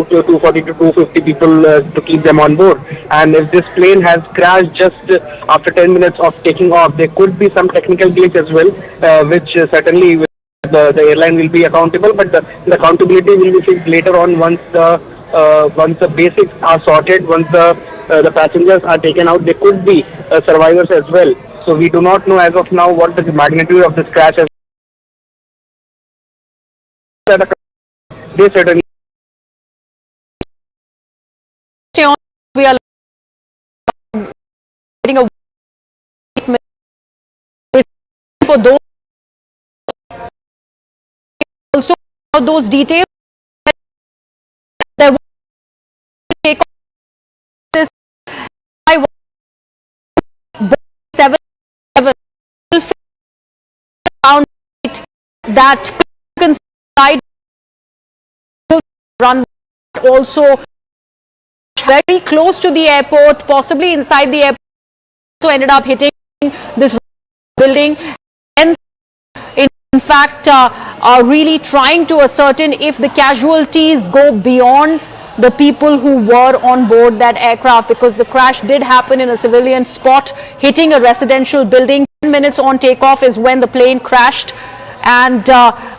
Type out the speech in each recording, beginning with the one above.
240 to 250 people to keep them on board. And if this plane has crashed just after 10 minutes of taking off, there could be some technical glitch as well, which certainly the airline will be accountable, but the accountability will be fixed later on once the basics are sorted, once the passengers are taken out. There could be survivors as well. So we do not know as of now what the magnitude of this crash is. They certainly. We are getting a for those also those details. There will take this by 7 around that can side run also very close to the airport, possibly inside the airport, so ended up hitting this building. And in fact, are really trying to ascertain if the casualties go beyond the people who were on board that aircraft, because the crash did happen in a civilian spot, hitting a residential building. 10 minutes on takeoff is when the plane crashed. And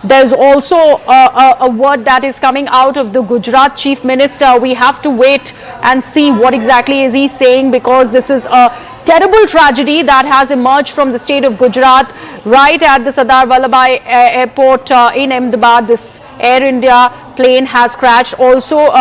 there's also a word that is coming out of the Gujarat Chief Minister. We have to wait and see what exactly is he saying, because this is a terrible tragedy that has emerged from the state of Gujarat right at the Sardar Vallabhbhai Airport in Ahmedabad. This Air India plane has crashed. Also,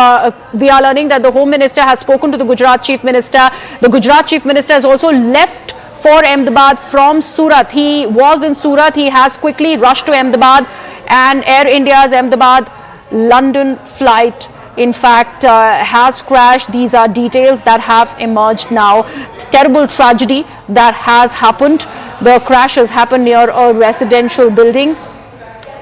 we are learning that the Home Minister has spoken to the Gujarat Chief Minister. The Gujarat Chief Minister has also left for Ahmedabad from Surat. He was in Surat. He has quickly rushed to Ahmedabad, and Air India's Ahmedabad London flight in fact has crashed. These are details that have emerged now. Terrible tragedy that has happened. The crash has happened near a residential building.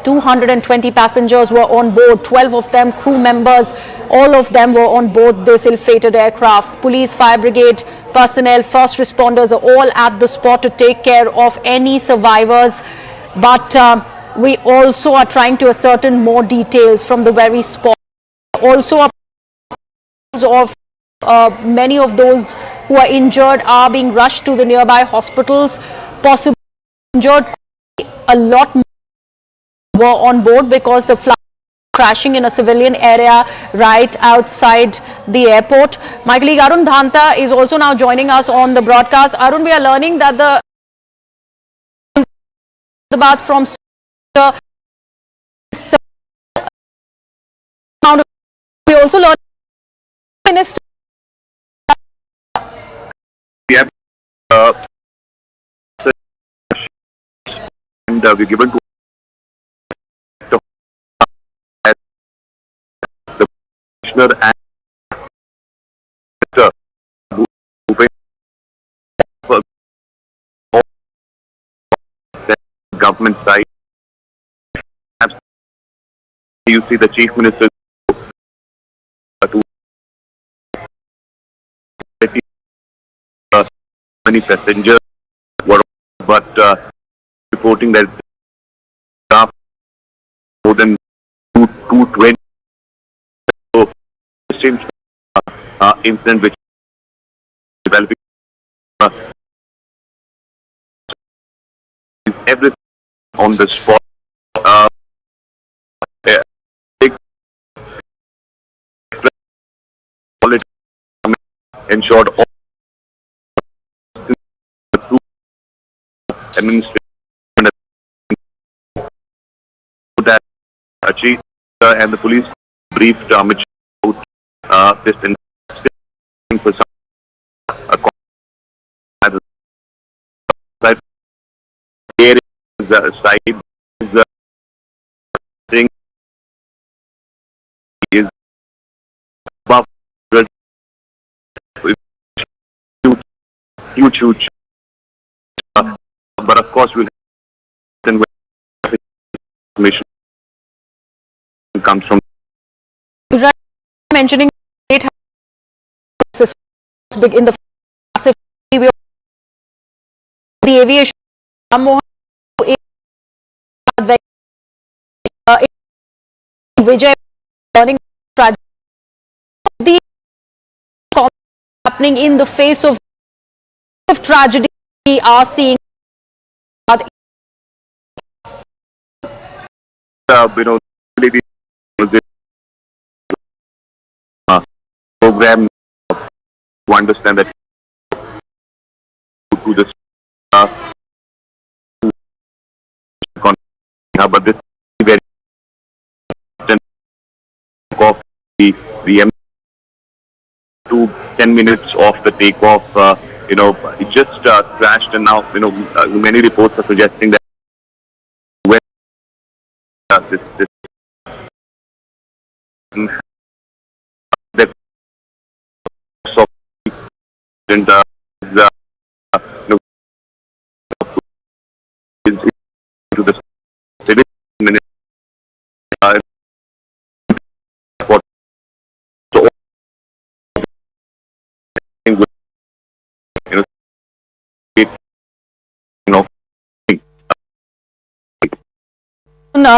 220 passengers were on board, 12 of them crew members. All of them were on board this ill-fated aircraft. Police, fire brigade personnel, first responders are all at the spot to take care of any survivors. But we also are trying to ascertain more details from the very spot. Also, of many of those who are injured are being rushed to the nearby hospitals. Possibly injured, a lot more were on board because the flight crashing in a civilian area right outside the airport. My colleague Arun Dhanta is also now joining us on the broadcast. Arun, we are learning that the from we also learned Minister. We have and we're given to the commissioner and government side. You see the chief minister to many passengers were, but reporting that more than 220. So the same incident which is developing everything on the spot. Ensured all administration that achieved and the police briefed Amit about this investigation for some side thing is above huge but of course we'll information comes from mentioning it big in the aviation Vijay learning happening in the face of tragedy we are seeing. This program to understand that to this but this is very of the to 10 minutes off the takeoff. It just crashed, and now many reports are suggesting that when this that so and to the 7 minutes so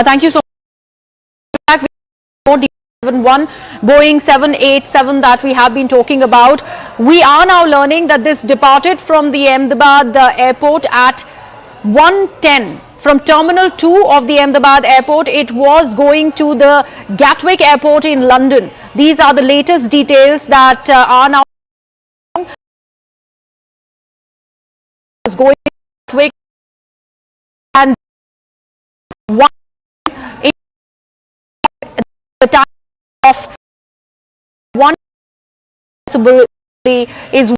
Thank you so much. One Boeing 787 that we have been talking about. We are now learning that this departed from the Ahmedabad airport at 1:10 from Terminal 2 of the Ahmedabad airport. It was going to the Gatwick airport in London. These are the latest details that are now going to Gatwick, and one in the time of one possibility is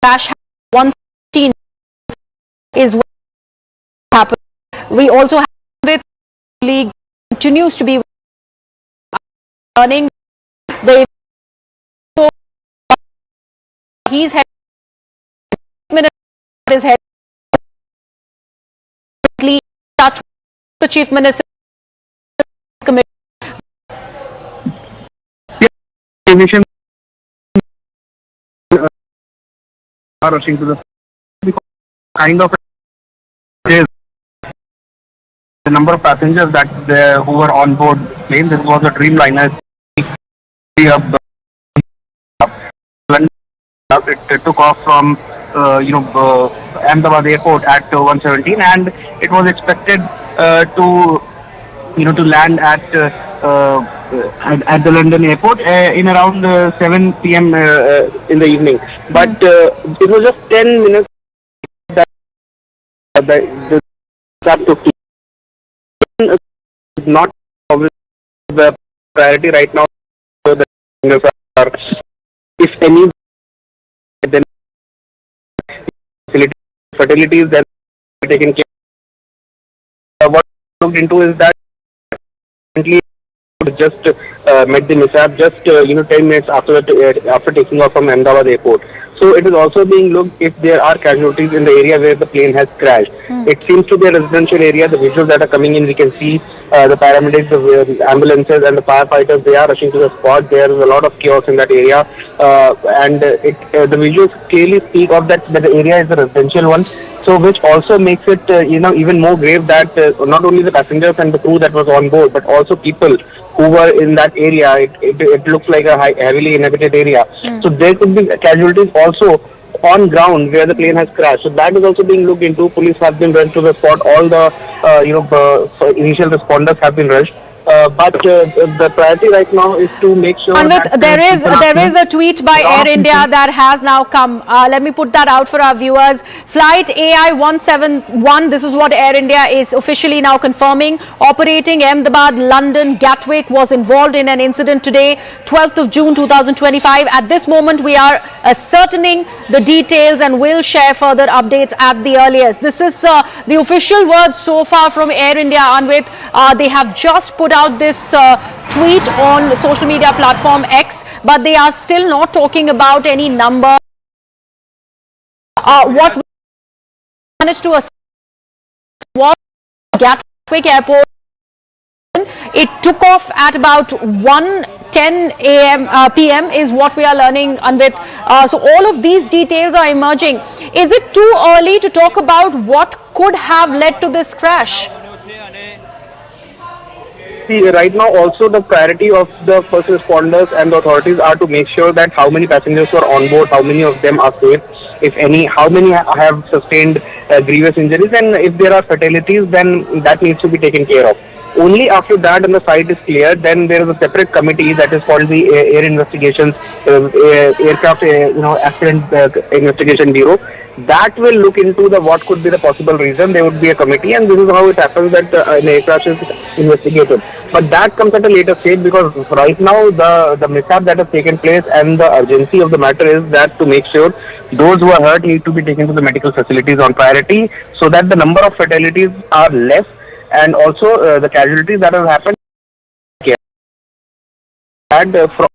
crash 116 is what happened. We also have with league continues to be learning the he's head is head touch the chief minister committee. Aviation are rushing to the kind of the number of passengers that who were on board plane. This was a Dreamliner. It took off from Ahmedabad airport at 1:17, and it was expected to land at the London airport in around 7 p.m. In the evening. But it was just 10 minutes that the is not the priority right now. The if any, then facilities that are taken care of. What we looked into is that just met the mishap just 10 minutes after taking off from Ahmedabad airport. So it is also being looked if there are casualties in the area where the plane has crashed. It seems to be a residential area. The visuals that are coming in, we can see the paramedics, the ambulances and the firefighters, they are rushing to the spot. There is a lot of chaos in that area, and the visuals clearly speak of that the area is a residential one. So which also makes it even more grave that not only the passengers and the crew that was on board, but also people who were in that area. It looks like a heavily inhabited area. So there could be casualties also on ground where the plane has crashed. So that is also being looked into. Police have been rushed to the spot. All the initial responders have been rushed. But the priority right now is to make sure that there is a tweet by Air India that has now come. Let me put that out for our viewers. Flight AI 171, this is what Air India is officially now confirming. Operating Ahmedabad, London, Gatwick was involved in an incident today, 12th of June 2025. At this moment, we are ascertaining the details and will share further updates at the earliest. This is the official words so far from Air India, Anvit. They have just put out this tweet on social media platform X, but they are still not talking about any number. What we managed to assess was Gatwick Airport. It took off at about 1:10 p.m. is what we are learning, Anvit. So all of these details are emerging. Is it too early to talk about what could have led to this crash? See, right now also the priority of the first responders and the authorities are to make sure that how many passengers were on board, how many of them are safe, if any, how many have sustained grievous injuries, and if there are fatalities, then that needs to be taken care of. Only after that, and the site is clear, then there is a separate committee that is called the Air Investigations, Aircraft, Accident Investigation Bureau. That will look into the what could be the possible reason. There would be a committee, and this is how it happens that an aircraft is investigated. But that comes at a later stage, because right now the mishap that has taken place and the urgency of the matter is that to make sure those who are hurt need to be taken to the medical facilities on priority, so that the number of fatalities are less, and also the casualties that have happened and from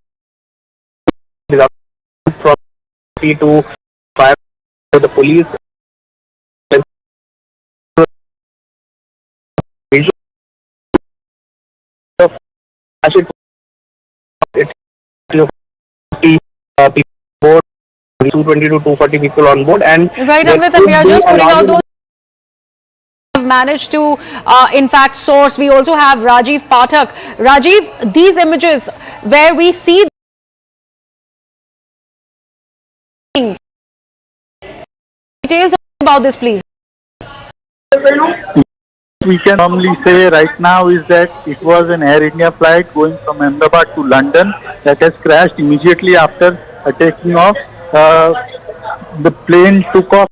to fire to the police. It's 220 to 240 people on board, and Right, Amrit, and we are just putting out those have managed to in fact source. We also have Rajiv Pathak. Rajiv, these images where we see details about this, please. We can normally say right now is that it was an Air India flight going from Ahmedabad to London that has crashed immediately after taking off. The plane took off.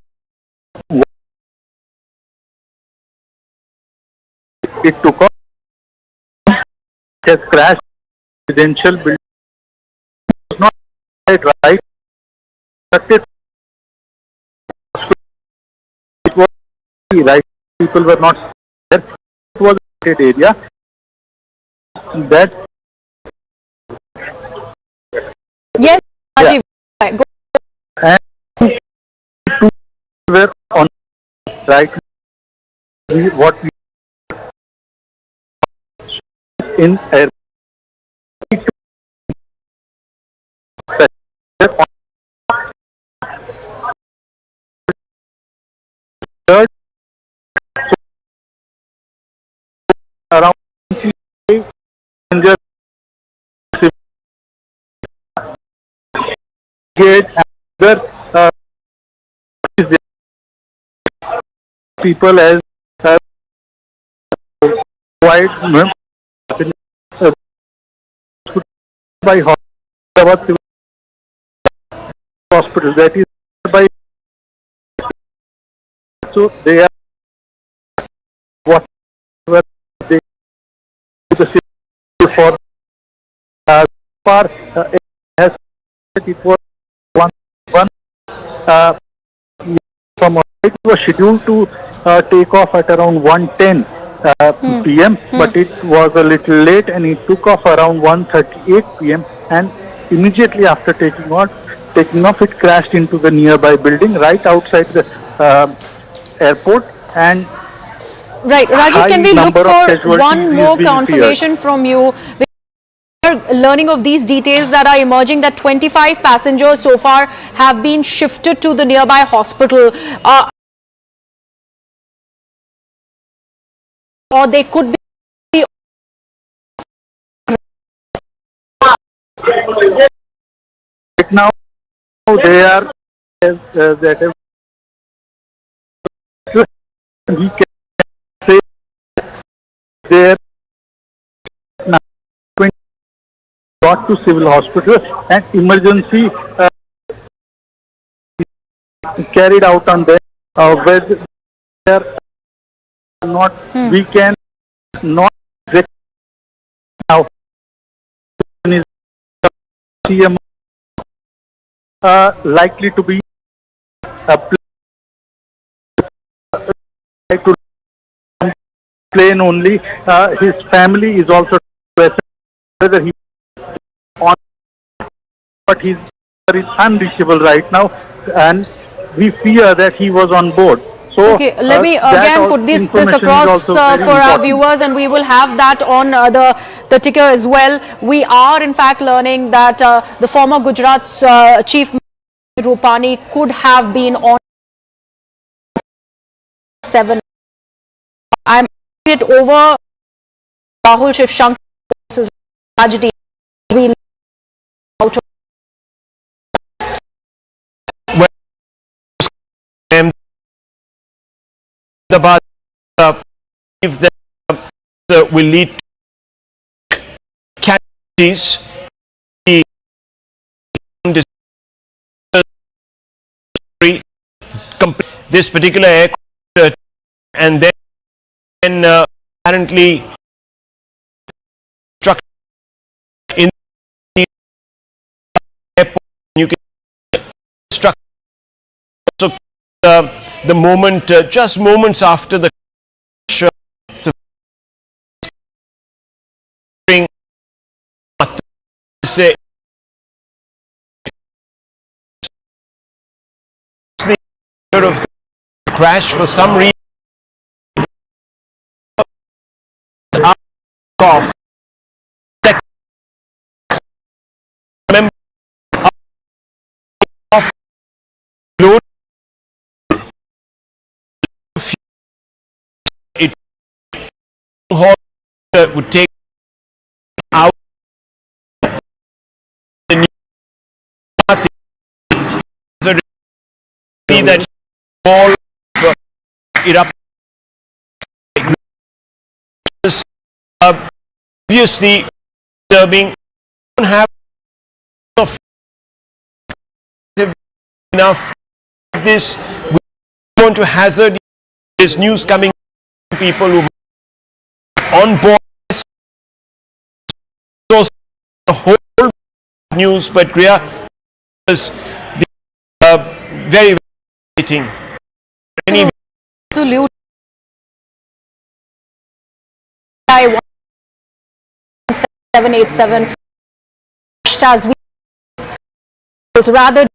It took off. It has crashed. Residential building was not right. But it was right. People were not there. It was a gated area. That Yes, Rajiv. Go. and two were on right. What we in air. Third, around passengers, brigade and other people as wide by Ahmedabad hospital, that is by, so they are whatever they do the city for far has it was one from it was scheduled to take off at around 1:10 p.m. But it was a little late and it took off around 1:38 p.m. and immediately after taking off it crashed into the nearby building right outside the airport. And Right, Rajiv, can we look for one more confirmation feared from you? We are learning of these details that are emerging that 25 passengers so far have been shifted to the nearby hospital, or they could be right now they are that we can say they are now brought to civil hospital and emergency carried out on them where they are not we can not now is CM likely to be a to plane only. His family is also whether he on, but he's unreachable right now, and we fear that he was on board. So okay, let me again put this across for our viewers, and we will have that on the ticker as well. We are in fact learning that the former Gujarat's Chief Rupani could have been on 7. I'm it over Rahul Shivshankar, this is tragedy. We out of Ahmedabad, if that will lead to casualties, this particular aircraft, and then apparently struck in the airport. You can struck so the moment, just moments after the crash, say the of the crash for some reason off. Remember, off load it would take out the new that all erupt obviously disturbing. Don't have enough of this. We want to hazard this news coming to people who on board the whole news, but Ria is very exciting. Any absolute 1787 as we was rather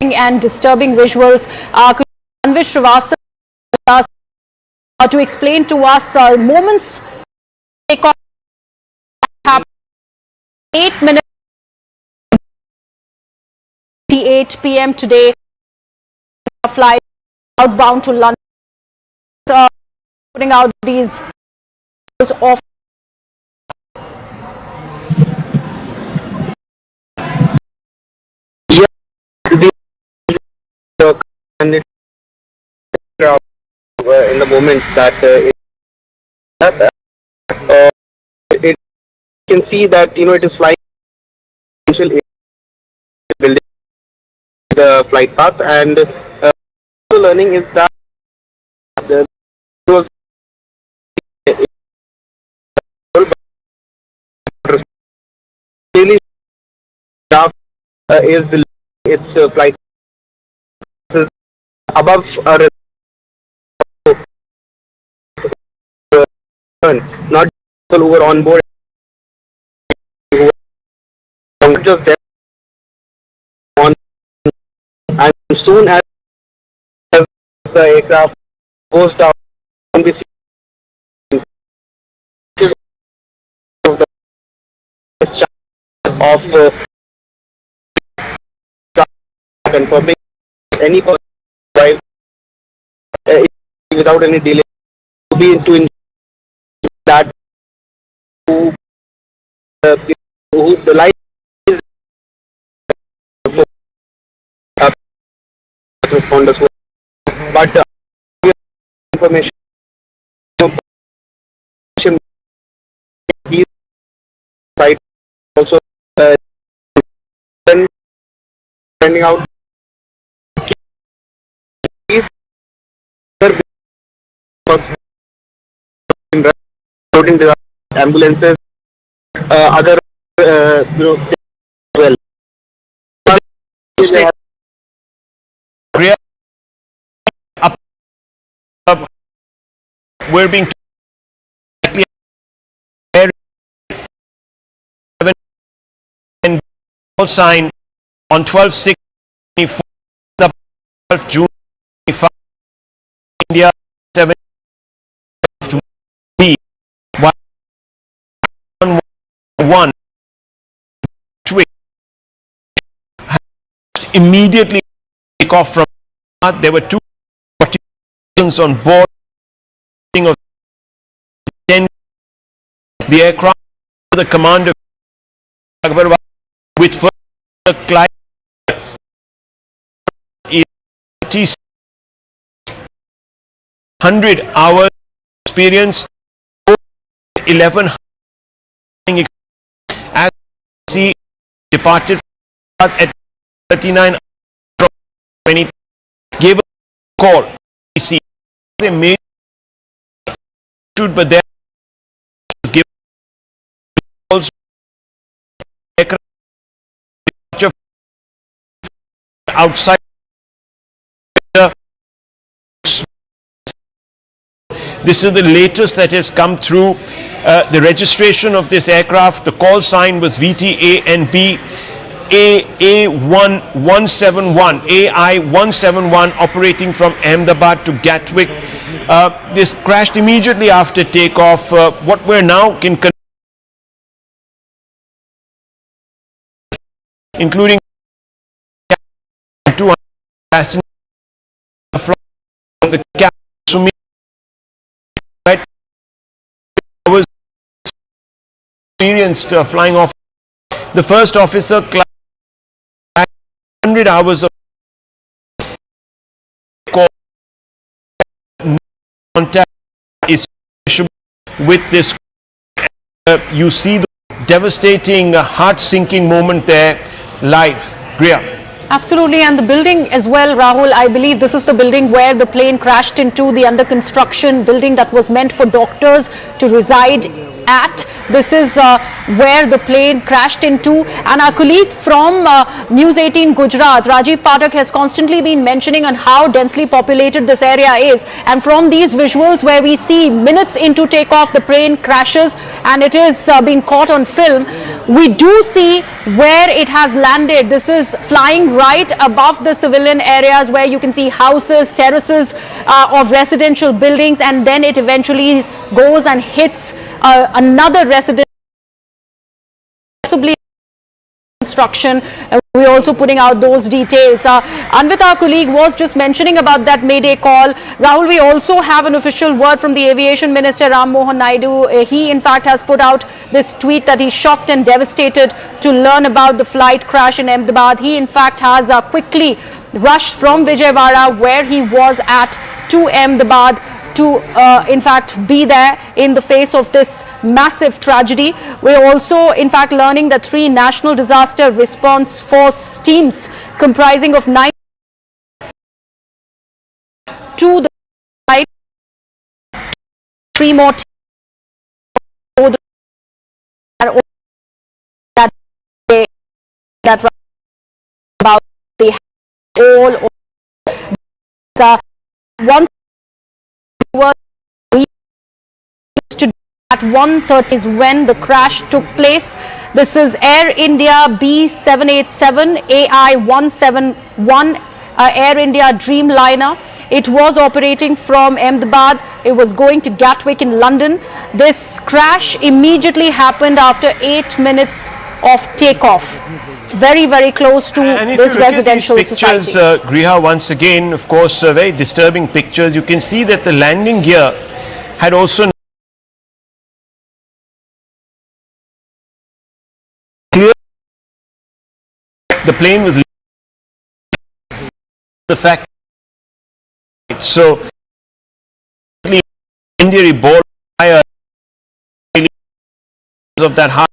and disturbing visuals. Could Anvish Srivastava to explain to us moments take off 8 minutes 8 p.m. today, flight outbound to London, putting out these off. In the moment that it can see that it is flying building the flight path, and learning is that the was really is the its flight above not people who were on board, just there on, and soon as the aircraft goes down, we see of confirming any drive without any delay to be into that who the light is responders, but information these sites also sending out loading the ambulances, other well. We're being and signed on 12/6/24, the 12th June 25, India 7 B 1 twig immediately take off from. There were 2 participants on board of 10. The aircraft, the commander with further climb is 100 hours experience, 11 as he departed at 39:20, gave a call. See, a major but there was given also outside. This is the latest that has come through. The registration of this aircraft, the call sign was VTANB AA1171, AI171, operating from Ahmedabad to Gatwick. This crashed immediately after takeoff. What we're now can including 200 passengers from the captain. I was experienced flying off. The first officer 100 hours of contact is with this. You see the devastating, heart-sinking moment there live. Griya. Absolutely, and the building as well, Rahul, I believe this is the building where the plane crashed into, the under construction building that was meant for doctors to reside at. This is where the plane crashed into, and our colleague from News 18 Gujarat, Rajiv Pathak, has constantly been mentioning on how densely populated this area is, and from these visuals where we see minutes into takeoff the plane crashes and it is being caught on film, we do see where it has landed. This is flying right above the civilian areas where you can see houses, terraces of residential buildings, and then it eventually goes and hits another residential, possibly construction. We're also putting out those details. Anvit, our colleague, was just mentioning about that Mayday call. Rahul, we also have an official word from the Aviation Minister Ram Mohan Naidu. He in fact has put out this tweet that he's shocked and devastated to learn about the flight crash in Ahmedabad. He in fact has quickly rushed from Vijayawada, where he was at, to Ahmedabad to in fact be there in the face of this massive tragedy. We're also in fact learning that 3 National Disaster Response Force teams comprising of 9 to the site, 3 more teams that about the all one was at 1:30 is when the crash took place. This is Air India B787 AI171 Air India Dreamliner. It was operating from Ahmedabad. It was going to Gatwick in London. This crash immediately happened after 8 minutes of takeoff. Very, very close to this residential pictures, society. Griha, once again, of course, very disturbing pictures. You can see that the landing gear had also clear. The plane was the fact. So, injury ball fire of that heart.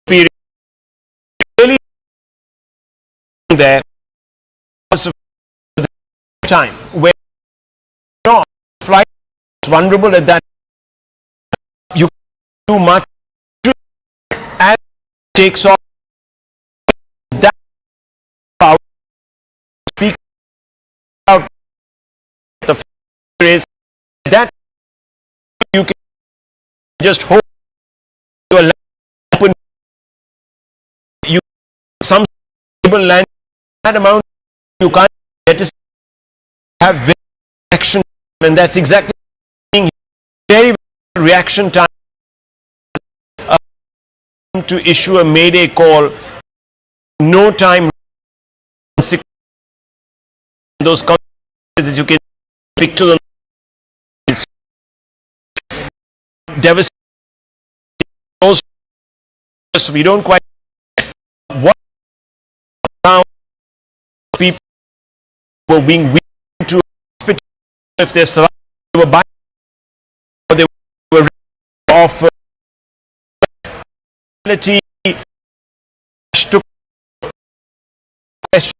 Really there was a time where flight was vulnerable at that. You do much as it takes off. That power speak out the phrase that you can just hold your land open. You some stable land that amount you can't get to have reaction, and that's exactly very reaction time to issue a mayday call. No time. Those consequences you can picture them devastating. We don't quite what people were being wheeled to hospital if they survived. They were by or they were off took question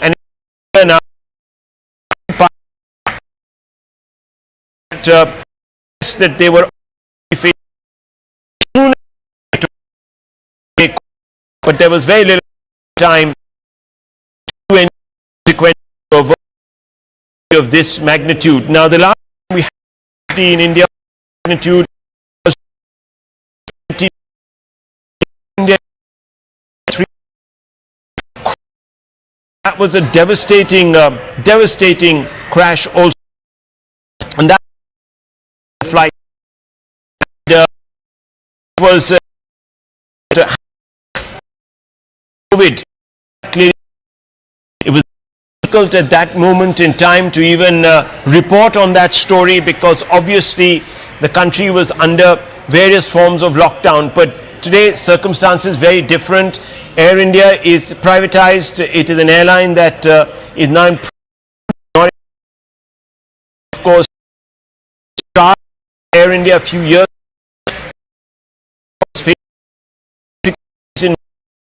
and now that they were facing, but there was very little time to any sequence of this magnitude. Now, the last we had in India magnitude was 20. India, that was a devastating, devastating crash also, and that flight was COVID. Clearly, it was difficult at that moment in time to even report on that story because obviously the country was under various forms of lockdown. But today, circumstances very different. Air India is privatized. It is an airline that is now, of course, started Air India a few years in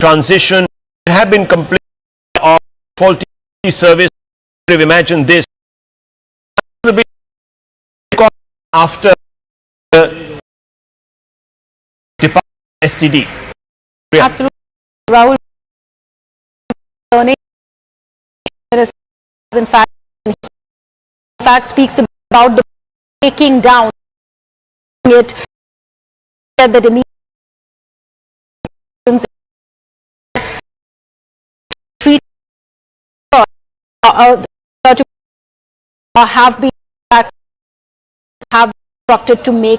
transition. It had been complained of faulty service. You've imagined this after the departure of STD. Yeah. Absolutely, Rahul. In fact, speaks about the taking down it that the have been instructed to make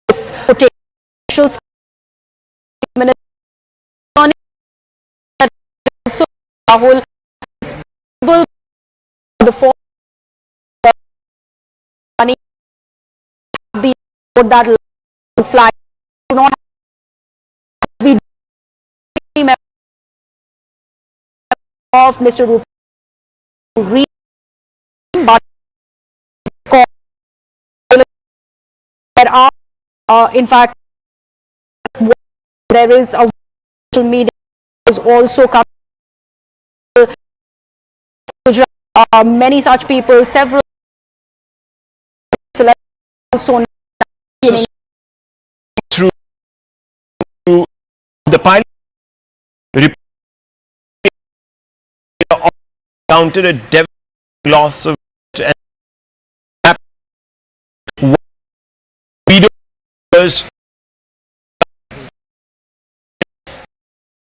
this potential statement. So, Rahul, the form money be that flight do not be of Mr. Rup read, but there are in fact there is a social media is also coming. Many such people, several also through the pilot counted a devastating loss of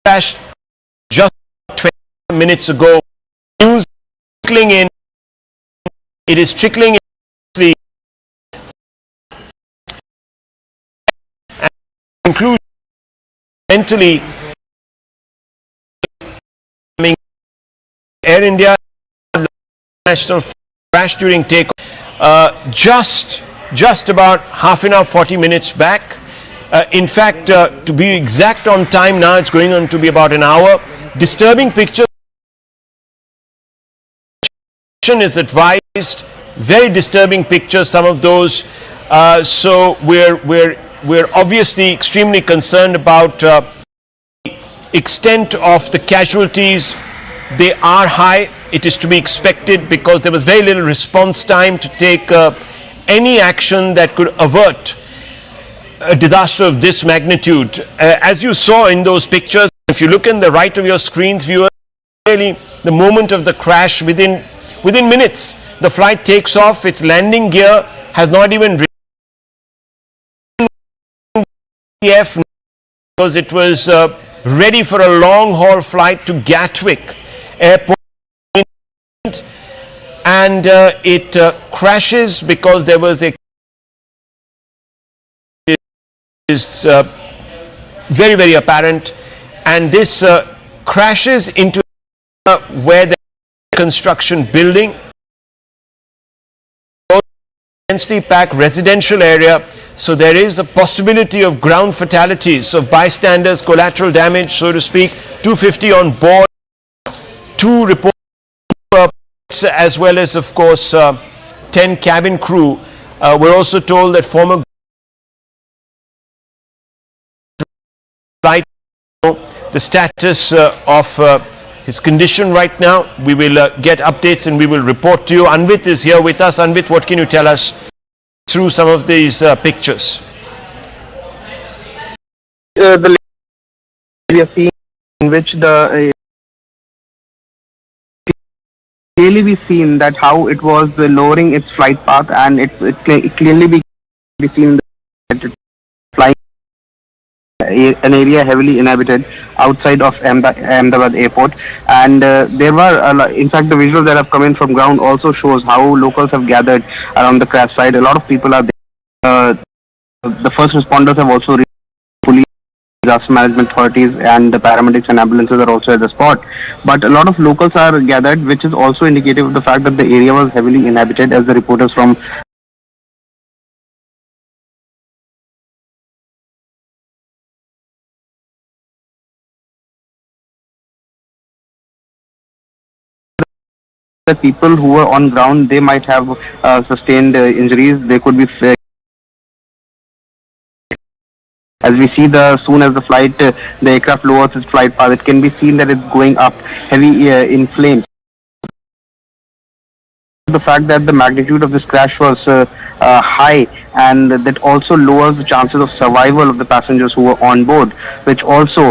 crashed just 20 minutes ago. News trickling in. It is trickling in. And conclude mentally. Air India national crash during takeoff. Just about half an hour, 40 minutes back. In fact, to be exact on time now, it's going on to be about an hour. Disturbing pictures is advised. Very disturbing pictures, some of those. So we're obviously extremely concerned about the extent of the casualties. They are high. It is to be expected because there was very little response time to take any action that could avert a disaster of this magnitude. As you saw in those pictures, if you look in the right of your screens, viewers, really the moment of the crash, within minutes, the flight takes off. Its landing gear has not even because it was ready for a long haul flight to Gatwick Airport, and it crashes because there was a very, very apparent, and this crashes into where the construction building, densely packed residential area, so there is a possibility of ground fatalities, of bystanders, collateral damage, so to speak. 250 on board, 2 reports, as well as, of course, 10 cabin crew. We're also told that former flight, the status of his condition right now. We will get updates and we will report to you. Anvit is here with us. Anvit, what can you tell us through some of these pictures? The we are seeing in which the clearly be seen that how it was lowering its flight path, and it clearly be seen that it flying an area heavily inhabited outside of Ahmedabad airport, and there were in fact the visuals that have come in from ground also shows how locals have gathered around the crash site. A lot of people are there. The first responders have also reached. Police, disaster management authorities, and the paramedics and ambulances are also at the spot, but a lot of locals are gathered, which is also indicative of the fact that the area was heavily inhabited, as the reporters from the people who were on ground, they might have sustained injuries. They could be as we see soon as the aircraft lowers its flight path, it can be seen that it's going up heavy in flames. The fact that the magnitude of this crash was high, and that also lowers the chances of survival of the passengers who were on board, which also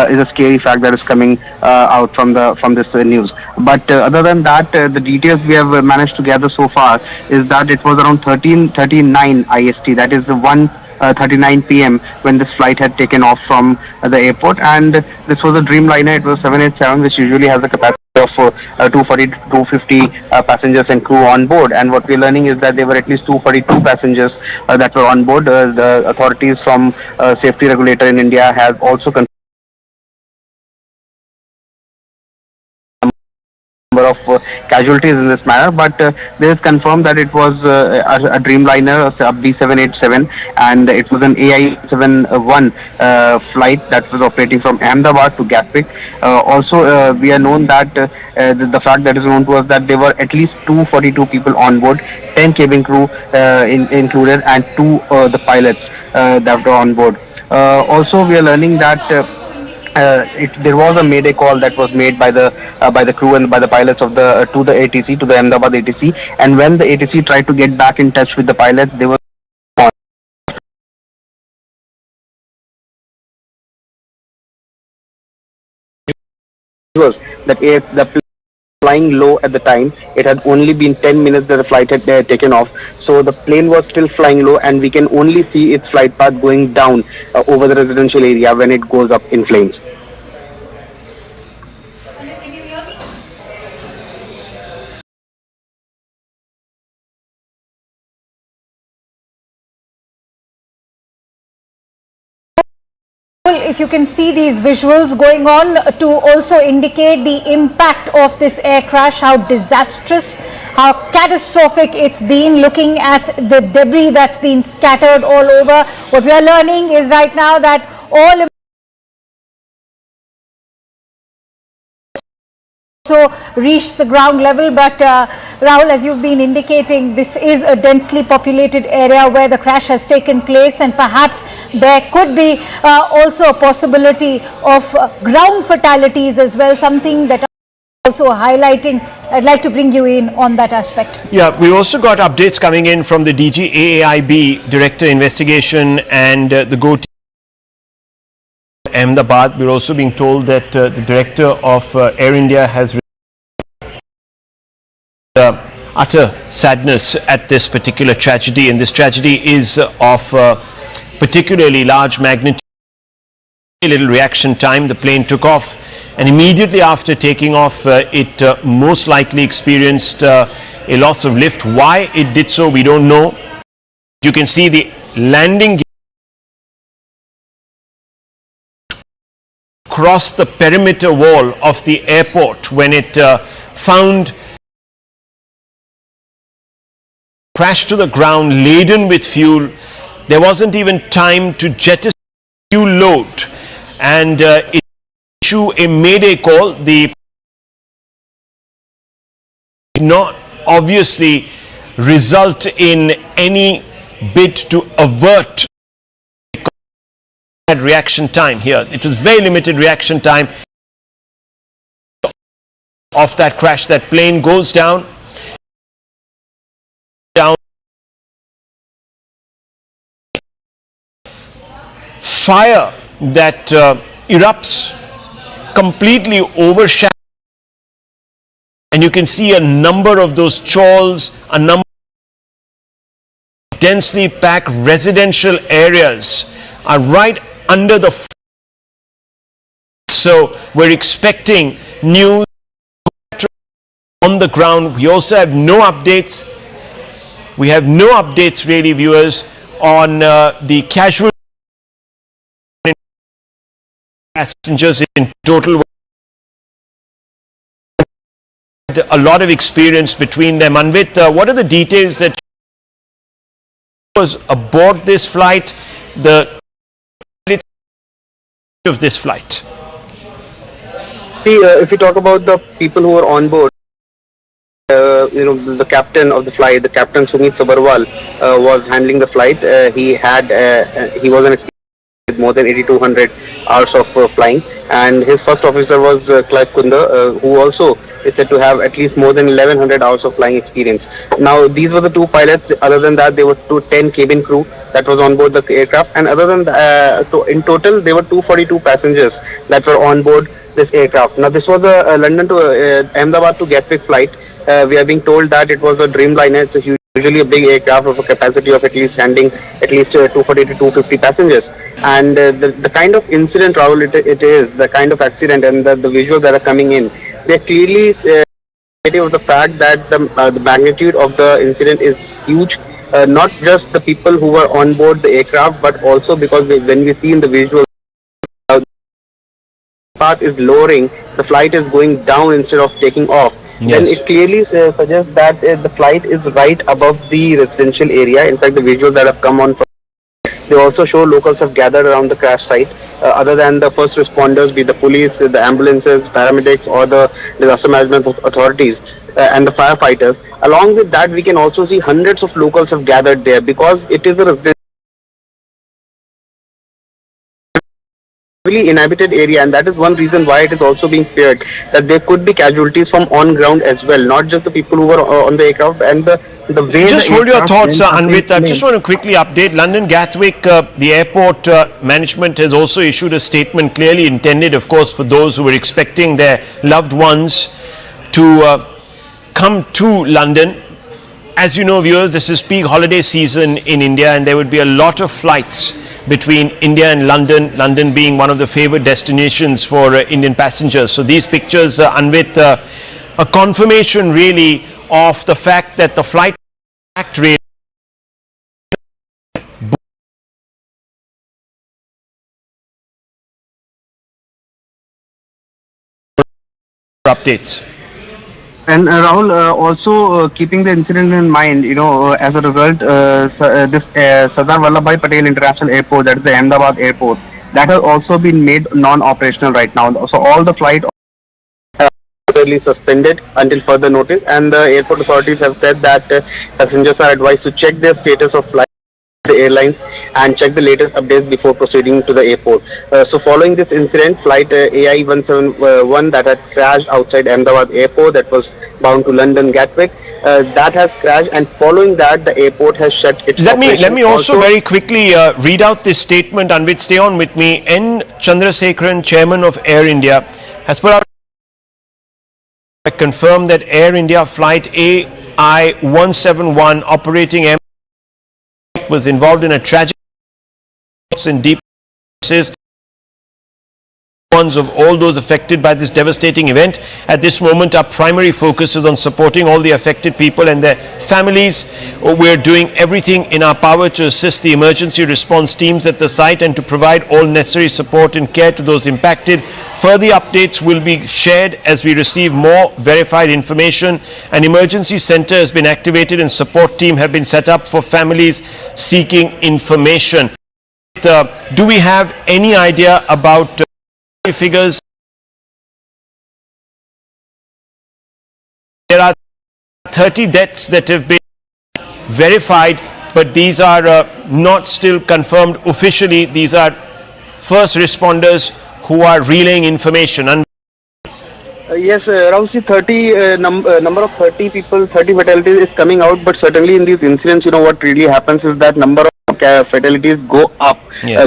is a scary fact that is coming out from this news. But other than that, the details we have managed to gather so far is that it was around 13:39 IST, that is the 1:39 p.m. when this flight had taken off from the airport, and this was a Dreamliner. It was 787, which usually has a capacity of 240 to 250 passengers and crew on board, and what we're learning is that there were at least 242 passengers that were on board. The authorities from safety regulator in India have also confirmed number of casualties in this manner, but they have confirmed that it was a Dreamliner, a B787, and it was an AI-71 flight that was operating from Ahmedabad to Gatwick. Also, we are known that the fact that is known to us that there were at least 242 people on board, 10 cabin crew included, and 2 the pilots that were on board. Also, we are learning that there was a mayday call that was made by the crew and by the pilots of to the ATC, to the Ahmedabad ATC, and when the ATC tried to get back in touch with the pilots, they were that the flying low at the time. It had only been 10 minutes that the flight had taken off, so the plane was still flying low, and we can only see its flight path going down over the residential area when it goes up in flames. If you can see these visuals going on to also indicate the impact of this air crash, how disastrous, how catastrophic it's been, looking at the debris that's been scattered all over. What we are learning is right now that all also reached the ground level, but Rahul, as you've been indicating, this is a densely populated area where the crash has taken place, and perhaps there could be also a possibility of ground fatalities as well, something that also highlighting. I'd like to bring you in on that aspect. Yeah, we also got updates coming in from the DG AAIB, Director Investigation, and the GO team Ahmedabad. We're also being told that the Director of Air India has utter sadness at this particular tragedy, and this tragedy is of particularly large magnitude. A little reaction time. The plane took off, and immediately after taking off, it most likely experienced a loss of lift. Why it did so, we don't know. You can see the landing across the perimeter wall of the airport when it found crashed to the ground laden with fuel. There wasn't even time to jettison fuel load and issue a mayday call. The did not obviously result in any bid to avert reaction time here. It was very limited reaction time of that crash. That plane goes down. Fire that erupts, completely overshadowed, and you can see a number of those chawls, a number of densely packed residential areas are right under the so we're expecting news on the ground. We also have no updates. We have no updates really, viewers, on the casual passengers in total. A lot of experience between them. Anvit, what are the details that was aboard this flight, the of this flight? See, if you talk about the people who were on board, the captain of the flight, the Captain Sumit Sabarwal, was handling the flight. He was an with more than 8,200 hours of flying, and his first officer was Clive Kunda, who also is said to have at least more than 1,100 hours of flying experience. Now, these were the two pilots. Other than that, there were 10 cabin crew that was on board the aircraft, and other than that, so in total, there were 242 passengers that were on board this aircraft. Now, this was a London to Ahmedabad to Gatwick flight. We are being told that it was a Dreamliner. It's usually a big aircraft of a capacity of at least handling at least 240 to 250 passengers. And the kind of incident, Rahul, it is, the kind of accident and the visuals that are coming in, they're clearly of the fact that the magnitude of the incident is huge. Not just the people who were on board the aircraft, but also because when we see in the visual, the path is lowering, the flight is going down instead of taking off. Yes. Then it clearly suggests that the flight is right above the residential area. In fact, the visuals that have come on, they also show locals have gathered around the crash site. Other than the first responders, be the police, the ambulances, paramedics, or the disaster management authorities and the firefighters. Along with that, we can also see hundreds of locals have gathered there because it is a really inhabited area, and that is one reason why it is also being feared that there could be casualties from on ground as well, not just the people who were on the aircraft and the way. Just hold your thoughts, Anvit. I just want to quickly update London Gatwick. The airport management has also issued a statement clearly intended, of course, for those who were expecting their loved ones to come to London. As you know, viewers, this is peak holiday season in India, and there would be a lot of flights between India and London, London being one of the favored destinations for Indian passengers. So these pictures, Anvit, a confirmation really of the fact that the flight rate updates. And Rahul, also keeping the incident in mind, as a result, this Sardar Vallabhbhai Patel International Airport, that is the Ahmedabad Airport, that has also been made non-operational right now. So all the flight suspended until further notice, and the airport authorities have said that passengers are advised to check their status of flight the airlines and check the latest updates before proceeding to the airport. So following this incident, flight AI 171 that had crashed outside Ahmedabad airport, that was bound to London Gatwick, that has crashed, and following that the airport has shut its Let me also very quickly read out this statement, Anvit, stay on with me. N. Chandrasekharan, chairman of Air India, has put out confirmed that Air India flight AI 171 operating Air was involved in a tragic in deep of all those affected by this devastating event. At this moment, our primary focus is on supporting all the affected people and their families. We're doing everything in our power to assist the emergency response teams at the site and to provide all necessary support and care to those impacted. Further updates will be shared as we receive more verified information. An emergency center has been activated and support team have been set up for families seeking information. Do we have any idea about figures? There are 30 deaths that have been verified, but these are not still confirmed officially. These are first responders who are relaying information. And Yes, around 30 number of 30 people, 30 fatalities is coming out, but certainly in these incidents, what really happens is that number of fatalities go up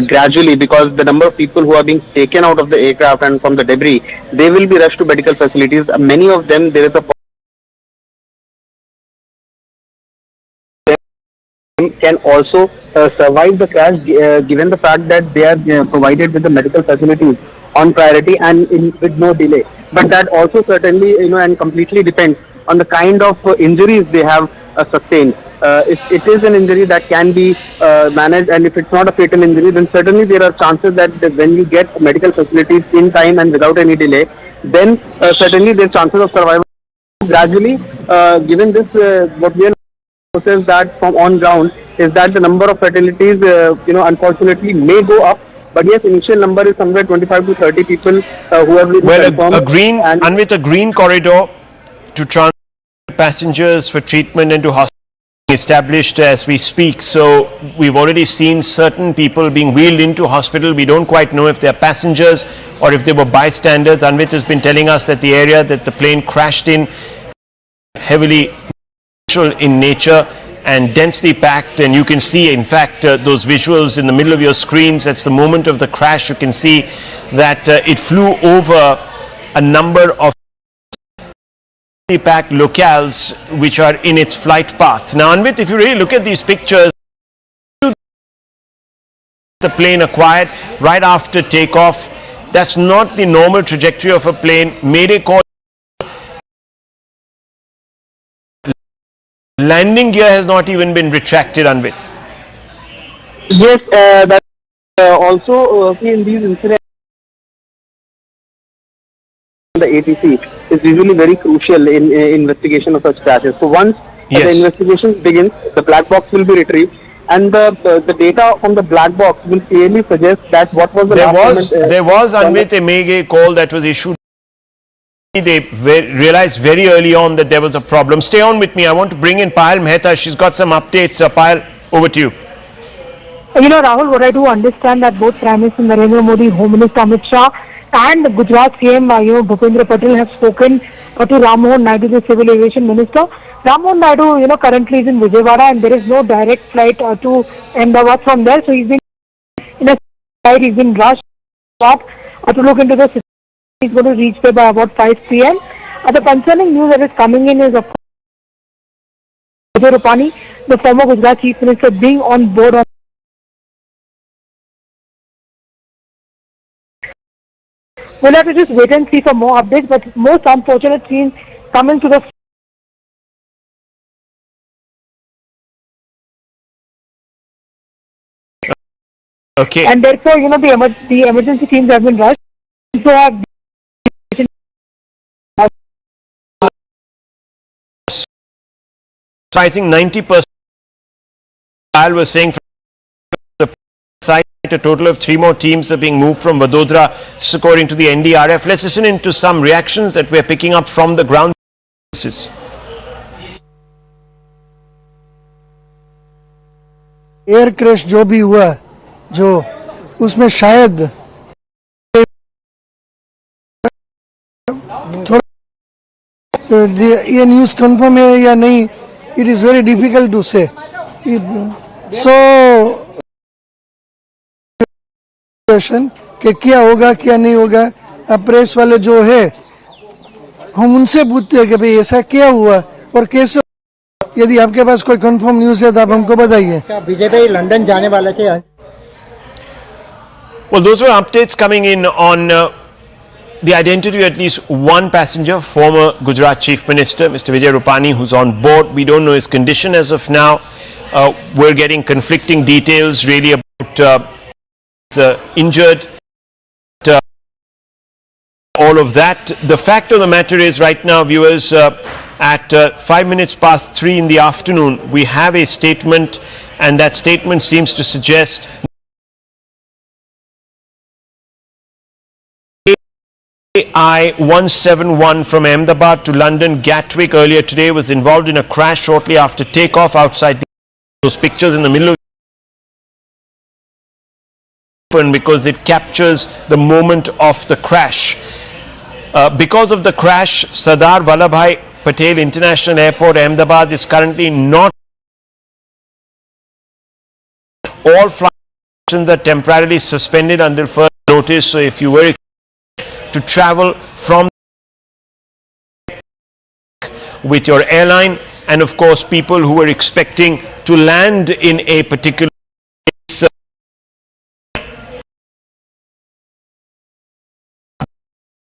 gradually, because the number of people who are being taken out of the aircraft and from the debris, they will be rushed to medical facilities. Many of them, there is a can also survive the crash, given the fact that they are provided with the medical facilities on priority and with no delay. But that also certainly, and completely depends on the kind of injuries they have sustained. If it is an injury that can be managed, and if it's not a fatal injury, then certainly there are chances that when you get medical facilities in time and without any delay, then certainly there are chances of survival. Gradually, given this, what we are noticing that from on ground is that the number of fatalities, unfortunately may go up. But yes, initial number is somewhere 25 to 30 people who have been confirmed. And with a green corridor to transport passengers for treatment into hospital established as we speak. So we've already seen certain people being wheeled into hospital. We don't quite know if they're passengers or if they were bystanders. Anvit has been telling us that the area that the plane crashed in heavily in nature and densely packed, and you can see in fact those visuals in the middle of your screens. That's the moment of the crash. You can see that it flew over a number of packed locales which are in its flight path. Now Anvit, if you really look at these pictures, the plane acquired right after takeoff, that's not the normal trajectory of a plane. Mayday call. Landing gear has not even been retracted, Anvit. Yes, that also in these incidents, the ATC is usually very crucial in investigation of such crashes. So once the investigation begins, the black box will be retrieved, and the data from the black box will clearly suggest that what was the there was Anvit a Mayday call that was issued. They realized very early on that there was a problem. Stay on with me. I want to bring in Payal Mehta. She's got some updates. Payal, over to you. Rahul, what I do understand that both Prime Minister Narendra Modi, Home Minister Amit Shah and Gujarat CM, Bhupendra Patel have spoken to Ram Mohan Naidu, the Civil Aviation Minister. Ram Mohan Naidu, currently is in Vijayawada and there is no direct flight to Ahmedabad from there. So he's been in a flight, he's been rushed to look into the situation. He's going to reach there by about 5 p.m. The concerning news that is coming in is, of course, Vijay Rupani, the former Gujarat Chief Minister, being on board. We'll have to just wait and see for more updates, but most unfortunate scenes coming to the okay. And therefore, the emergency teams have been rushed. So have Rising 90%. Al was saying from the site, a total of 3 more teams are being moved from Vadodara, according to the NDRF. Let's listen into some reactions that we're picking up from the ground. Air crash जो भी हुआ, जो उसमें शायद थोड़ा ये news confirm है या नहीं, it is very difficult to say. So कि क्या होगा क्या नहीं होगा, अब प्रेस वाले जो है हम उनसे पूछते हैं कि भाई ऐसा क्या हुआ और कैसे. यदि आपके पास कोई कंफर्म न्यूज़ है तो आप हमको बताइए. बीजेपी लंदन जाने वाले थे. Well, those were updates coming in on the identity of at least one passenger, former Gujarat Chief Minister, Mr. Vijay Rupani, who's on board. We don't know his condition as of now. We're getting conflicting details really about injured, all of that. The fact of the matter is right now, viewers, at 5 minutes past 3 in the afternoon, we have a statement, and that statement seems to suggest I-171 from Ahmedabad to London Gatwick earlier today was involved in a crash shortly after takeoff outside those pictures in the middle of because it captures the moment of the crash. Because of the crash, Sardar Vallabhbhai Patel International Airport, Ahmedabad is currently not. All flights are temporarily suspended until further notice. So if you were to travel from with your airline, and of course people who were expecting to land in a particular place,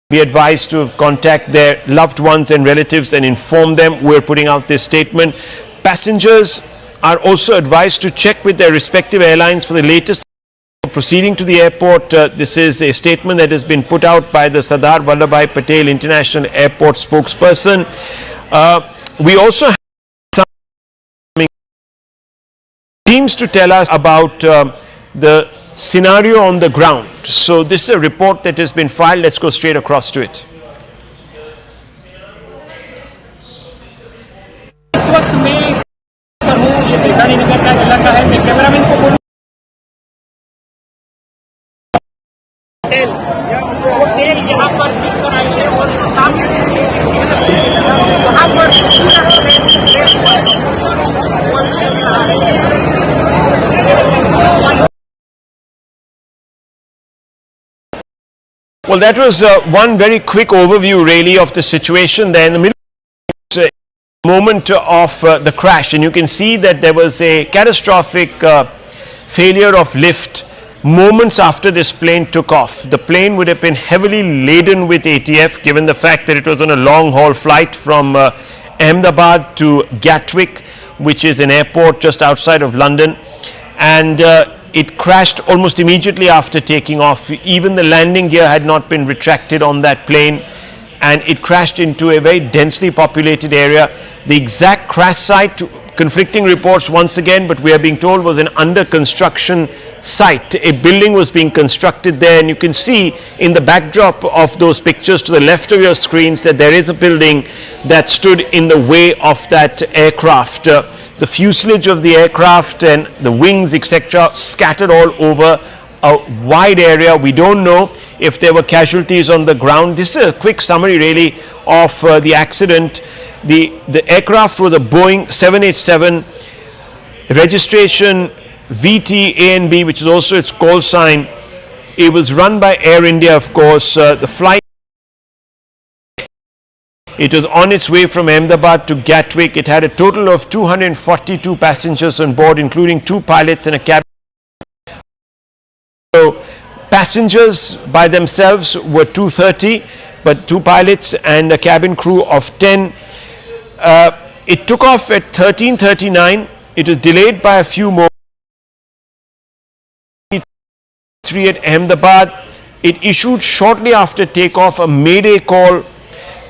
be advised to contact their loved ones and relatives and inform them. We're putting out this statement. Passengers are also advised to check with their respective airlines for the latest proceeding to the airport. This is a statement that has been put out by the Sardar Vallabhbhai Patel International Airport spokesperson. We also have some teams to tell us about the scenario on the ground. So this is a report that has been filed. Let's go straight across to it. इस वक्त मैं पर हूँ, ये मेघानीनगर का इलाका है। मैं कैमरामैन को बोलूँ वो तेल यहाँ पर दिख कर आई है और सामने वहाँ पर Well, that was one very quick overview really of the situation there in the middle moment of the crash, and you can see that there was a catastrophic failure of lift moments after this plane took off. The plane would have been heavily laden with ATF given the fact that it was on a long haul flight from Ahmedabad to Gatwick, which is an airport just outside of London, and it crashed almost immediately after taking off. Even the landing gear had not been retracted on that plane, and it crashed into a very densely populated area. The exact crash site, conflicting reports once again, but we are being told was an under construction site. A building was being constructed there, and you can see in the backdrop of those pictures to the left of your screens that there is a building that stood in the way of that aircraft. The fuselage of the aircraft and the wings, etc., scattered all over a wide area. We don't know if there were casualties on the ground. This is a quick summary really of the accident. The aircraft was a Boeing 787, registration VT ANB, which is also its call sign. It was run by Air India, of course. The flight, it was on its way from Ahmedabad to Gatwick. It had a total of 242 passengers on board, including 2 pilots and a cabin. So passengers by themselves were 230, but 2 pilots and a cabin crew of 10. It took off at 13:39. It was delayed by a few more. At Ahmedabad, it issued shortly after takeoff a mayday call.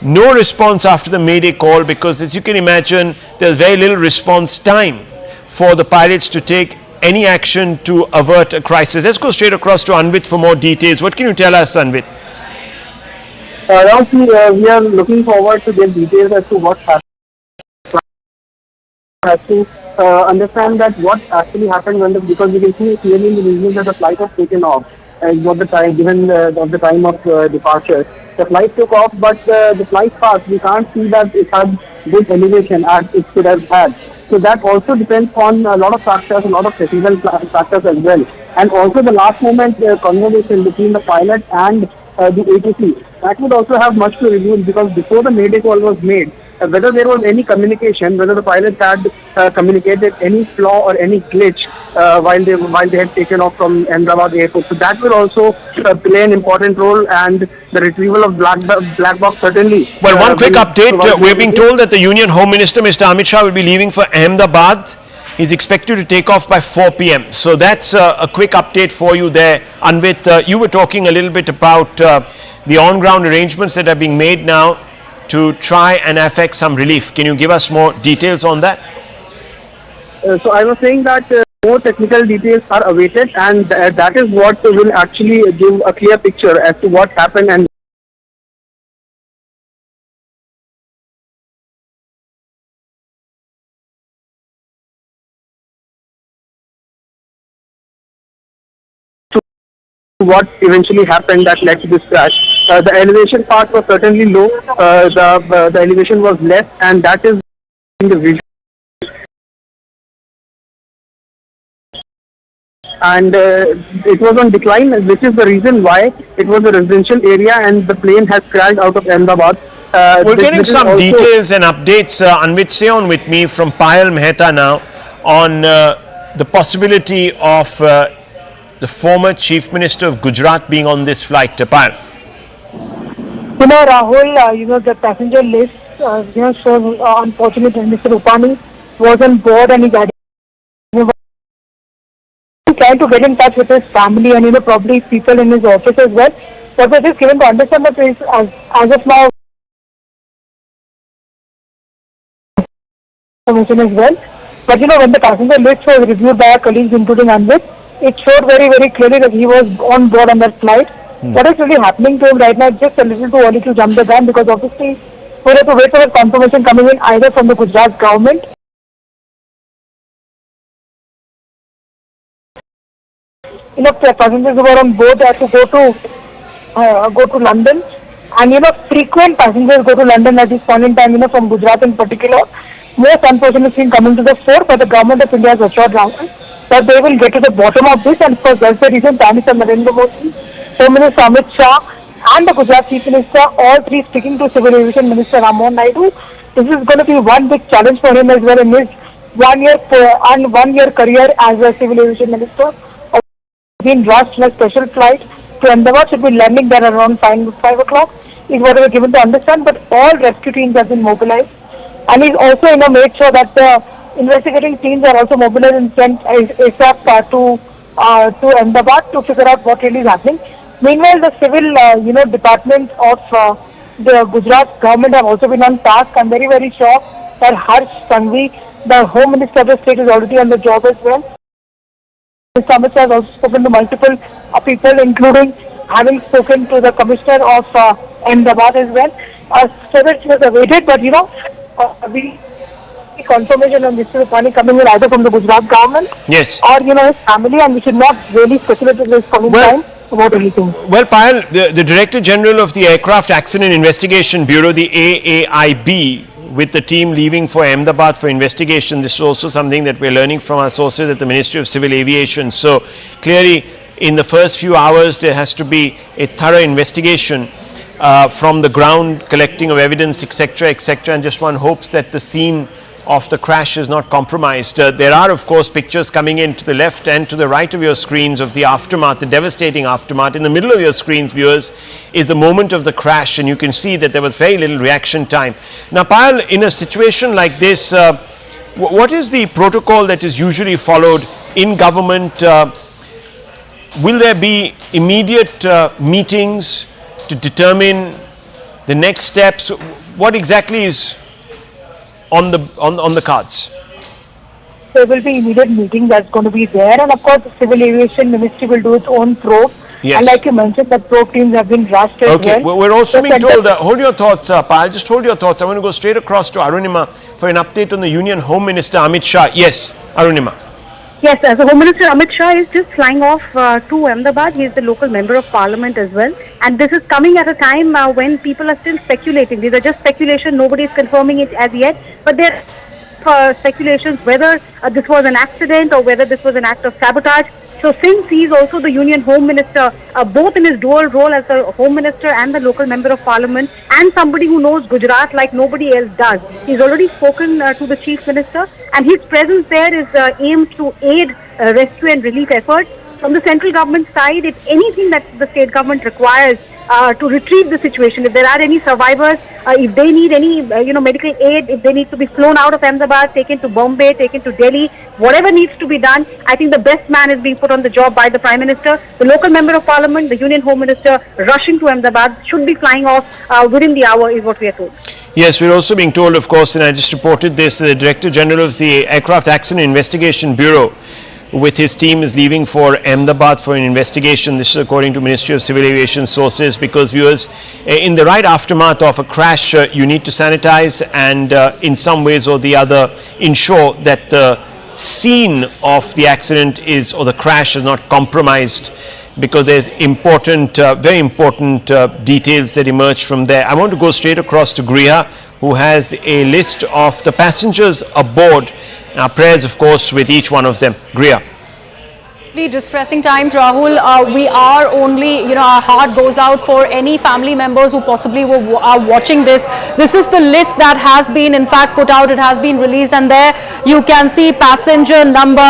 No response after the mayday call because, as you can imagine, there's very little response time for the pilots to take any action to avert a crisis. Let's go straight across to Anvit for more details. What can you tell us, Anvit? We are looking forward to get details as to what happened. Has to understand that what actually happened when because we can see clearly in the news that the flight was taken off. What the time given the time of departure, the flight took off, but the flight path we can't see that it had good elevation as it should have had. So that also depends on a lot of factors, a lot of technical factors as well, and also the last moment conversation between the pilot and the ATC. That would also have much to reveal because before the mayday call was made, whether there was any communication, whether the pilots had communicated any flaw or any glitch while they had taken off from Ahmedabad airport. So that will also play an important role, and the retrieval of black box certainly. Well, one quick update. We're being told that the Union Home Minister, Mr. Amit Shah, will be leaving for Ahmedabad. He's expected to take off by 4 p.m. So that's a quick update for you there. Anvit, you were talking a little bit about the on-ground arrangements that are being made now to try and effect some relief. Can you give us more details on that? So I was saying that more technical details are awaited, and that is what will actually give a clear picture as to what happened and what eventually happened that led to this crash. The elevation part was certainly low. The elevation was less, and that is in the visual. And it was on decline, which is the reason why it was a residential area and the plane has crashed out of Ahmedabad. We're getting some details and updates. Anvit, stay on with me from Payal Mehta now on the possibility of the former Chief Minister of Gujarat being on this flight. Payal. Rahul, the passenger list, shows unfortunately Mr. Rupani was on board and he got trying to get in touch with his family and probably people in his office as well. But we're just given to understand that as of now information as well. But when the passenger list was reviewed by our colleagues including Anvit, it showed very, very clearly that he was on board on that flight. What is really happening to him right now is just a little too early to jump the gun, because obviously we have to wait for the confirmation coming in either from the Gujarat government passengers who were on board had to go to London, and frequent passengers go to London at this point in time, from Gujarat in particular. Most unfortunate thing coming to the fore, but the government of India has assured Rahul that they will get to the bottom of this, and of course that's the reason Prime Minister Narendra Modi, Home Minister Amit Shah and the Gujarat Chief Minister, all three sticking to Civil Aviation Minister Rammohan Naidu. This is going to be one big challenge for him as well in his 1 year career as a Civil Aviation Minister. Been rushed in a special flight to Ahmedabad, should be landing there around 5 o'clock is what we were given to understand, but all rescue teams have been mobilized, and he's also made sure that the investigating teams are also mobilized and sent ASAP to Ahmedabad to figure out what really is happening. Meanwhile, the civil departments of the Gujarat government have also been on task. I'm very, very sure that Harsh Sanghvi, the Home Minister of the state, is already on the job as well. Mr. Amit Shah has also spoken to multiple people, including having spoken to the Commissioner of Ahmedabad as well. So that was awaited, but we confirmation on Mr. Rupani coming in either from the Gujarat government, yes, or his family, and we should not really speculate at this coming time about anything. Well, Payal, the Director General of the Aircraft Accident Investigation Bureau, the AAIB, with the team leaving for Ahmedabad for investigation. This is also something that we're learning from our sources at the Ministry of Civil Aviation. So clearly, in the first few hours, there has to be a thorough investigation from the ground, collecting of evidence, etc., etc. And just one hopes that the scene of the crash is not compromised. There are, of course, pictures coming in to the left and to the right of your screens of the aftermath, the devastating aftermath. In the middle of your screens, viewers, is the moment of the crash, and you can see that there was very little reaction time. Now, Payal, in a situation like this, what is the protocol that is usually followed in government? Will there be immediate meetings to determine the next steps? What exactly is on the cards? There will be immediate meeting that's going to be there, and of course the Civil Aviation Ministry will do its own probe. Yes. And like you mentioned, the probe teams have been rushed as well. Okay, we're also being told, hold your thoughts, Payal, just hold your thoughts. I want to go straight across to Arunima for an update on the Union Home Minister Amit Shah. Yes, Arunima. Yes, the Home Minister Amit Shah is just flying off to Ahmedabad. He is the local member of parliament as well. And this is coming at a time when people are still speculating. These are just speculation. Nobody is confirming it as yet. But there are speculations whether this was an accident or whether this was an act of sabotage. So since he is also the Union Home Minister, both in his dual role as the Home Minister and the local Member of Parliament, and somebody who knows Gujarat like nobody else does, he's already spoken to the Chief Minister, and his presence there is aimed to aid rescue and relief efforts. From the central government side, if anything that the state government requires to retrieve the situation, if there are any survivors, if they need any medical aid, if they need to be flown out of Ahmedabad, taken to Bombay, taken to Delhi, whatever needs to be done, I think the best man is being put on the job by the Prime Minister. The local Member of Parliament, the Union Home Minister rushing to Ahmedabad, should be flying off within the hour is what we are told. Yes, we're also being told, of course, and I just reported this, the Director General of the Aircraft Accident Investigation Bureau with his team is leaving for Ahmedabad for an investigation. This is according to Ministry of Civil Aviation sources, because viewers, in the right aftermath of a crash, you need to sanitize and in some ways or the other ensure that the scene of the accident is, or the crash is not compromised, because there's important, very important details that emerge from there. I want to go straight across to Griha, who has a list of the passengers aboard. Our prayers, of course, with each one of them. Griha. Distressing times, Rahul. We are only, our heart goes out for any family members who possibly are watching this. This is the list that has been, in fact, put out. It has been released, and there you can see passenger number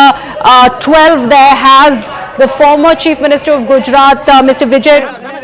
12. There has the former Chief Minister of Gujarat, Mr. Vijay.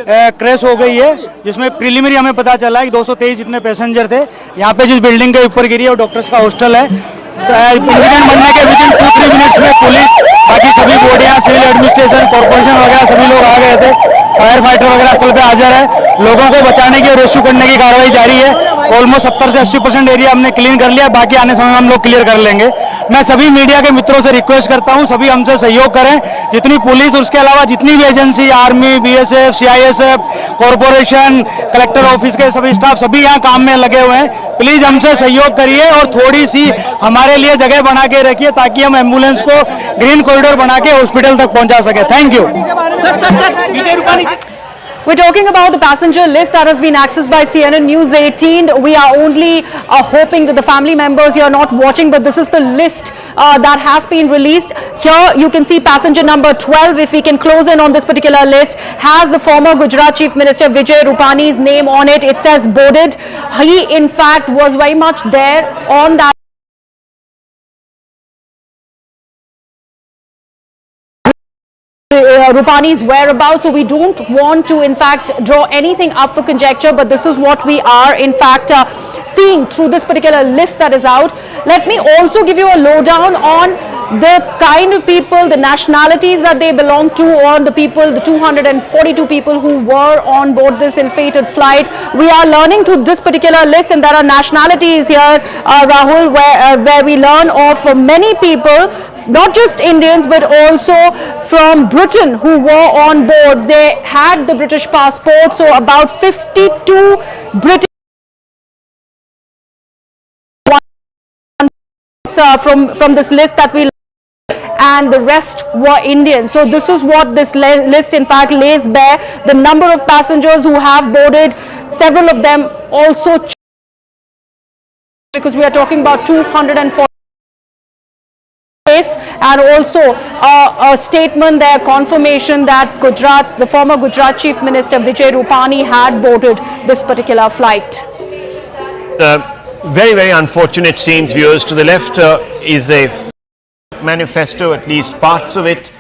Crash हो गई है, जिसमें preliminary हमें पता चला है कि 223 जितने पैसेंजर थे यहाँ पे जिस बिल्डिंग के ऊपर गिरी है वो डॉक्टर्स का हॉस्टल है। इंसिडेंट बनने के विदिन 2-3 मिनट्स में पुलिस, बाकी सभी बॉडियां, सिविल एडमिनिस्ट्रेशन, कॉर्पोरेशन वगैरह सभी लोग आ गए थे। फायर फाइटर वगैरह स्थल पे हाजिर है। लोगों को बचाने की और रेस्क्यू करने की कार्रवाई जारी है। ऑलमोस्ट 70 से 80% एरिया हमने क्लीन कर लिया, बाकी आने समय हम लोग क्लियर कर लेंगे। मैं सभी मीडिया के मित्रों से रिक्वेस्ट करता हूं, सभी हमसे सहयोग करें। जितनी पुलिस, उसके अलावा जितनी भी agency, army, BSF, CISF, corporation, collector office के सभी स्टाफ, सभी यहाँ काम में लगे हुए हैं। प्लीज हमसे सहयोग करिए और थोड़ी सी हमारे लिए जगह बना के रखिए, ताकि हम एम्बुलेंस को ग्रीन कॉरिडोर बना के हॉस्पिटल तक पहुंचा सके। Thank you. We're talking about the passenger list that has been accessed by CNN News 18. We are only hoping that the family members here are not watching, but this is the list that has been released. Here you can see passenger number 12, if we can close in on this particular list, has the former Gujarat Chief Minister Vijay Rupani's name on it. It says boarded. He in fact was very much there on that Rupani's whereabouts, so we don't want to in fact draw anything up for conjecture, but this is what we are in fact seeing through this particular list that is out. Let me also give you a lowdown on the kind of people, the nationalities that they belong to, or the people, the 242 people who were on board this ill-fated flight. We are learning through this particular list, and there are nationalities here, Rahul, where we learn of many people, not just Indians but also from Britain, who were on board. They had the British passport, so about 52 British from this list that we, and the rest were Indian. So this is what this list in fact lays bare. The number of passengers who have boarded, several of them also, because we are talking about 240, and also a statement there, confirmation that Gujarat, the former Gujarat Chief Minister Vijay Rupani had boarded this particular flight. Very, very unfortunate scenes, viewers. To the left is a manifesto, at least parts of it,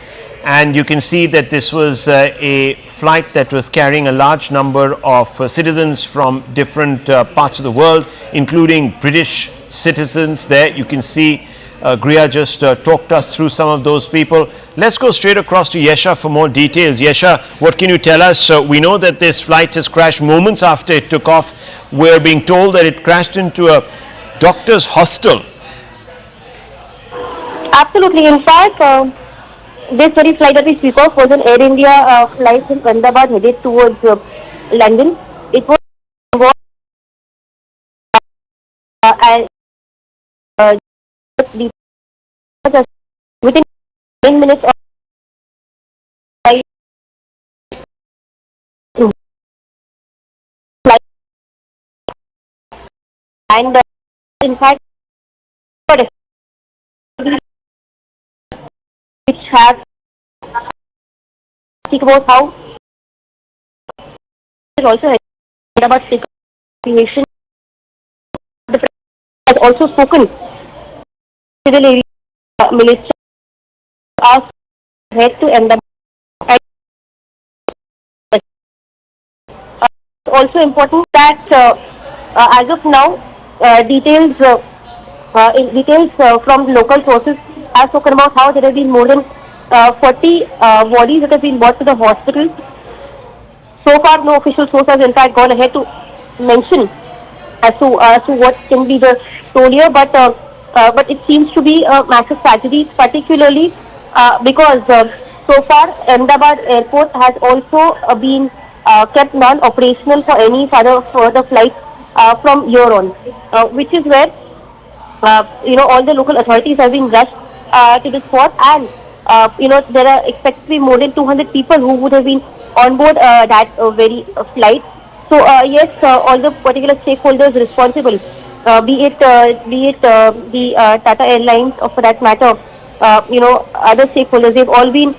and you can see that this was a flight that was carrying a large number of citizens from different parts of the world, including British citizens. There you can see Griha just talked us through some of those people. Let's go straight across to Yesha for more details. Yesha, what can you tell us? We know that this flight has crashed moments after it took off. We're being told that it crashed into a doctor's hostel. Absolutely. In fact, this very flight that we speak of was an Air India flight from Ahmedabad headed towards London. It was within 10 minutes of flight, and in fact which have speak about how also Ahmedabad State Aviation has also spoken civil area minister asked head to Ahmedabad. Also important that as of now details from local sources have spoken about how there have been more than 40 bodies that have been brought to the hospital. So far, no official source has in fact gone ahead to mention as to what can be the toll here, but it seems to be a massive tragedy, particularly because so far Ahmedabad airport has also been kept non-operational for any further flights from here on, which is where all the local authorities have been rushed to the spot, and there are expected to be more than 200 people who would have been on board that very flight. So yes, all the particular stakeholders responsible, be it the Tata Airlines or for that matter, other stakeholders, they've all been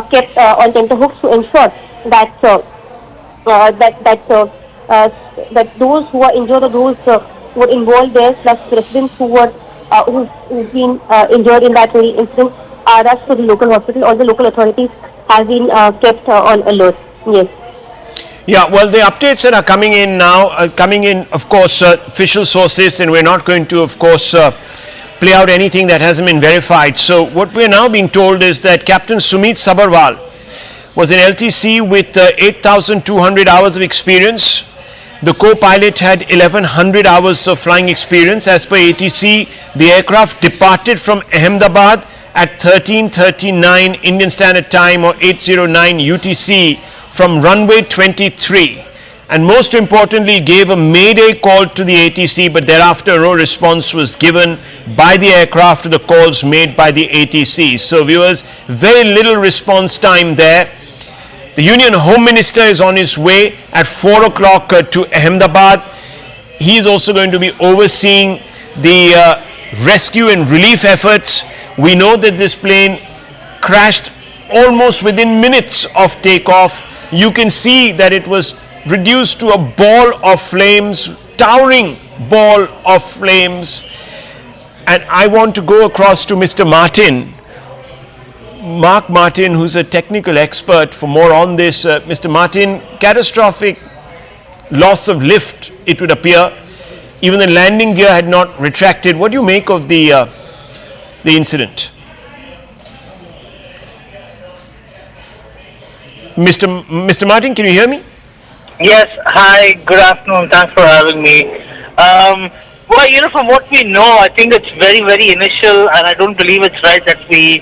kept on tenterhooks to ensure that that those who are injured or those who were involved there, plus residents who've been injured in that very incident, are rushed to the local hospital. All the local authorities have been kept on alert. Yes. Yeah, well, the updates that are coming in now, of course, official sources, and we're not going to, of course, play out anything that hasn't been verified. So what we're now being told is that Captain Sumit Sabharwal was an LTC with 8,200 hours of experience. The co-pilot had 1,100 hours of flying experience. As per ATC, the aircraft departed from Ahmedabad at 13:39 Indian Standard Time or 8:09 UTC from runway 23, and most importantly gave a mayday call to the ATC, but thereafter no response was given by the aircraft to the calls made by the ATC. So viewers, very little response time there. The Union Home Minister is on his way at 4 o'clock to Ahmedabad. He is also going to be overseeing the rescue and relief efforts. We know that this plane crashed almost within minutes of takeoff. You can see that it was reduced to a ball of flames, towering ball of flames. And I want to go across to Mr. Mark Martin, who's a technical expert, for more on this. Mr. Martin, catastrophic loss of lift, it would appear. Even the landing gear had not retracted. What do you make of the incident? Mr. Martin, can you hear me? Yes, hi, good afternoon, thanks for having me. Well, from what we know, I think it's very, very initial, and I don't believe it's right that we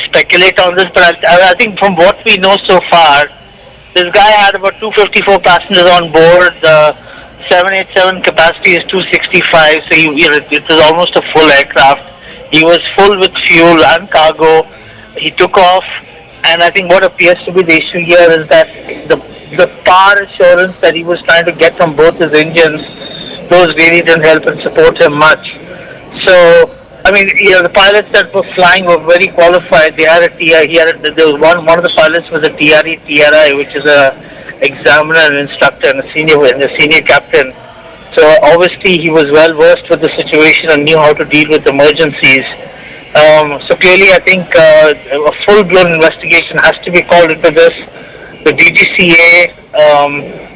speculate on this, but I think from what we know so far, this guy had about 254 passengers on board. The 787 capacity is 265, so it was almost a full aircraft. He was full with fuel and cargo. He took off, and I think what appears to be the issue here is that the power assurance that he was trying to get from both his engines, those really didn't help and support him much. So, I mean, the pilots that were flying were very qualified. They had a TRI. There was one of the pilots was a TRI, which is a examiner and instructor and a senior captain. So obviously he was well versed with the situation and knew how to deal with emergencies. So clearly, I think a full-blown investigation has to be called into this. The DGCA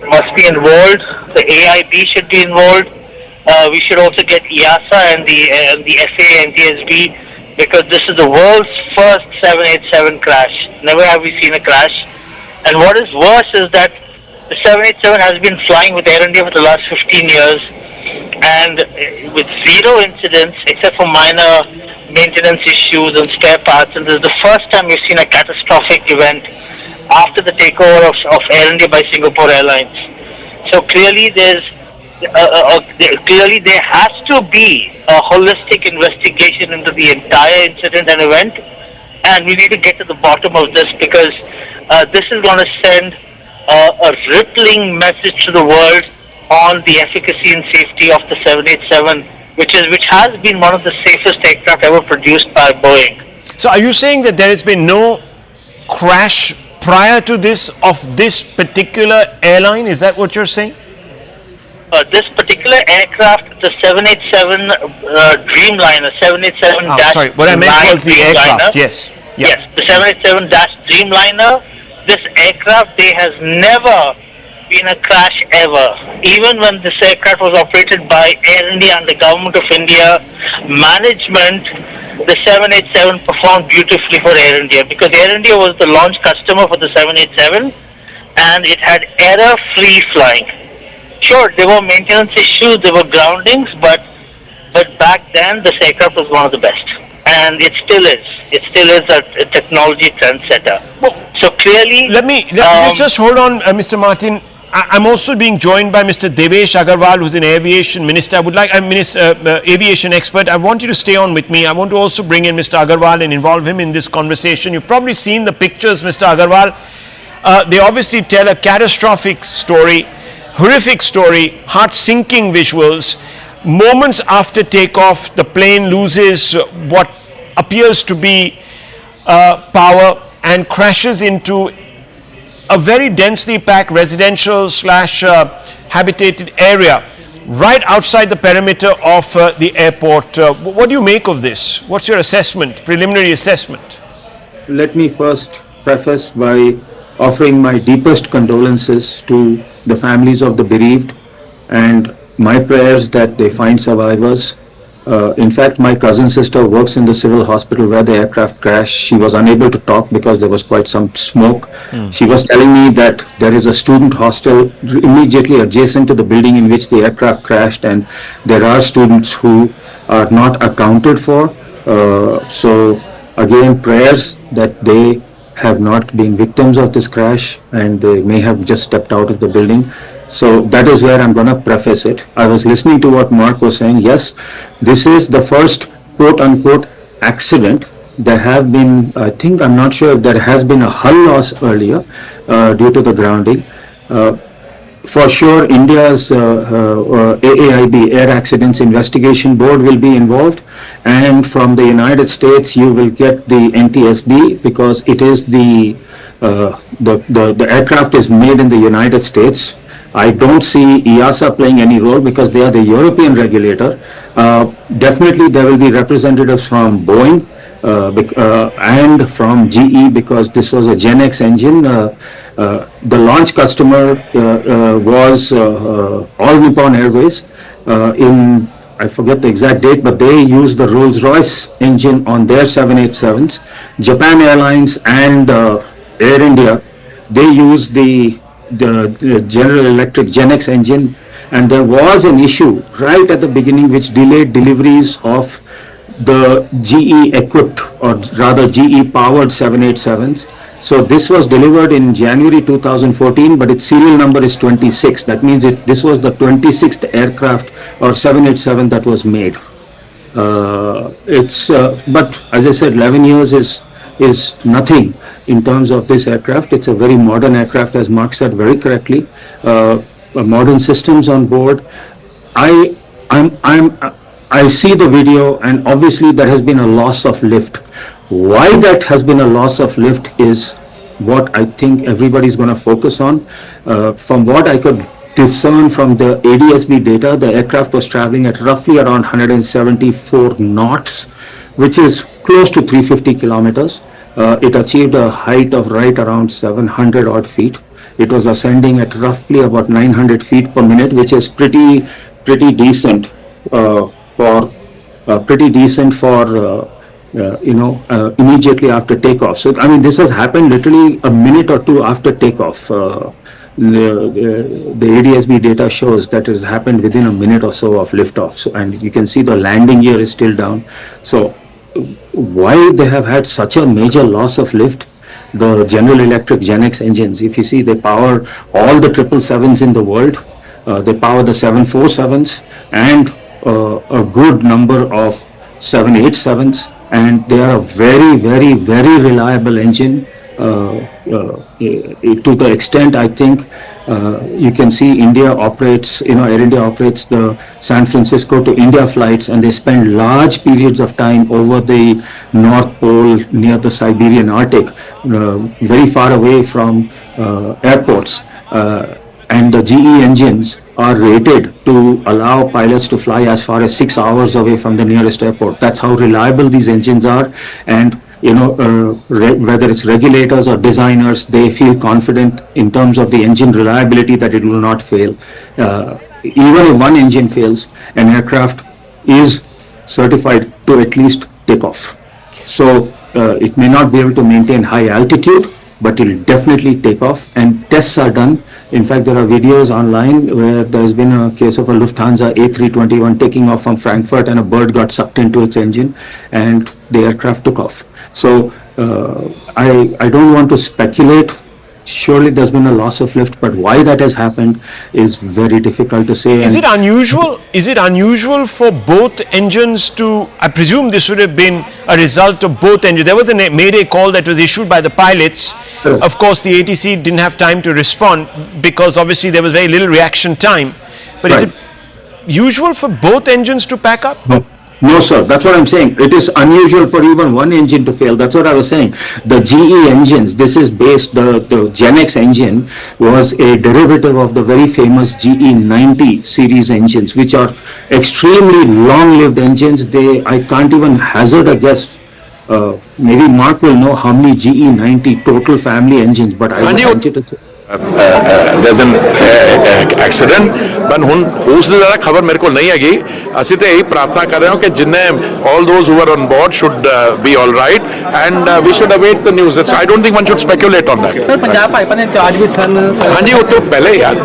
must be involved. The AIB should be involved. We should also get EASA and the FAA and TSB, because this is the world's first 787 crash. Never have we seen a crash. And what is worse is that the 787 has been flying with Air India for the last 15 years, and with zero incidents except for minor maintenance issues and spare parts. And this is the first time we've seen a catastrophic event after the takeover of Air India by Singapore Airlines. So clearly there has to be a holistic investigation into the entire incident and event, and we need to get to the bottom of this, because this is going to send a rippling message to the world on the efficacy and safety of the 787, which has been one of the safest aircraft ever produced by Boeing. So are you saying that there has been no crash prior to this of this particular airline? Is that what you're saying? This particular aircraft, the 787 Dreamliner, 787 Sorry, what I meant was the aircraft. Yes. Yes, the 787 Dreamliner. This aircraft, there has never been a crash ever. Even when this aircraft was operated by Air India and the Government of India management, the 787 performed beautifully for Air India, because Air India was the launch customer for the 787 and it had error-free flying. Sure, there were maintenance issues, there were groundings, but back then this aircraft was one of the best, and it still is. It still is a technology trendsetter. So clearly, let me just hold on, Mr. Martin. I'm also being joined by Mr. Devesh Agarwal, who's an aviation minister. I would like, aviation expert. I want you to stay on with me. I want to also bring in Mr. Agarwal and involve him in this conversation. You've probably seen the pictures, Mr. Agarwal. They obviously tell a catastrophic story, horrific story, heart-sinking visuals. Moments after takeoff, the plane loses what appears to be power and crashes into a very densely packed residential slash habitated area right outside the perimeter of the airport. What do you make of this? What's your assessment, preliminary assessment? Let me first preface by offering my deepest condolences to the families of the bereaved and my prayers that they find survivors. In fact, my cousin sister works in the civil hospital where the aircraft crashed. She was unable to talk because there was quite some smoke. She was telling me that there is a student hostel immediately adjacent to the building in which the aircraft crashed, and there are students who are not accounted for. So again, prayers that they have not been victims of this crash and they may have just stepped out of the building. So that is where I'm going to preface it. I was listening to what Mark was saying. Yes, this is the first quote-unquote accident. There have been, I'm not sure if there has been a hull loss earlier due to the grounding. For sure, India's AAIB, Air Accidents Investigation Board, will be involved. And from the United States, you will get the NTSB, because it is the aircraft is made in the United States. I don't see EASA playing any role because they are the European regulator. Definitely there will be representatives from Boeing and from GE, because this was a Gen X engine. The launch customer was All Nippon Airways I forget the exact date, but they used the Rolls-Royce engine on their 787s. Japan Airlines and Air India, they used the General Electric Gen X engine, and there was an issue right at the beginning which delayed deliveries of the GE equipped, or rather GE powered 787s. So this was delivered in January 2014, but its serial number is 26. That means this was the 26th aircraft or 787 that was made. But as I said, 11 years is nothing in terms of this aircraft. It's a very modern aircraft, as Mark said very correctly. Modern systems on board. I see the video, and obviously there has been a loss of lift. Why that has been a loss of lift is what I think everybody's going to focus on. From what I could discern from the ADSB data, the aircraft was traveling at roughly around 174 knots, which is close to 350 kilometers. It achieved a height of right around 700 odd feet. It was ascending at roughly about 900 feet per minute, which is pretty decent for immediately after takeoff. So I mean, this has happened literally a minute or two after takeoff. The ADSB data shows that it has happened within a minute or so of liftoff. So, and you can see the landing gear is still down. So why they have had such a major loss of lift? The General Electric Gen X engines, if you see, they power all the 777s in the world. They power the 747s and a good number of 787s, and they are a very, very, very reliable engine to the extent, I think, You can see India operates, Air India operates the San Francisco to India flights, and they spend large periods of time over the North Pole near the Siberian Arctic, very far away from airports. And the GE engines are rated to allow pilots to fly as far as 6 hours away from the nearest airport. That's how reliable these engines are. And whether it's regulators or designers, they feel confident in terms of the engine reliability that it will not fail. Even if one engine fails, an aircraft is certified to at least take off. So it may not be able to maintain high altitude, but it will definitely take off, and tests are done. In fact, there are videos online where there's been a case of a Lufthansa A321 taking off from Frankfurt, and a bird got sucked into its engine and the aircraft took off. So I don't want to speculate. Surely there's been a loss of lift, but why that has happened is very difficult to say. Is it unusual? Is it unusual for both engines to? I presume this would have been a result of both engines. There was a mayday call that was issued by the pilots. Of course, the ATC didn't have time to respond because obviously there was very little reaction time. But is it usual for both engines to pack up? No, sir. That's what I'm saying. It is unusual for even one engine to fail. That's what I was saying. The GE engines, this is based, the Gen X engine was a derivative of the very famous GE90 series engines, which are extremely long-lived engines. I can't even hazard a guess. Maybe Mark will know how many GE90 total family engines, but I would venture to say. There's an accident, but who's the खबर मेरे को नहीं आगी. ਅਸੀਂ तो यही प्रार्थना कर रहे हो कि जिन्हें all those who are on board should be all right, and we should await the news. I don't think one should speculate on that. Sir Punjab pipeline incharge भी सर. हाँ जी, वो तो पहले यार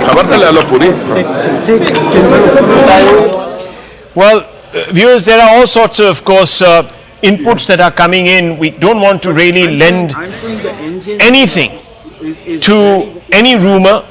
खबर तो ले लो पूरी. Well, viewers, there are all sorts of course inputs that are coming in. We don't want to really lend anything to any rumor,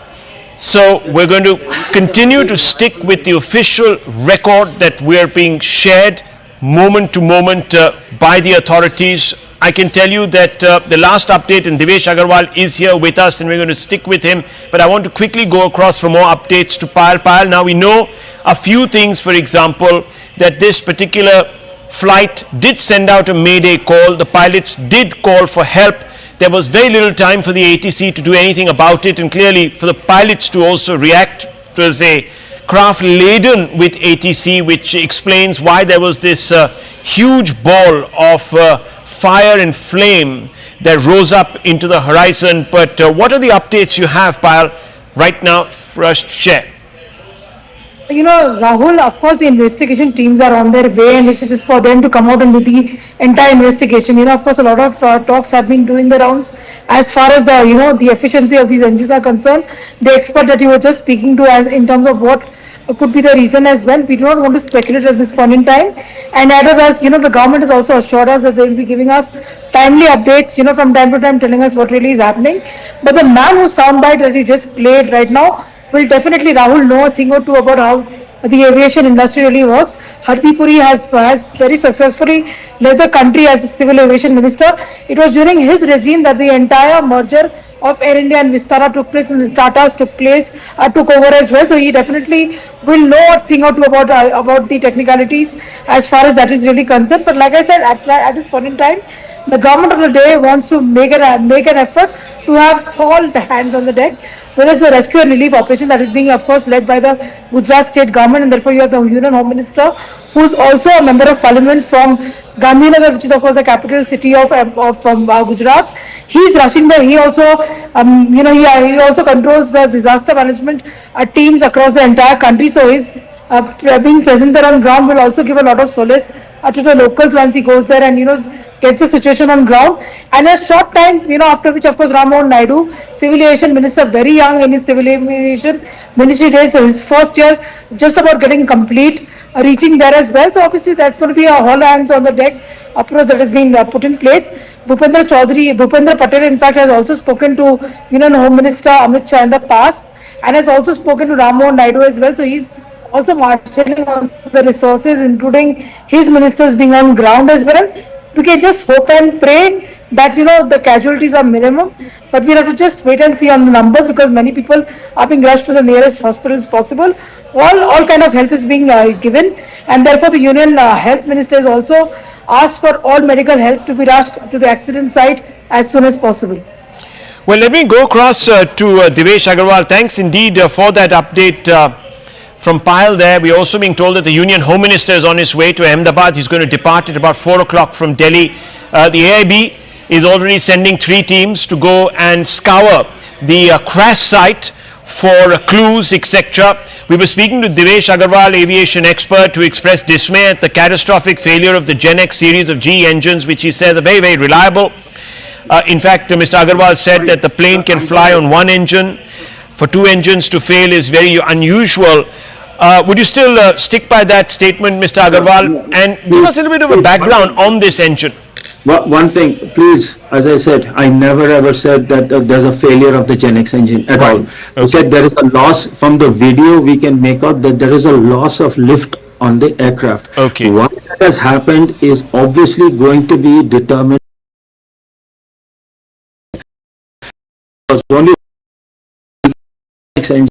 so we're going to continue to stick with the official record that we're being shared moment to moment by the authorities. I can tell you that the last update, and Devesh Agarwal is here with us, and we're going to stick with him, but I want to quickly go across for more updates to Payal. Now we know a few things. For example, that this particular flight did send out a mayday call. The pilots did call for help. There was very little time for the ATC to do anything about it, and clearly for the pilots to also react. It was a craft laden with ATC, which explains why there was this huge ball of fire and flame that rose up into the horizon. But what are the updates you have, Payal, right now for us to share? Rahul, of course, the investigation teams are on their way, and it is for them to come out and do the entire investigation. Of course, a lot of talks have been doing the rounds as far as the efficiency of these engines are concerned. The expert that you were just speaking to, as in terms of what could be the reason as well, we do not want to speculate at this point in time. And as the government has also assured us that they will be giving us timely updates, from time to time, telling us what really is happening. But the man whose soundbite that he just played right now will definitely, Rahul, know a thing or two about how the aviation industry really works. Hardeep Puri has very successfully led the country as a civil aviation minister. It was during his regime that the entire merger of Air India and Vistara took place, and the Tatas took over as well. So he definitely will know a thing or two about the technicalities as far as that is really concerned. But like I said, at this point in time, the government of the day wants to make an effort to have all the hands on the deck, whereas the rescue and relief operation that is being, of course, led by the Gujarat state government, and therefore you have the Union Home Minister, who is also a member of Parliament from Gandhinagar, which is of course the capital city of Gujarat. He is rushing there. He also, he also controls the disaster management teams across the entire country. So his being present there on ground will also give a lot of solace to the locals once he goes there and gets the situation on ground. And a short time, after which, of course, Rammohan Naidu, civil aviation minister, very young in his civil aviation ministry days, his first year just about getting complete, reaching there as well. So obviously that's going to be a all hands on the deck approach that has been put in place. Bhupendra Patel, in fact, has also spoken to Home Minister Amit Shah in the past, and has also spoken to Rammohan Naidu as well. So he's also marshalling on the resources, including his ministers being on ground as well. We can just hope and pray that the casualties are minimum, but we'll have to just wait and see on the numbers, because many people are being rushed to the nearest hospitals possible. All kind of help is being given, and therefore the Union Health Minister has also asked for all medical help to be rushed to the accident site as soon as possible. Well, let me go across to Devesh Agarwal. Thanks indeed for that update from Payal there. We're also being told that the Union Home Minister is on his way to Ahmedabad. He's going to depart at about 4 o'clock from Delhi. The AIB is already sending 3 teams to go and scour the crash site for clues, etc. We were speaking to Devesh Agarwal, aviation expert, to express dismay at the catastrophic failure of the Gen X series of GE engines, which he says are very, very reliable. In fact, Mr. Agarwal said that the plane can fly on one engine. For 2 engines to fail is very unusual. Would you still stick by that statement, Mr. Agarwal, and give us a little bit of a background on this engine? Well, one thing, please, as I said, I never ever said that there's a failure of the Gen X engine at all. I said there is a loss. From the video we can make out that there is a loss of lift on the aircraft. Okay. What has happened is obviously going to be determined. Because only X engine,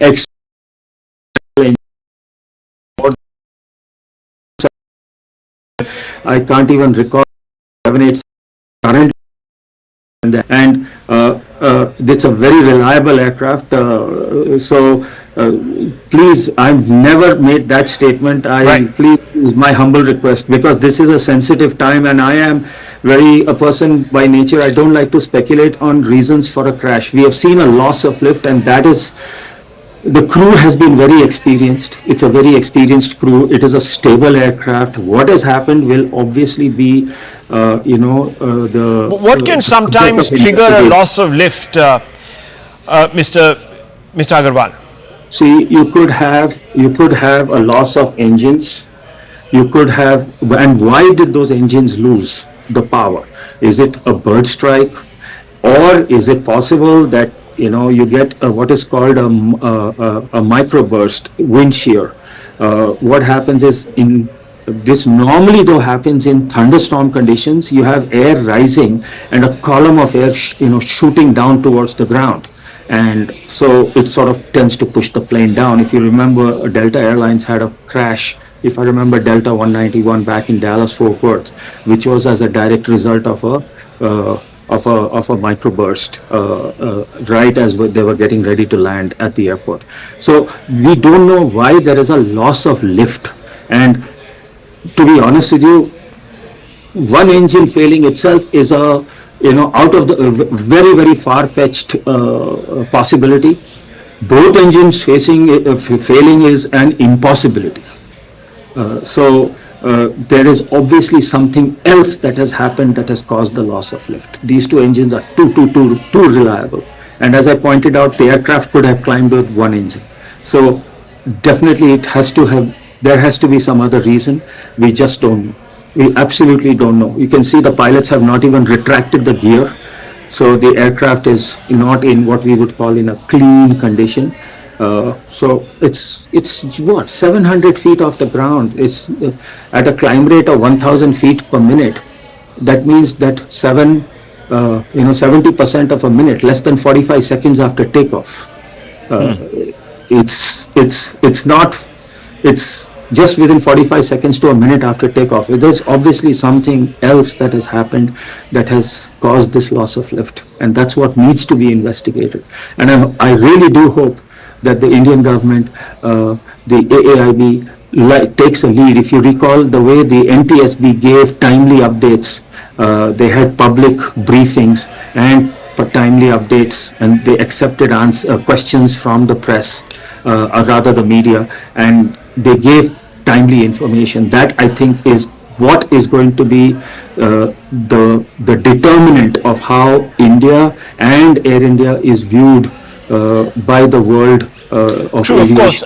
X engine, I can't even recall 787 current, and it's a very reliable aircraft. Please, I've never made that statement. Please, is my humble request, because this is a sensitive time, and I am a person by nature. I don't like to speculate on reasons for a crash. We have seen a loss of lift, and that is. The crew has been very experienced. It's a very experienced crew. It is a stable aircraft. What has happened will obviously be, What can sometimes trigger a loss of lift, Mr. Agarwal? See, you could have a loss of engines. You could have, and why did those engines lose the power? Is it a bird strike, or is it possible that you get what is called a microburst wind shear? What happens is, this normally though happens in thunderstorm conditions. You have air rising and a column of air shooting down towards the ground, and so it sort of tends to push the plane down. If you remember, Delta Airlines had a crash, if I remember, Delta 191 back in Dallas-Fort Worth, which was as a direct result of a microburst right as they were getting ready to land at the airport. So we don't know why there is a loss of lift, and to be honest with you, one engine failing itself is out of the very, very far-fetched possibility. Both engines failing is an impossibility. There is obviously something else that has happened that has caused the loss of lift. These 2 engines are too reliable. And as I pointed out, the aircraft could have climbed with one engine. So definitely there has to be some other reason. We just don't know. We absolutely don't know. You can see the pilots have not even retracted the gear. So the aircraft is not in what we would call in a clean condition. So it's what, 700 feet off the ground. It's at a climb rate of 1,000 feet per minute. That means that 70% of a minute, less than 45 seconds after takeoff. It's just within 45 seconds to a minute after takeoff. There's obviously something else that has happened that has caused this loss of lift, and that's what needs to be investigated. And I really do hope that the Indian government, the AAIB, takes a lead. If you recall the way the NTSB gave timely updates, they had public briefings and timely updates, and they accepted questions from the press, or rather the media, and they gave timely information. That, I think, is what is going to be the determinant of how India and Air India is viewed by the world of True, aviation. of course.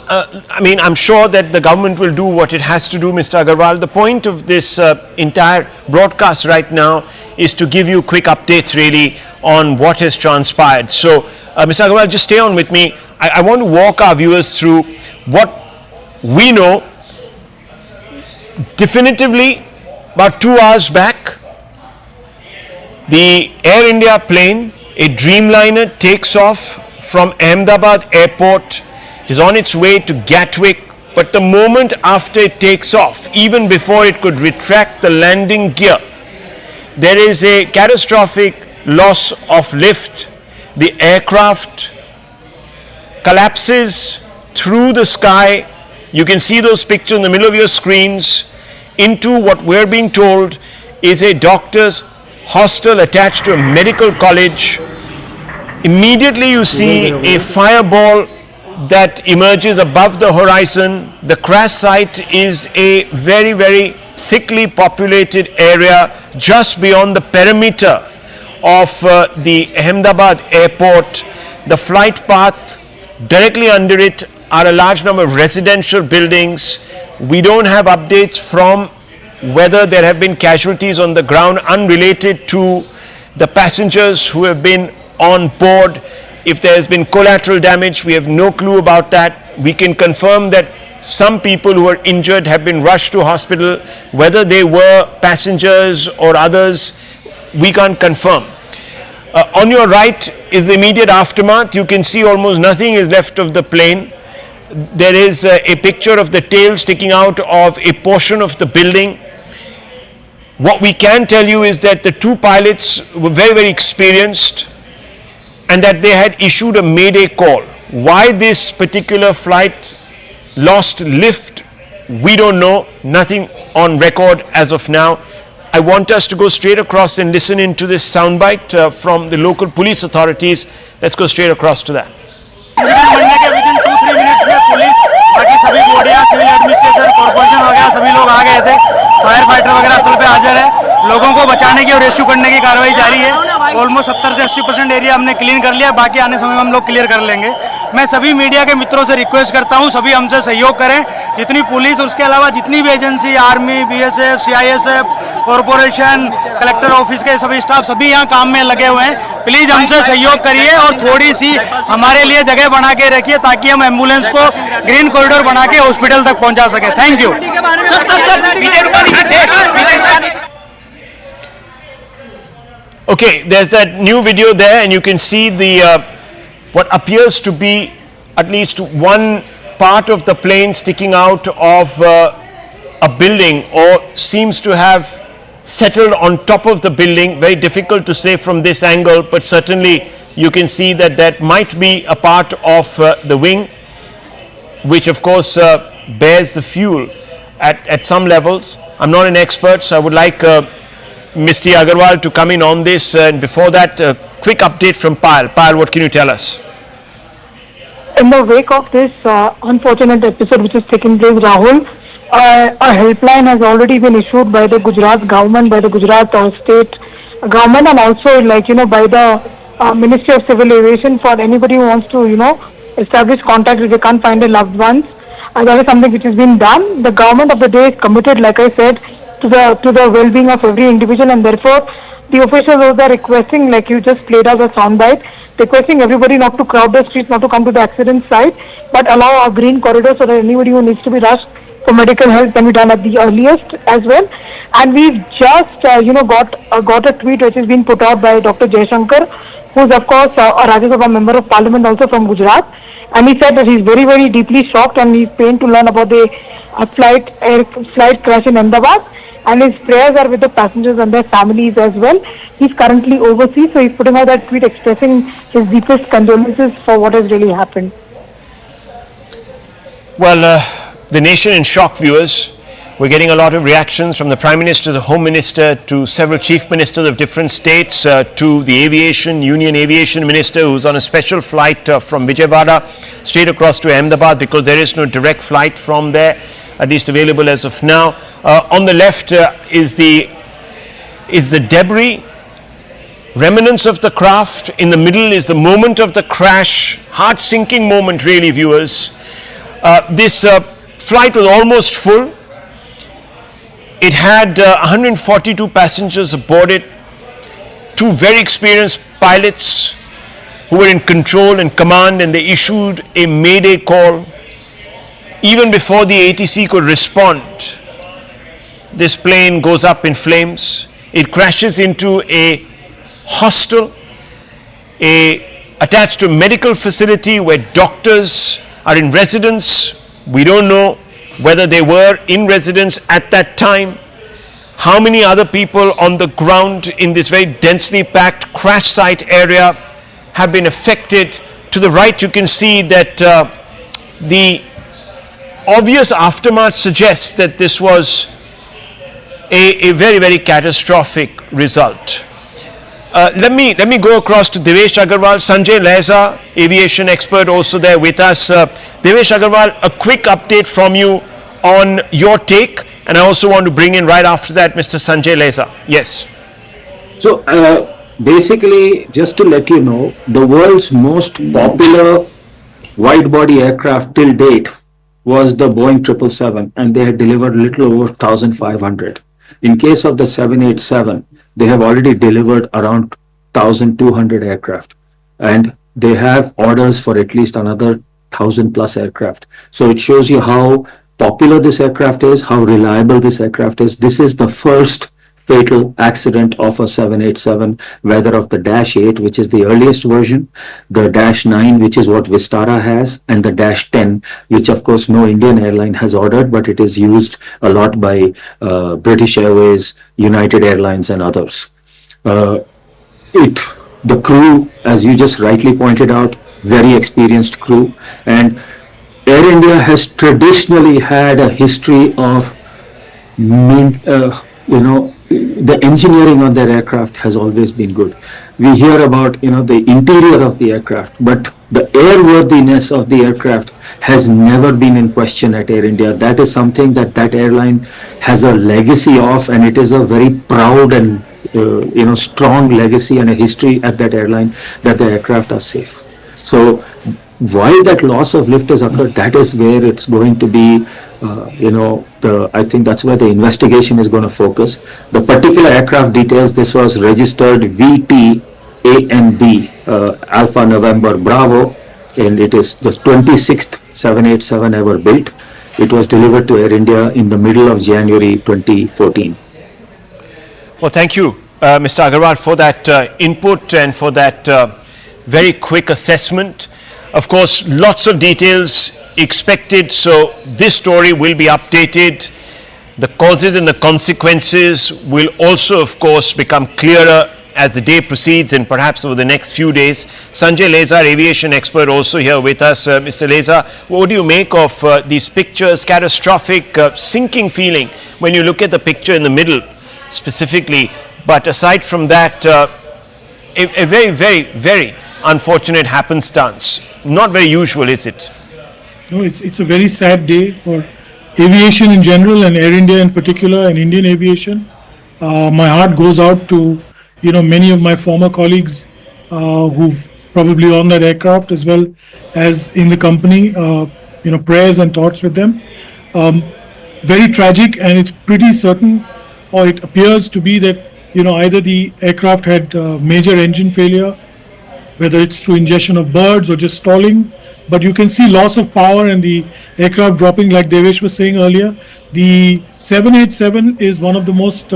I mean, I'm sure that the government will do what it has to do, Mr. Agarwal. The point of this entire broadcast right now is to give you quick updates, really, on what has transpired. So, Mr. Agarwal, just stay on with me. I want to walk our viewers through what we know definitively. About 2 hours back, The Air India plane, a Dreamliner, takes off from Ahmedabad airport. It is on its way to Gatwick, but the moment after it takes off, even before it could retract the landing gear, there is a catastrophic loss of lift. The aircraft collapses through the sky. You can see those pictures in the middle of your screens into what we're being told is a doctor's hostel attached to a medical college. Immediately you see a fireball that emerges above the horizon. The crash site is a very, very thickly populated area just beyond the perimeter of the Ahmedabad airport. The flight path directly under it are a large number of residential buildings. We don't have updates from whether there have been casualties on the ground unrelated to the passengers who have been on board. If there has been collateral damage, we have no clue about that. We can confirm that some people who are injured have been rushed to hospital. Whether they were passengers or others, we can't confirm. On your right is the immediate aftermath. You can see almost nothing is left of the plane. There is a picture of the tail sticking out of a portion of the building. What we can tell you is that the two pilots were very, very experienced and that they had issued a mayday call. Why this particular flight lost lift, we don't know. Nothing on record as of now. I want us to go straight across and listen into this soundbite from the local police authorities. Let's go straight across to that. बनने के within 2-3 minutes में police बाकी सभी बॉडियां civil administration corporation वगैरह सभी लोग आ गए थे. फायर फाइटर वगैरह स्थल पे हाजिर है. लोगों को बचाने की और रेस्क्यू करने की कार्रवाई जारी है. ऑलमोस्ट 70 से 80% एरिया हमने क्लीन कर लिया. बाकी आने समय में हम लोग क्लियर कर लेंगे. मैं सभी मीडिया के मित्रों से रिक्वेस्ट करता हूं, सभी हमसे सहयोग करें. जितनी पुलिस, उसके अलावा जितनी भी agency, army, BSF, CISF, corporation, collector office के सभी स्टाफ सभी यहाँ काम में लगे हुए हैं. प्लीज हमसे सहयोग करिए और थोड़ी सी हमारे लिए जगह बना के रखिए ताकि हम एम्बुलेंस को ग्रीन कॉरिडोर बना के हॉस्पिटल तक पहुंचा सके. Thank you. Okay, there's that new video there, and you can see the what appears to be at least one part of the plane sticking out of a building, or seems to have settled on top of the building. Very difficult to say from this angle, but certainly you can see that that might be a part of the wing, which of course bears the fuel at some levels. I'm not an expert, so I would like Mr. Agarwal to come in on this, and before that, a quick update from Payal. Payal, what can you tell us? In the wake of this unfortunate episode which has taken place, Rahul, a helpline has already been issued by the Gujarat government, by the Gujarat state government, and also by the Ministry of Civil Aviation for anybody who wants to establish contact if they can't find their loved ones. And that is something which has been done. The government of the day is committed, like I said, to the well-being of every individual, and therefore the officials are requesting, like you just played out a soundbite, requesting everybody not to crowd the streets, not to come to the accident site, but allow a green corridor so that anybody who needs to be rushed for medical help can be done at the earliest as well. And we've just got a tweet which has been put out by Dr. Jaishankar, who is of course a Rajya Sabha member of Parliament also from Gujarat, and he said that he's very, very deeply shocked and he's pained to learn about the flight crash in Ahmedabad. And his prayers are with the passengers and their families as well. He's currently overseas, so he's putting out that tweet expressing his deepest condolences for what has really happened. Well, the nation in shock, viewers. We're getting a lot of reactions from the Prime Minister, the Home Minister, to several Chief Ministers of different states, to the Union Aviation Minister, who's on a special flight from Vijayawada straight across to Ahmedabad because there is no direct flight from there, at least available as of now. On the left is the debris, remnants of the craft. In the middle is the moment of the crash, heart-sinking moment really, viewers. This flight was almost full. It had 142 passengers aboard it, two very experienced pilots who were in control and command, and they issued a mayday call. Even before the ATC could respond, this plane goes up in flames. It crashes into a hostel, attached to a medical facility where doctors are in residence. We don't know whether they were in residence at that time. How many other people on the ground in this very densely packed crash site area have been affected? To the right, you can see that the obvious aftermath suggests that this was a very, very catastrophic result. Let me go across to Devesh Agarwal, Sanjay Leza, aviation expert, also there with us. Devesh Agarwal, a quick update from you on your take, and I also want to bring in right after that Mr. Sanjay Leza. Yes. So basically, just to let you know, the world's most popular wide-body aircraft till date was the Boeing 777, and they had delivered little over 1,500. In case of the 787, they have already delivered around 1,200 aircraft, and they have orders for at least another 1,000 plus aircraft. So it shows you how popular this aircraft is, how reliable this aircraft is. This is the first fatal accident of a 787, whether of the Dash 8, which is the earliest version, the Dash 9, which is what Vistara has, and the Dash 10, which of course no Indian airline has ordered, but it is used a lot by British Airways, United Airlines, and others. The crew, as you just rightly pointed out, very experienced crew, and Air India has traditionally had a history of, the engineering on their aircraft has always been good. We hear about, the interior of the aircraft, but the airworthiness of the aircraft has never been in question at Air India. That is something that airline has a legacy of, and it is a very proud and, strong legacy and a history at that airline that the aircraft are safe. So why that loss of lift has occurred, that is where it's going to be, I think that's where the investigation is going to focus. The particular aircraft details, this was registered VT-ANB, Alpha November Bravo, and it is the 26th 787 ever built. It was delivered to Air India in the middle of January 2014. Well, thank you, Mr. Agarwal, for that input and for that very quick assessment. Of course, lots of details expected, so this story will be updated. The causes and the consequences will also, of course, become clearer as the day proceeds and perhaps over the next few days. Sanjay Leza, aviation expert, also here with us. Mr. Leza, what do you make of these pictures? Catastrophic, sinking feeling when you look at the picture in the middle specifically. But aside from that, a very, very, very unfortunate happenstance. Not very usual, is it? No, it's a very sad day for aviation in general and Air India in particular and Indian aviation. My heart goes out to many of my former colleagues who've probably on that aircraft as well as in the company. Prayers and thoughts with them. Very tragic, and it's pretty certain, or it appears to be that either the aircraft had major engine failure, whether it's through ingestion of birds or just stalling, but you can see loss of power and the aircraft dropping, like Devesh was saying earlier. The 787 is one of the most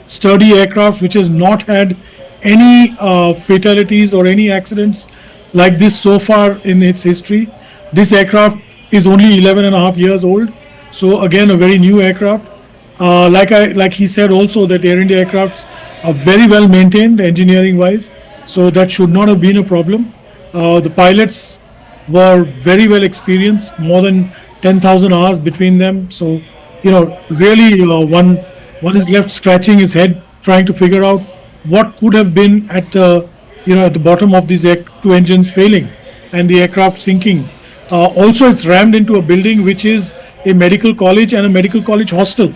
sturdy aircraft which has not had any fatalities or any accidents like this so far in its history. This aircraft is only 11 and a half years old, so again a very new aircraft. Like he said also, that Air India aircrafts are very well maintained engineering wise, so that should not have been a problem. The pilots were very well experienced, more than 10,000 hours between them. So, really one is left scratching his head trying to figure out what could have been at the, at the bottom of these two engines failing and the aircraft sinking. Also, it's rammed into a building which is a medical college and a medical college hostel.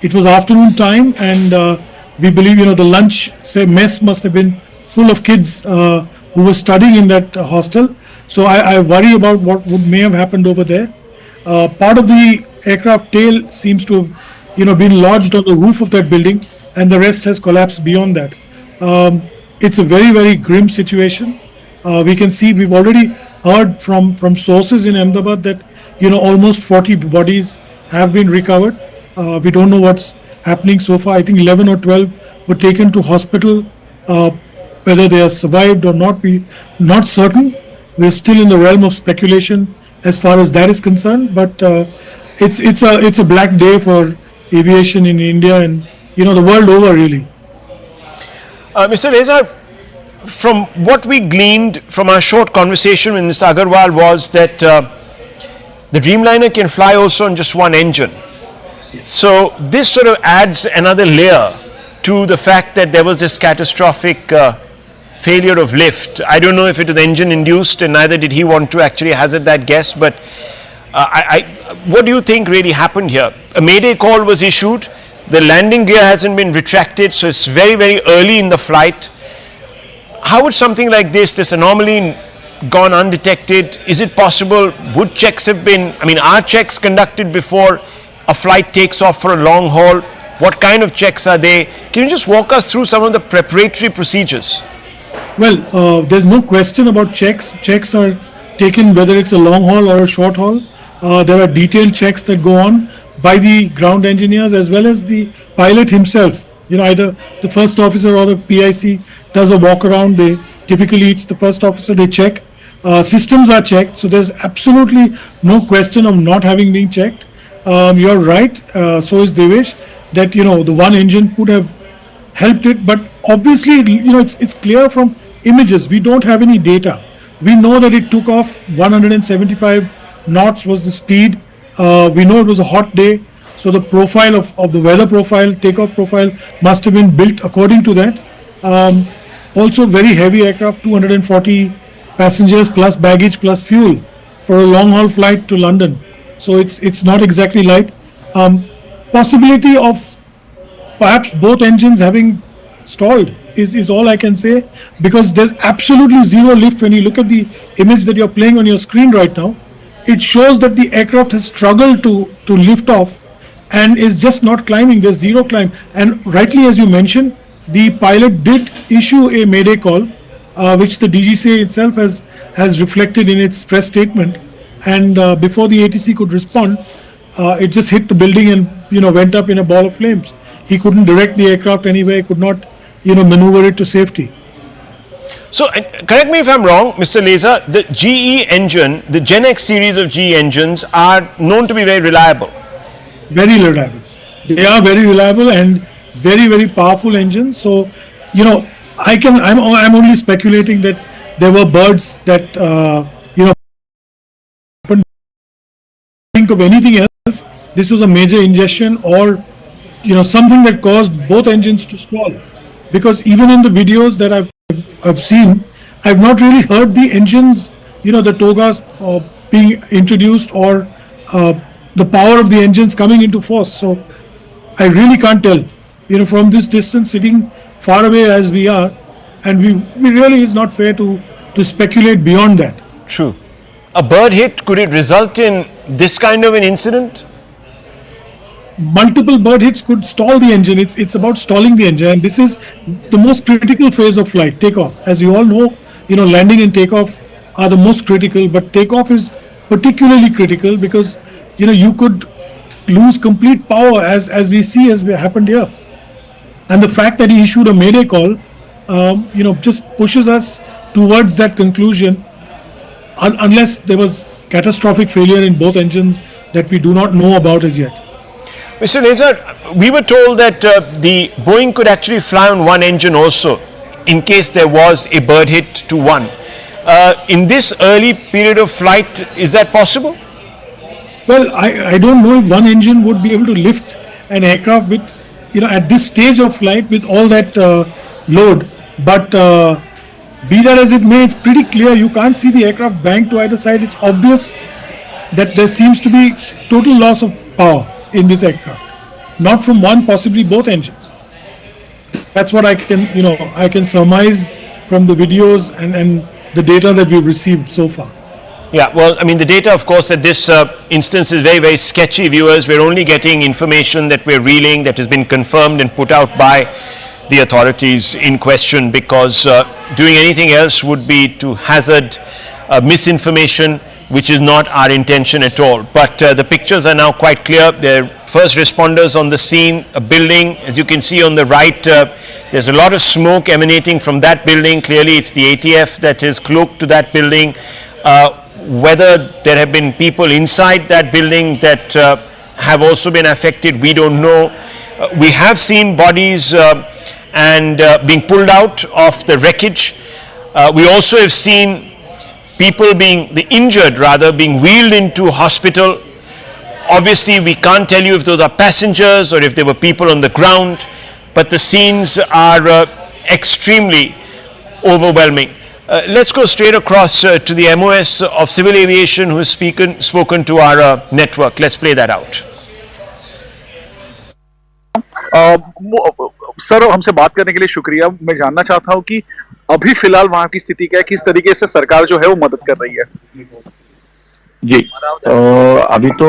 It was afternoon time, and we believe, the lunch mess must have been full of kids who were studying in that hostel. So I worry about what may have happened over there. Part of the aircraft tail seems to have, been lodged on the roof of that building, and the rest has collapsed beyond that. It's a very, very grim situation. We can see, we've already heard from sources in Ahmedabad that, almost 40 bodies have been recovered. We don't know what's happening so far. I think 11 or 12 were taken to hospital. whether they are survived or not, we not certain. We're still in the realm of speculation as far as that is concerned. But it's a black day for aviation in India and the world over, really. Mr. Reza, from what we gleaned from our short conversation with Mr. Agarwal was that the Dreamliner can fly also on just one engine. So this sort of adds another layer to the fact that there was this catastrophic failure of lift. I don't know if it was engine induced, and neither did he want to actually hazard that guess, but what do you think really happened here? A mayday call was issued, the landing gear hasn't been retracted, so it's very, very early in the flight. How would something like this anomaly gone undetected? Is it possible? Would checks have been, are checks conducted before a flight takes off for a long haul? What kind of checks are they? Can you just walk us through some of the preparatory procedures? Well, there's no question about checks. Checks are taken whether it's a long haul or a short haul. There are detailed checks that go on by the ground engineers as well as the pilot himself. Either the first officer or the PIC does a walk around. Typically it's the first officer, they check. Systems are checked, so there's absolutely no question of not having been checked. You're right, so is Devesh, that the one engine could have helped it, but obviously it's clear from images. We don't have any data. We know that it took off 175 knots was the speed. We know it was a hot day, so the profile of the weather profile, takeoff profile must have been built according to that. Also very heavy aircraft, 240 passengers plus baggage plus fuel for a long haul flight to London. So it's not exactly light. Possibility of perhaps both engines having stalled is all I can say, because there's absolutely zero lift. When you look at the image that you're playing on your screen right now, it shows that the aircraft has struggled to lift off and is just not climbing. There's zero climb. And rightly, as you mentioned, the pilot did issue a mayday call, which the DGCA itself has reflected in its press statement. And before the ATC could respond, it just hit the building and went up in a ball of flames. He couldn't direct the aircraft anywhere. He could not maneuver it to safety. So correct me if I'm wrong, Mr. Leza, the GE engine, the Gen X series of GE engines are known to be very reliable. Very reliable. They are very reliable and very, very powerful engines. So I'm only speculating that there were birds that think of anything else. This was a major ingestion or something that caused both engines to stall, because even in the videos that I've seen, I've not really heard the engines, the togas being introduced or the power of the engines coming into force. So I really can't tell, from this distance, sitting far away as we are, and we really is not fair to speculate beyond that. True. A bird hit, could it result in this kind of an incident? Multiple bird hits could stall the engine. It's about stalling the engine, and this is the most critical phase of flight, takeoff. As you all know, landing and takeoff are the most critical, but takeoff is particularly critical because you could lose complete power as we see as happened here. And the fact that he issued a mayday call, just pushes us towards that conclusion, unless there was catastrophic failure in both engines that we do not know about as yet. Mr. Leza, we were told that the Boeing could actually fly on one engine also, in case there was a bird hit to one. In this early period of flight, is that possible? Well, I don't know if one engine would be able to lift an aircraft with, at this stage of flight with all that load. But be that as it may, it's pretty clear. You can't see the aircraft bank to either side. It's obvious that there seems to be total loss of power in this aircraft. Not from one, possibly both engines. That's what I can surmise from the videos and the data that we've received so far. Yeah, well, the data, of course, at this instance is very, very sketchy, viewers. We're only getting information that we're reeling, that has been confirmed and put out by the authorities in question, because doing anything else would be to hazard misinformation which is not our intention at all. But the pictures are now quite clear. There are first responders on the scene, a building, as you can see on the right, there's a lot of smoke emanating from that building. Clearly it's the ATF that is cloaked to that building. Whether there have been people inside that building that have also been affected, we don't know. We have seen bodies and being pulled out of the wreckage. We also have seen people the injured rather, being wheeled into hospital. Obviously, we can't tell you if those are passengers or if there were people on the ground, but the scenes are extremely overwhelming. Let's go straight across to the MOS of Civil Aviation who has spoken to our network. Let's play that out. Sir, हमसे बात करने के लिए शुक्रिया। मैं जानना चाहता हूं कि अभी फिलहाल वहां की स्थिति क्या है, किस तरीके से सरकार जो है वो मदद कर रही है। जी, अभी तो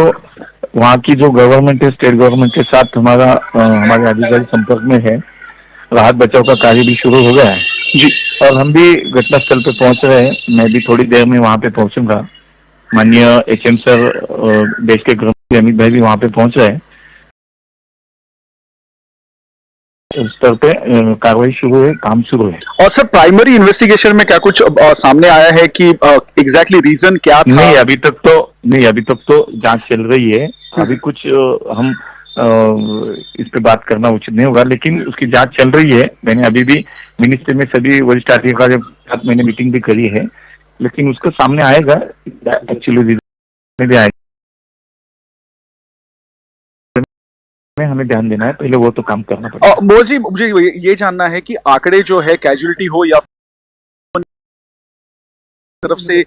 वहाँ की जो गवर्नमेंट है, स्टेट गवर्नमेंट के साथ हमारे अधिकारी संपर्क में है। राहत बचाव का कार्य भी शुरू हो गया है जी, और हम भी घटनास्थल पे पहुंच रहे हैं। मैं भी थोड़ी देर में वहाँ पे पहुंचूंगा। माननीय HM सर, देश के गृहमंत्री अमित भाई भी वहाँ पे पहुंच रहे हैं। स्तर पे कार्रवाई शुरू है, काम शुरू है। और सर, प्राइमरी इन्वेस्टिगेशन में क्या कुछ सामने आया है कि एग्जैक्टली रीजन क्या था? नहीं, अभी तक तो जांच चल रही है। अभी कुछ हम इस पे बात करना उचित नहीं होगा, लेकिन उसकी जांच चल रही है। मैंने अभी भी मिनिस्ट्री में सभी वरिष्ठ अधिकारियों के साथ मैंने मीटिंग भी करी है, लेकिन उसका सामने आएगा एक्चुअली रीजन भी आएगा। में हमें ध्यान देना है, पहले वो तो काम करना पड़ेगा। मोदी जी, मुझे ये जानना है कि आंकड़े जो है कैजुअलिटी हो या तरफ से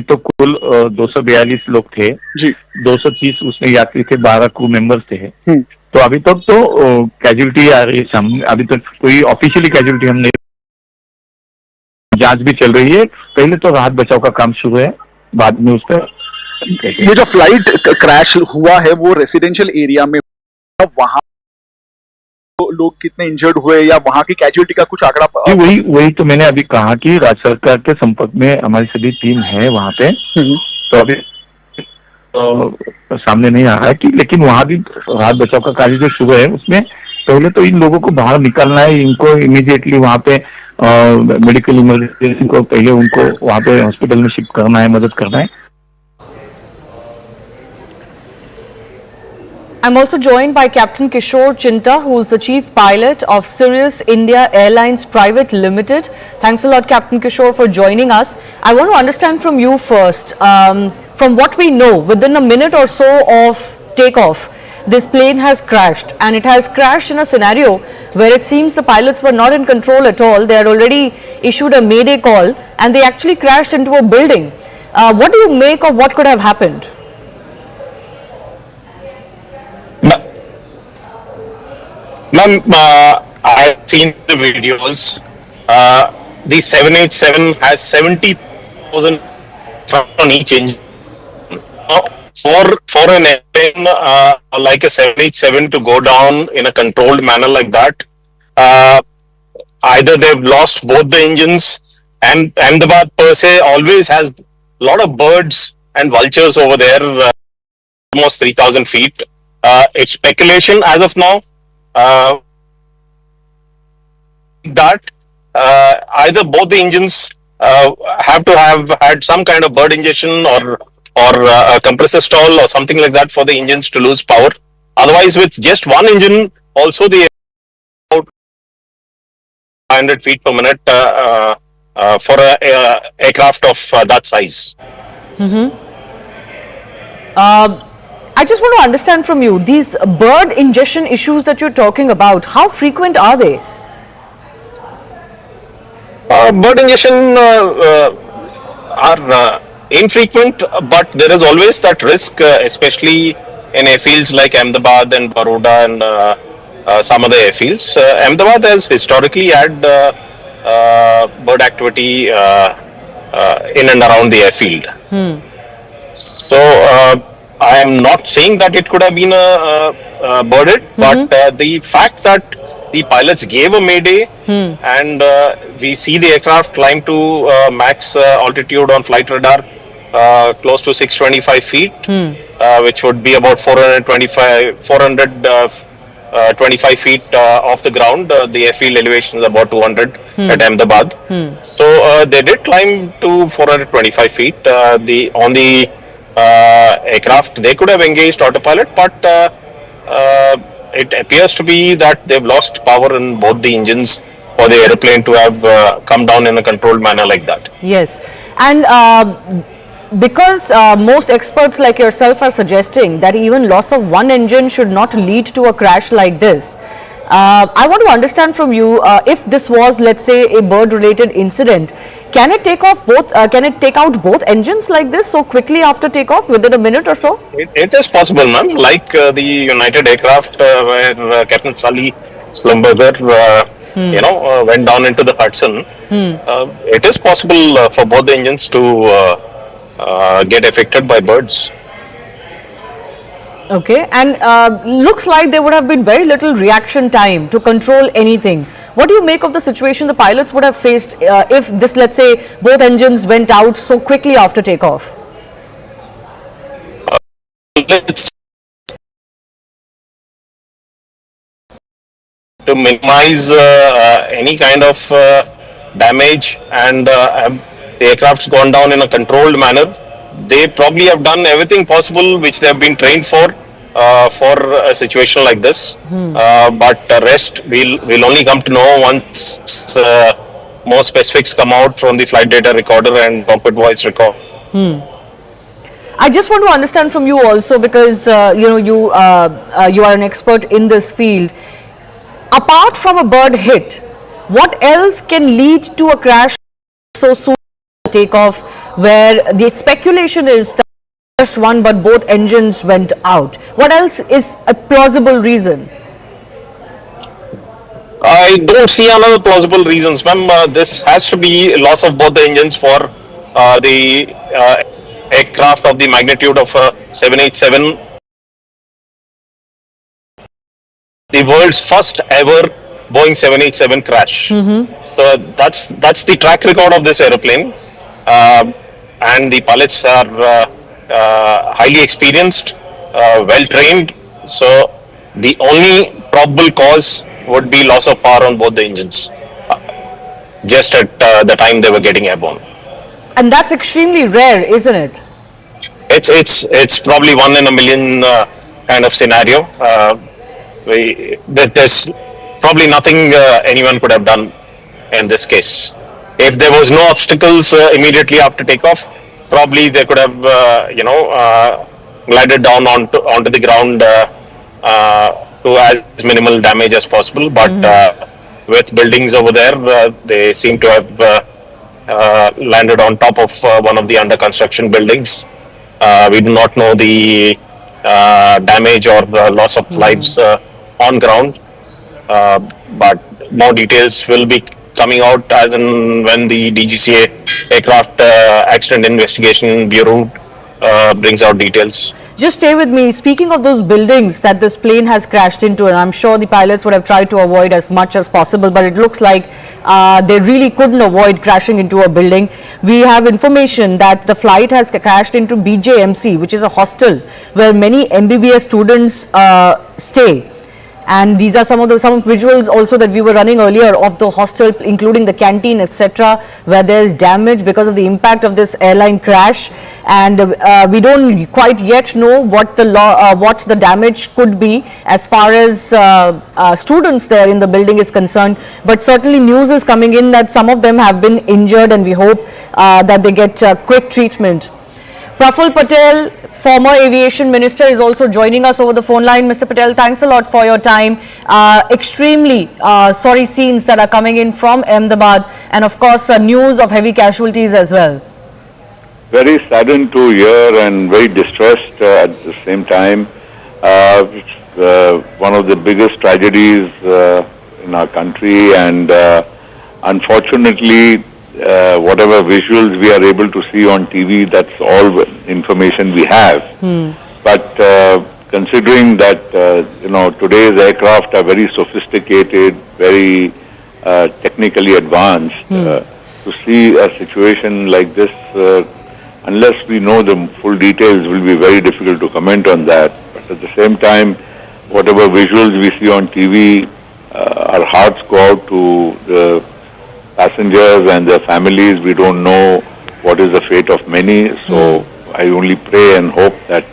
तो कुल 242 लोग थे जी, 230 उसमें यात्री थे, 12 क्रू मेंबर्स थे। तो अभी तक तो कैजुअलिटी आ रही है सामने। अभी तक कोई ऑफिशियली कैजुअलिटी हम नहीं, जांच भी चल रही है। पहले तो राहत बचाव का काम शुरू है, बाद में उस पर ये जो फ्लाइट क्रैश हुआ है वो रेसिडेंशियल एरिया में, वहां लोग कितने इंजर्ड हुए या वहां की कैजुअलिटी का कुछ आंकड़ा? वही तो मैंने अभी कहा कि राज्य सरकार के संपर्क में हमारी सभी टीम है वहां पे। तो अभी सामने नहीं आ रहा है कि, लेकिन वहां भी राहत बचाव का कार्य जो शुरू है उसमें पहले तो इन लोगों को बाहर निकालना है। इनको इमीडिएटली वहां पे मेडिकल इमरजेंसी को पहले उनको वहां पे हॉस्पिटल में शिफ्ट करना है, मदद करना है। I'm also joined by Captain Kishore Chinta, who is the Chief Pilot of Sirius India Airlines Private Limited. Thanks a lot, Captain Kishore, for joining us. I want to understand from you first, from what we know, within a minute or so of takeoff, this plane has crashed, and it has crashed in a scenario where it seems the pilots were not in control at all. They had already issued a mayday call and they actually crashed into a building. What do you make of what could have happened? Ma'am, I have seen the videos. The 787 has 70,000 on each engine. For an airplane like a 787 to go down in a controlled manner like that, either they've lost both the engines, and Ahmedabad per se always has a lot of birds and vultures over there, almost 3,000 feet. It's speculation as of now. That either both the engines have to have had some kind of bird ingestion or a compressor stall or something like that for the engines to lose power. Otherwise, with just one engine, also the about 500 feet per minute for a aircraft of that size. I just want to understand from you, these bird ingestion issues that you're talking about, how frequent are they? Bird ingestion are infrequent, but there is always that risk, especially in airfields like Ahmedabad and Baroda and some other airfields. Ahmedabad has historically had bird activity in and around the airfield. So I am not saying that it could have been birded, but the fact that the pilots gave a mayday, and we see the aircraft climb to max altitude on flight radar close to 625 feet, which would be about 425 feet off the ground. The airfield elevation is about 200 at Ahmedabad. So they did climb to 425 feet. On the aircraft, they could have engaged autopilot, but it appears to be that they've lost power in both the engines for the aeroplane to have come down in a controlled manner like that. Yes, and because most experts like yourself are suggesting that even loss of one engine should not lead to a crash like this. I want to understand from you, if this was, let's say, a bird-related incident, can it take off both? Can it take out both engines like this so quickly after takeoff, within a minute or so? It is possible, ma'am. Like the United aircraft, where Captain Sully Slumberger, went down into the Hudson. It is possible for both the engines to get affected by birds. Okay, and looks like there would have been very little reaction time to control anything. What do you make of the situation the pilots would have faced if this, let's say, both engines went out so quickly after takeoff? To minimize any kind of damage, and the aircraft's gone down in a controlled manner, they probably have done everything possible which they have been trained for a situation like this. But the rest we'll only come to know once more specifics come out from the flight data recorder and cockpit voice record. I just want to understand from you also, because you are an expert in this field. Apart from a bird hit, what else can lead to a crash so soon after takeoff, where the speculation is that just one but both engines went out? What else is a plausible reason? I don't see another plausible reasons, ma'am. This has to be loss of both the engines for the aircraft of the magnitude of 787. The world's first ever Boeing 787 crash. So that's the track record of this aeroplane, and the pilots are highly experienced, well trained. So the only probable cause would be loss of power on both the engines, just at the time they were getting airborne. And that's extremely rare, isn't it? It's probably 1 in a million kind of scenario. There's probably nothing anyone could have done in this case. If there was no obstacles immediately after takeoff, probably they could have glided down onto the ground to as minimal damage as possible. But with buildings over there, they seem to have landed on top of one of the under construction buildings. We do not know the damage or loss of lives on ground, but more details will be coming out as and when the DGCA Aircraft Accident Investigation Bureau brings out details. Just stay with me. Speaking of those buildings that this plane has crashed into, and I'm sure the pilots would have tried to avoid as much as possible, but it looks like they really couldn't avoid crashing into a building. We have information that the flight has crashed into BJMC, which is a hostel where many MBBS students stay. And these are some visuals also that we were running earlier of the hostel, including the canteen, etc., where there is damage because of the impact of this airline crash. And we don't quite yet know what the damage could be as far as students there in the building is concerned. But certainly news is coming in that some of them have been injured, and we hope that they get quick treatment. Praful Patel, former aviation minister, is also joining us over the phone line. Mr. Patel, thanks a lot for your time. Extremely sorry scenes that are coming in from Ahmedabad, and of course news of heavy casualties as well. Very saddened to hear and very distressed at the same time. One of the biggest tragedies in our country, and unfortunately whatever visuals we are able to see on TV, that's all information we have. But considering that, today's aircraft are very sophisticated, very technically advanced, to see a situation like this, unless we know the full details, will be very difficult to comment on that. But at the same time, whatever visuals we see on TV, our hearts go out to the passengers and their families. We don't know what is the fate of many, so I only pray and hope that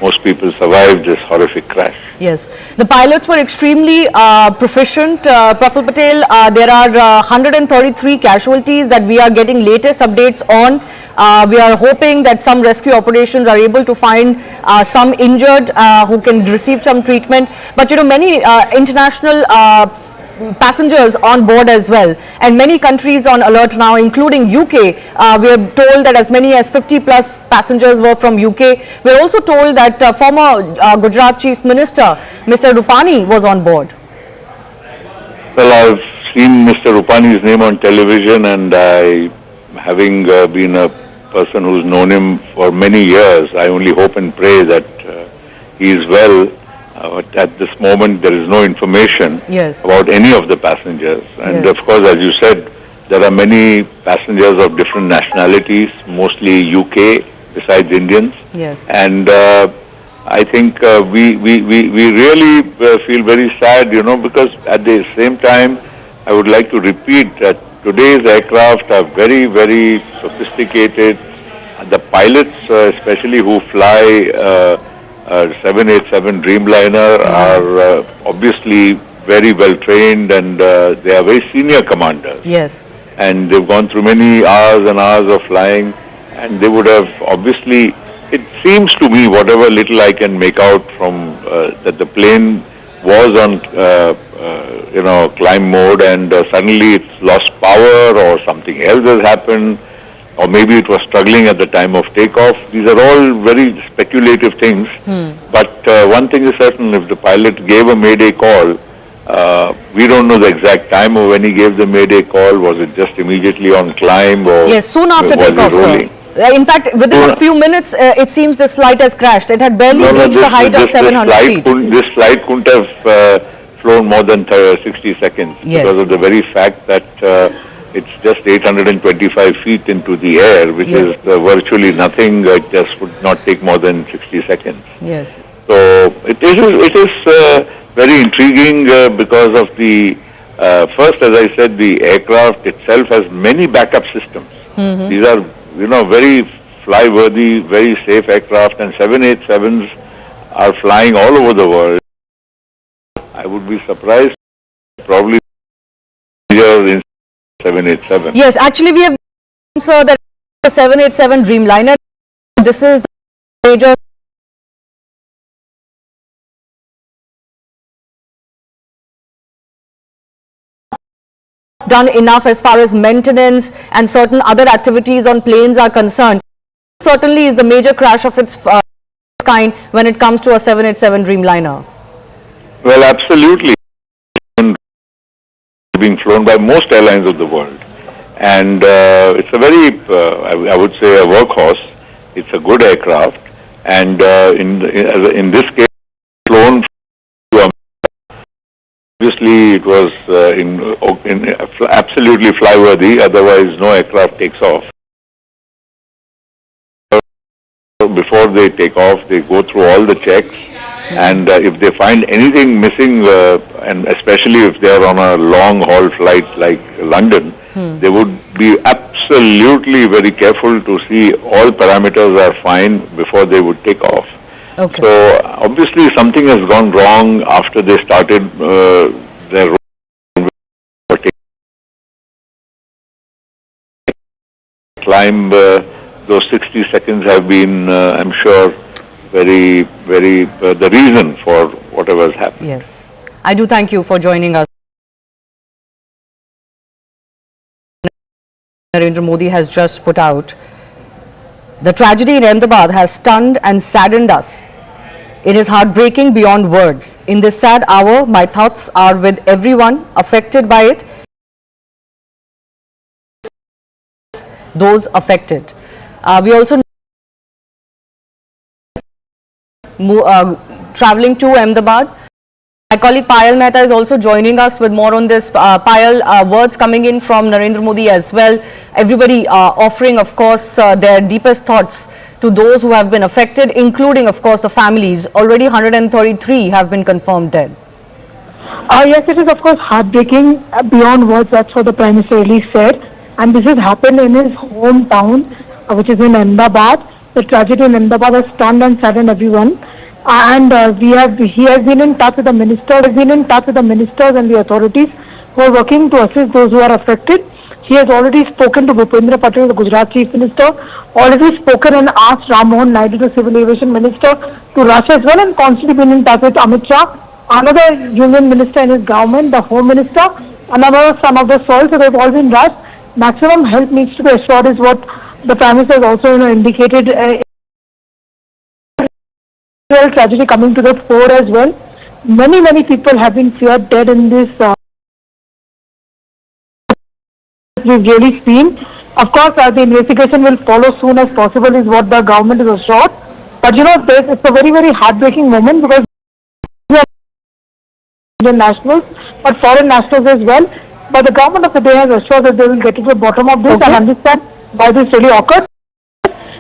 most people survive this horrific crash. Yes, the pilots were extremely proficient. Praful Patel, there are 133 casualties that we are getting latest updates on. We are hoping that some rescue operations are able to find some injured who can receive some treatment. But many international passengers on board as well, and many countries on alert now, including UK. We are told that as many as 50 plus passengers were from UK. We are also told that former Gujarat Chief Minister Mr. Rupani was on board. Well, I've seen Mr. Rupani's name on television, and having been a person who's known him for many years, I only hope and pray that he is well. But at this moment, there is no information about any of the passengers. And of course, as you said, there are many passengers of different nationalities, mostly UK, besides Indians. Yes. And I think we really feel very sad, because at the same time, I would like to repeat that today's aircraft are very, very sophisticated. The pilots, especially who fly 787 Dreamliner, are obviously very well trained, and they are very senior commanders. Yes. And they've gone through many hours and hours of flying, and they would have obviously, it seems to me, whatever little I can make out from that the plane was on climb mode, and suddenly it's lost power or something else has happened, or maybe it was struggling at the time of takeoff. These are all very speculative things. But one thing is certain, if the pilot gave a mayday call, we don't know the exact time of when he gave the mayday call. Was it just immediately on climb, or yes, soon after takeoff, sir. In fact, within a few minutes, it seems this flight has crashed. It had barely reached the height of 700 feet. This flight couldn't have flown more than 60 seconds because of the very fact that it's just 825 feet into the air, which is virtually nothing. It just would not take more than 60 seconds. Yes. So it is very intriguing because of the first, as I said, the aircraft itself has many backup systems. These are very fly-worthy, very safe aircraft, and 787s are flying all over the world. I would be surprised, probably in 787. Yes, actually we have, sir, that the 787 Dreamliner, this is the major done enough as far as maintenance and certain other activities on planes are concerned. Certainly is the major crash of its kind when it comes to a 787 Dreamliner. Well, absolutely. Being flown by most airlines of the world, and it's a very, I would say, a workhorse. It's a good aircraft, and in this case, flown. Obviously, it was absolutely flyworthy. Otherwise, no aircraft takes off. Before they take off, they go through all the checks. And if they find anything missing, and especially if they are on a long haul flight like London, they would be absolutely very careful to see all parameters are fine before they would take off. Okay. So obviously something has gone wrong after they started their climb. Those 60 seconds have been, I'm sure, very, very the reason for whatever has happened. Yes. I do thank you for joining us. Narendra Modi has just put out. The tragedy in Ahmedabad has stunned and saddened us. It is heartbreaking beyond words. In this sad hour, my thoughts are with everyone affected by it. Those affected. We also traveling to Ahmedabad. My colleague Payal Mehta is also joining us with more on this. Payal, words coming in from Narendra Modi as well. Everybody offering, of course, their deepest thoughts to those who have been affected, including, of course, the families. Already 133 have been confirmed dead. Yes, it is of course heartbreaking beyond words. That's what the Prime Minister really said. And this has happened in his hometown, which is in Ahmedabad. The tragedy in Ahmedabad has stunned and saddened everyone. And he has been in touch with the ministers, and the authorities who are working to assist those who are affected. He has already spoken to Bhupendra Patel, the Gujarat Chief Minister, already spoken and asked Ram Mohan Naidu, the Civil Aviation Minister, to rush as well, and constantly been in touch with Amit Shah, another union minister in his government, the Home Minister, another son of the soil. So they've all been rushed. Maximum help needs to be assured is what the Prime Minister has also indicated. Tragedy coming to the fore as well. Many people have been feared dead in this. We've really seen. Of course, the investigation will follow soon as possible, is what the government is assured. But it's a very heartbreaking moment, because Indian nationals, but foreign nationals as well. But the government of the day has assured that they will get to the bottom of this and understand why this really occurred.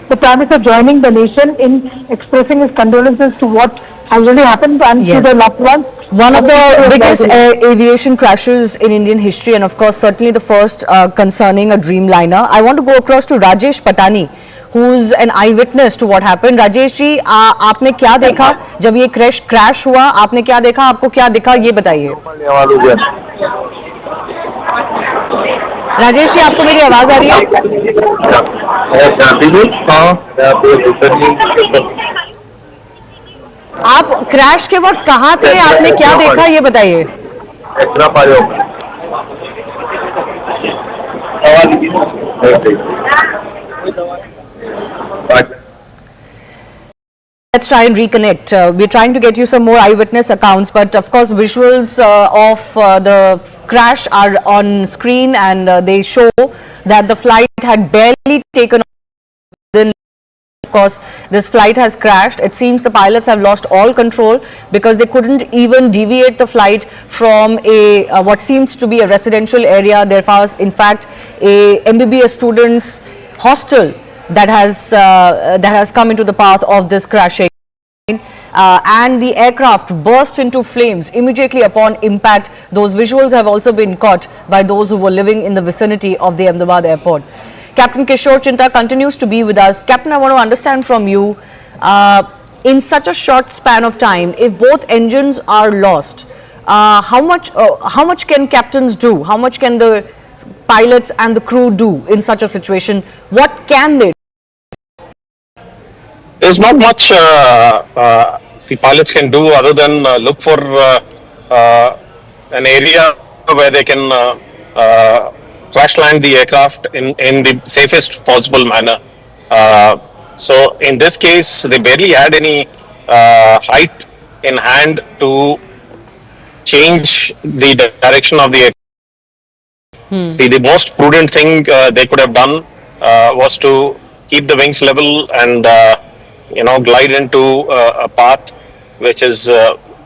The Prime Minister joining the nation in expressing his condolences to what has really happened and to the loved ones. One of the biggest aviation crashes in Indian history, and of course certainly the first concerning a Dreamliner. I want to go across to Rajesh Patani, who's an eyewitness to what happened. Rajesh जी, आपने क्या देखा जब ये crash हुआ? आपने क्या देखा? आपको क्या दिखा? ये बताइए। राजेश जी, आपको मेरी आवाज आ रही है? आप क्रैश के वक्त कहाँ थे? आपने क्या देखा? ये बताइए। Let's try and reconnect. We're trying to get you some more eyewitness accounts, but of course visuals of the crash are on screen, and they show that the flight had barely taken off. Then of course this flight has crashed. It seems the pilots have lost all control, because they couldn't even deviate the flight from a what seems to be a residential area. There was in fact a MBBS students hostel that has come into the path of this crashing, and the aircraft burst into flames immediately upon impact. Those visuals have also been caught by those who were living in the vicinity of the Ahmedabad airport. Captain Kishore Chinta continues to be with us. Captain, I want to understand from you, in such a short span of time, if both engines are lost, how much can captains do? How much can the pilots and the crew do in such a situation? What can they do? There's not much the pilots can do other than look for an area where they can crash land the aircraft in the safest possible manner. So in this case, they barely had any height in hand to change the direction of the aircraft. See, the most prudent thing they could have done was to keep the wings level and glide into a path which is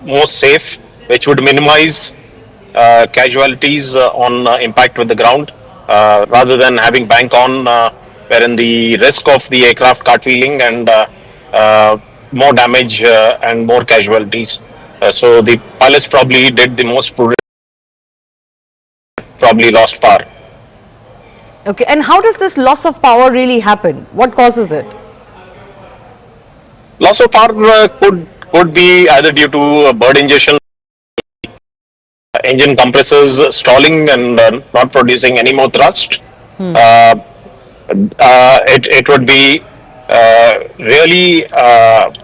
most safe, which would minimize casualties on impact with the ground, rather than having bank on, wherein the risk of the aircraft cartwheeling and more damage and more casualties. So the pilots probably did the most prudent, probably lost power. Okay, and how does this loss of power really happen? What causes it? Loss of power could be either due to bird ingestion, engine compressors stalling and not producing any more thrust. It would be really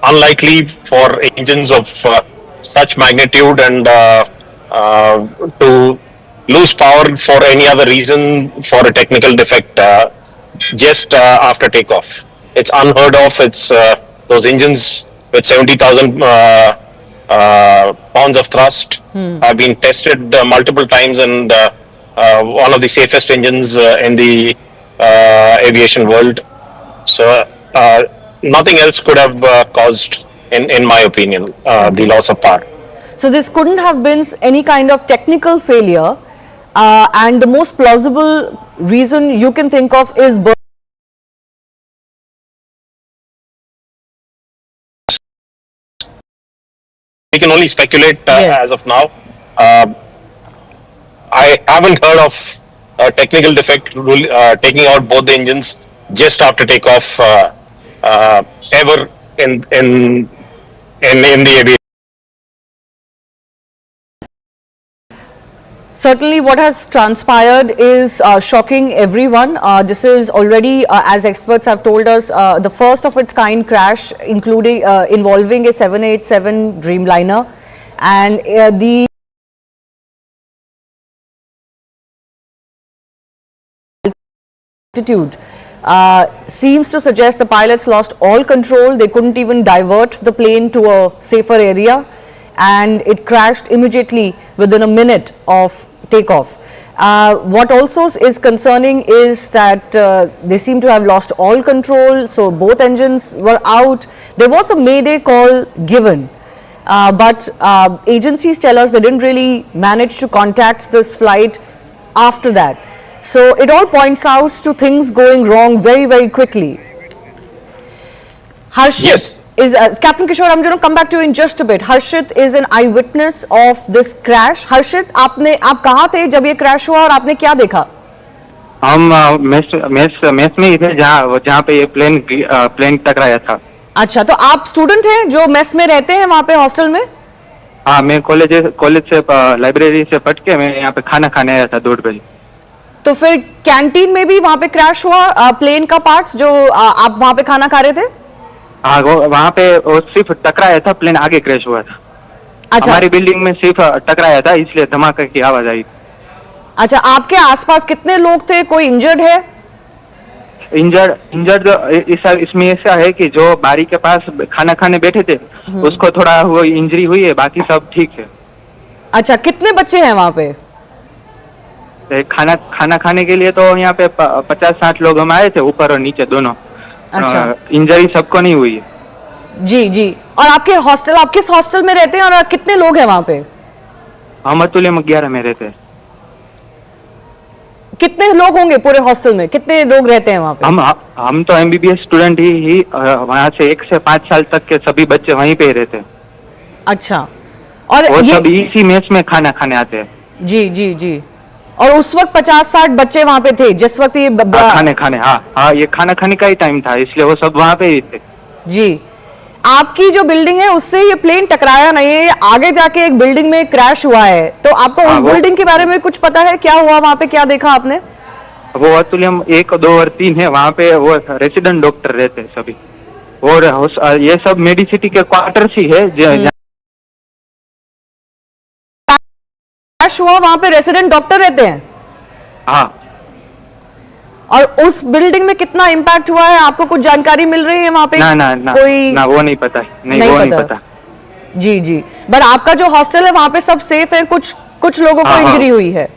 unlikely for engines of such magnitude and to lose power for any other reason for a technical defect just after takeoff. It's unheard of. It's those engines with 70,000 pounds of thrust have been tested multiple times, and one of the safest engines in the aviation world. So nothing else could have caused in my opinion, the loss of power. So this couldn't have been any kind of technical failure, and the most plausible reason you can think of is we can only speculate as of now. I haven't heard of a technical defect taking out both the engines just after takeoff ever in the aviation. Certainly what has transpired is shocking everyone. This is already, as experts have told us, the first of its kind crash, including involving a 787 Dreamliner, and the altitude seems to suggest the pilots lost all control. They couldn't even divert the plane to a safer area, and it crashed immediately within a minute of takeoff. What also is concerning is that they seem to have lost all control, so both engines were out. There was a mayday call given, but agencies tell us they didn't really manage to contact this flight after that. So it all points out to things going wrong very, very quickly. Harshit is Captain Kishore. I'm going to come back to you in just a bit. Harshit is an eyewitness of this crash. Harshit, आप कहाँ थे जब ये crash हुआ और आपने क्या देखा? हम मेस में ही थे जहाँ पे ये प्लेन टकराया था. अच्छा, तो आप स्टूडेंट हैं जो मेस में रहते हैं वहाँ पे हॉस्टल में? हाँ, मैं कॉलेज से लाइब्रेरी से पढ़ के मैं यहाँ पे खाना खाने आया था 2 बजे. तो फिर कैंटीन में भी वहाँ पे क्रैश हुआ प्लेन का पार्ट्स जो आप वहाँ पे खाना खा रहे थे? हाँ, वहाँ पे सिर्फ टकराया था, प्लेन आगे क्रैश हुआ था. अच्छा, हमारी बिल्डिंग में सिर्फ टकराया था, इसलिए धमाके की आवाज आई. अच्छा, आपके आसपास कितने लोग थे? कोई इंजर्ड है? इंजर्ड इसमें ऐसा है कि जो बारी के पास खाना खाने बैठे थे उसको थोड़ा वो इंजरी हुई है, बाकी सब ठीक है. अच्छा, कितने बच्चे हैं वहाँ पे? खाना खाने के लिए तो यहाँ पे 50-60 लोग हम आए थे, ऊपर और नीचे दोनों. अच्छा, इंजरी सबको नहीं हुई है. जी जी. और आपके हॉस्टल, आप किस हॉस्टल में रहते हैं और कितने लोग हैं वहाँ पे? हम अतुल्य में 11 में रहते हैं. कितने लोग होंगे पूरे हॉस्टल में? कितने लोग रहते हैं वहाँ पे? हम तो MBBS स्टूडेंट ही वहाँ से 1 से 5 साल तक के सभी बच्चे वहीं पे ही रहते हैं. अच्छा, और सब इसी मेस में खाना खाने आते हैं. जी जी जी. और उस वक्त 50-60 बच्चे वहाँ पे थे जिस वक्त ये खाने हाँ, ये खाना खाने का ही टाइम था, इसलिए वो सब वहाँ पे ही थे. जी. आपकी जो बिल्डिंग है उससे ये प्लेन टकराया नहीं है, आगे जाके एक बिल्डिंग में क्रैश हुआ है, तो आपको उस बिल्डिंग के बारे में कुछ पता है? क्या हुआ वहाँ पे, क्या देखा आपने? वो अतुल्यम 1, 2 और 3 है, वहाँ पे वो रेसिडेंट डॉक्टर रहते हैं सभी, और ये सब मेडिसिटी के क्वार्टर्स ही है. क्रैश हुआ वहाँ पे रेसिडेंट डॉक्टर रहते हैं? हाँ. और उस बिल्डिंग में कितना इम्पैक्ट हुआ है, आपको कुछ जानकारी मिल रही है वहाँ पे? ना, कोई वो नहीं पता. नहीं पता. जी जी. बट आपका जो हॉस्टल है वहाँ पे सब सेफ है? कुछ लोगों को इंजरी हुई है?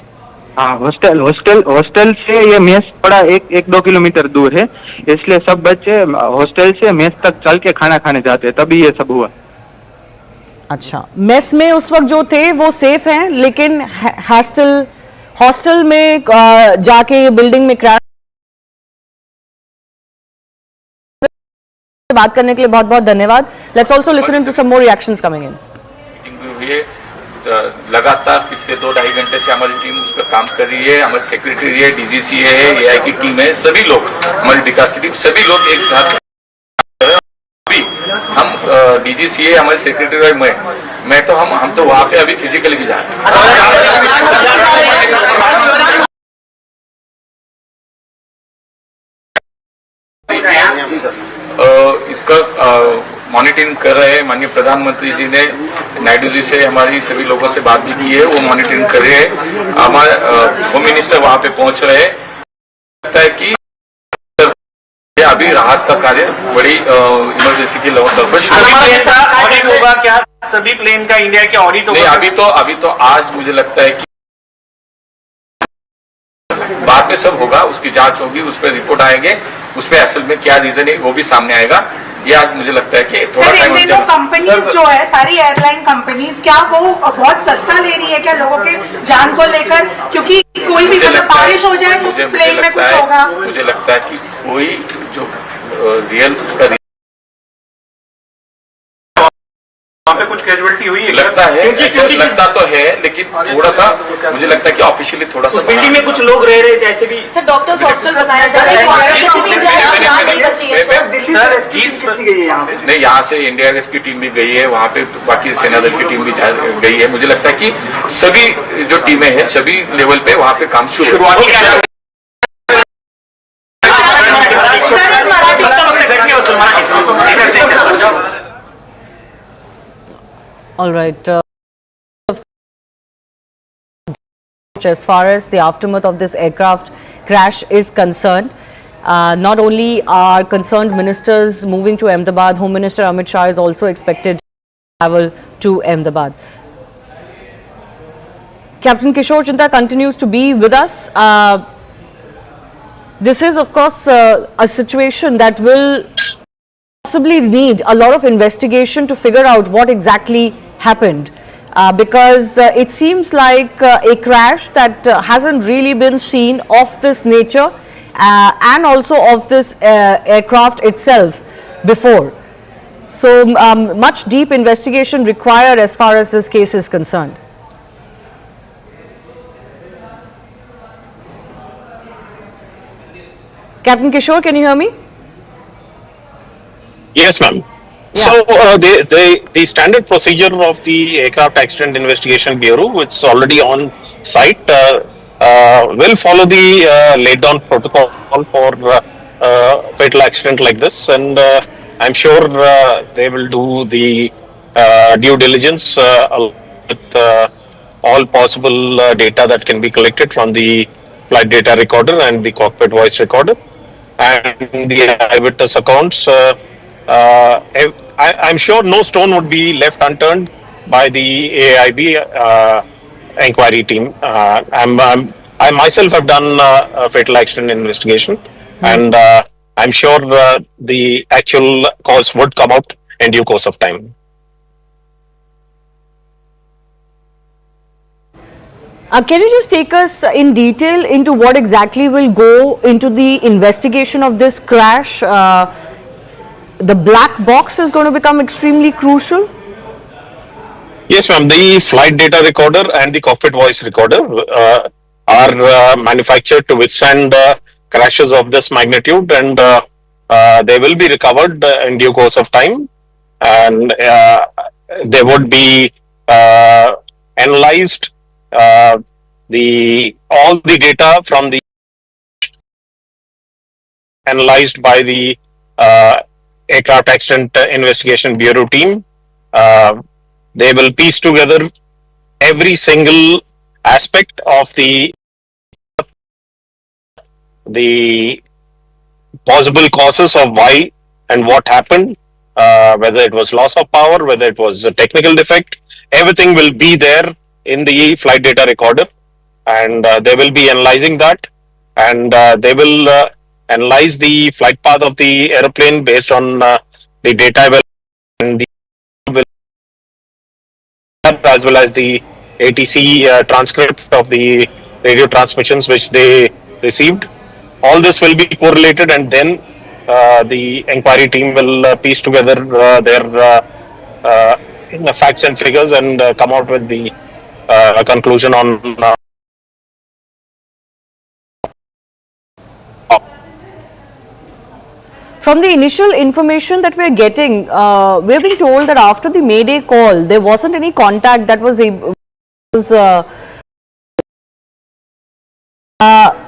हाँ, हॉस्टल से ये मेस थोड़ा 1-2 किलोमीटर दूर है, इसलिए सब बच्चे हॉस्टल से मेस तक चल के खाना खाने जाते हैं, तभी ये सब हुआ. अच्छा, मेस में उस वक्त जो थे वो सेफ हैं, लेकिन हॉस्टल में जाके बिल्डिंग में क्रैश. बात करने के लिए बहुत बहुत धन्यवाद. Let's also listen to some more reactions coming in. Meeting भी हुई है, लगातार पिछले 2-2.5 घंटे से हमारी टीम उस पर काम कर रही है. हमारी सेक्रेटरी है, DGC है, AI की टीम है, सभी लोग, हमारी विकास की टीम, सभी लोग एक साथ. अभी हम DGC है, हमारे सेक्रेटरी है, मैं तो हम तो वहाँ पे अभी फिजिकली भी जा रहे हैं. इसका मॉनिटरिंग कर रहे हैं. माननीय प्रधानमंत्री जी ने नायडू जी से हमारी सभी लोगों से बात भी की है, वो मॉनिटरिंग कर रहे हैं. हमारे होम मिनिस्टर वहाँ पे पहुँच रहे हैं. लगता है कि अभी राहत का कार्य बड़ी इमरजेंसी के लेवल पर ऑडिट होगा क्या? सभी प्लेन का इंडिया के ऑडिट होगा? नहीं, अभी तो आज मुझे लगता है कि बाद में सब होगा, उसकी जांच होगी, उस पर रिपोर्ट आएंगे, उस पर असल में क्या रीजन है वो भी सामने आएगा. ये आज मुझे लगता है कि थोड़ा सर, इन टाइम दिनों कंपनीज जो है, सारी एयरलाइन कंपनीज, क्या वो बहुत सस्ता ले रही है क्या लोगों के जान को लेकर? क्योंकि कोई भी मतलब बारिश हो जाए तो प्लेन में कुछ होगा। मुझे लगता है कि कोई जो रियल उसका वहाँ पे कुछ कैजुअलिटी हुई है, लगता है, ऐसे लगता तो है, लेकिन थोड़ा सा मुझे लगता है कि ऑफिशियली थोड़ा सा बिल्डिंग में कुछ लोग रह रहे थे ऐसे भी। सर, डॉक्टर्स हॉस्टल बताया जा रहा है, नहीं, यहाँ से एनडीआरएफ की टीम भी गई है, वहाँ पे बाकी सेना दल की टीम भी गई है। मुझे लगता है कि सभी जो टीमें हैं सभी लेवल पे वहाँ पे काम शुरू All right. As far as the aftermath of this aircraft crash is concerned, not only are concerned ministers moving to Ahmedabad, Home Minister Amit Shah is also expected to travel to Ahmedabad. Captain Kishore Chinta continues to be with us. This is, of course, a situation that will possibly need a lot of investigation to figure out what exactly happened, because it seems like a crash that hasn't really been seen of this nature and also of this aircraft itself before. So much deep investigation required as far as this case is concerned. Captain Kishore, can you hear me? Yes, ma'am. So the standard procedure of the Aircraft Accident Investigation Bureau, which is already on site, will follow the laid down protocol for fatal accident like this, and I'm sure they will do the due diligence with all possible data that can be collected from the flight data recorder and the cockpit voice recorder and the eyewitness accounts. I'm sure no stone would be left unturned by the AIB inquiry team. I myself have done a fatal accident investigation, and I'm sure the actual cause would come out in due course of time. Can you just take us in detail into what exactly will go into the investigation of this crash? The black box is going to become extremely crucial. Yes, ma'am. The flight data recorder and the cockpit voice recorder are manufactured to withstand crashes of this magnitude, and they will be recovered in due course of time, and they would be analyzed. All the data from the analyzed by the Aircraft Accident Investigation Bureau team. They will piece together every single aspect of the possible causes of why and what happened, whether it was loss of power, whether it was a technical defect. Everything will be there in the flight data recorder, and they will be analyzing that, and they will analyze the flight path of the aeroplane based on the data and the as well as the ATC transcript of the radio transmissions which they received. All this will be correlated, and then the inquiry team will piece together their facts and figures and come out with the conclusion on From the initial information that we're getting, we're being told that after the Mayday call, there wasn't any contact that was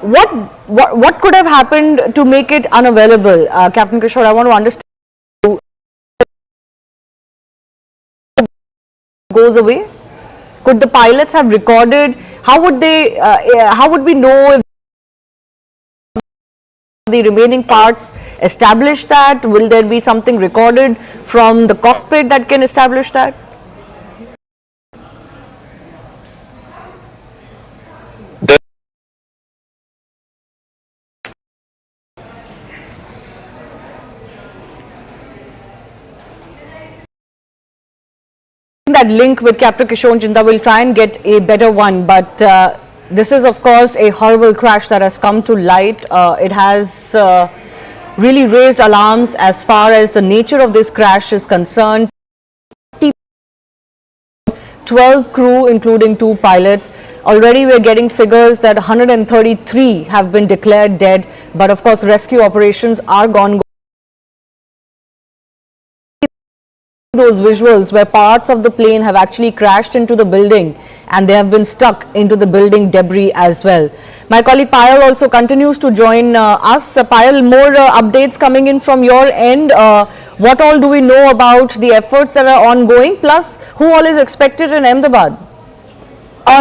what could have happened to make it unavailable? Captain Kishore, I want to understand. Goes away? Could the pilots have recorded? How would they? How would we know if the remaining parts establish that? Will there be something recorded from the cockpit that can establish that? that link with Captain Kishore Jinda. We'll try and get a better one, but this is of course a horrible crash that has come to light. It has really raised alarms as far as the nature of this crash is concerned. 12 crew, including 2 pilots. Already we're getting figures that 133 have been declared dead, but of course rescue operations are gone. Those visuals where parts of the plane have actually crashed into the building and they have been stuck into the building debris as well. My colleague Payal also continues to join us. Payal, more updates coming in from your end. What all do we know about the efforts that are ongoing, plus who all is expected in Ahmedabad?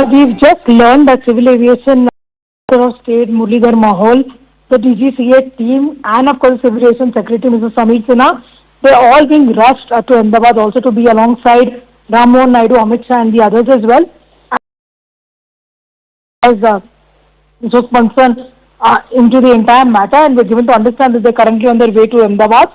We've just learned that Civil Aviation Minister of State Muralidhar Mahol, the DGCA team, and of course Civil Aviation Secretary Mr. Samir Sinha, they're all being rushed to Ahmedabad also to be alongside Ram Mohan Naidu, Amit Shah and the others as well. As just concerned into the entire matter, and we're given to understand that they're currently on their way to Ahmedabad,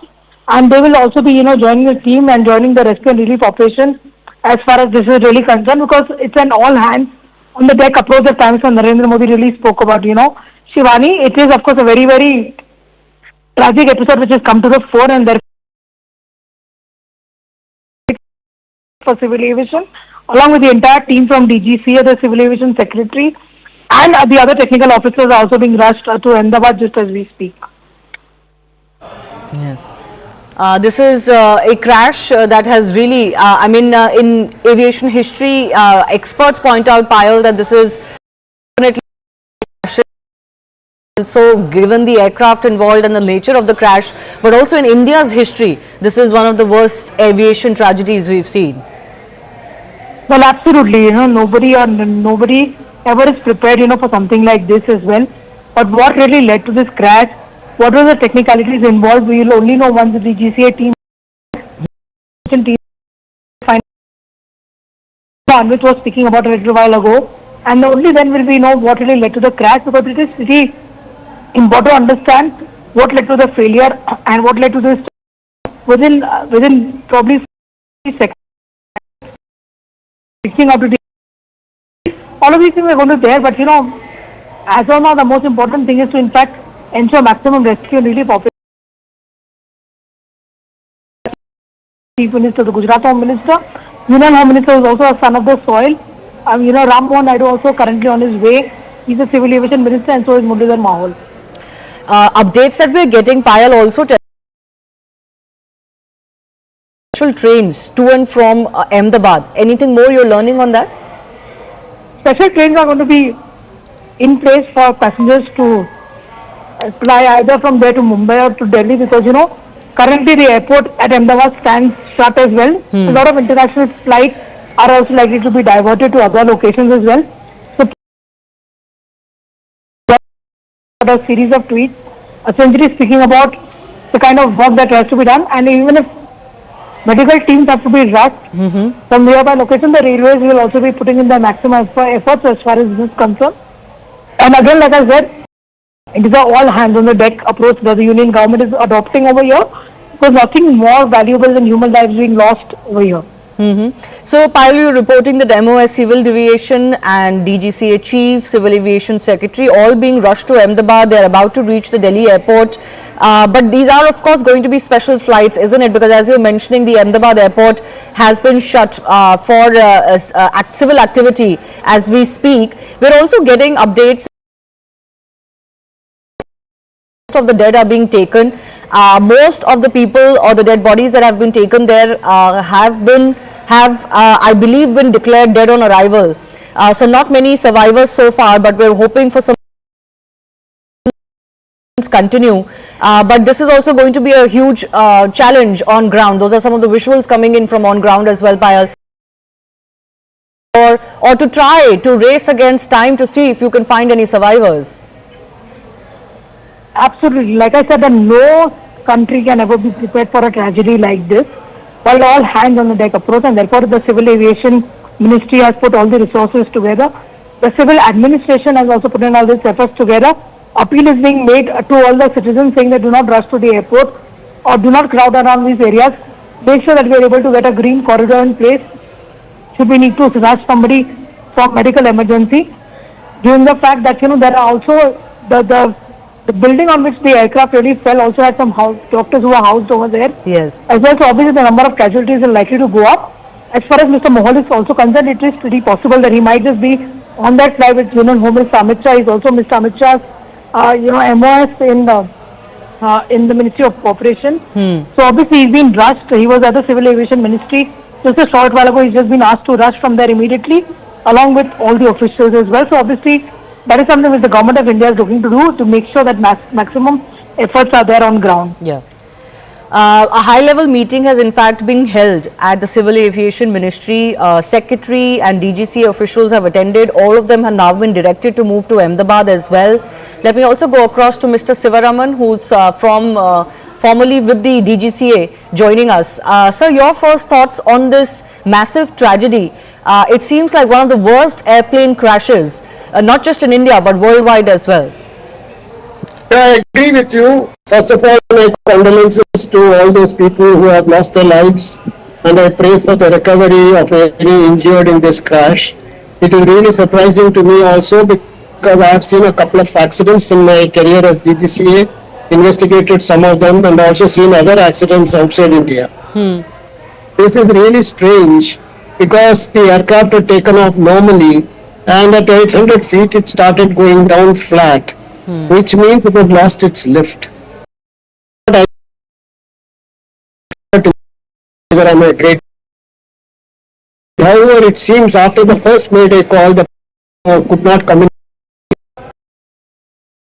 and they will also be joining the team and joining the rescue and relief operation as far as this is really concerned, because it's an all hands on the deck approach that Prime Minister Narendra Modi really spoke about. Shivani, it is of course a very, very tragic episode which has come to the fore, and therefore for Civil Aviation, along with the entire team from DGCA, the Civil Aviation Secretary, and the other technical officers are also being rushed to Ahmedabad just as we speak. Yes. This is a crash that has really, in aviation history, experts point out, Payal, that this is definitely also given the aircraft involved and the nature of the crash, but also in India's history, this is one of the worst aviation tragedies we've seen. Well, absolutely. Nobody ever is prepared, for something like this as well. But what really led to this crash? What were the technicalities involved? We will only know once the DGCA team which was speaking about a little while ago, and only then will we know what really led to the crash, because it is really important to understand what led to the failure and what led to this within probably seconds. Fixing out to all of these things are going to be there, but as of now, the most important thing is to in fact ensure maximum rescue and relief operation. Chief Minister, the Gujarat Home Minister, Union Home Minister is also a son of the soil. Ram Mohan Naidu also currently on his way. He's a Civil Aviation Minister, and so is Muralidhar Mahol. Updates that we're getting, Payal, also tell special trains to and from Ahmedabad. Anything more you're learning on that? Special trains are going to be in place for passengers to fly either from there to Mumbai or to Delhi, because currently the airport at Ahmedabad stands shut as well. A lot of international flights are also likely to be diverted to other locations as well. So a series of tweets essentially speaking about the kind of work that has to be done, and even if medical teams have to be rushed from nearby locations, the railways will also be putting in their maximum efforts as far as this is concerned. And again, like I said, it is an all hands on the deck approach that the union government is adopting over here, because nothing more valuable than human lives being lost over here. So, Payal, you're reporting that MOS Civil Aviation and DGCA Chief, Civil Aviation Secretary, all being rushed to Ahmedabad. They're about to reach the Delhi airport. But these are, of course, going to be special flights, isn't it? Because as you're mentioning, the Ahmedabad airport has been shut for civil activity as we speak. We're also getting updates. Most of the dead are being taken. Most of the people or the dead bodies that have been taken there have I believe been declared dead on arrival. So not many survivors so far, but we're hoping for some continue. But this is also going to be a huge challenge on ground. Those are some of the visuals coming in from on ground as well, Payal. Or to try to race against time to see if you can find any survivors. Absolutely. Like I said, no country can ever be prepared for a tragedy like this. While all hands on the deck approach, and therefore the Civil Aviation Ministry has put all the resources together. The civil administration has also put in all these efforts together. Appeal is being made to all the citizens saying that do not rush to the airport or do not crowd around these areas. Make sure that we are able to get a green corridor in place should we need to rush somebody from medical emergency, given the fact that, there are also the building on which the aircraft really fell also had some doctors who were housed over there. Yes. As well, so obviously the number of casualties are likely to go up. As far as Mr. Mohal is also concerned, it is pretty possible that he might just be on that flight with Union Home Minister Amit Shah. He's also Mr. Amit Shah's, MOS in the Ministry of Cooperation. So obviously he's been rushed. He was at the Civil Aviation Ministry just a short while ago. He's just been asked to rush from there immediately, along with all the officials as well. So obviously that is something which the government of India is looking to do to make sure that maximum efforts are there on ground. Yeah. A high-level meeting has in fact been held at the Civil Aviation Ministry. Secretary and DGCA officials have attended. All of them have now been directed to move to Ahmedabad as well. Let me also go across to Mr. Sivaraman, who's formerly with the DGCA, joining us. Sir, your first thoughts on this massive tragedy. It seems like one of the worst airplane crashes, not just in India but worldwide as well. I agree with you. First of all, my condolences to all those people who have lost their lives, and I pray for the recovery of any injured in this crash. It is really surprising to me also because I have seen a couple of accidents in my career as DGCA, investigated some of them, and also seen other accidents outside India. This is really strange because the aircraft had taken off normally, and at 800 feet it started going down flat. Which means it had lost its lift. However, it seems after the first Mayday call, the could not communicate.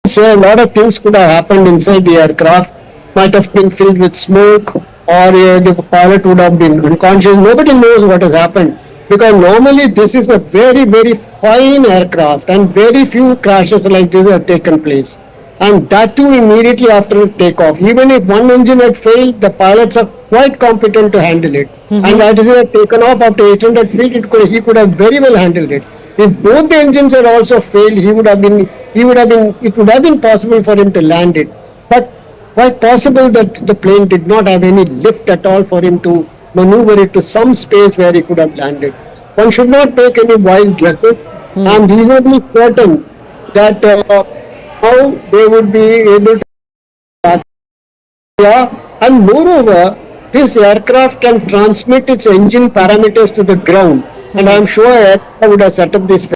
So a lot of things could have happened inside the aircraft. Might have been filled with smoke, or the pilot would have been unconscious. Nobody knows what has happened, because normally this is a very, very fine aircraft and very few crashes like this have taken place, and that too immediately after takeoff. Even if one engine had failed, the pilots are quite competent to handle it, and that is taken off after 800 feet. He could have very well handled it. If both the engines had also failed, it would have been possible for him to land it. But quite possible that the plane did not have any lift at all for him to maneuver it to some space where he could have landed. One should not take any wild guesses. I am reasonably certain that how they would be able to, and moreover, this aircraft can transmit its engine parameters to the ground, and I am sure Air would have set up this.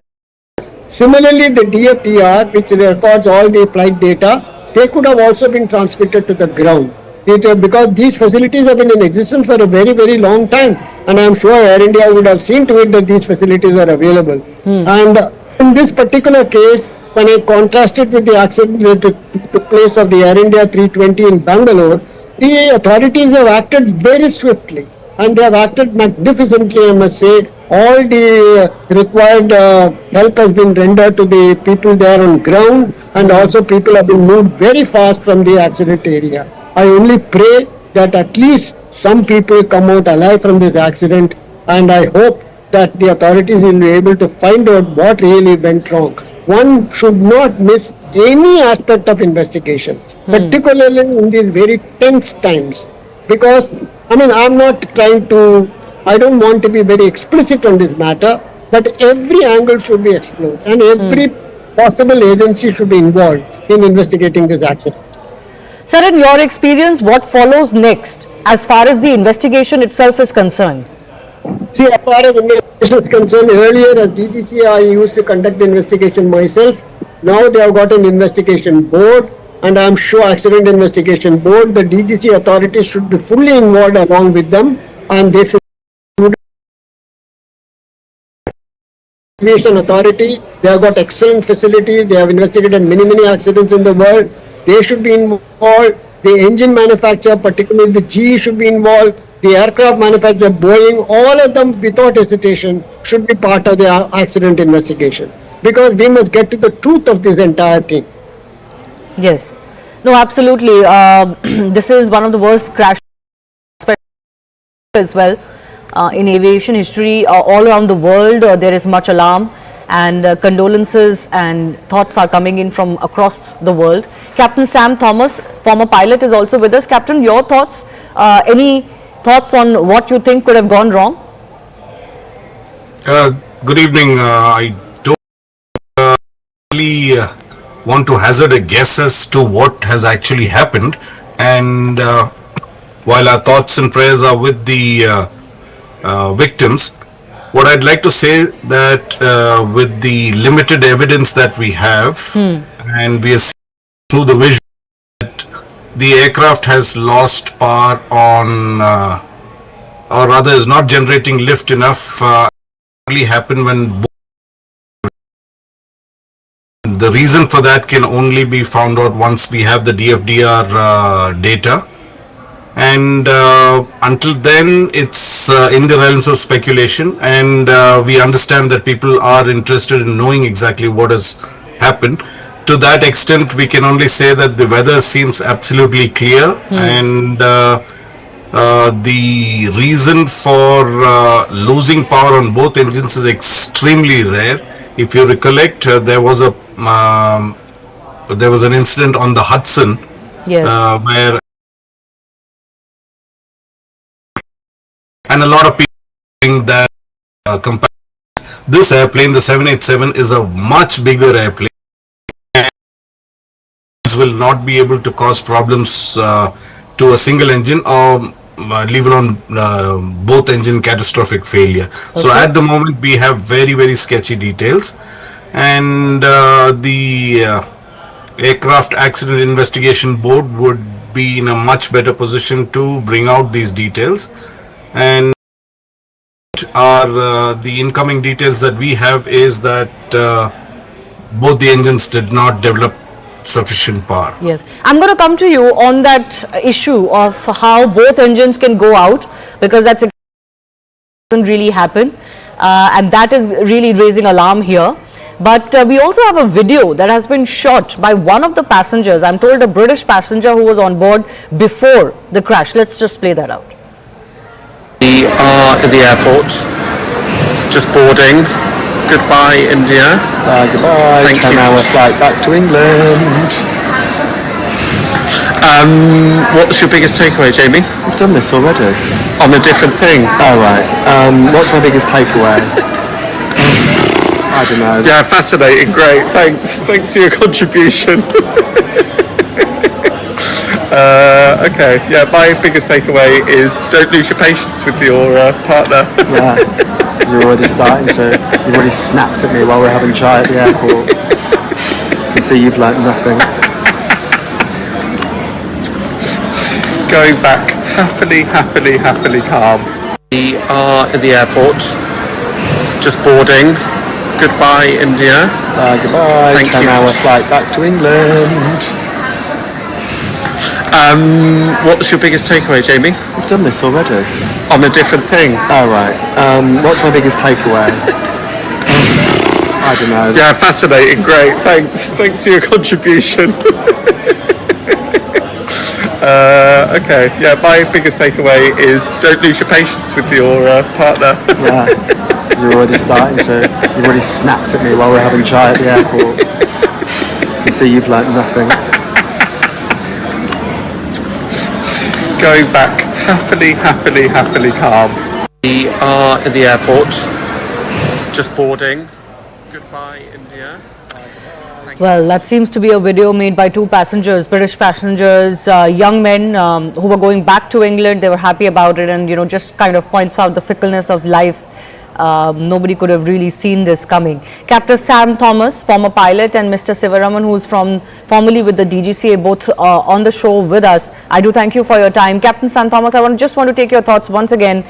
Similarly, the DFTR, which records all the flight data, they could have also been transmitted to the ground. Because these facilities have been in existence for a very, very long time, and I am sure Air India would have seen to it that these facilities are available. And in this particular case, when I contrast it with the accident that took place of the Air India 320 in Bangalore, the authorities have acted very swiftly, and they have acted magnificently, I must say. All the required help has been rendered to the people there on ground, and also people have been moved very fast from the accident area. I only pray that at least some people come out alive from this accident, and I hope that the authorities will be able to find out what really went wrong. One should not miss any aspect of investigation, particularly in these very tense times. Because, I'm not trying to, I don't want to be very explicit on this matter, but every angle should be explored, and every possible agency should be involved in investigating this accident. Sir, in your experience, what follows next as far as the investigation itself is concerned? See, as far as investigation is concerned, earlier as DGCA I used to conduct the investigation myself. Now they have got an investigation board, and I am sure accident investigation board, the DGCA authorities should be fully involved along with them, and they should Aviation Authority, they have got excellent facility, they have investigated many accidents in the world. They should be involved. The engine manufacturer, particularly the GE, should be involved. The aircraft manufacturer, Boeing, all of them without hesitation should be part of the accident investigation, because we must get to the truth of this entire thing. Yes. No, absolutely. This is one of the worst crashes as well in aviation history all around the world. There is much alarm, and condolences and thoughts are coming in from across the world. Captain Sam Thomas, former pilot, is also with us. Captain, your thoughts? Any thoughts on what you think could have gone wrong? Good evening. I don't really want to hazard a guess as to what has actually happened. And while our thoughts and prayers are with the victims, what I'd like to say that with the limited evidence that we have, and we are seeing through the visual that the aircraft has lost power on, or rather is not generating lift enough. Only happen when the reason for that can only be found out once we have the DFDR data, and until then it's in the realms of speculation, and we understand that people are interested in knowing exactly what has happened. To that extent, we can only say that the weather seems absolutely clear, and the reason for losing power on both engines is extremely rare. If you recollect, there was an incident on the Hudson, where and a lot of people think that this airplane, the 787, is a much bigger airplane and will not be able to cause problems to a single engine, or leave alone both engine catastrophic failure. So at the moment we have very, very sketchy details, and the Aircraft Accident Investigation Board would be in a much better position to bring out these details, and the incoming details that we have is that both the engines did not develop sufficient power. Yes, I'm going to come to you on that issue of how both engines can go out, because that's doesn't really happen, and that is really raising alarm here. But we also have a video that has been shot by one of the passengers. I'm told a British passenger who was on board before the crash. Let's just play that out. We are at the airport, just boarding. Goodbye, India. Goodbye. 10-hour flight back to England. What's your biggest takeaway, Jamie? We've done this already. On a different thing. Oh, right. What's my biggest takeaway? I don't know. Yeah, fascinating. Great. Thanks. Thanks for your contribution. Okay. Yeah, my biggest takeaway is don't lose your patience with your partner. Yeah. You're already starting to. You've already snapped at me while we're having chai at the airport. You see, you've learnt nothing. Going back happily calm. We are at the airport, just boarding. Goodbye, India. Goodbye. 10-hour flight back to England. What's your biggest takeaway, Jamie? We've done this already. On a different thing. Oh, right. What's my biggest takeaway? I don't know. Yeah, fascinating. Great. Thanks. Thanks for your contribution. Okay. Yeah, my biggest takeaway is don't lose your patience with your partner. Yeah. You're already starting to. You've already snapped at me while we're having chai at the airport. You see, you've learnt nothing. Going back happily calm. We are at the airport, just boarding. Goodbye, India. Well, that seems to be a video made by two passengers, British passengers, young men who were going back to England. They were happy about it, and just kind of points out the fickleness of life. Nobody could have really seen this coming. Captain Sam Thomas, former pilot, and Mr. Sivaraman, who is formerly with the DGCA, both on the show with us. I do thank you for your time. Captain Sam Thomas, I just want to take your thoughts once again,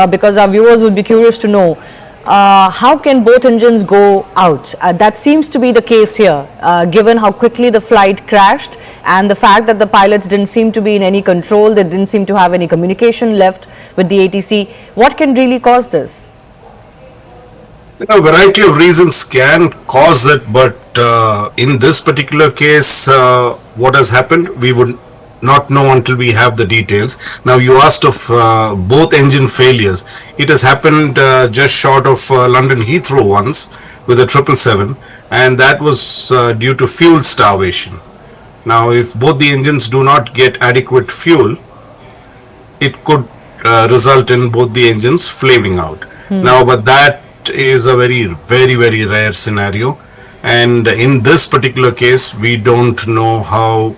because our viewers would be curious to know, how can both engines go out? That seems to be the case here, given how quickly the flight crashed and the fact that the pilots didn't seem to be in any control. They didn't seem to have any communication left with the ATC. What can really cause this? A variety of reasons can cause it, but in this particular case, what has happened, we would not know until we have the details. Now, you asked of both engine failures. It has happened just short of London Heathrow once with a 777, and that was due to fuel starvation. Now, if both the engines do not get adequate fuel, it could result in both the engines flaming out. Now, but that beast is a very rare scenario. And in this particular case, we don't know how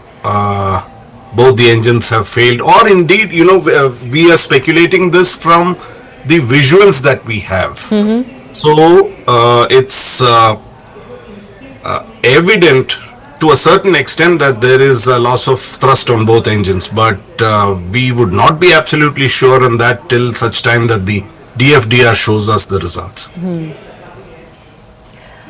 both the engines have failed, or indeed, we are speculating this from the visuals that we have. So it's evident to a certain extent that there is a loss of thrust on both engines, but we would not be absolutely sure on that till such time that the DFDR shows us the results.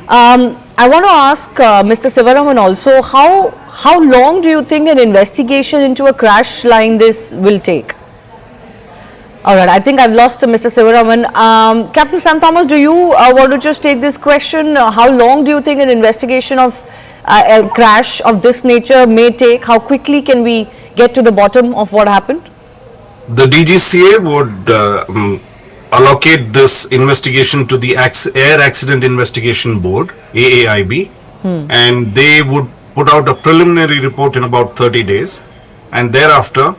I want to ask Mr. Sivaraman also, how long do you think an investigation into a crash like this will take? All right, I think I've lost Mr. Sivaraman. Captain Sam Thomas, do you want to just take this question? How long do you think an investigation of a crash of this nature may take? How quickly can we get to the bottom of what happened? The DGCA would allocate this investigation to the Air Accident Investigation Board, AAIB, and they would put out a preliminary report in about 30 days, and thereafter,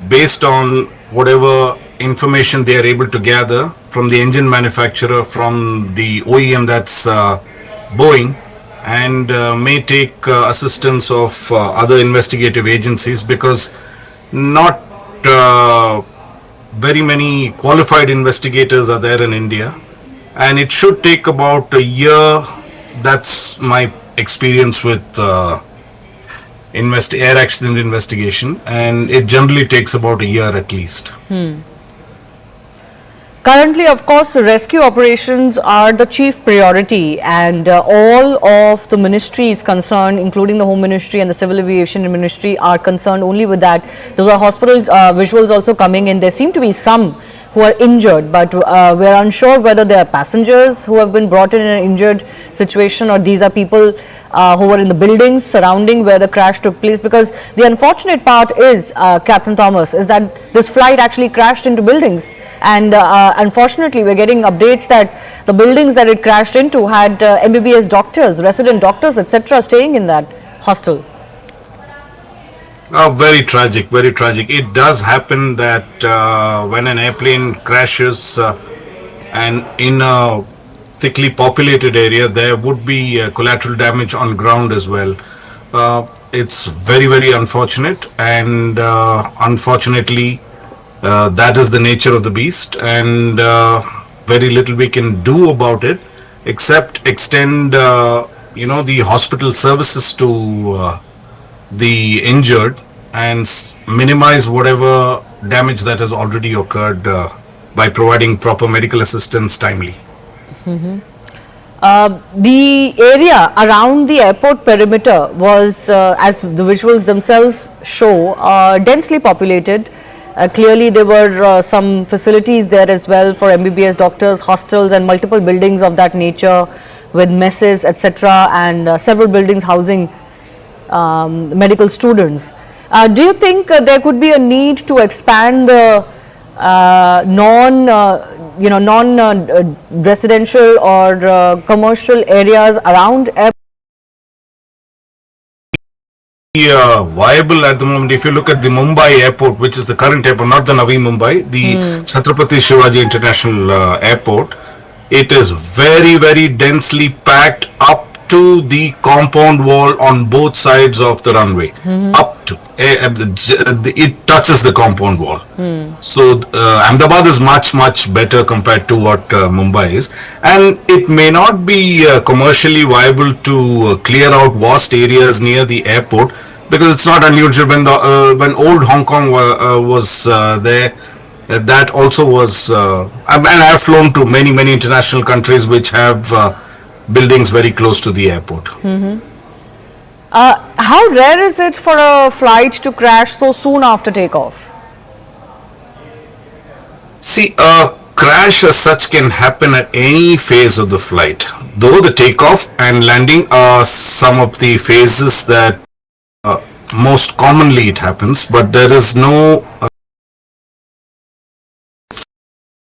based on whatever information they are able to gather from the engine manufacturer, from the OEM, that's Boeing, and may take assistance of other investigative agencies, because not very many qualified investigators are there in India, and it should take about a year. That's my experience with air accident investigation, and it generally takes about a year at least. Currently, of course, rescue operations are the chief priority, and all of the ministries concerned, including the Home Ministry and the Civil Aviation Ministry, are concerned only with that. Those are hospital visuals also coming in. There seem to be some who are injured, but we're unsure whether they are passengers who have been brought in an injured situation, or these are people who were in the buildings surrounding where the crash took place. Because the unfortunate part is, Captain Thomas, is that this flight actually crashed into buildings, and unfortunately we're getting updates that the buildings that it crashed into had MBBS doctors, resident doctors, etc. staying in that hostel. Very tragic, very tragic. It does happen that when an airplane crashes and in a thickly populated area, there would be collateral damage on ground as well. It's very unfortunate, and unfortunately that is the nature of the beast, and very little we can do about it except extend the hospital services to the injured and minimize whatever damage that has already occurred by providing proper medical assistance timely. The area around the airport perimeter was, as the visuals themselves show, densely populated. Clearly there were some facilities there as well for MBBS doctors, hostels and multiple buildings of that nature with messes, etc., and several buildings housing medical students. Do you think there could be a need to expand the non-residential or commercial areas around airport? Viable at the moment. If you look at the Mumbai airport, which is the current airport, not the Navi Mumbai, the Chhatrapati Shivaji International Airport, it is very densely packed up to the compound wall on both sides of the runway. Up to it touches the compound wall. So Ahmedabad is much better compared to what Mumbai is, and it may not be commercially viable to clear out vast areas near the airport, because it's not unusual. When old Hong Kong was there, that also was and I have flown to many international countries which have buildings very close to the airport. How rare is it for a flight to crash so soon after takeoff? See, a crash as such can happen at any phase of the flight, though the takeoff and landing are some of the phases that most commonly it happens, but there is no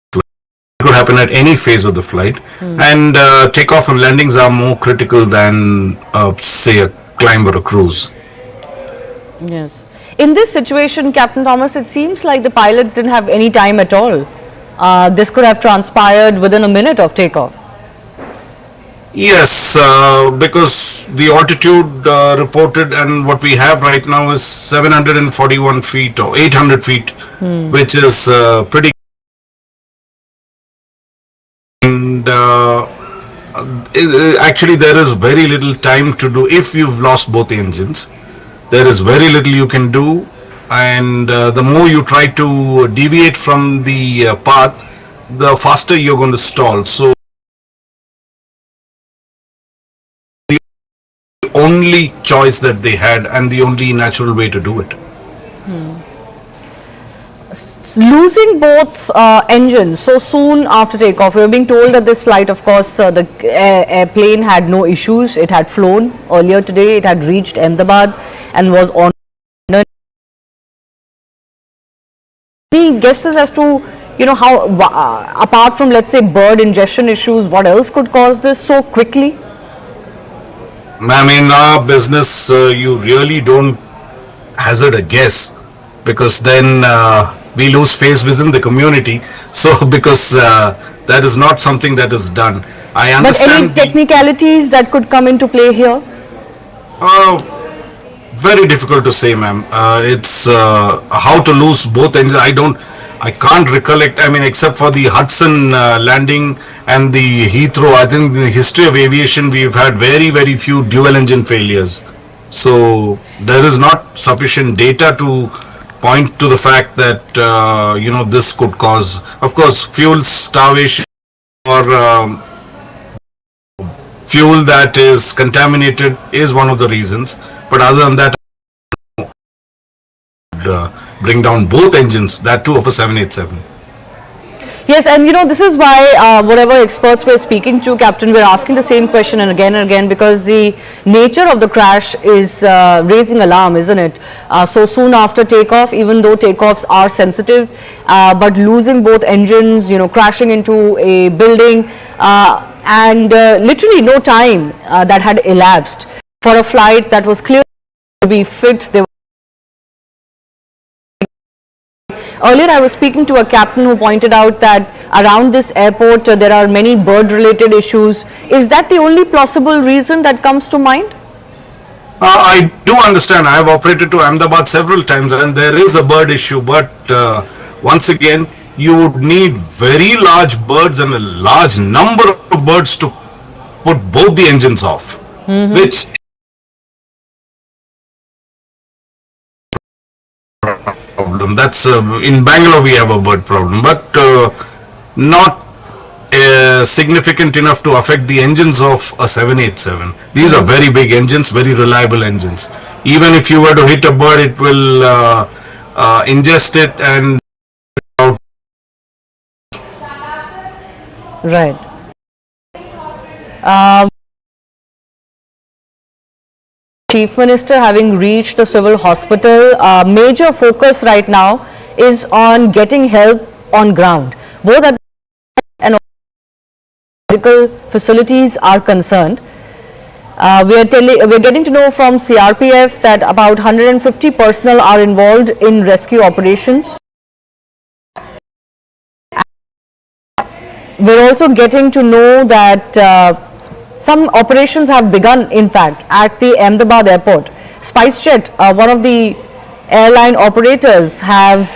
it could happen at any phase of the flight, and takeoff and landings are more critical than say a climb or a cruise. Yes. In this situation, Captain Thomas, it seems like the pilots didn't have any time at all this could have transpired within a minute of takeoff. Yes, because the altitude reported and what we have right now is 741 feet or 800 feet, which is pretty. And actually, there is very little time to do. If you've lost both engines, there is very little you can do. And the more you try to deviate from the path, the faster you're going to stall. So only choice that they had and the only natural way to do it. Losing both engines so soon after takeoff, we were being told that this flight, of course, the airplane had no issues. It had flown earlier today. It had reached Ahmedabad and was on. Any guesses as to, you know, how, apart from, let's say, bird ingestion issues, what else could cause this so quickly? I mean, our business, you really don't hazard a guess, because then we lose face within the community. So, because that is not something that is done. I understand. But any technicalities that could come into play here? Very difficult to say, ma'am. It's how to lose both engines. I can't recollect. I mean, except for the Hudson landing and the Heathrow, I think in the history of aviation, we've had very, very few dual engine failures. So there is not sufficient data to point to the fact that, you know, this could cause, of course, fuel starvation or fuel that is contaminated is one of the reasons. But other than that, bring down both engines, that too of a 787. Yes, and you know, this is why whatever experts we're speaking to, Captain, we're asking the same question and again, because the nature of the crash is raising alarm, isn't it? So soon after takeoff, even though takeoffs are sensitive, but losing both engines, you know, crashing into a building, and literally no time that had elapsed for a flight that was clear to be fit. Earlier, I was speaking to a captain who pointed out that around this airport there are many bird-related issues. Is that the only plausible reason that comes to mind? I do understand. I have operated to Ahmedabad several times and there is a bird issue, but once again, you would need very large birds and a large number of birds to put both the engines off, which problem. That's in Bangalore we have a bird problem, but not significant enough to affect the engines of a 787. These are very big engines, very reliable engines. Even if you were to hit a bird, it will ingest it and right. Chief Minister having reached the civil hospital, major focus right now is on getting help on ground. Both at and medical facilities are concerned. We're getting to know from CRPF that about 150 personnel are involved in rescue operations. We're also getting to know that some operations have begun, in fact, at the Ahmedabad airport. SpiceJet, one of the airline operators, have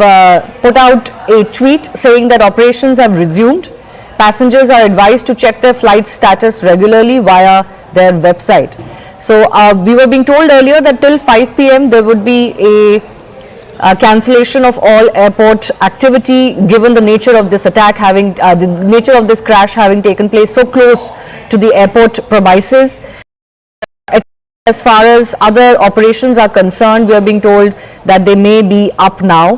put out a tweet saying that operations have resumed. Passengers are advised to check their flight status regularly via their website. So we were being told earlier that till 5 p.m. there would be a cancellation of all airport activity, given the nature of this attack having, the nature of this crash having taken place so close to the airport premises. As far as other operations are concerned, we are being told that they may be up now.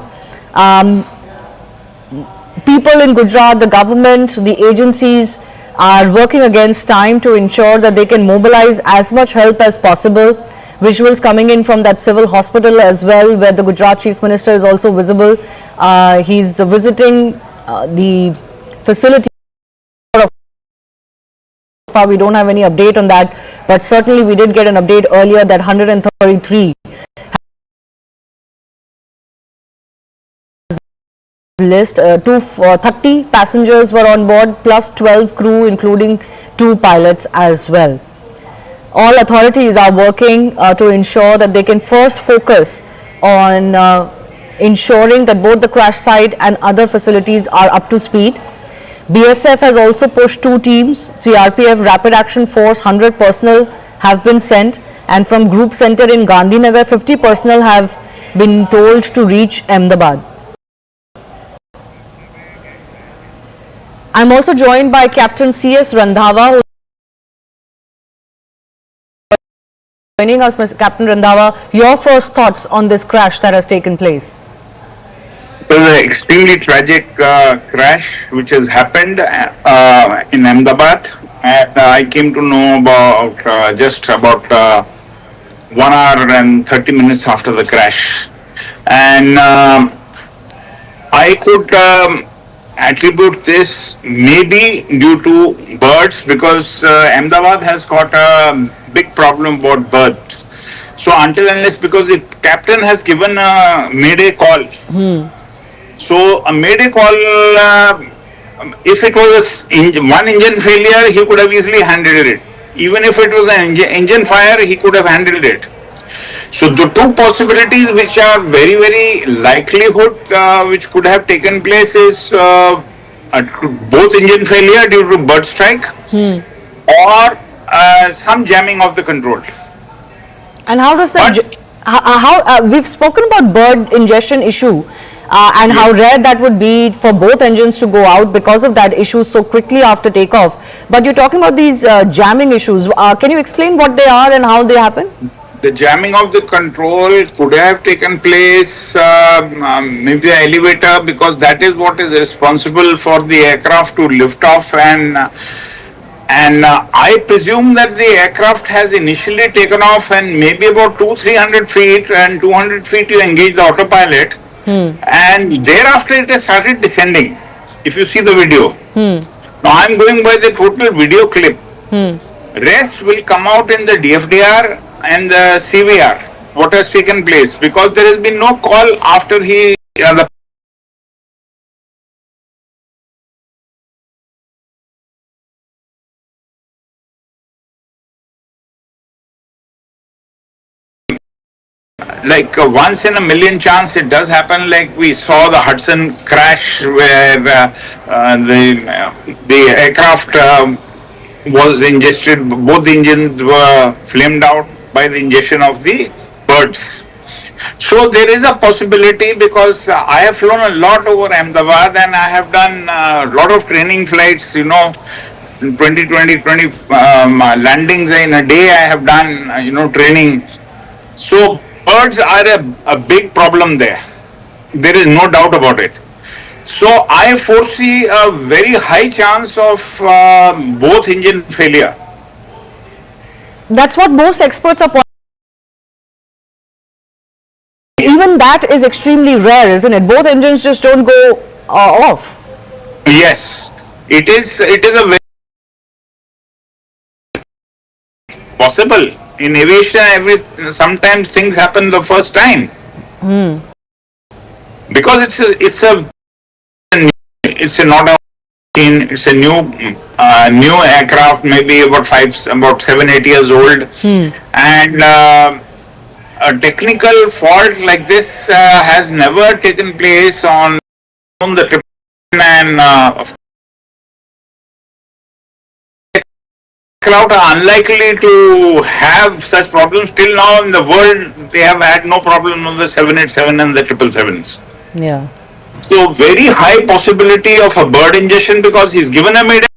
People in Gujarat, the government, the agencies are working against time to ensure that they can mobilize as much help as possible. Visuals coming in from that civil hospital as well, where the Gujarat Chief Minister is also visible. He's visiting the facility. So far, we don't have any update on that, but certainly we did get an update earlier that 133 list. 30 passengers were on board plus 12 crew including 2 pilots as well. All authorities are working to ensure that they can first focus on ensuring that both the crash site and other facilities are up to speed. BSF has also pushed 2 teams. CRPF Rapid Action Force 100 personnel have been sent, and from Group Center in Gandhinagar 50 personnel have been told to reach Ahmedabad. I'm also joined by Captain C.S. Randhawa, who is joining us. Captain Randhawa, your first thoughts on this crash that has taken place? It was an extremely tragic crash which has happened in Ahmedabad, and I came to know about just about 1 hour and 30 minutes after the crash, and I could attribute this maybe due to birds, because Ahmedabad has got a big problem about birds. So until unless, because the captain has given a mayday call. So a mayday call, if it was one engine failure, he could have easily handled it. Even if it was an engine fire, he could have handled it. So the 2 possibilities which are very, very likelihood which could have taken place is both engine failure due to bird strike or some jamming of the control. And how does that, we've spoken about bird ingestion issue and how rare that would be for both engines to go out because of that issue so quickly after takeoff. But you're talking about these jamming issues. Can you explain what they are and how they happen? The jamming of the control could have taken place, maybe the elevator, because that is what is responsible for the aircraft to lift off, and I presume that the aircraft has initially taken off and maybe about 200-300 feet, and 200 feet you engage the autopilot, and thereafter it has started descending, if you see the video. Now I'm going by the total video clip. Rest will come out in the DFDR and the CVR, what has taken place, because there has been no call after the like once in a million chance it does happen, like we saw the Hudson crash where the aircraft was ingested, both engines were flamed out by the ingestion of the birds. So there is a possibility, because I have flown a lot over Ahmedabad and I have done a lot of training flights, 20 landings in a day I have done, training. So birds are a big problem there. There is no doubt about it. So I foresee a very high chance of both engine failure. That's what most experts are pointing. Even that is extremely rare, isn't it? Both engines just don't go off. Yes, it is a very possible. In aviation, sometimes things happen the first time. Because it's not a machine, it's a new aircraft, maybe about 7-8 years old, and a technical fault like this has never taken place on the trip, and aircraft are unlikely to have such problems. Till now in the world, they have had no problem on the 787 and the 777s. Yeah. So very high possibility of a bird ingestion, because he's given a mayday.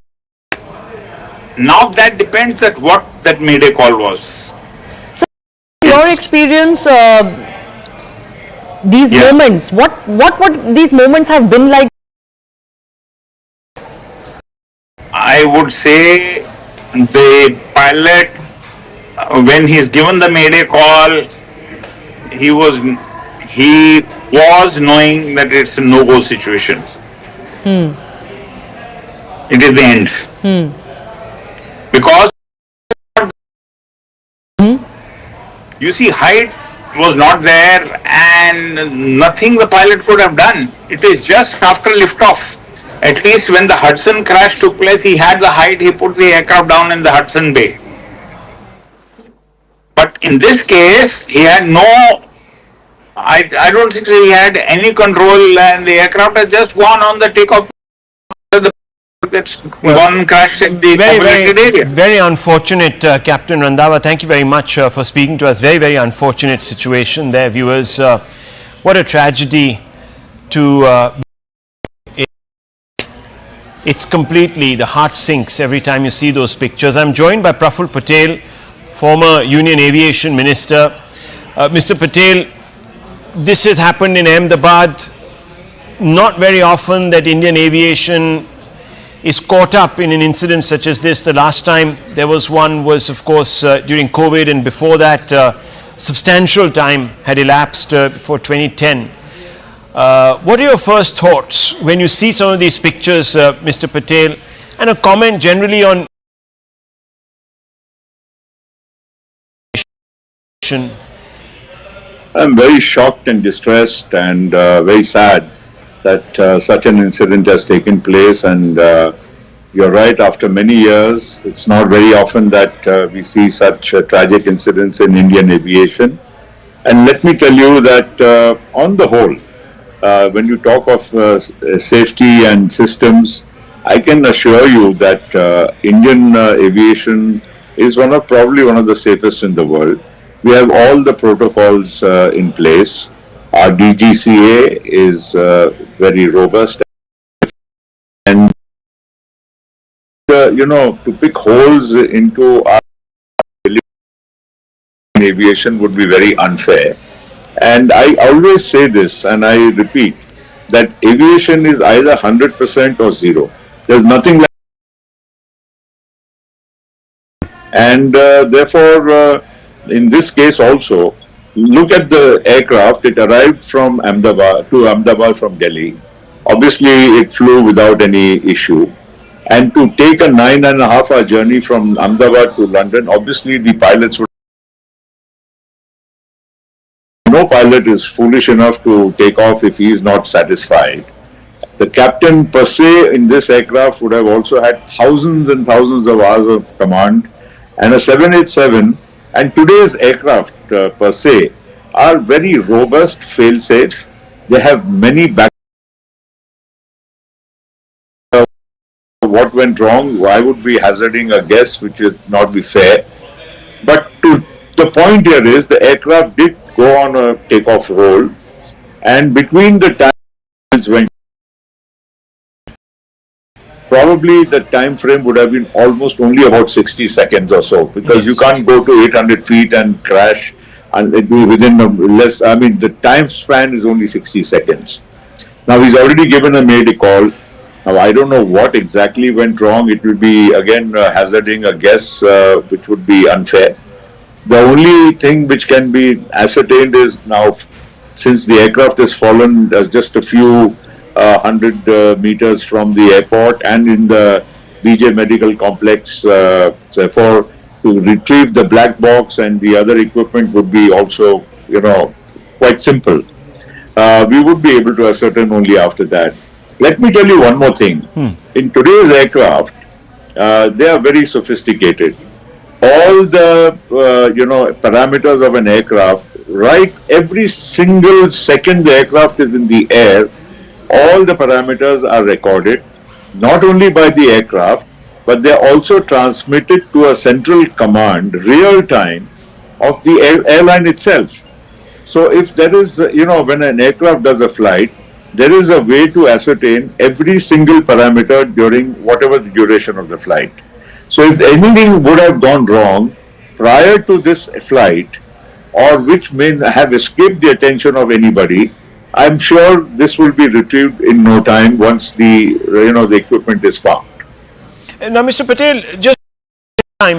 Now that depends that what that mayday call was. So your experience, these moments, what would these moments have been like? I would say the pilot, when he's given the mayday call, he was knowing that it's a no-go situation. It is the end. Because you see, height was not there, and nothing the pilot could have done. It is just after liftoff. At least when the Hudson crash took place, he had the height, he put the aircraft down in the Hudson Bay. But in this case, he had no, I don't think he had any control, and the aircraft has just gone on the takeoff. That's gone crashed in the populated area. Very unfortunate, Captain Randhawa. Thank you very much for speaking to us. Very, very unfortunate situation there, viewers. What a tragedy to... it's completely, the heart sinks every time you see those pictures. I'm joined by Praful Patel, former Union Aviation Minister. Mr. Patel, this has happened in Ahmedabad. Not very often that Indian aviation is caught up in an incident such as this. The last time there was one was, of course, during COVID, and before that, substantial time had elapsed before 2010. What are your first thoughts when you see some of these pictures, Mr. Patel, and a comment generally on I'm very shocked and distressed and very sad that such an incident has taken place, and you're right, after many years, it's not very often that we see such tragic incidents in Indian aviation. And let me tell you that on the whole, when you talk of safety and systems, I can assure you that Indian aviation is probably one of the safest in the world. We have all the protocols in place. Our DGCA is very robust, and to pick holes into our aviation would be very unfair. And I always say this, and I repeat, that aviation is either 100% or zero. There's nothing like, and therefore, in this case also, look at the aircraft. It arrived from Ahmedabad from Delhi. Obviously, it flew without any issue. And to take a 9.5-hour journey from Ahmedabad to London, obviously the pilots would. No pilot is foolish enough to take off if he is not satisfied. The captain per se in this aircraft would have also had thousands and thousands of hours of command, and a 787. And today's aircraft per se are very robust, fail-safe. They have many back. What went wrong? I would be hazarding a guess, which would not be fair. But the point here is the aircraft did go on a takeoff roll, and between the times when probably the time frame would have been almost only about 60 seconds or so, because you can't go to 800 feet and crash and it be within less. I mean, the time span is only 60 seconds. Now he's already given a mayday call. Now I don't know what exactly went wrong. It will be again hazarding a guess, which would be unfair. The only thing which can be ascertained is now, since the aircraft has fallen just a few 100 meters from the airport and in the BJ Medical Complex, therefore to retrieve the black box and the other equipment would be also, quite simple. We would be able to ascertain only after that. Let me tell you one more thing. In today's aircraft, they are very sophisticated. All the parameters of an aircraft, right? Every single second the aircraft is in the air, all the parameters are recorded, not only by the aircraft, but they are also transmitted to a central command, real time, of the airline itself. So if there is, when an aircraft does a flight, there is a way to ascertain every single parameter during whatever the duration of the flight. So if anything would have gone wrong prior to this flight, or which may have escaped the attention of anybody, I'm sure this will be retrieved in no time once the equipment is found. Now, Mr. Patel, just time,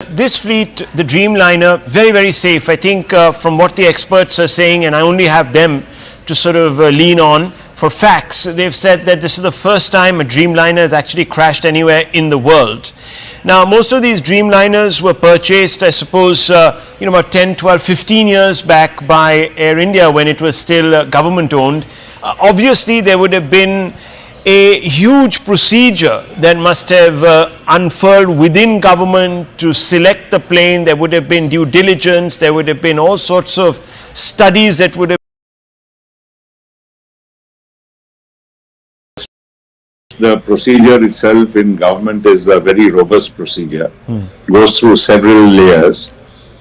this fleet, the Dreamliner, very, very safe. I think from what the experts are saying, and I only have them to sort of lean on for facts, they've said that this is the first time a Dreamliner has actually crashed anywhere in the world. Now, most of these Dreamliners were purchased, I suppose, about 10, 12, 15 years back by Air India when it was still government owned. Obviously, there would have been a huge procedure that must have unfurled within government to select the plane. There would have been due diligence. There would have been all sorts of studies that would have. The procedure itself in government is a very robust procedure. Goes through several layers.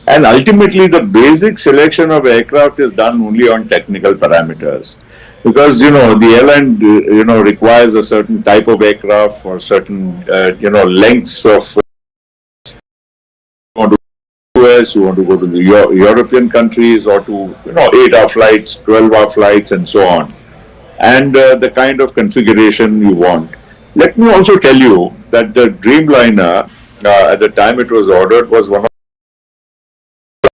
And ultimately, the basic selection of aircraft is done only on technical parameters. Because, the airline, requires a certain type of aircraft for certain, lengths of. You want to go to the US, you want to go to the European countries, or to, 8-hour flights, 12-hour flights, and so on. And the kind of configuration you want. Let me also tell you that the Dreamliner, at the time it was ordered, was one of the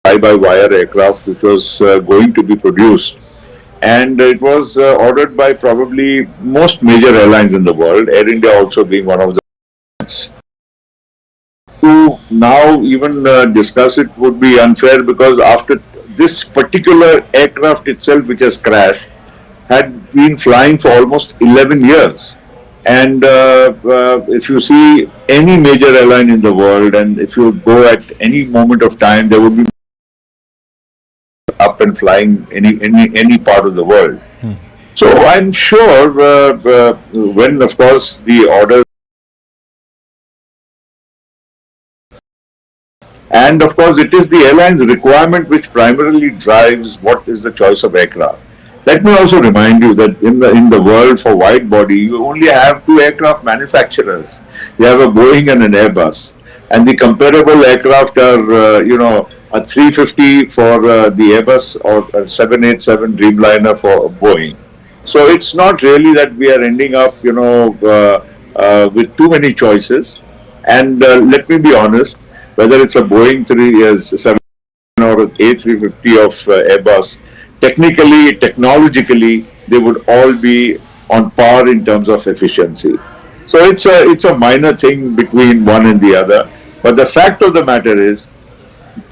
fly-by-wire aircraft which was going to be produced. And it was ordered by probably most major airlines in the world, Air India also being one of the ones. To now even discuss it would be unfair, because after this particular aircraft itself, which has crashed, had been flying for almost 11 years. And if you see any major airline in the world, and if you go at any moment of time, there would be up and flying any part of the world. So I'm sure when, of course, the order, and of course it is the airline's requirement which primarily drives what is the choice of aircraft. Let me also remind you that in the world for wide body, you only have two aircraft manufacturers. You have a Boeing and an Airbus, and the comparable aircraft are a 350 for the Airbus or a 787 Dreamliner for Boeing. So it's not really that we are ending up, with too many choices. And let me be honest, whether it's a Boeing 7 or an A350 of Airbus, technically, technologically, they would all be on par in terms of efficiency. So it's a minor thing between one and the other. But the fact of the matter is,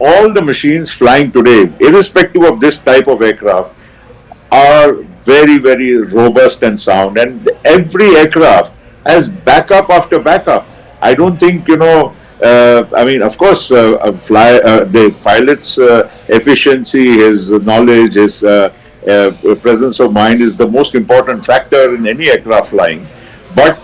all the machines flying today, irrespective of this type of aircraft, are very, very robust and sound. And every aircraft has backup after backup. I don't think, of course, the pilot's efficiency, his knowledge, his presence of mind is the most important factor in any aircraft flying. But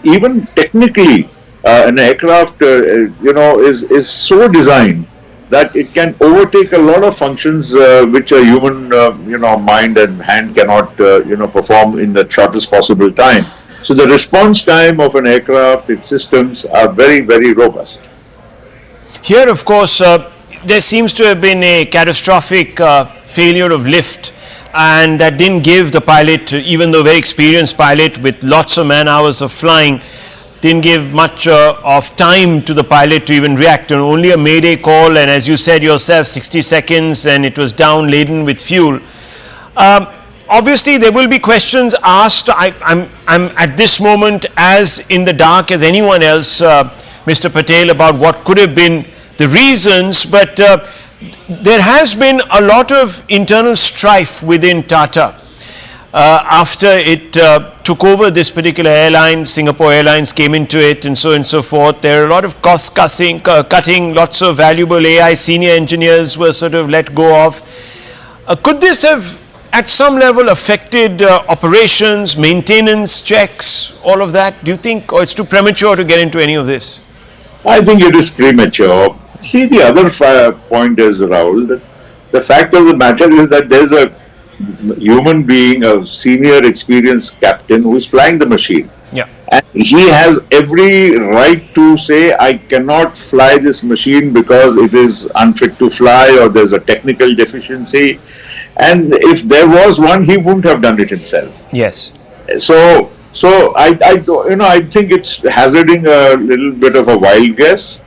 even technically, an aircraft, is so designed that it can overtake a lot of functions which a human, mind and hand cannot, perform in the shortest possible time. So the response time of an aircraft, its systems are very, very robust. Here, of course, there seems to have been a catastrophic failure of lift, and that didn't give the pilot, even though very experienced pilot with lots of man hours of flying, didn't give much of time to the pilot to even react. And only a mayday call, and as you said yourself, 60 seconds, and it was down laden with fuel. Obviously, there will be questions asked. I'm at this moment as in the dark as anyone else, Mr. Patel, about what could have been the reasons, but there has been a lot of internal strife within Tata. After it took over this particular airline, Singapore Airlines came into it, and so on and so forth. There are a lot of cost cutting, lots of valuable AI senior engineers were sort of let go of. Could this have at some level affected operations, maintenance, checks, all of that? Do you think, or it's too premature to get into any of this? I think it is premature. See, the other point is, Rahul, that the fact of the matter is that there's a human being, a senior experienced captain who is flying the machine. Yeah. And he has every right to say, I cannot fly this machine because it is unfit to fly or there's a technical deficiency. And if there was one, he wouldn't have done it himself. Yes. So I think it's hazarding a little bit of a wild guess.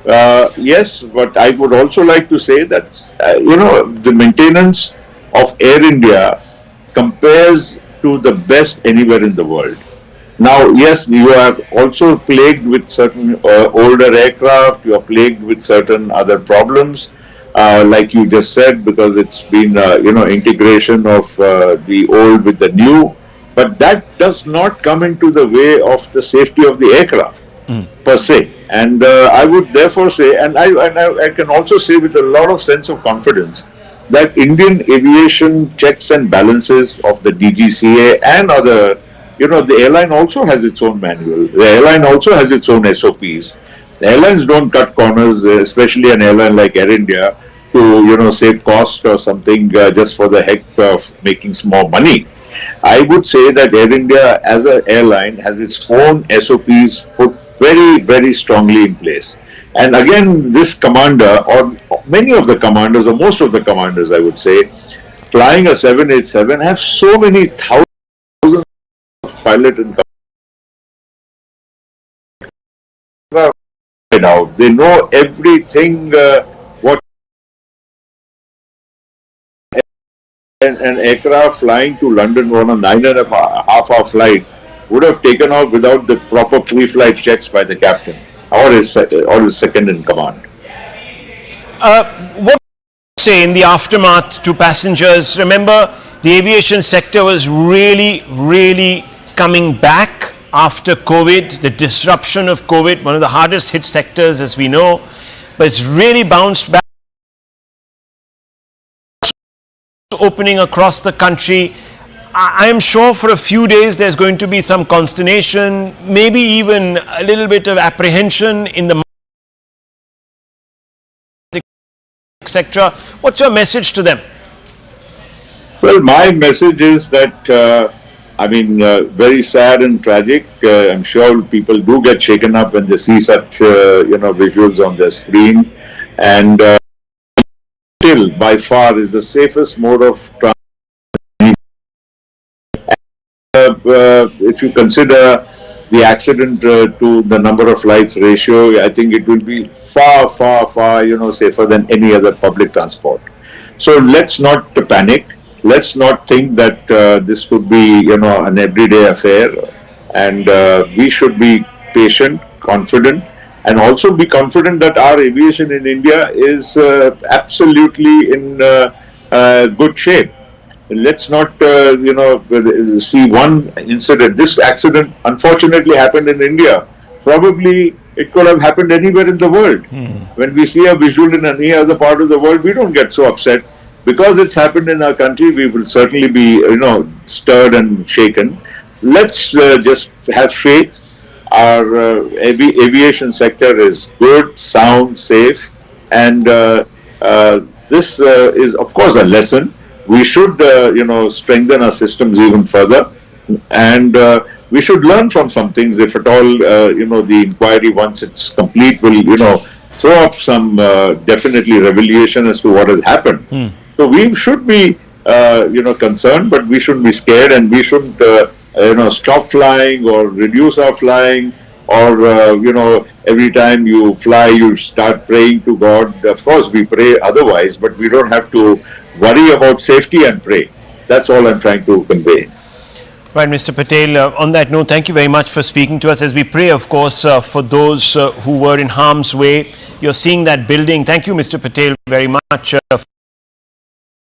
Yes, but I would also like to say that, the maintenance of Air India compares to the best anywhere in the world. Now, yes, you are also plagued with certain older aircraft, you are plagued with certain other problems, like you just said, because it's been, integration of the old with the new. But that does not come into the way of the safety of the aircraft per se. And I would therefore say, and I can also say with a lot of sense of confidence, that Indian aviation checks and balances of the DGCA and other, the airline also has its own manual. The airline also has its own SOPs. The airlines don't cut corners, especially an airline like Air India, to, save cost or something just for the heck of making small money. I would say that Air India as an airline has its own SOPs put very, very strongly in place. And again, this commander, or many of the commanders, or most of the commanders, I would say, flying a 787 have so many thousands of pilot and out. They know everything, what an aircraft flying to London on a 9.5-hour flight would have taken off without the proper pre-flight checks by the captain or his second in command. What do you say in the aftermath to passengers? Remember, the aviation sector was really, really coming back after COVID, the disruption of COVID, one of the hardest hit sectors as we know, but it's really bounced back, opening across the country. I am sure for a few days there's going to be some consternation, maybe even a little bit of apprehension in the sector. What's your message to them? Well, my message is that, very sad and tragic. I'm sure people do get shaken up when they see such, visuals on their screen. And still, by far, is the safest mode of transport. If you consider the accident to the number of flights ratio, I think it will be far, far, far, safer than any other public transport. So let's not panic. Let's not think that this could be, an everyday affair. And we should be patient, confident, and also be confident that our aviation in India is absolutely in good shape. Let's not, see one incident. This accident unfortunately happened in India. Probably it could have happened anywhere in the world. When we see a visual in any other part of the world, we don't get so upset. Because it's happened in our country, we will certainly be, stirred and shaken. Let's just have faith. Our aviation sector is good, sound, safe, and this is, of course, a lesson. We should, strengthen our systems even further, and we should learn from some things. If at all, the inquiry, once it's complete, will, throw up some definitely revelation as to what has happened. So we should be, concerned, but we shouldn't be scared, and we shouldn't, stop flying or reduce our flying, or every time you fly, you start praying to God. Of course, we pray otherwise, but we don't have to worry about safety and pray. That's all I'm trying to convey. Right, Mr. Patel, on that note, thank you very much for speaking to us as we pray, of course, for those who were in harm's way. You're seeing that building. Thank you, Mr. Patel, very much.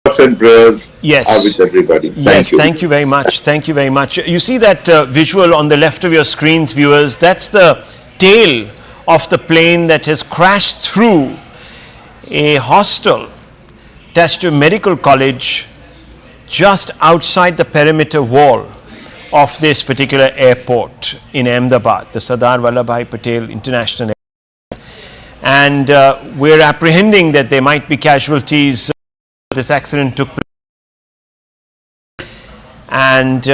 Thoughts and prayers yes. are with everybody. Thank you very much. Thank you very much. You see that visual on the left of your screens, viewers? That's the tail of the plane that has crashed through a hostel attached to a medical college just outside the perimeter wall of this particular airport in Ahmedabad, the Sardar Vallabhbhai Patel International Airport. And we're apprehending that there might be casualties. This accident took place, and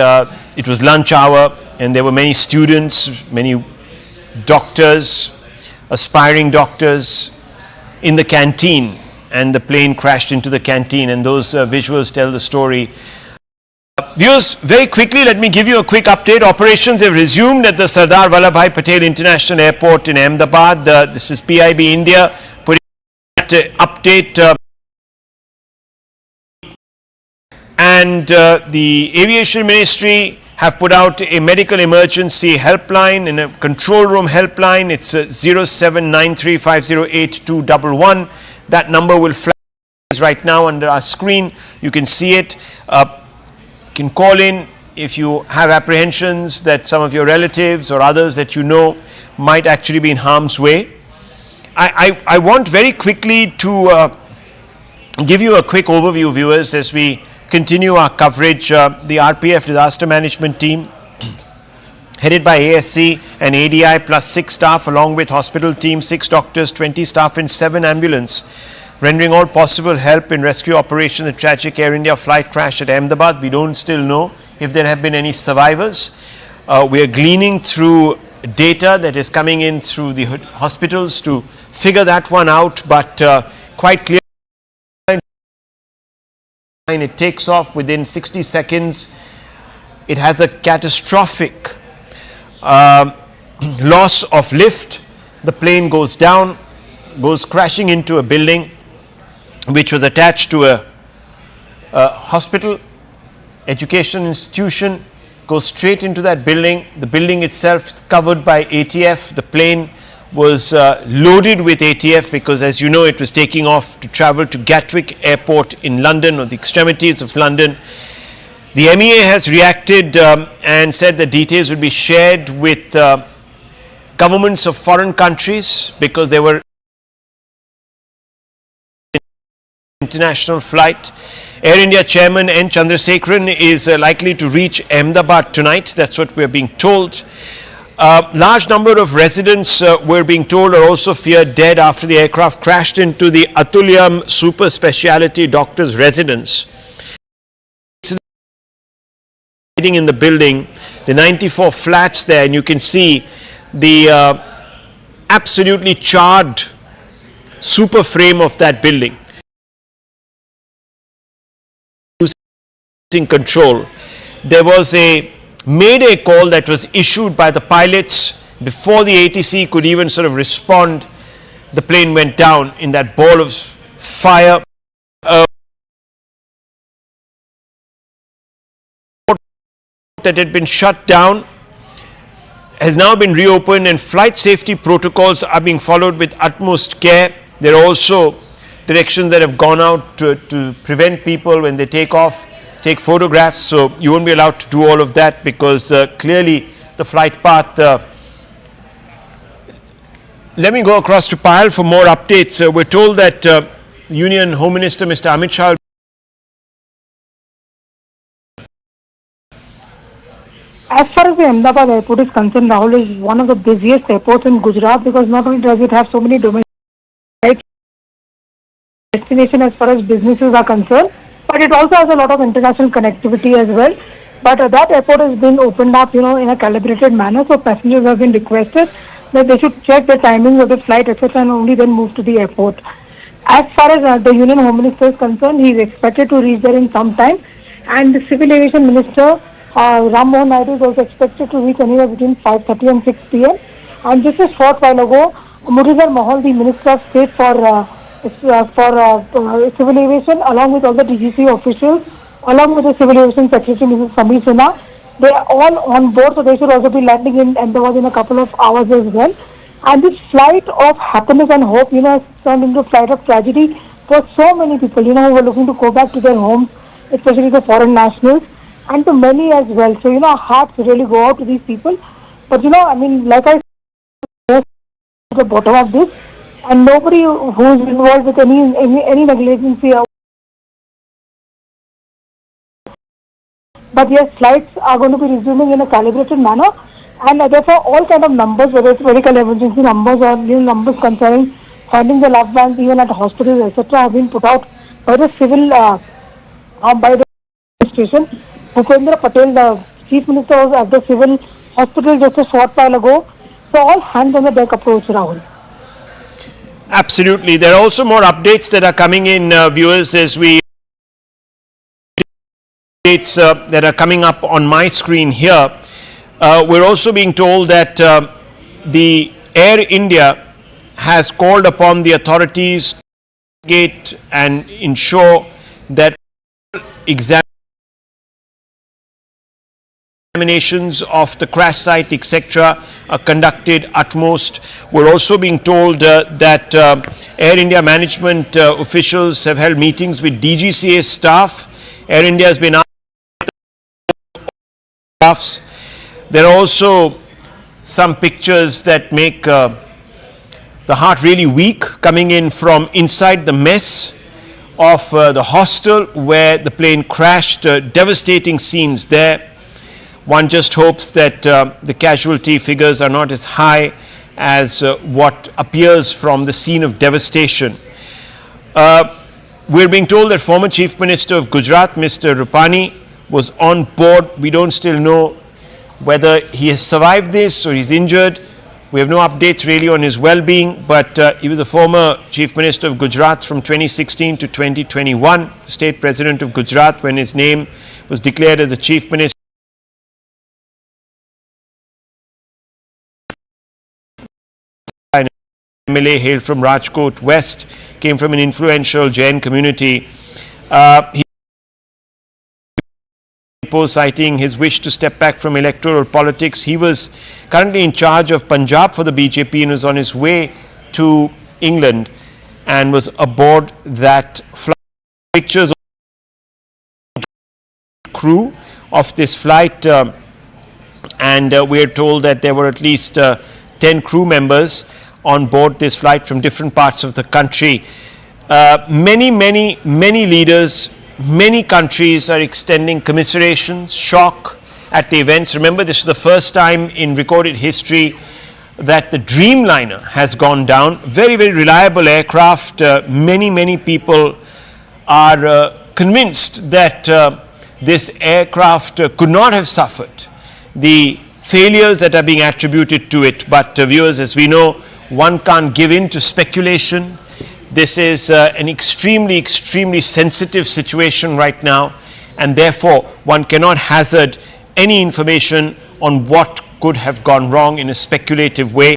it was lunch hour, and there were many students, many doctors, aspiring doctors in the canteen, and the plane crashed into the canteen, and those visuals tell the story. Viewers, very quickly, let me give you a quick update. Operations have resumed at the Sardar Vallabhbhai Patel International Airport in Ahmedabad. This is PIB India putting that update. And the Aviation Ministry have put out a medical emergency helpline and a control room helpline. It's 0793508211. That number will flash right now under our screen. You can see it. You can call in if you have apprehensions that some of your relatives or others that you know might actually be in harm's way. I want very quickly to give you a quick overview, viewers, as we continue our coverage. The RPF disaster management team, headed by ASC and ADI plus 6 staff, along with hospital team, 6 doctors, 20 staff and 7 ambulance, rendering all possible help in rescue operation. The tragic Air India flight crash at Ahmedabad. We don't still know if there have been any survivors. We are gleaning through data that is coming in through the hospitals to figure that one out, but quite clear. It takes off within 60 seconds. It has a catastrophic loss of lift. The plane goes down, goes crashing into a building which was attached to a hospital, education institution, goes straight into that building. The building itself is covered by ATF. The plane was loaded with ATF because, as you know, it was taking off to travel to Gatwick Airport in London, or the extremities of London. The MEA has reacted and said that details will be shared with governments of foreign countries because they were international flight. Air India chairman N. Chandrasekaran is likely to reach Ahmedabad tonight. That's what we are being told. Large number of residents we're being told are also feared dead after the aircraft crashed into the Atulyam super speciality doctor's residence. In the building, the 94 flats there, and you can see the absolutely charred super frame of that building. Losing control. There was a mayday call that was issued by the pilots before the ATC could even sort of respond. The plane went down in that ball of fire. That had been shut down has now been reopened, and flight safety protocols are being followed with utmost care. There are also directions that have gone out to prevent people when they take off, take photographs, so you won't be allowed to do all of that because clearly the flight path. Let me go across to Payal for more updates. We're told that Union Home Minister Mr. Amit Shah. As far as the Ahmedabad airport is concerned, Rahul, is one of the busiest airports in Gujarat because not only does it have so many domestic destinations as far as businesses are concerned, but it also has a lot of international connectivity as well. But that airport has been opened up, in a calibrated manner, so passengers have been requested that they should check the timings of the flight, etc., and only then move to the airport. As far as the Union Home Minister is concerned, he is expected to reach there in some time, and the Civil Aviation Minister Ram Mohan Naidu is also expected to reach anywhere between 5:30 and 6 p.m. And just a short while ago, Muralidhar Mohal, the Minister of State for Civil Aviation, along with all the DGC officials, along with the Civil Aviation Secretary Mrs. Samir Sinha, they are all on board, so they should also be landing in Ahmedabad in a couple of hours as well. And this flight of happiness and hope, has turned into a flight of tragedy for so many people, who are looking to go back to their homes, especially the foreign nationals, and to many as well. So, our hearts really go out to these people. But, like I said, at the bottom of this, and nobody who is involved with any negligence. But yes, flights are going to be resuming in a calibrated manner, and therefore all kind of numbers, whether it's medical emergency numbers or numbers concerning finding the loved ones even at hospitals, etc., have been put out by the civil, by the administration. Bhupendra Patel, the Chief Minister, was at the civil hospital just a short while ago. So all hands on the deck approach, Rahul. Absolutely. There are also more updates that are coming in, viewers, as we updates that are coming up on my screen here. We're also being told that the Air India has called upon the authorities to investigate and ensure that exam examinations of the crash site, etc., are conducted utmost. We're also being told that Air India management officials have held meetings with DGCA staff. Air India has been asked. There are also some pictures that make the heart really weak coming in from inside the mess of the hostel where the plane crashed. Devastating scenes there. One just hopes that the casualty figures are not as high as what appears from the scene of devastation. We're being told that former Chief Minister of Gujarat, Mr. Rupani, was on board. We don't still know whether he has survived this or he's injured. We have no updates really on his well-being, but he was a former Chief Minister of Gujarat from 2016 to 2021, the State President of Gujarat when his name was declared as the Chief Minister. MLA hailed from Rajkot West, came from an influential Jain community. He citing his wish to step back from electoral politics. He was currently in charge of Punjab for the BJP and was on his way to England and was aboard that flight. Pictures of the crew of this flight, and we are told that there were at least 10 crew members on board this flight from different parts of the country. Many leaders, many countries are extending commiserations, shock at the events. Remember, this is the first time in recorded history that the Dreamliner has gone down. Very reliable aircraft. Many people are convinced that this aircraft could not have suffered the failures that are being attributed to it. But viewers, as we know, one can't give in to speculation. This is an extremely sensitive situation right now, and therefore one cannot hazard any information on what could have gone wrong in a speculative way.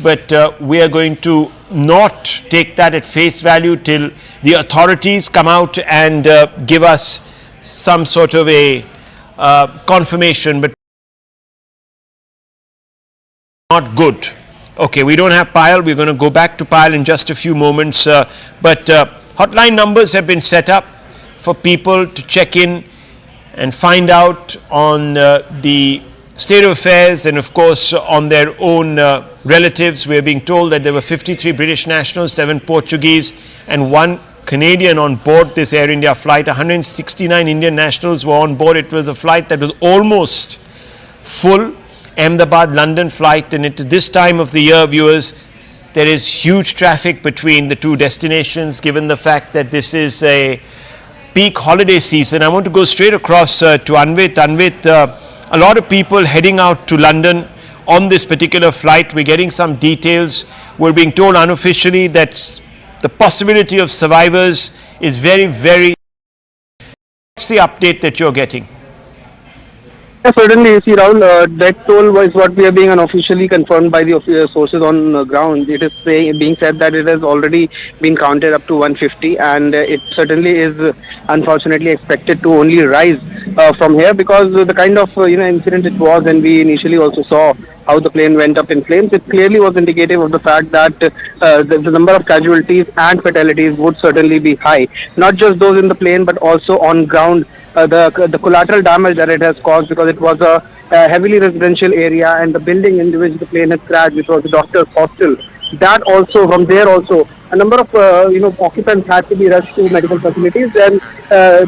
But we are going to not take that at face value till the authorities come out and give us some sort of a confirmation. But not good. Okay, we don't have Payal. We're going to go back to Payal in just a few moments. But hotline numbers have been set up for people to check in and find out on the state of affairs and of course on their own relatives. We are being told that there were 53 British nationals, 7 Portuguese and 1 Canadian on board this Air India flight. 169 Indian nationals were on board. It was a flight that was almost full. Ahmedabad London flight, and at this time of the year, viewers, there is huge traffic between the two destinations given the fact that this is a peak holiday season. I want to go straight across to Anvit. Anvit, a lot of people heading out to London on this particular flight. We're getting some details. We're being told unofficially that the possibility of survivors is very What's the update that you're getting? Certainly, you see, Rahul, death toll was what we are being unofficially confirmed by the sources on ground. It is being said that it has already been counted up to 150, and it certainly is unfortunately expected to only rise from here because the kind of incident it was, and we initially also saw how the plane went up in flames. It clearly was indicative of the fact that the number of casualties and fatalities would certainly be high. Not just those in the plane, but also on ground. The collateral damage that it has caused, because it was a heavily residential area, and the building in which the plane had crashed, which was the doctor's hostel, that also, from there also, a number of occupants had to be rushed to medical facilities, and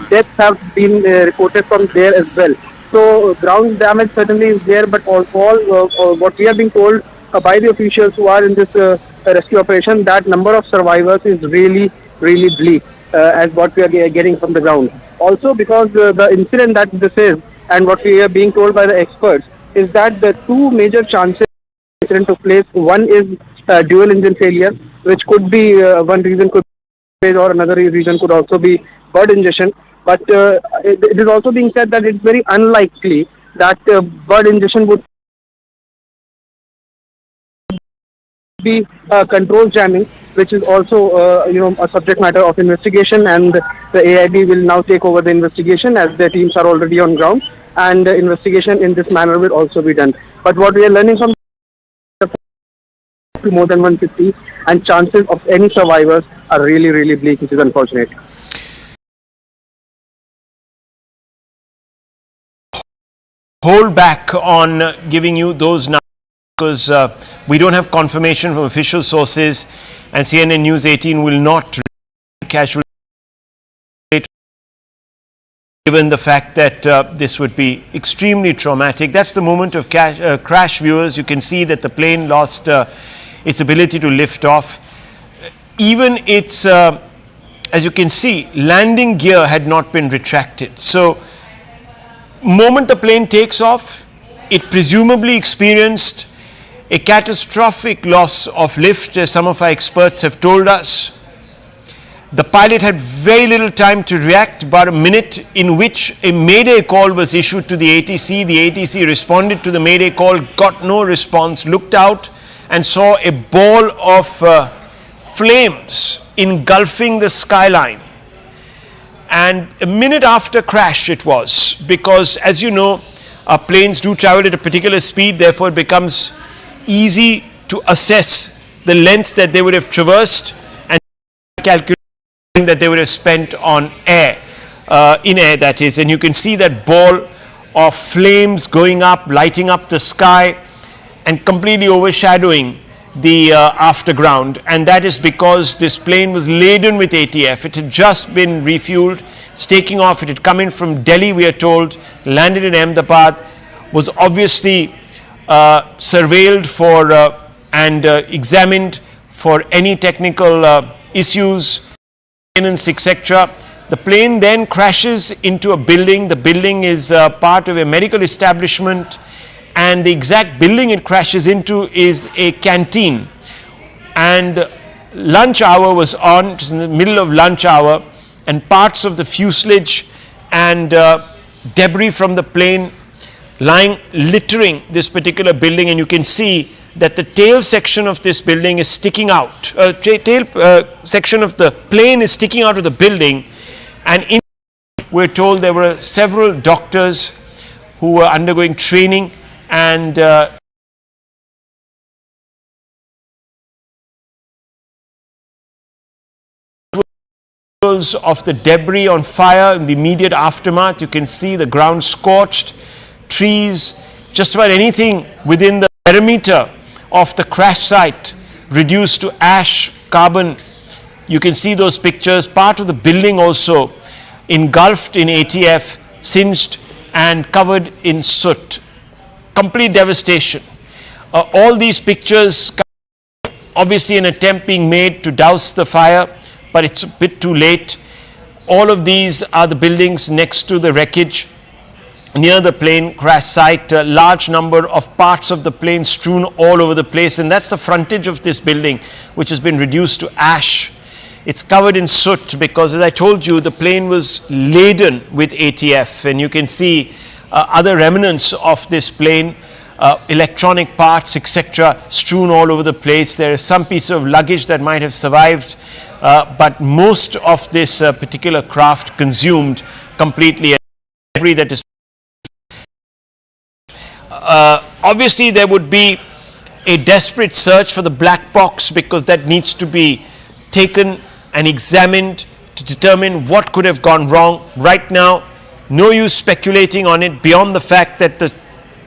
deaths have been reported from there as well. So ground damage certainly is there, but all what we are being told by the officials who are in this rescue operation, that number of survivors is really bleak, as what we are getting from the ground. Also, because the incident that this is, and what we are being told by the experts, is that the two major chances incident took place. One is dual engine failure, which could be one reason, could be, or another reason could also be bird ingestion. But it is also being said that it's very unlikely that bird ingestion would be control jamming, which is also a subject matter of investigation, and the AIB will now take over the investigation as their teams are already on ground, and the investigation in this manner will also be done. But what we are learning from to more than 150, and chances of any survivors are really, really bleak, which is unfortunate. Hold back on giving you those numbers because we don't have confirmation from official sources, and CNN News 18 will not casually, given the fact that this would be extremely traumatic. That's the moment of crash, viewers. You can see that the plane lost its ability to lift off. Even its, as you can see, landing gear had not been retracted. So, moment the plane takes off, it presumably experienced a catastrophic loss of lift, as some of our experts have told us. The pilot had very little time to react, about a minute, in which a mayday call was issued to the ATC. The ATC responded to the mayday call, got no response, looked out and saw a ball of flames engulfing the skyline. And a minute after crash it was, because as you know, our planes do travel at a particular speed, therefore it becomes easy to assess the length that they would have traversed and calculate that they would have spent on air, in air that is. And you can see that ball of flames going up, lighting up the sky and completely overshadowing the afterground, and that is because this plane was laden with ATF. It had just been refueled, it's taking off. It had come in from Delhi, we are told, landed in Ahmedabad, was obviously surveilled for and examined for any technical issues, maintenance, etc. The plane then crashes into a building. The building is part of a medical establishment, and the exact building it crashes into is a canteen. And lunch hour was on, it was in the middle of lunch hour, and parts of the fuselage and debris from the plane lying littering this particular building, and you can see that the tail section of this building is sticking out. Tail section of the plane is sticking out of the building, and in we're told there were several doctors who were undergoing training and of the debris on fire in the immediate aftermath. You can see the ground scorched, trees, just about anything within the perimeter of the crash site reduced to ash, carbon. You can see those pictures. Part of the building also engulfed in ATF, singed and covered in soot. Complete devastation. All these pictures, obviously an attempt being made to douse the fire, but it's a bit too late. All of these are the buildings next to the wreckage near the plane crash site. A large number of parts of the plane strewn all over the place, and that's the frontage of this building, which has been reduced to ash. It's covered in soot because, as I told you, the plane was laden with ATF, and you can see other remnants of this plane, electronic parts, etc., strewn all over the place. There is some piece of luggage that might have survived, but most of this particular craft consumed completely. That is, obviously there would be a desperate search for the black box, because that needs to be taken and examined to determine what could have gone wrong. Right now, no use speculating on it beyond the fact that the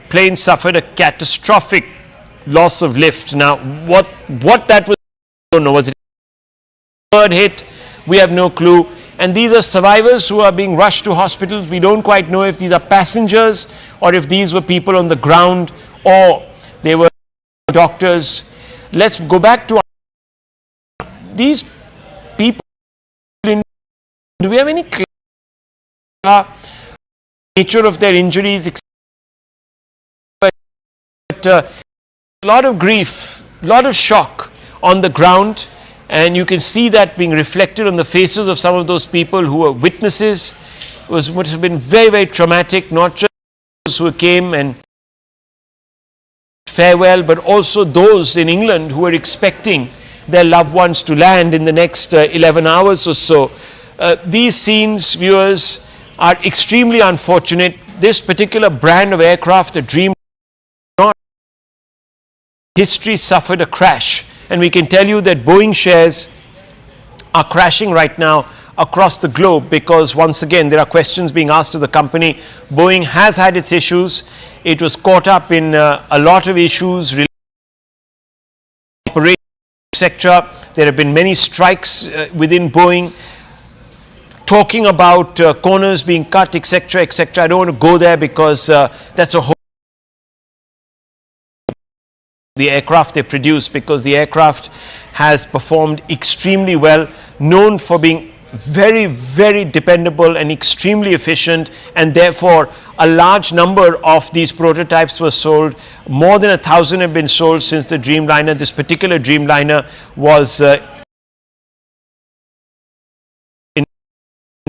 plane suffered a catastrophic loss of lift. Now, what that was, I don't know. Was it a third hit? We have no clue. And these are survivors who are being rushed to hospitals. We don't quite know if these are passengers or if these were people on the ground or they were doctors. Let's go back to these people. Do we have any nature of their injuries? But a lot of grief, a lot of shock on the ground, and you can see that being reflected on the faces of some of those people who were witnesses. It must have been very, very traumatic, not just those who came and farewell, but also those in England who were expecting their loved ones to land in the next 11 hours or so. These scenes, viewers, are extremely unfortunate. This particular brand of aircraft, the Dream, history suffered a crash, and we can tell you that Boeing shares are crashing right now across the globe because once again there are questions being asked of the company. Boeing has had its issues. It was caught up in a lot of issues related to operation, etc. There have been many strikes within Boeing, talking about corners being cut, etc., etc. I don't want to go there because that's a whole the aircraft they produce, because the aircraft has performed extremely well, known for being very, very dependable and extremely efficient, and therefore a large number of these prototypes were sold. More than 1,000 have been sold since the Dreamliner. This particular Dreamliner was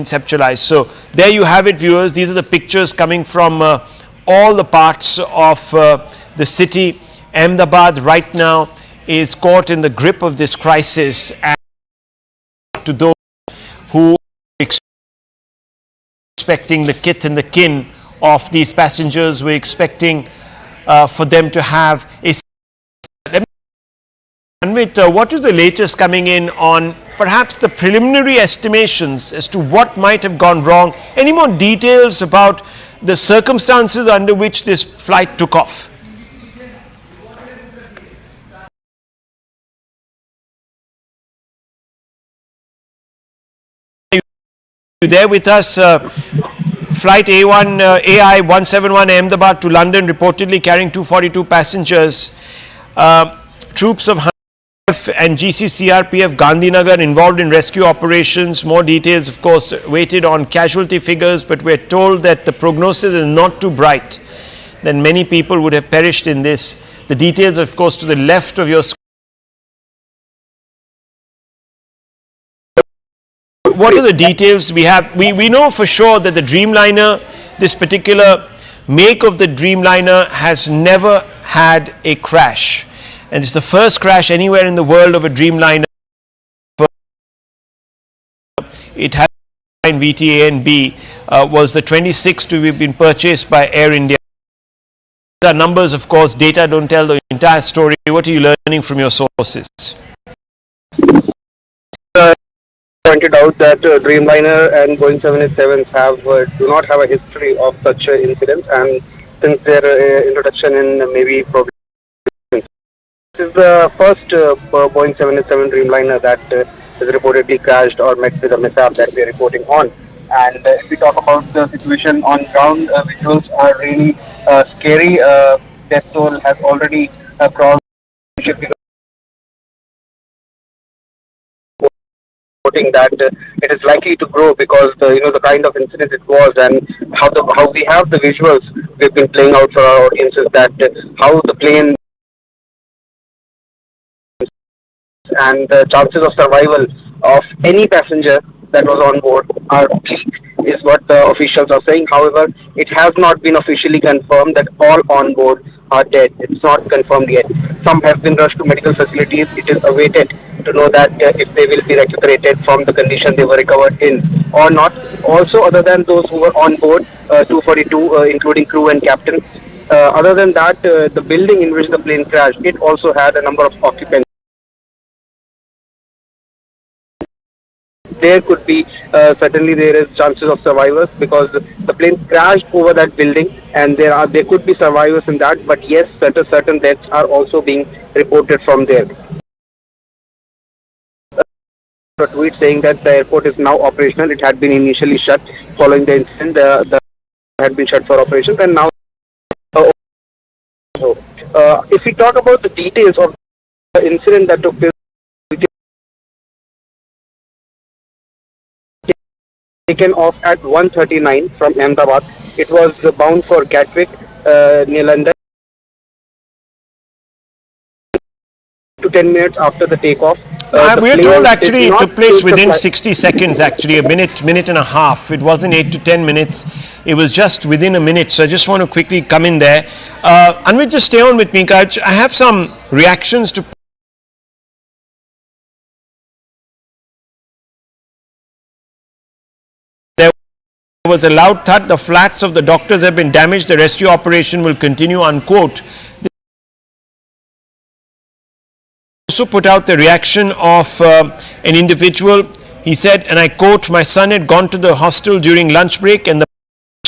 conceptualized. So there you have it, viewers. These are the pictures coming from all the parts of the city. Ahmedabad right now is caught in the grip of this crisis, and to those who are expecting the kith and the kin of these passengers, we're expecting for them to have a... Anvit, what is the latest coming in on perhaps the preliminary estimations as to what might have gone wrong? Any more details about the circumstances under which this flight took off? There with us, flight AI 171 Ahmedabad to London, reportedly carrying 242 passengers. Troops of and GCCRPF Gandhinagar involved in rescue operations. More details, of course, waited on casualty figures, but we're told that the prognosis is not too bright, that many people would have perished in this. The details, of course, to the left of your screen. What are the details we have? We know for sure that the Dreamliner, this particular make of the Dreamliner, has never had a crash. And it's the first crash anywhere in the world of a Dreamliner. It had VTA and B, was the 26th to have been purchased by Air India. The numbers, of course, data don't tell the entire story. What are you learning from your sources? Pointed out that Dreamliner and Boeing 787s do not have a history of such incidents, and since their introduction in maybe probably this is the first Boeing 787 Dreamliner that is reportedly crashed or met with a mishap that we are reporting on. And if we talk about the situation on ground, visuals are really scary. Death toll has already crossed that it is likely to grow because the kind of incident it was, and how we have the visuals we've been playing out for our audiences, that how the plane and the chances of survival of any passenger that was on board are bleak, is what the officials are saying. However, it has not been officially confirmed that all on board are dead. It's not confirmed yet. Some have been rushed to medical facilities. It is awaited to know that if they will be recuperated from the condition they were recovered in or not. Also, other than those who were on board, 242, including crew and captain. Other than that, the building in which the plane crashed, it also had a number of occupants. There could be, certainly there is chances of survivors because the plane crashed over that building, and there could be survivors in that, but yes, certain deaths are also being reported from there. A tweet saying that the airport is now operational. It had been initially shut following the incident. The had been shut for operations, and now if we talk about the details of the incident that took place, taken off at 1:39 from Ahmedabad. It was bound for Gatwick near London. To 10 minutes after the takeoff. We are told actually it took place within 60 seconds, actually, a minute and a half. It wasn't 8 to 10 minutes. It was just within a minute. So I just want to quickly come in there. Anvit, just stay on with me, Kaj. I have some reactions to was a loud thud. The flats of the doctors have been damaged. The rescue operation will continue, unquote. Also put out the reaction of an individual. He said, and I quote, "My son had gone to the hostel during lunch break and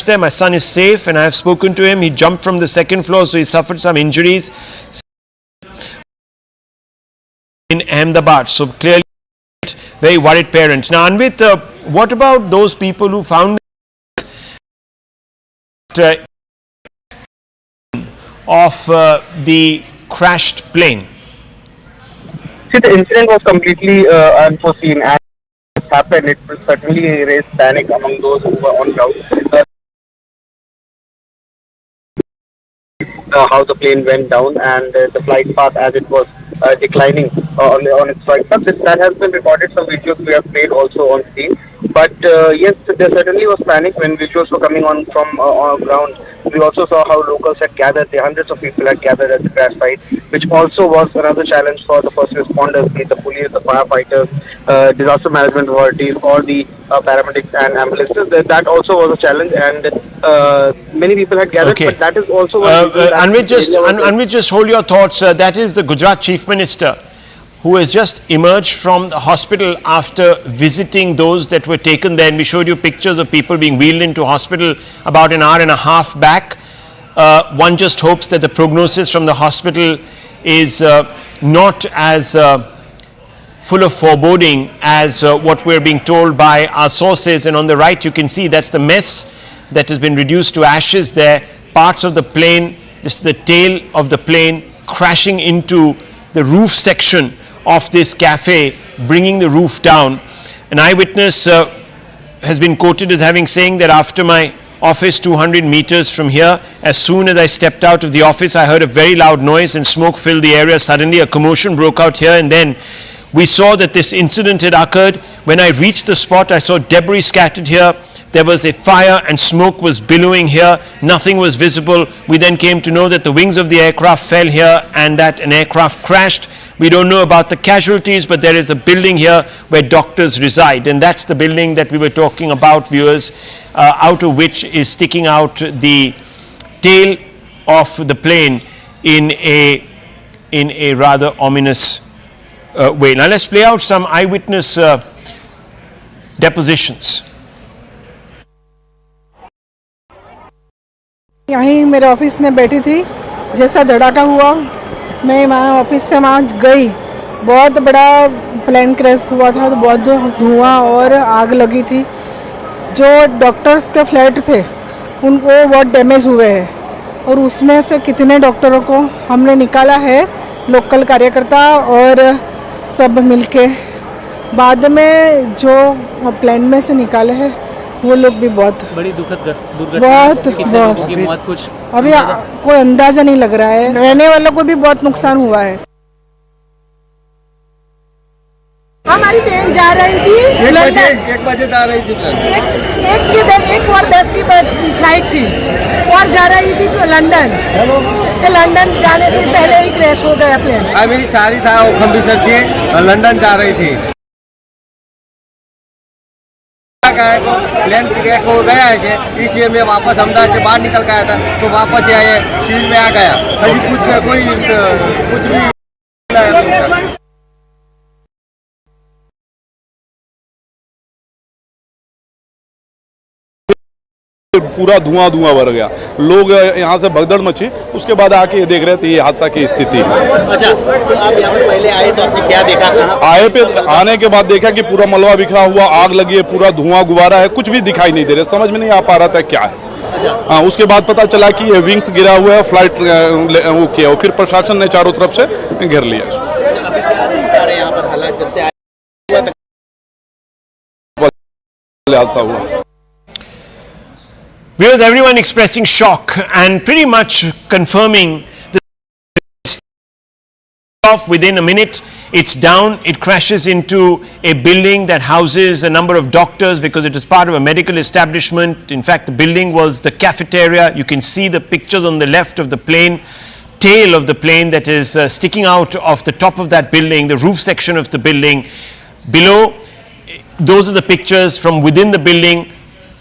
there. My son is safe and I have spoken to him. He jumped from the second floor, so he suffered some injuries in Ahmedabad." So clearly very worried parent. Now Anvit, what about those people who found of the crashed plane? See, the incident was completely unforeseen, and it happened. It will certainly raise panic among those who were on ground. How the plane went down and the flight path as it was declining on its flight path. That has been recorded. Some videos we have played also on scene. But yes, there certainly was panic when visuals were coming on from ground. We also saw how locals had gathered. The hundreds of people had gathered at the crash site, which also was another challenge for the first responders, be it the police, the firefighters, disaster management authorities, or the paramedics and ambulances. That also was a challenge, and many people had gathered. Okay. But that is also Anvit, just hold your thoughts. That is the Gujarat Chief Minister, who has just emerged from the hospital after visiting those that were taken there. And we showed you pictures of people being wheeled into hospital about an hour and a half back. One just hopes that the prognosis from the hospital is not as full of foreboding as what we're being told by our sources. And on the right, you can see that's the mess that has been reduced to ashes there. Parts of the plane, this is the tail of the plane crashing into the roof section of this cafe, bringing the roof down. An eyewitness has been quoted as having saying that after my office 200 meters from here, as soon as I stepped out of the office, I heard a very loud noise and smoke filled the area. Suddenly a commotion broke out here, and then we saw that this incident had occurred. When I reached the spot, I saw debris scattered here. There was a fire and smoke was billowing here. Nothing was visible. We then came to know that the wings of the aircraft fell here and that an aircraft crashed. We don't know about the casualties, but there is a building here where doctors reside, and that's the building that we were talking about, viewers, out of which is sticking out the tail of the plane in a rather ominous way. Now let's play out some eyewitness depositions. यहीं मेरे office में बैठी थी, जैसा धड़ाका हुआ मैं वहाँ office से वहाँ गई। बहुत बड़ा प्लेन क्रैश हुआ था, तो बहुत धुआं और आग लगी थी। जो डॉक्टर्स के फ्लैट थे उनको बहुत डैमेज हुए हैं, और उसमें से कितने डॉक्टरों को हमने निकाला है, लोकल कार्यकर्ता और सब मिलके। बाद में जो प्लेन में से निकाले हैं वो लोग भी बहुत बड़ी दुखद दुर्घटना, बहुत मौत कुछ अभी कोई अंदाजा नहीं लग रहा है। रहने वालों को भी बहुत नुकसान हुआ है। हमारी बहन जा रही थी, 1 बजे जा रही थी, 1:10 की फ्लाइट थी और जा रही थी लंदन। लंदन जाने से पहले ही क्रैश हो गया प्लेन। मेरी सारी था वो खम्बीसर थी, लंदन जा रही थी। प्लेन क्रैश हो गया है, इसलिए मैं वापस अहमदाबाद से बाहर निकल गया था, तो वापस आए सील में आ गया। अभी कुछ भी पूरा धुआं भर गया। लोग यहाँ से भगदड़ मची, उसके बाद आके देख रहे थे ये हादसा की स्थिति। अच्छा, तो आप यहाँ पर पहले आए तो आपने क्या देखा? आने के बाद देखा कि पूरा मलबा बिखरा हुआ, आग लगी है, पूरा धुआं गुब्बारा है, कुछ भी दिखाई नहीं दे रहा, समझ में नहीं आ पा रहा था क्या है। हाँ, उसके बाद पता चला कि ये विंग्स गिरा हुआ है, फ्लाइट वो किया, फिर प्रशासन ने चारों तरफ से घेर लिया। हादसा हुआ। Viewers, everyone expressing shock and pretty much confirming the off within a minute. It's down. It crashes into a building that houses a number of doctors because it is part of a medical establishment. In fact, the building was the cafeteria. You can see the pictures on the left of the plane, tail of the plane that is sticking out of the top of that building, the roof section of the building. Below, those are the pictures from within the building.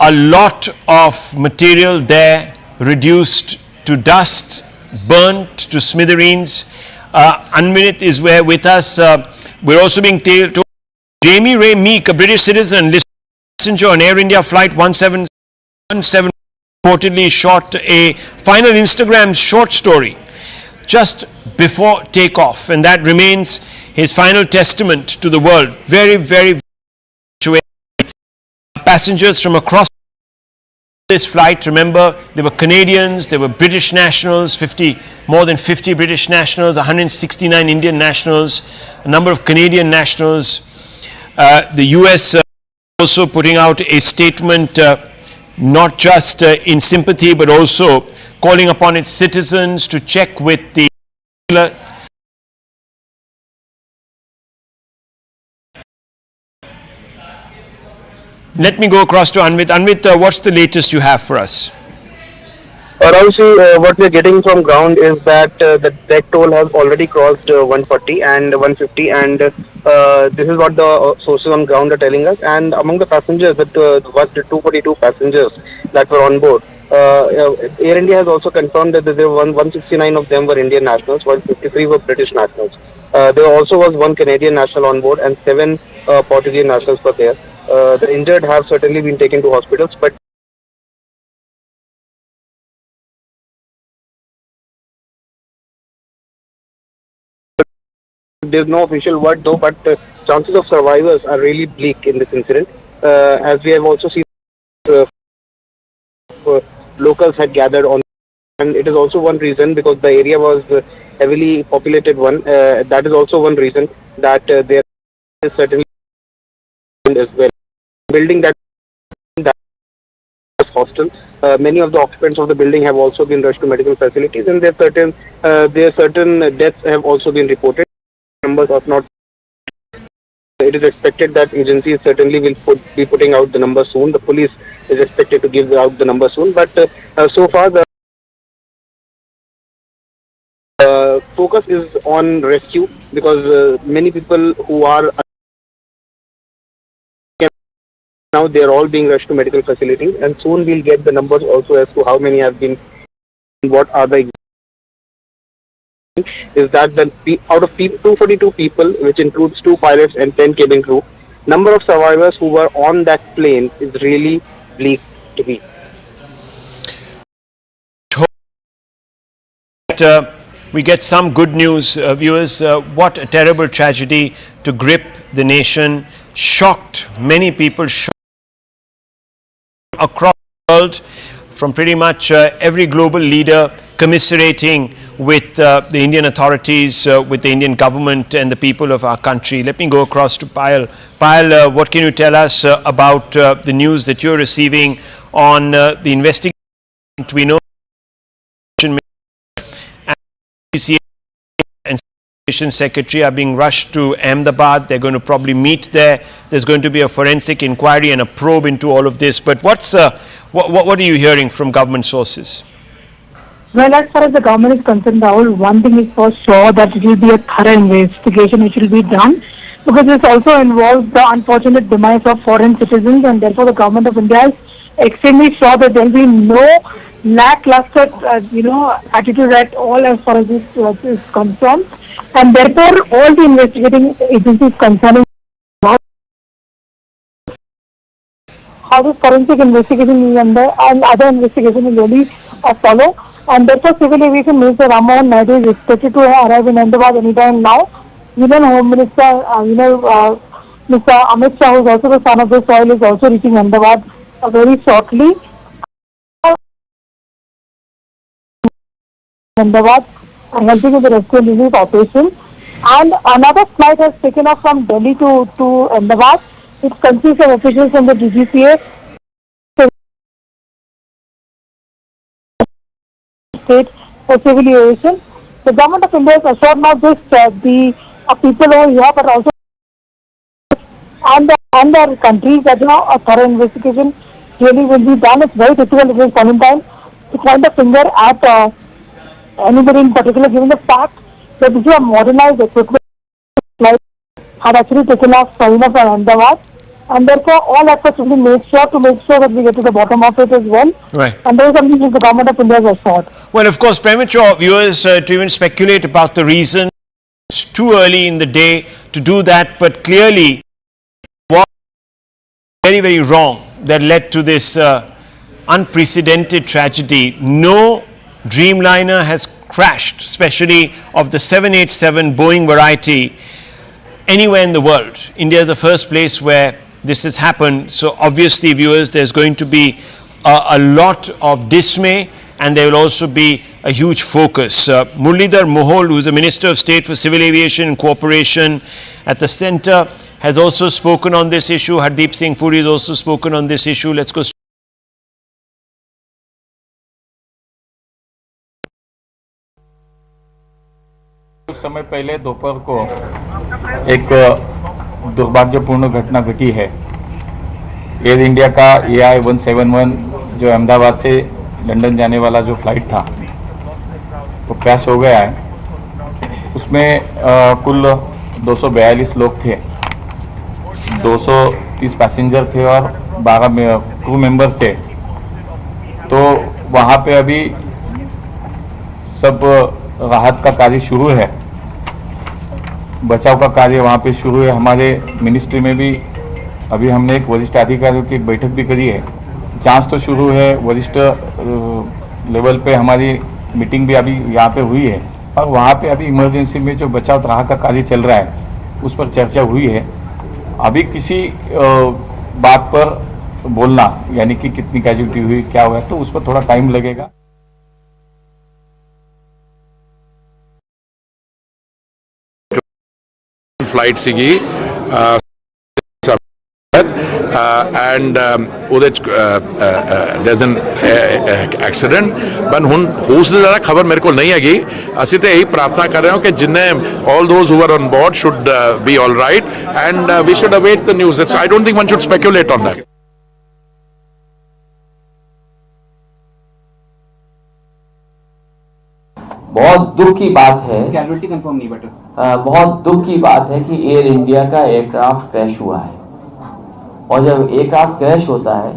a lot of material there reduced to dust, burnt to smithereens. Anvinit is with us. We're also being told Jamie Ray Meek, a British citizen, passenger on Air India flight 1717, reportedly shot a final Instagram short story just before takeoff, and that remains his final testament to the world. Very, very passengers from across this flight. Remember, there were Canadians, there were British nationals, more than 50 British nationals, 169 Indian nationals, a number of Canadian nationals. The US also putting out a statement, not just in sympathy, but also calling upon its citizens to check with the Let me go across to Anvit. Anvit, what's the latest you have for us? Rahul, what we're getting from ground is that the deck toll has already crossed 140 and 150, and this is what the sources on ground are telling us. And among the passengers, the 242 passengers that were on board, Air India has also confirmed that there were 169 of them were Indian nationals, while 53 were British nationals. There also was one Canadian national on board, and 7 Portuguese nationals were there. The injured have certainly been taken to hospitals, but there's no official word though, but chances of survivors are really bleak in this incident. As we have also seen, locals had gathered on, and it is also one reason because the area was heavily populated one. That is also one reason that there is certainly as well. Building that hostel. Many of the occupants of the building have also been rushed to medical facilities, and there certain deaths have also been reported. Numbers of not. It is expected that agencies certainly will be putting out the number soon. The police is expected to give out the number soon, but so far the focus is on rescue because many people who are now they are all being rushed to medical facilities, and soon we'll get the numbers also as to how many have been. What are the is that out of 242 people, which includes 2 pilots and 10 cabin crew, number of survivors who were on that plane is really bleak to be. We get some good news, viewers. What a terrible tragedy to grip the nation. Shocked many people, shocked across the world, from pretty much every global leader commiserating with the Indian authorities, with the Indian government and the people of our country. Let me go across to Payal. Payal, what can you tell us about the news that you're receiving on the investigation? We know and Sanitation Secretary are being rushed to Ahmedabad. They're going to probably meet there. There's going to be a forensic inquiry and a probe into all of this. But what are you hearing from government sources? Well, as far as the government is concerned, Rahul, one thing is for sure that it will be a thorough investigation which will be done, because this also involves the unfortunate demise of foreign citizens, and therefore the government of India is extremely sure that there will be no lackluster, attitude at all as far as this is concerned, and therefore all the investigating agencies concerning how this forensic investigation is under and other investigation will really follow. And therefore, Civil Aviation Minister Rammohan Naidu is expected to arrive in Ahmedabad anytime now. Union Home Minister, Mr. Amit Shah, who is also the son of the soil, is also reaching Ahmedabad very shortly. Ahmedabad and helping with the rescue and relief operation. And another flight has taken off from Delhi to Ahmedabad. It consists of officials from the DGCA, State for Civil Aviation. The government of India has assured not just the people over here, but also and their countries that a thorough investigation really will be done. It's very difficult at this point in time to point a finger at anybody in particular, given the fact that this is a modernized equipment flight had actually taken off from Ahmedabad. and therefore all efforts will be made to make sure that we get to the bottom of it as well. Right. And there is something which the government of India has sought. Well, of course, premature viewers to even speculate about the reason. It's too early in the day to do that, but clearly what very, very wrong that led to this unprecedented tragedy. No Dreamliner has crashed, especially of the 787 Boeing variety, anywhere in the world. India is the first place where this has happened. So obviously, viewers, there's going to be a lot of dismay, and there will also be a huge focus. Muralidhar Mohol, who is the Minister of State for Civil Aviation and Cooperation at the centre, has also spoken on this issue. Hardeep Singh Puri has also spoken on this issue. Let's go. कुछ समय पहले दोपहर को एक दुर्भाग्यपूर्ण घटना घटी है। एयर इंडिया का AI-171 जो अहमदाबाद से लंदन जाने वाला जो फ्लाइट था वो क्रैश हो गया है। उसमें कुल 242 लोग थे, 230 पैसेंजर थे और 12 क्रू मेंबर्स थे। तो वहाँ पे अभी सब राहत का कार्य शुरू है, बचाव का कार्य वहाँ पे शुरू है। हमारे मिनिस्ट्री में भी अभी हमने एक वरिष्ठ अधिकारियों की बैठक भी करी है। जांच तो शुरू है, वरिष्ठ लेवल पे हमारी मीटिंग भी अभी यहाँ पे हुई है और वहाँ पे अभी इमरजेंसी में जो बचाव राहत का कार्य चल रहा है उस पर चर्चा हुई है। अभी किसी बात पर बोलना यानी कि कितनी कैजुअलिटी हुई, क्या हुआ, तो उस पर थोड़ा टाइम लगेगा। फ्लाइट सीगी एंड ਉਹਦੇ ਚ there's an accident but ਹੁਣ ਉਸ ਦੀ ਜ਼ਿਆਦਾ ਖਬਰ ਮੇਰੇ ਕੋਲ ਨਹੀਂ ਹੈਗੀ। ਅਸੀਂ ਤੇ ਇਹੀ ਪ੍ਰਾਰਥਨਾ ਕਰ ਰਹੇ ਹਾਂ ਕਿ ਜਿੰਨੇ all those who are on board should be all right and we should await the news. I don't think one should speculate on that. बहुत दुख की बात है, कैजुअलिटी कंफर्म नहीं बट बहुत दुख की बात है कि एयर इंडिया का एयरक्राफ्ट क्रैश हुआ है और जब एयरक्राफ्ट क्रैश होता है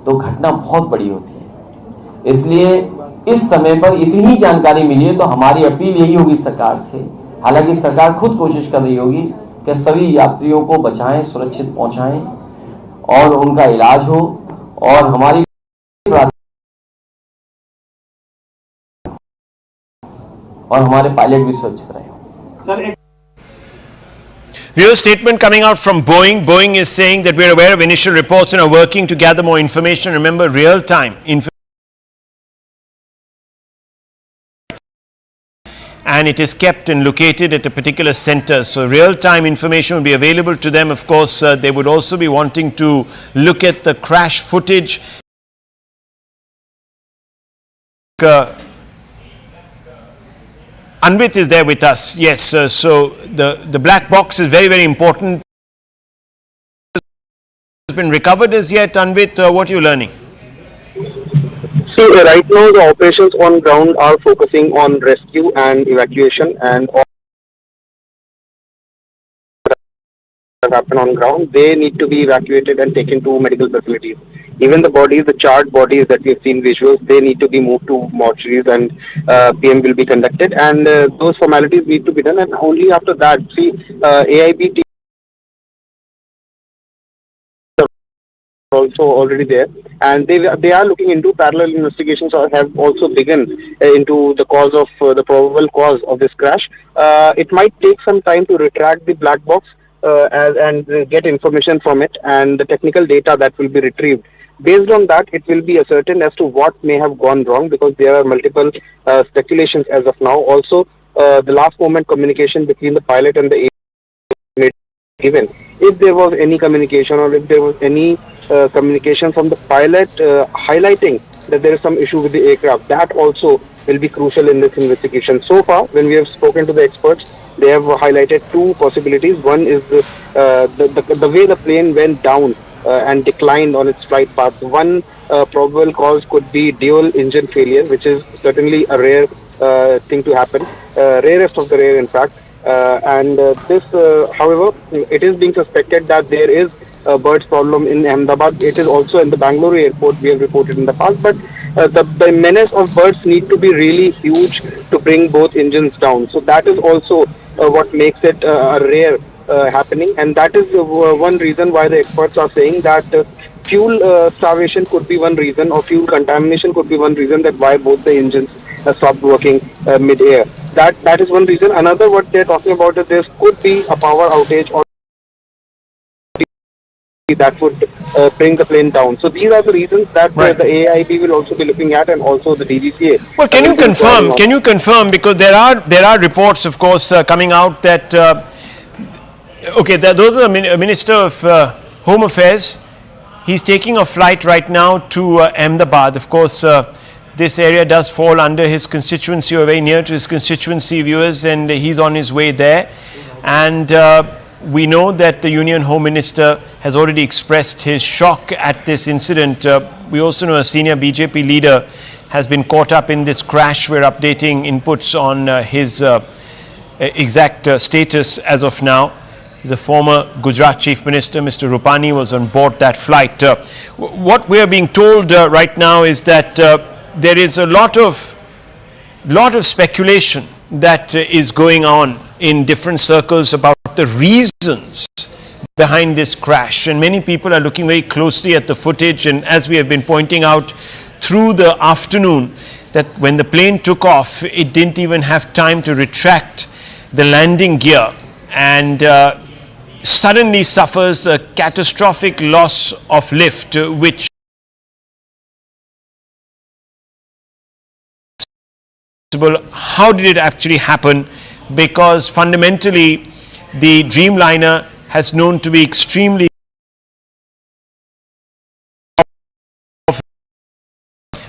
तो घटना बहुत बड़ी होती है। इसलिए इस समय पर इतनी जानकारी मिली है तो हमारी अपील यही होगी सरकार से, हालांकि सरकार खुद कोशिश कर रही होगी कि सभी यात्रियों को बचाएं, सुरक्षित पहुंचाएं और उनका इलाज हो और हमारी और हमारे पायलट भी सुरक्षित रहे। Viewer statement coming out from Boeing. Boeing is saying that we are aware of initial reports and are working to gather more information. Remember, real-time information. And it is kept and located at a particular center. So real-time information will be available to them. Of course, they would also be wanting to look at the crash footage. Anvit is there with us. Yes, so the black box is very, very important. Has been recovered as yet, Anvit? What are you learning? See, right now the operations on ground are focusing on rescue and evacuation, and all that happen on ground, they need to be evacuated and taken to medical facilities. Even the bodies, the charred bodies that we've seen visuals, they need to be moved to mortuaries and PM will be conducted, and those formalities need to be done, and only after that, see, AIB team also already there, and they are looking into parallel investigations or have also begun into the cause of the probable cause of this crash. It might take some time to retract the black box and get information from it and the technical data that will be retrieved. Based on that, it will be ascertained as to what may have gone wrong, because there are multiple speculations as of now. Also, the last moment communication between the pilot and the even if there was any communication or if there was any communication from the pilot highlighting that there is some issue with the aircraft, that also will be crucial in this investigation. So far, when we have spoken to the experts, they have highlighted two possibilities. One is the way the plane went down and declined on its flight path. One probable cause could be dual engine failure, which is certainly a rare thing to happen, rarest of the rare in fact. This, however, it is being suspected that there is birds problem in Ahmedabad. It is also in the Bangalore airport, we have reported in the past. But the menace of birds need to be really huge to bring both engines down. So that is also what makes it rare happening, and that is one reason why the experts are saying that fuel starvation could be one reason, or fuel contamination could be one reason that why both the engines stopped working mid-air. That is one reason. Another, what they're talking about is there could be a power outage or that would bring the plane down. So these are the reasons that the AIB will also be looking at, and also the DGCA. Well, can you confirm? Can you confirm, because there are reports, of course, coming out that those are the Minister of Home Affairs. He's taking a flight right now to Ahmedabad. Of course, this area does fall under his constituency, or very near to his constituency, viewers, and he's on his way there. And we know that the Union Home Minister has already expressed his shock at this incident. We also know a senior BJP leader has been caught up in this crash. We're updating inputs on his exact status as of now. He's a former Gujarat Chief Minister. Mr. Rupani was on board that flight. What we are being told right now is that there is a lot of speculation that is going on in different circles about the reasons behind this crash, and many people are looking very closely at the footage. And as we have been pointing out through the afternoon, that when the plane took off, it didn't even have time to retract the landing gear, and suddenly suffers a catastrophic loss of lift, which how did it actually happen? Because fundamentally the Dreamliner has known to be extremely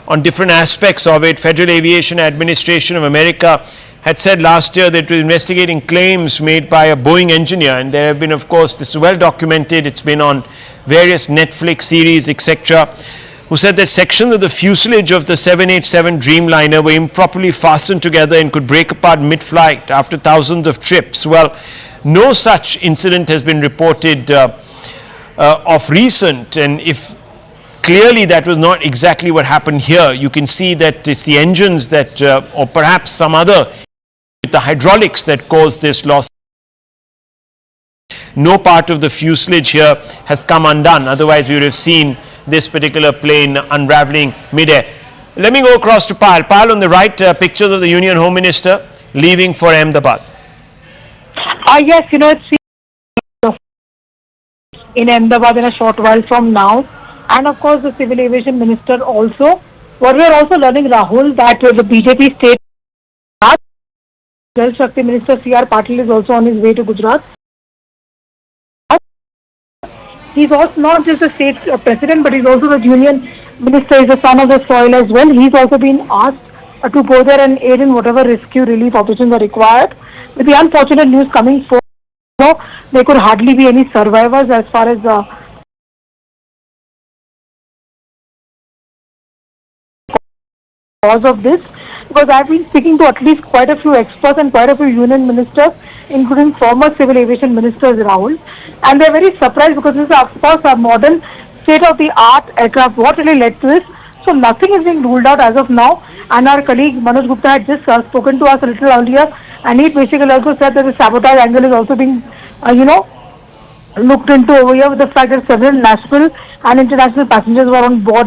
on different aspects of it. Federal Aviation Administration of America had said last year that it was investigating claims made by a Boeing engineer, and there have been, of course, this is well documented, it's been on various Netflix series, etc., who said that sections of the fuselage of the 787 Dreamliner were improperly fastened together and could break apart mid-flight after thousands of trips. Well, no such incident has been reported of recent, and if clearly that was not exactly what happened here, you can see that it's the engines that, or perhaps some other, the hydraulics that caused this loss. No part of the fuselage here has come undone, otherwise we would have seen this particular plane unraveling mid-air. Let me go across to Payal. Payal, on the right, pictures of the Union Home Minister leaving for Ahmedabad. Yes, it's in Ahmedabad in a short while from now. And of course, the Civil Aviation Minister also. What we are also learning, Rahul, that the BJP state Jal Shakti Minister C.R. Patil is also on his way to Gujarat. He's also not just the state president, but he's also the union minister. He's the son of the soil as well. He's also been asked to go there and aid in whatever rescue relief operations are required. With the unfortunate news coming forward, there could hardly be any survivors as far as cause of this, because I've been speaking to at least quite a few experts and quite a few union ministers, including former civil aviation ministers, Rahul, and they're very surprised because this is of course a modern state-of-the-art aircraft. What really led to this? So nothing is being ruled out as of now, and our colleague Manoj Gupta had just spoken to us a little earlier, and he basically also said that the sabotage angle is also being looked into over here, with the fact that several national and international passengers were on board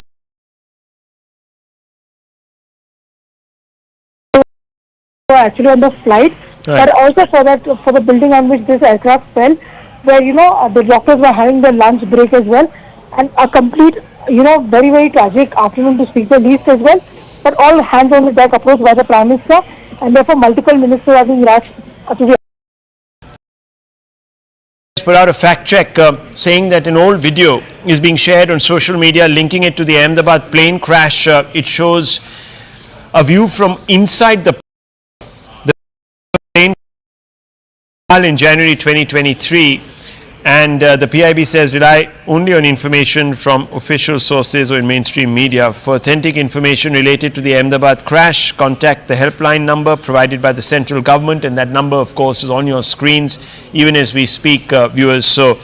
actually on the flight, but also for the building on which this aircraft fell, where the doctors were having their lunch break as well, and a complete very, very tragic afternoon to speak the least as well. But all hands on the deck approach by the Prime Minister, and therefore multiple ministers are being rushed to the put out a fact check saying that an old video is being shared on social media linking it to the Ahmedabad plane crash. It shows a view from inside the plane in January 2023, And the PIB says rely only on information from official sources or in mainstream media. For authentic information related to the Ahmedabad crash, contact the helpline number provided by the central government, and that number of course is on your screens even as we speak, viewers. So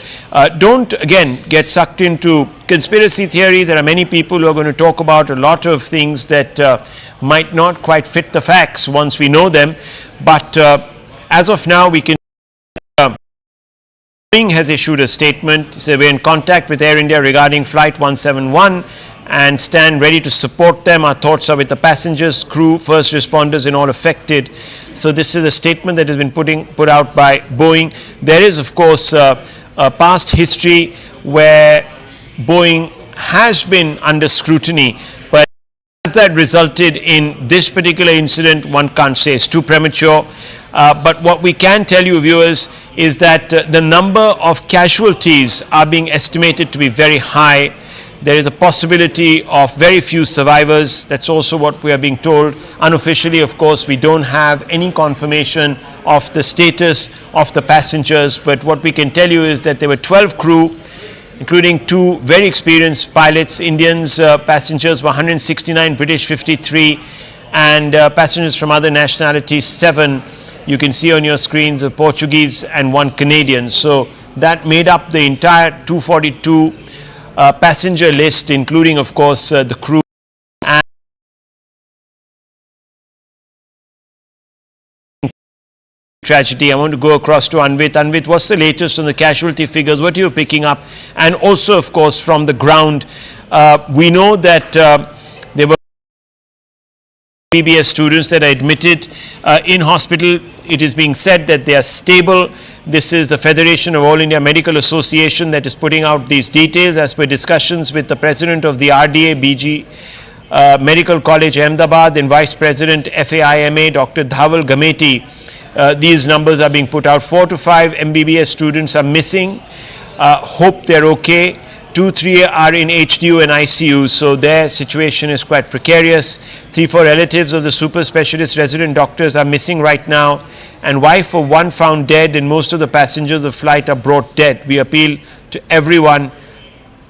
don't again get sucked into conspiracy theories. There are many people who are going to talk about a lot of things that might not quite fit the facts once we know them, but as of now we can Boeing has issued a statement. So we're in contact with Air India regarding Flight 171 and stand ready to support them. Our thoughts are with the passengers, crew, first responders and all affected. So this is a statement that has been put out by Boeing. There is of course a past history where Boeing has been under scrutiny, but has that resulted in this particular incident? One can't say, it's too premature. But what we can tell you, viewers, is that the number of casualties are being estimated to be very high. There is a possibility of very few survivors. That's also what we are being told. Unofficially, of course, we don't have any confirmation of the status of the passengers, but what we can tell you is that there were 12 crew, including 2 very experienced pilots. Indians passengers were 169, British 53, and passengers from other nationalities 7. You can see on your screens a Portuguese and 1 Canadian. So that made up the entire 242 passenger list, including of course the crew. And tragedy. I want to go across to Anvit. Anvit, what's the latest on the casualty figures? What are you picking up? And also of course from the ground, we know that there were MBBS students that are admitted in hospital. It is being said that they are stable. This is the Federation of All India Medical Association that is putting out these details as per discussions with the president of the RDA BG Medical College Ahmedabad and Vice President FAIMA Dr. Dhaval Gameti. These numbers are being put out. 4 to 5 MBBS students are missing. Hope they're okay. 2-3 are in HDU and ICU, so their situation is quite precarious. 3-4 relatives of the super specialist resident doctors are missing right now, and wife of 1 found dead, and most of the passengers of the flight are brought dead. We appeal to everyone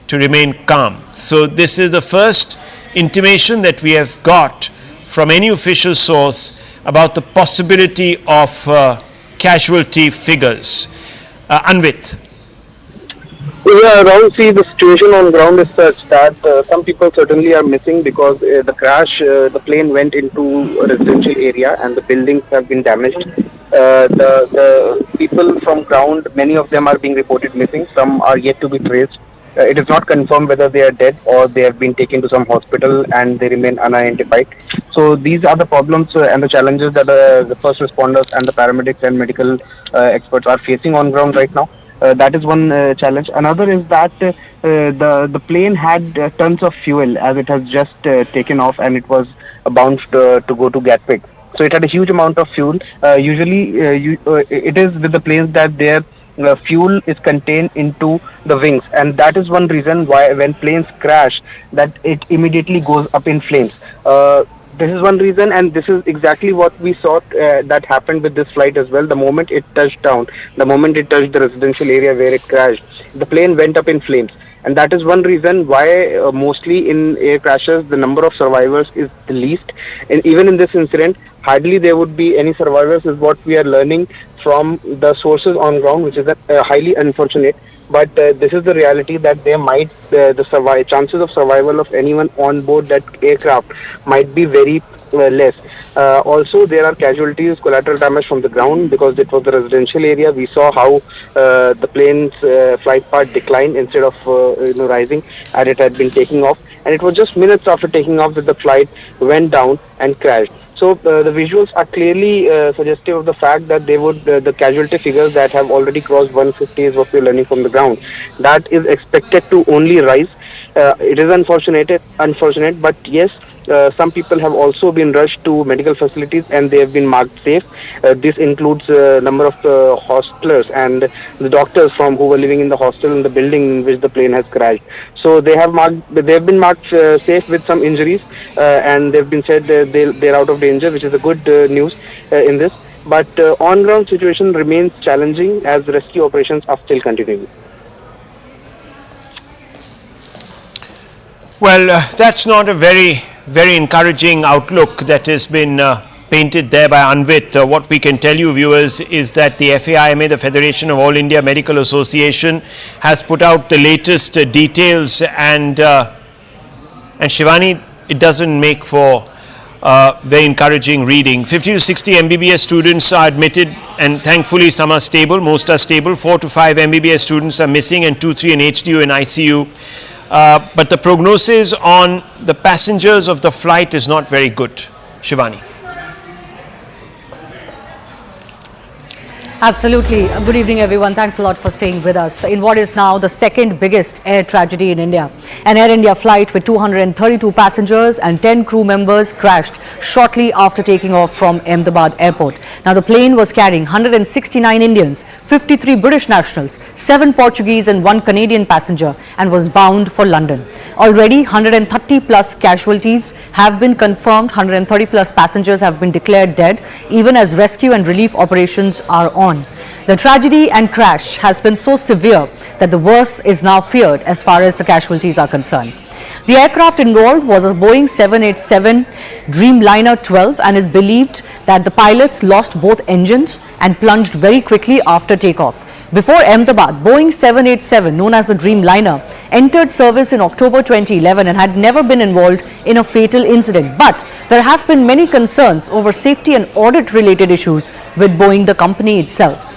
to remain calm. So this is the first intimation that we have got from any official source about the possibility of casualty figures. Anvit. Yeah, Rahul, see, the situation on ground is such that some people certainly are missing because the crash, the plane went into a residential area and the buildings have been damaged. The people from ground, many of them are being reported missing. Some are yet to be traced. It is not confirmed whether they are dead or they have been taken to some hospital and they remain unidentified. So these are the problems and the challenges that the first responders and the paramedics and medical experts are facing on ground right now. That is one challenge. Another is that the plane had tons of fuel as it has just taken off and it was bound to go to Gatwick. So it had a huge amount of fuel. Usually it is with the planes that their fuel is contained into the wings, and that is one reason why when planes crash that it immediately goes up in flames. This is one reason, and this is exactly what we saw that happened with this flight as well. The moment it touched down, the moment it touched the residential area where it crashed, the plane went up in flames. And that is one reason why mostly in air crashes the number of survivors is the least. And even in this incident, hardly there would be any survivors is what we are learning from the sources on ground, which is highly unfortunate. But this is the reality that there might the chances of survival of anyone on board that aircraft might be very less. Also, there are casualties, collateral damage from the ground because it was the residential area. We saw how the plane's flight path declined instead of rising, and it had been taking off. And it was just minutes after taking off that the flight went down and crashed. So the visuals are clearly suggestive of the fact that they would the casualty figures that have already crossed 150 is what we're learning from the ground. That is expected to only rise. It is unfortunate, but yes. Some people have also been rushed to medical facilities and they have been marked safe. This includes a number of hostelers and the doctors who were living in the hostel in the building in which the plane has crashed. So they have been marked safe with some injuries and they've been said they're out of danger, which is a good news in this. But on-ground situation remains challenging as rescue operations are still continuing. Well, that's not a very encouraging outlook that has been painted there by Anvit. What we can tell you, viewers, is that the FAIMA, the Federation of All India Medical Association, has put out the latest details, and Shivani, it doesn't make for very encouraging reading. 50 to 60 MBBS students are admitted, and thankfully some are stable, most are stable. 4 to 5 MBBS students are missing, and 2-3 in HDU and ICU. But the prognosis on the passengers of the flight is not very good. Shivani. Absolutely. Good evening, everyone. Thanks a lot for staying with us in what is now the second biggest air tragedy in India. An Air India flight with 232 passengers and 10 crew members crashed shortly after taking off from Ahmedabad airport. Now, the plane was carrying 169 Indians, 53 British nationals, 7 Portuguese and 1 Canadian passenger, and was bound for London. Already 130 plus casualties have been confirmed. 130 plus passengers have been declared dead, even as rescue and relief operations are on. The tragedy and crash has been so severe that the worst is now feared as far as the casualties are concerned. The aircraft involved was a Boeing 787 Dreamliner 12, and is believed that the pilots lost both engines and plunged very quickly after takeoff. Before Ahmedabad, Boeing 787, known as the Dreamliner, entered service in October 2011 and had never been involved in a fatal incident. But there have been many concerns over safety and audit-related issues with Boeing, the company itself.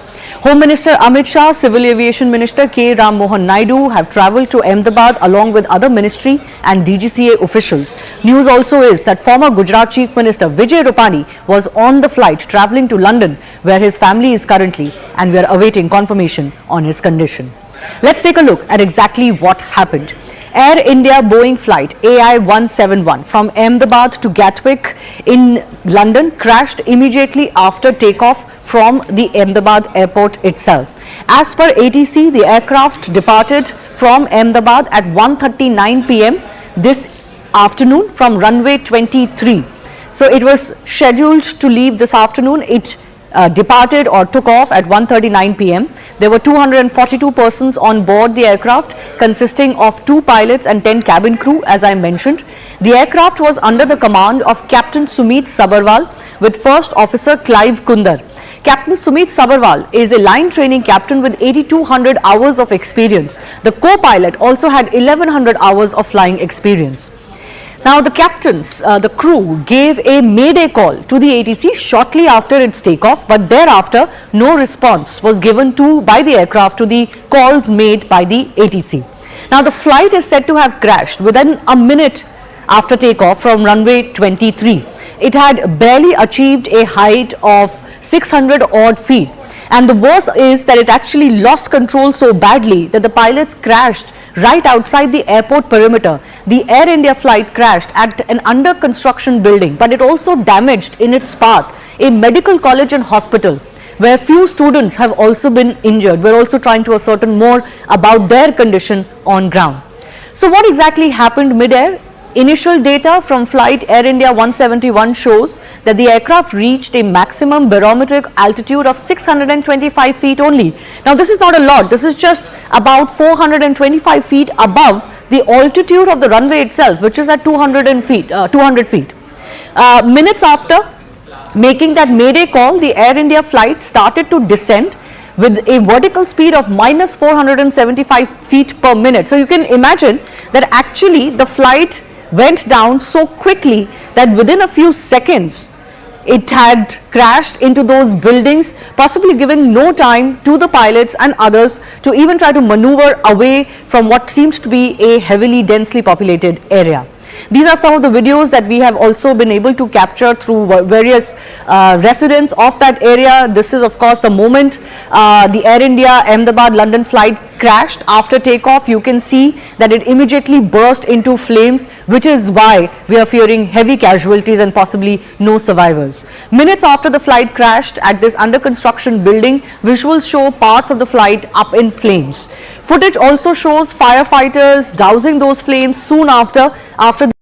Home Minister Amit Shah, Civil Aviation Minister K. Ram Mohan Naidu have travelled to Ahmedabad along with other ministry and DGCA officials. News also is that former Gujarat Chief Minister Vijay Rupani was on the flight travelling to London, where his family is currently, and we are awaiting confirmation on his condition. Let's take a look at exactly what happened. Air India Boeing flight AI-171 from Ahmedabad to Gatwick in London crashed immediately after takeoff from the Ahmedabad airport itself. As per ATC, the aircraft departed from Ahmedabad at 1:39 p.m. this afternoon from runway 23. So it was scheduled to leave this afternoon. It departed or took off at 1:39 p.m. There were 242 persons on board the aircraft, consisting of 2 pilots and 10 cabin crew, as I mentioned. The aircraft was under the command of Captain Sumit Sabharwal with First Officer Clive Kundar. Captain Sumit Sabharwal is a line training captain with 8,200 hours of experience. The co-pilot also had 1,100 hours of flying experience. Now, the captains, the crew gave a mayday call to the ATC shortly after its takeoff, but thereafter no response was given by the aircraft to the calls made by the ATC. Now, the flight is said to have crashed within a minute after takeoff from runway 23. It had barely achieved a height of 600 odd feet. And the worst is that it actually lost control so badly that the pilots crashed right outside the airport perimeter. The Air India flight crashed at an under construction building, but it also damaged in its path a medical college and hospital, where few students have also been injured. We're also trying to ascertain more about their condition on ground. So what exactly happened mid-air? Initial data from flight Air India 171 shows that the aircraft reached a maximum barometric altitude of 625 feet only. Now, this is not a lot. This is just about 425 feet above the altitude of the runway itself, which is at 200 feet. Minutes after making that mayday call, the Air India flight started to descend with a vertical speed of minus 475 feet per minute. So you can imagine that actually the flight went down so quickly that within a few seconds it had crashed into those buildings, possibly giving no time to the pilots and others to even try to maneuver away from what seems to be a heavily densely populated area. These are some of the videos that we have also been able to capture through various residents of that area. This is of course the moment the Air India Ahmedabad London flight crashed. After takeoff, you can see that it immediately burst into flames, which is why we are fearing heavy casualties and possibly no survivors. Minutes after the flight crashed at this under construction building, visuals show parts of the flight up in flames. Footage also shows firefighters dousing those flames soon after the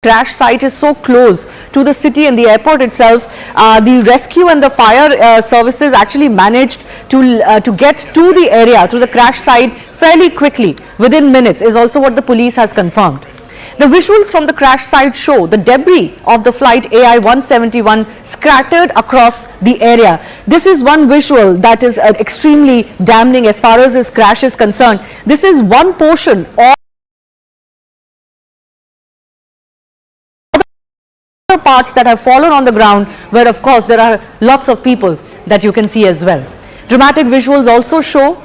crash site is so close to the city and the airport itself. The rescue and the fire services actually managed to get to the area, to the crash site fairly quickly, within minutes, is also what the police has confirmed. The visuals from the crash site show the debris of the flight AI-171 scattered across the area. This is one visual that is extremely damning as far as this crash is concerned. This is one portion of the parts that have fallen on the ground, where of course there are lots of people that you can see as well. Dramatic visuals also show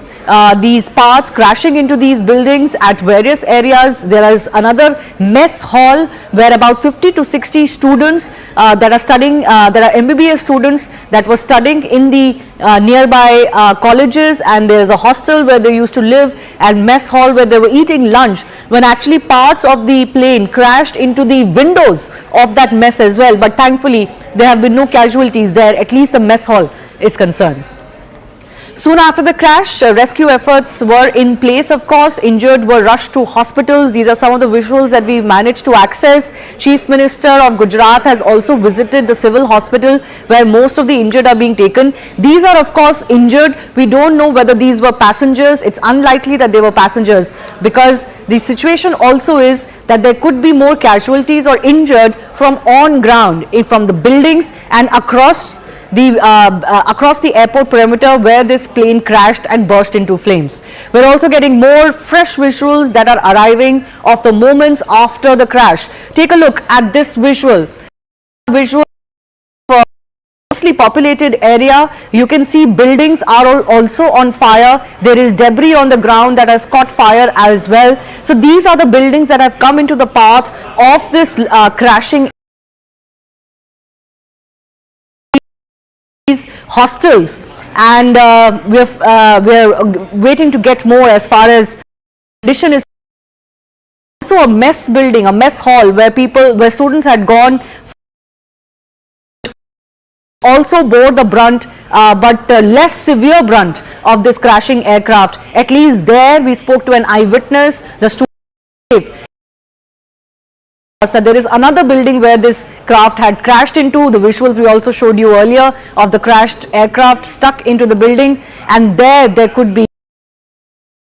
these parts crashing into these buildings at various areas. There is another mess hall where about 50 to 60 students that are studying, there are MBBS students that were studying in the nearby colleges, and there is a hostel where they used to live, and mess hall where they were eating lunch, when actually parts of the plane crashed into the windows of that mess as well. But thankfully there have been no casualties there, at least the mess hall is concerned. Soon after the crash, rescue efforts were in place, of course. Injured were rushed to hospitals. These are some of the visuals that we've managed to access. Chief Minister of Gujarat has also visited the civil hospital where most of the injured are being taken. These are, of course, injured. We don't know whether these were passengers. It's unlikely that they were passengers, because the situation also is that there could be more casualties or injured from on ground, from the buildings and across the airport perimeter where this plane crashed and burst into flames. We're also getting more fresh visuals that are arriving of the moments after the crash. Take a look at this visual. Visual for a densely populated area. You can see buildings are also on fire. There is debris on the ground that has caught fire as well. So these are the buildings that have come into the path of this crashing. Hostels, and we're waiting to get more as far as condition is. Also a mess building, a mess hall where students had gone, also bore the brunt, but less severe brunt of this crashing aircraft. At least there we spoke to an eyewitness. The student that there is another building where this craft had crashed into. The visuals we also showed you earlier of the crashed aircraft stuck into the building, and there could be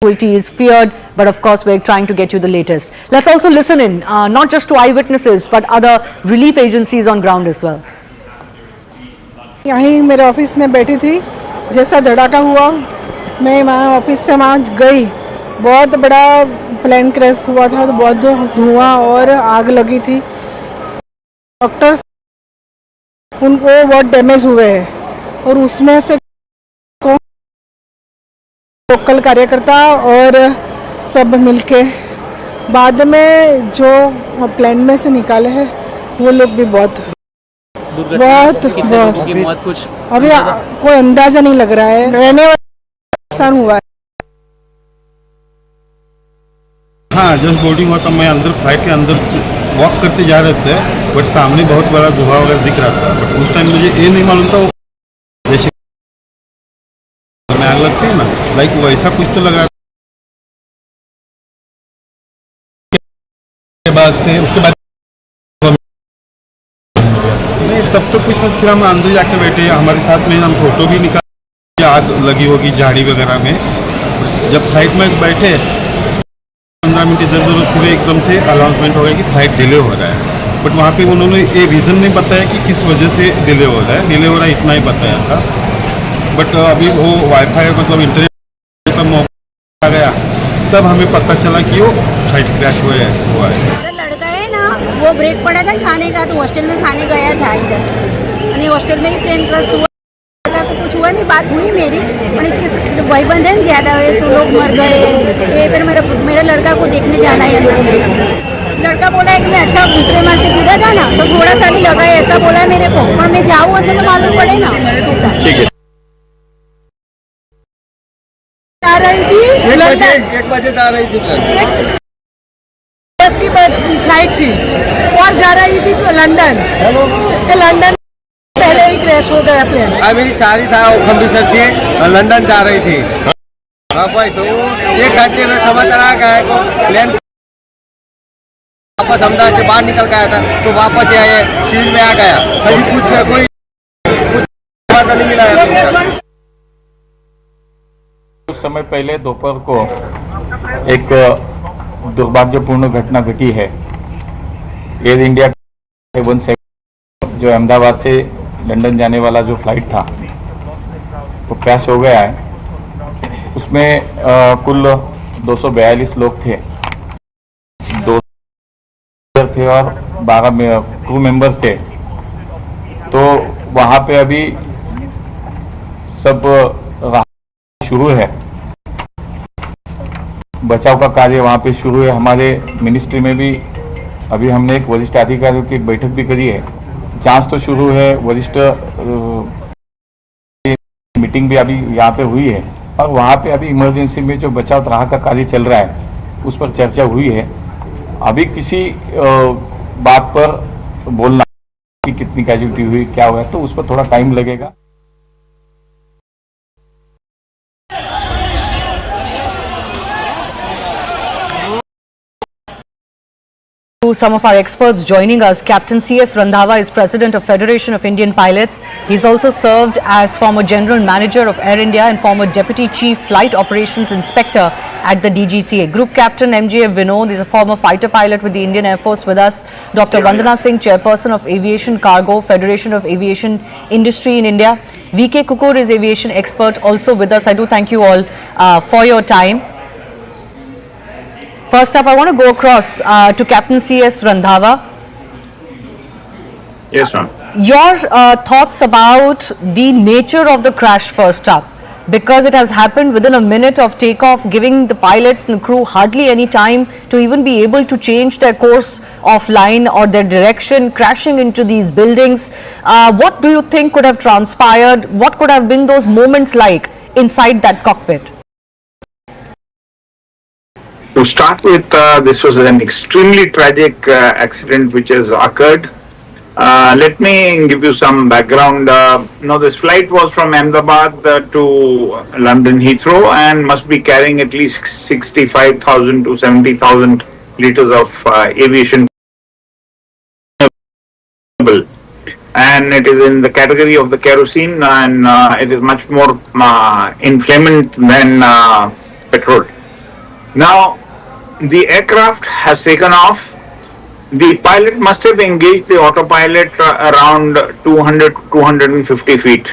casualties feared, but of course we're trying to get you the latest. Let's also listen in not just to eyewitnesses but other relief agencies on ground as well. यहीं मेरे office में बैठी थी, जैसा धड़ाका हुआ मैं वहाँ office से वहाँ गई। बहुत बड़ा प्लेन क्रैश हुआ था, तो बहुत धुआं और आग लगी थी। डॉक्टर्स उनको बहुत डैमेज हुए हैं, और उसमें से लोकल कार्यकर्ता और सब मिलके बाद में जो प्लेन में से निकाले हैं वो लोग भी बहुत कुछ अभी कोई अंदाजा नहीं लग रहा है। रहने वाला नुकसान हुआ है। हाँ, जब बोर्डिंग हुआ तब मैं अंदर फ्लाइट के अंदर वॉक करते जा रहे थे, बट सामने बहुत बड़ा धुआं वगैरह दिख रहा था। बट उस टाइम मुझे ये नहीं मालूम था जैसे में आग लगती है ना, लाइक वैसा कुछ तो लगा। उसके बाद नहीं, तब तो कुछ नहीं, फिर हम अंदर जाके बैठे। हमारे साथ में हम फोटो भी निकाल, आग लगी होगी झाड़ी वगैरह में। जब फ्लाइट में बैठे 15 मिनट इधर पूरे एकदम से अनाउंसमेंट हो गया कि फ्लाइट डिले हो रहा है। बट वहाँ पे उन्होंने ये रीज़न नहीं बताया कि किस वजह से डिले हो रहा है। डिले हो रहा है इतना ही बताया था। बट अभी वो वाईफाई मतलब इंटरनेट का मौका आ गया, तब हमें पता चला कि वो फ्लाइट क्रैश हुआ है। मेरा लड़का है ना, वो ब्रेक पड़ा था खाने का, तो हॉस्टल में खाने गया था इधर, हॉस्टल में ही प्लेन क्रैश हुआ। कुछ हुआ नहीं, बात हुई मेरी, और इसके भाईबंद है ज़्यादा हुए तो लोग मर गए। ये फिर मेरा लड़का को देखने जाना है अंदर। मेरे को लड़का बोला है कि मैं अच्छा दूसरे मार से कूदा था ना, तो थोड़ा सा नहीं लगा है, ऐसा बोला मेरे को। और मैं जाऊँ अंदर तो मालूम पड़े ना। आ रही थी 1 बजे जा रही थी, की फ्लाइट थी और जा रही थी लंदन। पहले ही क्रैश हो गया प्लेन। मेरी शादी था, वो अमृतसर थी, लंदन जा रही थी। वापस 1 घंटे में समाचार आ गया को प्लेन वापस अहमदाबाद के बाहर निकल गया था, तो वापस आए सील में आ गया। कहीं कोई नहीं मिला है। कुछ समय पहले दोपहर को एक दुर्भाग्यपूर्ण घटना घटी है। एयर इंडिया 17 जो अहमदाबाद से लंदन जाने वाला जो फ्लाइट था वो क्रैश हो गया है। उसमें कुल 242 लोग थे, 2 थे और 12 क्रू मेंबर्स थे। तो वहाँ पे अभी सब शुरू है, बचाव का कार्य वहाँ पे शुरू है। हमारे मिनिस्ट्री में भी अभी हमने एक वरिष्ठ अधिकारियों की बैठक भी करी है। जांच तो शुरू है, वरिष्ठ मीटिंग भी अभी यहाँ पे हुई है और वहाँ पे अभी इमरजेंसी में जो बचाव राह का कार्य चल रहा है उस पर चर्चा हुई है। अभी किसी बात पर बोलना कि कितनी कैजुअल्टी हुई, क्या हुआ, तो उस पर थोड़ा टाइम लगेगा। Some of our experts joining us. Captain C.S. Randhawa is President of Federation of Indian Pilots. He's also served as former General Manager of Air India and former Deputy Chief Flight Operations Inspector at the DGCA. Group Captain M.J. Vinod is a former fighter pilot with the Indian Air Force with us. Dr. Vandana Singh, Chairperson of Aviation Cargo, Federation of Aviation Industry in India. V.K. Kukur is aviation expert also with us. I do thank you all for your time. First up, I want to go across to Captain C.S. Randhawa. Yes, ma'am. Your thoughts about the nature of the crash first up, because it has happened within a minute of takeoff, giving the pilots and the crew hardly any time to even be able to change their course of line or their direction, crashing into these buildings. What do you think could have transpired? What could have been those moments like inside that cockpit? To start with, this was an extremely tragic accident which has occurred. Let me give you some background. This flight was from Ahmedabad to London Heathrow and must be carrying at least 65,000 to 70,000 liters of aviation fuel. And it is in the category of the kerosene, and it is much more inflammant than petrol. Now, the aircraft has taken off. The pilot must have engaged the autopilot around 200 to 250 feet.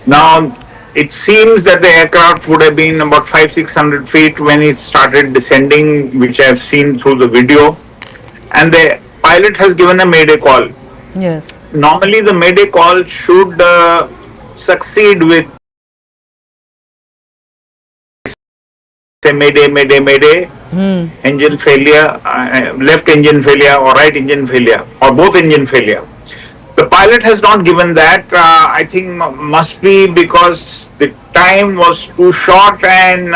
Now, it seems that the aircraft would have been about 500-600 feet when it started descending, which I have seen through the video. And the pilot has given a mayday call. Yes. Normally, the mayday call should succeed with say mayday, mayday, mayday, engine failure, left engine failure or right engine failure or both engine failure. The pilot has not given that. I think must be because the time was too short and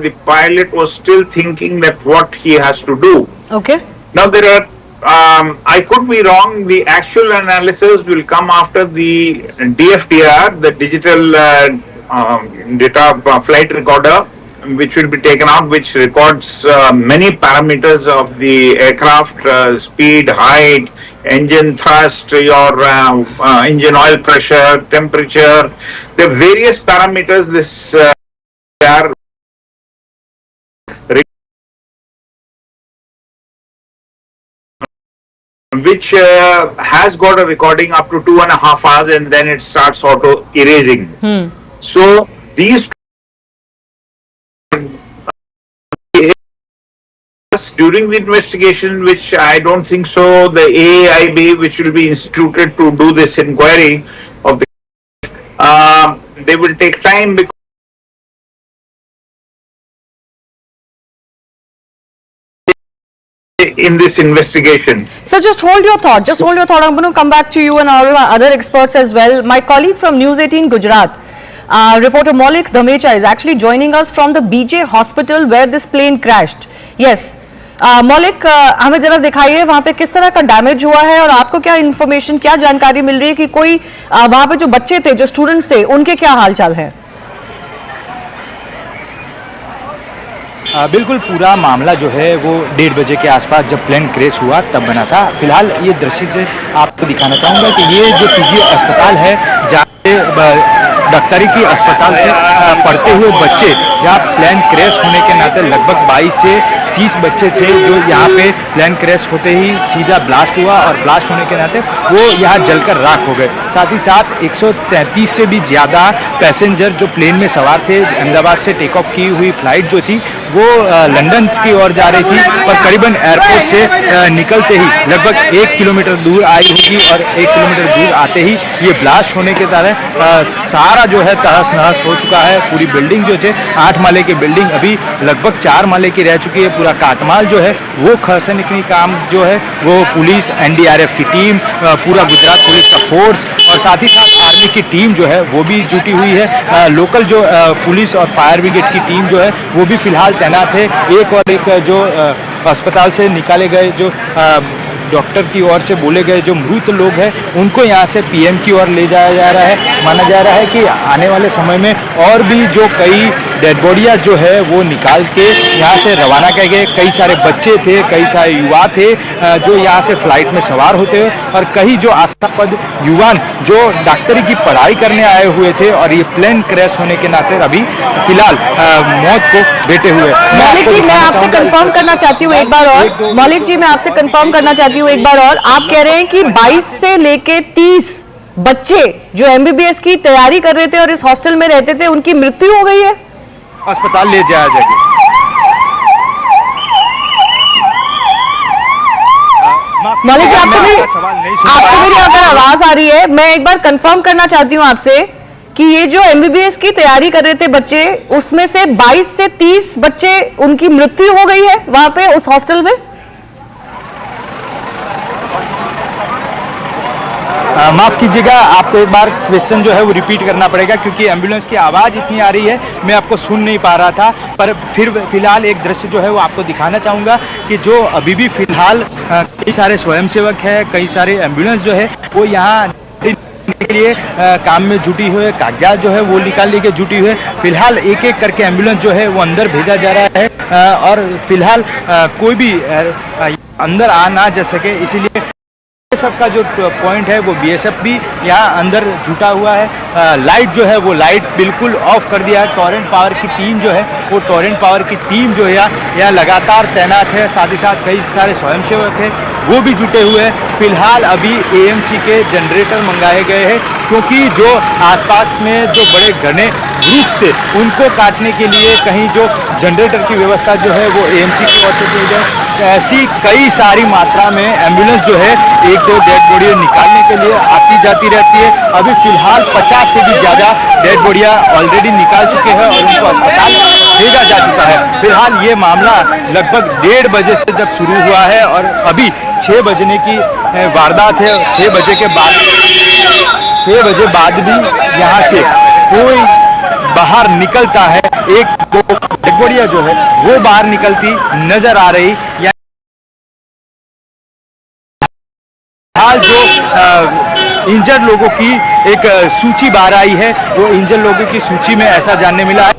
the pilot was still thinking that what he has to do. Okay. Now there are, I could be wrong, the actual analysis will come after the DFDR, the digital data flight recorder, which will be taken out, which records many parameters of the aircraft, speed, height, engine thrust, your engine oil pressure, temperature. There are various parameters this are which has got a recording up to 2.5 hours and then it starts auto erasing. So these during the investigation, which I don't think so, the AAIB, which will be instituted to do this inquiry of the, they will take time because in this investigation. So just hold your thought. Just hold your thought. I'm going to come back to you and all our other experts as well. My colleague from News 18 Gujarat, reporter Maulik Dhamecha, is actually joining us from the BJ hospital where this plane crashed. Yes. मौलिक, हमें जरा दिखाइए वहाँ पे किस तरह का damage हुआ है और आपको क्या इन्फॉर्मेशन, क्या जानकारी मिल रही है कि कोई वहाँ पे जो बच्चे थे, जो स्टूडेंट्स थे, उनके क्या हालचाल है? बिल्कुल पूरा मामला जो है वो 1:30 बजे के आसपास जब प्लेन क्रैश हुआ तब बना था। फिलहाल ये दृश्य आपको दिखाना चाहूँगा कि ये जो पीजी अस्पताल है जहाँ डॉक्टरी की अस्पताल से पढ़ते हुए बच्चे, जहाँ प्लेन क्रैश होने के नाते लगभग 22 से 30 बच्चे थे जो यहाँ पे प्लेन क्रैश होते ही सीधा ब्लास्ट हुआ और ब्लास्ट होने के नाते वो यहाँ जलकर राख हो गए। साथ ही साथ 133 से भी ज़्यादा पैसेंजर जो प्लेन में सवार थे, अहमदाबाद से टेक ऑफ की हुई फ्लाइट जो थी वो लंदन की ओर जा रही थी, पर करीबन एयरपोर्ट से निकलते ही लगभग 1 किलोमीटर दूर आई होगी और 1 किलोमीटर दूर आते ही ये ब्लास्ट होने के कारण सारा जो है तहस नहस हो चुका है। पूरी बिल्डिंग जो है 8 माले की बिल्डिंग अभी लगभग 4 माले की रह चुकी है। पूरा काटमाल जो है वो खसने की काम जो है वो पुलिस, NDRF की टीम, पूरा गुजरात पुलिस का फोर्स और साथ ही साथ आर्मी की टीम जो है वो भी जुटी हुई है। लोकल जो पुलिस और फायर ब्रिगेड की टीम जो है वो भी फिलहाल तैनात है। एक जो अस्पताल से निकाले गए जो डॉक्टर की ओर से बोले गए जो मृत लोग हैं उनको यहाँ से PM की ओर ले जाया जा रहा है। माना जा रहा है कि आने वाले समय में और भी जो कई डेड बॉडियाँ जो है वो निकाल के यहाँ से रवाना किए गए। कई सारे बच्चे थे, कई सारे युवा थे जो यहाँ से फ्लाइट में सवार होते हैं और कई जो आशास्पद युवा जो डॉक्टरी की पढ़ाई करने आए हुए थे और ये प्लेन क्रैश होने के नाते अभी फिलहाल मौत को बेटे हुए। मौलिक जी, मैं आपसे कंफर्म करना चाहती हूँ एक बार और। मौलिक जी, मैं आपसे कंफर्म करना चाहती हूँ एक बार और। आप कह रहे हैं कि 22 से लेके 30 बच्चे जो MBBS की तैयारी कर रहे थे और इस हॉस्टल में रहते थे उनकी मृत्यु हो गई है, अस्पताल ले जाया जाएगा। मौलिक जी, आपको मेरी अगर आवाज आ रही है, मैं एक बार कंफर्म करना चाहती हूँ आपसे कि ये जो MBBS की तैयारी कर रहे थे बच्चे, उसमें से 22 से 30 बच्चे उनकी मृत्यु हो गई है वहां पे उस हॉस्टल में। माफ़ कीजिएगा, आपको एक बार क्वेश्चन जो है वो रिपीट करना पड़ेगा क्योंकि एम्बुलेंस की आवाज़ इतनी आ रही है, मैं आपको सुन नहीं पा रहा था। पर फिलहाल एक दृश्य जो है वो आपको दिखाना चाहूँगा कि जो अभी भी फिलहाल कई सारे स्वयंसेवक हैं, कई सारे एम्बुलेंस जो है वो यहाँ के लिए काम में जुटी हुई है, कागजात जो है वो निकालने के जुटी हुई है। फिलहाल एक एक करके एम्बुलेंस जो है वो अंदर भेजा जा रहा है और फिलहाल कोई भी अंदर आ ना जा सके, इसीलिए सबका जो पॉइंट है वो BSF भी यहाँ अंदर जुटा हुआ है। लाइट जो है वो लाइट बिल्कुल ऑफ कर दिया है। टॉरेंट पावर की टीम जो है वो टॉरेंट पावर की टीम जो है यहाँ लगातार तैनात है। साथ ही साथ कई सारे स्वयंसेवक हैं वो भी जुटे हुए हैं। फिलहाल अभी AMC के जनरेटर मंगाए गए हैं क्योंकि जो आसपास में जो बड़े घने वृक्ष से उनको काटने के लिए कहीं जो जनरेटर की व्यवस्था जो है वो AMC की ओर से की जाए। ऐसी कई सारी मात्रा में एम्बुलेंस जो है एक दो डेड बॉडी निकालने के लिए आती जाती रहती है। अभी फिलहाल 50 से भी ज़्यादा डेड बॉडियाँ ऑलरेडी निकाल चुके हैं और उनको अस्पताल भेजा जा चुका है। फिलहाल ये मामला लगभग 1:30 बजे से जब शुरू हुआ है और अभी 6 बजने की वारदात है। 6 बजे के बाद 6 बजे बाद भी यहाँ से कोई बाहर निकलता है, एक दो डेड बॉडियाँ जो है वो बाहर निकलती नजर आ रही। हाल जो इंजर्ड लोगों की एक सूची बाहर आई है, वो इंजर्ड लोगों की सूची में ऐसा जानने मिला है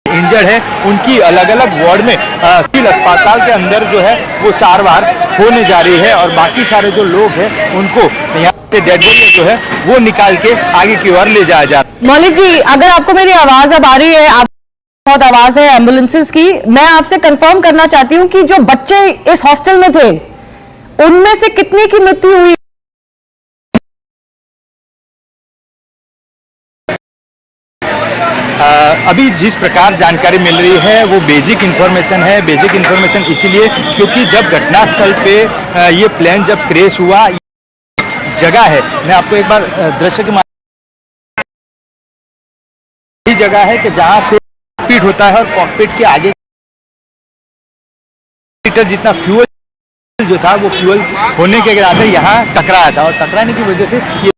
इंजर्ड है उनकी अलग अलग वार्ड में सिविल अस्पताल के अंदर जो है वो सारवार होने जा रही है और बाकी सारे जो लोग हैं उनको यहाँ से डेड बॉडी जो है वो निकाल के आगे की ओर ले जाया जा रहा है। मौलिक जी, अगर आपको मेरी आवाज अब आ रही है, आप बहुत आवाज है एम्बुलेंसेस की, मैं आपसे कंफर्म करना चाहती हूँ कि जो बच्चे इस हॉस्टल में थे उनमें से कितने की मृत्यु हुई? अभी जिस प्रकार जानकारी मिल रही है वो बेसिक इन्फॉर्मेशन है। बेसिक इन्फॉर्मेशन इसीलिए क्योंकि जब घटनास्थल पे ये प्लेन जब क्रैश हुआ जगह है, मैं आपको एक बार दृश्य के माध्यम जगह है कि जहां से कॉकपिट होता है और कॉकपिट के आगे लीटर जितना फ्यूल जो था वो फ्यूल होने के नाते यहाँ टकराया था और टकराने की वजह से ये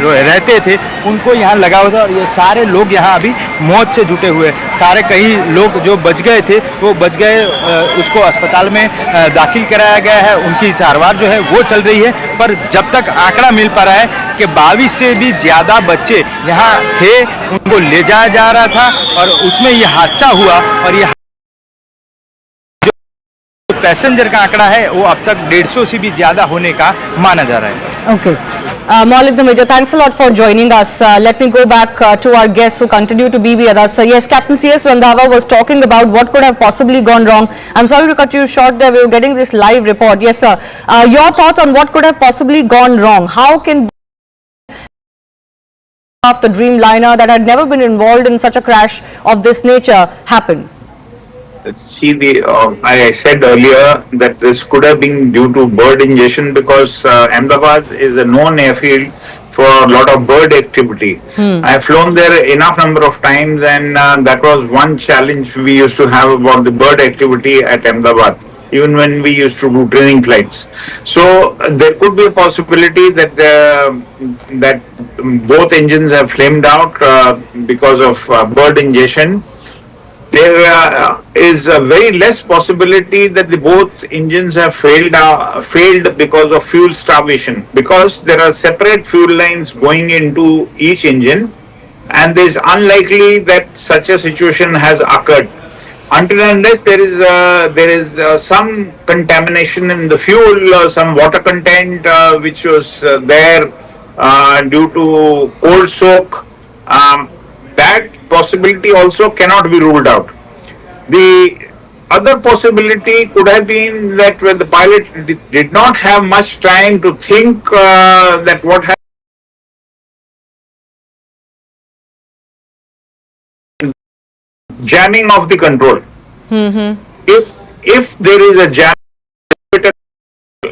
रहते थे उनको यहाँ लगा हुआ था और ये सारे लोग यहाँ अभी मौत से जुटे हुए। सारे कई लोग जो बच गए थे वो बच गए, उसको अस्पताल में दाखिल कराया गया है, उनकी सारवार जो है वो चल रही है। पर जब तक आंकड़ा मिल पा रहा है कि 22 से भी ज़्यादा बच्चे यहाँ थे, उनको ले जाया जा रहा था और उसमें ये हादसा हुआ और ये पैसेंजर का आंकड़ा है वो अब तक 150 से भी ज़्यादा होने का माना जा रहा है। Okay. Maulik the Major, thanks a lot for joining us. Let me go back to our guests who continue to be with us. Yes, Captain C.S. Randhawa was talking about what could have possibly gone wrong. I'm sorry to cut you short there. We were getting this live report. Yes, sir. Your thoughts on what could have possibly gone wrong? How can the Dreamliner that had never been involved in such a crash of this nature happen? See, I said earlier that this could have been due to bird ingestion because Ahmedabad is a known airfield for a lot of bird activity. I have flown there enough number of times, and that was one challenge we used to have about the bird activity at Ahmedabad, even when we used to do training flights. So there could be a possibility that that both engines have flamed out because of bird ingestion. There is a very less possibility that the both engines have failed because of fuel starvation, because there are separate fuel lines going into each engine, and it is unlikely that such a situation has occurred until and unless there is some contamination in the fuel, some water content which was there due to cold soak. That possibility also cannot be ruled out. The other possibility could have been that when the pilot did not have much time to think that what happened, jamming of the control. If there is a jam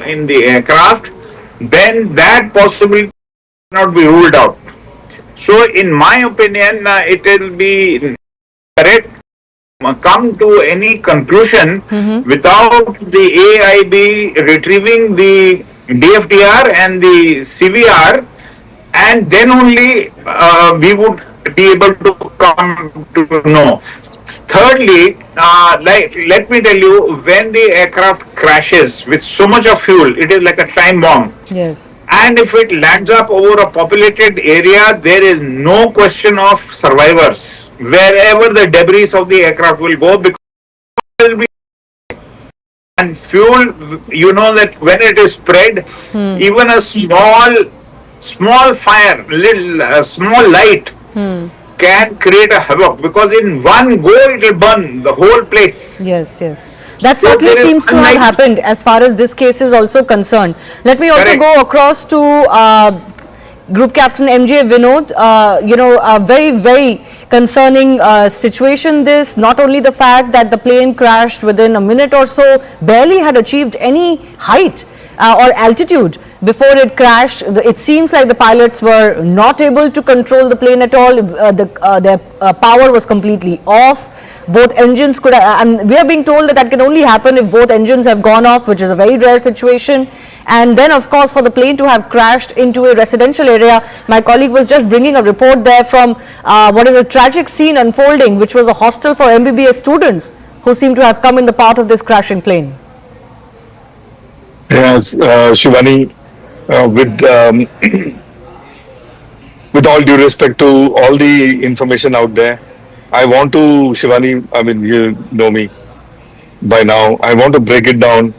in the aircraft, then that possibility cannot be ruled out. So, in my opinion, it will be correct come to any conclusion without the AIB retrieving the DFDR and the CVR, and then only we would be able to come to know. Thirdly, let me tell you, when the aircraft crashes with so much of fuel, it is like a time bomb. Yes. And if it lands up over a populated area, there is no question of survivors wherever the debris of the aircraft will go, because it will be, and fuel, you know that when it is spread, even a small fire, small light can create a havoc, because in one go it will burn the whole place. Yes, yes. That certainly seems to have happened as far as this case is also concerned. Let me also go across to Group Captain MJ Vinod. A very, very concerning situation this. Not only the fact that the plane crashed within a minute or so, barely had achieved any height or altitude before it crashed. It seems like the pilots were not able to control the plane at all. Their power was completely off. Both engines could have, and we are being told that that can only happen if both engines have gone off, which is a very rare situation. And then, of course, for the plane to have crashed into a residential area, my colleague was just bringing a report there from what is a tragic scene unfolding, which was a hostel for MBBS students who seem to have come in the path of this crashing plane. Yes, Shivani, with all due respect to all the information out there, I want to, Shivani, I mean, you know me by now, I want to break it down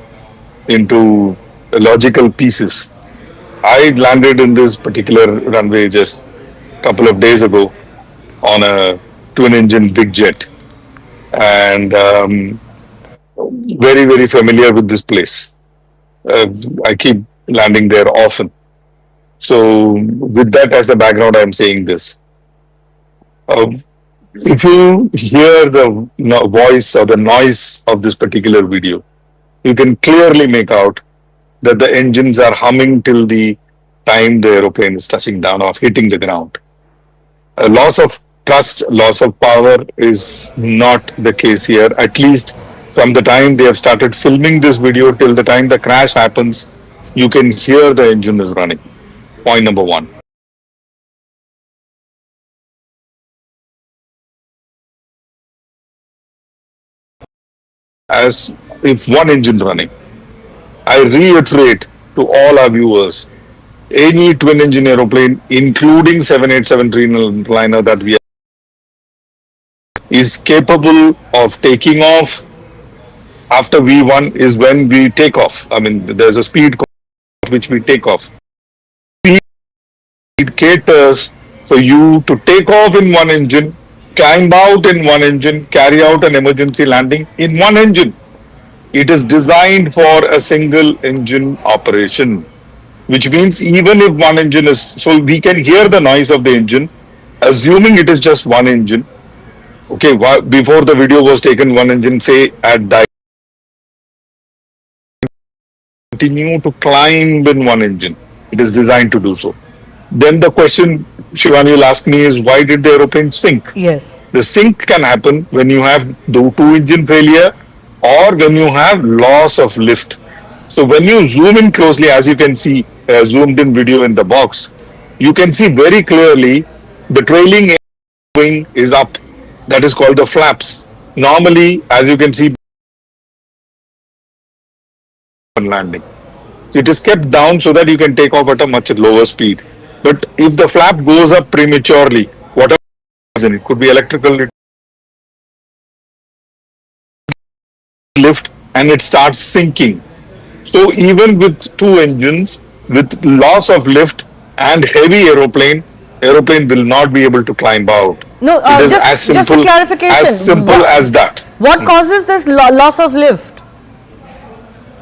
into logical pieces. I landed in this particular runway just a couple of days ago on a twin-engine big jet, and very, very familiar with this place. I keep landing there often. So with that as the background, I'm saying this. If you hear the voice or the noise of this particular video, you can clearly make out that the engines are humming till the time the aeroplane is touching down or hitting the ground. A loss of thrust, loss of power is not the case here. At least from the time they have started filming this video till the time the crash happens, you can hear the engine is running. Point number one. As if one engine running. I reiterate to all our viewers, any twin engine aeroplane, including 787 Dreamliner that we have, is capable of taking off after V1 is when we take off. I mean, there's a speed at which we take off. It caters for you to take off in one engine, climb out in one engine, carry out an emergency landing in one engine. It is designed for a single engine operation, which means even if one engine is, so we can hear the noise of the engine, assuming it is just one engine. Okay, before the video was taken, one engine, say at continue to climb in one engine. It is designed to do so. Then the question, Shivani will ask me is, why did the aeroplane sink? Yes. The sink can happen when you have the two engine failure or when you have loss of lift. So when you zoom in closely, as you can see, zoomed in video in the box, you can see very clearly the trailing wing is up. That is called the flaps. Normally, as you can see, landing. It is kept down so that you can take off at a much lower speed. But if the flap goes up prematurely, whatever reason, it could be electrical lift and it starts sinking. So even with two engines, with loss of lift and heavy aeroplane will not be able to climb out. No, just a clarification. As simple as that. What causes this loss of lift?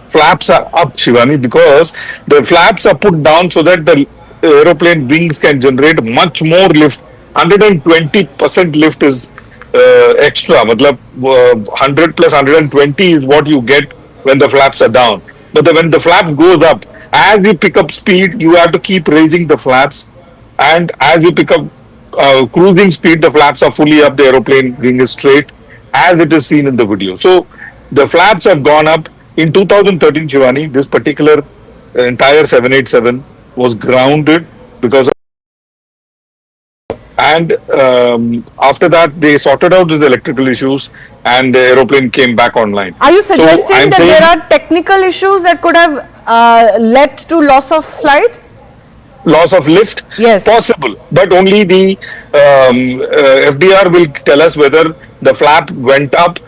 Flaps are up, Shivani, because the flaps are put down so that the aeroplane wings can generate much more lift. 120% lift is extra. Matlab, 100 plus 120 is what you get when the flaps are down. But when the flap goes up, as you pick up speed, you have to keep raising the flaps. And as you pick up cruising speed, the flaps are fully up, the aeroplane wing is straight, as it is seen in the video. So the flaps have gone up. In 2013, Shivani, this particular entire 787 was grounded because of, and after that they sorted out the electrical issues and the aeroplane came back online. Are you suggesting that there are technical issues that could have led to loss of flight? Loss of lift? Yes. Possible, but only the FDR will tell us whether the flap went up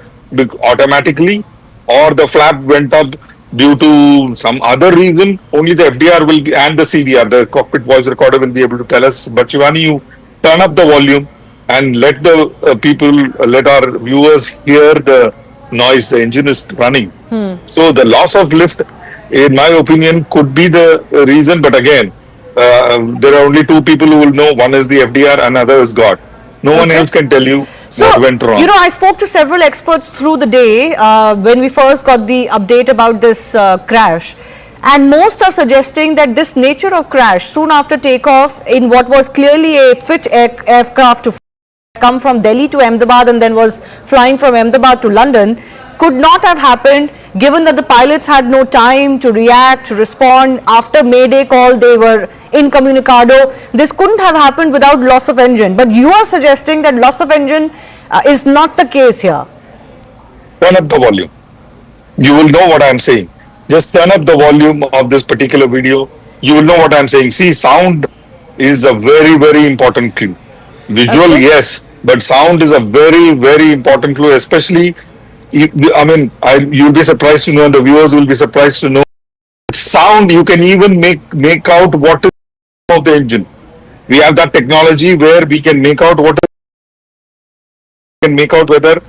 automatically or the flap went up due to some other reason. Only the FDR will and the CVR, the cockpit voice recorder, will be able to tell us. But Shivani, you turn up the volume and let the let our viewers hear the noise. The engine is running. So the loss of lift, in my opinion, could be the reason. But again, there are only two people who will know. One is the FDR and other is God. No one else can tell you what went wrong. You know, I spoke to several experts through the day when we first got the update about this crash. And most are suggesting that this nature of crash soon after takeoff in what was clearly a fit aircraft to come from Delhi to Ahmedabad and then was flying from Ahmedabad to London could not have happened, given that the pilots had no time to react, to respond. After Mayday call, they were incommunicado. This couldn't have happened without loss of engine. But you are suggesting that loss of engine is not the case here. Turn up the volume. You will know what I am saying. Just turn up the volume of this particular video. You will know what I am saying. See, sound is a very, very important clue. Visual, yes, but sound is a very, very important clue, especially, I mean, you'll be surprised to know, and the viewers will be surprised to know, sound, you can even make out what is of the engine. We have that technology where we can make out what whether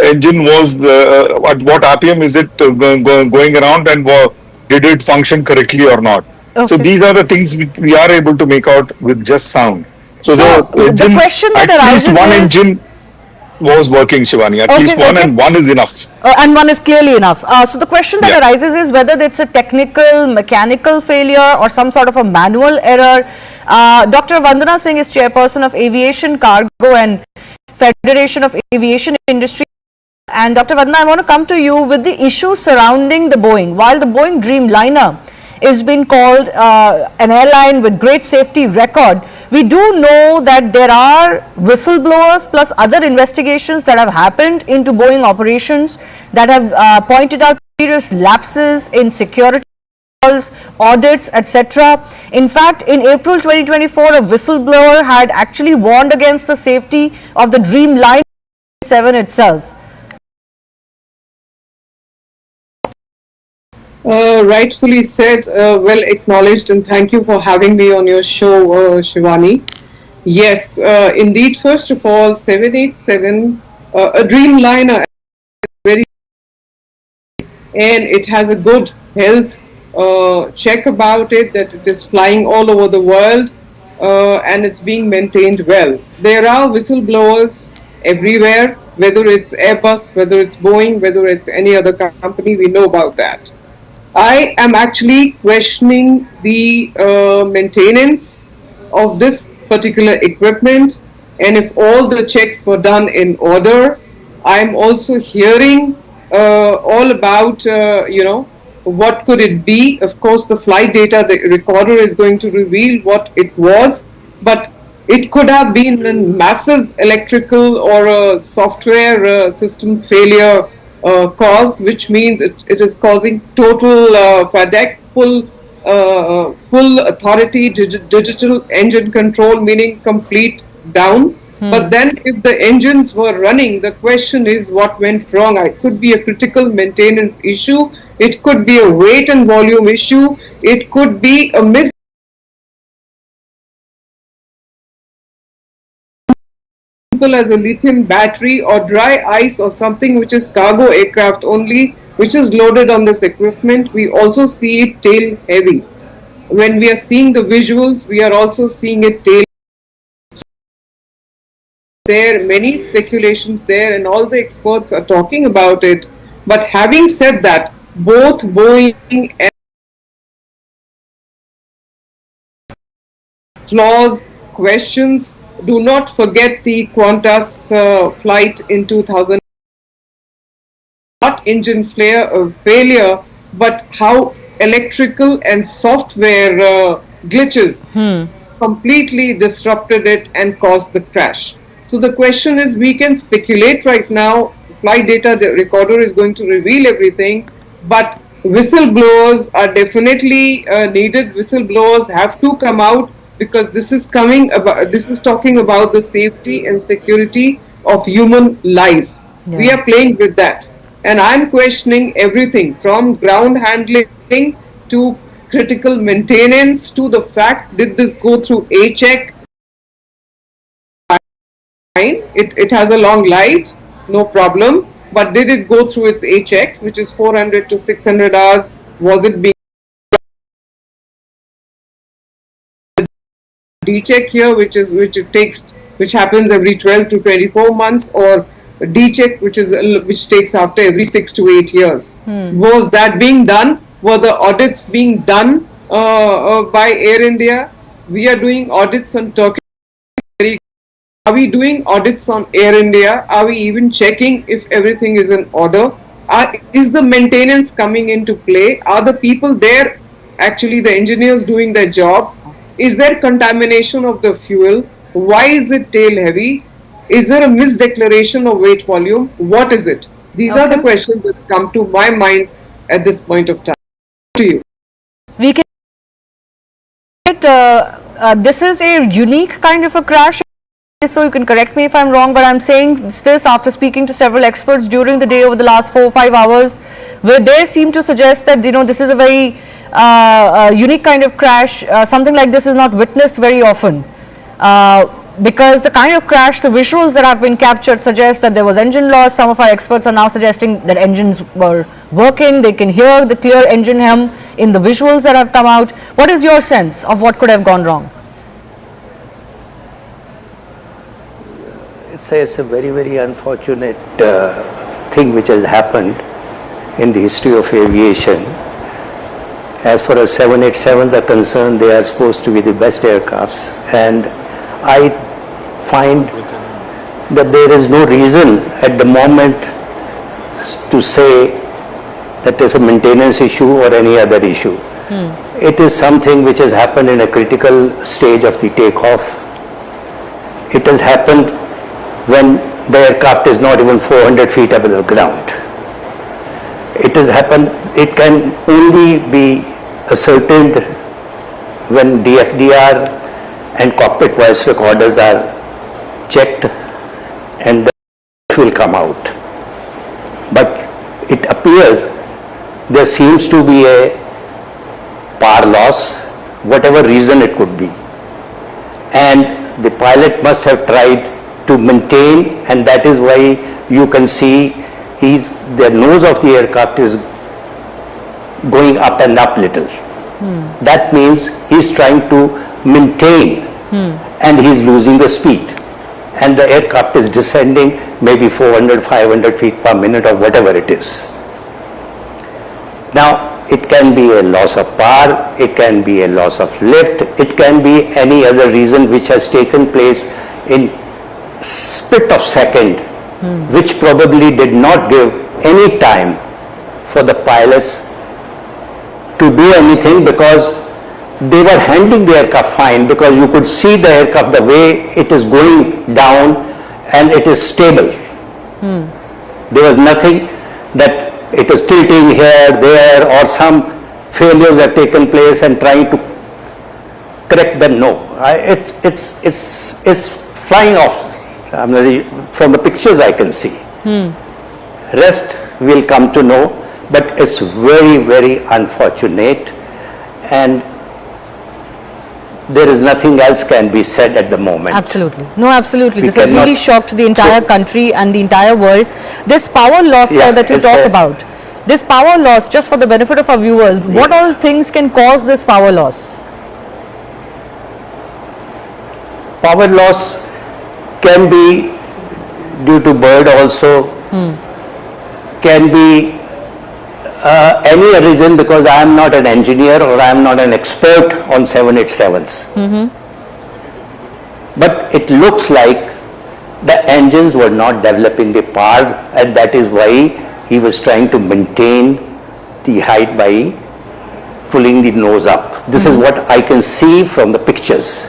engine was at what RPM is it going around and did it function correctly or not. Okay. So these are the things we are able to make out with just sound. So the engine, question that at arises least one is, engine was working, Shivani. At least one, and one is enough. And one is clearly enough. So the question that arises is whether it's a technical, mechanical failure or some sort of a manual error. Dr. Vandana Singh is chairperson of Aviation Cargo and Federation of Aviation Industry. And Dr. Vandana, I want to come to you with the issue surrounding the Boeing. While the Boeing Dreamliner is being called an airline with great safety record, we do know that there are whistleblowers plus other investigations that have happened into Boeing operations that have pointed out serious lapses in security audits, etc. In fact, in April 2024, a whistleblower had actually warned against the safety of the Dreamliner 7 itself. Rightfully said, well acknowledged, and thank you for having me on your show, Shivani. Yes, indeed, first of all, 787, a Dreamliner, very, and it has a good health check about it, that it is flying all over the world and it's being maintained well. There are whistleblowers everywhere, whether it's Airbus, whether it's Boeing, whether it's any other company, we know about that. I am actually questioning the maintenance of this particular equipment, and if all the checks were done in order. I'm also hearing all about, what could it be. Of course, the flight data, the recorder is going to reveal what it was, but it could have been a massive electrical or a software system failure cause, which means it is causing total FADEC, full authority, digital engine control, meaning complete down. But then if the engines were running, the question is what went wrong. It could be a critical maintenance issue. It could be a weight and volume issue. It could be a as a lithium battery or dry ice or something which is cargo aircraft only, which is loaded on this equipment. We also see it tail heavy. When we are seeing the visuals, we are also seeing it tail. There are many speculations there, and all the experts are talking about it. But having said that, both Boeing and flaws, questions, do not forget the Qantas flight in 2000. Not engine failure, but how electrical and software glitches completely disrupted it and caused the crash. So the question is, we can speculate right now. Flight data, the recorder is going to reveal everything, but whistleblowers are definitely needed. Whistleblowers have to come out, because this is talking about the safety and security of human life. Yeah. We are playing with that. And I'm questioning everything from ground handling to critical maintenance to the fact, did this go through A check? It has a long life, no problem. But did it go through its A checks, which is 400 to 600 hours? Was it being D check here, which happens every 12 to 24 months, or D check, which takes after every 6 to 8 years. Was that being done? Were the audits being done by Air India? We are doing audits on Turkey. Are we doing audits on Air India? Are we even checking if everything is in order? Is the maintenance coming into play? Are the people there, actually the engineers, doing their job? Is there contamination of the fuel? Why is it tail heavy? Is there a misdeclaration of weight volume? What is it? These are the questions that come to my mind at this point of time. To you. We can. This is a unique kind of a crash. So you can correct me if I'm wrong, but I'm saying this after speaking to several experts during the day over the last 4 or 5 hours, where they seem to suggest that this is a very unique kind of crash. Something like this is not witnessed very often, because the kind of crash, the visuals that have been captured suggest that there was engine loss. Some of our experts are now suggesting that engines were working. They can hear the clear engine hum in the visuals that have come out. What is your sense of what could have gone wrong? It's a very, very unfortunate thing which has happened in the history of aviation. As far as 787s are concerned, they are supposed to be the best aircrafts, and I find that there is no reason at the moment to say that there's a maintenance issue or any other issue. It is something which has happened in a critical stage of the takeoff. It has happened when the aircraft is not even 400 feet above the ground. It has happened, it can only be ascertained when DFDR and cockpit voice recorders are checked, and it will come out. But it appears there seems to be a power loss, whatever reason it could be. And the pilot must have tried to maintain, and that is why you can see the nose of the aircraft is going up and up little. That means he's trying to maintain and he's losing the speed. And the aircraft is descending maybe 400, 500 feet per minute or whatever it is. Now, it can be a loss of power, it can be a loss of lift, it can be any other reason which has taken place in split of second, which probably did not give any time for the pilots to do anything, because they were handling the aircraft fine, because you could see the aircraft the way it is going down and it is stable. There was nothing that it is tilting here, there, or some failures have taken place and trying to correct them. No, it's flying off. From the pictures I can see. Rest we'll come to know, but it's very, very unfortunate, and there is nothing else can be said at the moment. Absolutely. No, absolutely. This has really shocked the entire country and the entire world. This power loss that you talk about, this power loss, just for the benefit of our viewers, what all things can cause this power loss? Power loss can be due to bird also, can be any reason, because I am not an engineer or I am not an expert on 787s. But it looks like the engines were not developing the power, and that is why he was trying to maintain the height by pulling the nose up. This is what I can see from the pictures.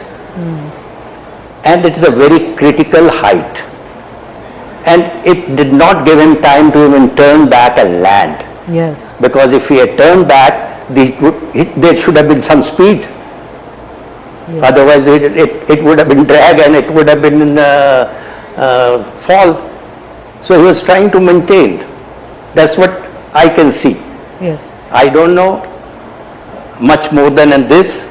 And it is a very critical height. And it did not give him time to even turn back and land. Yes. Because if he had turned back, there should have been some speed. Yes. Otherwise, it would have been drag and it would have been fall. So he was trying to maintain. That's what I can see. Yes. I don't know much more than this,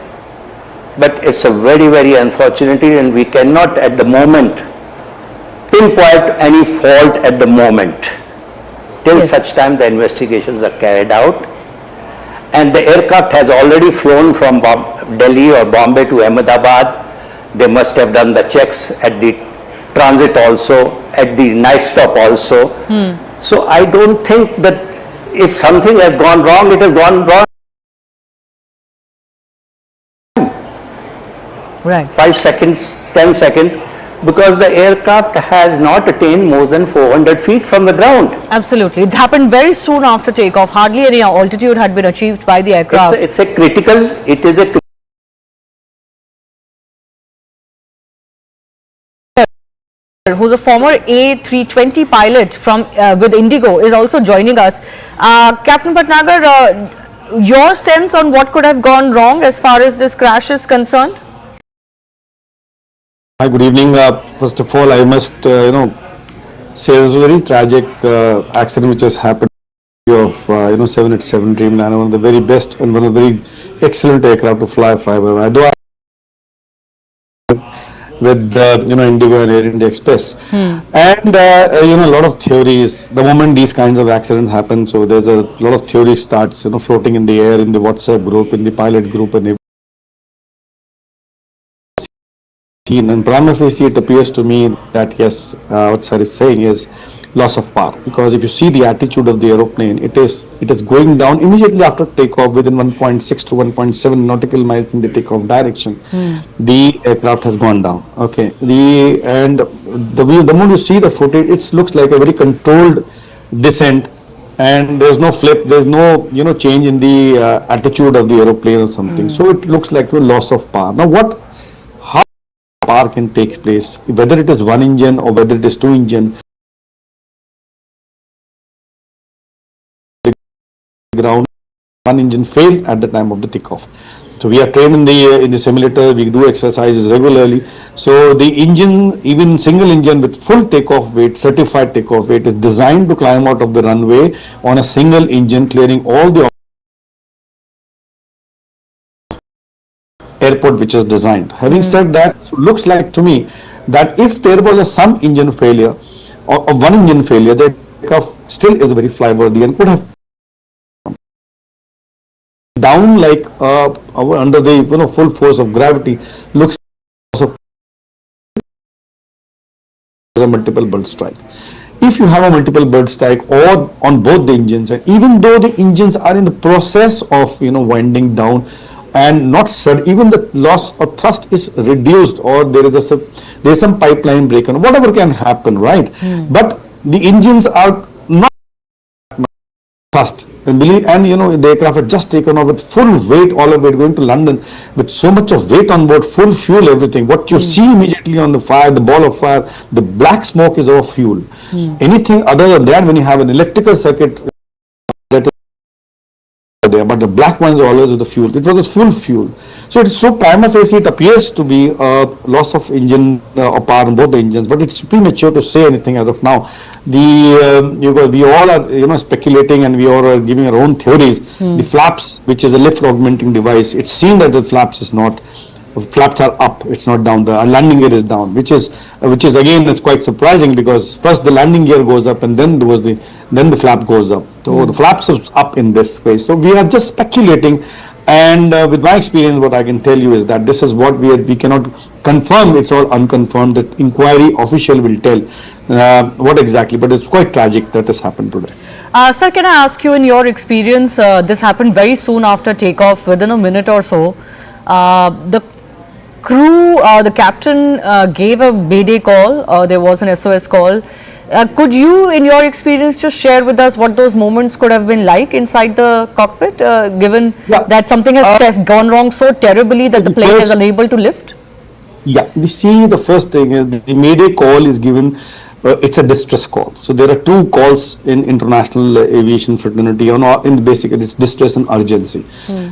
but it's a very, very unfortunate, and we cannot at the moment pinpoint any fault at the moment. Till such time the investigations are carried out, and the aircraft has already flown from Delhi or Bombay to Ahmedabad. They must have done the checks at the transit also, at the night stop also. So I don't think that if something has gone wrong, it has gone wrong. Right. 5 seconds, 10 seconds, because the aircraft has not attained more than 400 feet from the ground. Absolutely. It happened very soon after takeoff. Hardly any altitude had been achieved by the aircraft. It is a who's a former A320 pilot from with Indigo is also joining us. Captain Bhatnagar, your sense on what could have gone wrong as far as this crash is concerned? Hi, good evening. First of all, I must, say this was a very tragic accident which has happened of, 787 Dreamliner, one of the very best and one of the very excellent aircraft to fly by. I do with, Indigo and Air India Express. And, a lot of theories, the moment these kinds of accidents happen, so there's a lot of theories starts, floating in the air, in the WhatsApp group, in the pilot group, and and prima facie it appears to me that yes, what sir is saying is loss of power, because if you see the attitude of the aeroplane, it is going down immediately after takeoff within 1.6 to 1.7 nautical miles in the takeoff direction. The aircraft has gone down. Okay, the moment you see the footage, it looks like a very controlled descent, and there's no flip, there's no change in the attitude of the aeroplane or something. So it looks like a loss of power. Now how power can take place, whether it is one engine or whether it is two engine, ground, one engine failed at the time of the takeoff. So we are trained in the simulator. We do exercises regularly. So the engine, even single engine with full takeoff weight, certified takeoff weight, is designed to climb out of the runway on a single engine, clearing all the airport which is designed. Having said that, so looks like to me that if there was some engine failure or one engine failure, the aircraft still is very flyworthy and could have down like under the full force of gravity. Looks also a multiple bird strike. If you have a multiple bird strike or on both the engines, and even though the engines are in the process of winding down and not even the loss of thrust is reduced, or there is some pipeline break, and whatever can happen, right? But the engines are not thrust, and the aircraft had just taken off with full weight, all of it going to London with so much of weight on board, full fuel, everything. What you see immediately on the fire, the ball of fire, the black smoke is of fuel. Anything other than that, when you have an electrical circuit that is there, but the black ones are always with the fuel. It was full fuel. So it's so prima facie, it appears to be a loss of engine or power on both the engines, but it's premature to say anything as of now. We all are speculating, and we all are giving our own theories. The flaps, which is a lift augmenting device, it's seen that the flaps are up, it's not down. The landing gear is down, which is again, it's quite surprising, because first the landing gear goes up and then the flap goes up. So the flaps is up in this case. So we are just speculating, and with my experience, what I can tell you is that this is what we cannot confirm. It's all unconfirmed. The inquiry official will tell what exactly, but it's quite tragic that has happened today. Sir, can I ask you, in your experience, this happened very soon after takeoff, within a minute or so. The crew, the captain gave a mayday call, there was an SOS call. Could you, in your experience, just share with us what those moments could have been like inside the cockpit, given that something has gone wrong so terribly that the plane is unable to lift? Yeah, you see, the first thing is the mayday call is given. It's a distress call. So there are two calls in international aviation fraternity. In basically, it's distress and urgency.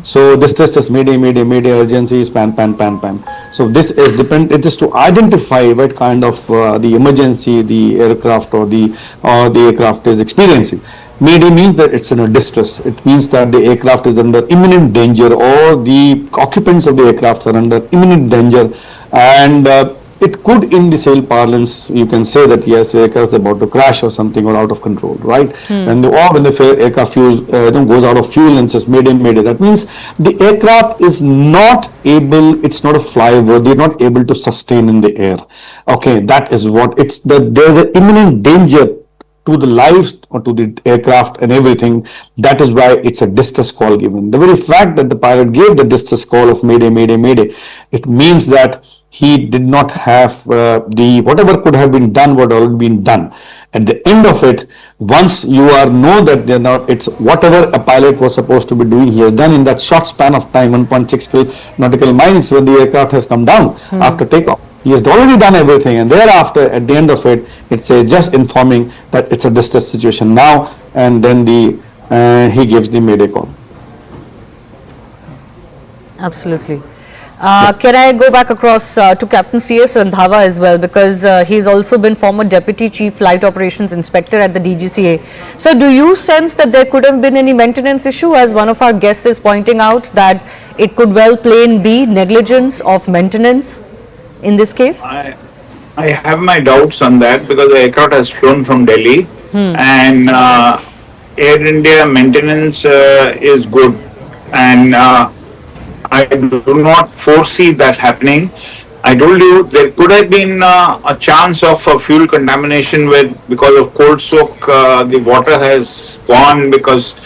So distress is mayday, mayday, mayday. Urgency is pan, pan, pan, pan. So this is it is to identify what kind of the emergency the aircraft or the aircraft is experiencing. Mayday means that it's in a distress. It means that the aircraft is under imminent danger, or the occupants of the aircraft are under imminent danger, and it could, in the sail parlance, you can say that yes, the aircraft is about to crash or something, or out of control, right? When the aircraft fuel goes out of fuel and says mayday, mayday, that means the aircraft is not able, it's not a flyworthy, not able to sustain in the air. Okay, that is what it's there's an imminent danger to the lives or to the aircraft and everything. That is why it's a distress call given. The very fact that the pilot gave the distress call of mayday, mayday, mayday, it means that he did not have whatever could have been done, what already been done. At the end of it, once you know that it's whatever a pilot was supposed to be doing, he has done in that short span of time, 1.6 nautical miles, when the aircraft has come down after takeoff. He has already done everything, and thereafter, at the end of it, it says just informing that it's a distress situation now, and then he gives the mayday call. Absolutely. Can I go back across to Captain C.S. Randhawa as well, because he's also been former Deputy Chief Flight Operations Inspector at the DGCA. So do you sense that there could have been any maintenance issue, as one of our guests is pointing out, that it could well plain be negligence of maintenance in this case? I have my doubts on that, because the aircraft has flown from Delhi, and Air India maintenance is good, and I do not foresee that happening. I told you there could have been a chance of fuel contamination because of cold soak. The water has gone, because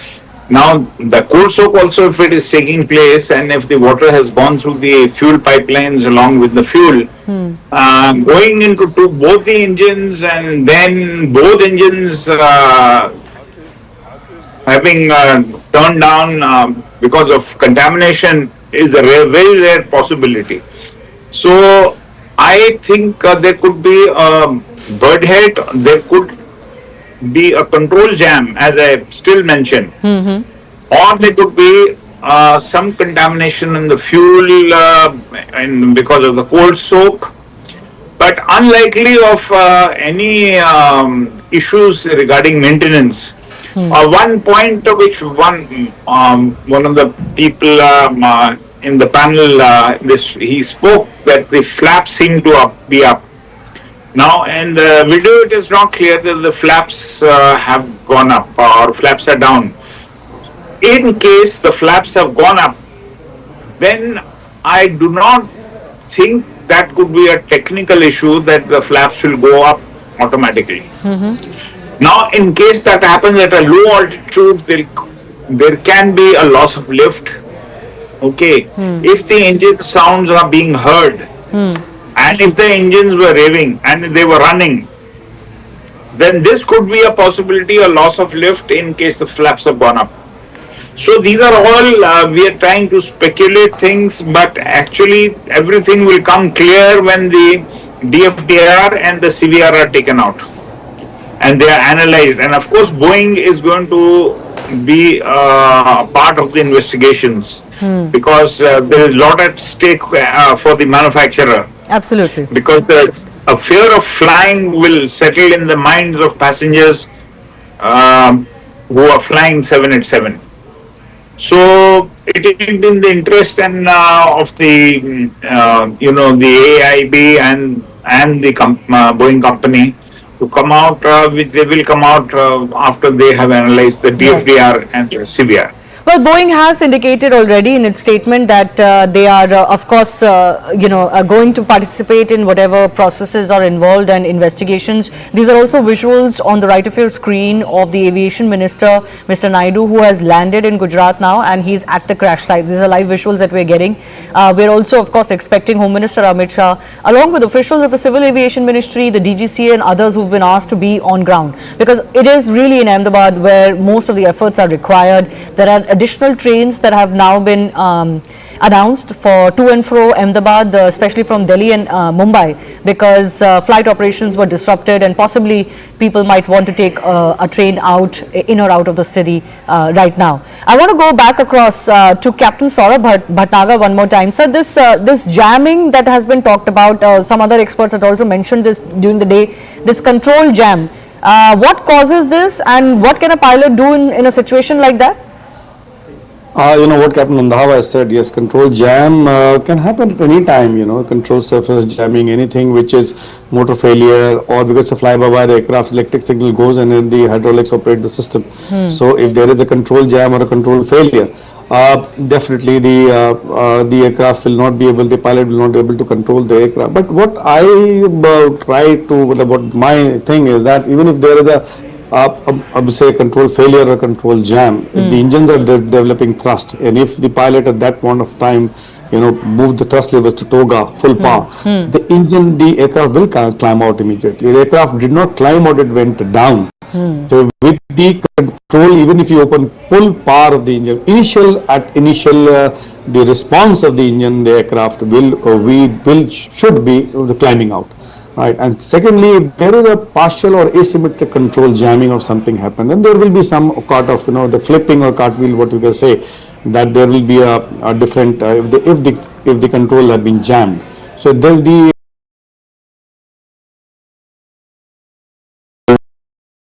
now the cold soak also, if it is taking place, and if the water has gone through the fuel pipelines along with the fuel, going into both the engines, and then both engines having turned down because of contamination, is a very rare possibility. So I think there could be a bird head, there could be a control jam, as I still mentioned, or there could be some contamination in the fuel and because of the cold soak, but unlikely of any issues regarding maintenance. One point which one of the people in the panel he spoke that the flaps seem to be up. Now, in the video, it is not clear that the flaps have gone up or flaps are down. In case the flaps have gone up, then I do not think that could be a technical issue that the flaps will go up automatically. Now, in case that happens at a low altitude, there can be a loss of lift. Okay, if the engine sounds are being heard, and if the engines were revving and they were running, then this could be a possibility, a loss of lift in case the flaps have gone up. So these are all, we are trying to speculate things, but actually everything will come clear when the DFDR and the CVR are taken out and they are analyzed. And of course, Boeing is going to be part of the investigations because there is a lot at stake for the manufacturer. Absolutely. Because a fear of flying will settle in the minds of passengers who are flying 787. So it is in the interest and of the the AIB and the Boeing company to come out, which they will come out after they have analyzed the DFDR and the CVR. Well, Boeing has indicated already in its statement that they are, of course, going to participate in whatever processes are involved and investigations. These are also visuals on the right of your screen of the aviation minister, Mr. Naidu, who has landed in Gujarat now, and he's at the crash site. These are live visuals that we're getting. We're also, of course, expecting Home Minister Amit Shah, along with officials of the Civil Aviation Ministry, the DGCA, and others who've been asked to be on ground, because it is really in Ahmedabad where most of the efforts are required. There are additional trains that have now been announced for to and fro Ahmedabad, especially from Delhi and Mumbai, because flight operations were disrupted and possibly people might want to take a train out, in or out of the city right now. I want to go back across to Captain Saurabh Bhatnagar one more time. Sir, this jamming that has been talked about, some other experts had also mentioned this during the day, this control jam. What causes this and what can a pilot do in a situation like that? What Captain Mandhava has said, yes, control jam can happen at any time, control surface jamming, anything which is motor failure or because of fly-by-wire, the aircraft electric signal goes and then the hydraulics operate the system. So if there is a control jam or a control failure, definitely the aircraft will not be able, the pilot will not be able to control the aircraft. But what I try to, what my thing is that even if there is I would say control failure or control jam, if the engines are developing thrust and if the pilot at that point of time move the thrust levers to toga full power, the aircraft will climb out immediately. The aircraft did not climb out, it went down. So with the control, even if you open full power of the engine, initial the response of the engine, the aircraft should be the climbing out. Right. And secondly, if there is a partial or asymmetric control jamming or something happen, then there will be some part of the flipping or cartwheel, what you can say, that there will be a different if the control had been jammed. So there will be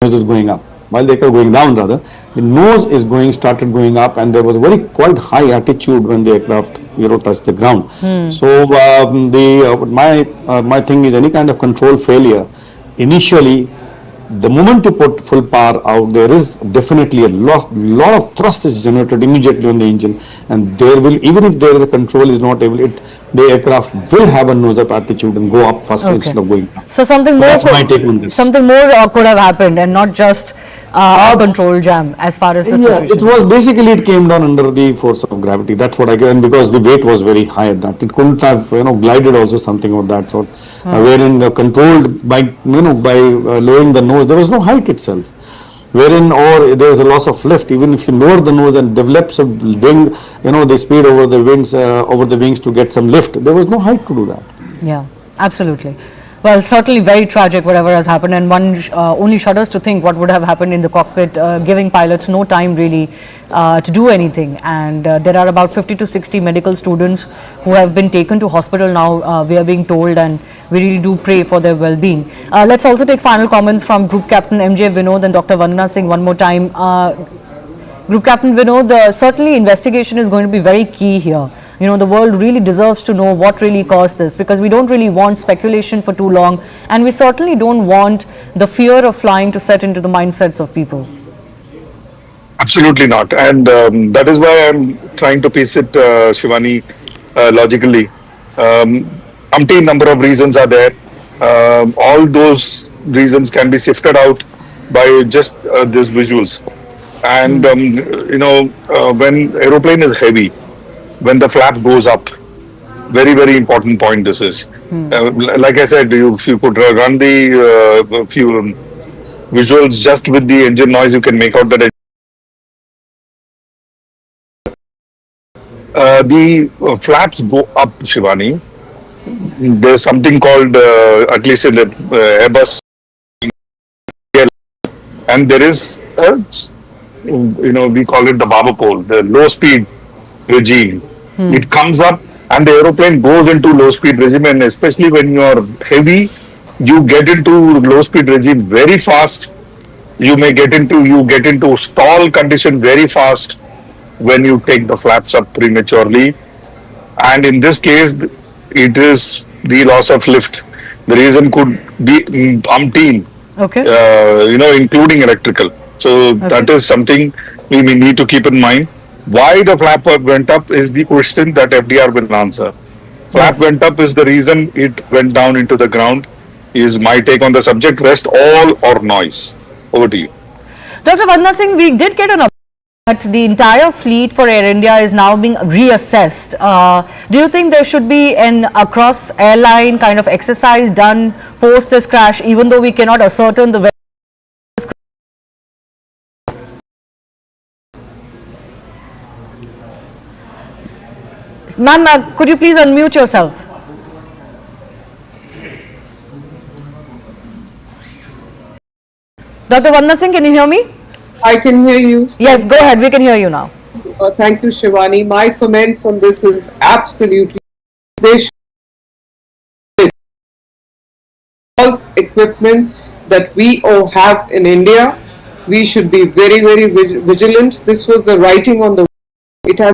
nose is going up while they are going down, rather the nose is started going up, and there was quite high altitude when the aircraft touched the ground. So my thing is any kind of control failure initially, the moment you put full power out, there is definitely a lot of thrust is generated immediately on the engine, and there will, even if there the control is not able, the aircraft will have a nose up altitude and go up faster instead of going down. So something more could have happened and not just a control jam as far as the situation. It was basically, it came down under the force of gravity. That's what I get, and because the weight was very high at that, it couldn't have glided also, something of that sort. Wherein controlled by lowering the nose, there was no height itself. Wherein or there is a loss of lift, even if you lower the nose and develop some wing, the speed over the wings to get some lift, there was no height to do that. Yeah, absolutely. Well, certainly very tragic whatever has happened, and one only shudders to think what would have happened in the cockpit, giving pilots no time really to do anything, and there are about 50 to 60 medical students who have been taken to hospital now, we are being told, and we really do pray for their well-being. Let's also take final comments from Group Captain MJ Vinod and Dr. Vandana Singh one more time. Group Captain Vinod, certainly investigation is going to be very key here. You know, the world really deserves to know what really caused this, because we don't really want speculation for too long, and we certainly don't want the fear of flying to set into the mindsets of people. Absolutely not. And that is why I'm trying to piece it, Shivani, logically. Umpteen number of reasons are there. All those reasons can be sifted out by just these visuals. And, when aeroplane is heavy, when the flap goes up, very, very important point this is. Like I said, if you could run the few visuals just with the engine noise, you can make out that the flaps go up, Shivani. There's something called, at least in the Airbus, and there is, we call it the barber pole, the low speed regime. It comes up and the aeroplane goes into low speed regime, and especially when you are heavy, you get into low speed regime very fast. You get into stall condition very fast when you take the flaps up prematurely. And in this case, it is the loss of lift. The reason could be umpteen, including electrical. So that is something we need to keep in mind. Why the flap went up is the question that FDR will answer. Flap went up is the reason it went down into the ground, is my take on the subject. Rest all or noise. Over to you. Dr. Vandana Singh, we did get an update that the entire fleet for Air India is now being reassessed. Do you think there should be an across airline kind of exercise done post this crash, even though we cannot ascertain the Ma'am, could you please unmute yourself? Dr. Vandana Singh, can you hear me? I can hear you. Yes, go ahead. We can hear you now. Thank you, Shivani. My comments on this is absolutely all equipments that we all have in India. We should be very, very vigilant. This was the writing on the wall. It has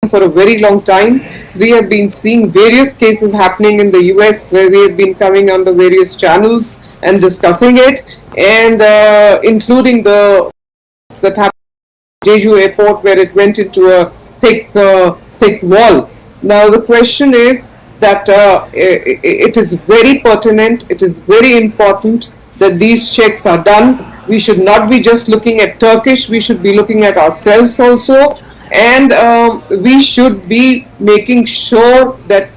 been for a very long time. We have been seeing various cases happening in the US where we have been coming on the various channels and discussing it, and including the that happened at Jeju Airport where it went into a thick wall. Now the question is that it is very pertinent, it is very important that these checks are done. We should not be just looking at Turkish, we should be looking at ourselves also, and we should be making sure that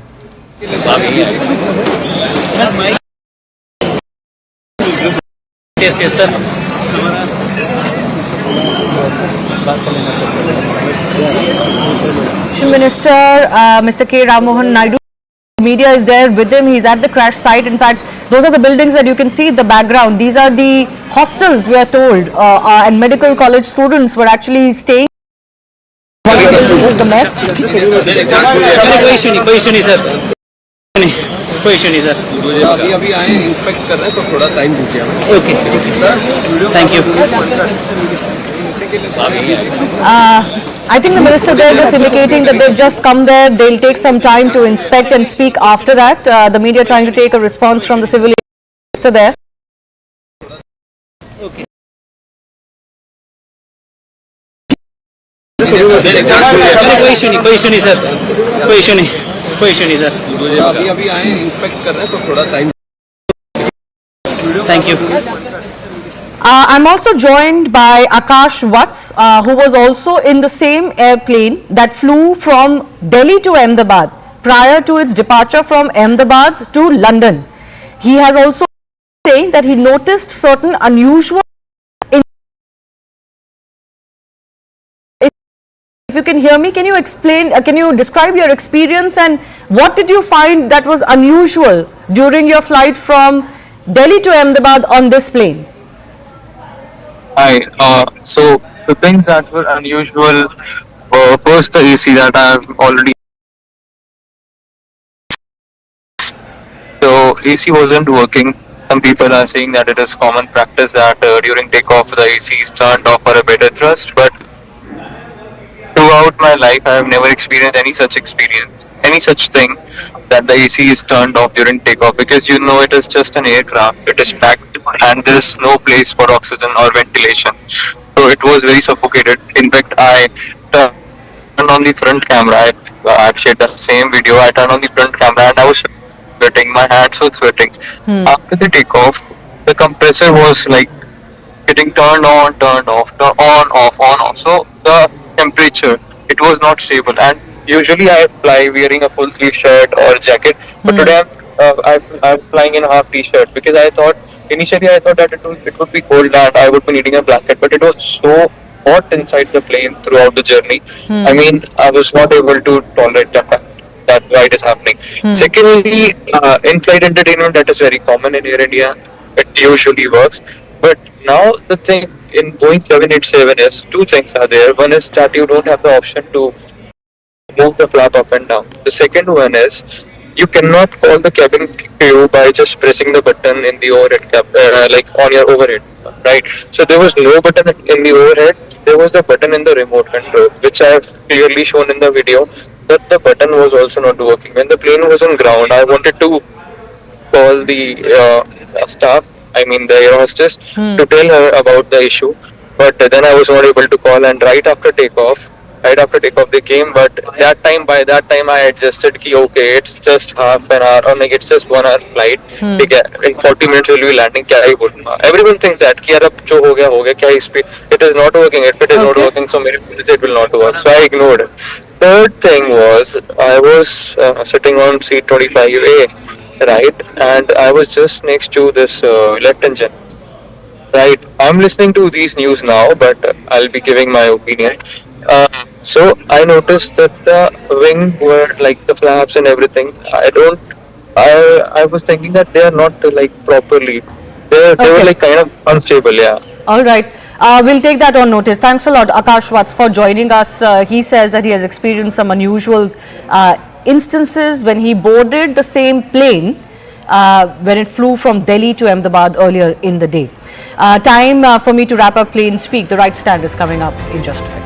yes, sir. Minister Mr. K. Ramohan Naidu, media is there with him. He's at the crash site. In fact, those are the buildings that you can see in the background. These are the hostels, we are told, and medical college students were actually staying. The mess. कोई issue नहीं sir, कोई issue नहीं sir. अभी आए inspect कर रहे हैं तो थोड़ा टाइम दीजिए. Okay, thank you. I think the minister there is just indicating that they've just come there. They'll take some time to inspect and speak after that. The media trying to take a response from the civil minister there. Okay. कोई issue नहीं sir, कोई issue नहीं sir. अभी आए inspect कर रहे हैं तो थोड़ा time. Thank you. I'm also joined by Akash Vats, who was also in the same airplane that flew from Delhi to Ahmedabad prior to its departure from Ahmedabad to London. He has also saying that he noticed certain unusual. If you can hear me, can you explain, can you describe your experience and what did you find that was unusual during your flight from Delhi to Ahmedabad on this plane? Hi. So The things that were unusual were first the AC that I've already. So AC wasn't working. Some people are saying that it is common practice that during takeoff the AC is turned off for a better thrust, but throughout my life I have never experienced any such thing that the AC is turned off during takeoff because you know it is just an aircraft. It is packed and there is no place for oxygen or ventilation. So it was very suffocated. In fact, I turned on the front camera. I've shared the same video. I turned on the front camera and I was sweating. My hands were sweating. After the takeoff, the compressor was like getting turned on, turned off, on, off, on, off. So the temperature, it was not stable. And usually I fly wearing a full sleeve shirt or jacket, but today I'm flying in a half t-shirt because initially I thought that it would be cold and I would be needing a blanket, but it was so hot inside the plane throughout the journey. I mean, I was not able to tolerate the fact that why it is happening. Secondly, in-flight entertainment, that is very common in Air India. It usually works. But now the thing in Boeing 787 is two things are there. One is that you don't have the option to move the flap up and down. The second one is you cannot call the cabin crew by just pressing the button in the overhead like on your overhead, right? So there was no button in the overhead. There was the button in the remote control, which I have clearly shown in the video. That the button was also not working. When the plane was on ground, I wanted to call the staff, I mean the air hostess, to tell her about the issue. But then I was not able to call, and right after takeoff they came. But by that time I adjusted ki okay, it's just half an hour or like it's just 1 hour flight. In 40 minutes we'll be landing. Kya hi bolna? Everyone thinks that ki yaar ab jo ho gaya, kya is pe? It is not working. If it is not working, so mere it will not work. So I ignored it. Third thing was I was sitting on seat 25A, right, and I was just next to this left engine. Right, I'm listening to these news now, but I'll be giving my opinion. So I noticed that the wing were like the flaps and everything. I was thinking that they are not like properly. They were like kind of unstable. Yeah. All right. We'll take that on notice. Thanks a lot, Akash Watts, for joining us. He says that he has experienced some unusual instances when he boarded the same plane when it flew from Delhi to Ahmedabad earlier in the day. Time for me to wrap up Plane Speak. The right stand is coming up in just a bit.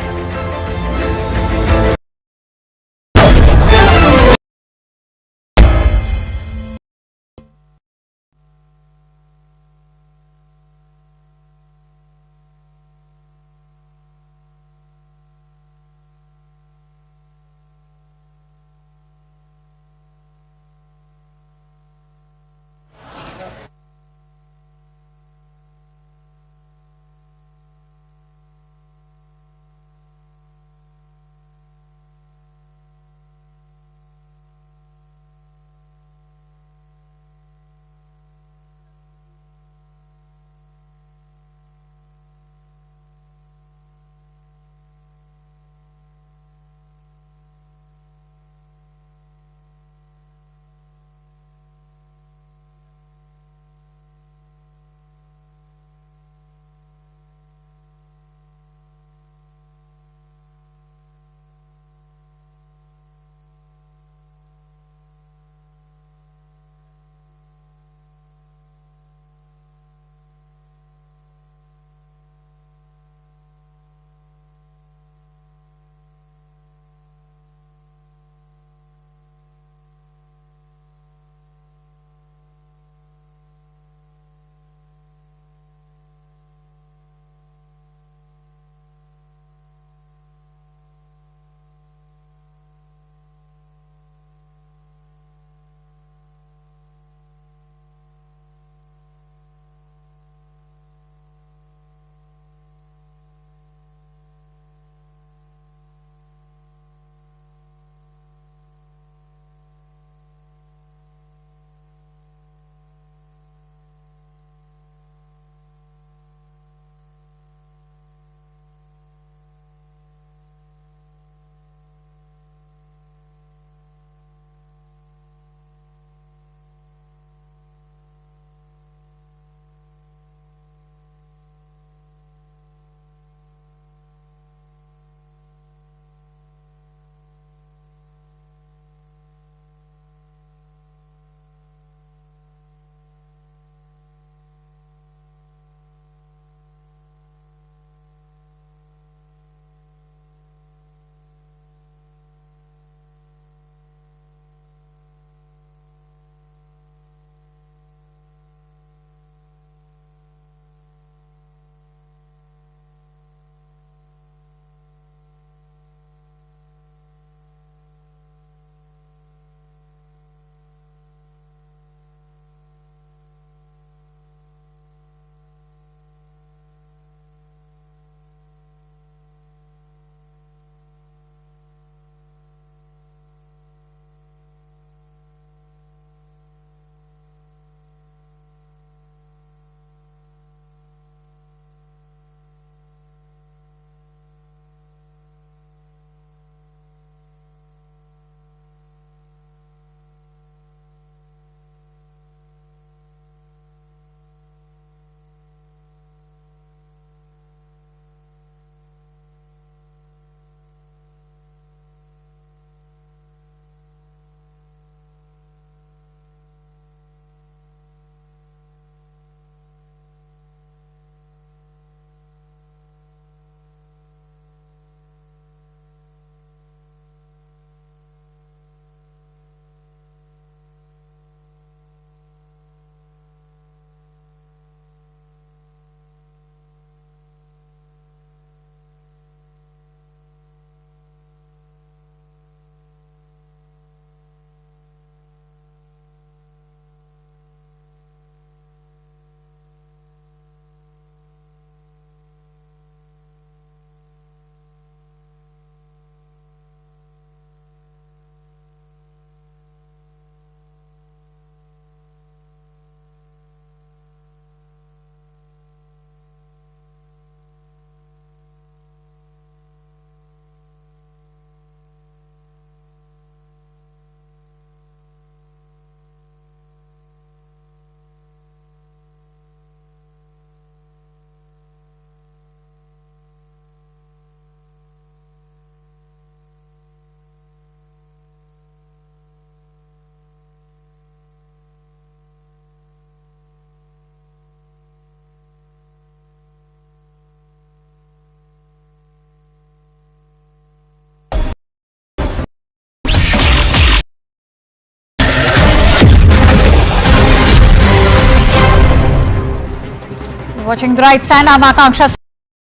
Watching the right stand, I'm Akanksha.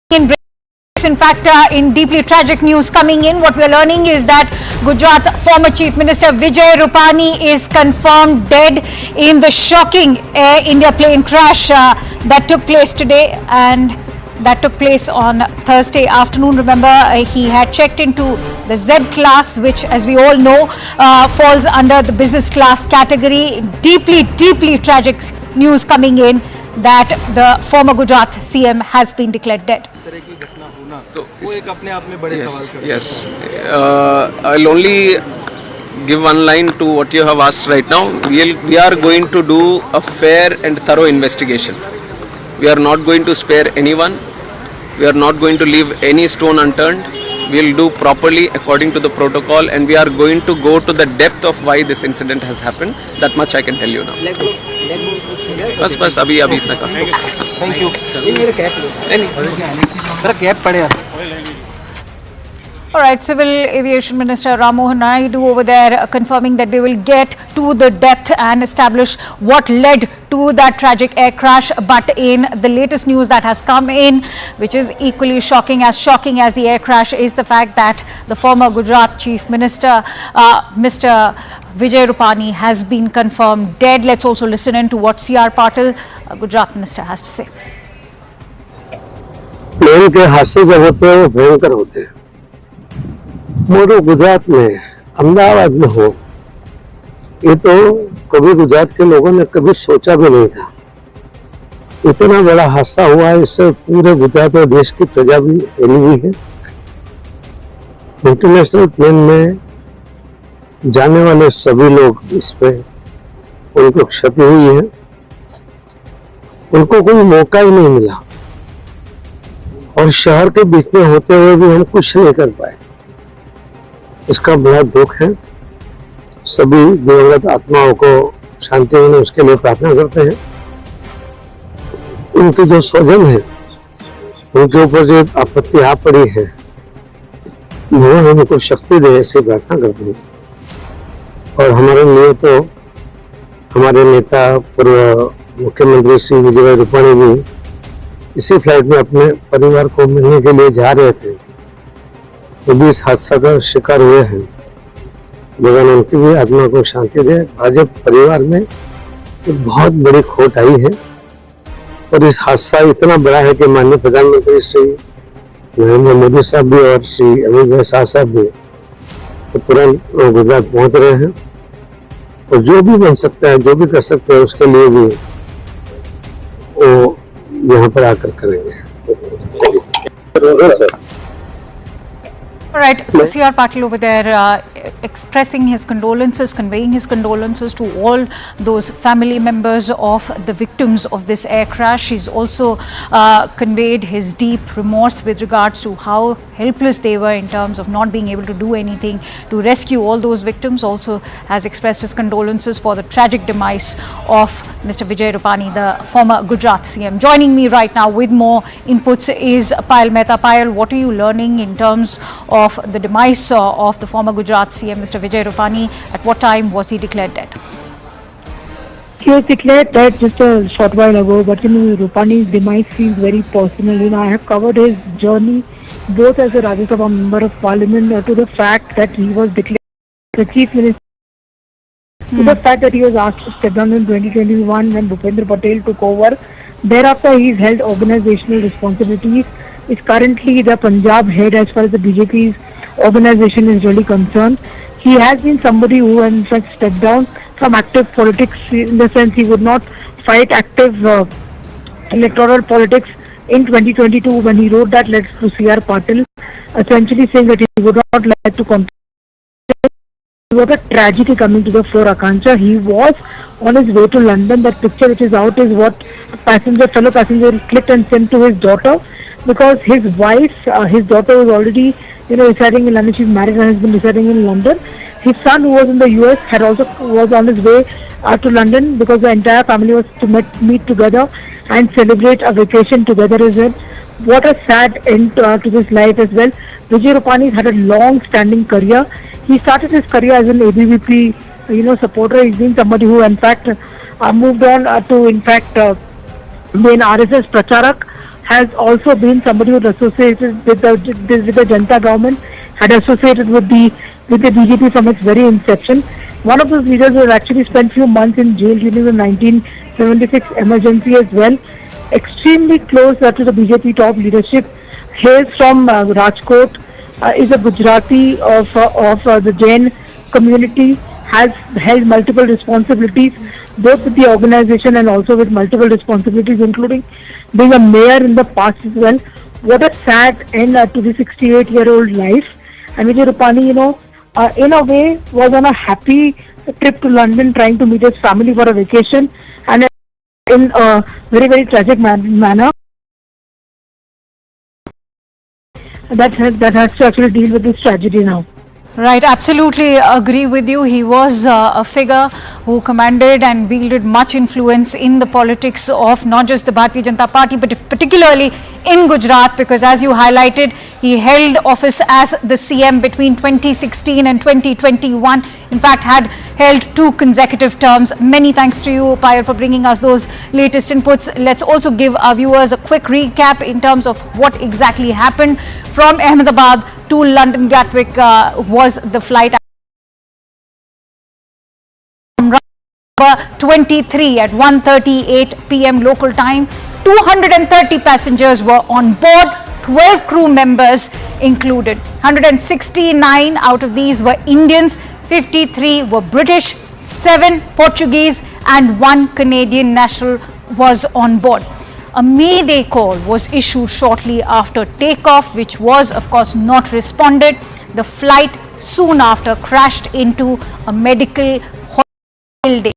In fact, in deeply tragic news coming in, what we are learning is that Gujarat's former Chief Minister Vijay Rupani is confirmed dead in the shocking Air India plane crash that took place today, and that took place on Thursday afternoon. Remember, he had checked into the Z class, which, as we all know, falls under the business class category. Deeply tragic news coming in that the former Gujarat CM has been declared dead. Yes. I'll only give one line to what you have asked right now. We are going to do a fair and thorough investigation. We are not going to spare anyone. We are not going to leave any stone unturned. We will do properly according to the protocol, and we are going to go to the depth of why this incident has happened. That much I can tell you now. बस अभी इतना का. Thank you. मेरा cap पड़े. All right, Civil Aviation Minister Ram Mohan Naidu over there confirming that they will get to the depth and establish what led to that tragic air crash. But in the latest news that has come in, which is equally shocking as the air crash, is the fact that the former Gujarat Chief Minister, Mr. Vijay Rupani, has been confirmed dead. Let's also listen in to what C.R. Patil, Gujarat Minister, has to say. Plane के हादसे जब होते हैं वो भयंकर होते हैं. मोरो गुजरात में अहमदाबाद में हो, ये तो कभी गुजरात के लोगों ने कभी सोचा भी नहीं था. इतना बड़ा हादसा हुआ है, इससे पूरे गुजरात और देश की प्रजा भी हिली हुई है. इंटरनेशनल प्लेन में जाने वाले सभी लोग इसमें उनको क्षति हुई है. उनको कोई मौका ही नहीं मिला और शहर के बीच में होते हुए भी हम कुछ नहीं कर पाए. इसका बड़ा दुख है. सभी दिवंगत आत्माओं को शांति मिले, उसके लिए प्रार्थना करते हैं. उनके जो स्वजन है, उनके ऊपर जो आपत्ति आ पड़ी है, भगवान उनको शक्ति दे, ऐसी प्रार्थना करते हैं. और हमारे लिए तो हमारे नेता पूर्व मुख्यमंत्री श्री विजय रूपाणी भी इसी फ्लाइट में अपने परिवार को मिलने के लिए जा रहे थे, वो भी इस हादसा का शिकार हुए हैं. भगवान उनकी भी आत्मा को शांति दे. भाजपा परिवार में एक बहुत बड़ी खोट आई है और इस हादसा इतना बड़ा है कि माननीय प्रधानमंत्री श्री नरेंद्र मोदी साहब भी और श्री अमित शाह साहब भी तो तुरंत गुजरात पहुंच रहे हैं और जो भी बन सकता है, जो भी कर सकते हैं, उसके लिए भी वो यहाँ पर आकर करेंगे. All right, so C.R. Patil over there expressing his condolences, conveying his condolences to all those family members of the victims of this air crash. He's also conveyed his deep remorse with regards to how helpless they were in terms of not being able to do anything to rescue all those victims. Also has expressed his condolences for the tragic demise of Mr. Vijay Rupani, the former Gujarat CM. Joining me right now with more inputs is Payal Mehta. Payal, what are you learning in terms of the demise of the former Gujarat CM, Mr. Vijay Rupani? At what time was he declared dead? He was declared dead just a short while ago, but Rupani's demise feels very personal. I have covered his journey both as a Rajya Sabha member of Parliament to the fact that he was declared the Chief Minister, to the fact that he was asked to step down in 2021 when Bhupendra Patel took over. Thereafter, he's held organizational responsibilities. Is currently the Punjab head as far as the BJP's organization is really concerned. He has been somebody who in fact stepped down from active politics, in the sense he would not fight active electoral politics in 2022 when he wrote that letter to C.R. Patil, essentially saying that he would not like to contest. What a tragedy coming to the floor, Akanksha. He was on his way to London. That picture which is out is what fellow passenger clicked and sent to his daughter, because his wife, his daughter was already, residing in London. She's married and has been residing in London. His son, who was in the US, was on his way to London because the entire family was to meet together and celebrate a vacation together as well. What a sad end to this life as well. Vijay Rupani had a long-standing career. He started his career as an ABVP, supporter. He's been somebody who, in fact, moved on to, main RSS Pracharak has also been somebody who was associated with the Janata government, had associated with the BJP from its very inception. One of those leaders who had actually spent few months in jail during the 1976 emergency as well. Extremely close to the BJP top leadership. Hails from Rajkot, is a Gujarati of the Jain community, has held multiple responsibilities both with the organization and also with multiple responsibilities, including being a mayor in the past as well. What a sad end to the 68-year-old life. And Vijay Rupani, in a way, was on a happy trip to London trying to meet his family for a vacation, and in a very, very tragic manner that has to actually deal with this tragedy now. Right, absolutely agree with you. He was a figure who commanded and wielded much influence in the politics of not just the Bharatiya Janata Party, but particularly in Gujarat, because as you highlighted, he held office as the CM between 2016 and 2021. In fact, had held 2 consecutive terms. Many thanks to you, Payal, for bringing us those latest inputs. Let's also give our viewers a quick recap in terms of what exactly happened. From Ahmedabad to London Gatwick was the flight. 23 at 1:38 p.m. local time. 230 passengers were on board, 12 crew members included. 169 out of these were Indians, 53 were British, 7 Portuguese and 1 Canadian national was on board. A mayday call was issued shortly after takeoff, which was of course not responded. The flight soon after crashed into a medical building.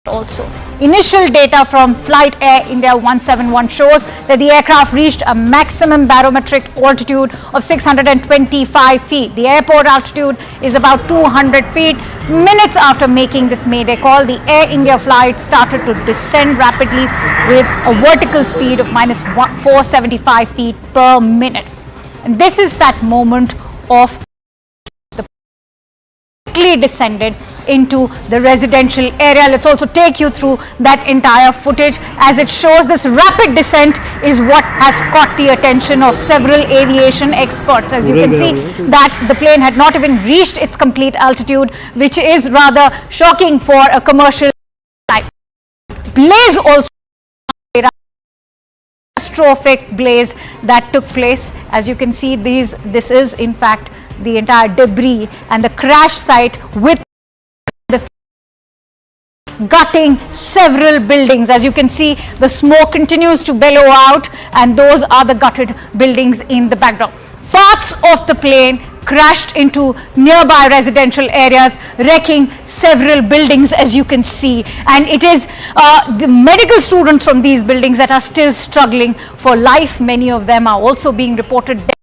Also, initial data from Flight Air India 171 shows that the aircraft reached a maximum barometric altitude of 625 feet. The airport altitude is about 200 feet. Minutes after making this mayday call, the Air India flight started to descend rapidly with a vertical speed of minus 475 feet per minute. And this is that moment of descended into the residential area. Let's also take you through that entire footage. As it shows, this rapid descent is what has caught the attention of several aviation experts. As you can see, that the plane had not even reached its complete altitude, which is rather shocking for a commercial flight. Blaze also, catastrophic blaze that took place. As you can see, this is in fact the entire debris and the crash site, with the gutting several buildings. As you can see, the smoke continues to bellow out, and those are the gutted buildings in the background. Parts of the plane crashed into nearby residential areas, wrecking several buildings, as you can see. And it is the medical students from these buildings that are still struggling for life. Many of them are also being reported dead.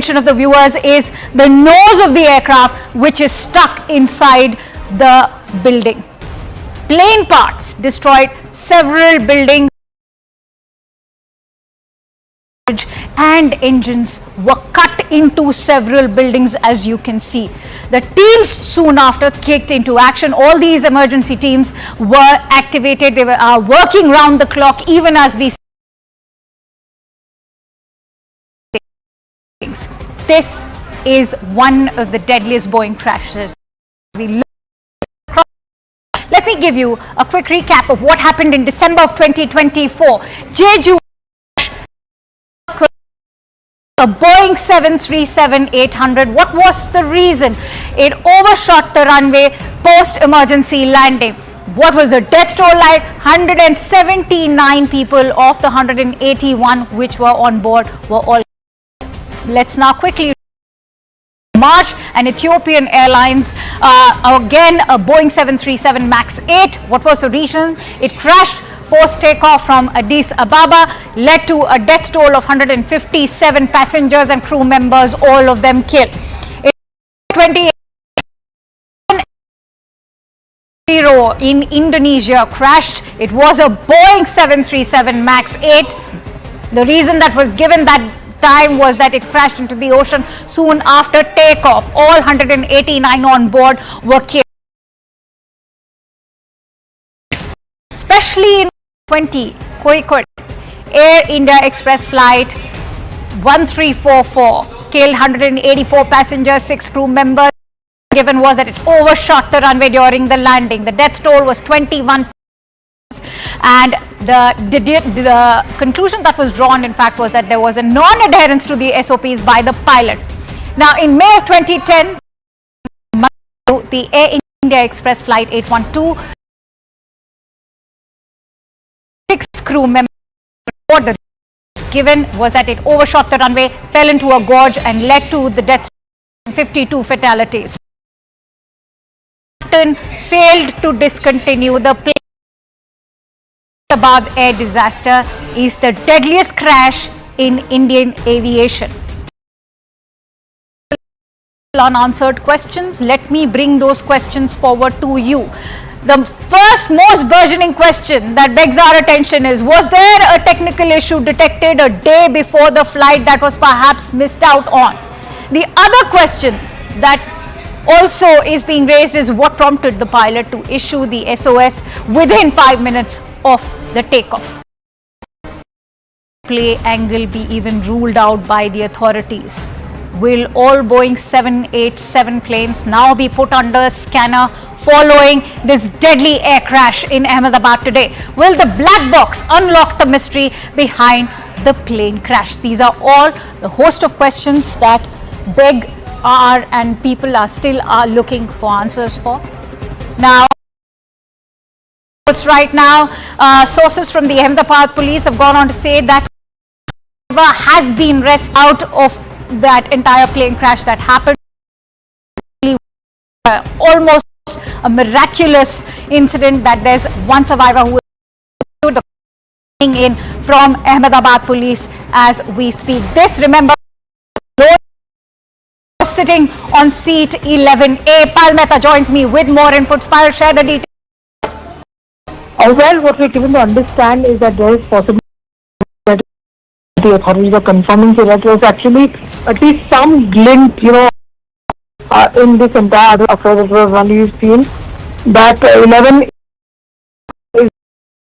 Of the viewers is the nose of the aircraft, which is stuck inside the building. Plane parts destroyed several buildings, and engines were cut into several buildings, as you can see. The teams soon after kicked into action. All these emergency teams were activated. They were working round the clock, even as we. This is one of the deadliest Boeing crashes. Let me give you a quick recap of what happened in December of 2024. Jeju, a Boeing 737-800. What was the reason? It overshot the runway post-emergency landing. What was the death toll like? 179 people of the 181 which were on board were all. Let's now quickly. March, and Ethiopian Airlines, again a Boeing 737 MAX 8. What was the reason? It crashed post takeoff from Addis Ababa, led to a death toll of 157 passengers and crew members, all of them killed. In Indonesia crashed. It was a Boeing 737 MAX 8. The reason that was given that time was that it crashed into the ocean soon after takeoff. All 189 on board were killed. especially in 20 Kozhikode, Air India Express flight 1344 killed 184 passengers, 6 crew members. Given was that it overshot the runway during the landing. The death toll was 21. And the conclusion that was drawn, in fact, was that there was a non-adherence to the SOPs by the pilot. Now, in May of 2010, the Air India Express flight 812, 6 crew members. The given was that it overshot the runway, fell into a gorge, and led to the death of 52 fatalities. Captain failed to discontinue the plane. Ahmedabad air disaster is the deadliest crash in Indian aviation. Unanswered questions. Let me bring those questions forward to you. The first most burgeoning question that begs our attention is, was there a technical issue detected a day before the flight that was perhaps missed out on? The other question that also is being raised is what prompted the pilot to issue the SOS within 5 minutes of the takeoff. Play angle be even ruled out by the authorities? Will all Boeing 787 planes now be put under scanner following this deadly air crash in Ahmedabad today? Will the black box unlock the mystery behind the plane crash? These are all the host of questions that beg and people are still looking for answers for. Now, right now, sources from the Ahmedabad police have gone on to say that has been rescued out of that entire plane crash that happened. Almost a miraculous incident that there's one survivor who is in from Ahmedabad police as we speak. This, remember, sitting on seat 11A. Pal Mehta joins me with more inputs. Pal, share the details. Well, what we're given to understand is that there is possibility that the authorities are confirming so that there's actually at least some glint, in this entire affair that was only seen, that 11 is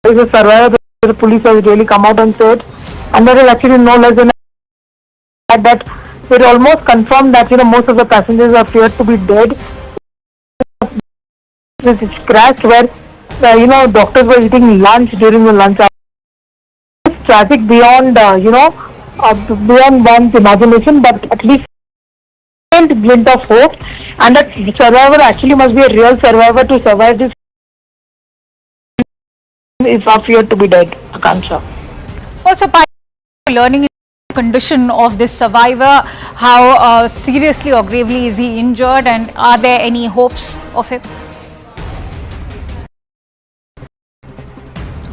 a survivor that the police has really come out and said, and there is actually no less than that it almost confirmed that most of the passengers are feared to be dead. This crash where doctors were eating lunch during the lunch hour. It's tragic beyond beyond one's imagination, but at least a glint of hope, and that survivor actually must be a real survivor to survive this. Is not feared to be dead, Akansha. Also, by learning condition of this survivor, how seriously or gravely is he injured, and are there any hopes of him?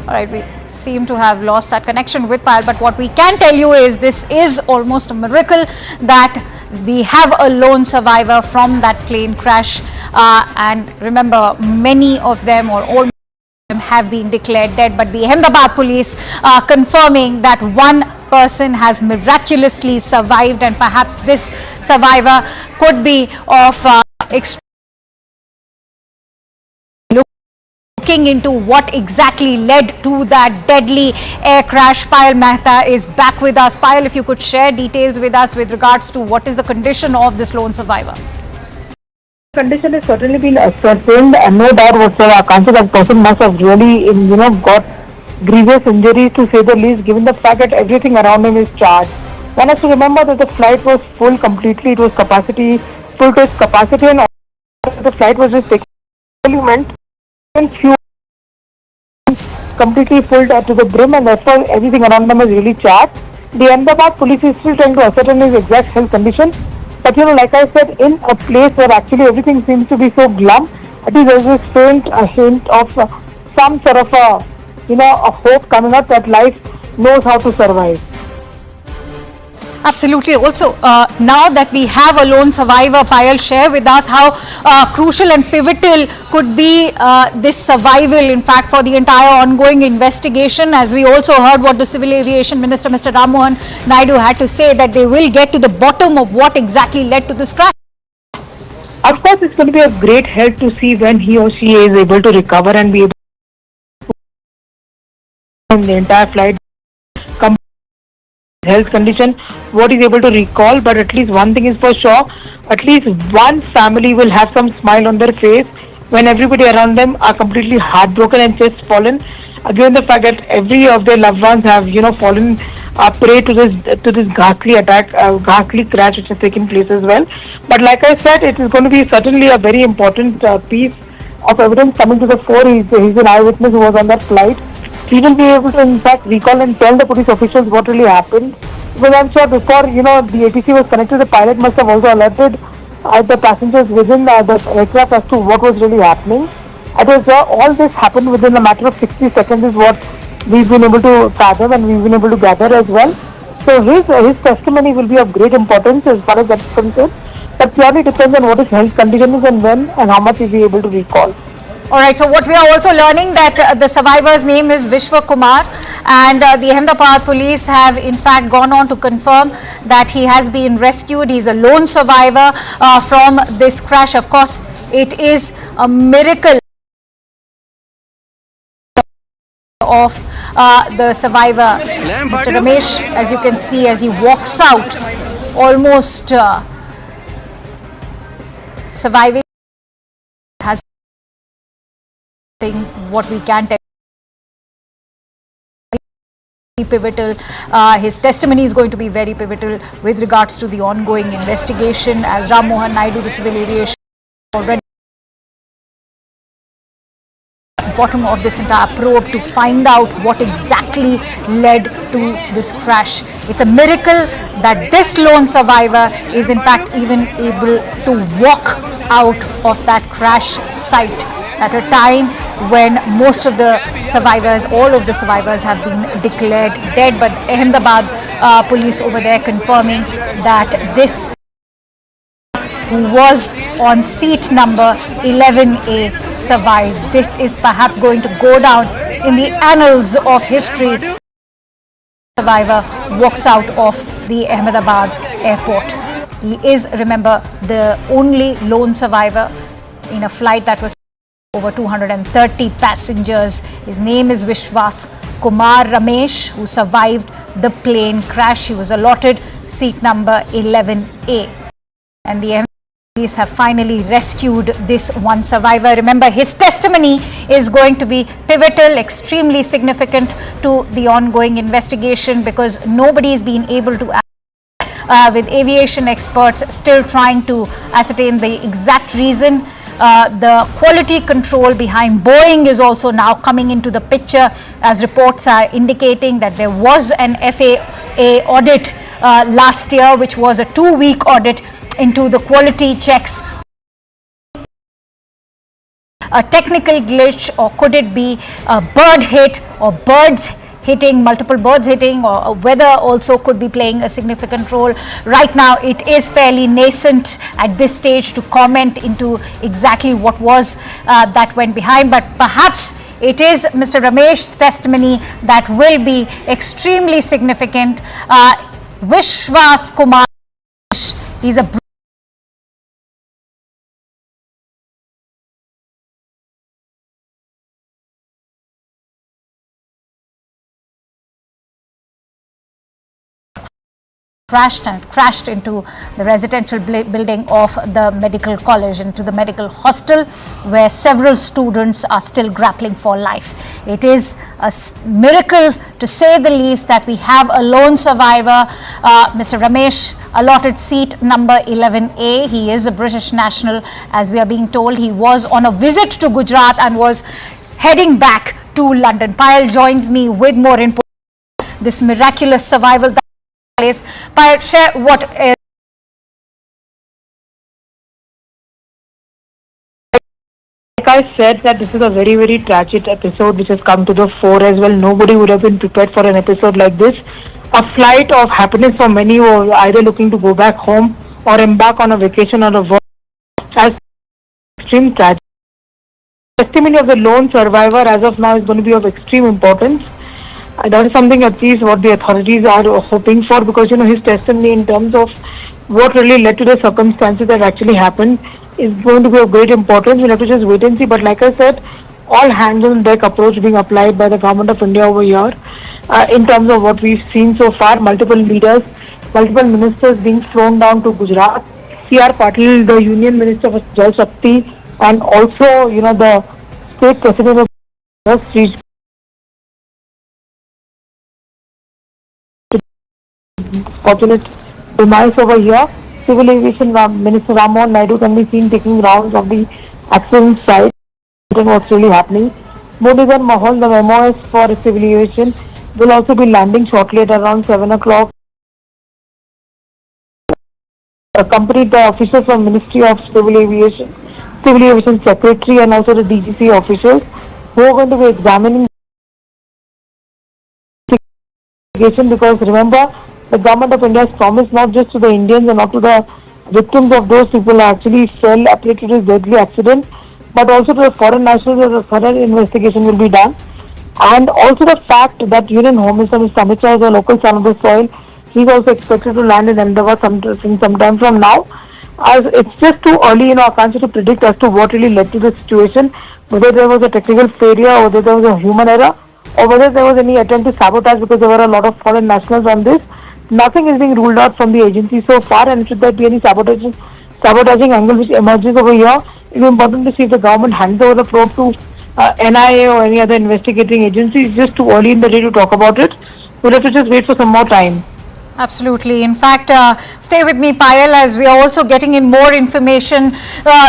All right, we seem to have lost that connection with Payal, but what we can tell you is this is almost a miracle that we have a lone survivor from that plane crash, and remember, many of them or all have been declared dead, but the Ahmedabad police are confirming that one person has miraculously survived, and perhaps this survivor could be of looking into what exactly led to that deadly air crash. Payal Mehta is back with us. Payal, if you could share details with us with regards to what is the condition of this lone survivor. Condition has certainly been ascertained, and no doubt whatsoever. Akansha, that person must have really, got grievous injuries to say the least, given the fact that everything around him is charged. One has to remember that the flight was full completely. It was full to its capacity, and the flight was just meant fuel completely full to the brim, and therefore everything around them is really charged. The Ahmedabad police is still trying to ascertain his exact health condition. But like I said, in a place where actually everything seems to be so glum, at least there is this faint hint of some sort of a hope coming up that life knows how to survive. Absolutely. Also, now that we have a lone survivor, Payal, share with us how crucial and pivotal could be this survival, in fact, for the entire ongoing investigation. As we also heard what the Civil Aviation Minister, Mr. Ram Mohan Naidu, had to say, that they will get to the bottom of what exactly led to this crash. Of course, it's going to be a great help to see when he or she is able to recover and be able in the entire flight, health condition, what he's able to recall. But at least one thing is for sure, at least one family will have some smile on their face when everybody around them are completely heartbroken and just fallen, given the fact that every of their loved ones have fallen prey to this ghastly attack, ghastly crash which has taken place as well. But like I said, it is going to be certainly a very important piece of evidence coming to the fore. He's an eyewitness who was on that flight. He will be able to in fact recall and tell the police officials what really happened. Because I'm sure before the ATC was connected, the pilot must have also alerted the passengers within the aircraft as to what was really happening. All this happened within a matter of 60 seconds is what we've been able to fathom and we've been able to gather as well. So his testimony will be of great importance as far as that is concerned. But purely depends on what his health condition is and when and how much he'll be able to recall. Alright, so what we are also learning that the survivor's name is Vishwa Kumar, and the Ahmedabad police have in fact gone on to confirm that he has been rescued. He's a lone survivor from this crash. Of course, it is a miracle of the survivor, Mr. Ramesh, as you can see as he walks out, almost surviving. Has what we can tell pivotal. His testimony is going to be very pivotal with regards to the ongoing investigation, as Ram Mohan Naidu, the civil aviation, already bottom of this entire probe to find out what exactly led to this crash. It's a miracle that this lone survivor is in fact even able to walk out of that crash site at a time when most of the survivors, all of the survivors have been declared dead. But Ahmedabad police over there confirming that this who was on seat number 11A survived. This is perhaps going to go down in the annals of history. Survivor walks out of the Ahmedabad airport. He is, remember, the only lone survivor in a flight that was over 230 passengers. His name is Vishwas Kumar Ramesh, who survived the plane crash. He was allotted seat number 11A. And the police have finally rescued this one survivor. Remember, his testimony is going to be pivotal, extremely significant to the ongoing investigation, because nobody's been able to with aviation experts still trying to ascertain the exact reason. The quality control behind Boeing is also now coming into the picture, as reports are indicating that there was an FAA audit last year, which was a 2-week audit into the quality checks. A technical glitch, or could it be a bird hit, or birds hitting, multiple birds hitting, or weather also could be playing a significant role. Right now it is fairly nascent at this stage to comment into exactly what was that went behind, but perhaps it is Mr. Ramesh's testimony that will be extremely significant. Vishwas Kumar, he's a crashed into the residential building of the medical college, into the medical hostel, where several students are still grappling for life. It is a miracle, to say the least, that we have a lone survivor. Mr. Ramesh, allotted seat number 11A. He is a British national, as we are being told. He was on a visit to Gujarat and was heading back to London. Payal joins me with more input. This miraculous survival that place. Payal, share what is. Like I said, that this is a very, very tragic episode which has come to the fore as well. Nobody would have been prepared for an episode like this. A flight of happiness for many who are either looking to go back home or embark on a vacation or a work, as extreme tragedy. The testimony of the lone survivor as of now is going to be of extreme importance. That is something at least what the authorities are hoping for, because his testimony in terms of what really led to the circumstances that actually happened is going to be of great importance. We'll have to just wait and see. But like I said, all hands on deck approach being applied by the government of India over here. In terms of what we've seen so far, multiple leaders, multiple ministers being flown down to Gujarat. C.R. Patil, the Union Minister of Jal Shakti, and also, the state president of just reached fortunate demise over here. Civil Aviation Minister Rammohan Naidu can be seen taking rounds of the accident site and what's really happening. Mobilised Mahal, the MOS for Civil Aviation, will also be landing shortly at around 7 o'clock. Accompanied by officials from Ministry of Civil Aviation Secretary and also the DGC officials who are going to be examining because remember, the government of India has promised not just to the Indians and not to the victims of those people who actually fell applied to this deadly accident, but also to the foreign nationals that a thorough investigation will be done. And also the fact that Union Home Minister Mr. Amit Shah is a local son of the soil. He's also expected to land in Ahmedabad sometime from now. As it's just too early in our country to predict as to what really led to the situation, whether there was a technical failure or whether there was a human error or whether there was any attempt to sabotage because there were a lot of foreign nationals on this. Nothing is being ruled out from the agency so far, and should there be any sabotaging angle which emerges over here, it is important to see if the government hands over the probe to NIA or any other investigating agency. It's just too early in the day to talk about it. We'll have to just wait for some more time. Absolutely. In fact, stay with me, Payal, as we are also getting in more information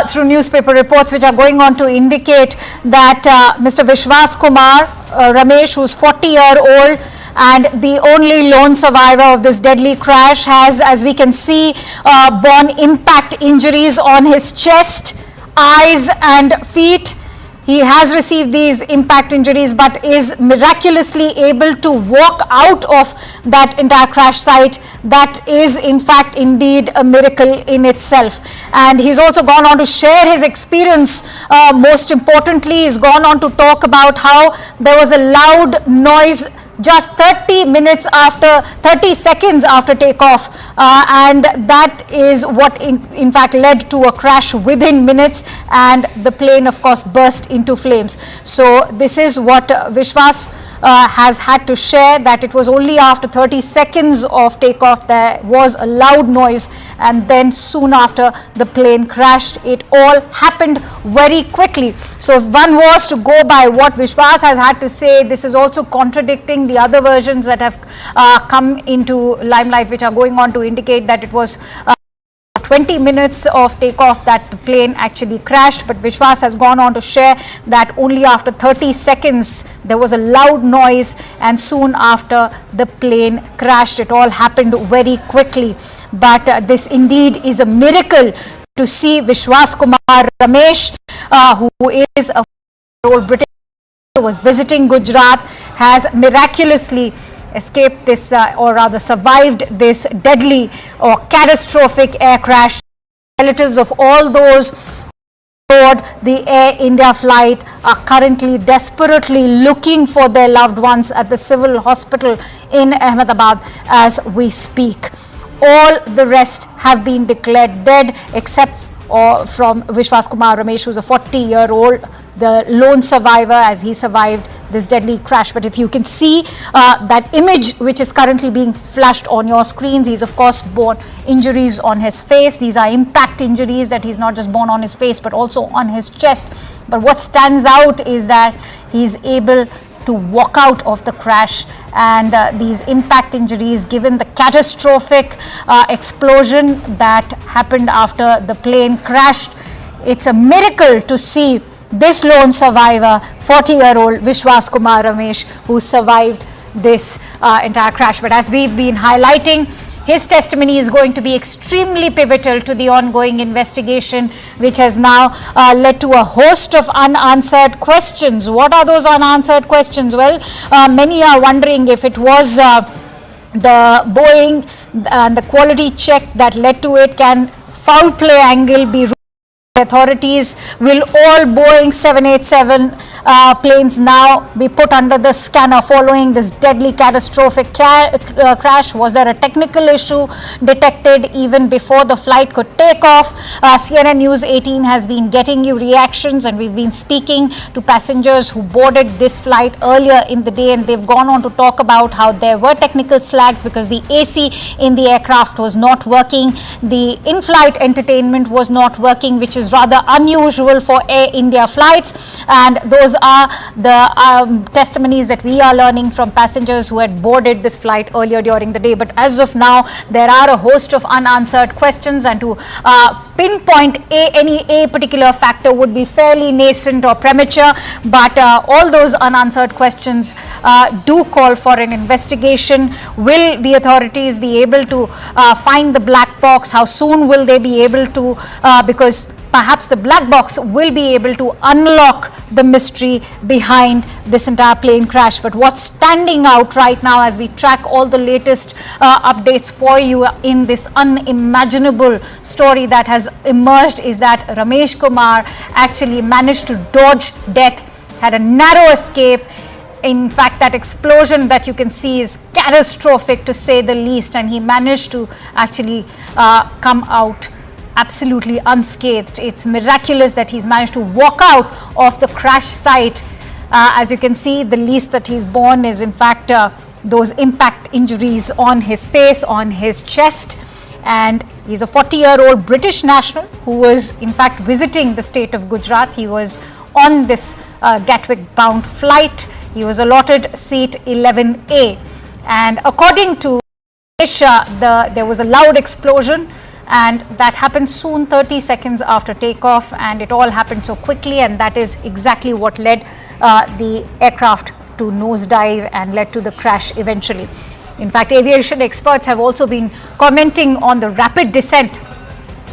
through newspaper reports which are going on to indicate that Mr. Vishwas Kumar Ramesh, who's 40-year-old and the only lone survivor of this deadly crash, has, as we can see, borne impact injuries on his chest, eyes and feet. He has received these impact injuries but is miraculously able to walk out of that entire crash site. That is in fact indeed a miracle in itself. And he's also gone on to share his experience. Most importantly, he's gone on to talk about how there was a loud noise just 30 seconds after takeoff, and that is what in fact led to a crash within minutes, and the plane of course burst into flames. So this is what Vishwas has had to share, that it was only after 30 seconds of takeoff there was a loud noise, and then soon after the plane crashed. It all happened very quickly. So if one was to go by what Vishwas has had to say, this is also contradicting the other versions that have come into limelight, which are going on to indicate that it was 20 minutes of takeoff that the plane actually crashed. But Vishwas has gone on to share that only after 30 seconds there was a loud noise, and soon after the plane crashed. It all happened very quickly. But this indeed is a miracle to see Vishwas Kumar Ramesh, who is a 40-year-old British, was visiting Gujarat, has miraculously escaped this or rather survived this deadly or catastrophic air crash. Relatives of all those aboard the Air India flight are currently desperately looking for their loved ones at the civil hospital in Ahmedabad as we speak. All the rest have been declared dead except from Vishwas Kumar Ramesh, who's a 40-year-old, the lone survivor, as he survived this deadly crash. But if you can see that image which is currently being flashed on your screens, he's of course borne injuries on his face. These are impact injuries that he's not just borne on his face but also on his chest. But what stands out is that he's able to walk out of the crash, and these impact injuries, given the catastrophic explosion that happened after the plane crashed, it's a miracle to see this lone survivor, 40-year-old Vishwas Kumar Ramesh, who survived this entire crash. But as we've been highlighting, his testimony is going to be extremely pivotal to the ongoing investigation, which has now led to a host of unanswered questions. What are those unanswered questions? Well, many are wondering if it was the Boeing and the quality check that led to it. Can foul play angle be Authorities will all Boeing 787 planes now be put under the scanner following this deadly catastrophic crash? Was there a technical issue detected even before the flight could take off? CNN News 18 has been getting you reactions, and we've been speaking to passengers who boarded this flight earlier in the day, and they've gone on to talk about how there were technical snags because the AC in the aircraft was not working, the in-flight entertainment was not working, which is rather unusual for Air India flights, and those are the testimonies that we are learning from passengers who had boarded this flight earlier during the day. But as of now, there are a host of unanswered questions, and to pinpoint any particular factor would be fairly nascent or premature, but all those unanswered questions do call for an investigation. Will the authorities be able to find the black box? How soon will they be able to, because perhaps the black box will be able to unlock the mystery behind this entire plane crash. But what's standing out right now as we track all the latest updates for you in this unimaginable story that has emerged is that Ramesh Kumar actually managed to dodge death, had a narrow escape. In fact, that explosion that you can see is catastrophic to say the least, and he managed to actually come out absolutely unscathed. It's miraculous that he's managed to walk out of the crash site. As you can see, the least that he's borne is in fact those impact injuries on his face, on his chest, and he's a 40-year-old British national who was in fact visiting the state of Gujarat. He was on this Gatwick-bound flight. He was allotted seat 11A, and according to Asia, there was a loud explosion, and that happened soon, 30 seconds after takeoff, and it all happened so quickly, and that is exactly what led the aircraft to nosedive and led to the crash eventually. In fact, aviation experts have also been commenting on the rapid descent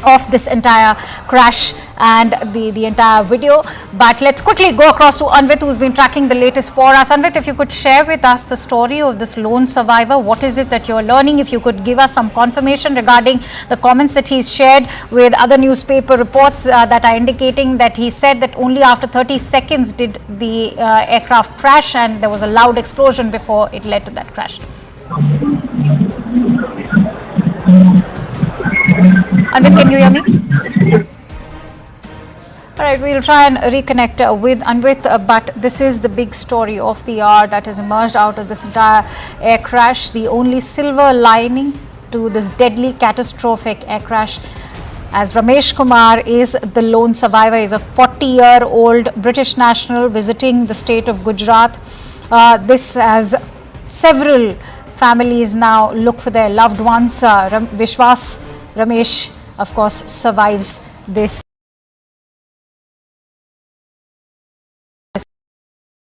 of this entire crash and the entire video. But let's quickly go across to Anvit, who's been tracking the latest for us. Anvit, if you could share with us the story of this lone survivor, what is it that you're learning? If you could give us some confirmation regarding the comments that he's shared with other newspaper reports that are indicating that he said that only after 30 seconds did the aircraft crash, and there was a loud explosion before it led to that crash. Anvit, can you hear me? All right, we'll try and reconnect with Anvit, but this is the big story of the hour that has emerged out of this entire air crash. The only silver lining to this deadly catastrophic air crash, as Ramesh Kumar is the lone survivor, is a 40-year-old British national visiting the state of Gujarat. This has several families now look for their loved ones. Vishwas Ramesh, of course, survives this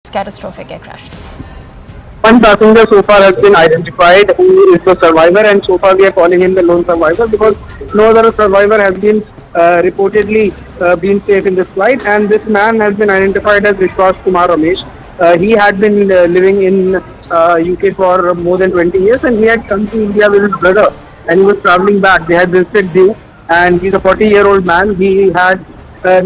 catastrophic air crash. One passenger so far has been identified who is the survivor, and so far we are calling him the lone survivor because no other survivor has been reportedly been safe in this flight, and this man has been identified as Vishwas Kumar Ramesh. He had been living in UK for more than 20 years, and he had come to India with his brother, and he was travelling back. They had visited Diu, and he's a 40-year-old man. He had when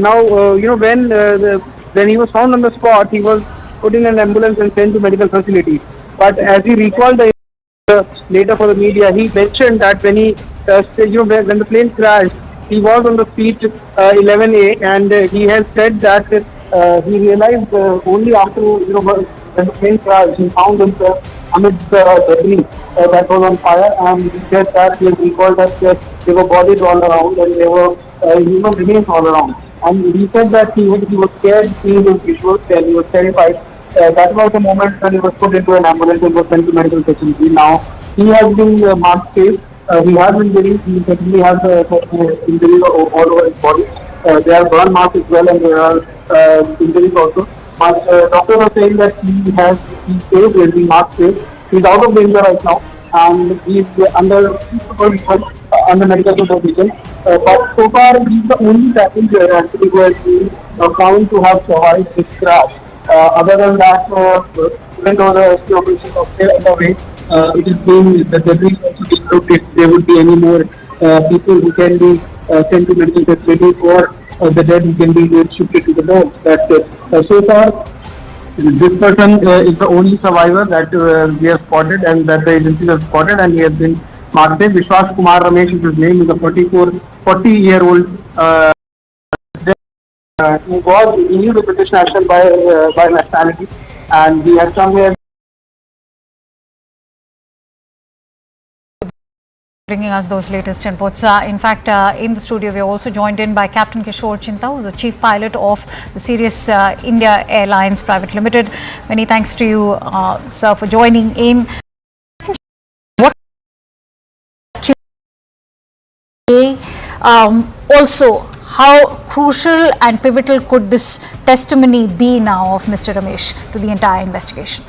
he was found on the spot, he was put in an ambulance and sent to medical facilities. But as he recalled later for the media, he mentioned that when he when the plane crashed, he was on the seat 11A, and he has said that he realized only after when the plane crashed, he found himself amidst the debris that was on fire, and he said that he recalled that there were bodies all around and there were human remains all around. And he said that he was scared seeing those visuals and he was terrified. That was the moment when he was put into an ambulance and was sent to medical facility. Now, he has been marked safe. He has injuries. He certainly has injuries all over his body. There are burn marks as well, and there are injuries also. But doctors are saying that he's safe, he's been marked safe. He's out of danger right now, and he's under medical supervision. But so far, he's the only passenger actually who has been found to have survived this crash. Other than that, even though the rescue operations are still underway, it is being the debris also being looked if there would be any more people who can be sent to medical facility for the dead can be shifted to the north. But so far, this person is the only survivor that we have spotted and that the agencies have spotted, and he has been marked. Vishwas Kumar Ramesh is his name. Is a 40-year-old who knew the British national by nationality, and he had come here. Bringing us those latest inputs. In fact, in the studio, we are also joined in by Captain Kishore Chinta, who is the chief pilot of the Sirius India Airlines Private Limited. Many thanks to you, sir, for joining in. Also, how crucial and pivotal could this testimony be now of Mr. Ramesh to the entire investigation?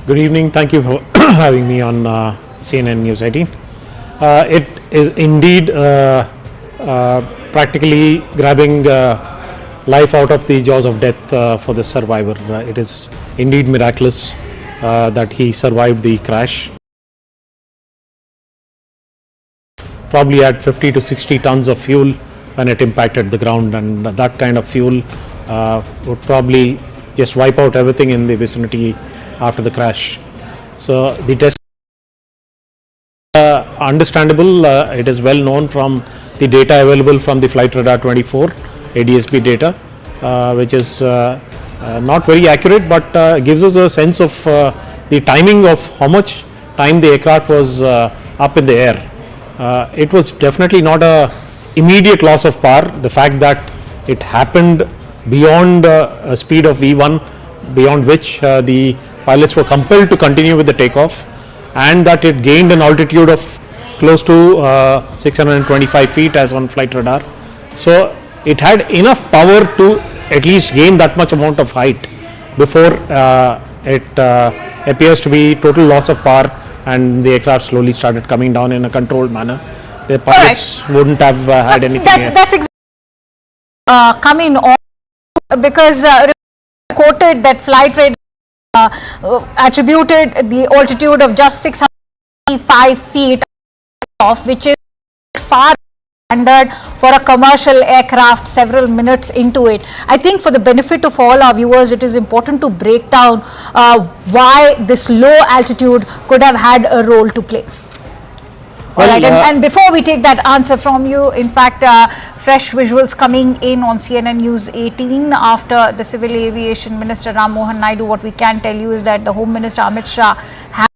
Good evening. Thank you for having me on CNN News 18. It is indeed practically grabbing life out of the jaws of death for the survivor. It is indeed miraculous that he survived the crash. Probably had 50 to 60 tons of fuel when it impacted the ground, and that kind of fuel would probably just wipe out everything in the vicinity after the crash. So the test understandable. It is well known from the data available from the Flight Radar 24 ADSB data, which is not very accurate, but gives us a sense of the timing of how much time the aircraft was up in the air. It was definitely not a immediate loss of power. The fact that it happened beyond a speed of V1, beyond which the pilots were compelled to continue with the takeoff, and that it gained an altitude of close to 625 feet as on flight radar. So it had enough power to at least gain that much amount of height before it appears to be total loss of power, and the aircraft slowly started coming down in a controlled manner. The pilots wouldn't have had anything. That's exactly coming on, because quoted that flight radar attributed the altitude of just 605 feet off, which is far standard for a commercial aircraft several minutes into it. I think for the benefit of all our viewers, it is important to break down why this low altitude could have had a role to play. All right, and before we take that answer from you, in fact, fresh visuals coming in on CNN News 18 after the Civil Aviation Minister Ram Mohan Naidu. What we can tell you is that the Home Minister Amit Shah has,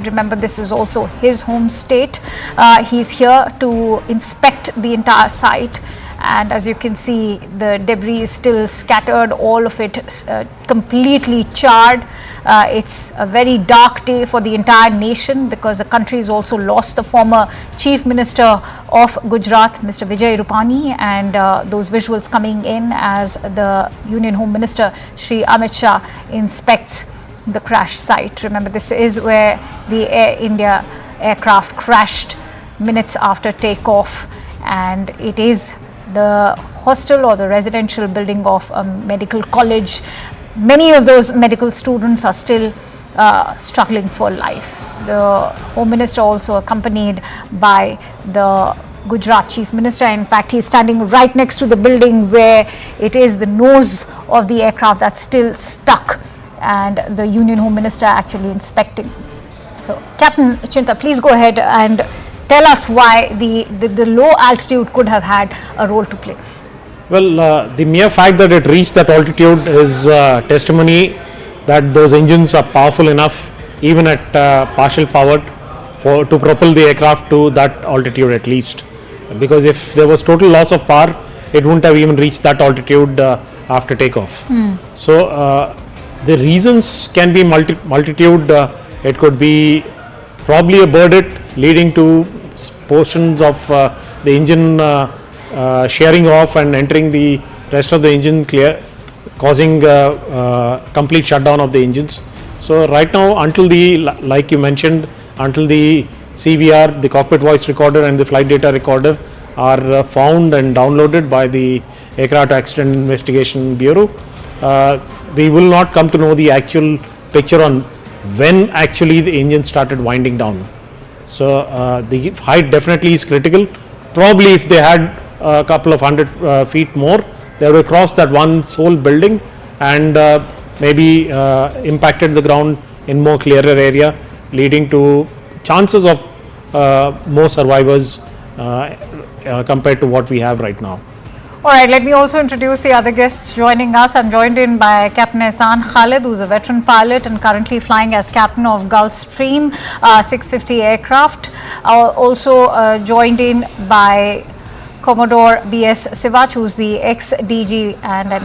remember, this is also his home state. He's here to inspect the entire site, and as you can see, the debris is still scattered, all of it completely charred. It's a very dark day for the entire nation, because the country has also lost the former Chief Minister of Gujarat, Mr. Vijay Rupani, and those visuals coming in as the Union Home Minister Shri Amit Shah inspects the crash site. Remember, this is where the Air India aircraft crashed minutes after takeoff, and it is the hostel or the residential building of a medical college. Many of those medical students are still struggling for life. The Home Minister also accompanied by the Gujarat Chief Minister. In fact, he is standing right next to the building where it is the nose of the aircraft that's still stuck, and the Union Home Minister actually inspecting. So, Captain Chinta, please go ahead and tell us why the low altitude could have had a role to play. Well, the mere fact that it reached that altitude is testimony that those engines are powerful enough, even at partial powered, to propel the aircraft to that altitude at least. Because if there was total loss of power, it wouldn't have even reached that altitude after takeoff. So the reasons can be multitude. It could be probably a burdette leading to portions of the engine shearing off and entering the rest of the engine clear, causing complete shutdown of the engines. So right now, until the, like you mentioned, until the CVR, the cockpit voice recorder and the flight data recorder are found and downloaded by the Aircraft Accident Investigation Bureau, we will not come to know the actual picture on when actually the engine started winding down. So the height definitely is critical. Probably if they had a couple of hundred feet more, they would have crossed that one sole building and maybe impacted the ground in more clearer area, leading to chances of more survivors compared to what we have right now. All right, let me also introduce the other guests joining us. I'm joined in by Captain Ehsan Khalid, who's a veteran pilot and currently flying as captain of Gulfstream 650 aircraft. Also joined in by Commodore B.S. Sivach, who's the ex-DG and an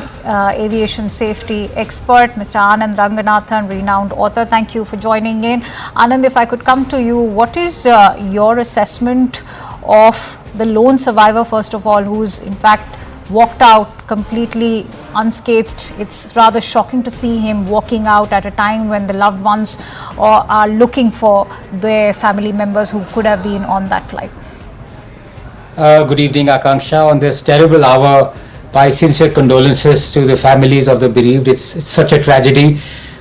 aviation safety expert, Mr. Anand Ranganathan, renowned author. Thank you for joining in. Anand, if I could come to you, what is your assessment of the lone survivor, first of all, who's in fact walked out completely unscathed? It's rather shocking to see him walking out at a time when the loved ones are looking for their family members who could have been on that flight. Good evening, Akanksha. On this terrible hour, my sincere condolences to the families of the bereaved. It's such a tragedy.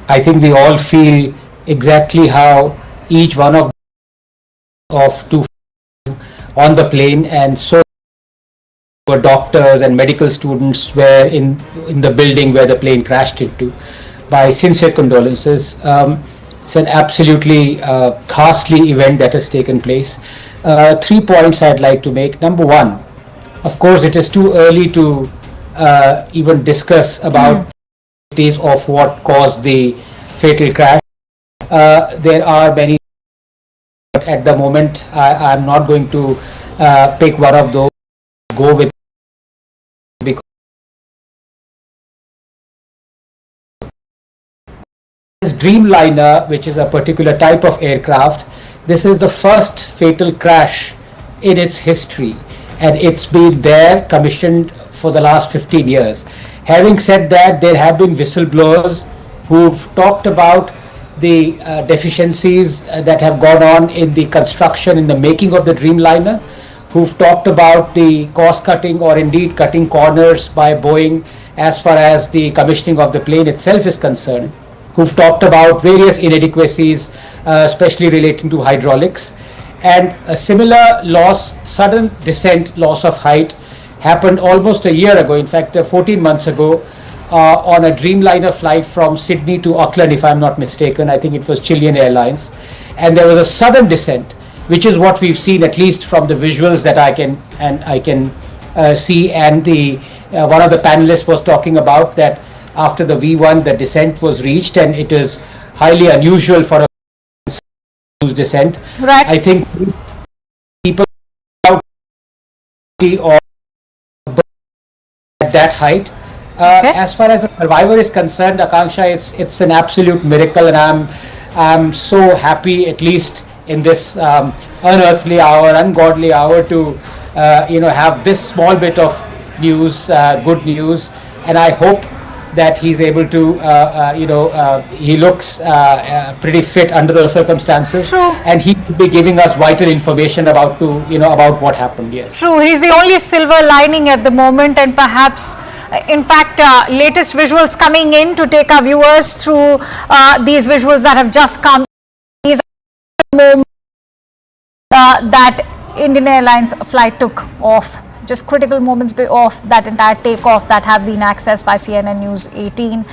I think we all feel exactly how each one of two on the plane, and so were doctors and medical students were in the building where the plane crashed into. My sincere condolences. It's an absolutely ghastly event that has taken place. 3 points I'd like to make. Number one, of course, it is too early to even discuss about the of what caused the fatal crash. There are many, but at the moment, I'm not going to pick one of those. Go with because this Dreamliner, which is a particular type of aircraft, this is the first fatal crash in its history, and it's been there commissioned for the last 15 years. Having said that, there have been whistleblowers who've talked about the deficiencies that have gone on in the construction, in the making of the Dreamliner, who've talked about the cost cutting or indeed cutting corners by Boeing as far as the commissioning of the plane itself is concerned, who've talked about various inadequacies, especially relating to hydraulics. And a similar loss, sudden descent, loss of height happened almost a year ago, in fact 14 months ago, on a Dreamliner flight from Sydney to Auckland, if I'm not mistaken. I think it was Chilean Airlines. And there was a sudden descent, which is what we've seen, at least from the visuals that I can see. And the one of the panelists was talking about that after the V1, the descent was reached, and it is highly unusual for a descent. Right. I think people or at that height. As far as the survivor is concerned, Akanksha, it's an absolute miracle, and I'm so happy, at least in this unearthly hour, ungodly hour, to have this small bit of news, good news, and I hope that he's able to, he looks pretty fit under the circumstances. True. And he will be giving us vital information about about what happened. Yes. True. He's the only silver lining at the moment, and perhaps, in fact, latest visuals coming in to take our viewers through these visuals that have just come. These are the moments that Indian Airlines flight took off. Just critical moments of that entire takeoff that have been accessed by CNN News 18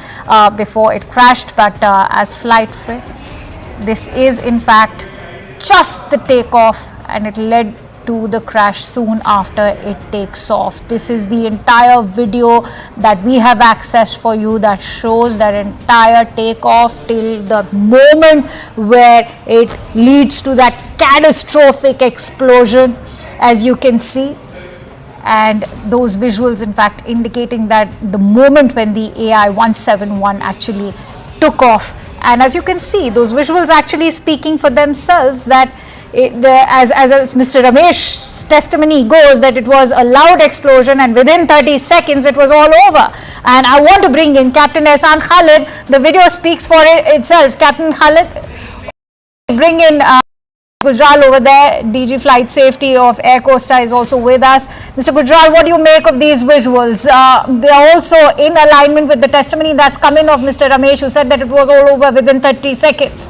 before it crashed. But as flight, this is in fact just the takeoff, and it led to the crash soon after it takes off. This is the entire video that we have accessed for you that shows that entire takeoff till the moment where it leads to that catastrophic explosion, as you can see. And those visuals, in fact, indicating that the moment when the AI-171 actually took off. And as you can see, those visuals actually speaking for themselves, that as Mr. Ramesh's testimony goes, that it was a loud explosion and within 30 seconds it was all over. And I want to bring in Captain Ehsan Khalid. The video speaks for itself. Captain Khalid, bring in Gujral over there, DG Flight Safety of Air Costa is also with us. Mr. Gujral, what do you make of these visuals? They are also in alignment with the testimony that's come in of Mr. Ramesh, who said that it was all over within 30 seconds.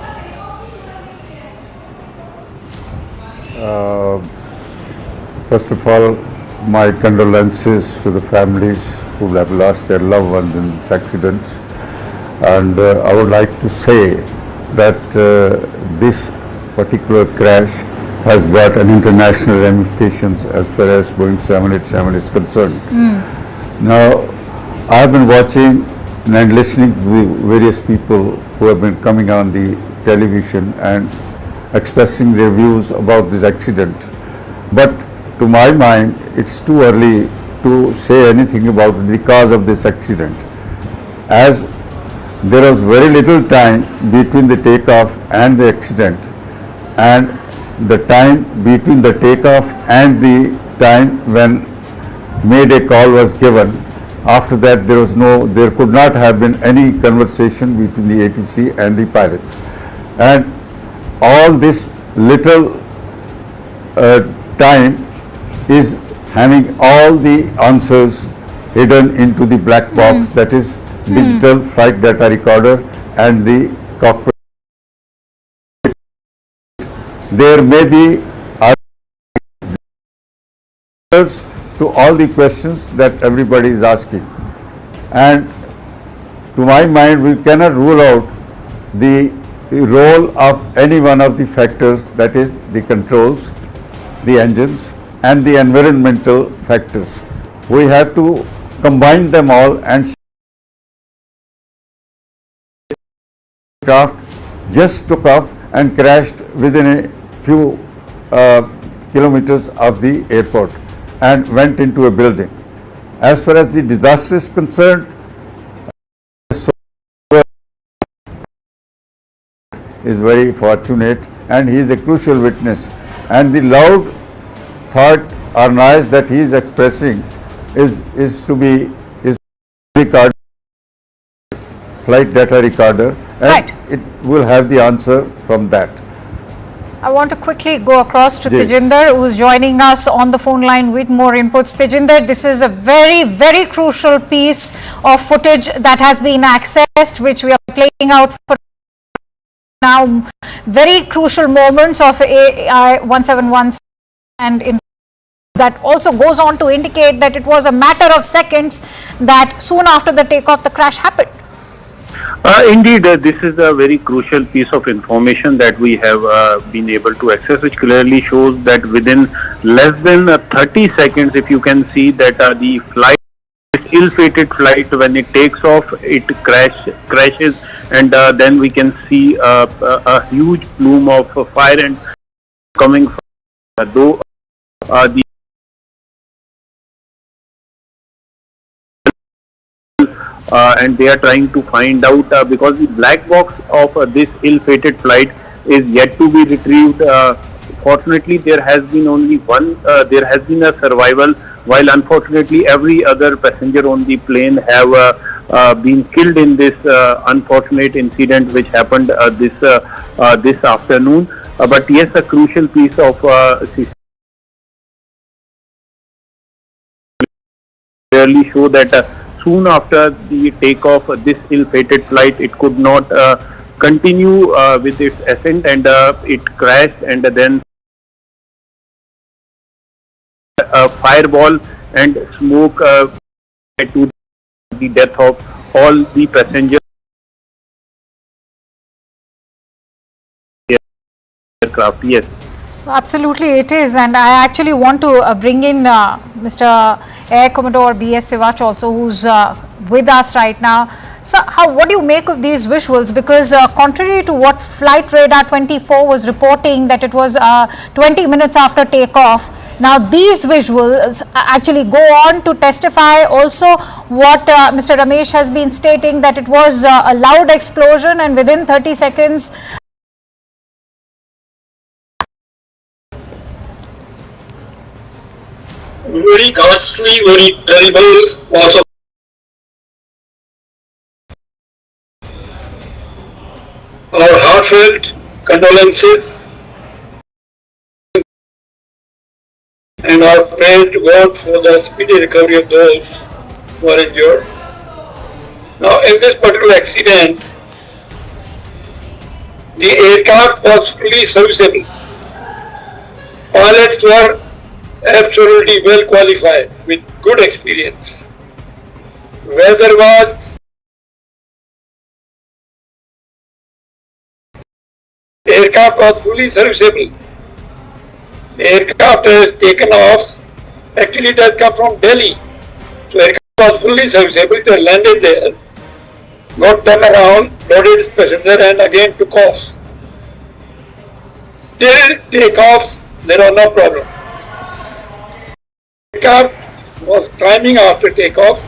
First of all, my condolences to the families who have lost their loved ones in this accident. And I would like to say that this particular crash has got an international ramifications as far as Boeing 787 is concerned. Now, I have been watching and listening to the various people who have been coming on the television and expressing their views about this accident. But to my mind, it's too early to say anything about the cause of this accident, as there was very little time between the takeoff and the accident, and the time between the takeoff and the time when Mayday call was given. After that, there could not have been any conversation between the ATC and the pilot, and all this little time is having all the answers hidden into the black box, that is digital flight data recorder and the cockpit. There may be answers to all the questions that everybody is asking, and to my mind we cannot rule out the role of any one of the factors, that is the controls, the engines and the environmental factors. We have to combine them all, and aircraft just took off and crashed within a few kilometers of the airport and went into a building. As far as the disaster is concerned, is very fortunate and he is a crucial witness, and the loud thought or noise that he is expressing is to be recorded, flight data recorder, and it will have the answer from that. I want to quickly go across to Yes. Tejinder, who is joining us on the phone line with more inputs. Tejinder, this is a very, very crucial piece of footage that has been accessed, which we are playing out for now. Very crucial moments of AI 171, and that also goes on to indicate that it was a matter of seconds that soon after the takeoff the crash happened. Indeed, this is a very crucial piece of information that we have been able to access, which clearly shows that within less than 30 seconds, if you can see that the flight, this ill-fated flight, when it takes off, it crashes, and then we can see a huge plume of fire and coming from, though the and they are trying to find out because the black box of this ill-fated flight is yet to be retrieved. Fortunately, there has been only one. There has been a survival, while unfortunately every other passenger on the plane have been killed in this unfortunate incident which happened this afternoon. But yes, a crucial piece of clearly show that. Soon after the takeoff, this ill-fated flight, it could not continue with its ascent, and it crashed, and then a fireball and smoke to the death of all the passengers aircraft. Yes. Absolutely, it is, and I actually want to bring in Mr. Air Commodore B.S. Sivach also, who's with us right now. So, what do you make of these visuals? Because contrary to what Flight Radar 24 was reporting, that it was 20 minutes after takeoff, now these visuals actually go on to testify also what Mr. Ramesh has been stating, that it was a loud explosion, and within 30 seconds. Very costly, very terrible loss of our heartfelt condolences and our prayer to God for the speedy recovery of those who are injured. Now, in this particular accident, the aircraft was fully serviceable. Pilots were absolutely well qualified with good experience. Weather was aircraft was fully serviceable. The aircraft has taken off. Actually, it has come from Delhi. So aircraft was fully serviceable. It had landed there, got turned around, loaded its passenger, and again took off. Till takeoff, there was no problem. Aircraft was climbing after takeoff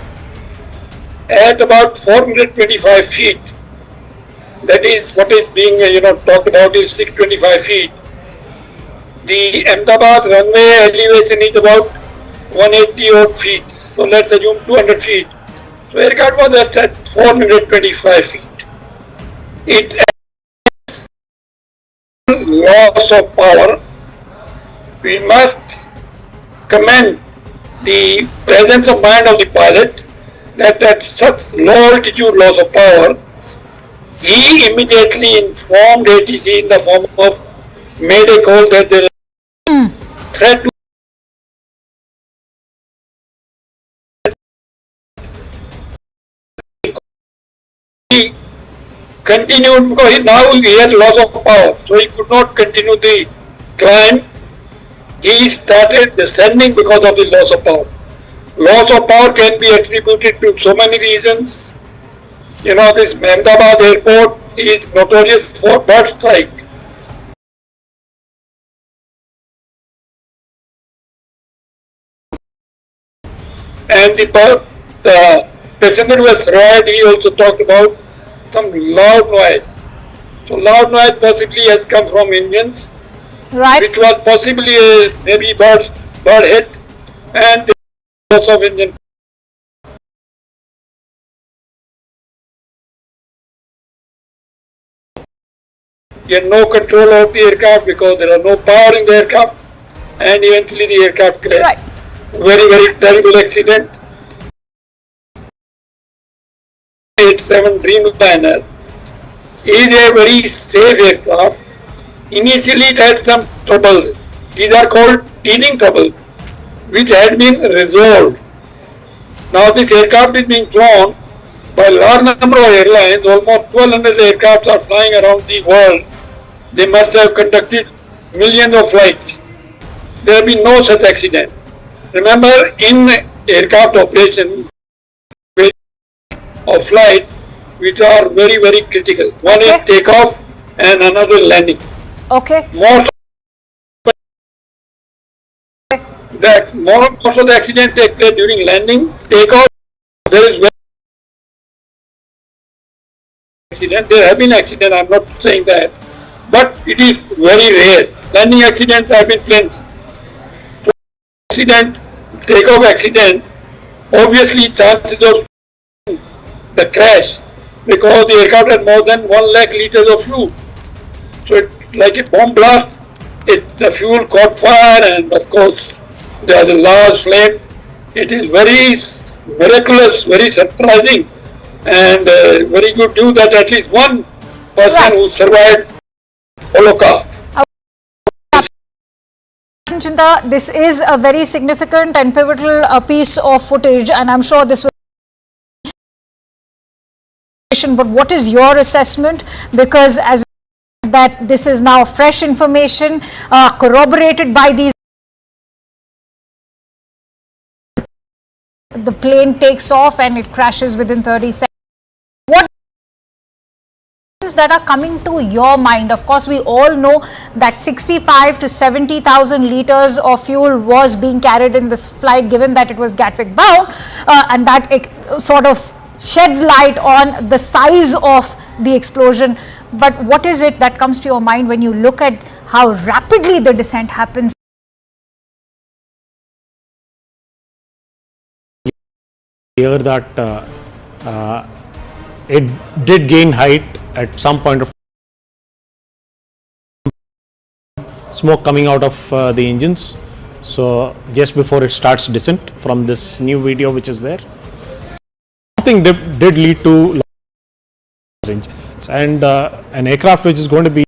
at about 425 feet. That is what is being talked about is 625 feet. The Ahmedabad runway elevation is about 180 odd feet. So let's assume 200 feet. So aircraft was just at 425 feet. It has loss of power. We must commend the presence of mind of the pilot that at such low altitude loss of power, he immediately informed ATC in the form of mayday call that there is threat to he continued because now he had loss of power, so he could not continue the climb. He started descending because of the loss of power. Loss of power can be attributed to so many reasons. This Ahmedabad airport is notorious for bird strike. And the passenger who was survived, he also talked about some loud noise. So loud noise possibly has come from engines, right, which was possibly maybe bird hit and loss of engine. You had no control of the aircraft because there are no power in the aircraft, and eventually the aircraft crashed. Right. Very, very terrible accident. 87 Dreamliner is a very safe aircraft. Initially it had some trouble. These are called teething troubles, which had been resolved. Now this aircraft is being flown by a large number of airlines. Almost 1,200 aircrafts are flying around the world. They must have conducted millions of flights. There have been no such accident. Remember, in aircraft operation of flight, which are very, very critical. One is takeoff and another landing. Okay. Most of the accidents take place during landing. Takeoff, there is accident. There have been accidents. I'm not saying that, but it is very rare. Landing accidents have been plenty. So, takeoff accident, obviously chances of the crash because the aircraft had more than 1 lakh liters of fuel. So it's like a bomb blast. The fuel caught fire and of course there was a large flame. It is very miraculous, very surprising and very good news that at least one person who survived Holocaust. Chinta, this is a very significant and pivotal piece of footage, and I'm sure this will. But what is your assessment? Because as that this is now fresh information corroborated by these. The plane takes off and it crashes within 30 seconds. What that are coming to your mind? Of course, we all know that 65 to 70,000 liters of fuel was being carried in this flight, given that it was Gatwick bound, and that sort of sheds light on the size of the explosion. But what is it that comes to your mind when you look at how rapidly the descent happens? Here that it did gain height at some point of smoke coming out of the engines. So just before it starts descent from this new video which is there, something did lead to engines, and an aircraft which is going to be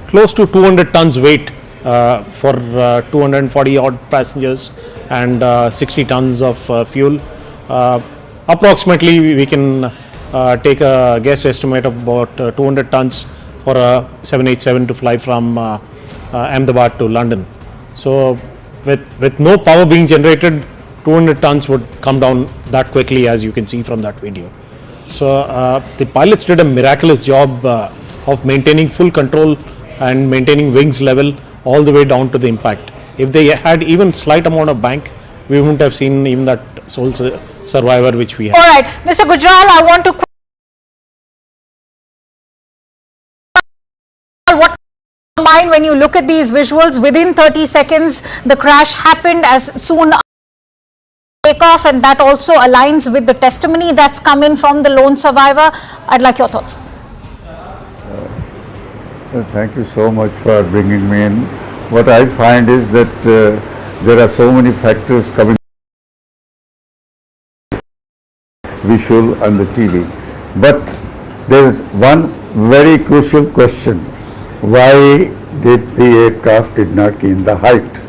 close to 200 tons weight for 240 odd passengers and 60 tons of fuel. Approximately we can take a guess estimate of about 200 tons for a 787 to fly from Ahmedabad to London. So with no power being generated, 200 tons would come down that quickly, as you can see from that video. So the pilots did a miraculous job of maintaining full control and maintaining wings level all the way down to the impact. If they had even slight amount of bank, we wouldn't have seen even that sole survivor which we have. All right, Mr. Gujral, I want to what mind when you look at these visuals. Within 30 seconds the crash happened, as soon takeoff, and that also aligns with the testimony that's come in from the lone survivor. I'd like your thoughts. Thank you so much for bringing me in. What I find is that there are so many factors coming, visual and the TV, but there is one very crucial question: why did the aircraft did not gain the height?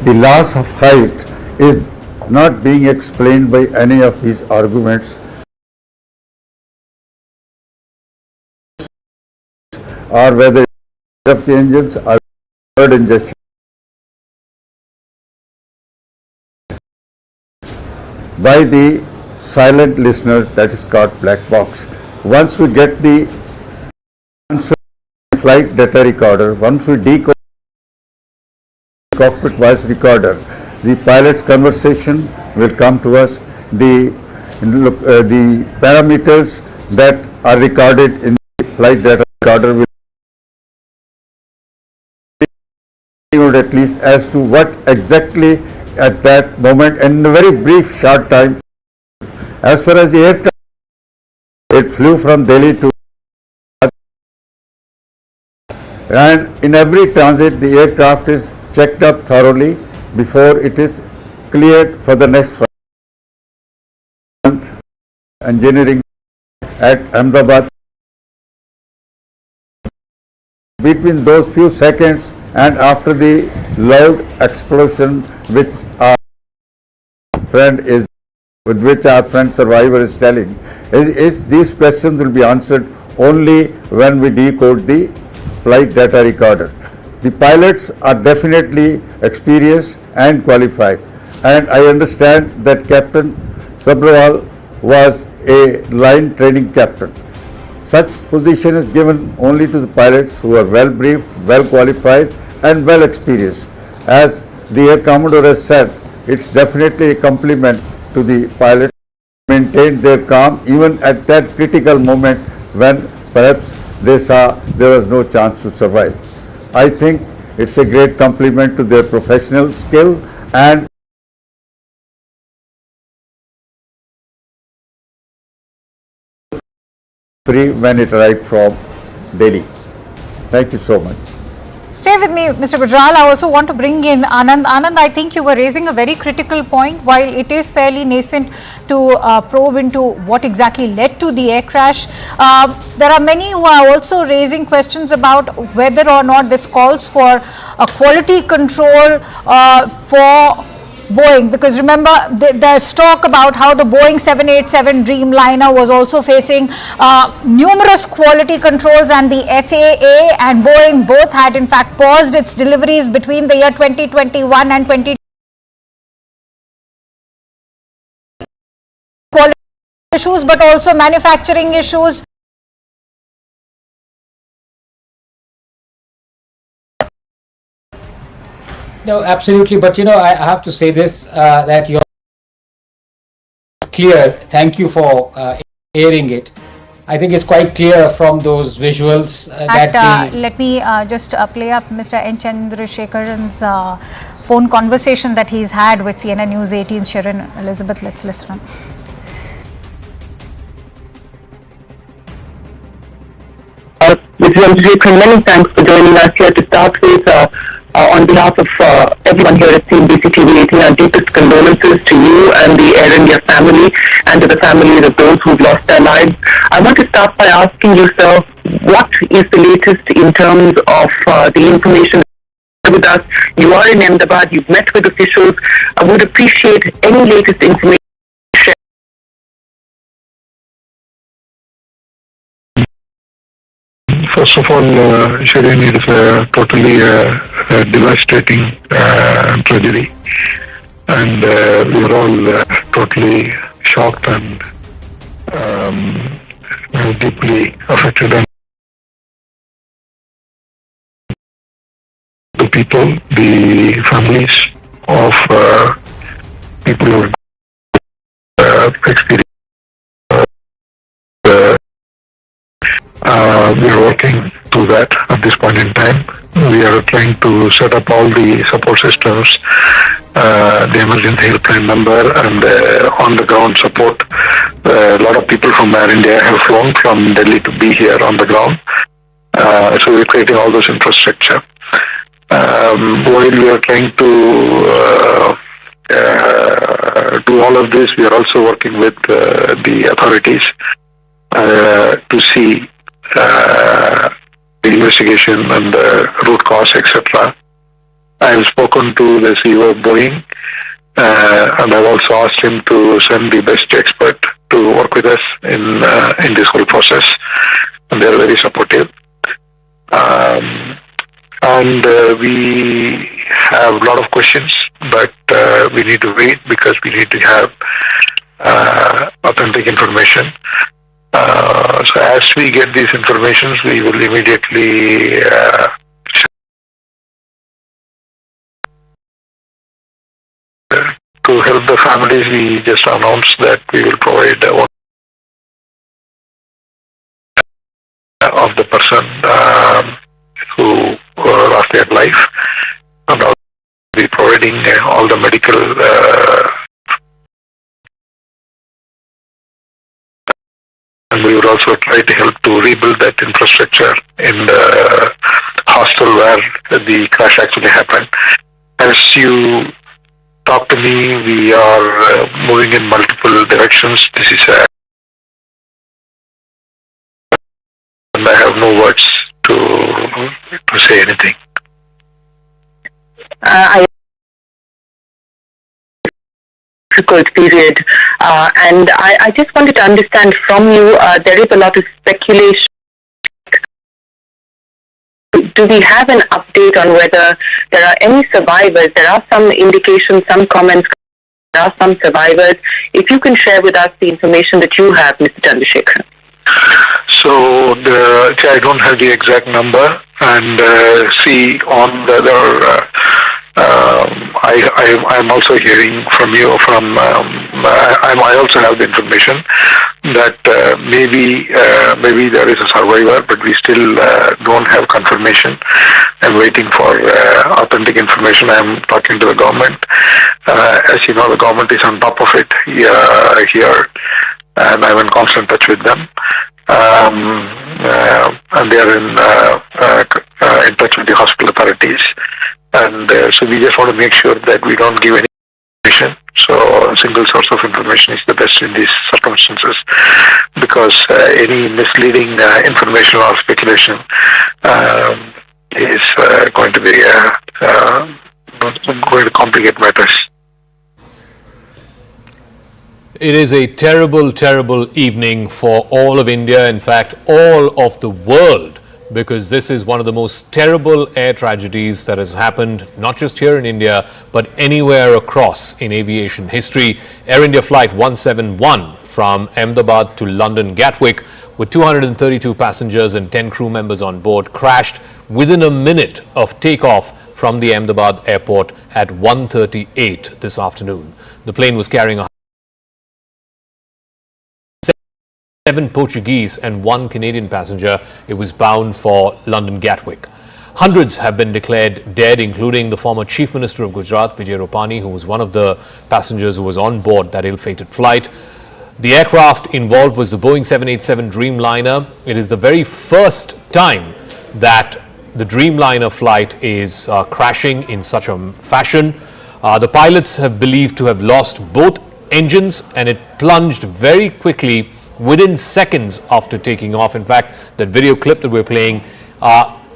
The loss of height is not being explained by any of these arguments or whether of the engines or third injection. By the silent listener, that is called black box. Once we get the flight data recorder, once we decode cockpit voice recorder, the pilot's conversation will come to us. The parameters that are recorded in the flight data recorder will at least as to what exactly at that moment, in a very brief short time. As far as the aircraft, it flew from Delhi to, and in every transit the aircraft is checked up thoroughly before it is cleared for the next flight. Engineering at Ahmedabad, between those few seconds and after the loud explosion which our friend is, with which our friend survivor is telling, is these questions will be answered only when we decode the flight data recorder. The pilots are definitely experienced and qualified, and I understand that Captain Sabrawal was a line training captain. Such position is given only to the pilots who are well briefed, well qualified and well experienced. As the Air Commodore has said, it's definitely a compliment to the pilots who maintained their calm even at that critical moment when perhaps they saw there was no chance to survive. I think it's a great compliment to their professional skill and free when it arrived from Delhi. Thank you so much. Stay with me, Mr. Gujral. I also want to bring in Anand. Anand, I think you were raising a very critical point. While it is fairly nascent to probe into what exactly led to the air crash, there are many who are also raising questions about whether or not this calls for a quality control for Boeing, because remember there's talk about how the Boeing 787 Dreamliner was also facing numerous quality controls, and the FAA and Boeing both had in fact paused its deliveries between the year 2021 and 2022. Quality issues, but also manufacturing issues. No, absolutely. But I have to say this, that you're clear. Thank you for airing it. I think it's quite clear from those visuals that let me just play up Mr. N. Chandrasekharan's phone conversation that he's had with CNN News 18's Sharon Elizabeth. Let's listen. Mr. Chandrasekhar, many thanks for joining us here to start with. On behalf of everyone here at CNBC TV 18, our deepest condolences to you and the Air India family and to the families of those who've lost their lives. I want to start by asking yourself, what is the latest in terms of the information with us. You are in Ahmedabad. You've met with officials. I would appreciate any latest information. First of all, Shireen, it is a totally devastating tragedy, and we are all totally shocked and deeply affected. And the people, the families of people who experience. We are working to that at this point in time. We are trying to set up all the support systems, the emergency helpline number, and on the ground support. A lot of people from Air India have flown from Delhi to be here on the ground. So we're creating all those infrastructure. While we are trying to do all of this, we are also working with the authorities to see the investigation and the root cause, etc. I have spoken to the CEO of Boeing, and I've also asked him to send the best expert to work with us in this whole process, and they are very supportive. And we have a lot of questions, but we need to wait because we need to have authentic information. So as we get these informations, we will immediately to help the families. We just announced that we will provide one of the person who lost their life, and also be providing all the medical and we would also try to help to rebuild that infrastructure in the hostel where the crash actually happened. As you talk to me, we are moving in multiple directions. This is and I have no words to say anything. Difficult period, and I just wanted to understand from you, there is a lot of speculation. Do we have an update on whether there are any survivors? There are some indications, some comments, there are some survivors. If you can share with us the information that you have, Mr. Chandrasekhar. So I don't have the exact number, and see on the other. I'm also hearing from you. I also have the information that maybe there is a survivor, but we still don't have confirmation. I'm waiting for authentic information. I'm talking to the government. As you know, the government is on top of it here, and I'm in constant touch with them. And they are in touch with the hospital authorities. And so we just want to make sure that we don't give any information. So a single source of information is the best in these circumstances, because any misleading information or speculation is going to be going to complicate matters. It is a terrible, terrible evening for all of India, in fact, all of the world, because this is one of the most terrible air tragedies that has happened, not just here in India, but anywhere across in aviation history. Air India Flight 171 from Ahmedabad to London Gatwick, with 232 passengers and 10 crew members on board, crashed within a minute of takeoff from the Ahmedabad airport at 1:38 this afternoon. The plane was carrying 7 Portuguese and 1 Canadian passenger. It was bound for London Gatwick. Hundreds have been declared dead, including the former Chief Minister of Gujarat, Vijay Rupani, who was one of the passengers who was on board that ill-fated flight. The aircraft involved was the Boeing 787 Dreamliner. It is the very first time that the Dreamliner flight is crashing in such a fashion. The pilots have believed to have lost both engines, and it plunged very quickly within seconds after taking off. In fact, that video clip that we're playing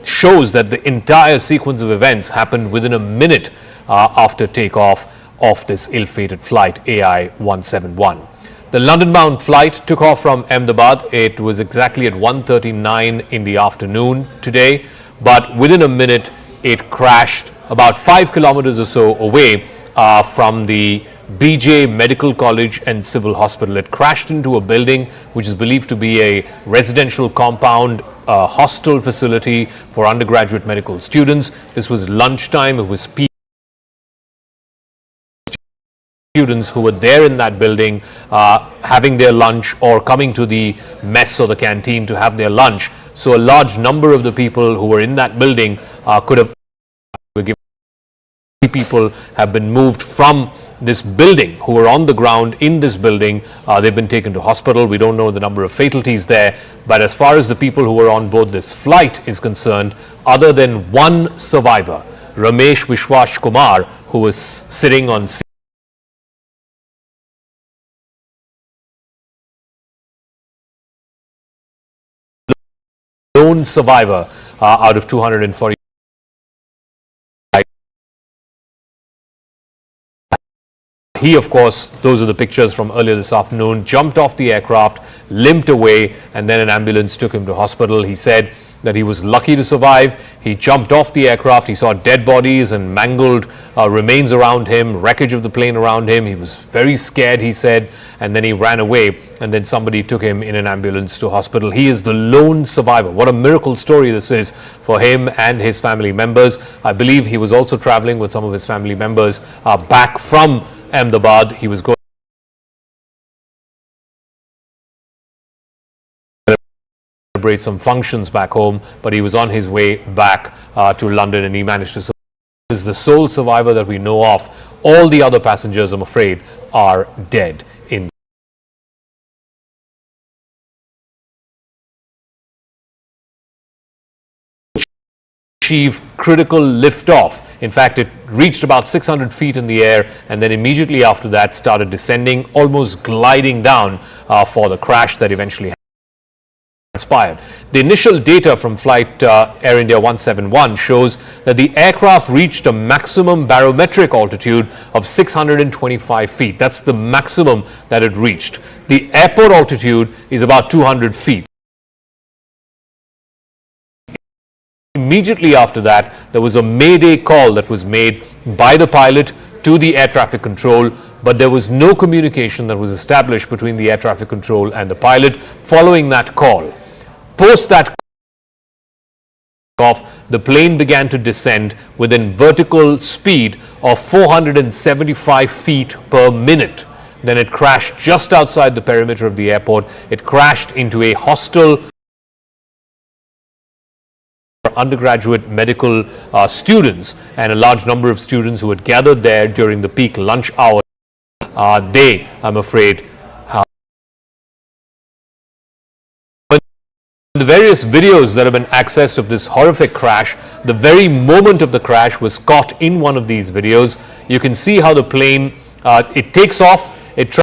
shows that the entire sequence of events happened within a minute after takeoff of this ill-fated flight AI-171. The London-bound flight took off from Ahmedabad. It was exactly at 1:39 in the afternoon today, but within a minute it crashed about 5 kilometers or so away from the BJ Medical College and Civil Hospital. It crashed into a building which is believed to be a residential compound, hostel facility for undergraduate medical students. This was lunchtime. It was students who were there in that building having their lunch or coming to the mess or the canteen to have their lunch. So a large number of the people who were in that building could have people have been moved from this building who were on the ground in this building. They've been taken to hospital. We don't know the number of fatalities there, but as far as the people who were on board this flight is concerned, other than one survivor, Ramesh Vishwash Kumar, who was sitting on lone survivor out of 240. He, of course, those are the pictures from earlier this afternoon, jumped off the aircraft, limped away, and then an ambulance took him to hospital. He said that he was lucky to survive. He jumped off the aircraft. He saw dead bodies and mangled remains around him, wreckage of the plane around him. He was very scared, he said, and then he ran away, and then somebody took him in an ambulance to hospital. He is the lone survivor. What a miracle story this is for him and his family members. I believe he was also traveling with some of his family members back from Ahmedabad. He was going to celebrate some functions back home, but he was on his way back to London, and he managed to survive. He is the sole survivor that we know of. All the other passengers, I'm afraid, are dead in achieve critical liftoff. In fact, it reached about 600 feet in the air, and then immediately after that started descending, almost gliding down for the crash that eventually transpired. The initial data from flight Air India 171 shows that the aircraft reached a maximum barometric altitude of 625 feet. That's the maximum that it reached. The airport altitude is about 200 feet. Immediately after that, there was a mayday call that was made by the pilot to the air traffic control, but there was no communication that was established between the air traffic control and the pilot following that call. Post that off, the plane began to descend within vertical speed of 475 feet per minute. Then it crashed just outside the perimeter of the airport. It crashed into a hostel undergraduate medical students, and a large number of students who had gathered there during the peak lunch hour. They, I'm afraid, the various videos that have been accessed of this horrific crash, the very moment of the crash was caught in one of these videos. You can see how the plane, it takes off, it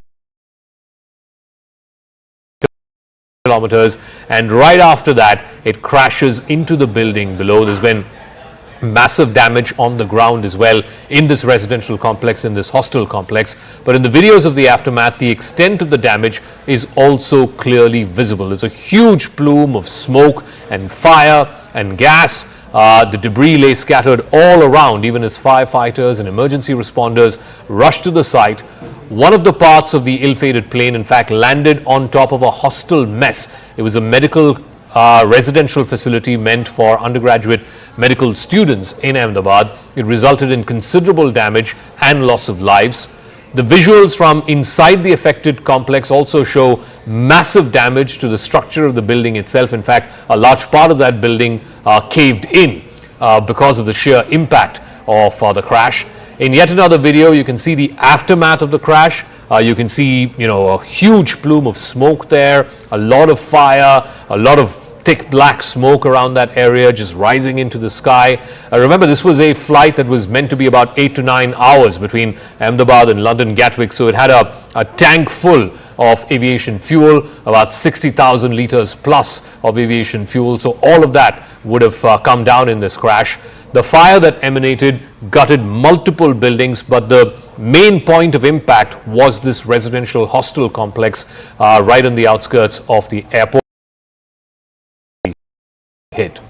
kilometers, and right after that it crashes into the building below. There's been massive damage on the ground as well in this residential complex, in this hostel complex, but in the videos of the aftermath, the extent of the damage is also clearly visible. There's a huge plume of smoke and fire and gas. The debris lay scattered all around, even as firefighters and emergency responders rushed to the site. One of the parts of the ill-fated plane, in fact, landed on top of a hostel mess. It was a medical residential facility meant for undergraduate medical students in Ahmedabad. It resulted in considerable damage and loss of lives. The visuals from inside the affected complex also show massive damage to the structure of the building itself. In fact, a large part of that building caved in because of the sheer impact of the crash. In yet another video, you can see the aftermath of the crash. You can see, a huge plume of smoke there, a lot of fire, a lot of thick black smoke around that area just rising into the sky. Remember, this was a flight that was meant to be about 8 to 9 hours between Ahmedabad and London Gatwick, so it had a tank full of aviation fuel, about 60,000 litres plus of aviation fuel, so all of that would have come down in this crash. The fire that emanated gutted multiple buildings, but the main point of impact was this residential hostel complex right on the outskirts of the airport. Hit.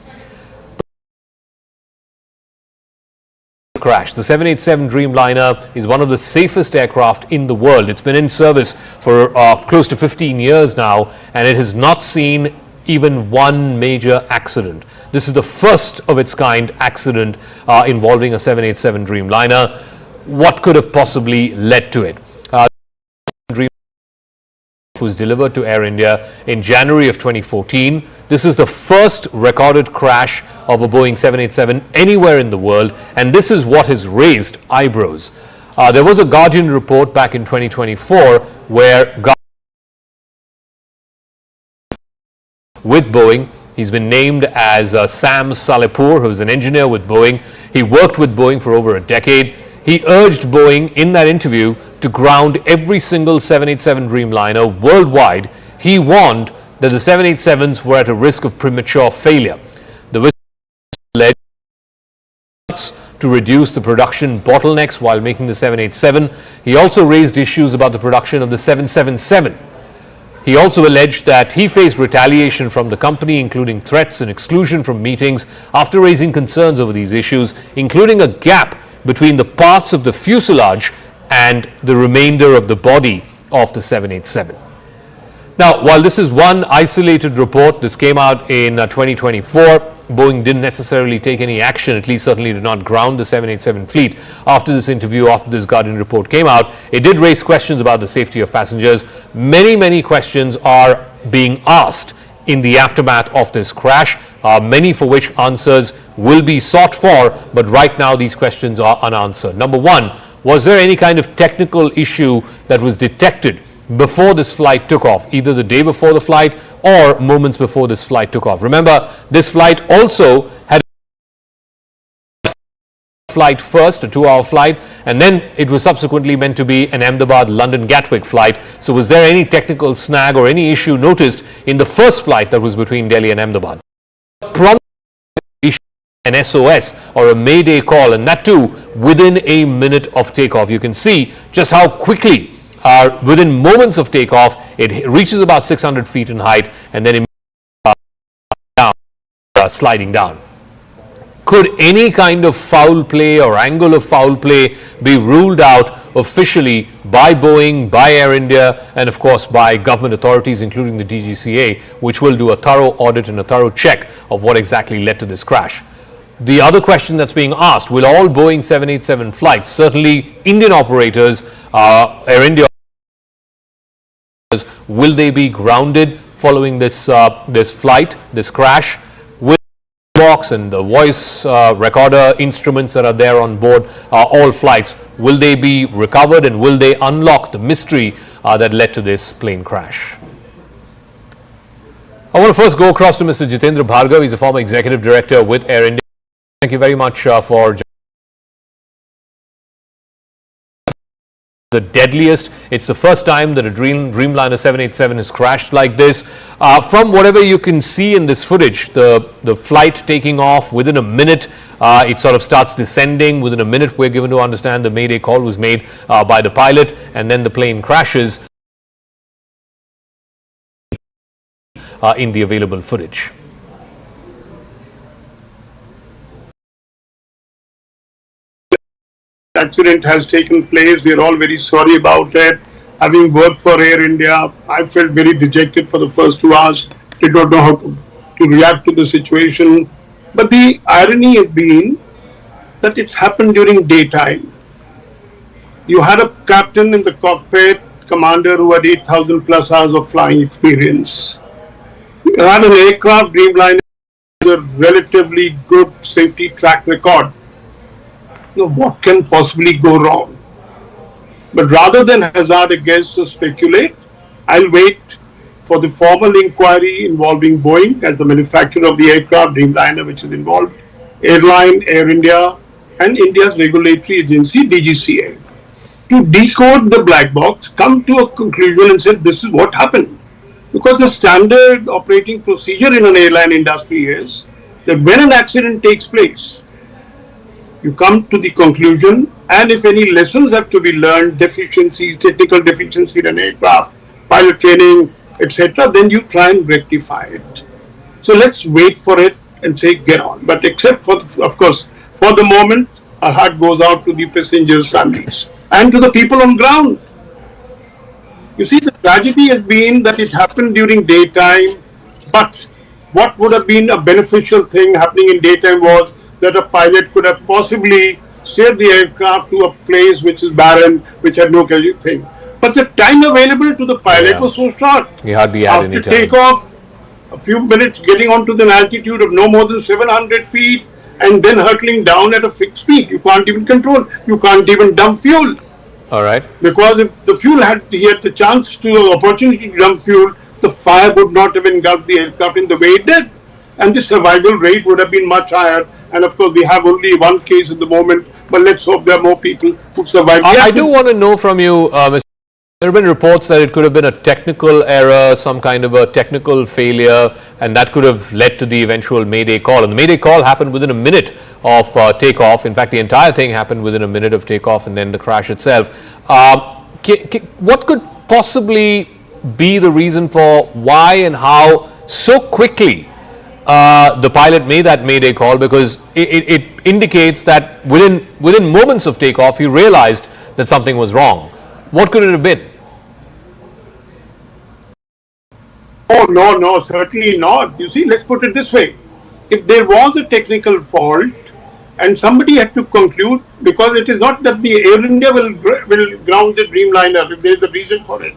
Crash. The 787 Dreamliner is one of the safest aircraft in the world. It's been in service for close to 15 years now, and it has not seen even one major accident. This is the first of its kind accident involving a 787 Dreamliner. What could have possibly led to it? Was delivered to Air India in January of 2014. This is the first recorded crash of a Boeing 787 anywhere in the world, and this is what has raised eyebrows. There was a Guardian report back in 2024 where with Boeing, he's been named as Sam Salehpour, who's an engineer with Boeing. He worked with Boeing for over a decade. He urged Boeing in that interview to ground every single 787 Dreamliner worldwide. He warned that the 787s were at a risk of premature failure. The whistle led to reduce the production bottlenecks while making the 787. He also raised issues about the production of the 777. He also alleged that he faced retaliation from the company, including threats and exclusion from meetings after raising concerns over these issues, including a gap between the parts of the fuselage and the remainder of the body of the 787. Now, while this is one isolated report, this came out in 2024, Boeing didn't necessarily take any action, at least certainly did not ground the 787 fleet. After this interview, after this Guardian report came out, it did raise questions about the safety of passengers. Many questions are being asked in the aftermath of this crash, many for which answers will be sought for, but right now these questions are unanswered. Number one, was there any kind of technical issue that was detected before this flight took off, either the day before the flight or moments before this flight took off? Remember, this flight also had a flight first, a 2-hour flight, and then it was subsequently meant to be an Ahmedabad-London Gatwick flight. So was there any technical snag or any issue noticed in the first flight that was between Delhi and Ahmedabad? An SOS or a mayday call, and that too within a minute of takeoff. You can see just how quickly within moments of takeoff it reaches about 600 feet in height and then sliding down. Could any kind of foul play or angle of foul play be ruled out officially by Boeing, by Air India, and of course by government authorities, including the DGCA, which will do a thorough audit and a thorough check of what exactly led to this crash? The other question that's being asked, will all Boeing 787 flights, certainly Indian operators, Air India, will they be grounded following this flight, this crash? Will the box and the voice recorder instruments that are there on board all flights, will they be recovered and will they unlock the mystery that led to this plane crash? I want to first go across to Mr. Jitendra Bhargav. He's a former executive director with Air India. Thank you very much for the deadliest. It's the first time that a Dreamliner 787 has crashed like this. From whatever you can see in this footage, the flight taking off within a minute, it sort of starts descending. Within a minute, we're given to understand the mayday call was made by the pilot, and then the plane crashes in the available footage. Accident has taken place. We are all very sorry about it. Having worked for Air India, I felt very dejected for the first 2 hours. Did not know how to react to the situation. But the irony has been that it's happened during daytime. You had a captain in the cockpit, commander who had 8,000 plus hours of flying experience. You had an aircraft, Dreamliner, with a relatively good safety track record. Now, what can possibly go wrong? But rather than hazard a guess or speculate, I'll wait for the formal inquiry involving Boeing as the manufacturer of the aircraft, Dreamliner, which is involved, airline, Air India, and India's regulatory agency, DGCA, to decode the black box, come to a conclusion and say this is what happened. Because the standard operating procedure in an airline industry is that when an accident takes place, you come to the conclusion, and if any lessons have to be learned, deficiencies, technical deficiency in an aircraft, pilot training, etc., then you try and rectify it. So let's wait for it and say get on. But except for, of course, for the moment, our heart goes out to the passengers' families and to the people on ground. You see, the tragedy has been that it happened during daytime, but what would have been a beneficial thing happening in daytime was that a pilot could have possibly steered the aircraft to a place which is barren, which had no thing. But the time available to the pilot was so short. He hardly had any After time. takeoff, a few minutes getting onto an altitude of no more than 700 feet and then hurtling down at a fixed speed. You can't even control. You can't even dump fuel. All right. Because if the fuel he had the chance to, opportunity to dump fuel, the fire would not have engulfed the aircraft in the way it did. And the survival rate would have been much higher. And of course, we have only one case at the moment, but let's hope there are more people who've survived. I do want to know from you, Mr. There have been reports that it could have been a technical error, some kind of a technical failure, and that could have led to the eventual Mayday call. And the Mayday call happened within a minute of takeoff. In fact, the entire thing happened within a minute of takeoff and then the crash itself. What could possibly be the reason for why and how so quickly the pilot made that Mayday call? Because it indicates that within moments of takeoff, he realized that something was wrong. What could it have been? Oh, no, certainly not. You see, let's put it this way. If there was a technical fault and somebody had to conclude, because it is not that the Air India will ground the Dreamliner if there is a reason for it.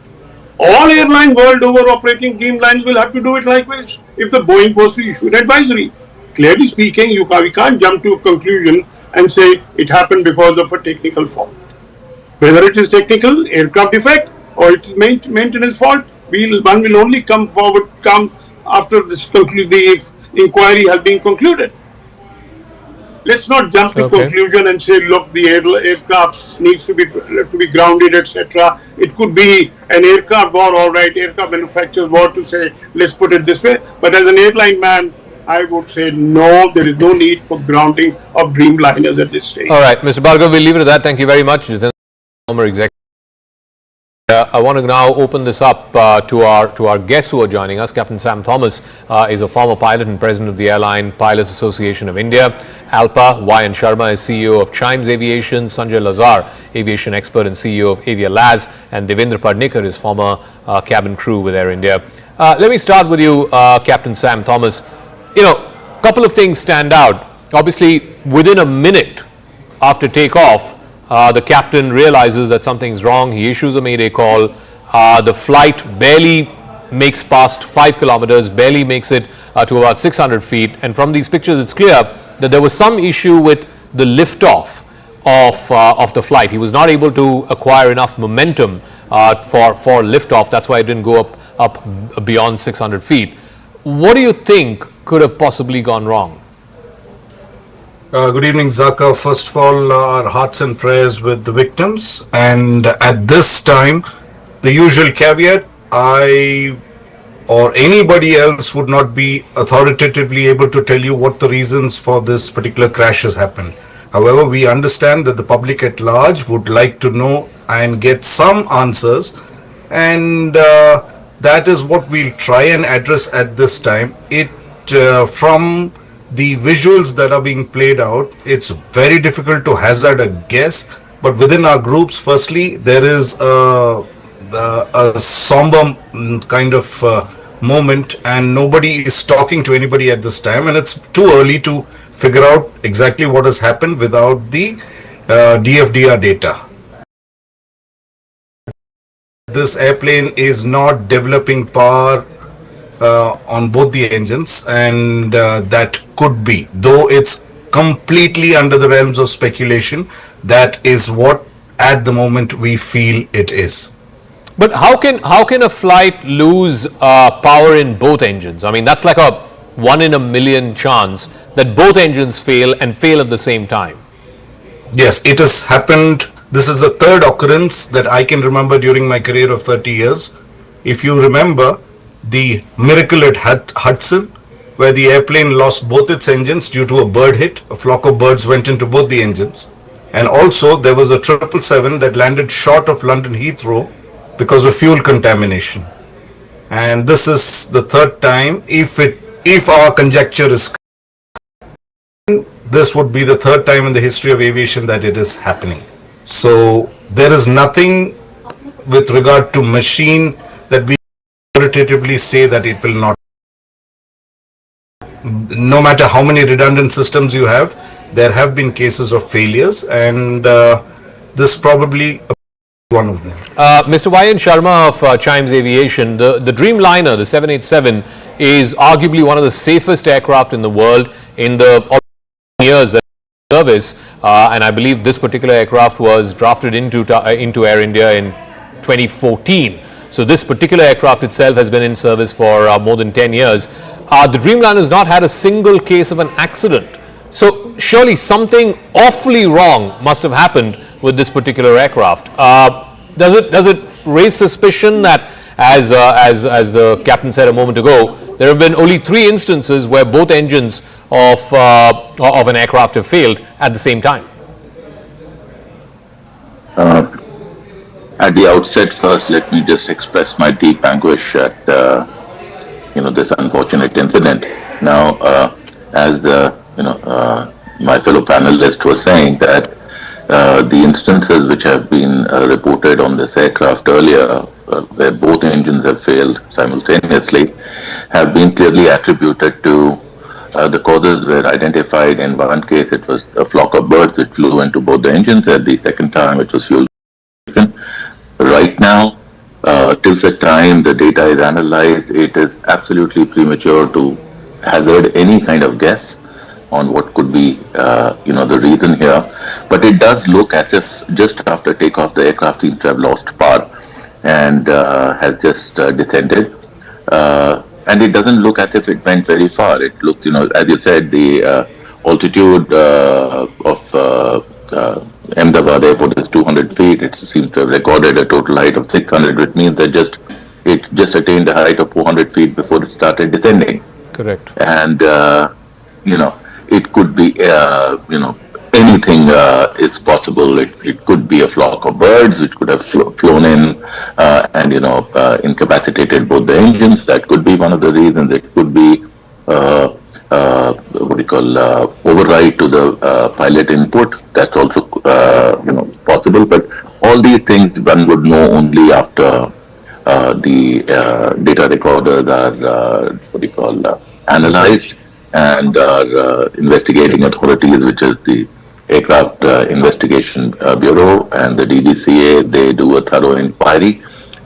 All airline world over operating Dreamliners will have to do it likewise if the Boeing was to issue an advisory. Clearly speaking, we can't jump to a conclusion and say it happened because of a technical fault. Whether it is technical, aircraft defect, or it is maintenance fault, one will only come after the inquiry has been concluded. Let's not jump to conclusion and say, look, the aircraft needs to be grounded, etc. It could be an aircraft war, all right, aircraft manufacturers war to say, let's put it this way. But as an airline man, I would say no, there is no need for grounding of Dreamliners at this stage. All right, Mr. Bhargav, we'll leave it at that. Thank you very much. Former executive. I want to now open this up to our guests who are joining us. Captain Sam Thomas is a former pilot and president of the Airline Pilots Association of India. Alpa Y.N. Sharma is CEO of Chimes Aviation. Sanjay Lazar, aviation expert and CEO of Avia Labs. And Devendra Padnikar is former cabin crew with Air India. Let me start with you, Captain Sam Thomas. You know, a couple of things stand out. Obviously, within a minute after takeoff, the captain realizes that something's wrong. He issues a Mayday call. The flight barely makes past 5 kilometers, barely makes it to about 600 feet. And from these pictures, it's clear that there was some issue with the liftoff of the flight. He was not able to acquire enough momentum for liftoff. That's why it didn't go up beyond 600 feet. What do you think could have possibly gone wrong? Good evening, Zaka. First of all, our hearts and prayers with the victims. And at this time, the usual caveat, I or anybody else would not be authoritatively able to tell you what the reasons for this particular crash has happened. However, we understand that the public at large would like to know and get some answers. And that is what we'll try and address at this time. From the visuals that are being played out, it's very difficult to hazard a guess, but within our groups, firstly, there is a somber kind of moment and nobody is talking to anybody at this time, and it's too early to figure out exactly what has happened without the DFDR data. This airplane is not developing power on both the engines, and that could be, though it's completely under the realms of speculation, that is what at the moment we feel it is. But how can a flight lose power in both engines? I mean, that's like a 1 in a million chance that both engines fail and fail at the same time. Yes, it has happened. This is the third occurrence that I can remember during my career of 30 years. If you remember the miracle at Hudson, where the airplane lost both its engines due to a bird hit. A flock of birds went into both the engines. And also there was a 777 that landed short of London Heathrow because of fuel contamination. And this is the third time. If our conjecture is correct, this would be the third time in the history of aviation that it is happening. So there is nothing with regard to machine that we authoritatively say that it will not. No matter how many redundant systems you have, there have been cases of failures, and this probably one of them. Mr. Y.N. Sharma of Chimes Aviation, the Dreamliner, the 787, is arguably one of the safest aircraft in the world in the years that service, and I believe this particular aircraft was drafted into Air India in 2014. So this particular aircraft itself has been in service for more than 10 years. The Dreamliner has not had a single case of an accident. So surely something awfully wrong must have happened with this particular aircraft. Does it raise suspicion that, as the captain said a moment ago, there have been only 3 instances where both engines of an aircraft have failed at the same time? At the outset, first, let me just express my deep anguish at this unfortunate incident. Now, as my fellow panelist was saying, that the instances which have been reported on this aircraft earlier, where both engines have failed simultaneously, have been clearly attributed to the causes were identified. In one case, it was a flock of birds which flew into both the engines. At the second time, it was fuel. Right now, till such time the data is analyzed, it is absolutely premature to hazard any kind of guess on what could be, the reason here. But it does look as if just after takeoff, the aircraft seems to have lost power and has just descended. And it doesn't look as if it went very far. It looked, as you said, the altitude of Ahmedabad airport is 200 feet. It seems to have recorded a total height of 600, which means that it just attained a height of 400 feet before it started descending. Correct. And, it could be, anything is possible. It could be a flock of birds which could have flown in and, incapacitated both the engines. That could be one of the reasons. It could be, override to the pilot input. That's also, possible. But all these things one would know only after the data recorders are, analyzed, and our investigating authorities, which is the Aircraft Investigation Bureau and the DGCA, they do a thorough inquiry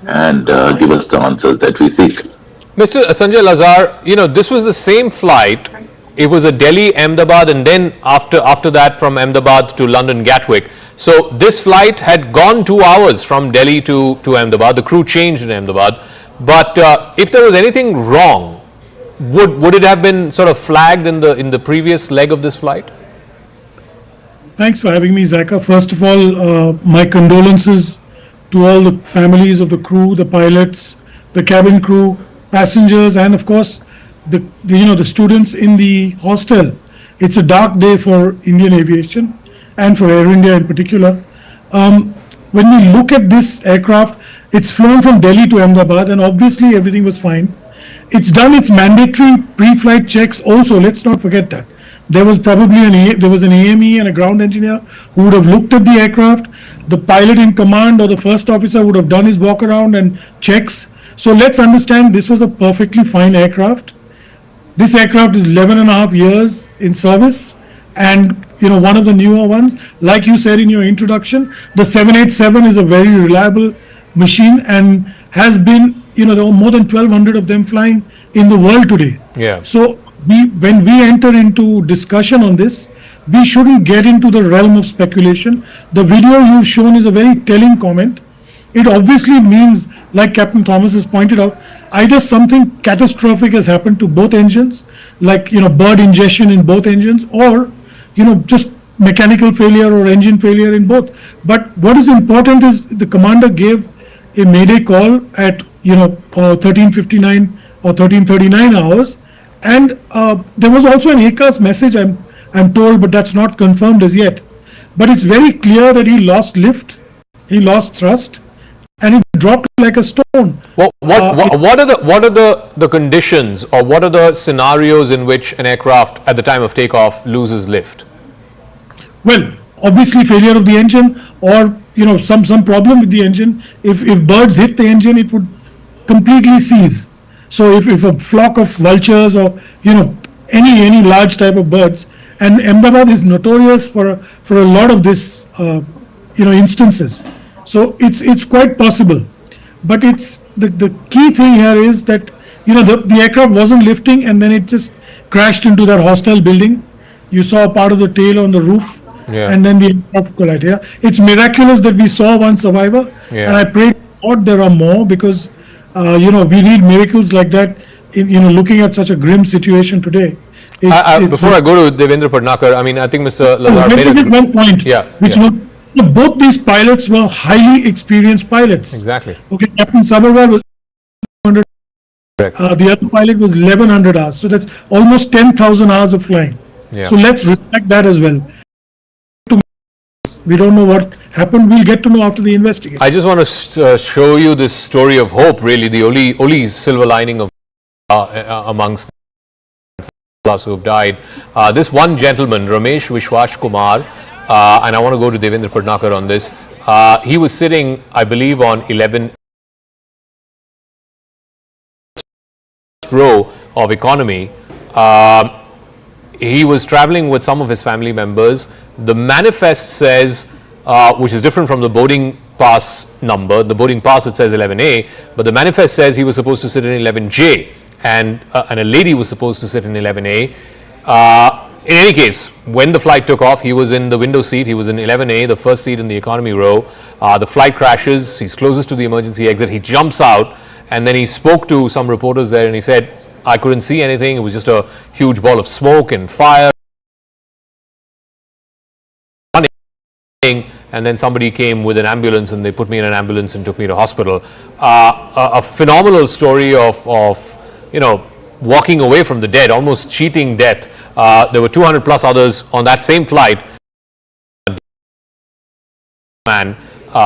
and give us the answers that we seek. Mr. Sanjay Lazar, this was the same flight. It was a Delhi, Ahmedabad, and then after that from Ahmedabad to London Gatwick. So this flight had gone 2 hours from Delhi to Ahmedabad. The crew changed in Ahmedabad. But if there was anything wrong, would it have been sort of flagged in the previous leg of this flight? Thanks for having me, Zaka. First of all, my condolences to all the families of the crew, the pilots, the cabin crew, passengers, and of course the students in the hostel. It's a dark day for Indian aviation and for Air India in particular. When we look at this aircraft, it's flown from Delhi to Ahmedabad, and obviously everything was fine. It's done its mandatory pre-flight checks also. Let's not forget that. There was probably an AME and a ground engineer who would have looked at the aircraft. The pilot in command or the first officer would have done his walk around and checks. So let's understand this was a perfectly fine aircraft. This aircraft is 11.5 years in service, and one of the newer ones. Like you said in your introduction, the 787 is a very reliable machine and has been, there are more than 1,200 of them flying in the world today. Yeah. So when we enter into discussion on this, we shouldn't get into the realm of speculation. The video you've shown is a very telling comment. it obviously means, like Captain Thomas has pointed out, either something catastrophic has happened to both engines, like, bird ingestion in both engines, or, just mechanical failure or engine failure in both. But what is important is the commander gave a mayday call at 13:59 or 13:39 hours, and there was also an ACAS message, I'm told, but that's not confirmed as yet. But it's very clear that he lost lift, he lost thrust, and it dropped like a stone. What are the conditions, or what are the scenarios in which an aircraft at the time of takeoff loses lift? Well, obviously failure of the engine, or some problem with the engine. If birds hit the engine, it would completely seize. So if a flock of vultures, or any large type of birds, and Ahmedabad is notorious for a lot of this instances. So it's quite possible, but it's the key thing here is that the aircraft wasn't lifting, and then it just crashed into that hostel building. You saw part of the tail on the roof, and then the aircraft collided. Yeah? It's miraculous that we saw one survivor, and I pray to God there are more, because we need miracles like that. Looking at such a grim situation today. Before I go to Devendra Padnakar, I think Mr. Lazar made just one point. Both these pilots were highly experienced pilots. Exactly. Okay, Captain Sabharwal was 100. The other pilot was 1100 hours. So that's almost 10,000 hours of flying. Yeah. So let's respect that as well. We don't know what happened. We'll get to know after the investigation. I just want to show you this story of hope, really, the only silver lining of amongst who have died. This one gentleman, Ramesh Vishwash Kumar, and I want to go to Devendra Padnakar on this. He was sitting, I believe, on 11 row of economy. He was traveling with some of his family members. The manifest says, which is different from the boarding pass number. The boarding pass, it says 11A, but the manifest says he was supposed to sit in 11J. And a lady was supposed to sit in 11A. In any case, when the flight took off, he was in the window seat. He was in 11A, the first seat in the economy row. The flight crashes. He's closest to the emergency exit. He jumps out, and then he spoke to some reporters there, and he said, I couldn't see anything. It was just a huge ball of smoke and fire. And then somebody came with an ambulance, and they put me in an ambulance and took me to hospital. A phenomenal story of walking away from the dead, almost cheating death. There were 200 plus others on that same flight. Man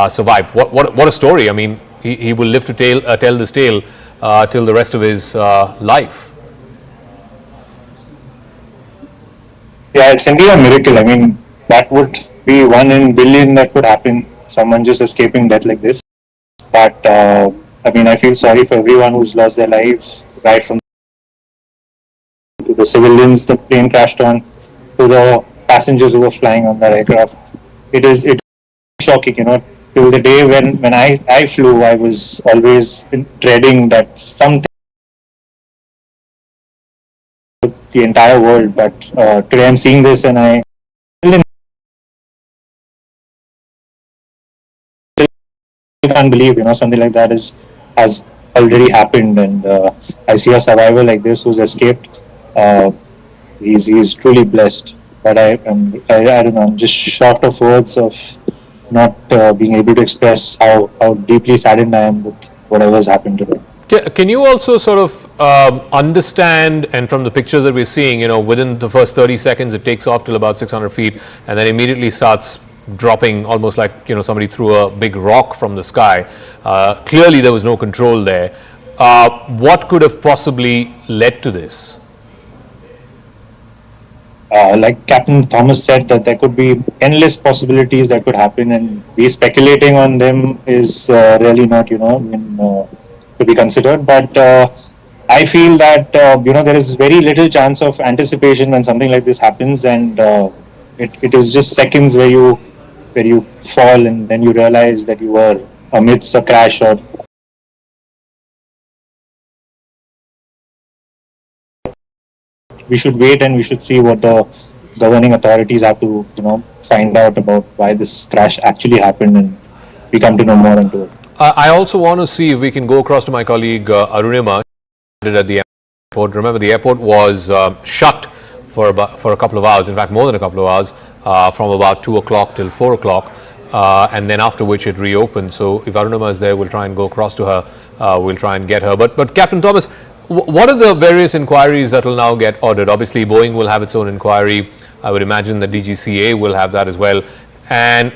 survived. What a story! He will live to tell this tale till the rest of his life. Yeah, it's indeed a miracle. That would be 1 in a billion that could happen. Someone just escaping death like this. But I feel sorry for everyone who's lost their lives, right from to the civilians the plane crashed on, to the passengers who were flying on that aircraft. It's shocking, till the day when I flew, I was always dreading that something the entire world, but today I'm seeing this and I can't believe something like that has already happened, and I see a survivor like this who's escaped. He's truly blessed, but I don't know, I'm just short of words of not being able to express how deeply saddened I am with whatever has happened today. Can you also sort of understand, and from the pictures that we're seeing, within the first 30 seconds it takes off till about 600 feet and then immediately starts dropping, almost like somebody threw a big rock from the sky. Clearly there was no control there. What could have possibly led to this? Like Captain Thomas said, that there could be endless possibilities that could happen, and we speculating on them is really not to be considered. But I feel that there is very little chance of anticipation when something like this happens, and it is just seconds where you fall and then you realize that you were amidst a crash. Or we should wait and we should see what the governing authorities have to find out about why this crash actually happened, and we come to know more into it. I also want to see if we can go across to my colleague Arunima at the airport. Remember, the airport was shut for a couple of hours, in fact more than a couple of hours, from about 2 o'clock till 4 o'clock, and then after which it reopened. So if Arunima is there, we'll try and go across to her, we'll try and get her. But Captain Thomas, what are the various inquiries that will now get ordered? Obviously Boeing will have its own inquiry. I would imagine the DGCA will have that as well. And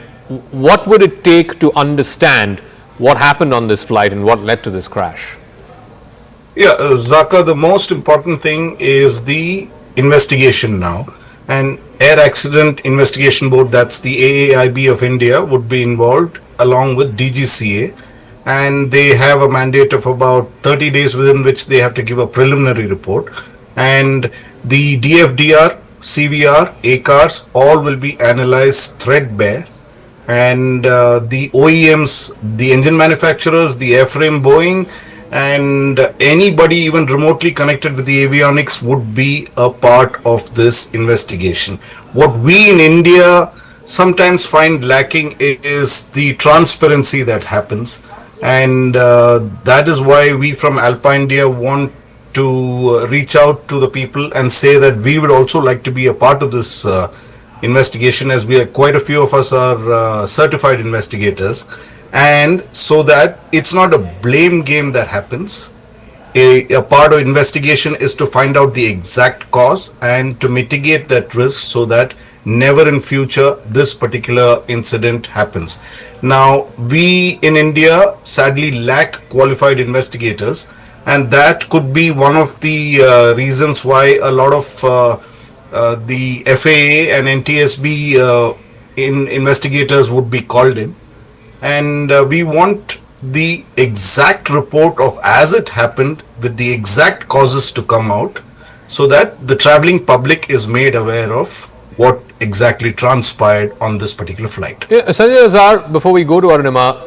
what would it take to understand what happened on this flight and what led to this crash? Yeah, Zaka, the most important thing is the investigation now. And Air Accident Investigation Board, that's the AAIB of India, would be involved along with DGCA. And they have a mandate of about 30 days within which they have to give a preliminary report. And the DFDR, CVR, ACARs, all will be analyzed threadbare. And the OEMs, the engine manufacturers, the airframe Boeing, and anybody even remotely connected with the avionics would be a part of this investigation. What we in India sometimes find lacking is the transparency that happens. And that is why we from Alpha India want to reach out to the people and say that we would also like to be a part of this investigation, as we are, quite a few of us are certified investigators, and so that it's not a blame game that happens. A part of investigation is to find out the exact cause and to mitigate that risk so that never in future this particular incident happens. Now, we in India sadly lack qualified investigators, and that could be one of the reasons why a lot of the FAA and NTSB investigators would be called in. And we want the exact report of as it happened with the exact causes to come out, so that the traveling public is made aware of what exactly transpired on this particular flight. Yeah, Sanjay Azhar, before we go to Arunima,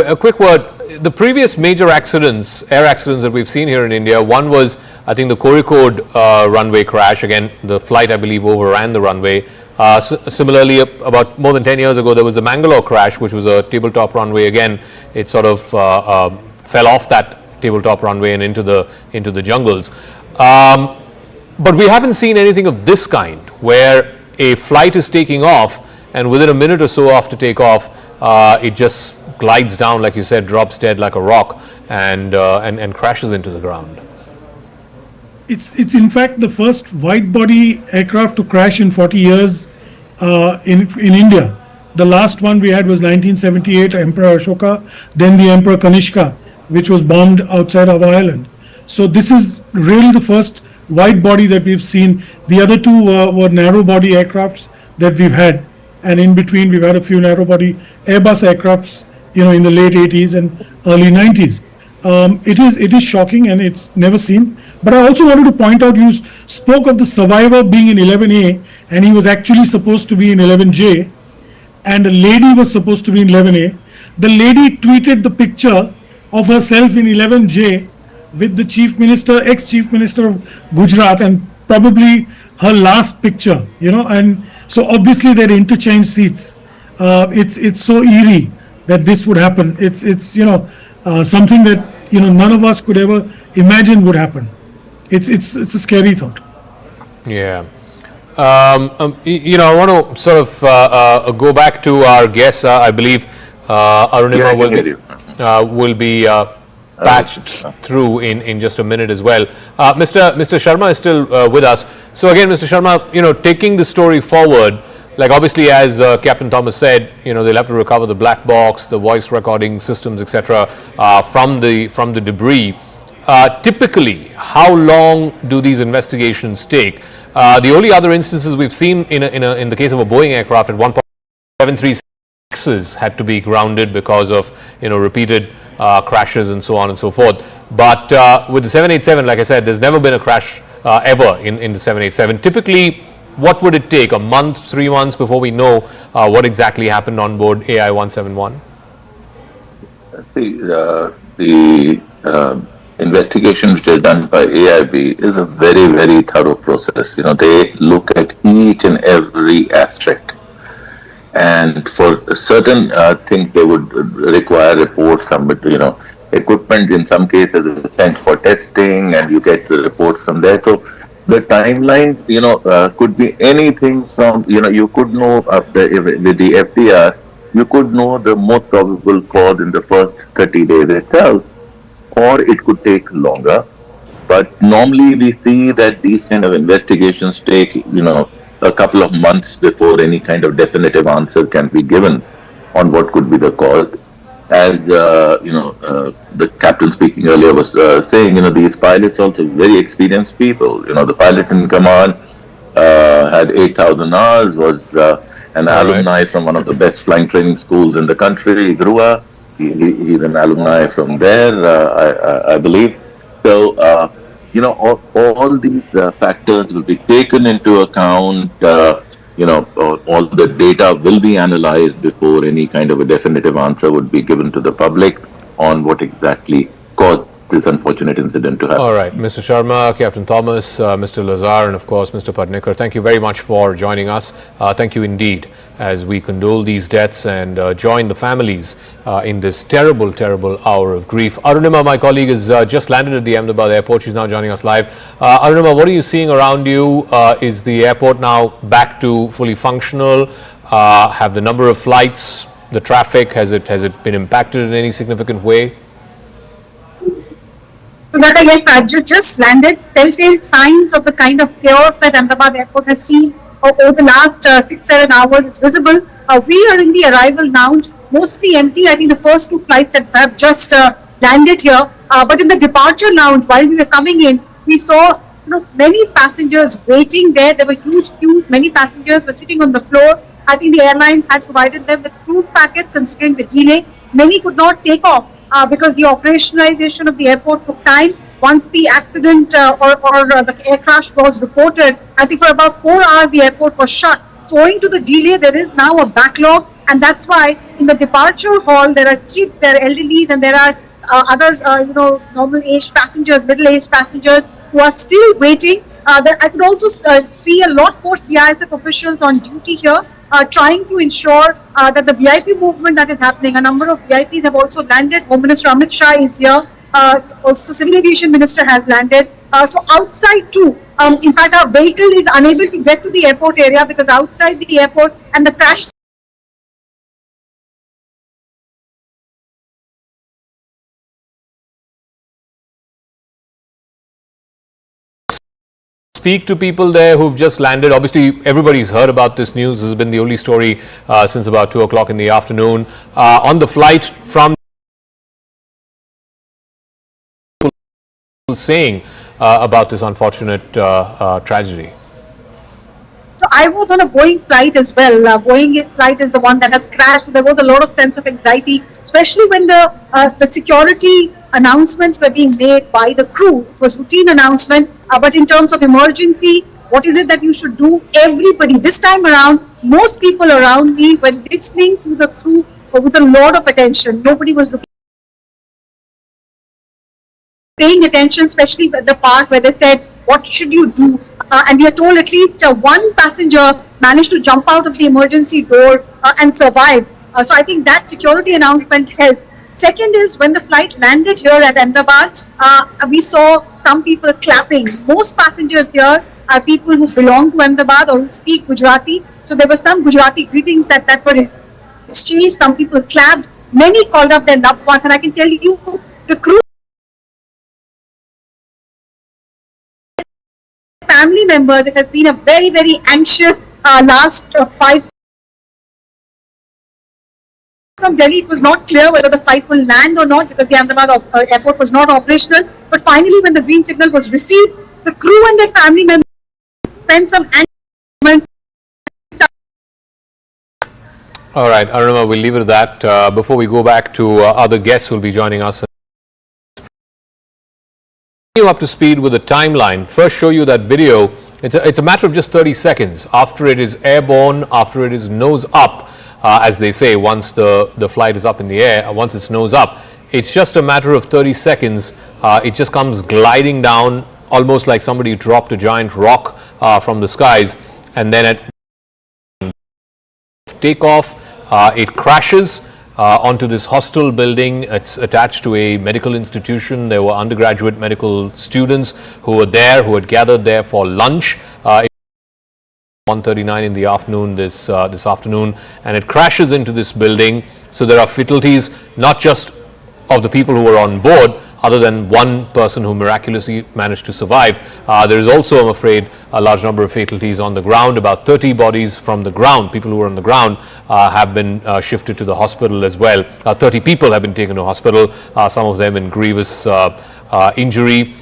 a quick word. The previous major accidents, air accidents that we've seen here in India, one was, I think, the Kozhikode runway crash. Again, the flight, I believe, overran the runway. Similarly, about more than 10 years ago, there was the Mangalore crash, which was a tabletop runway. Again, it sort of fell off that tabletop runway and into the jungles. But we haven't seen anything of this kind, where a flight is taking off and within a minute or so after takeoff, it just glides down, like you said, drops dead like a rock, and crashes into the ground. It's in fact the first wide-body aircraft to crash in 40 years in India. The last one we had was 1978, Emperor Ashoka, then the Emperor Kanishka, which was bombed outside our island. So this is really the first wide-body that we've seen. The other two were narrow-body aircrafts that we've had, and in between we've had a few narrow-body Airbus aircrafts, in the late 80s and early 90s. It is shocking, and it's never seen. But I also wanted to point out, you spoke of the survivor being in 11A, and he was actually supposed to be in 11J, and a lady was supposed to be in 11A. The lady tweeted the picture of herself in 11J with the ex-chief minister of Gujarat, and probably her last picture, and so obviously they'd interchanged seats. It's so eerie that this would happen. It's something that none of us could ever imagine would happen. It's a scary thought. Yeah. I want to sort of go back to our guests. I believe Arunima will be patched through in just a minute as well. Mr. Sharma is still with us. So again, Mr. Sharma, taking the story forward, like obviously as Captain Thomas said, they'll have to recover the black box, the voice recording systems, etc., from the debris. Typically, how long do these investigations take? The only other instances we've seen in the case of a Boeing aircraft, at one point 737s had to be grounded because of repeated crashes and so on and so forth. But with the 787, like I said, there's never been a crash ever in the 787. Typically, what would it take? A month, 3 months before we know what exactly happened on board AI-171? The investigation which is done by AIB is a very, very thorough process. They look at each and every aspect. and for certain things they would require reports submitted, equipment in some cases is sent for testing and you get the reports from there. So the timeline, could be anything from, you could know with the FDR, you could know the most probable cause in the first 30 days itself, or it could take longer. But normally we see that these kind of investigations take, a couple of months before any kind of definitive answer can be given on what could be the cause. As, the captain speaking earlier was saying, these pilots also very experienced people. The pilot in command had 8,000 hours, was an alumni from one of the best flying training schools in the country, Grua. He's an alumni from there, I believe. So, all these factors will be taken into account. All the data will be analyzed before any kind of a definitive answer would be given to the public on what exactly caused this unfortunate incident to happen. All right, Mr. Sharma, Captain Thomas, Mr. Lazar, and of course Mr. Padnikar, thank you very much for joining us. Thank you indeed, as we condole these deaths and join the families in this terrible, terrible hour of grief. Arunima, my colleague, is just landed at the Ahmedabad airport. She's now joining us live. Arunima, what are you seeing around you? Is the airport now back to fully functional? Have the number of flights, the traffic, has it been impacted in any significant way? That yes, I've just landed. Telltale signs of the kind of chaos that Ahmedabad airport has seen over the last 6-7 hours is visible. We are in the arrival lounge, mostly empty. I think the first 2 flights have just landed here. But in the departure lounge, while we were coming in, we saw many passengers waiting there. There were huge queues. Many passengers were sitting on the floor. I think the airlines had provided them with food packets considering the delay. Many could not take off. Because the operationalization of the airport took time. Once the accident or the air crash was reported, I think for about 4 hours the airport was shut. So owing to the delay, there is now a backlog, and that's why in the departure hall there are kids, there are elderlies, and there are other normal-aged passengers, middle-aged passengers who are still waiting. I could also see a lot more CISF officials on duty here. Trying to ensure that the VIP movement that is happening, a number of VIPs have also landed. Home Minister Amit Shah is here. Also, Civil Aviation Minister has landed. So outside too, in fact, our vehicle is unable to get to the airport area because outside the airport and the crash. Speak to people there who've just landed. Obviously, everybody's heard about this news. This has been the only story since about 2 o'clock in the afternoon. On the flight from saying about this unfortunate tragedy. So I was on a Boeing flight as well. Boeing flight is the one that has crashed. So there was a lot of sense of anxiety, especially when the security announcements were being made by the crew. It was routine announcement, but in terms of emergency, what is it that you should do? Everybody, this time around, most people around me were listening to the crew with a lot of attention. Nobody was paying attention, especially at the part where they said, what should you do? And we are told at least one passenger managed to jump out of the emergency door and survive. So I think that security announcement helped. Second is when the flight landed here at Ahmedabad, we saw some people clapping. Most passengers here are people who belong to Ahmedabad or who speak Gujarati. So there were some Gujarati greetings that were exchanged. Some people clapped. Many called up their loved ones. And I can tell you, the crew family members, it has been a very, very anxious last 5 from Delhi. It was not clear whether the flight will land or not because the Ahmedabad airport was not operational. But finally, when the green signal was received, the crew and their family members spent some anxious. All right, Arunima, we'll leave it at that. Before we go back to other guests who will be joining us. You up to speed with the timeline. First show you that video. It's a matter of just 30 seconds after it is airborne, after it is nose up, as they say, once the flight is up in the air, once it's nose up, it's just a matter of 30 seconds. It just comes gliding down almost like somebody dropped a giant rock from the skies, and then at takeoff, it crashes onto this hostel building. It's attached to a medical institution. There were undergraduate medical students who were there, who had gathered there for lunch. 1:39 in the afternoon this afternoon, and it crashes into this building. So there are fatalities, not just of the people who were on board, other than one person who miraculously managed to survive. There is also, I'm afraid, a large number of fatalities on the ground. About 30 bodies from the ground, people who were on the ground, have been shifted to the hospital as well. 30 people have been taken to hospital, some of them in grievous injury.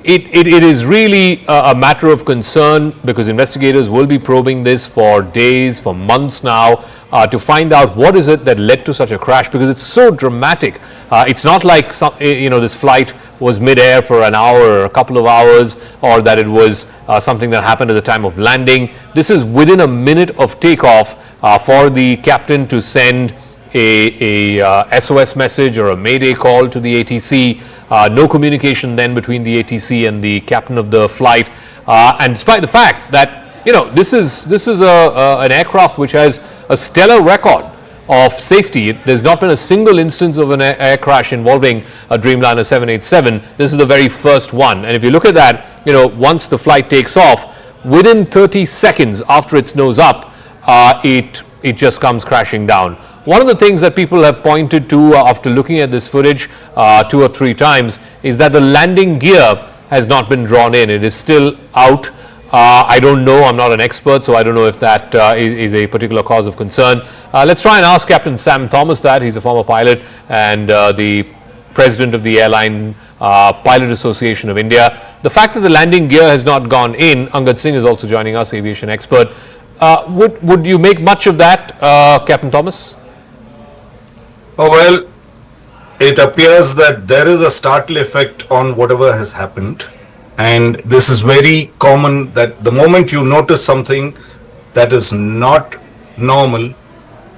It is really a matter of concern, because investigators will be probing this for days, for months now, to find out what is it that led to such a crash, because it's so dramatic. It's not like this flight was mid-air for an hour or a couple of hours, or that it was something that happened at the time of landing. This is within a minute of takeoff for the captain to send a SOS message or a mayday call to the ATC. No communication then between the ATC and the captain of the flight, and despite the fact that this is an aircraft which has a stellar record of safety. There's not been a single instance of an air crash involving a Dreamliner 787. This is the very first one, and if you look at that, once the flight takes off, within 30 seconds after its nose up, it just comes crashing down. One of the things that people have pointed to after looking at this footage 2 or 3 times is that the landing gear has not been drawn in. It is still out. I don't know. I'm not an expert, so I don't know if that is a particular cause of concern. Let's try and ask Captain Sam Thomas that. He's a former pilot and the president of the Airline Pilot Association of India. The fact that the landing gear has not gone in, Angad Singh is also joining us, aviation expert. Would you make much of that, Captain Thomas? Oh, well, it appears that there is a startle effect on whatever has happened. And this is very common, that the moment you notice something that is not normal,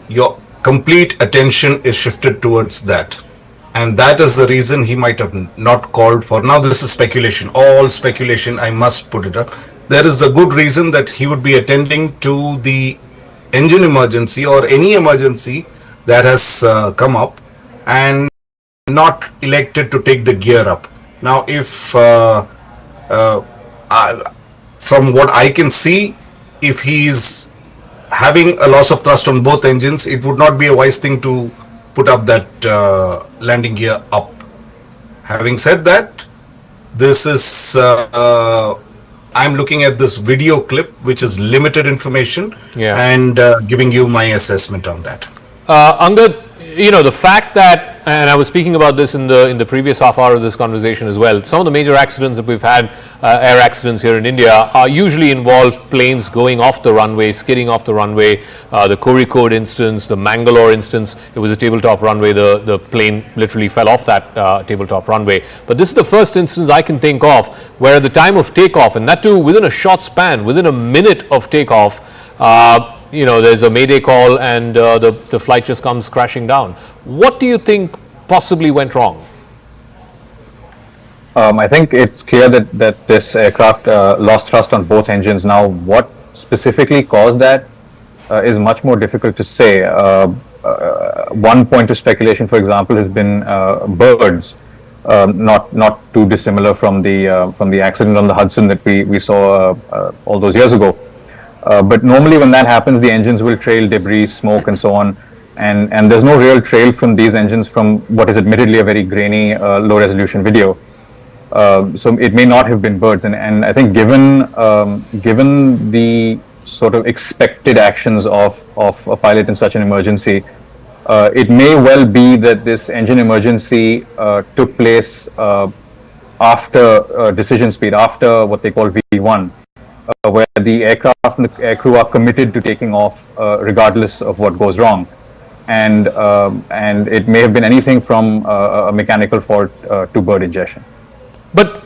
your complete attention is shifted towards that. And that is the reason he might have not called for. Now this is speculation, all speculation, I must put it up. There is a good reason that he would be attending to the engine emergency or any emergency that has come up, and not elected to take the gear up. Now if from what I can see, if he's having a loss of thrust on both engines, it would not be a wise thing to put up that landing gear up. Having said that, this is I'm looking at this video clip, which is limited information, and giving you my assessment on that. Angad, the fact that, and I was speaking about this in the previous half hour of this conversation as well, some of the major accidents that we've had, air accidents here in India, usually involve planes going off the runway, skidding off the runway. The Kozhikode instance, the Mangalore instance, it was a tabletop runway, the plane literally fell off that tabletop runway. But this is the first instance I can think of where at the time of takeoff, and that too within a short span, within a minute of takeoff, there's a mayday call and the flight just comes crashing down. What do you think possibly went wrong? I think it's clear that this aircraft lost thrust on both engines. Now, what specifically caused that is much more difficult to say. One point of speculation, for example, has been birds, not too dissimilar from the accident on the Hudson that we saw all those years ago. But normally when that happens, the engines will trail debris, smoke and so on, and there's no real trail from these engines from what is admittedly a very grainy, low resolution video. So it may not have been birds, and I think given the sort of expected actions of a pilot in such an emergency, it may well be that this engine emergency took place after decision speed, after what they call V1. Where the aircraft and the aircrew are committed to taking off regardless of what goes wrong, and it may have been anything from a mechanical fault to bird ingestion. But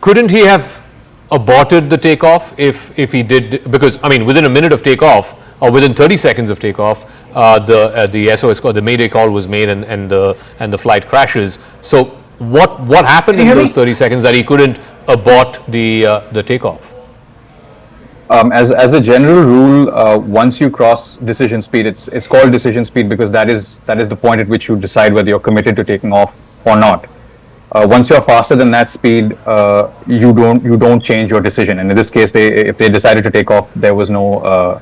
couldn't he have aborted the takeoff if he did? Because within a minute of takeoff or within 30 seconds of takeoff, the SOS call, the mayday call was made, and the flight crashes. So what happened in those 30 seconds that he couldn't abort the takeoff? As a general rule, once you cross decision speed, it's called decision speed because that is the point at which you decide whether you're committed to taking off or not. Once you're faster than that speed, you don't change your decision. And in this case, if they decided to take off, there was no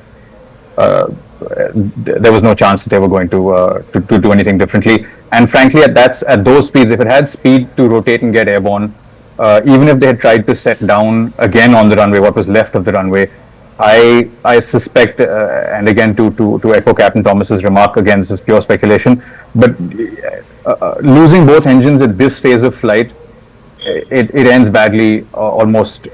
chance that they were going to do anything differently. And frankly, at those speeds, if it had speed to rotate and get airborne, even if they had tried to set down again on the runway, what was left of the runway, I suspect, and again to echo Captain Thomas's remark, again this is pure speculation, but losing both engines at this phase of flight, it ends badly almost.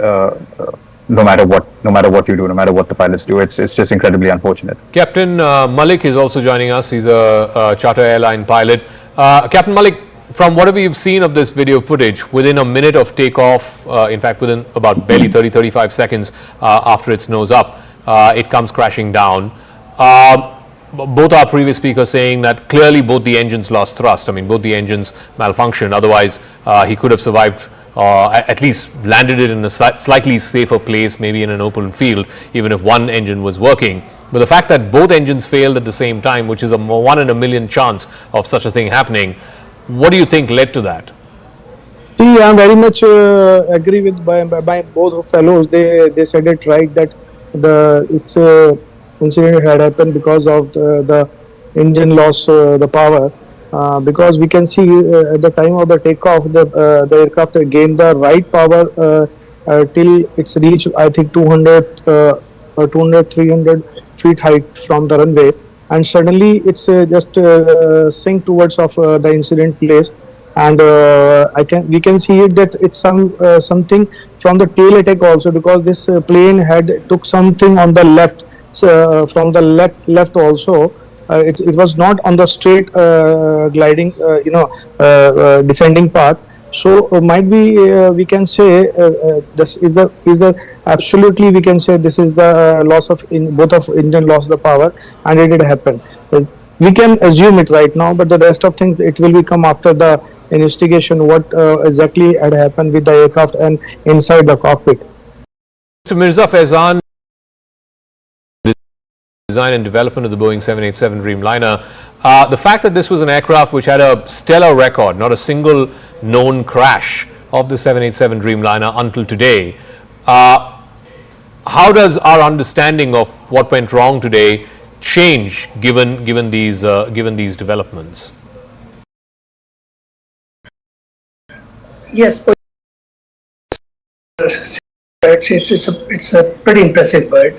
No matter what you do, no matter what the pilots do, it's just incredibly unfortunate. Captain Malik is also joining us. He's a charter airline pilot. Captain Malik, from whatever you've seen of this video footage, within a minute of takeoff, in fact within about barely 30-35 seconds after its nose up, it comes crashing down. Both our previous speakers saying that clearly both the engines lost thrust. I mean, both the engines malfunctioned. Otherwise, he could have survived, at least landed it in a slightly safer place, maybe in an open field, even if one engine was working. But the fact that both engines failed at the same time, which is a 1 in a million chance of such a thing happening, what do you think led to that? See, I very much agree with by both fellows. They said it right that it's incident had happened because of the engine loss the power. Because we can see at the time of the takeoff, the aircraft gained the right power till it's reached, I think, 300 feet height from the runway, and suddenly it's just sink towards of the incident place, and we can see it that it's something from the tail attack also, because this plane had took something on the left, from the left also. It was not on the straight gliding, descending path. So might be we can say this is the absolutely we can say this is the loss of both of engine lost the power, and it did happen. We can assume it right now, but the rest of things it will become after the investigation what exactly had happened with the aircraft and inside the cockpit. So Mirza Faizan, design and development of the Boeing 787 Dreamliner. The fact that this was an aircraft which had a stellar record, not a single known crash of the 787 Dreamliner until today, how does our understanding of what went wrong today change given these developments? Yes, it's a pretty impressive bird.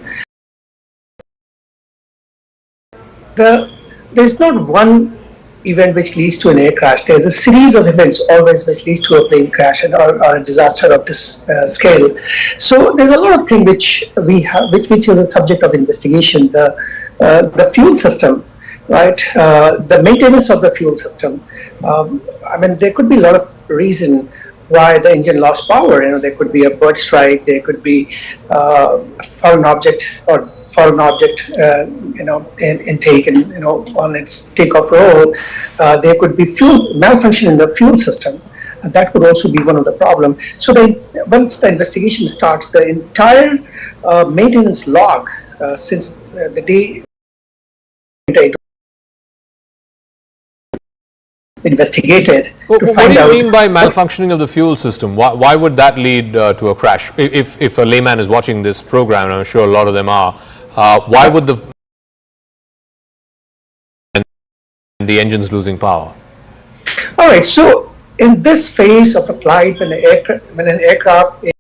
There's not one event which leads to an air crash. There's a series of events always which leads to a plane crash or a disaster of this scale. So there's a lot of things which we have, which is a subject of investigation. The fuel system, right? The maintenance of the fuel system. I mean, there could be a lot of reason why the engine lost power. There could be a bird strike. There could be foreign object intake and on its takeoff roll. There could be fuel malfunction in the fuel system. That could also be one of the problems. So then once the investigation starts, the entire maintenance log since the day investigated to find out. What do you mean by malfunctioning of the fuel system? Why would that lead to a crash? If a layman is watching this program, and I'm sure a lot of them are, why would the engines losing power? All right. So in this phase of the flight, when an aircraft is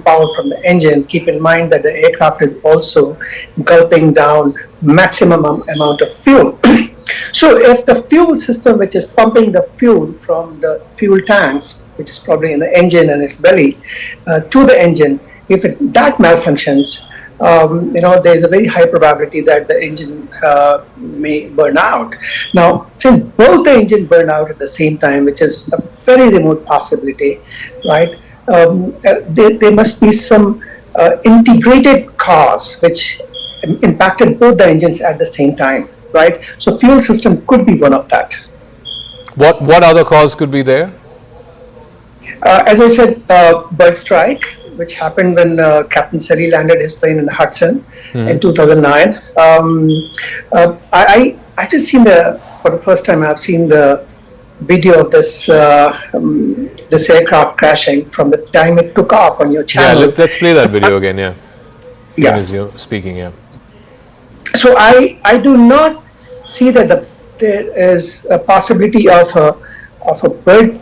power from the engine, keep in mind that the aircraft is also gulping down maximum amount of fuel. So if the fuel system, which is pumping the fuel from the fuel tanks, which is probably in the engine and its belly, to the engine, if that malfunctions, there's a very high probability that the engine may burn out. Now, since both the engine burn out at the same time, which is a very remote possibility, right? There must be some integrated cause which impacted both the engines at the same time, right? So fuel system could be one of that. What other cause could be there? As I said, bird strike, which happened when Captain Sully landed his plane in the Hudson in 2009. I just seen for the first time, I've seen the video of this aircraft crashing from the time it took off on your channel. Yeah, let's play that video again. Yeah. Yeah. As you're speaking. Yeah. So I do not see that there is a possibility of a bird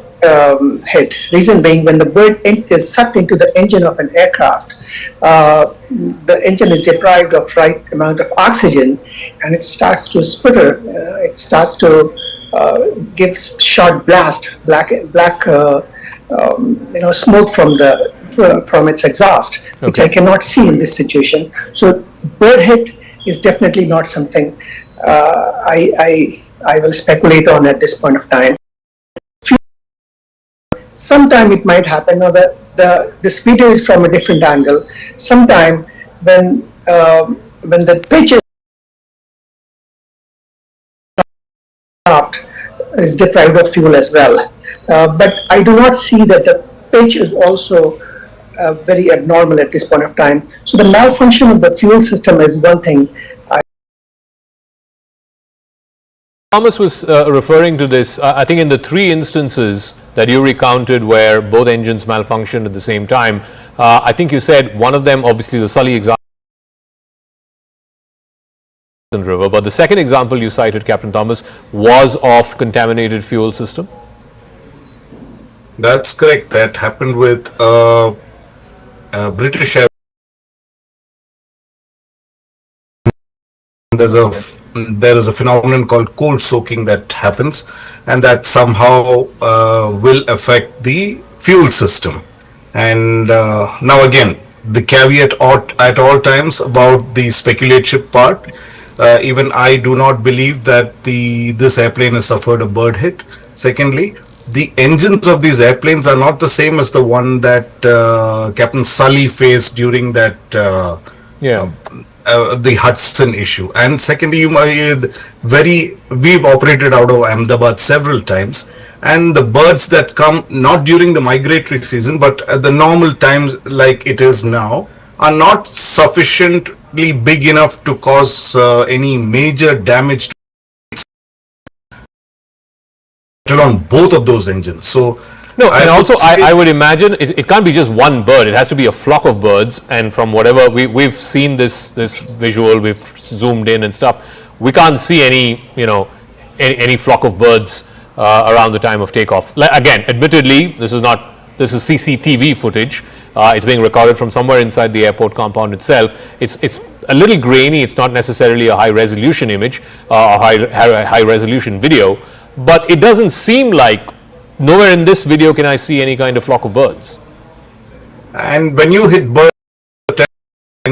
hit. Reason being, when the bird is sucked into the engine of an aircraft, the engine is deprived of right amount of oxygen, and it starts to sputter. It starts to give short blast, black smoke from its exhaust, which I cannot see in this situation. So bird hit is definitely not something I will speculate on at this point of time. Sometime it might happen. Now this video is from a different angle. Sometime when the pitch is deprived of fuel as well. But I do not see that the pitch is also very abnormal at this point of time. So the malfunction of the fuel system is one thing. Thomas was referring to this, I think in the 3 instances that you recounted where both engines malfunctioned at the same time. I think you said one of them, obviously the Sully example, River, but the second example you cited, Captain Thomas, was of contaminated fuel system. That's correct. That happened with British Airways. There is a phenomenon called cold soaking that happens, and that somehow will affect the fuel system. And now again, the caveat at all times about the speculative part. Even I do not believe that this airplane has suffered a bird hit. Secondly, the engines of these airplanes are not the same as the one that Captain Sully faced during that the Hudson issue. And secondly, we've operated out of Ahmedabad several times, and the birds that come not during the migratory season but at the normal times like it is now are not sufficiently big enough to cause any major damage on both of those engines. So no, and also I would imagine it can't be just one bird. It has to be a flock of birds. And from whatever we've seen this visual, we've zoomed in and stuff. We can't see any flock of birds around the time of takeoff. Again, admittedly, this is CCTV footage. It's being recorded from somewhere inside the airport compound itself. It's a little grainy. It's not necessarily a high resolution image or high resolution video, but it doesn't seem like. Nowhere in this video can I see any kind of flock of birds. And when you hit birds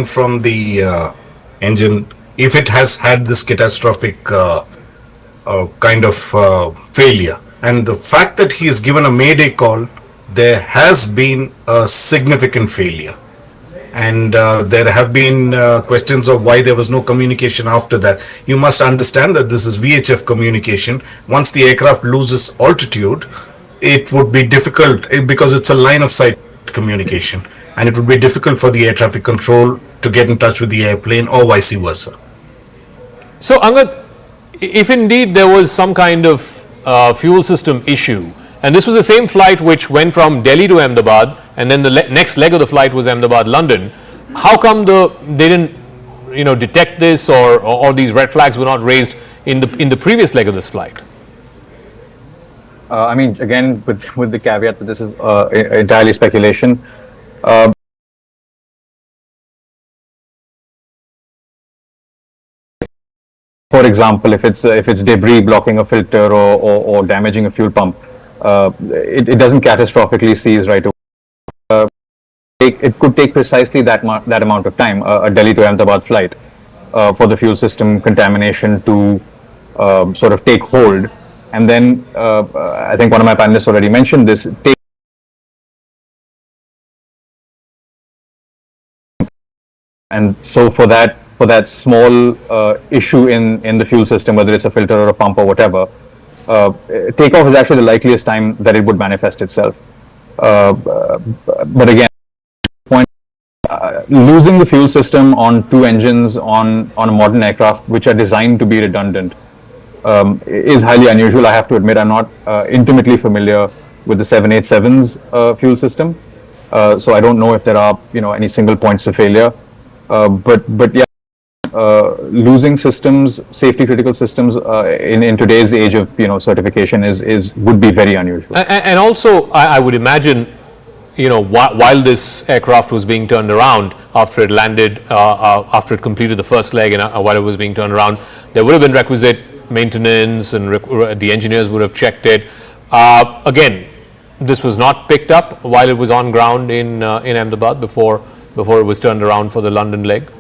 from the engine, if it has had this catastrophic kind of failure, and the fact that he is given a mayday call, there has been a significant failure. And there have been questions of why there was no communication after that. You must understand that this is VHF communication. Once the aircraft loses altitude, it would be difficult because it's a line of sight communication, and it would be difficult for the air traffic control to get in touch with the airplane or vice versa. So Angad, if indeed there was some kind of fuel system issue, and this was the same flight which went from Delhi to Ahmedabad, and then the next leg of the flight was Ahmedabad-London, how come they didn't detect this, or these red flags were not raised in the previous leg of this flight? I mean, again, with the caveat that this is entirely speculation. For example, if it's debris blocking a filter or damaging a fuel pump, it doesn't catastrophically seize right away. It could take precisely that amount of time, a Delhi to Ahmedabad flight, for the fuel system contamination to sort of take hold. And then I think one of my panelists already mentioned this. And so for that small issue in the fuel system, whether it's a filter or a pump or whatever, takeoff is actually the likeliest time that it would manifest itself. But again, point losing the fuel system on two engines on a modern aircraft which are designed to be redundant is highly unusual. I have to admit, I'm not intimately familiar with the 787's fuel system, so I don't know if there are any single points of failure. But yeah, losing systems, safety critical systems in today's age of certification would be very unusual. And also, I would imagine, while this aircraft was being turned around after it landed, after it completed the first leg, and while it was being turned around, there would have been requisite maintenance, and the engineers would have checked it. Again, this was not picked up while it was on ground in Ahmedabad before it was turned around for the London leg.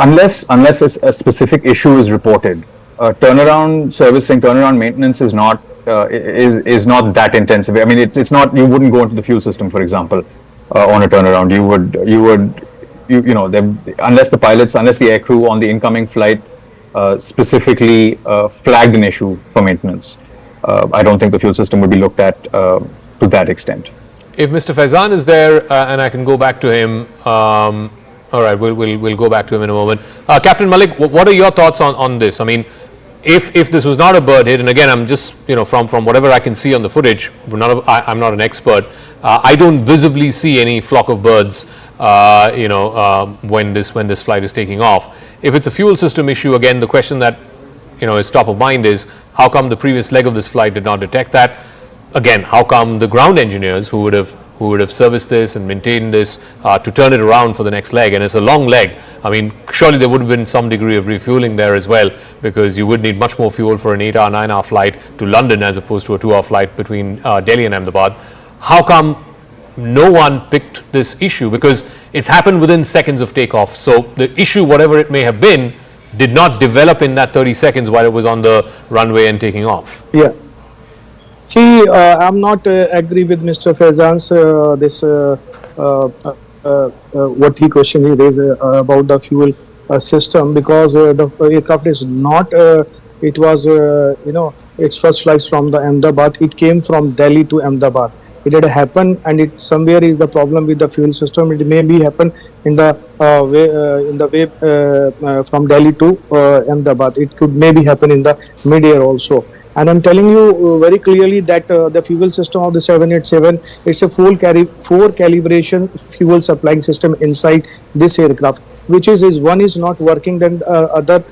Unless a specific issue is reported, turnaround servicing, turnaround maintenance is not that intensive. I mean, it's not. You wouldn't go into the fuel system, for example, on a turnaround. Unless the pilots, unless the aircrew on the incoming flight specifically flagged an issue for maintenance, I don't think the fuel system would be looked at to that extent. If Mr. Faizan is there, and I can go back to him. All right, we'll go back to him in a moment. Captain Malik, what are your thoughts on this? I mean, if this was not a bird hit, and again, I'm just from whatever I can see on the footage, I'm not an expert. I don't visibly see any flock of birds, when this flight is taking off. If it's a fuel system issue, again, the question that is top of mind is how come the previous leg of this flight did not detect that? Again, how come the ground engineers who would have serviced this and maintained this to turn it around for the next leg, and it's a long leg. I mean, surely there would have been some degree of refueling there as well, because you would need much more fuel for an 8-hour, 9-hour flight to London as opposed to a 2-hour flight between Delhi and Ahmedabad. How come no one picked this issue? Because it's happened within seconds of takeoff. So the issue, whatever it may have been, did not develop in that 30 seconds while it was on the runway and taking off. Yeah. See, I'm not agree with Mr. Faizan's what he questioned is about the fuel system, because the aircraft is not. It was its first flight from the Ahmedabad. It came from Delhi to Ahmedabad. It had happened, and it somewhere is the problem with the fuel system. It may be happen in the way from Delhi to Ahmedabad. It could maybe happen in the mid-air also. And I'm telling you very clearly that the fuel system of the 787, it's a full calibration fuel supplying system inside this aircraft, which is one is not working, then other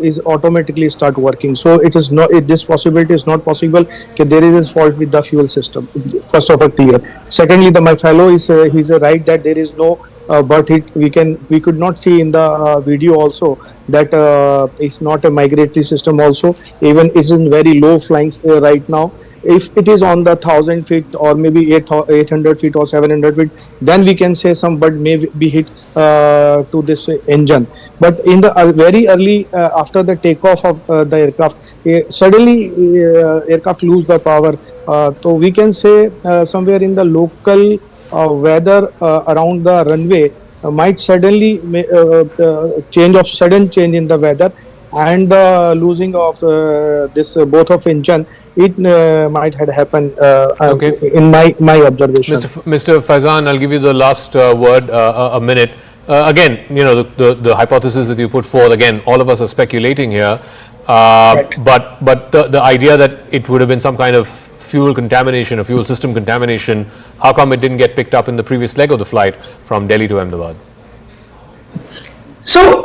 is automatically start working. So it is not, this possibility is not possible that there is a fault with the fuel system. First of all, clear. Secondly, my fellow is he's right that there is no but we could not see in the video also that it's not a migratory system also. Even it's in very low flying right now. If it is on the 1,000 feet or maybe 800 feet or 700 feet, then we can say some bird may be hit to this engine. But in the very early after the takeoff of the aircraft, suddenly aircraft lose the power. So we can say somewhere in the local weather around the runway might suddenly sudden change in the weather, and losing of this both of engine, it might have happened in my observation. Mr. Faizan, I'll give you the last word, a minute. Again, the hypothesis that you put forth, again, all of us are speculating here, but the idea that it would have been some kind of fuel contamination, a fuel system contamination, how come it didn't get picked up in the previous leg of the flight from Delhi to Ahmedabad? So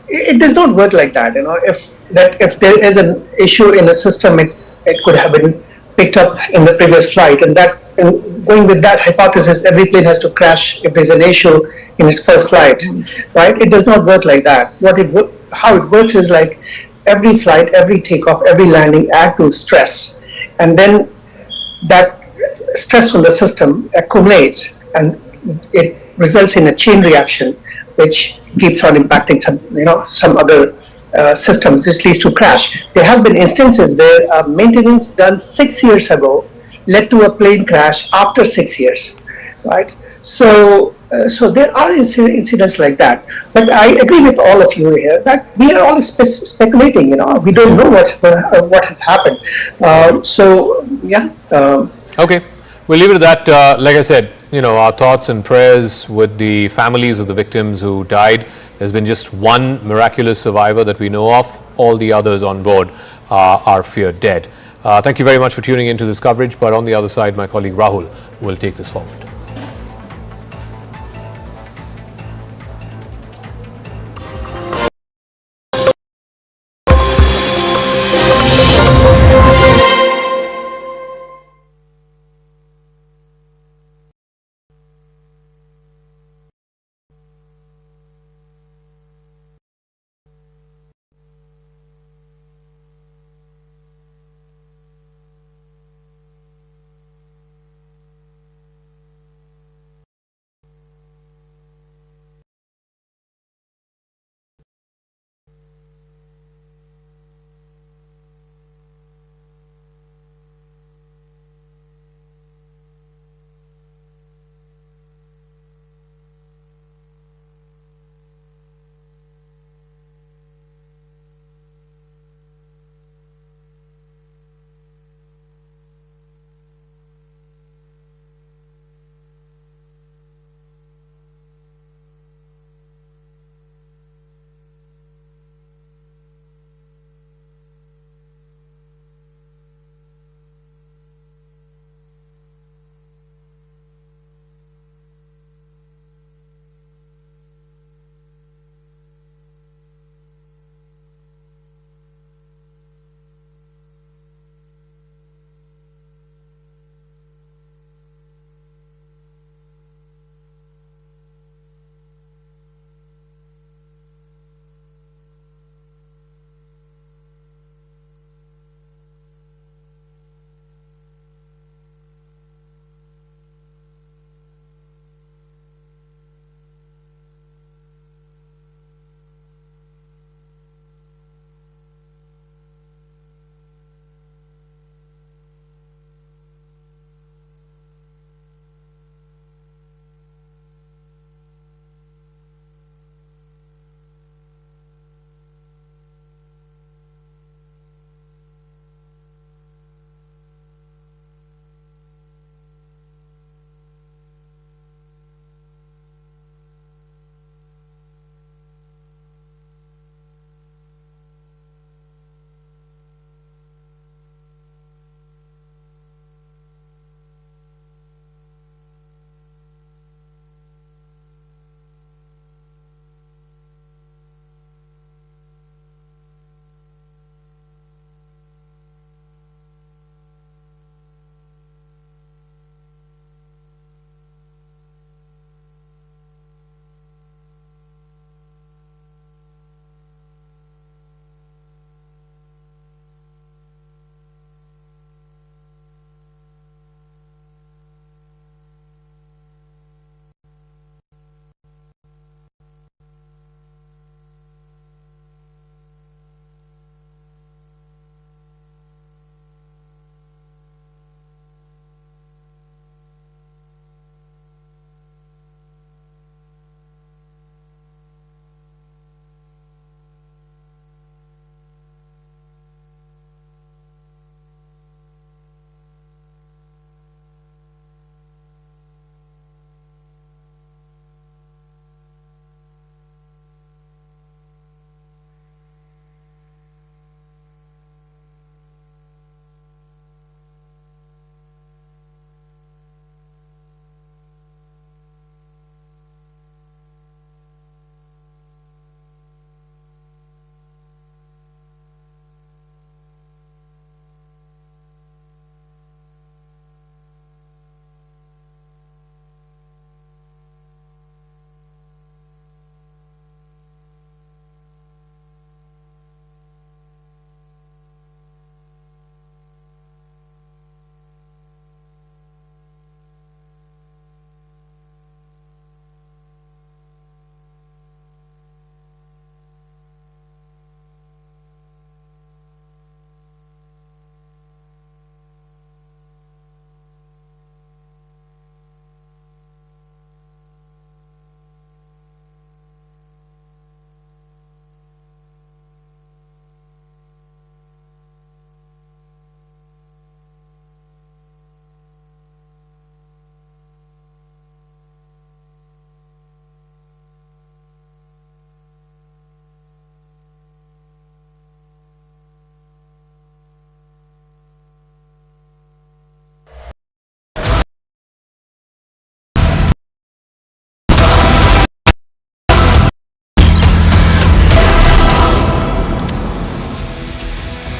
it does not work like that. If there is an issue in the system, it could have been picked up in the previous flight, and going with that hypothesis, every plane has to crash if there's an issue in its first flight, right? It does not work like that. How it works is like every flight, every takeoff, every landing add to stress, and then that stress on the system accumulates, and it results in a chain reaction, which keeps on impacting some other systems. This leads to crash. There have been instances where maintenance done 6 years ago led to a plane crash after 6 years, right? So there are incidents like that. But I agree with all of you here that we are all speculating. We don't know what has happened. Okay, we'll leave it at that. Like I said, our thoughts and prayers with the families of the victims who died. There's been just one miraculous survivor that we know of. All the others on board are feared dead. Thank you very much for tuning into this coverage. But on the other side, my colleague Rahul will take this forward.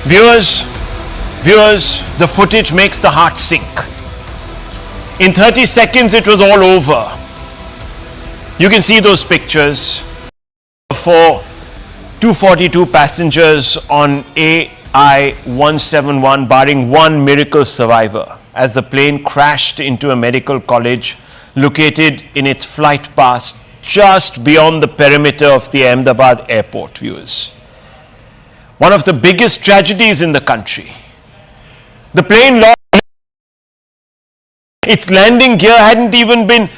Viewers, the footage makes the heart sink. In 30 seconds, it was all over. You can see those pictures for 242 passengers on AI-171, barring one miracle survivor, as the plane crashed into a medical college located in its flight path just beyond the perimeter of the Ahmedabad airport, viewers. One of the biggest tragedies in the country. The plane lost its landing gear hadn't even been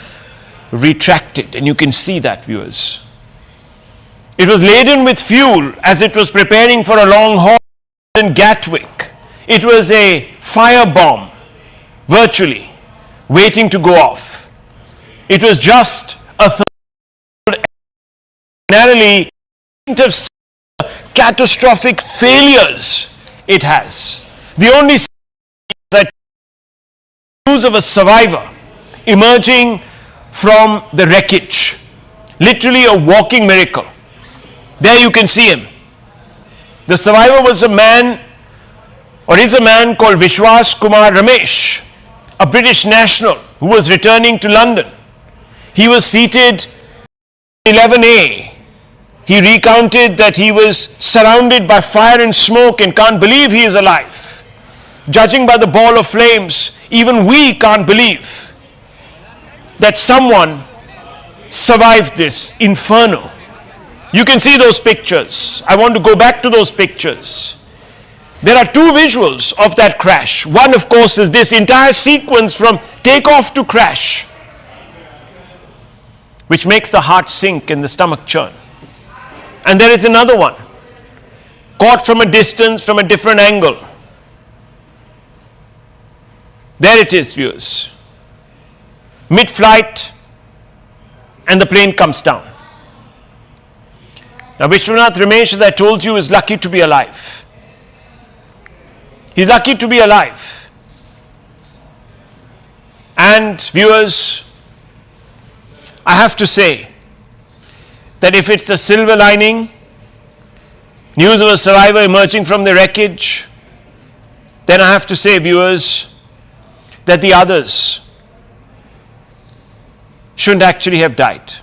retracted, and you can see that, viewers. It was laden with fuel as it was preparing for a long haul in Gatwick. It was a firebomb, virtually, waiting to go off. It was just a narrowly of catastrophic failures it has. The only that news of a survivor emerging from the wreckage, literally a walking miracle. There you can see him. The survivor was a man, or is a man called Vishwas Kumar Ramesh, a British national who was returning to London. He was seated in 11A. He recounted that he was surrounded by fire and smoke and can't believe he is alive. Judging by the ball of flames, even we can't believe that someone survived this inferno. You can see those pictures. I want to go back to those pictures. There are two visuals of that crash. One, of course, is this entire sequence from takeoff to crash, which makes the heart sink and the stomach churn. And there is another one, caught from a distance, from a different angle. There it is, viewers. Mid-flight, and the plane comes down. Now, Vishwanath Ramesh, as I told you, is lucky to be alive. He's lucky to be alive. And, viewers, I have to say that if it's a silver lining, news of a survivor emerging from the wreckage, then I have to say, viewers, that the others shouldn't actually have died.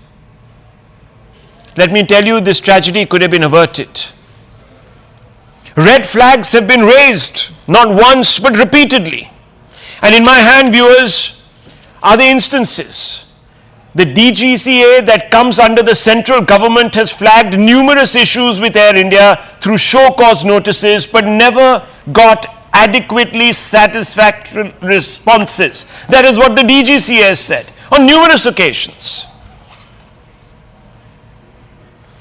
Let me tell you, this tragedy could have been averted. Red flags have been raised, not once but repeatedly. And in my hand, viewers, are the instances. The DGCA that comes under the central government has flagged numerous issues with Air India through show cause notices, but never got adequately satisfactory responses. That is what the DGCA has said on numerous occasions.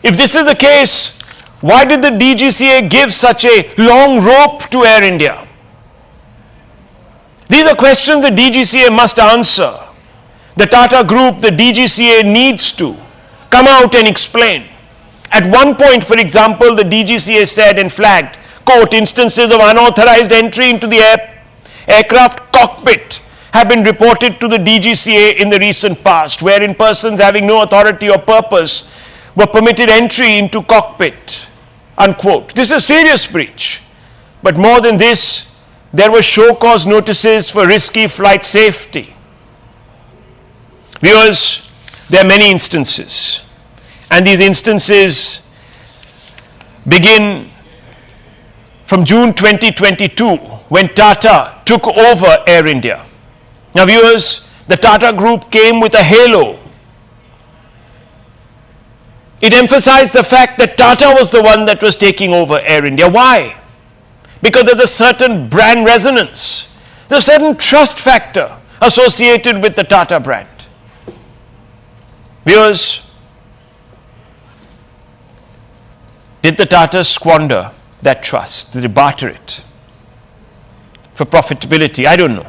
If this is the case, why did the DGCA give such a long rope to Air India? These are questions the DGCA must answer. The Tata Group, the DGCA needs to come out and explain. At one point, for example, the DGCA said and flagged, quote, instances of unauthorized entry into the aircraft cockpit have been reported to the DGCA in the recent past, wherein persons having no authority or purpose were permitted entry into cockpit, unquote. This is a serious breach. But more than this, there were show cause notices for risky flight safety. Viewers, there are many instances, and these instances begin from June 2022, when Tata took over Air India. Now, viewers, the Tata Group came with a halo. It emphasized the fact that Tata was the one that was taking over Air India. Why? Because there's a certain brand resonance. There's a certain trust factor associated with the Tata brand. Viewers, did the Tatas squander that trust? Did they barter it for profitability? I don't know.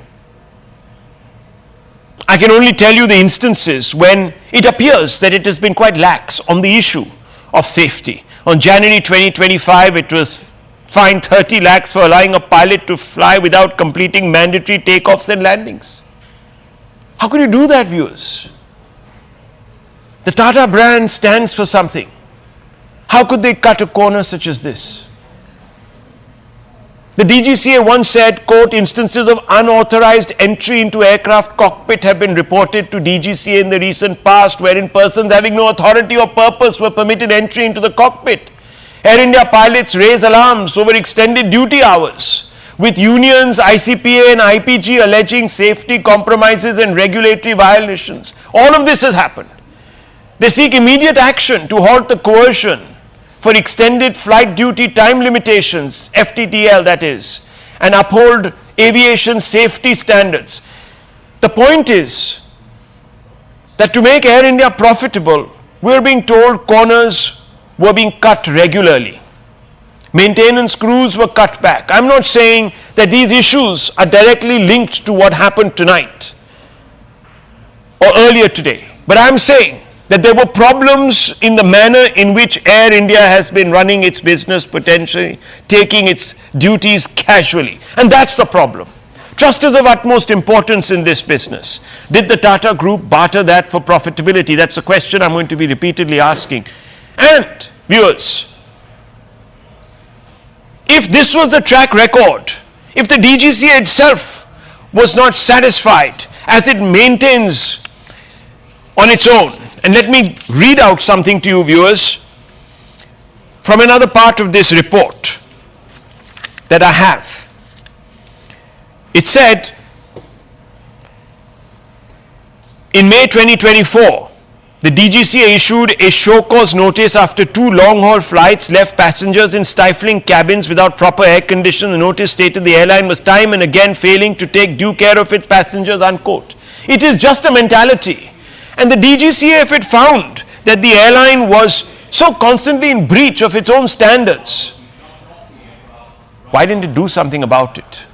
I can only tell you the instances when it appears that it has been quite lax on the issue of safety. On January 2025, it was fined 30 lakhs for allowing a pilot to fly without completing mandatory takeoffs and landings. How could you do that, viewers? The Tata brand stands for something. How could they cut a corner such as this? The DGCA once said, quote, instances of unauthorized entry into aircraft cockpit have been reported to DGCA in the recent past, wherein persons having no authority or purpose were permitted entry into the cockpit. Air India pilots raise alarms over extended duty hours, with unions, ICPA and IPG alleging safety compromises and regulatory violations. All of this has happened. They seek immediate action to halt the coercion for extended flight duty time limitations, FTTL that is, and uphold aviation safety standards. The point is that to make Air India profitable, we're being told corners were being cut regularly. Maintenance crews were cut back. I'm not saying that these issues are directly linked to what happened tonight or earlier today, but I'm saying that there were problems in the manner in which Air India has been running its business, potentially taking its duties casually. And that's the problem. Trust is of utmost importance in this business. Did the Tata Group barter that for profitability? That's a question I'm going to be repeatedly asking. And viewers, if this was the track record, if the DGCA itself was not satisfied as it maintains on its own, and let me read out something to you, viewers, from another part of this report that I have. It said, in May 2024, the DGCA issued a show cause notice after 2 long-haul flights left passengers in stifling cabins without proper air conditioning. The notice stated the airline was time and again failing to take due care of its passengers, unquote. It is just a mentality. And the DGCA, if it found that the airline was so constantly in breach of its own standards, why didn't it do something about it?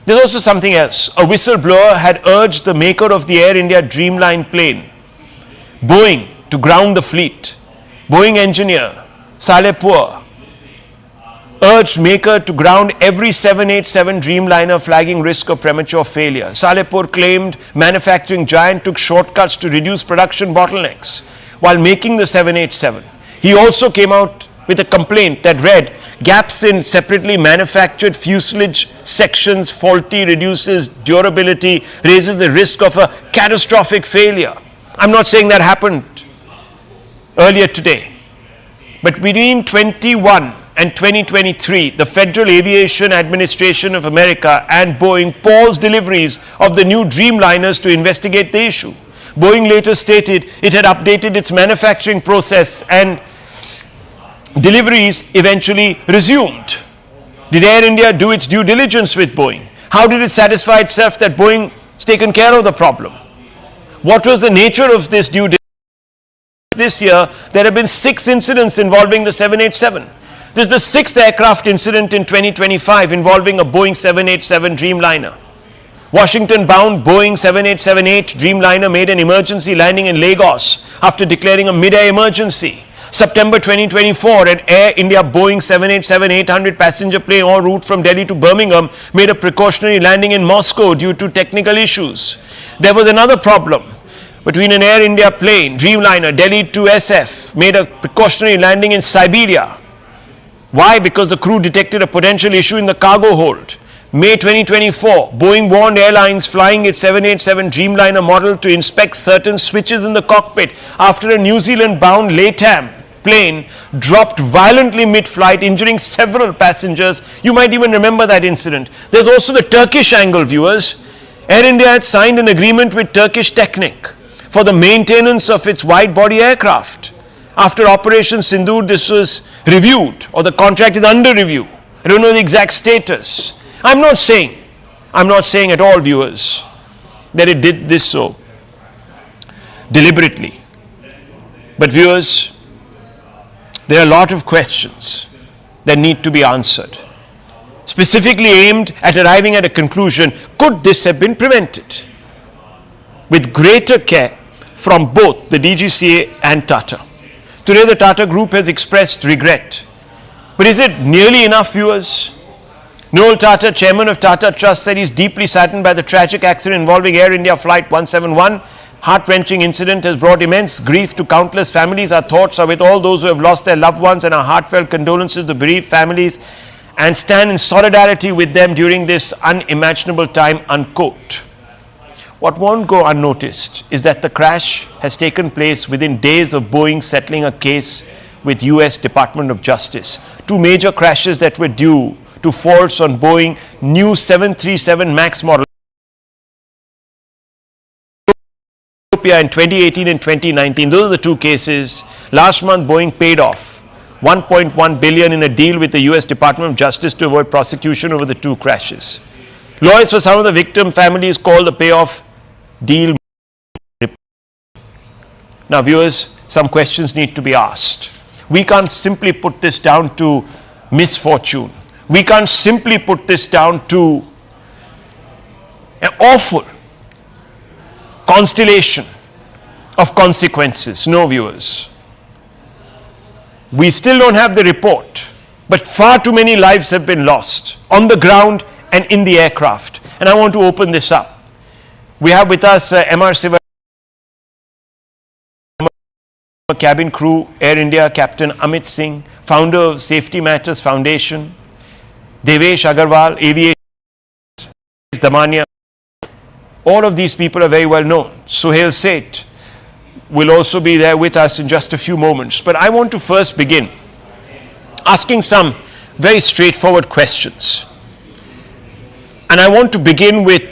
There's also something else. A whistleblower had urged the maker of the Air India Dreamline plane, Boeing, to ground the fleet. Boeing engineer Salehpur urged maker to ground every 787 Dreamliner, flagging risk of premature failure. Salehpur claimed manufacturing giant took shortcuts to reduce production bottlenecks while making the 787. He also came out with a complaint that read, gaps in separately manufactured fuselage sections faulty, reduces durability, raises the risk of a catastrophic failure. I'm not saying that happened earlier today, but between 21 and 2023, the Federal Aviation Administration of America and Boeing paused deliveries of the new Dreamliners to investigate the issue. Boeing later stated it had updated its manufacturing process and deliveries eventually resumed. Did Air India do its due diligence with Boeing? How did it satisfy itself that Boeing has taken care of the problem? What was the nature of this due diligence? This year, there have been 6 incidents involving the 787. This is the 6th aircraft incident in 2025 involving a Boeing 787 Dreamliner. Washington-bound Boeing 787-8 Dreamliner made an emergency landing in Lagos after declaring a mid-air emergency. September 2024, an Air India Boeing 787-800 passenger plane en route from Delhi to Birmingham made a precautionary landing in Moscow due to technical issues. There was another problem between an Air India plane, Dreamliner, Delhi to SF, made a precautionary landing in Siberia. Why? Because the crew detected a potential issue in the cargo hold. May 2024, Boeing warned airlines flying its 787 Dreamliner model to inspect certain switches in the cockpit after a New Zealand-bound LATAM plane dropped violently mid-flight, injuring several passengers. You might even remember that incident. There's also the Turkish angle, viewers. Air India had signed an agreement with Turkish Technic for the maintenance of its wide-body aircraft. After Operation Sindoor, this was reviewed, or the contract is under review. I don't know the exact status. I'm not saying at all, viewers, that it did this so deliberately. But viewers, there are a lot of questions that need to be answered, specifically aimed at arriving at a conclusion. Could this have been prevented with greater care from both the DGCA and Tata? Today, the Tata Group has expressed regret. But is it nearly enough, viewers? Noel Tata, chairman of Tata Trust, said he's deeply saddened by the tragic accident involving Air India Flight 171. Heart-wrenching incident has brought immense grief to countless families. Our thoughts are with all those who have lost their loved ones, and our heartfelt condolences to bereaved families and stand in solidarity with them during this unimaginable time, unquote. What won't go unnoticed is that the crash has taken place within days of Boeing settling a case with US Department of Justice. Two major crashes that were due to faults on Boeing new 737 MAX model in 2018 and 2019. Those are the two cases. Last month, Boeing paid off $1.1 billion in a deal with the US Department of Justice to avoid prosecution over the two crashes. Lawyers for some of the victim families call the payoff deal. Now, viewers, some questions need to be asked. We can't simply put this down to misfortune. We can't simply put this down to an awful constellation of consequences. No, viewers. We still don't have the report, but far too many lives have been lost on the ground and in the aircraft. And I want to open this up. We have with us MR Siva, cabin crew, Air India, Captain Amit Singh, founder of Safety Matters Foundation, Devesh Agarwal, aviation, Damania. All of these people are very well known. Suhail Seth will also be there with us in just a few moments. But I want to first begin asking some very straightforward questions. And I want to begin with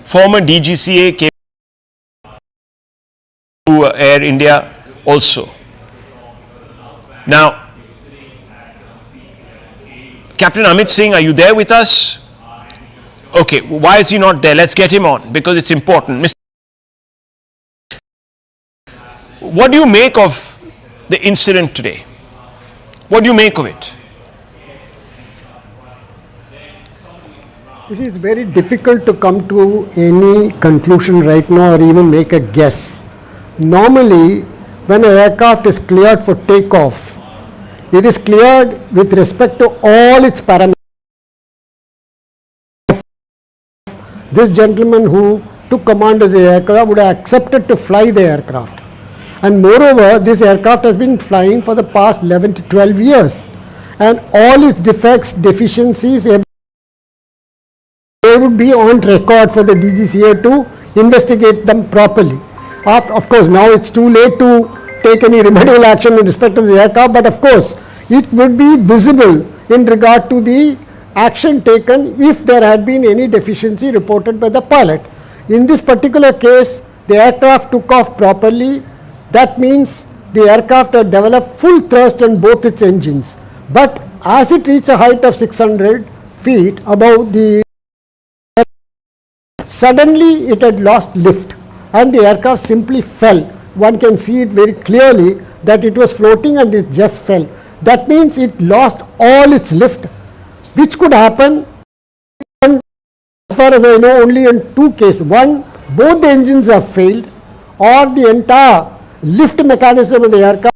former DGCA to Air India also. Now, Captain Amit Singh, are you there with us? Okay, why is he not there? Let's get him on because it's important. Mr. What do you make of the incident today? What do you make of it? You see, it's very difficult to come to any conclusion right now or even make a guess. Normally, when an aircraft is cleared for takeoff, it is cleared with respect to all its parameters. This gentleman who took command of the aircraft would have accepted to fly the aircraft. And moreover, this aircraft has been flying for the past 11 to 12 years. And all its defects, deficiencies, they would be on record for the DGCA to investigate them properly. Of course, now it's too late to take any remedial action in respect of the aircraft, but of course, it would be visible in regard to the action taken if there had been any deficiency reported by the pilot. In this particular case, the aircraft took off properly. That means the aircraft had developed full thrust on both its engines. But as it reached a height of 600 feet above the suddenly it had lost lift and the aircraft simply fell. One can see it very clearly that it was floating and it just fell. That means it lost all its lift, which could happen, as far as I know, only in two cases. One, both the engines have failed, or the entire lift mechanism of the aircraft,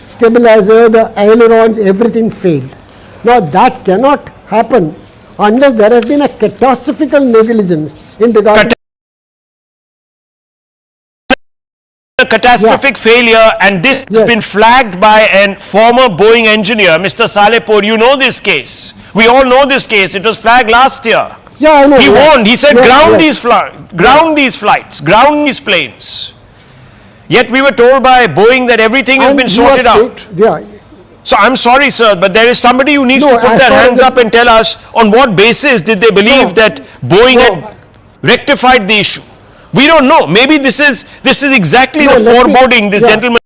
stabilizer, the ailerons, everything failed. Now that cannot happen unless there has been a catastrophic negligence in regard to a catastrophic failure, and this has been flagged by a former Boeing engineer, Mr. Salehpur. You know this case. We all know this case. It was flagged last year. Yeah, I know. He warned. He said, ground these flights, ground these planes. Yet we were told by Boeing that everything has been sorted out. So I'm sorry, sir, but there is somebody who needs to put their hands up and tell us on what basis did they believe that Boeing had rectified the issue. We don't know. Maybe this is exactly the foreboding this gentleman.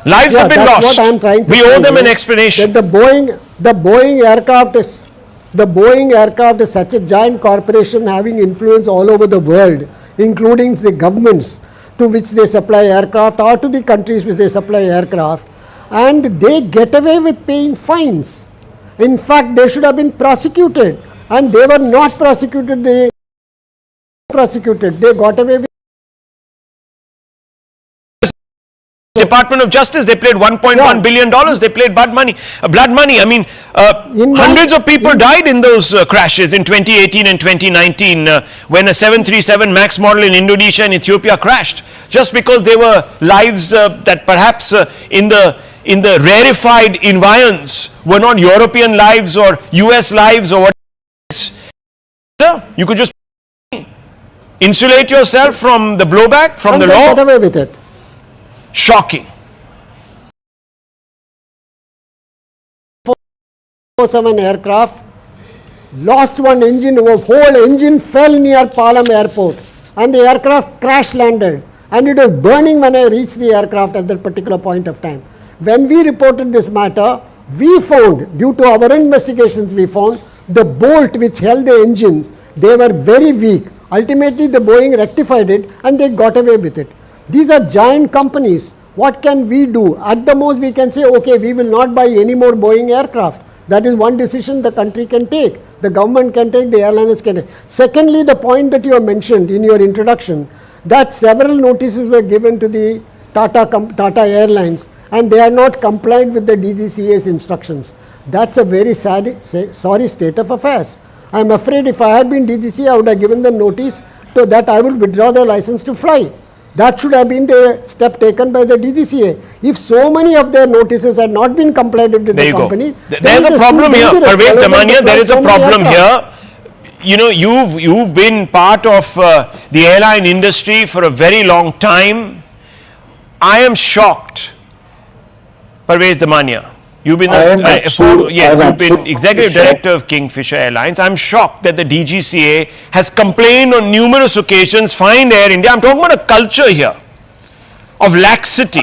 Lives have been lost. What I'm trying to we owe them an explanation. That the Boeing aircraft is such a giant corporation having influence all over the world, including the governments to which they supply aircraft or to the countries which they supply aircraft, and they get away with paying fines. In fact, they should have been prosecuted, and they were not prosecuted. They got away with. Department of Justice, they paid $1.1 billion. They paid blood money. I mean, hundreds of people died in those crashes in 2018 and 2019 when a 737 MAX model in Indonesia and Ethiopia crashed, just because they were lives that perhaps in in the rarefied environs were not European lives or US lives or what. You could just insulate yourself from the blowback, from and the they law. got away with it. Shocking. 447 aircraft lost one engine, whole engine fell near Palam airport and the aircraft crash landed and it was burning when I reached the aircraft at that particular point of time. When we reported this matter, we found, due to our investigations, we found the bolt which held the engines, they were very weak. Ultimately the Boeing rectified it and they got away with it. These are giant companies. What can we do? At the most we can say, okay, we will not buy any more Boeing aircraft. That is one decision the country can take, the government can take, the airlines can take. Secondly, the point that you have mentioned in your introduction, that several notices were given to the Tata Airlines and they are not compliant with the DGCA's instructions. That's a very sorry state of affairs. I am afraid if I had been DGCA, I would have given them notice so that I would withdraw their license to fly. That should have been the step taken by the DGCA. If so many of their notices had not been complied with the company, there's a problem here. Parvez Damania, there is a problem here. You know, you've been part of the airline industry for a very long time. I am shocked, Parvez Damania. You've been you've been executive director of Kingfisher Airlines. I'm shocked that the DGCA has complained on numerous occasions, fined Air India. I'm talking about a culture here of laxity.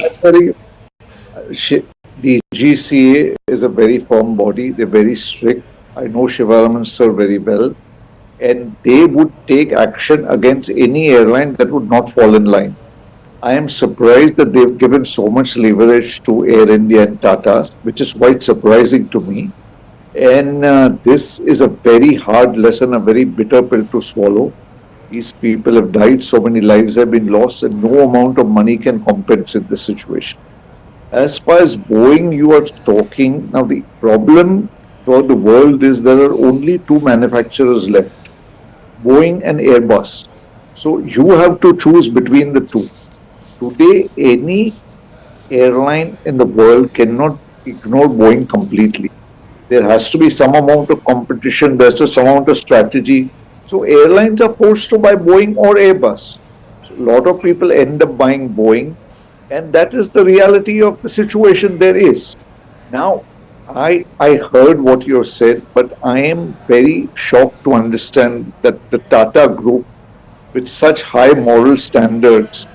DGCA is a very firm body. They're very strict. I know Shivaraman sir very well, and they would take action against any airline that would not fall in line. I am surprised that they've given so much leverage to Air India and Tata, which is quite surprising to me. And this is a very hard lesson, a very bitter pill to swallow. These people have died, so many lives have been lost, and no amount of money can compensate the situation. As far as Boeing you are talking, now the problem for the world is there are only two manufacturers left, Boeing and Airbus. So you have to choose between the two. Today, any airline in the world cannot ignore Boeing completely. There has to be some amount of competition, there's some amount of strategy. So airlines are forced to buy Boeing or Airbus. So a lot of people end up buying Boeing, and that is the reality of the situation there is. Now, I heard what you said, but I am very shocked to understand that the Tata Group, with such high moral standards,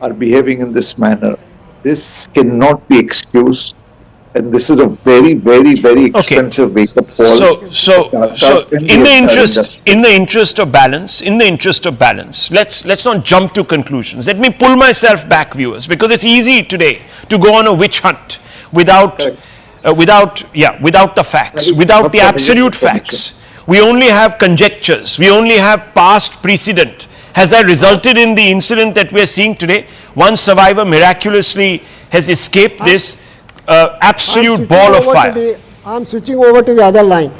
are behaving in this manner. This cannot be excused, and this is a very, very, very expensive wake-up call. So in the interest of balance, let's not jump to conclusions. Let me pull myself back, viewers, because it's easy today to go on a witch hunt without the facts, without the absolute facts. We only have conjectures. We only have past precedent. Has that resulted in the incident that we are seeing today? One survivor miraculously has escaped this absolute ball of fire. I'm switching over to the other line.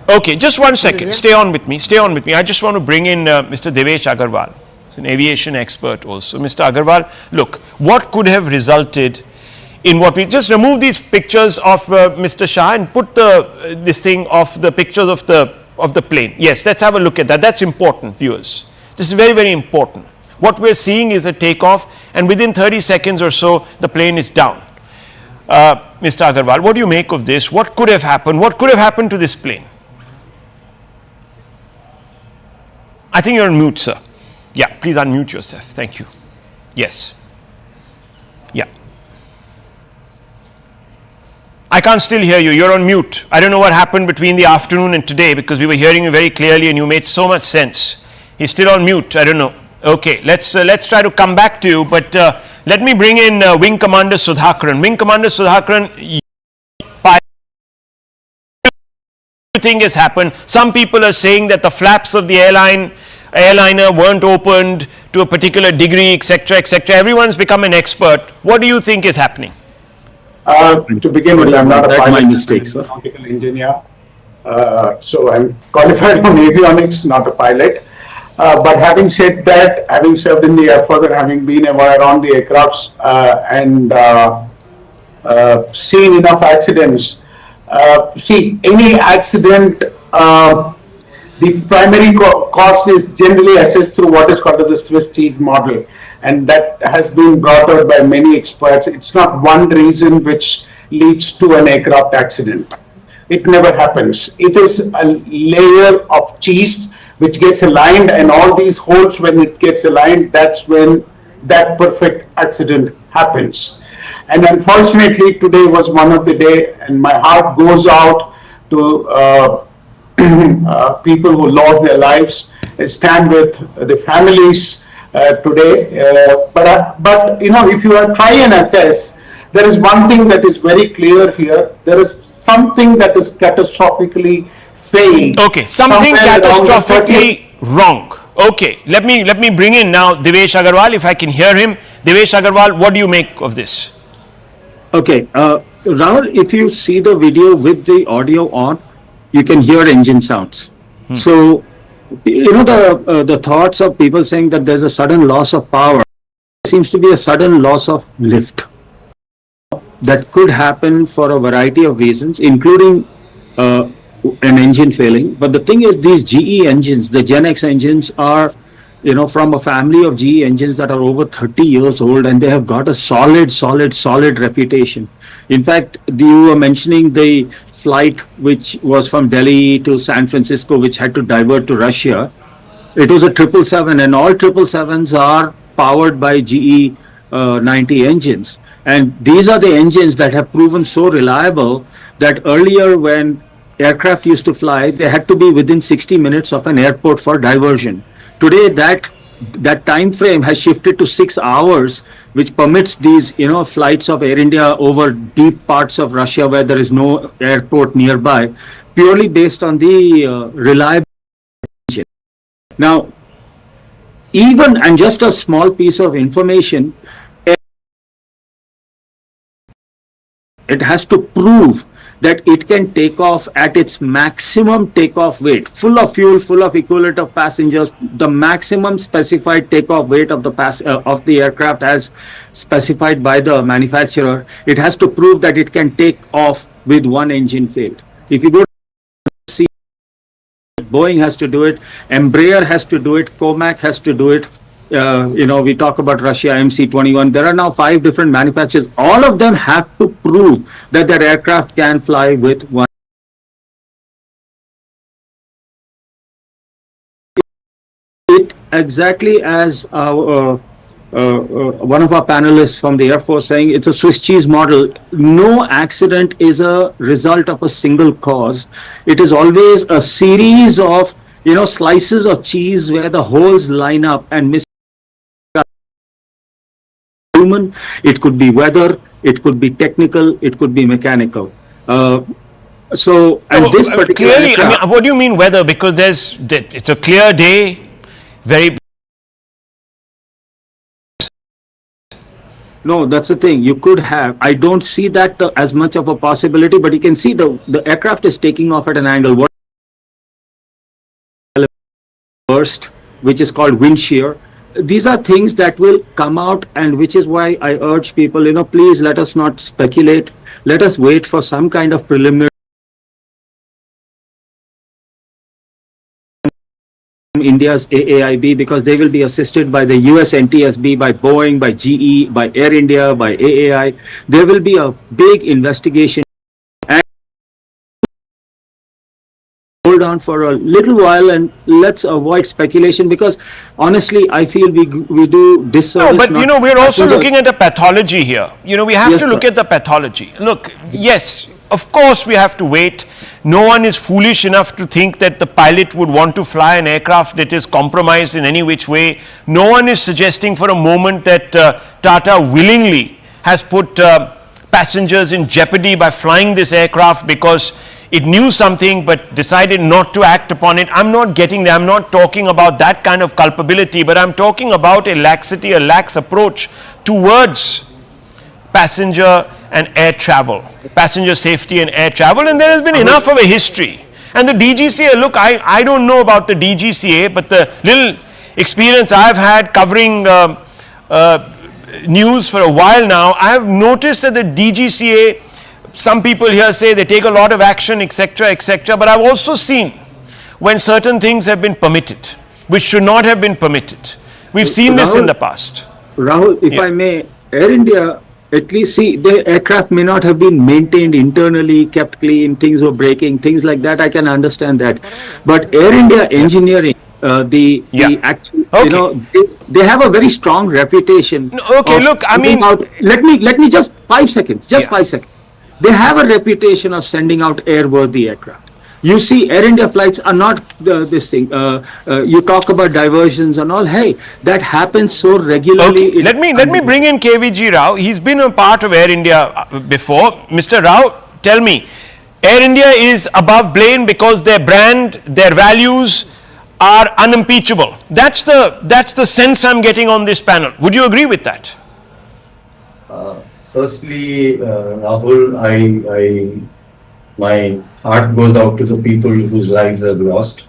Okay, just 1 second. Stay on with me. I just want to bring in Mr. Devesh Agarwal. He's an aviation expert also. Mr. Agarwal, look, what could have resulted in what we just remove these pictures of Mr. Shah and put this thing of the pictures of the plane. Yes, let's have a look at that. That's important, viewers. This is very, very important. What we're seeing is a takeoff, and within 30 seconds or so, the plane is down. Mr. Agarwal, what do you make of this? What could have happened? What could have happened to this plane? I think you're on mute, sir. Yeah, please unmute yourself. Thank you. Yes. Yeah. I can't still hear you. You're on mute. I don't know what happened between the afternoon and today, because we were hearing you very clearly and you made so much sense. He's still on mute. I don't know. Okay, let's try to come back to you, but let me bring in Wing Commander Sudhakaran. Wing Commander Sudhakaran, what do you think has happened? Some people are saying that the flaps of the airliner weren't opened to a particular degree, etc., etc. Everyone's become an expert. What do you think is happening? To begin with, I'm not a pilot, I'm a nautical engineer. So I'm qualified on avionics, not a pilot. But having said that, having served in the Air Force and having been around the aircrafts and seen enough accidents. See, any accident, the primary cause is generally assessed through what is called as the Swiss cheese model, and that has been brought out by many experts. It's not one reason which leads to an aircraft accident. It never happens. It is a layer of cheese which gets aligned, and all these holes, when it gets aligned, that's when that perfect accident happens. And unfortunately, today was one of the day, and my heart goes out to people who lost their lives. I stand with the families today. But you know, if you try and assess, there is one thing that is very clear here. There is something that is catastrophically failed. Okay, something catastrophically wrong. Okay, let me bring in now Devesh Agarwal, if I can hear him. Devesh Agarwal, what do you make of this? Okay, Rahul, if you see the video with the audio on, you can hear engine sounds. So, you know, the thoughts of people saying that there's a sudden loss of power, there seems to be a sudden loss of lift. That could happen for a variety of reasons, including an engine failing. But the thing is, these GE engines, the Gen X engines, are, you know, from a family of GE engines that are over 30 years old, and they have got a solid reputation. In fact, you were mentioning the flight which was from Delhi to San Francisco, which had to divert to Russia. It was a 777, and all 777s are powered by GE 90 engines. And these are the engines that have proven so reliable that earlier, when aircraft used to fly, they had to be within 60 minutes of an airport for diversion. Today, that time frame has shifted to 6 hours, which permits these, you know, flights of Air India over deep parts of Russia where there is no airport nearby, purely based on the reliable engine. Now, even, and just a small piece of information, it has to prove that it can take off at its maximum takeoff weight, full of fuel, full of equivalent of passengers, the maximum specified takeoff weight of the aircraft as specified by the manufacturer. It has to prove that it can take off with one engine failed. If you go to see, Boeing has to do it, Embraer has to do it, Comac has to do it. You know, we talk about Russia, MC-21. There are now 5 different manufacturers. All of them have to prove that their aircraft can fly with one. It exactly as one of our panelists from the Air Force saying, it's a Swiss cheese model. No accident is a result of a single cause. It is always a series of, you know, slices of cheese where the holes line up and miss. Human, it could be weather, it could be technical, it could be mechanical. So, and this particular clearly, I mean, what do you mean weather? Because it's a clear day, very. No, that's the thing. You could have. I don't see that as much of a possibility, but you can see the aircraft is taking off at an angle. What burst, which is called wind shear. These are things that will come out, and which is why I urge people, you know, please let us not speculate. Let us wait for some kind of preliminary India's AAIB, because they will be assisted by the US NTSB, by Boeing, by GE, by Air India, by AAI. There will be a big investigation. Hold on for a little while and let's avoid speculation, because honestly I feel we do disservice. No, but you know, we're also looking at the pathology here. You know, we have to look at the pathology. Look, yes, of course we have to wait. No one is foolish enough to think that the pilot would want to fly an aircraft that is compromised in any which way. No one is suggesting for a moment that Tata willingly has put passengers in jeopardy by flying this aircraft because it knew something but decided not to act upon it. I'm not getting there. I'm not talking about that kind of culpability, but I'm talking about a laxity, a lax approach towards passenger and air travel, passenger safety and air travel, and there has been enough of a history. And the DGCA, look, I don't know about the DGCA, but the little experience I've had covering news for a while now, I have noticed that the DGCA, some people here say they take a lot of action, etc., etc., but I've also seen when certain things have been permitted, which should not have been permitted. We've seen this in the past. Rahul, if I may, Air India, at least see, the aircraft may not have been maintained internally, kept clean, things were breaking, things like that, I can understand that. But Air India engineering, the actual, you know, they have a very strong reputation. Okay, look, I mean, let me just 5 seconds, just 5 seconds. They have a reputation of sending out airworthy aircraft. You see, Air India flights are not this thing. You talk about diversions and all. Hey, that happens so regularly. Okay. Let me bring in KVG Rao. He's been a part of Air India before. Mr. Rao, tell me, Air India is above blame because their brand, their values are unimpeachable. That's the sense I'm getting on this panel. Would you agree with that? Firstly, Rahul, my heart goes out to the people whose lives are lost.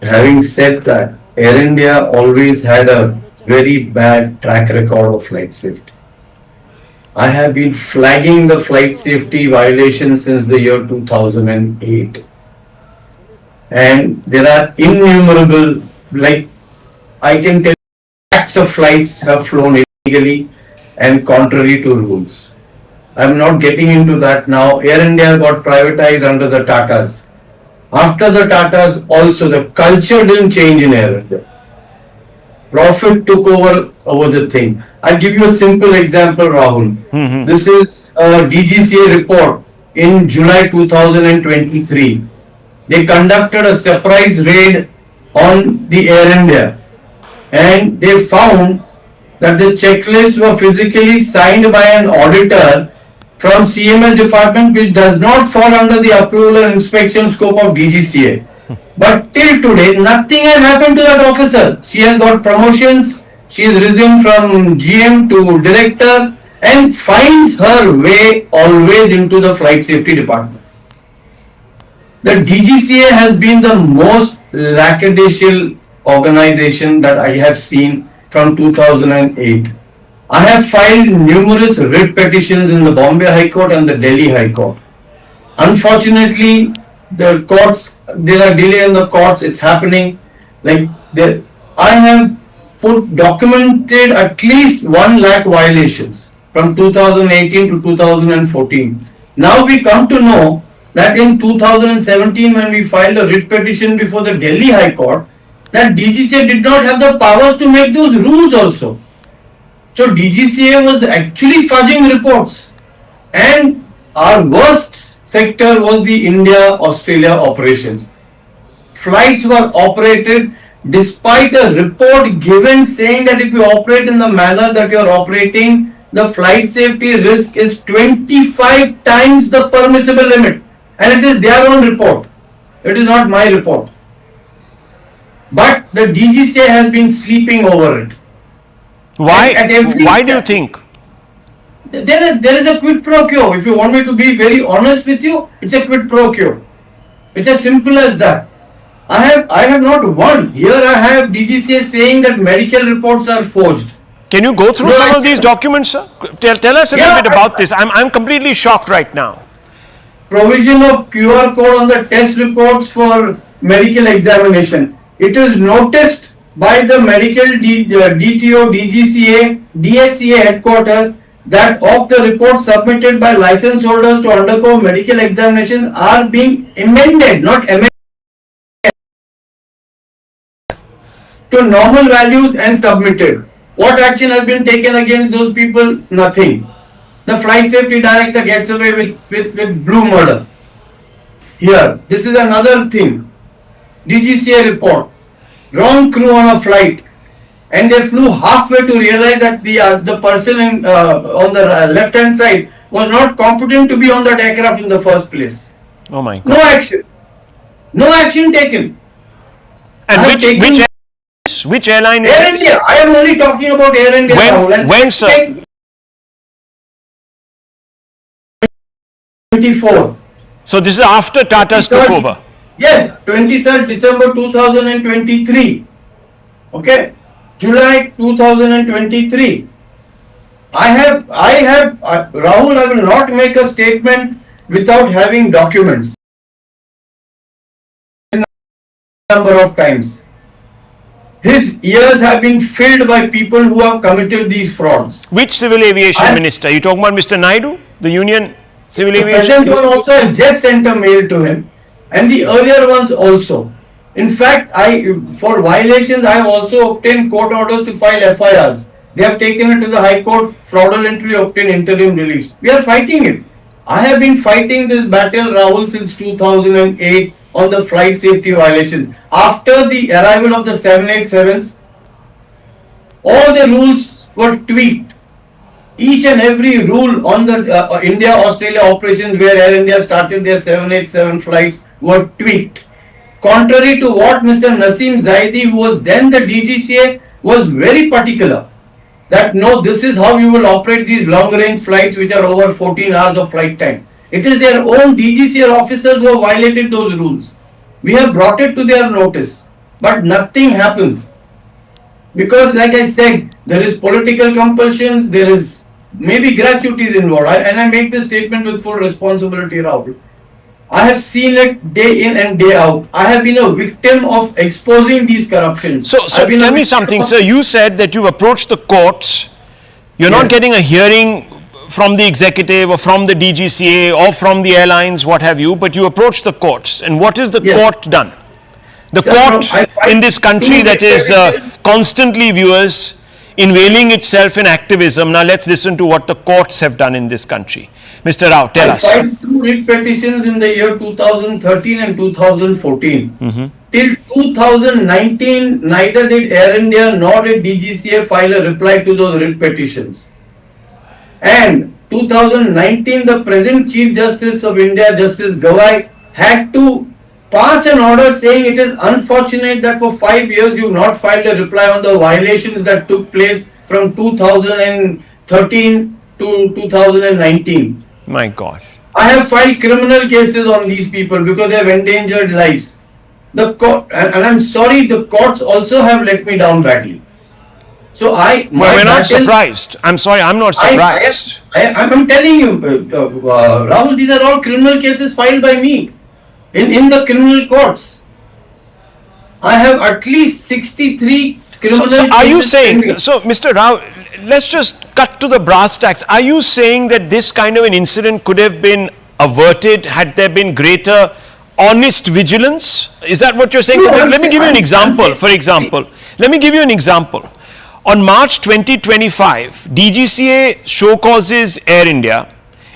Having said that, Air India always had a very bad track record of flight safety. I have been flagging the flight safety violations since the year 2008. And there are innumerable, like I can tell you, lakhs of flights have flown illegally and contrary to rules. I'm not getting into that now. Air India got privatized under the Tatas. After the Tatas also, the culture didn't change in Air India. Profit took over the thing. I'll give you a simple example, Rahul. This is a DGCA report in July 2023. They conducted a surprise raid on the Air India and they found that the checklists were physically signed by an auditor from CMS department, which does not fall under the approval and inspection scope of DGCA. But till today, nothing has happened to that officer. She has got promotions, she has risen from GM to director and finds her way always into the flight safety department. The DGCA has been the most lackadaisical organization that I have seen from 2008. I have filed numerous writ petitions in the Bombay High Court and the Delhi High Court. Unfortunately, the courts, there are delay in the courts, it's happening. Like I have documented at least 1 lakh violations from 2018 to 2014. Now we come to know that in 2017 when we filed a writ petition before the Delhi High Court, that DGCA did not have the powers to make those rules also. So DGCA was actually fudging reports, and our worst sector was the India-Australia operations. Flights were operated despite a report given saying that if you operate in the manner that you are operating, the flight safety risk is 25 times the permissible limit, and it is their own report. It is not my report. But the DGCA has been sleeping over it. Why do you think? There is a quid pro quo. If you want me to be very honest with you, it's a quid pro quo. It's as simple as that. I have not won. Here I have DGCA saying that medical reports are forged. Can you go through some of these documents, sir? Tell us a little bit about this. I'm completely shocked right now. Provision of QR code on the test reports for medical examination. It is noticed by the medical DTO, DGCA, DSCA headquarters that of the reports submitted by license holders to undergo medical examination are being amended, not amended, to normal values and submitted. What action has been taken against those people? Nothing. The flight safety director gets away with blue murder. Here, this is another thing. DGCA report. Wrong crew on a flight, and they flew halfway to realize that the person on the left hand side was not competent to be on that aircraft in the first place. Oh my God. No action taken. And which airline is Air India. I am only talking about Air India. When sir? 24. So this is after Tata's took over. Yes, 23rd December 2023. Okay, July 2023. Rahul, I will not make a statement without having documents. Number of times. His ears have been filled by people who have committed these frauds. Which civil aviation minister? You talking about Mr. Naidu, the Union Civil Aviation? The present one also has just sent a mail to him, and the earlier ones also. In fact, for violations, I have also obtained court orders to file FIRs. They have taken it to the High Court, fraudulently obtained interim release. We are fighting it. I have been fighting this battle, Rahul, since 2008 on the flight safety violations. After the arrival of the 787s, all the rules were tweaked. Each and every rule on the India-Australia operations where Air India started their 787 flights were tweaked. Contrary to what Mr. Naseem Zaidi, who was then the DGCA, was very particular. That no, this is how you will operate these long-range flights which are over 14 hours of flight time. It is their own DGCA officers who have violated those rules. We have brought it to their notice, but nothing happens. Because like I said, there is political compulsions, there is maybe gratuities involved. And I make this statement with full responsibility, Rahul. I have seen it day in and day out. I have been a victim of exposing these corruptions. So tell me something, sir. You said that you approached the courts. You're not getting a hearing from the executive or from the DGCA or from the airlines, what have you, but you approached the courts. And what is the court done? The court in this country that is constantly, viewers, unveiling itself in activism. Now let's listen to what the courts have done in this country. Mr. Rao, tell us. I filed 2 writ petitions in the year 2013 and 2014. Till 2019, neither did Air India nor did DGCA file a reply to those writ petitions. And 2019, the present Chief Justice of India, Justice Gawai, had to pass an order saying it is unfortunate that for 5 years you have not filed a reply on the violations that took place from 2013 to 2019. My gosh. I have filed criminal cases on these people because they have endangered lives. The court, and I'm sorry, the courts also have let me down badly. So we're not surprised. I'm sorry, I'm not surprised. I'm telling you, Rahul, these are all criminal cases filed by me in the criminal courts. I have at least 63 criminal cases. So are you saying, so Mr. Rao, let's just cut to the brass tacks. Are you saying that this kind of an incident could have been averted had there been greater honest vigilance? Is that what you're saying? No, let me give you an example. For example, let me give you an example. On March 2025, DGCA show causes Air India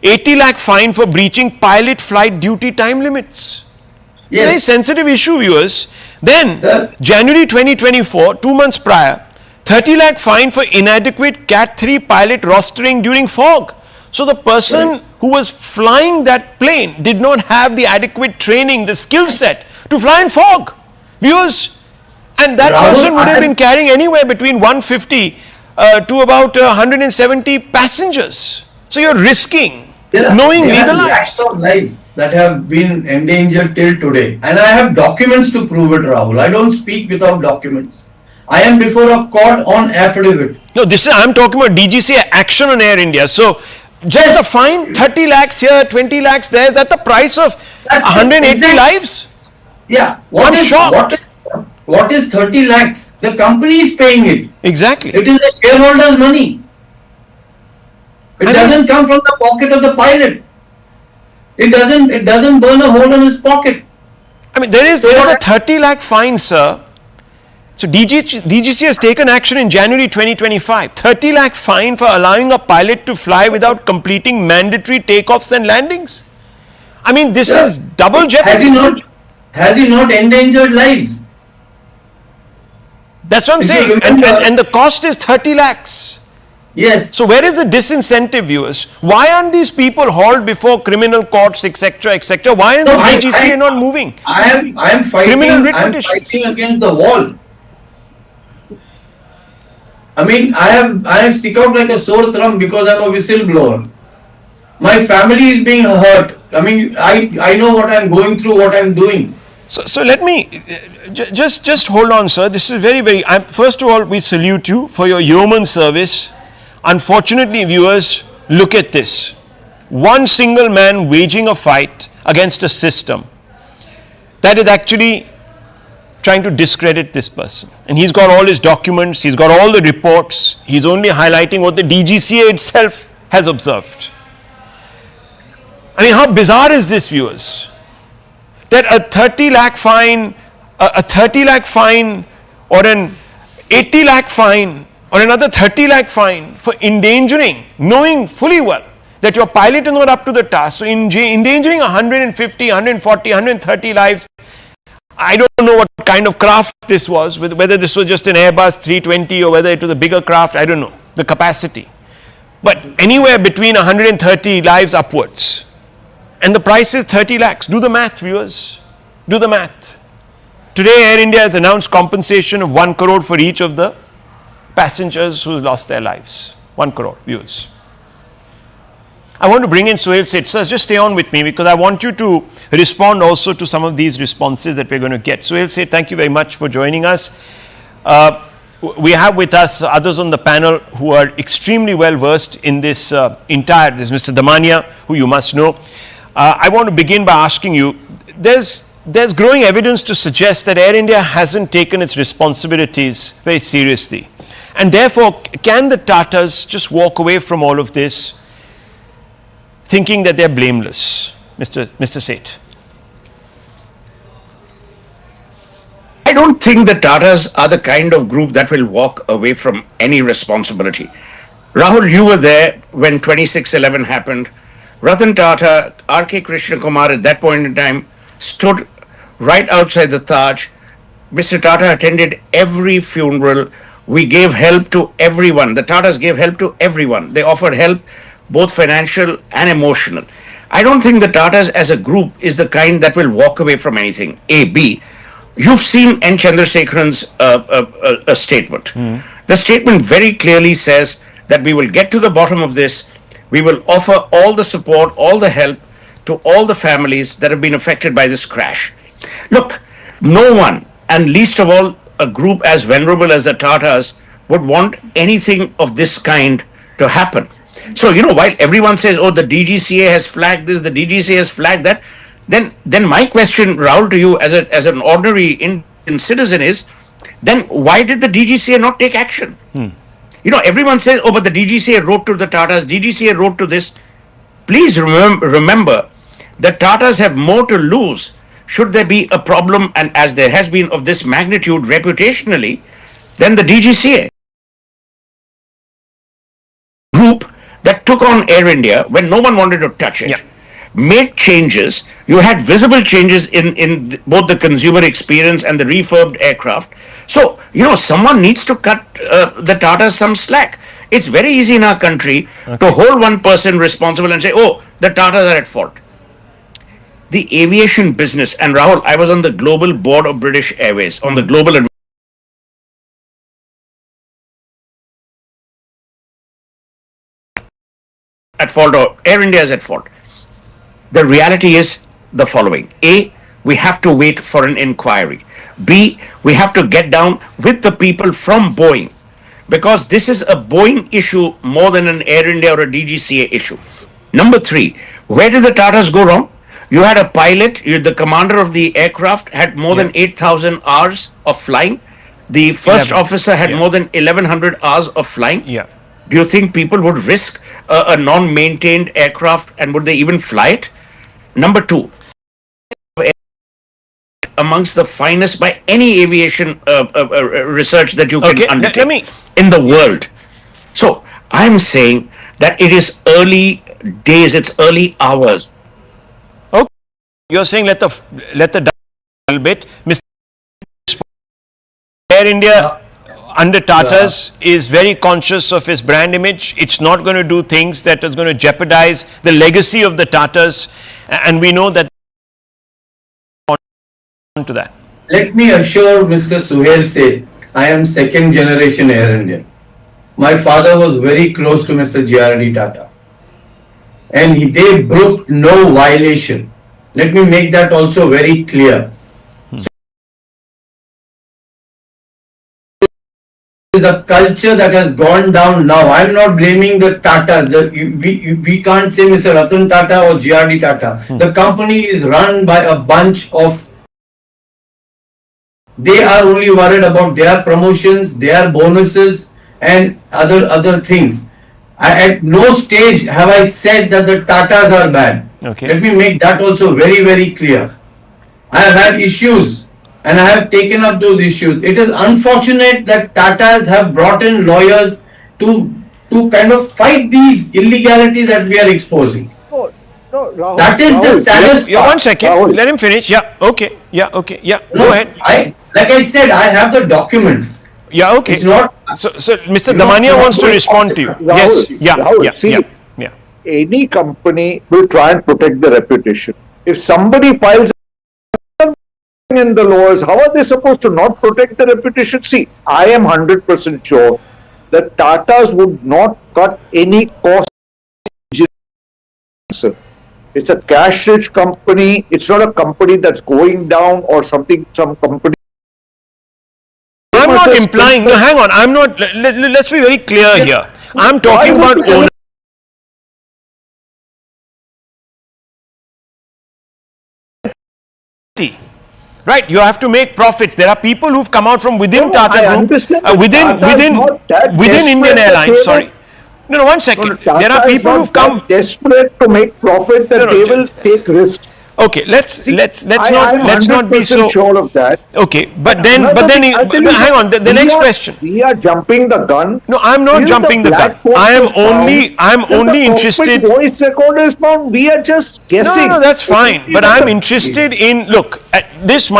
80 lakh fine for breaching pilot flight duty time limits. It's a very sensitive issue, viewers. Then, January 2024, 2 months prior, 30 lakh fine for inadequate Cat 3 pilot rostering during fog. So the person who was flying that plane did not have the adequate training, the skill set to fly in fog. Viewers, and that person would have been carrying anywhere between 150 to about 170 passengers. So you're risking knowingly the lives. Lakhs of lives that have been endangered till today. And I have documents to prove it, Rahul. I don't speak without documents. I am before a court on affidavit. No, I'm talking about DGCA action on Air India. So just a fine, 30 lakhs here, 20 lakhs there, is that the price of 180 lives? Yeah. I'm shocked. What is 30 lakhs? The company is paying it. Exactly. It is the shareholders' money. It doesn't come from the pocket of the pilot. It doesn't burn a hole in his pocket. I mean, there is a 30 lakh fine, sir. So DGC has taken action in January 2025. 30 lakh fine for allowing a pilot to fly without completing mandatory takeoffs and landings. I mean, this is double jeopardy. Has he not endangered lives? That's what I'm saying. And the cost is 30 lakhs. Yes. So where is the disincentive, viewers? Why aren't these people hauled before criminal courts, etc., etc.? Why is the DGCA not moving? I am fighting against the wall. I mean, I have stick out like a sore thumb because I'm a whistleblower. My family is being hurt. I mean, I know what I'm going through, what I'm doing. So let me just hold on, sir. This is very, very. First of all, we salute you for your yeoman service Unfortunately, viewers, look at this. One single man waging a fight against a system that is actually trying to discredit this person. And he's got all his documents, he's got all the reports, he's only highlighting what the DGCA itself has observed. I mean, how bizarre is this, viewers? That a 30 lakh fine, a 30 lakh fine, or an 80 lakh fine, or another 30 lakh fine for endangering, knowing fully well that your pilot is not up to the task. So endangering 150, 140, 130 lives. I don't know what kind of craft this was, whether this was just an Airbus 320 or whether it was a bigger craft, I don't know, the capacity. But anywhere between 130 lives upwards. And the price is 30 lakhs. Do the math, viewers. Do the math. Today, Air India has announced compensation of 1 crore for each of the passengers who lost their lives. 1 crore, viewers. I want to bring in Suhail Seth. Sir, just stay on with me because I want you to respond also to some of these responses that we're going to get. Suhail Seth, thank you very much for joining us. We have with us others on the panel who are extremely well versed in this there's Mr. Damania, who you must know. I want to begin by asking you, there's growing evidence to suggest that Air India hasn't taken its responsibilities very seriously. And therefore, can the Tatas just walk away from all of this thinking that they're blameless? Mr. Seth. I don't think the Tatas are the kind of group that will walk away from any responsibility. Rahul, you were there when 2611 happened. Ratan Tata, R.K. Krishna Kumar at that point in time stood right outside the Taj. Mr. Tata attended every funeral. We gave help to everyone. The Tatas gave help to everyone. They offered help, both financial and emotional. I don't think the Tatas as a group is the kind that will walk away from anything. A. B. You've seen N. Chandrasekharan's statement. The statement very clearly says that we will get to the bottom of this. We will offer all the support, all the help to all the families that have been affected by this crash. Look, no one, and least of all a group as venerable as the Tatas, would want anything of this kind to happen. So, while everyone says, oh, the DGCA has flagged this, the DGCA has flagged that, then my question, Rahul, to you as an ordinary Indian citizen is, then why did the DGCA not take action? Everyone says, oh, but the DGCA wrote to the Tatas, DGCA wrote to this. Please remember that Tatas have more to lose should there be a problem, and as there has been of this magnitude reputationally, than the DGCA. Group that took on Air India when no one wanted to touch it. Made changes. You had visible changes in both the consumer experience and the refurbed aircraft. So, someone needs to cut the Tatas some slack. It's very easy in our country to hold one person responsible and say, oh, the Tatas are at fault. The aviation business, and Rahul, I was on the global board of British Airways, on the global at fault, or Air India is at fault. The reality is the following. A, we have to wait for an inquiry. B, we have to get down with the people from Boeing, because this is a Boeing issue more than an Air India or a DGCA issue. Number 3, where did the Tatas go wrong? You had a pilot, the commander of the aircraft had more than 8,000 hours of flying. The first officer had more than 1,100 hours of flying. Do you think people would risk a non-maintained aircraft, and would they even fly it? Number 2, amongst the finest by any aviation research that you can undertake in the world. So I'm saying that it is early days, it's early hours. Okay, you're saying let the a little bit. Mr. Air India under Tatas is very conscious of its brand image. It's not going to do things that is going to jeopardize the legacy of the Tatas, and we know that. To that. Let me assure Mr. Suhail Seth, I am second generation Air Indian. My father was very close to Mr. G.R.D. Tata, and they broke no violation. Let me make that also very clear. is a culture that has gone down now. I'm not blaming the Tatas. We can't say Mr. Ratan Tata or GRD Tata. The company is run by a bunch of. They are only worried about their promotions, their bonuses, and other things. At no stage have I said that the Tatas are bad. Okay. Let me make that also very, very clear. I have had issues and I have taken up those issues. It is unfortunate that Tatas have brought in lawyers to kind of fight these illegalities that we are exposing. No, Rahul, That is the saddest Yeah, part. one second. Let him finish. Yeah. Okay. Yeah. Okay. Yeah. Go ahead. Like I said, I have the documents. Yeah. Okay. It's not. So Mr. Damania wants to respond to you. Rahul, Yes. Yeah. Rahul, Yeah. see, Yeah. any company will try and protect the reputation. If somebody files in the lawyers, how are they supposed to not protect the reputation? See, I am 100% sure that Tatas would not cut any cost. It's a cash-rich company. It's not a company that's going down or something. Some company. I'm not implying. No, hang on. I'm not. Let's be very clear here. I'm talking about owner. Right, you have to make profits. There are people who've come out from within Tata Group, within Indian Airlines. Sorry. No, one second. There are people who've come desperate to make profit that they will take risks. Okay, let's not be so sure of that. Okay, but then hang on. The next question. We are jumping the gun. No, I'm not jumping the gun. I am only interested. Voice recorder is found. We are just guessing. No, that's fine. But I'm interested in. Look, this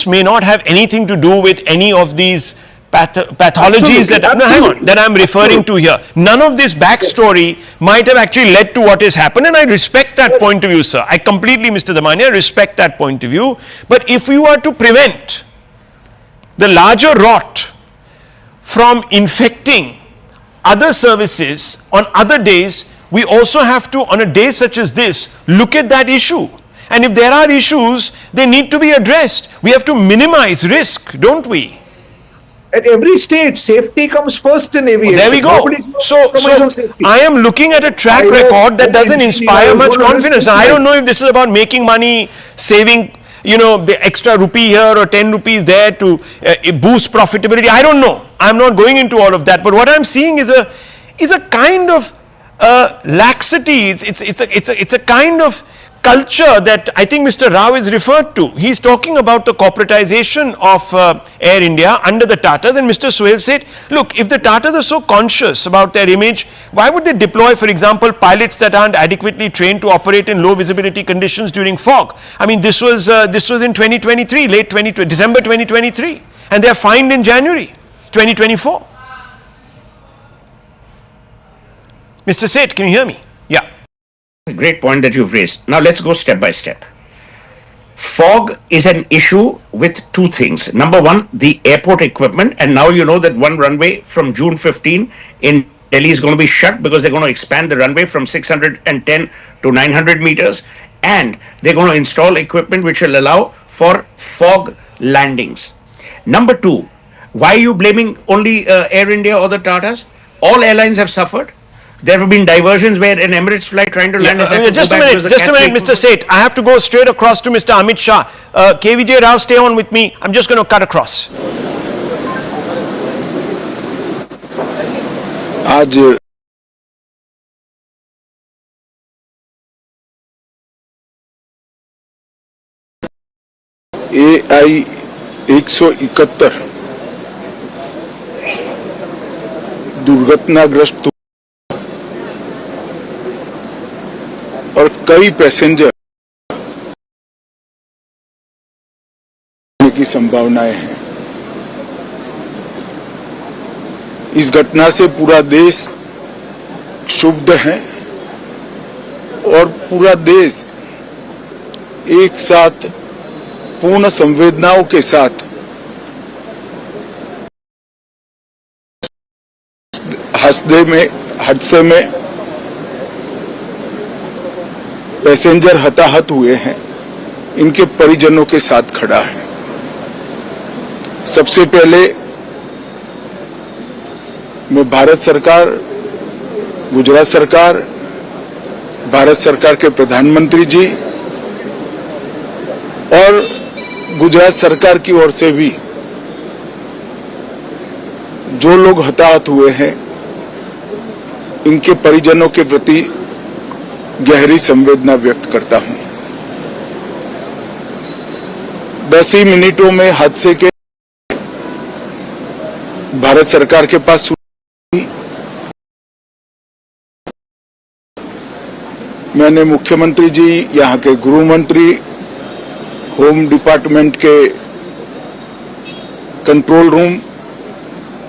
may not have anything to do with any of these pathologies that I'm referring to here. None of this backstory might have actually led to what has happened, and I respect that point of view, sir. I completely, Mr. Damania, respect that point of view. But if we were to prevent the larger rot from infecting other services on other days, we also have to, on a day such as this, look at that issue. And if there are issues, they need to be addressed. We have to minimize risk, don't we? At every stage, safety comes first in aviation. There we go. So I am looking at a track record that doesn't inspire much confidence. I don't know if this is about making money, saving, the extra rupee here or 10 rupees there to boost profitability. I don't know. I'm not going into all of that. But what I'm seeing is a kind of laxity. It's a kind of culture that I think Mr. Rao is referred to. He's talking about the corporatization of Air India under the Tatas, and Mr. Suhail said, look, if the Tatas are so conscious about their image, why would they deploy, for example, pilots that aren't adequately trained to operate in low visibility conditions during fog? I mean, this was in 2023, December 2023, and they are fined in January 2024. Mr. Seth, can you hear me? Yeah. Great point that you've raised. Now let's go step by step. Fog is an issue with two things. Number one, the airport equipment, and now you know that one runway from June 15 in Delhi is going to be shut because they're going to expand the runway from 610 to 900 meters, and they're going to install equipment which will allow for fog landings. Number two, why are you blaming only Air India or the Tatas? All airlines have suffered. There have been diversions where an Emirates flight trying to land just a minute, Mr. Seth. I have to go straight across to Mr. Amit Shah. KVJ Rao, stay on with me. I'm just going to cut across. आज AI 171 दुर्घटनाग्रस्त और कई passenger की संभावनाएं हैं। इस घटना से पूरा देश क्षुब्ध है और पूरा देश एक साथ पूर्ण संवेदनाओं के साथ हादसे में पैसेंजर हताहत हुए हैं, इनके परिजनों के साथ खड़ा है। सबसे पहले मैं भारत सरकार, गुजरात सरकार, भारत सरकार के प्रधानमंत्री जी और गुजरात सरकार की ओर से भी जो लोग हताहत हुए हैं, इनके परिजनों के प्रति गहरी संवेदना व्यक्त करता हूं। 10 ही मिनटों में हादसे के भारत सरकार के पास मैंने मुख्यमंत्री जी, यहाँ के गृह मंत्री, होम डिपार्टमेंट के control room,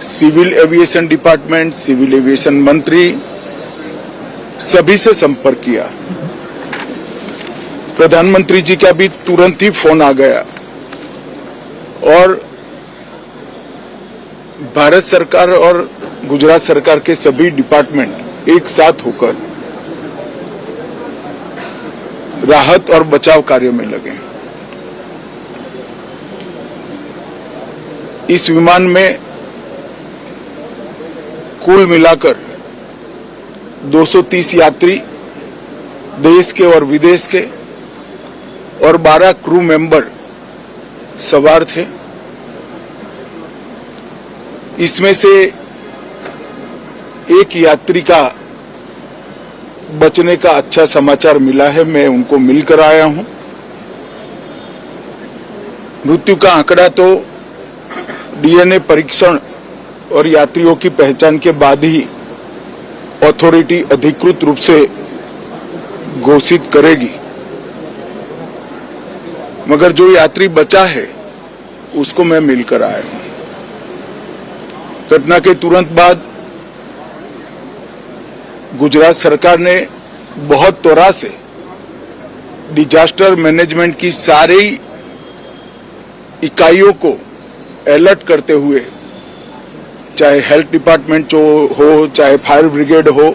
civil aviation department, civil aviation मंत्री, सभी से संपर्क किया। प्रधानमंत्री जी का भी तुरंत ही फोन आ गया और भारत सरकार और गुजरात सरकार के सभी डिपार्टमेंट एक साथ होकर राहत और बचाव कार्य में लगे। इस विमान में कुल मिलाकर 230 यात्री देश के और विदेश के और 12 क्रू मेंबर सवार थे। इसमें से एक यात्री का बचने का अच्छा समाचार मिला है, मैं उनको मिलकर आया हूं। मृत्यु का आंकड़ा तो डीएनए परीक्षण और यात्रियों की पहचान के बाद ही अथॉरिटी अधिकृत रूप से घोषित करेगी, मगर जो यात्री बचा है उसको मैं मिलकर आया हूं। घटना के तुरंत बाद गुजरात सरकार ने बहुत त्वरा से डिजास्टर मैनेजमेंट की सारी इकाइयों को अलर्ट करते हुए, चाहे हेल्थ डिपार्टमेंट हो, चाहे फायर ब्रिगेड हो,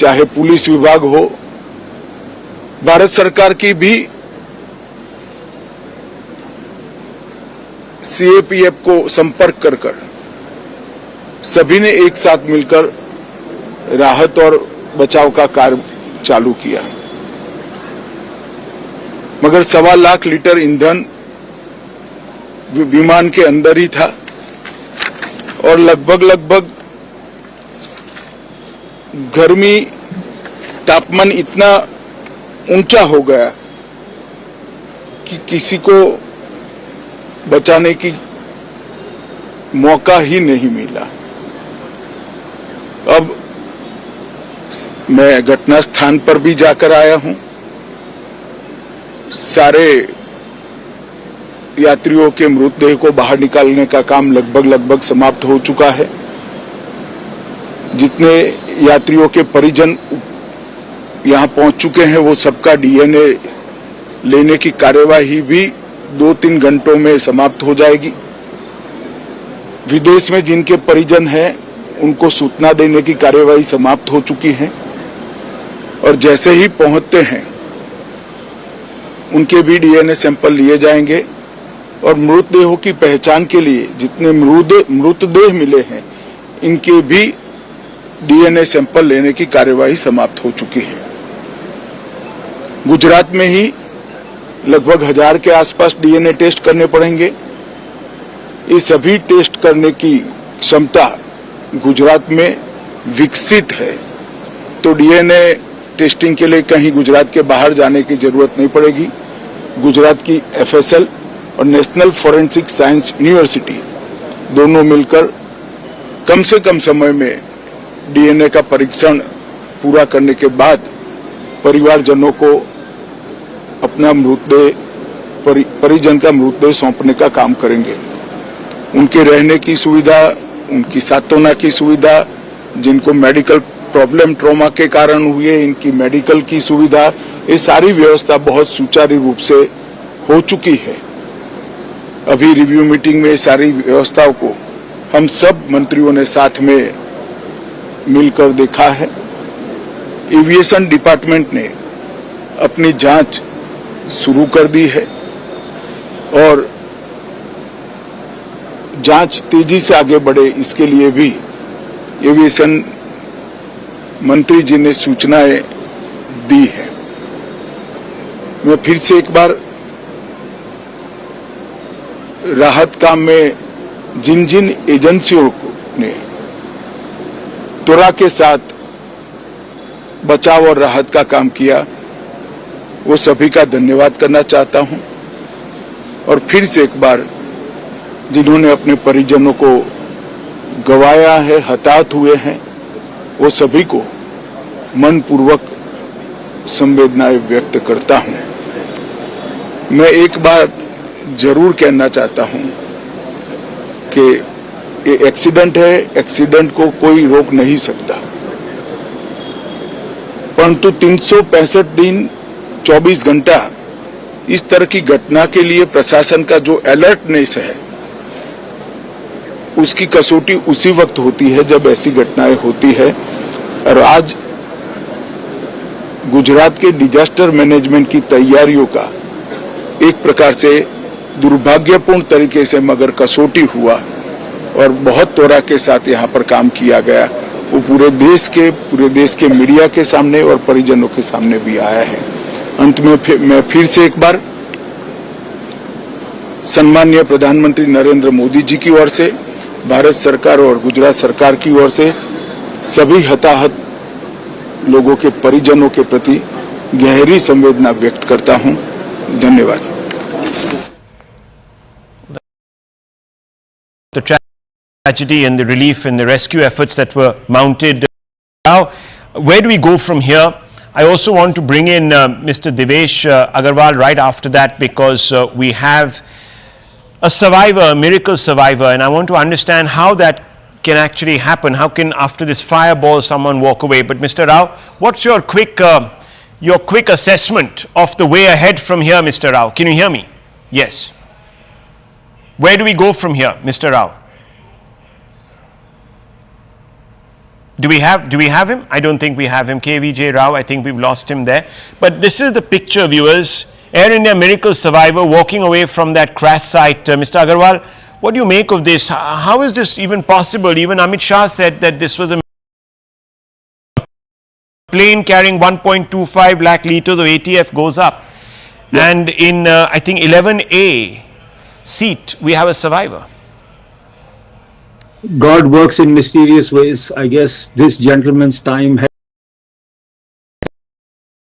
चाहे पुलिस विभाग हो, भारत सरकार की भी सीएपीएफ को संपर्क कर सभी ने एक साथ मिलकर राहत और बचाव का कार्य चालू किया। मगर 1.25 लाख लीटर ईंधन विमान के अंदर ही था और लगभग गर्मी, तापमान इतना ऊंचा हो गया कि किसी को बचाने की मौका ही नहीं मिला। अब मैं घटना स्थान पर भी जाकर आया हूं। सारे यात्रियों के मृतदेह को बाहर निकालने का काम लगभग समाप्त हो चुका है। जितने यात्रियों के परिजन यहां पहुंच चुके हैं, वो सबका डीएनए लेने की कार्यवाही भी 2-3 घंटों में समाप्त हो जाएगी। विदेश में जिनके परिजन हैं, उनको सूचना देने की कार्यवाही समाप्त हो चुकी है और जैसे ही पहुंचते हैं उनके भी डीएनए सैंपल लिए जाएंगे और मृतदेहों की पहचान के लिए जितने मृतदेह मिले हैं, इनके भी डीएनए सैंपल लेने की कार्यवाही समाप्त हो चुकी है। गुजरात में ही लगभग 1000 के आसपास डीएनए टेस्ट करने पड़ेंगे। ये सभी टेस्ट करने की क्षमता गुजरात में विकसित है, तो डीएनए टेस्टिंग के लिए कहीं गुजरात के बाहर जाने की जरूरत नहीं पड़ेगी। गुजरात की एफएसएल और नेशनल फॉरेंसिक साइंस यूनिवर्सिटी दोनों मिलकर कम से कम समय में डीएनए का परीक्षण पूरा करने के बाद परिवारजनों को अपना मृतदेह, परिजन का मृतदेह सौंपने का काम करेंगे। उनके रहने की सुविधा, उनकी सांत्वना की सुविधा, जिनको मेडिकल प्रॉब्लम ट्रॉमा के कारण हुए, इनकी मेडिकल की सुविधा, ये सारी व्यवस्था बहुत सुचारू रूप से हो चुकी है। अभी रिव्यू मीटिंग में सारी व्यवस्थाओं को हम सब मंत्रियों ने साथ में मिलकर देखा है। एविएशन डिपार्टमेंट ने अपनी जांच शुरू कर दी है और जांच तेजी से आगे बढ़े, इसके लिए भी एविएशन मंत्री जी ने सूचनाएं दी है। मैं फिर से एक बार राहत काम में जिन जिन एजेंसियों ने त्वरा के साथ बचाव और राहत का काम किया, वो सभी का धन्यवाद करना चाहता हूं। और फिर से एक बार जिन्होंने अपने परिजनों को गंवाया है, हताहत हुए हैं, वो सभी को मनपूर्वक संवेदनाएं व्यक्त करता हूं। मैं एक बार जरूर कहना चाहता हूं कि ये एक्सीडेंट है, एक्सीडेंट को कोई रोक नहीं सकता, परंतु 365 दिन 24 घंटा इस तरह की घटना के लिए प्रशासन का जो अलर्टनेस है, उसकी कसौटी उसी वक्त होती है जब ऐसी घटनाएं होती है। और आज गुजरात के डिजास्टर मैनेजमेंट की तैयारियों का एक प्रकार से दुर्भाग्यपूर्ण तरीके से मगर कसौटी हुआ और बहुत त्वरा के साथ यहाँ पर काम किया गया, वो पूरे देश के मीडिया के सामने और परिजनों के सामने भी आया है। अंत में मैं फिर से एक बार सम्माननीय प्रधानमंत्री नरेंद्र मोदी जी की ओर से, भारत सरकार और गुजरात सरकार की ओर से सभी हताहत लोगों के परिजनों के प्रति गहरी संवेदना व्यक्त करता हूं। धन्यवाद। The tragedy and the relief and the rescue efforts that were mounted. Now, where do we go from here? I also want to bring in Mr. Devesh Agarwal right after that, because we have a survivor, a miracle survivor, and I want to understand how that can actually happen. How can, after this fireball, someone walk away? But Mr. Rao, what's your quick assessment of the way ahead from here, Mr. Rao? Can you hear me? Yes. Where do we go from here, Mr. Rao? Do we have him? I don't think we have him. KVJ Rao, I think we've lost him there. But this is the picture, viewers. Air India miracle survivor walking away from that crash site. Mr. Agarwal, what do you make of this? How is this even possible? Even Amit Shah said that this was a plane carrying 1.25 lakh liters of ATF goes up. Yeah. And in, I think, 11A seat, we have a survivor. God works in mysterious ways. I guess this gentleman's time has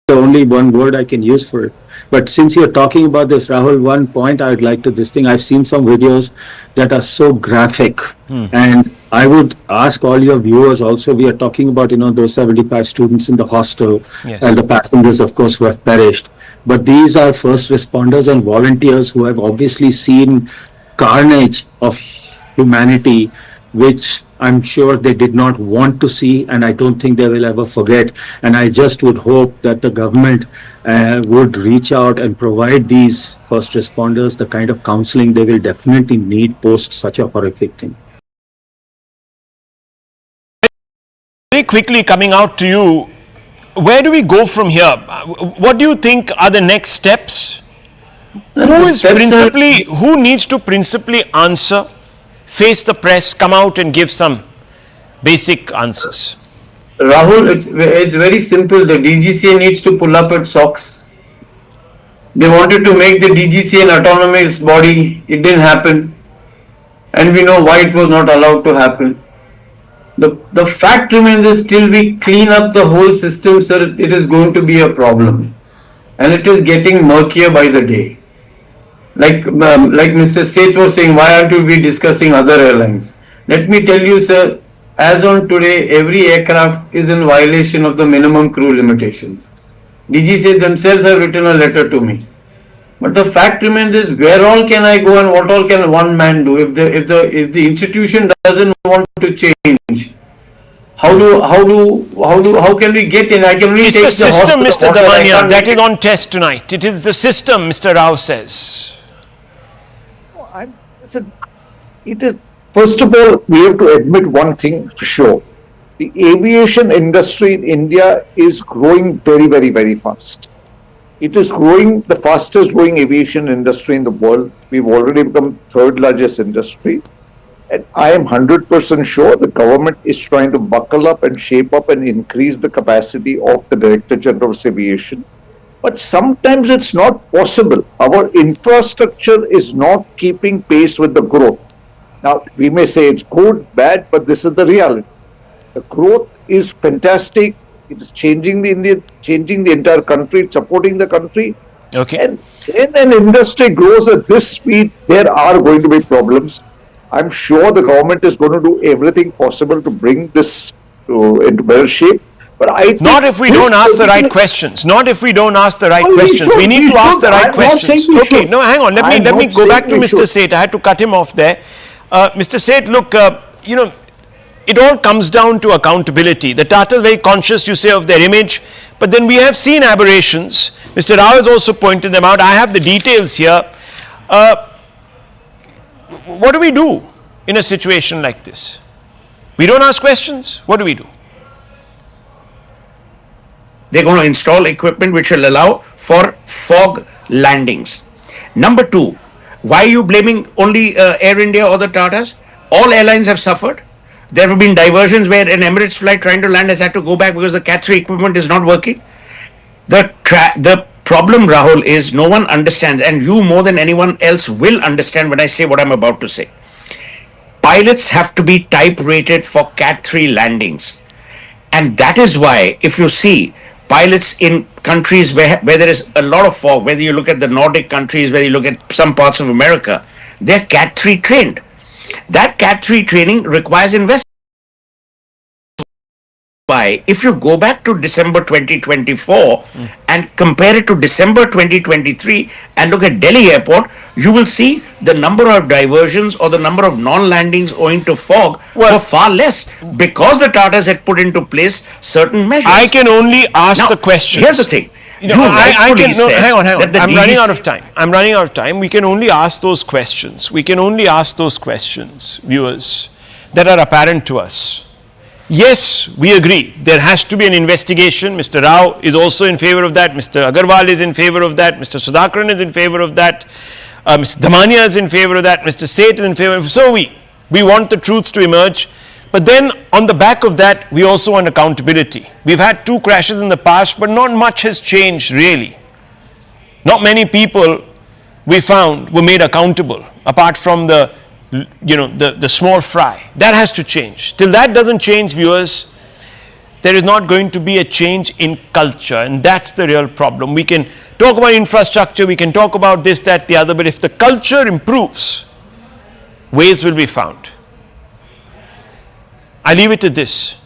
only one word I can use for it. But since you're talking about this, Rahul, one point I would like to this thing. I've seen some videos that are so graphic. And I would ask all your viewers also, we are talking about, those 75 students in the hostel, yes, and the passengers, of course, who have perished. But these are first responders and volunteers who have obviously seen carnage of humanity, which I'm sure they did not want to see, and I don't think they will ever forget. And I just would hope that the government would reach out and provide these first responders the kind of counseling they will definitely need post such a horrific thing. Very quickly coming out to you, where do we go from here? What do you think are the next steps? Who needs to principally answer, face the press, come out and give some basic answers? Rahul, it's very simple. The DGCA needs to pull up its socks. They wanted to make the DGCA an autonomous body. It didn't happen. And we know why it was not allowed to happen. The fact remains is till we clean up the whole system, sir, it is going to be a problem. And it is getting murkier by the day. Like Mr. Seth was saying, why aren't we discussing other airlines? Let me tell you, sir, as on today, every aircraft is in violation of the minimum crew limitations. DGCA themselves have written a letter to me. But the fact remains is, where all can I go and what all can one man do? If the institution doesn't want to change, how can we get in? I can only take the system, Mr. hospital. Damania, that is on test tonight. It is the system, Mr. Rao says. It is, first of all, we have to admit one thing for sure. The aviation industry in India is growing very, very, very fast. It is growing, the fastest growing aviation industry in the world. We've already become third largest industry. And I am 100% sure the government is trying to buckle up and shape up and increase the capacity of the Director General of Aviation. But sometimes it's not possible. Our infrastructure is not keeping pace with the growth. Now, we may say it's good, bad, but this is the reality. The growth is fantastic. It is changing the entire country, it's supporting the country. Okay. And when an industry grows at this speed, there are going to be problems. I'm sure the government is going to do everything possible to bring this into better shape. But I think not if we don't ask the right questions. Not if we don't ask the right questions. We need to ask the right questions. Okay, no, hang on. Let me go back to Mr. Seth. I had to cut him off there. Mr. Seth, look, it all comes down to accountability. The Tata are very conscious, you say, of their image, but then we have seen aberrations. Mr. Rao has also pointed them out. I have the details here. What do we do in a situation like this? We don't ask questions. What do we do? They're going to install equipment which will allow for fog landings. Number two, why are you blaming only Air India or the Tatas? All airlines have suffered. There have been diversions where an Emirates flight trying to land has had to go back because the Cat 3 equipment is not working. The problem, Rahul, is no one understands, and you more than anyone else will understand when I say what I'm about to say. Pilots have to be type rated for Cat 3 landings. And that is why, if you see pilots in countries where there is a lot of fog, whether you look at the Nordic countries, whether you look at some parts of America, they're Cat 3 trained. That Cat 3 training requires investment. Why, if you go back to December 2024 and compare it to December 2023 and look at Delhi airport, you will see the number of diversions or the number of non-landings owing to fog were far less because the Tatas had put into place certain measures. I can only ask the questions. Here's the thing. Hang on. I'm running out of time. We can only ask those questions. Viewers, that are apparent to us. Yes, we agree. There has to be an investigation. Mr. Rao is also in favor of that. Mr. Agarwal is in favor of that. Mr. Sudhakaran is in favor of that. Mr. Damania is in favor of that. Mr. Seth is in favor of. So we want the truths to emerge. But then on the back of that, we also want accountability. We've had 2 crashes in the past, but not much has changed really. Not many people we found were made accountable, apart from the small fry. That has to change. Till that doesn't change, viewers, there is not going to be a change in culture, and that's the real problem. We can talk about infrastructure, we can talk about this, that, the other, but if the culture improves, ways will be found. I leave it to this.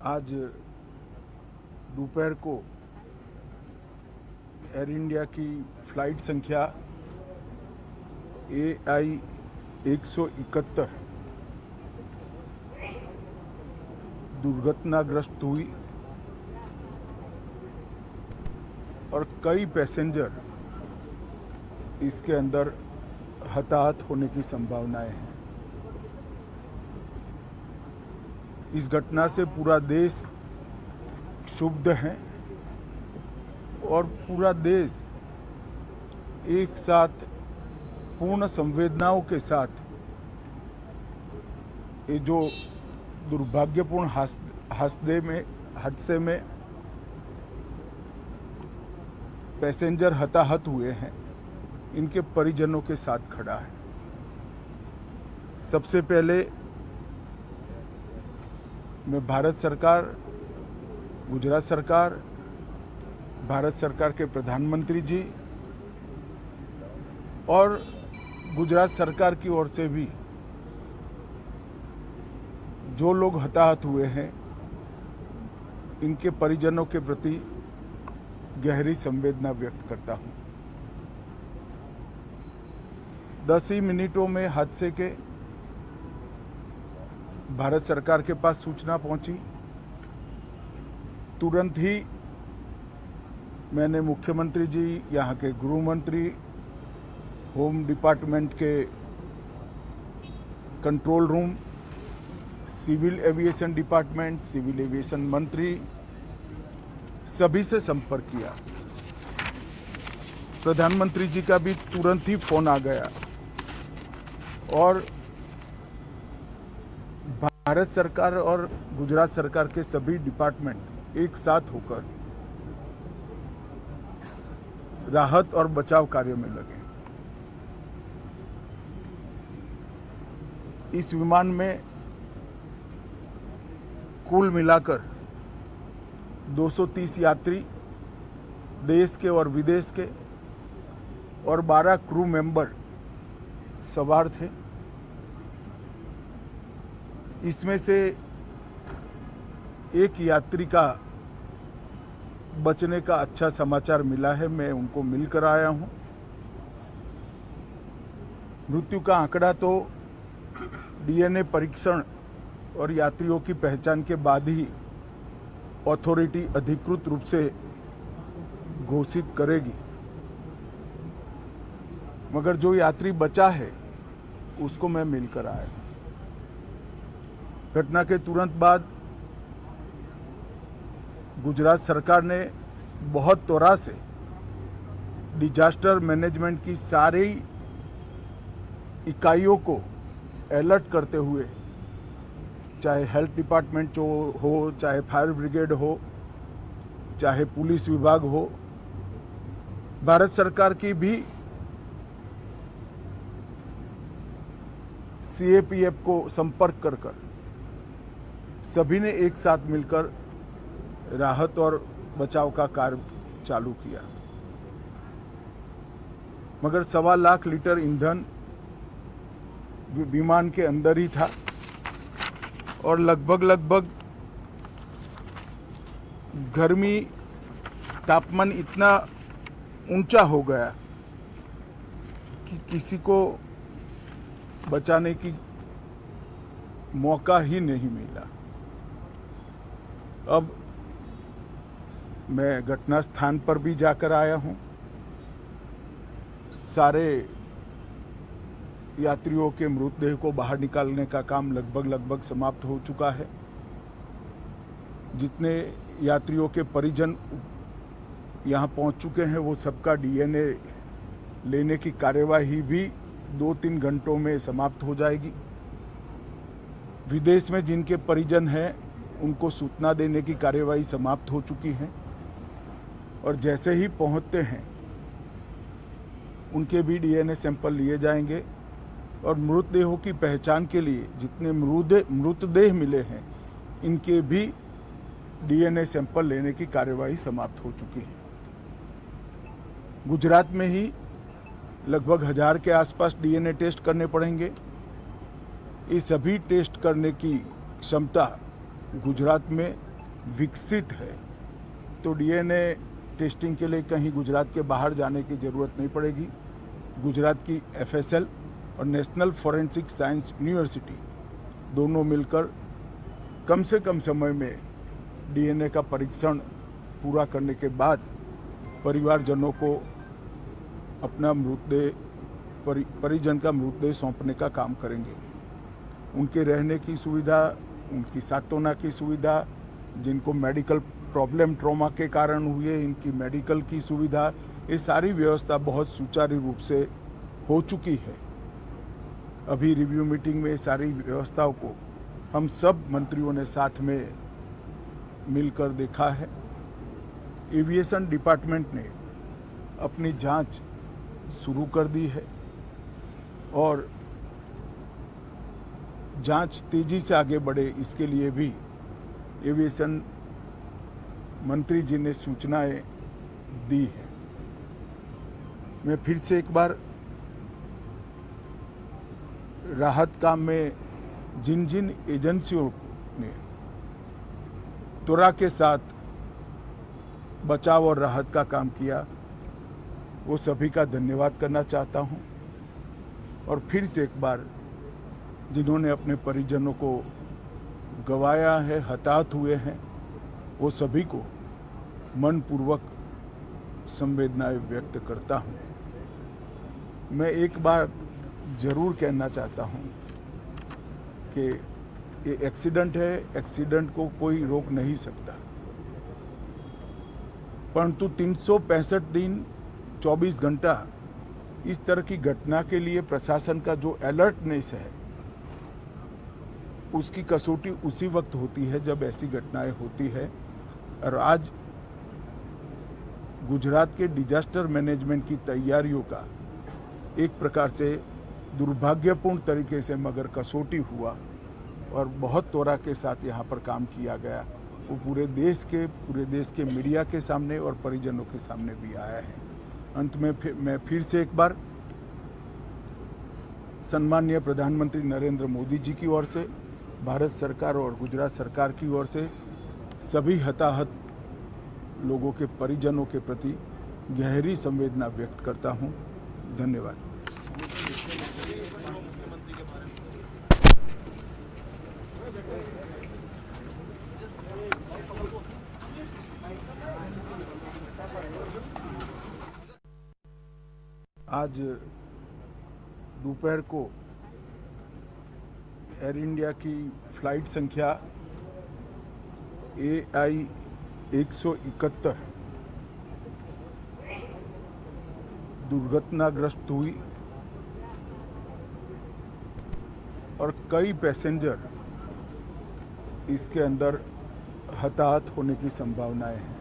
आज दोपहर को air India की flight संख्या AI 171 दुर्घटनाग्रस्त हुई और कई passenger इसके अंदर हताहत होने की संभावनाएं हैं। इस घटना से पूरा देश क्षुब्ध है और पूरा देश एक साथ पूर्ण संवेदनाओं के साथ ये जो दुर्भाग्यपूर्ण हादसे में पैसेंजर हताहत हुए हैं, इनके परिजनों के साथ खड़ा है। सबसे पहले मैं भारत सरकार, गुजरात सरकार, भारत सरकार के प्रधानमंत्री जी और गुजरात सरकार की ओर से भी जो लोग हताहत हुए हैं, इनके परिजनों के प्रति गहरी संवेदना व्यक्त करता हूं। 10 ही मिनटों में हादसे के भारत सरकार के पास सूचना पहुंची। तुरंत ही मैंने मुख्यमंत्री जी, यहाँ के गृह मंत्री, होम डिपार्टमेंट के control room, civil aviation department, civil aviation मंत्री, सभी से संपर्क किया। प्रधानमंत्री जी का भी तुरंत ही फोन आ गया और भारत सरकार और गुजरात सरकार के सभी डिपार्टमेंट एक साथ होकर राहत और बचाव कार्य में लगे। इस विमान में कुल मिलाकर 230 यात्री देश के और विदेश के और 12 क्रू मेंबर सवार थे। इसमें से एक यात्री का बचने का अच्छा समाचार मिला है, मैं उनको मिलकर आया हूं। मृत्यु का आंकड़ा तो DNA परीक्षण और यात्रियों की पहचान के बाद ही अथॉरिटी अधिकृत रूप से घोषित करेगी, मगर जो यात्री बचा है उसको मैं मिलकर आया हूं। घटना के तुरंत बाद गुजरात सरकार ने बहुत त्वरा से डिजास्टर मैनेजमेंट की सारी इकाइयों को अलर्ट करते हुए, चाहे हेल्थ डिपार्टमेंट हो, चाहे फायर ब्रिगेड हो, चाहे पुलिस विभाग हो, भारत सरकार की भी CAPF को संपर्क कर सभी ने एक साथ मिलकर राहत और बचाव का कार्य चालू किया। मगर 1.25 लाख लीटर ईंधन विमान के अंदर ही था और लगभग गर्मी, तापमान इतना ऊंचा हो गया कि किसी को बचाने की मौका ही नहीं मिला। अब मैं घटना स्थान पर भी जाकर आया हूं। सारे यात्रियों के मृतदेह को बाहर निकालने का काम लगभग समाप्त हो चुका है। जितने यात्रियों के परिजन यहां पहुंच चुके हैं, वो सबका DNA लेने की कार्यवाही भी 2-3 घंटों में समाप्त हो जाएगी। विदेश में जिनके परिजन हैं, उनको सूचना देने की कार्यवाही समाप्त हो चुकी है और जैसे ही पहुंचते हैं उनके भी DNA सैंपल लिए जाएंगे और मृतदेहों की पहचान के लिए जितने मृतदेह मिले हैं, इनके भी DNA सैंपल लेने की कार्यवाही समाप्त हो चुकी है। गुजरात में ही लगभग 1000 के आसपास DNA टेस्ट करने पड़ेंगे। ये सभी टेस्ट करने की क्षमता गुजरात में विकसित है तो डीएनए टेस्टिंग के लिए कहीं गुजरात के बाहर जाने की ज़रूरत नहीं पड़ेगी। गुजरात की एफएसएल और नेशनल फॉरेंसिक साइंस यूनिवर्सिटी दोनों मिलकर कम से कम समय में डीएनए का परीक्षण पूरा करने के बाद परिवारजनों को अपना मृतदेह परिजन का मृतदेह सौंपने का काम करेंगे। उनके रहने की सुविधा, उनकी सांत्वना की सुविधा, जिनको मेडिकल प्रॉब्लम ट्रॉमा के कारण हुए इनकी मेडिकल की सुविधा, ये सारी व्यवस्था बहुत सुचारू रूप से हो चुकी है। अभी रिव्यू मीटिंग में सारी व्यवस्थाओं को हम सब मंत्रियों ने साथ में मिलकर देखा है। एविएशन डिपार्टमेंट ने अपनी जांच शुरू कर दी है और जांच तेजी से आगे बढ़े इसके लिए भी एविएशन मंत्री जी ने सूचनाएं दी हैं। मैं फिर से एक बार राहत काम में जिन जिन एजेंसियों ने त्वरा के साथ बचाव और राहत का काम किया वो सभी का धन्यवाद करना चाहता हूं और फिर से एक बार जिन्होंने अपने परिजनों को गंवाया है, हताहत हुए हैं, वो सभी को मनपूर्वक संवेदनाएं व्यक्त करता हूं। मैं एक बार जरूर कहना चाहता हूं कि ये एक्सीडेंट है, एक्सीडेंट को कोई रोक नहीं सकता, परंतु 365 दिन 24 घंटा इस तरह की घटना के लिए प्रशासन का जो अलर्टनेस है उसकी कसौटी उसी वक्त होती है जब ऐसी घटनाएं होती है। और आज गुजरात के डिजास्टर मैनेजमेंट की तैयारियों का एक प्रकार से दुर्भाग्यपूर्ण तरीके से मगर कसौटी हुआ और बहुत त्वरा के साथ यहाँ पर काम किया गया, वो पूरे देश के मीडिया के सामने और परिजनों के सामने भी आया है। अंत में मैं फिर से एक बार सम्माननीय प्रधानमंत्री नरेंद्र मोदी जी की ओर से, भारत सरकार और गुजरात सरकार की ओर से सभी हताहत लोगों के परिजनों के प्रति गहरी संवेदना व्यक्त करता हूं। धन्यवाद। आज दोपहर को एयर इंडिया की फ्लाइट संख्या AI 171 दुर्घटनाग्रस्त हुई और कई पैसेंजर इसके अंदर हताहत होने की संभावनाएं हैं।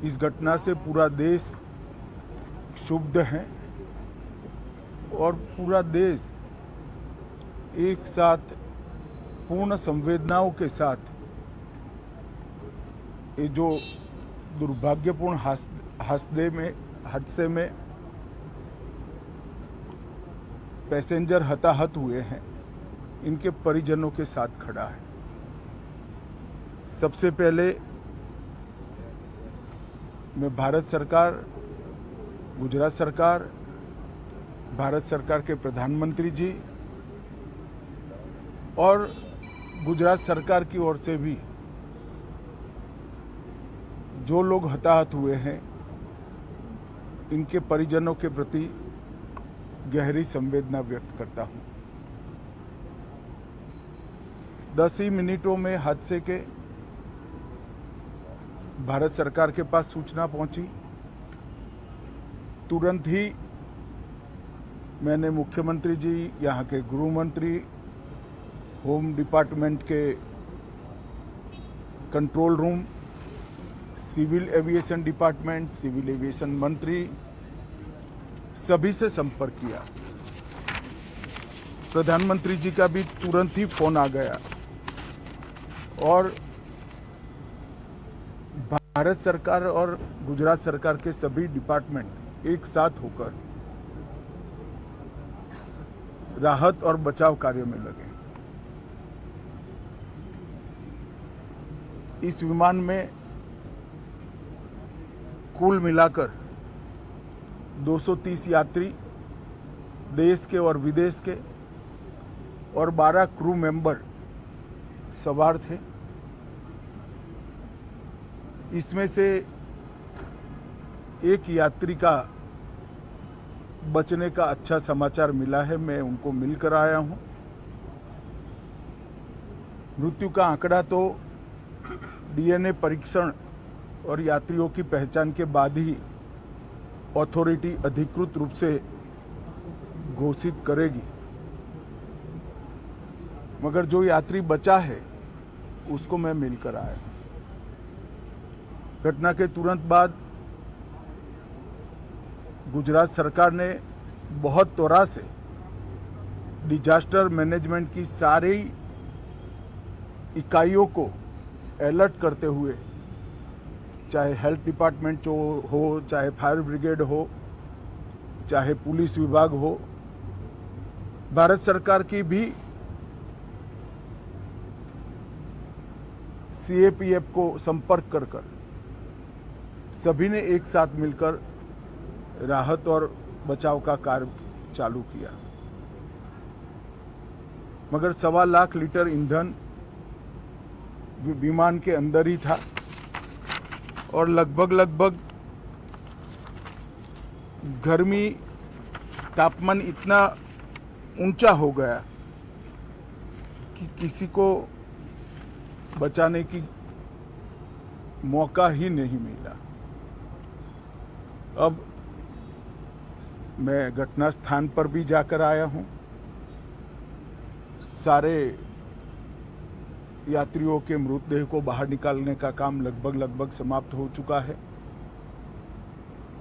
इस घटना से पूरा देश क्षुब्ध है और पूरा देश एक साथ पूर्ण संवेदनाओं के साथ ये जो दुर्भाग्यपूर्ण हादसे में पैसेंजर हताहत हुए हैं इनके परिजनों के साथ खड़ा है। सबसे पहले मैं भारत सरकार, गुजरात सरकार, भारत सरकार के प्रधानमंत्री जी और गुजरात सरकार की ओर से भी जो लोग हताहत हुए हैं इनके परिजनों के प्रति गहरी संवेदना व्यक्त करता हूं। 10 ही मिनटों में हादसे के भारत सरकार के पास सूचना पहुंची। तुरंत ही मैंने मुख्यमंत्री जी, यहाँ के गृह मंत्री, होम डिपार्टमेंट के control room, civil aviation department, civil aviation मंत्री, सभी से संपर्क किया। प्रधानमंत्री जी का भी तुरंत ही फोन आ गया और भारत सरकार और गुजरात सरकार के सभी डिपार्टमेंट एक साथ होकर राहत और बचाव कार्य में लगे। इस विमान में कुल मिलाकर 230 यात्री देश के और विदेश के और 12 क्रू मेंबर सवार थे। इसमें से एक यात्री का बचने का अच्छा समाचार मिला है, मैं उनको मिलकर आया हूं। मृत्यु का आंकड़ा तो डीएनए परीक्षण और यात्रियों की पहचान के बाद ही अथॉरिटी अधिकृत रूप से घोषित करेगी, मगर जो यात्री बचा है उसको मैं मिलकर आया। घटना के तुरंत बाद गुजरात सरकार ने बहुत त्वरा से डिजास्टर मैनेजमेंट की सारी इकाइयों को अलर्ट करते हुए, चाहे हेल्थ डिपार्टमेंट हो, चाहे फायर ब्रिगेड हो, चाहे पुलिस विभाग हो, भारत सरकार की भी सीएपीएफ को संपर्क कर सभी ने एक साथ मिलकर राहत और बचाव का कार्य चालू किया। मगर 1.25 लाख लीटर ईंधन विमान के अंदर ही था और लगभग गर्मी तापमान इतना ऊंचा हो गया कि किसी को बचाने की मौका ही नहीं मिला। अब मैं घटना स्थान पर भी जाकर आया हूं। सारे यात्रियों के मृतदेह को बाहर निकालने का काम लगभग समाप्त हो चुका है।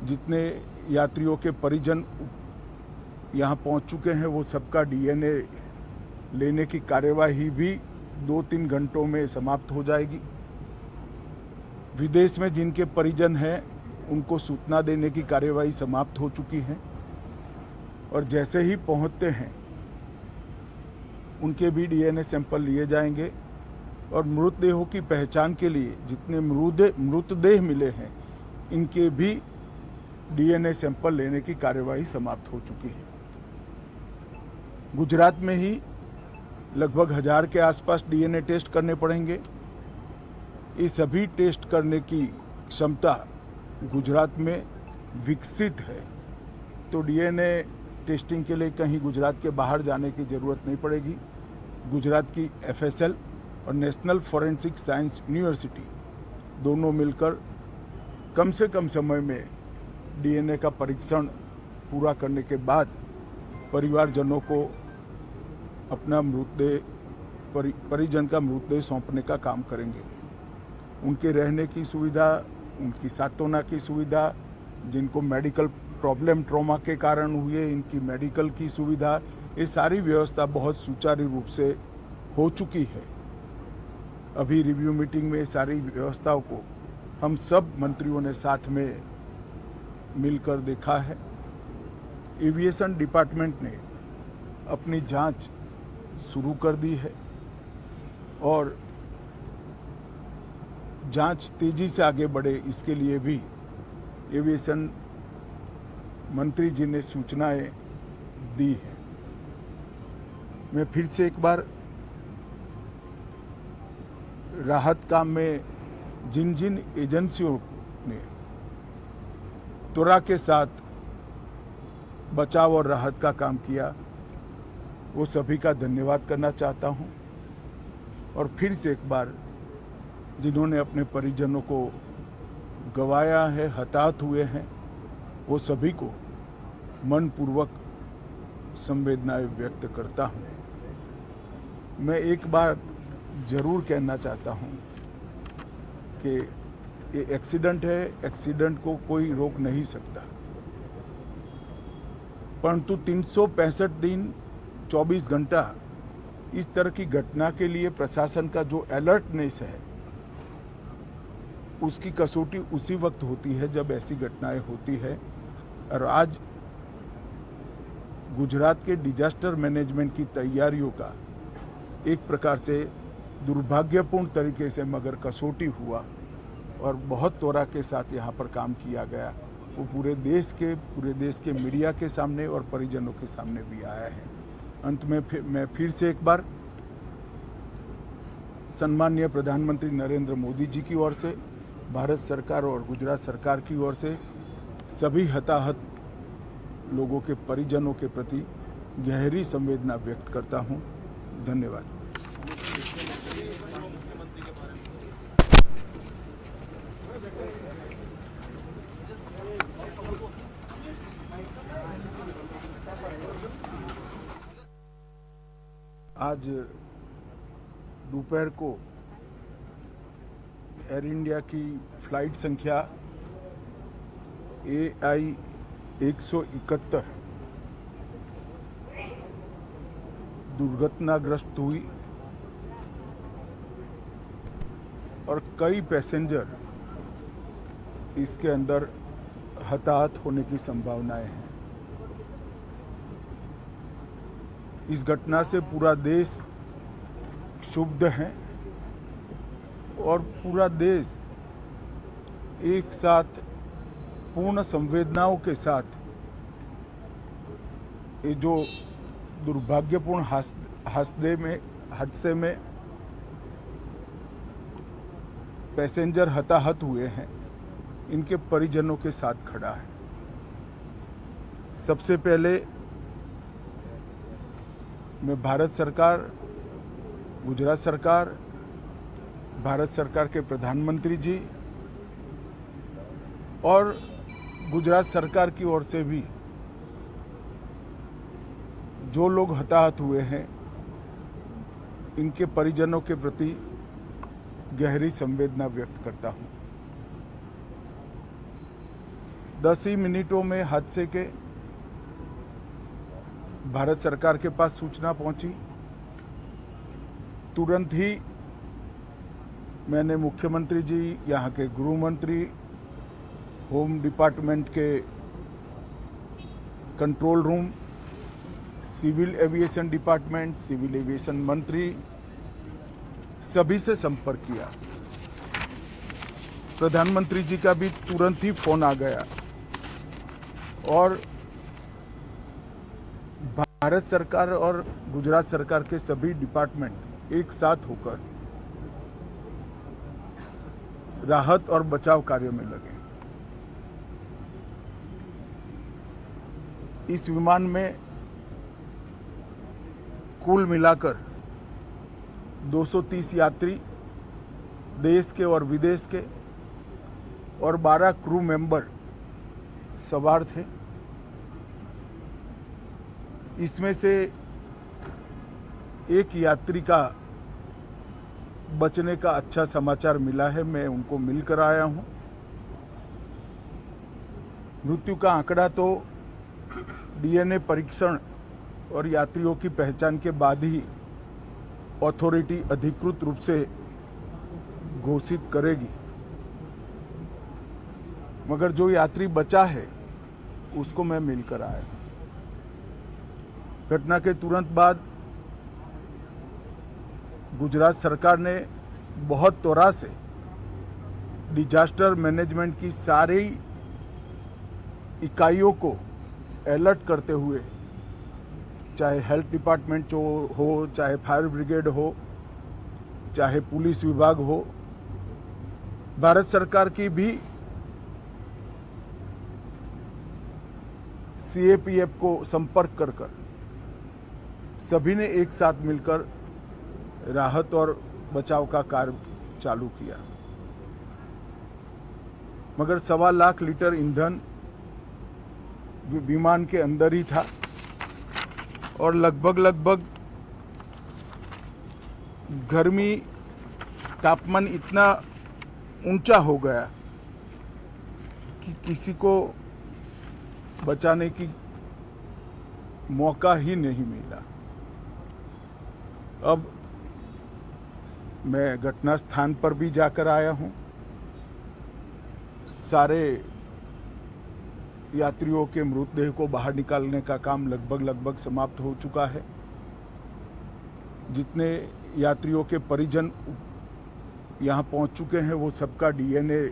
जितने यात्रियों के परिजन यहां पहुंच चुके हैं वो सबका डीएनए लेने की कार्यवाही भी 2-3 घंटों में समाप्त हो जाएगी। विदेश में जिनके परिजन हैं उनको सूचना देने की कार्यवाही समाप्त हो चुकी है और जैसे ही पहुंचते हैं उनके भी डीएनए सैंपल लिए जाएंगे और मृतदेहों की पहचान के लिए जितने मृतदेह मिले हैं इनके भी डीएनए सैंपल लेने की कार्यवाही समाप्त हो चुकी है। गुजरात में ही लगभग 1000 के आसपास डीएनए टेस्ट करने पड़ेंगे। ये सभी टेस्ट करने की क्षमता गुजरात में विकसित है, तो डीएनए टेस्टिंग के लिए कहीं गुजरात के बाहर जाने की ज़रूरत नहीं पड़ेगी। गुजरात की एफएसएल और नेशनल फॉरेंसिक साइंस यूनिवर्सिटी दोनों मिलकर कम से कम समय में डीएनए का परीक्षण पूरा करने के बाद परिवारजनों को अपना मृतदेह परिजन का मृतदेह सौंपने का काम करेंगे। उनके रहने की सुविधा, उनकी सांत्वना की सुविधा, जिनको मेडिकल प्रॉब्लम ट्रॉमा के कारण हुए इनकी मेडिकल की सुविधा, ये सारी व्यवस्था बहुत सुचारू रूप से हो चुकी है। अभी रिव्यू मीटिंग में सारी व्यवस्थाओं को हम सब मंत्रियों ने साथ में मिलकर देखा है। एविएशन डिपार्टमेंट ने अपनी जांच शुरू कर दी है और जांच तेजी से आगे बढ़े इसके लिए भी एविएशन मंत्री जी ने सूचनाएं दी हैं। मैं फिर से एक बार राहत काम में जिन जिन एजेंसियों ने त्वरा के साथ बचाव और राहत का काम किया वो सभी का धन्यवाद करना चाहता हूं और फिर से एक बार जिन्होंने अपने परिजनों को गंवाया है, हताहत हुए हैं, वो सभी को मनपूर्वक संवेदनाएं व्यक्त करता हूं। मैं एक बार जरूर कहना चाहता हूं कि ये एक्सीडेंट है, एक्सीडेंट को कोई रोक नहीं सकता, परंतु 365 दिन 24 घंटा इस तरह की घटना के लिए प्रशासन का जो अलर्टनेस है उसकी कसौटी उसी वक्त होती है जब ऐसी घटनाएं होती है। और आज गुजरात के डिजास्टर मैनेजमेंट की तैयारियों का एक प्रकार से दुर्भाग्यपूर्ण तरीके से मगर कसौटी हुआ और बहुत तोरा के साथ यहाँ पर काम किया गया, वो पूरे देश के मीडिया के सामने और परिजनों के सामने भी आया है। अंत में मैं फिर से एक बार सम्माननीय प्रधानमंत्री नरेंद्र मोदी जी की ओर से, भारत सरकार और गुजरात सरकार की ओर से सभी हताहत लोगों के परिजनों के प्रति गहरी संवेदना व्यक्त करता हूं। धन्यवाद। आज दोपहर को एयर इंडिया की फ्लाइट संख्या AI 171 दुर्घटनाग्रस्त हुई और कई पैसेंजर इसके अंदर हताहत होने की संभावनाएं हैं। इस घटना से पूरा देश क्षुब्ध है और पूरा देश एक साथ पूर्ण संवेदनाओं के साथ ये जो दुर्भाग्यपूर्ण हादसे में पैसेंजर हताहत हुए हैं, इनके परिजनों के साथ खड़ा है। सबसे पहले मैं भारत सरकार, गुजरात सरकार, भारत सरकार के प्रधानमंत्री जी और गुजरात सरकार की ओर से भी जो लोग हताहत हुए हैं, इनके परिजनों के प्रति गहरी संवेदना व्यक्त करता हूं। 10 ही मिनटों में हादसे के भारत सरकार के पास सूचना पहुंची। तुरंत ही मैंने मुख्यमंत्री जी, यहाँ के गृह मंत्री, होम डिपार्टमेंट के control room, civil aviation department, civil aviation मंत्री, सभी से संपर्क किया। प्रधानमंत्री जी का भी तुरंत ही फोन आ गया और भारत सरकार और गुजरात सरकार के सभी डिपार्टमेंट एक साथ होकर राहत और बचाव कार्य में लगे। इस विमान में कुल मिलाकर 230 यात्री देश के और विदेश के और 12 क्रू मेंबर सवार थे। इसमें से एक यात्री का बचने का अच्छा समाचार मिला है, मैं उनको मिलकर आया हूं। मृत्यु का आंकड़ा तो DNA परीक्षण और यात्रियों की पहचान के बाद ही अथॉरिटी अधिकृत रूप से घोषित करेगी, मगर जो यात्री बचा है उसको मैं मिलकर आया हूं। घटना के तुरंत बाद गुजरात सरकार ने बहुत त्वरा से डिजास्टर मैनेजमेंट की सारी इकाइयों को अलर्ट करते हुए, चाहे हेल्थ डिपार्टमेंट जो हो, चाहे फायर ब्रिगेड हो, चाहे पुलिस विभाग हो, भारत सरकार की भी CAPF को संपर्क कर सभी ने एक साथ मिलकर राहत और बचाव का कार्य चालू किया। मगर 1.25 लाख लीटर ईंधन विमान के अंदर ही था और लगभग गर्मी, तापमान इतना ऊंचा हो गया कि किसी को बचाने की मौका ही नहीं मिला। अब मैं घटना स्थान पर भी जाकर आया हूं। सारे यात्रियों के मृतदेह को बाहर निकालने का काम लगभग समाप्त हो चुका है। जितने यात्रियों के परिजन यहाँ पहुँच चुके हैं, वो सबका डीएनए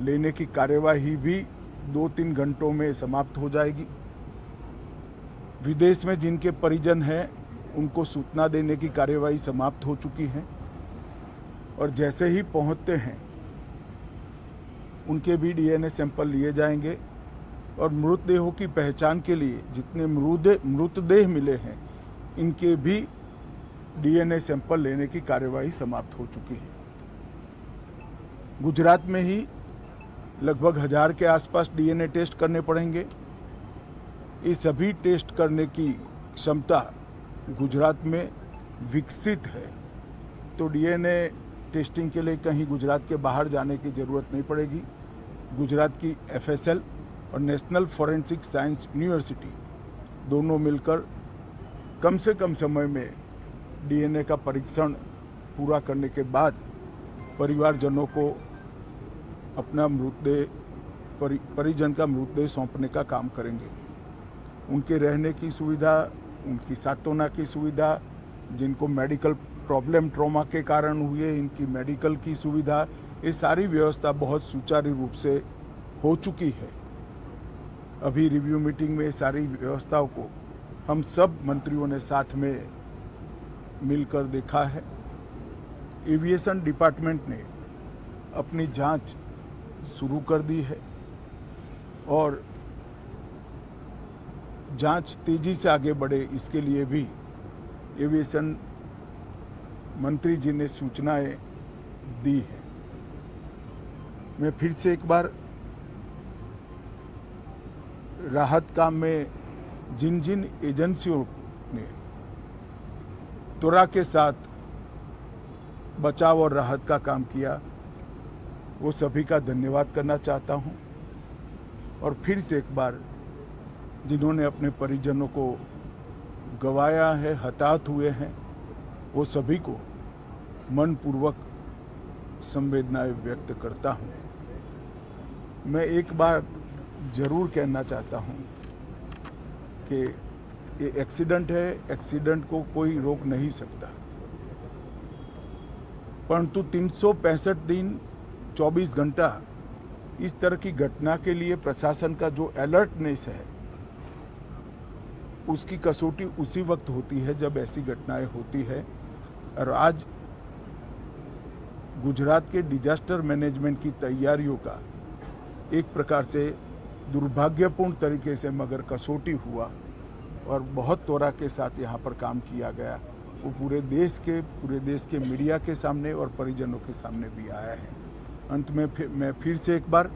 लेने की कार्यवाही भी 2-3 घंटों में समाप्त हो जाएगी। विदेश में जिनके परिजन हैं उनको सूचना देने की कार्यवाही समाप्त हो चुकी है और जैसे ही पहुंचते हैं उनके भी डीएनए सैंपल लिए जाएंगे और मृतदेहों की पहचान के लिए जितने मृतदेह मिले हैं इनके भी डीएनए सैंपल लेने की कार्यवाही समाप्त हो चुकी है। गुजरात में ही लगभग 1000 के आसपास डीएनए टेस्ट करने पड़ेंगे। ये सभी टेस्ट करने की क्षमता गुजरात में विकसित है, तो डीएनए टेस्टिंग के लिए कहीं गुजरात के बाहर जाने की ज़रूरत नहीं पड़ेगी। गुजरात की एफएसएल और नेशनल फॉरेंसिक साइंस यूनिवर्सिटी दोनों मिलकर कम से कम समय में डीएनए का परीक्षण पूरा करने के बाद परिवारजनों को अपना मृतदेह परिजन का मृतदेह सौंपने का काम करेंगे। उनके रहने की सुविधा, उनकी सांत्वना की सुविधा, जिनको मेडिकल प्रॉब्लम ट्रॉमा के कारण हुए इनकी मेडिकल की सुविधा, ये सारी व्यवस्था बहुत सुचारू रूप से हो चुकी है। अभी रिव्यू मीटिंग में सारी व्यवस्थाओं को हम सब मंत्रियों ने साथ में मिलकर देखा है। एविएशन डिपार्टमेंट ने अपनी जांच शुरू कर दी है और जांच तेजी से आगे बढ़े इसके लिए भी एविएशन मंत्री जी ने सूचनाएं दी है। मैं फिर से एक बार राहत काम में जिन जिन एजेंसियों ने त्वरा के साथ बचाव और राहत का काम किया वो सभी का धन्यवाद करना चाहता हूं और फिर से एक बार जिन्होंने अपने परिजनों को गंवाया है, हताहत हुए हैं, वो सभी को मनपूर्वक संवेदनाएं व्यक्त करता हूं। मैं एक बार जरूर कहना चाहता हूं कि ये एक्सीडेंट है, एक्सीडेंट को कोई रोक नहीं सकता, परंतु 365 दिन 24 घंटा इस तरह की घटना के लिए प्रशासन का जो अलर्टनेस है उसकी कसौटी उसी वक्त होती है जब ऐसी घटनाएं होती है। और आज गुजरात के डिजास्टर मैनेजमेंट की तैयारियों का एक प्रकार से दुर्भाग्यपूर्ण तरीके से मगर कसौटी हुआ और बहुत त्वरा के साथ यहाँ पर काम किया गया, वो पूरे देश के मीडिया के सामने और परिजनों के सामने भी आया है। अंत में मैं फिर से एक बार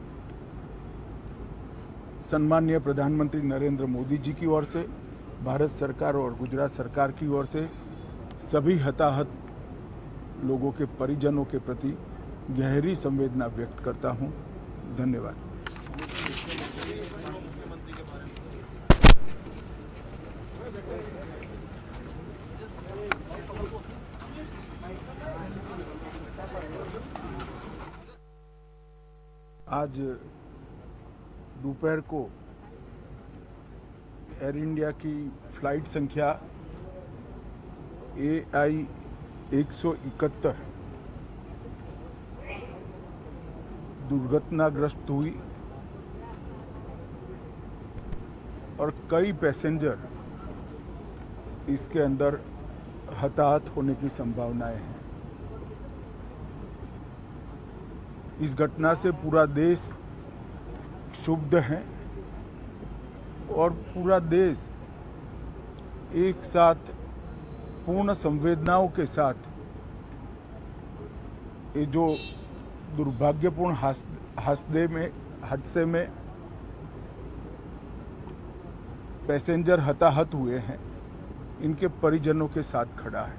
सम्माननीय प्रधानमंत्री नरेंद्र मोदी जी की ओर से, भारत सरकार और गुजरात सरकार की ओर से सभी हताहत लोगों के परिजनों के प्रति गहरी संवेदना व्यक्त करता हूं। धन्यवाद। आज दोपहर को एयर इंडिया की फ्लाइट संख्या AI 171 दुर्घटनाग्रस्त हुई और कई पैसेंजर इसके अंदर हताहत होने की संभावनाएं हैं। इस घटना से पूरा देश क्षुब्ध है और पूरा देश एक साथ पूर्ण संवेदनाओं के साथ ये जो दुर्भाग्यपूर्ण हादसे में पैसेंजर हताहत हुए हैं इनके परिजनों के साथ खड़ा है।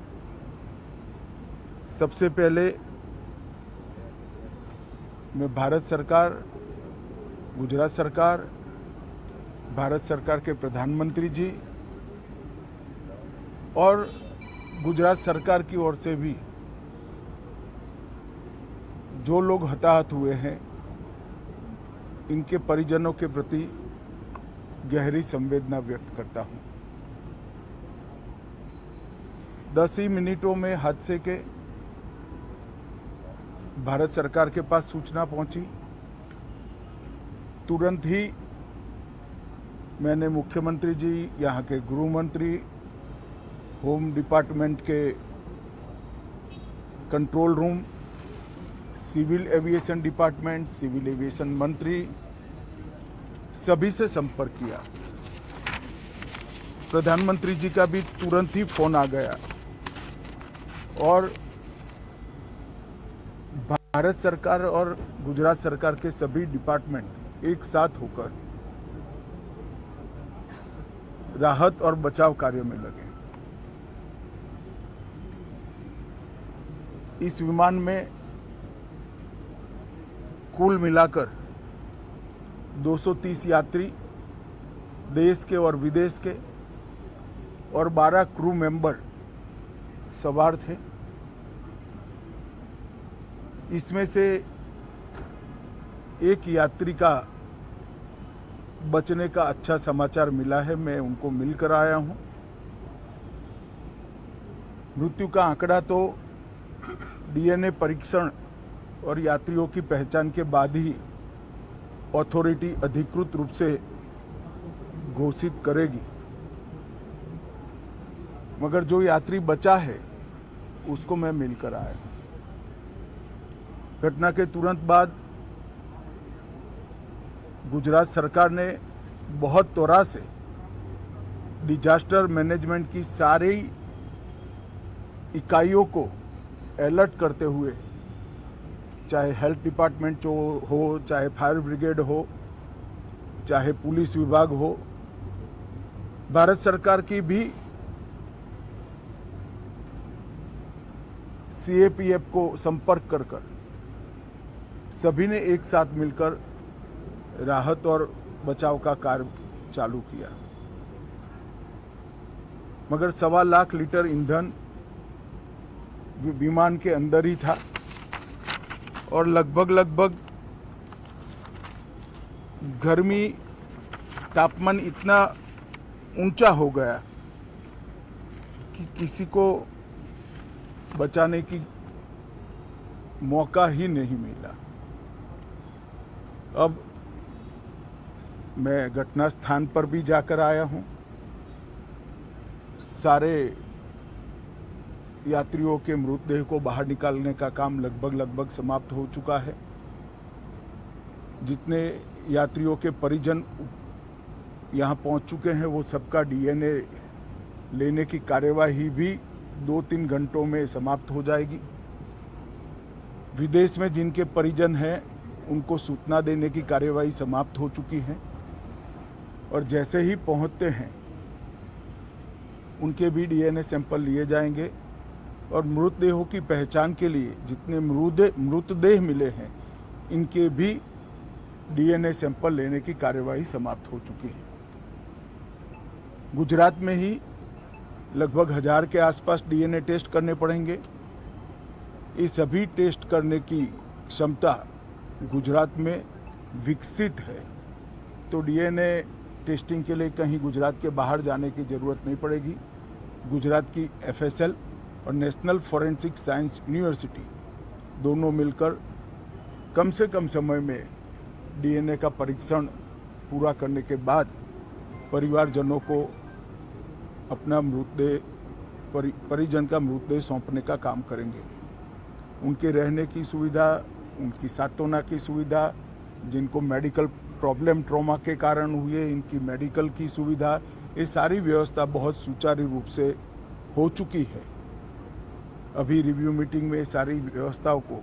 सबसे पहले मैं भारत सरकार, गुजरात सरकार, भारत सरकार के प्रधानमंत्री जी और गुजरात सरकार की ओर से भी जो लोग हताहत हुए हैं इनके परिजनों के प्रति गहरी संवेदना व्यक्त करता हूं। 10 ही मिनटों में हादसे के भारत सरकार के पास सूचना पहुंची। तुरंत ही मैंने मुख्यमंत्री जी, यहाँ के गृह मंत्री, होम डिपार्टमेंट के control room, civil aviation department, civil aviation मंत्री, सभी से संपर्क किया। प्रधानमंत्री जी का भी तुरंत ही फोन आ गया और भारत सरकार और गुजरात सरकार के सभी डिपार्टमेंट एक साथ होकर राहत और बचाव कार्य में लगे। इस विमान में कुल मिलाकर 230 यात्री देश के और विदेश के और 12 क्रू मेंबर सवार थे। इसमें से एक यात्री का बचने का अच्छा समाचार मिला है, मैं उनको मिलकर आया हूं। मृत्यु का आंकड़ा तो डीएनए परीक्षण और यात्रियों की पहचान के बाद ही अथॉरिटी अधिकृत रूप से घोषित करेगी, मगर जो यात्री बचा है उसको मैं मिलकर आया हूं। घटना के तुरंत बाद गुजरात सरकार ने बहुत त्वरा से डिजास्टर मैनेजमेंट की सारी इकाइयों को अलर्ट करते हुए, चाहे हेल्थ डिपार्टमेंट जो हो, चाहे फायर ब्रिगेड हो, चाहे पुलिस विभाग हो, भारत सरकार की भी सीएपीएफ को संपर्क कर सभी ने एक साथ मिलकर राहत और बचाव का कार्य चालू किया। मगर 1.25 लाख लीटर ईंधन विमान के अंदर ही था और लगभग गर्मी, तापमान इतना ऊंचा हो गया कि किसी को बचाने की मौका ही नहीं मिला। अब मैं घटना स्थान पर भी जाकर आया हूं। सारे यात्रियों के मृतदेह को बाहर निकालने का काम लगभग समाप्त हो चुका है। जितने यात्रियों के परिजन यहां पहुंच चुके हैं वो सबका डीएनए लेने की कार्यवाही भी 2-3 घंटों में समाप्त हो जाएगी। विदेश में जिनके परिजन हैं उनको सूचना देने की कार्यवाही समाप्त हो चुकी है और जैसे ही पहुंचते हैं उनके भी डीएनए सैंपल लिए जाएंगे और मृतदेहों की पहचान के लिए जितने मृतदेह मिले हैं इनके भी डीएनए सैंपल लेने की कार्यवाही समाप्त हो चुकी है। गुजरात में ही लगभग 1000 के आसपास डीएनए टेस्ट करने पड़ेंगे। ये सभी टेस्ट करने की क्षमता गुजरात में विकसित है, तो डीएनए टेस्टिंग के लिए कहीं गुजरात के बाहर जाने की ज़रूरत नहीं पड़ेगी। गुजरात की एफएसएल और नेशनल फॉरेंसिक साइंस यूनिवर्सिटी दोनों मिलकर कम से कम समय में डीएनए का परीक्षण पूरा करने के बाद परिवारजनों को अपना मृतदेह परिजन का मृतदेह सौंपने का काम करेंगे। उनके रहने की सुविधा, उनकी सांत्वना की सुविधा, जिनको मेडिकल प्रॉब्लम ट्रॉमा के कारण हुए इनकी मेडिकल की सुविधा, ये सारी व्यवस्था बहुत सुचारू रूप से हो चुकी है। अभी रिव्यू मीटिंग में सारी व्यवस्थाओं को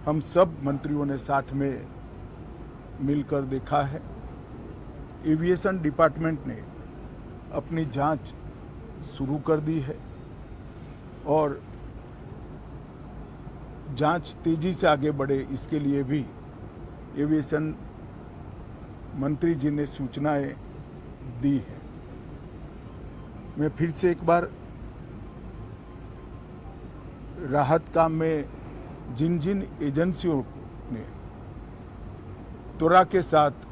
हम सब मंत्रियों ने साथ में मिलकर देखा है। एविएशन डिपार्टमेंट ने अपनी जांच शुरू कर दी है और जांच तेजी से आगे बढ़े इसके लिए भी एविएशन मंत्री जी ने सूचनाएं दी है। मैं फिर से एक बार राहत काम में जिन जिन एजेंसियों ने त्वरा के साथ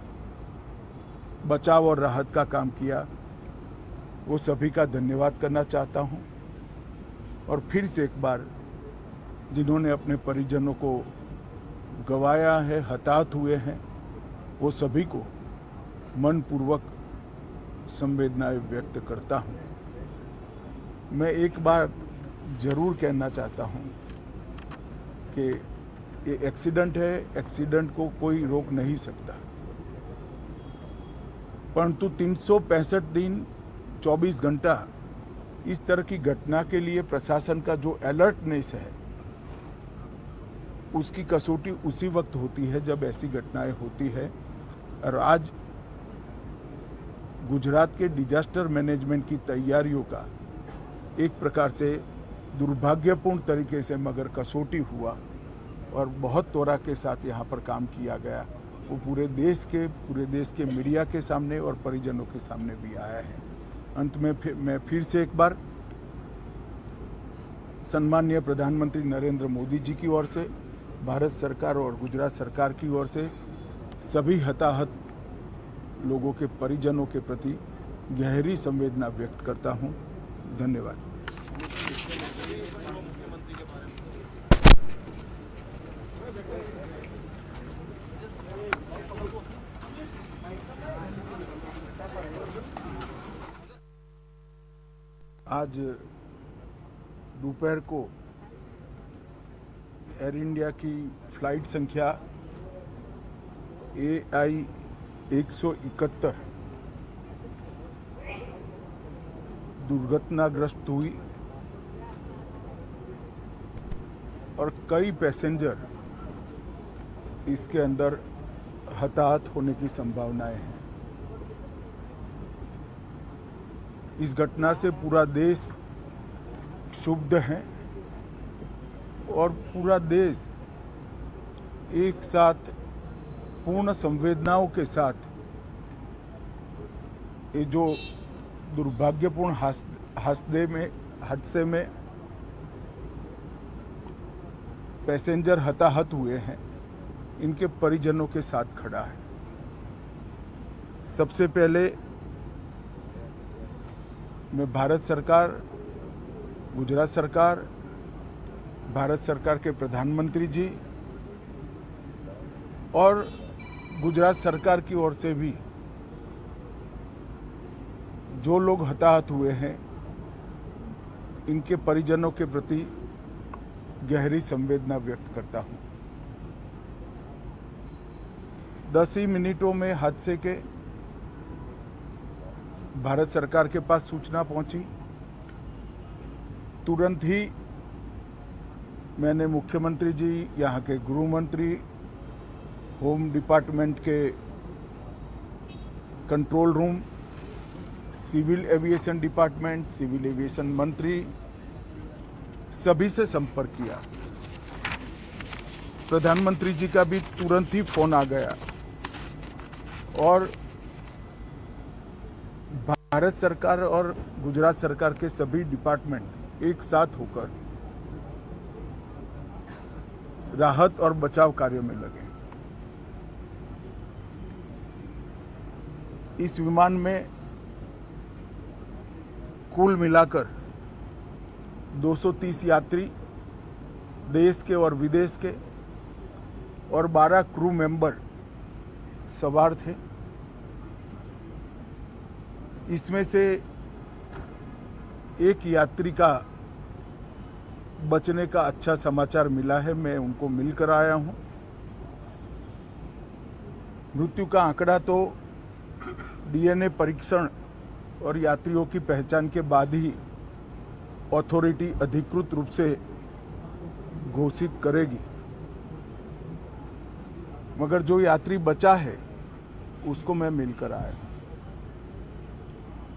बचाव और राहत का काम किया वो सभी का धन्यवाद करना चाहता हूं। और फिर से एक बार जिन्होंने अपने परिजनों को गंवाया है, हताहत हुए हैं, वो सभी को मनपूर्वक संवेदनाएं व्यक्त करता हूं। मैं एक बार जरूर कहना चाहता हूं कि ये एक्सीडेंट है, एक्सीडेंट को कोई रोक नहीं सकता, परंतु 365 दिन 24 घंटा इस तरह की घटना के लिए प्रशासन का जो अलर्टनेस है, उसकी कसौटी उसी वक्त होती है जब ऐसी घटनाएं होती है। और आज गुजरात के डिजास्टर मैनेजमेंट की तैयारियों का एक प्रकार से दुर्भाग्यपूर्ण तरीके से मगर कसौटी हुआ और बहुत तोरा के साथ यहाँ पर काम किया गया, वो पूरे देश के मीडिया के सामने और परिजनों के सामने भी आया है। अंत में मैं फिर से एक बार सम्माननीय प्रधानमंत्री नरेंद्र मोदी जी की ओर से, भारत सरकार और गुजरात सरकार की ओर से सभी हताहत लोगों के परिजनों के प्रति गहरी संवेदना व्यक्त करता हूं। धन्यवाद। आज दोपहर को एयर इंडिया की फ्लाइट संख्या AI 171 दुर्घटनाग्रस्त हुई और कई पैसेंजर इसके अंदर हताहत होने की संभावनाएं हैं। इस घटना से पूरा देश क्षुब्ध है और पूरा देश एक साथ पूर्ण संवेदनाओं के साथ ये जो दुर्भाग्यपूर्ण हादसे में पैसेंजर हताहत हुए हैं, इनके परिजनों के साथ खड़ा है। सबसे पहले मैं भारत सरकार, गुजरात सरकार, भारत सरकार के प्रधानमंत्री जी और गुजरात सरकार की ओर से भी जो लोग हताहत हुए हैं, इनके परिजनों के प्रति गहरी संवेदना व्यक्त करता हूं। 10 ही मिनटों में हादसे के भारत सरकार के पास सूचना पहुंची। तुरंत ही मैंने मुख्यमंत्री जी, यहाँ के गृह मंत्री, होम डिपार्टमेंट के control room, civil aviation department, civil aviation मंत्री, सभी से संपर्क किया। प्रधानमंत्री जी का भी तुरंत ही फोन आ गया और भारत सरकार और गुजरात सरकार के सभी डिपार्टमेंट एक साथ होकर राहत और बचाव कार्य में लगे। इस विमान में कुल मिलाकर 230 यात्री देश के और विदेश के और 12 क्रू मेंबर सवार थे। इसमें से एक यात्री का बचने का अच्छा समाचार मिला है, मैं उनको मिलकर आया हूं। मृत्यु का आंकड़ा तो DNA परीक्षण और यात्रियों की पहचान के बाद ही अथॉरिटी अधिकृत रूप से घोषित करेगी, मगर जो यात्री बचा है उसको मैं मिलकर आया।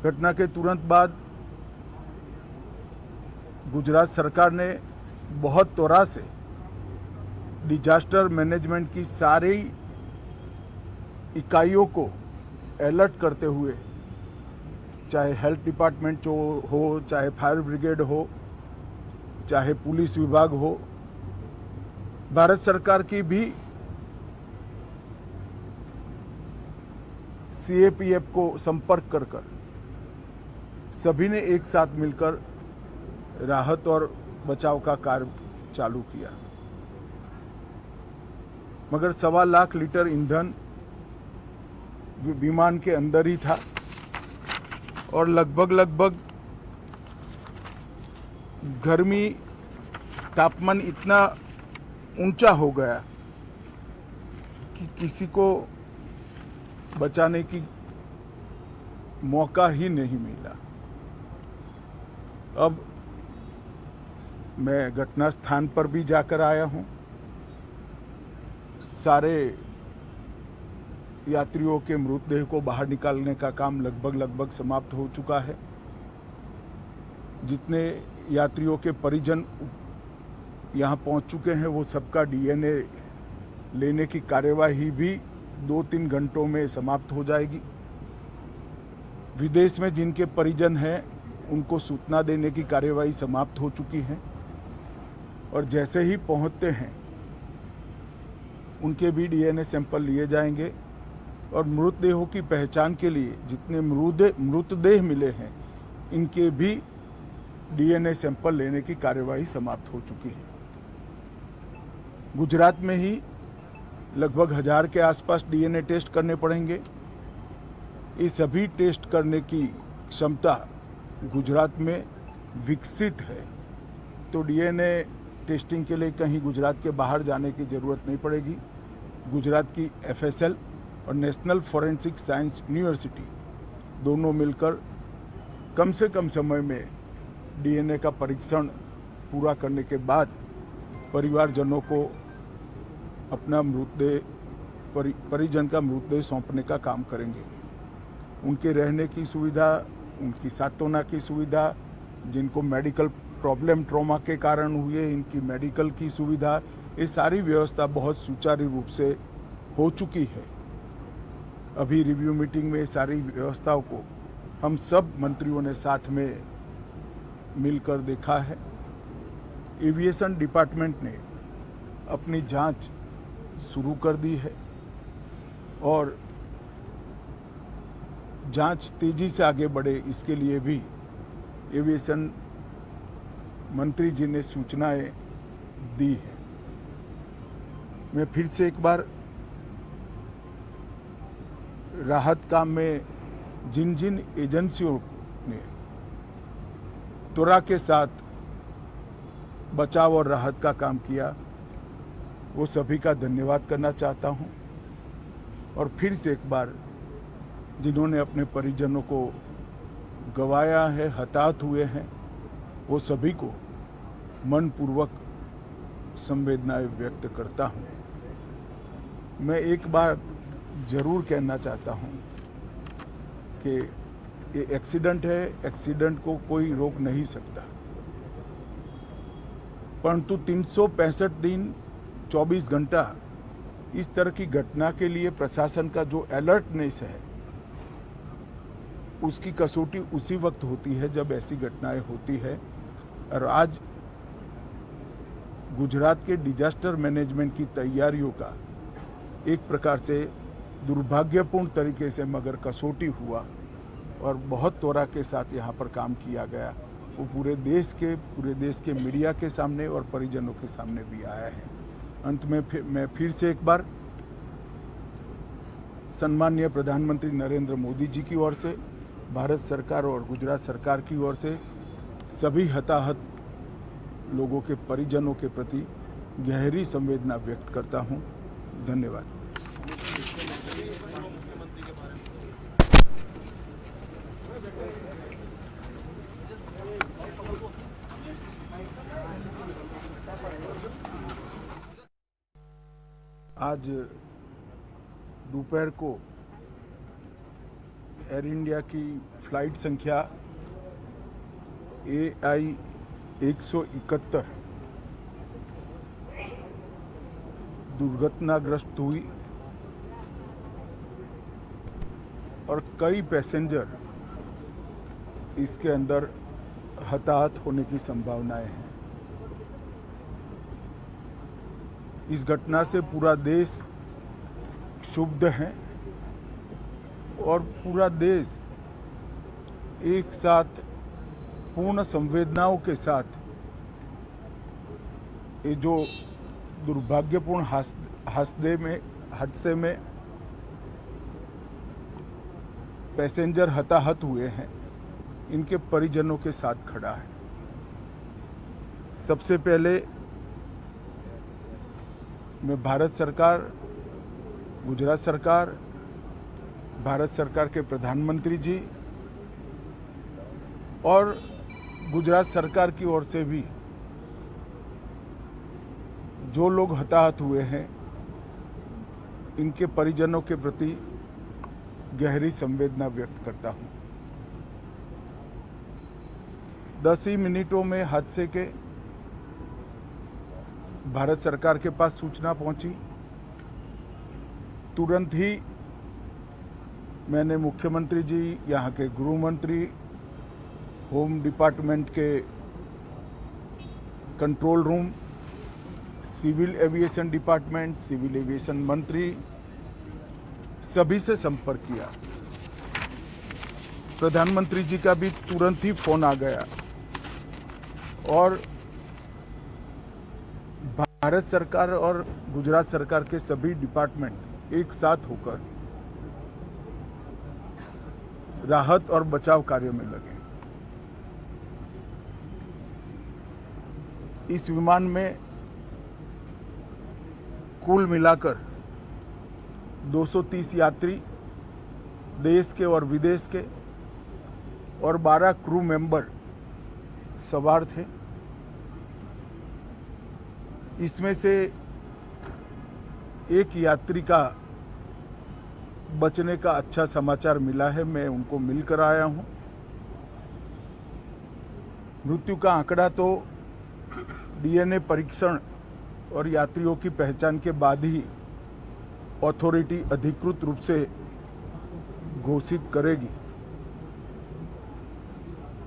घटना के तुरंत बाद गुजरात सरकार ने बहुत त्वरा से डिजास्टर मैनेजमेंट की सारी इकाइयों को अलर्ट करते हुए, चाहे हेल्थ डिपार्टमेंट हो, चाहे फायर ब्रिगेड हो, चाहे पुलिस विभाग हो, भारत सरकार की भी CAPF को संपर्क कर सभी ने एक साथ मिलकर राहत और बचाव का कार्य चालू किया, मगर 1.25 लाख लीटर ईंधन विमान के अंदर ही था और लगभग गर्मी तापमान इतना ऊंचा हो गया कि किसी को बचाने की मौका ही नहीं मिला। अब मैं घटना स्थान पर भी जाकर आया हूं। सारे यात्रियों के मृतदेह को बाहर निकालने का काम लगभग समाप्त हो चुका है। जितने यात्रियों के परिजन यहाँ पहुँच चुके हैं वो सबका डीएनए लेने की कार्यवाही भी 2-3 घंटों में समाप्त हो जाएगी। विदेश में जिनके परिजन हैं उनको सूचना देने की कार्यवाही समाप्त हो चुकी है और जैसे ही पहुँचते हैं उनके भी डीएनए सैंपल लिए जाएंगे और मृतदेहों की पहचान के लिए जितने मृतदेह मिले हैं इनके भी डीएनए सैंपल लेने की कार्यवाही समाप्त हो चुकी है। गुजरात में ही लगभग 1000 के आसपास डीएनए टेस्ट करने पड़ेंगे। ये सभी टेस्ट करने की क्षमता गुजरात में विकसित है, तो डीएनए टेस्टिंग के लिए कहीं गुजरात के बाहर जाने की ज़रूरत नहीं पड़ेगी। गुजरात की एफएसएल और नेशनल फॉरेंसिक साइंस यूनिवर्सिटी दोनों मिलकर कम से कम समय में डीएनए का परीक्षण पूरा करने के बाद परिवारजनों को अपना मृतदेह परिजन का मृतदेह सौंपने का काम करेंगे। उनके रहने की सुविधा, उनकी सांत्वना की सुविधा, जिनको मेडिकल प्रॉब्लम ट्रॉमा के कारण हुए इनकी मेडिकल की सुविधा, ये सारी व्यवस्था बहुत सुचारू रूप से हो चुकी है। अभी रिव्यू मीटिंग में सारी व्यवस्थाओं को हम सब मंत्रियों ने साथ में मिलकर देखा है। एविएशन डिपार्टमेंट ने अपनी जांच शुरू कर दी है और जांच तेजी से आगे बढ़े इसके लिए भी एविएशन मंत्री जी ने सूचनाएं दी है। मैं फिर से एक बार राहत काम में जिन जिन एजेंसियों ने त्वरा के साथ बचाव और राहत का काम किया वो सभी का धन्यवाद करना चाहता हूं और फिर से एक बार जिन्होंने अपने परिजनों को गंवाया है, हताहत हुए हैं, वो सभी को मनपूर्वक संवेदनाएं व्यक्त करता हूं। मैं एक बार जरूर कहना चाहता हूं कि ये एक्सीडेंट है, एक्सीडेंट को कोई रोक नहीं सकता, परंतु 365 दिन 24 घंटा इस तरह की घटना के लिए प्रशासन का जो अलर्टनेस है उसकी कसौटी उसी वक्त होती है जब ऐसी घटनाएं होती है। और आज गुजरात के डिजास्टर मैनेजमेंट की तैयारियों का एक प्रकार से दुर्भाग्यपूर्ण तरीके से मगर कसौटी हुआ और बहुत त्वरा के साथ यहाँ पर काम किया गया, वो पूरे देश के मीडिया के सामने और परिजनों के सामने भी आया है। अंत में मैं फिर से एक बार सम्माननीय प्रधानमंत्री नरेंद्र मोदी जी की ओर से, भारत सरकार और गुजरात सरकार की ओर से सभी हताहत लोगों के परिजनों के प्रति गहरी संवेदना व्यक्त करता हूं। धन्यवाद। आज दोपहर को एयर इंडिया की फ्लाइट संख्या AI 171 दुर्घटनाग्रस्त हुई और कई पैसेंजर इसके अंदर हताहत होने की संभावनाएं हैं। इस घटना से पूरा देश क्षुब्ध है और पूरा देश एक साथ पूर्ण संवेदनाओं के साथ ये जो दुर्भाग्यपूर्ण हादसे में पैसेंजर हताहत हुए हैं, इनके परिजनों के साथ खड़ा है। सबसे पहले मैं भारत सरकार, गुजरात सरकार, भारत सरकार के प्रधानमंत्री जी और गुजरात सरकार की ओर से भी जो लोग हताहत हुए हैं, इनके परिजनों के प्रति गहरी संवेदना व्यक्त करता हूं। 10 ही मिनटों में हादसे के भारत सरकार के पास सूचना पहुंची। तुरंत ही मैंने मुख्यमंत्री जी, यहाँ के गृह मंत्री, होम डिपार्टमेंट के control room, civil aviation department, civil aviation मंत्री, सभी से संपर्क किया। प्रधानमंत्री जी का भी तुरंत ही फोन आ गया और भारत सरकार और गुजरात सरकार के सभी डिपार्टमेंट एक साथ होकर राहत और बचाव कार्य में लगे। इस विमान में कुल मिलाकर 230 यात्री देश के और विदेश के और 12 क्रू मेंबर सवार थे। इसमें से एक यात्री का बचने का अच्छा समाचार मिला है, मैं उनको मिलकर आया हूं। मृत्यु का आंकड़ा तो डीएनए परीक्षण और यात्रियों की पहचान के बाद ही अथॉरिटी अधिकृत रूप से घोषित करेगी,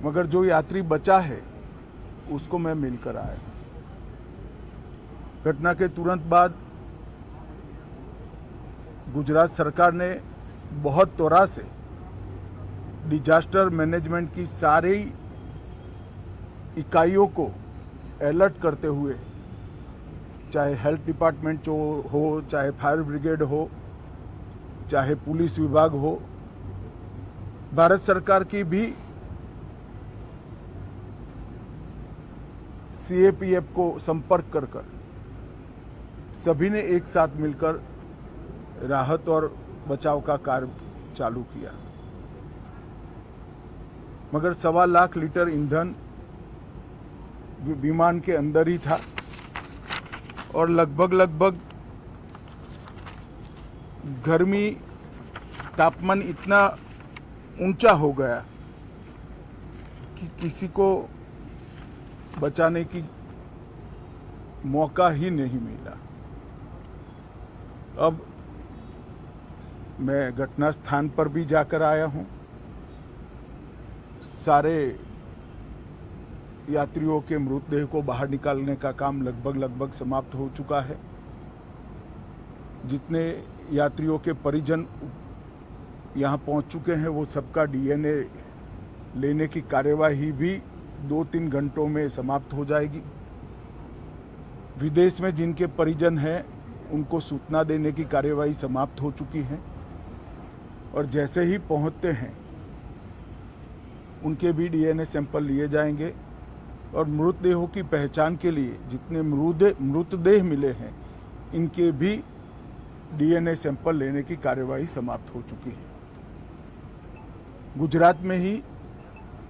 मगर जो यात्री बचा है उसको मैं मिलकर आया। घटना के तुरंत बाद गुजरात सरकार ने बहुत त्वरा से डिजास्टर मैनेजमेंट की सारी इकाइयों को अलर्ट करते हुए, चाहे हेल्थ डिपार्टमेंट जो हो, चाहे फायर ब्रिगेड हो, चाहे पुलिस विभाग हो, भारत सरकार की भी सीएपीएफ को संपर्क कर सभी ने एक साथ मिलकर राहत और बचाव का कार्य चालू किया। मगर 1.25 लाख लीटर ईंधन विमान के अंदर ही था और लगभग गर्मी, तापमान इतना ऊंचा हो गया कि किसी को बचाने की मौका ही नहीं मिला। अब मैं घटना स्थान पर भी जाकर आया हूं। सारे यात्रियों के मृतदेह को बाहर निकालने का काम लगभग समाप्त हो चुका है। जितने यात्रियों के परिजन यहां पहुंच चुके हैं, वो सबका डीएनए लेने की कार्यवाही भी 2-3 घंटों में समाप्त हो जाएगी। विदेश में जिनके परिजन हैं, उनको सूचना देने की कार्यवाही समाप्त हो चुकी है और जैसे ही पहुंचते हैं उनके भी डीएनए सैंपल लिए जाएंगे और मृतदेहों की पहचान के लिए जितने मृतदेह मिले हैं, इनके भी डीएनए सैंपल लेने की कार्यवाही समाप्त हो चुकी है। गुजरात में ही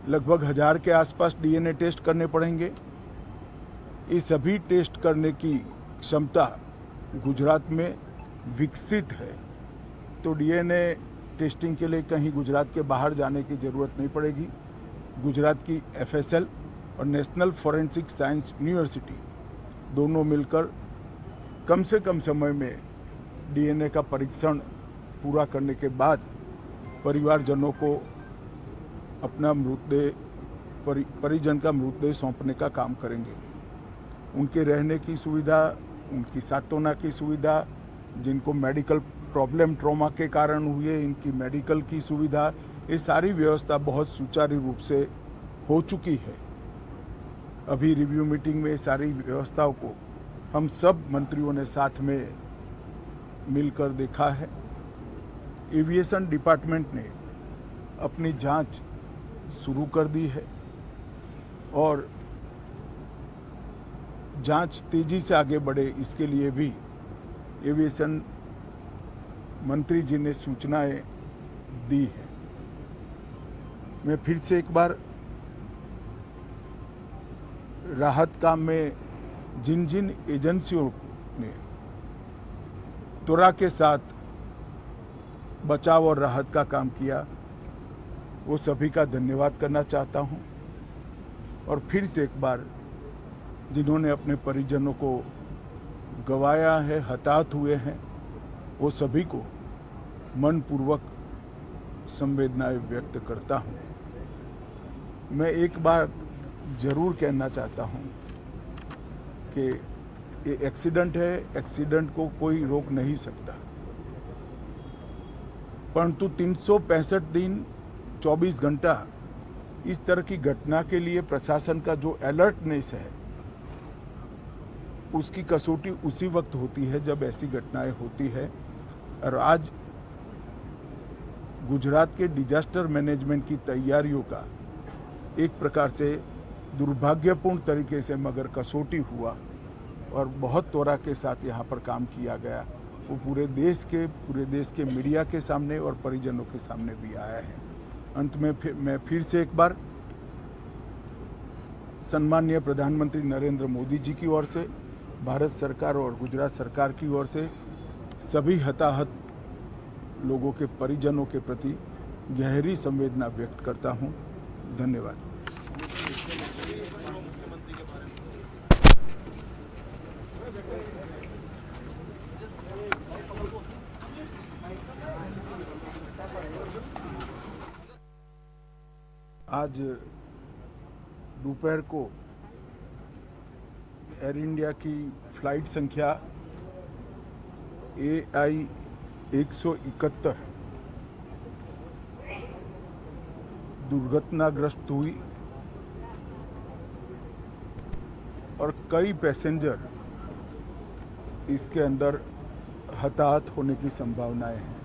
लगभग 1000 के आसपास डीएनए टेस्ट करने पड़ेंगे। ये सभी टेस्ट करने की क्षमता गुजरात में विकसित है, तो डीएनए टेस्टिंग के लिए कहीं गुजरात के बाहर जाने की ज़रूरत नहीं पड़ेगी। गुजरात की एफएसएल और नेशनल फॉरेंसिक साइंस यूनिवर्सिटी दोनों मिलकर कम से कम समय में डीएनए का परीक्षण पूरा करने के बाद परिवारजनों को अपना परिजन का मृतदेह सौंपने का काम करेंगे। उनके रहने की सुविधा, उनकी सांत्वना की सुविधा, जिनको मेडिकल प्रॉब्लम ट्रॉमा के कारण हुए, इनकी मेडिकल की सुविधा, ये सारी व्यवस्था बहुत सुचारू रूप से हो चुकी है। अभी रिव्यू मीटिंग में सारी व्यवस्थाओं को हम सब मंत्रियों ने साथ में मिलकर देखा है। एविएशन डिपार्टमेंट ने अपनी जांच शुरू कर दी है और जांच तेजी से आगे बढ़े इसके लिए भी एविएशन मंत्री जी ने सूचनाएं दी है। मैं फिर से एक बार राहत काम में जिन जिन एजेंसियों ने त्वरा के साथ बचाव और राहत का काम किया वो सभी का धन्यवाद करना चाहता हूं और फिर से एक बार जिन्होंने अपने परिजनों को गंवाया है, हताहत हुए हैं, वो सभी को मनपूर्वक संवेदनाएं व्यक्त करता हूं। मैं एक बार जरूर कहना चाहता हूं कि ये एक्सीडेंट है, एक्सीडेंट को कोई रोक नहीं सकता, परंतु 365 दिन 24 घंटा इस तरह की घटना के लिए प्रशासन का जो अलर्टनेस है उसकी कसौटी उसी वक्त होती है जब ऐसी घटनाएं होती है। और आज गुजरात के डिजास्टर मैनेजमेंट की तैयारियों का एक प्रकार से दुर्भाग्यपूर्ण तरीके से मगर कसौटी हुआ और बहुत त्वरा के साथ यहाँ पर काम किया गया, वो पूरे देश के मीडिया के सामने और परिजनों के सामने भी आया है। अंत में मैं फिर से एक बार सम्माननीय प्रधानमंत्री नरेंद्र मोदी जी की ओर से, भारत सरकार और गुजरात सरकार की ओर से सभी हताहत लोगों के परिजनों के प्रति गहरी संवेदना व्यक्त करता हूं। धन्यवाद। आज दोपहर को एयर इंडिया की फ्लाइट संख्या AI 171 दुर्घटनाग्रस्त हुई और कई पैसेंजर इसके अंदर हताहत होने की संभावनाएं हैं।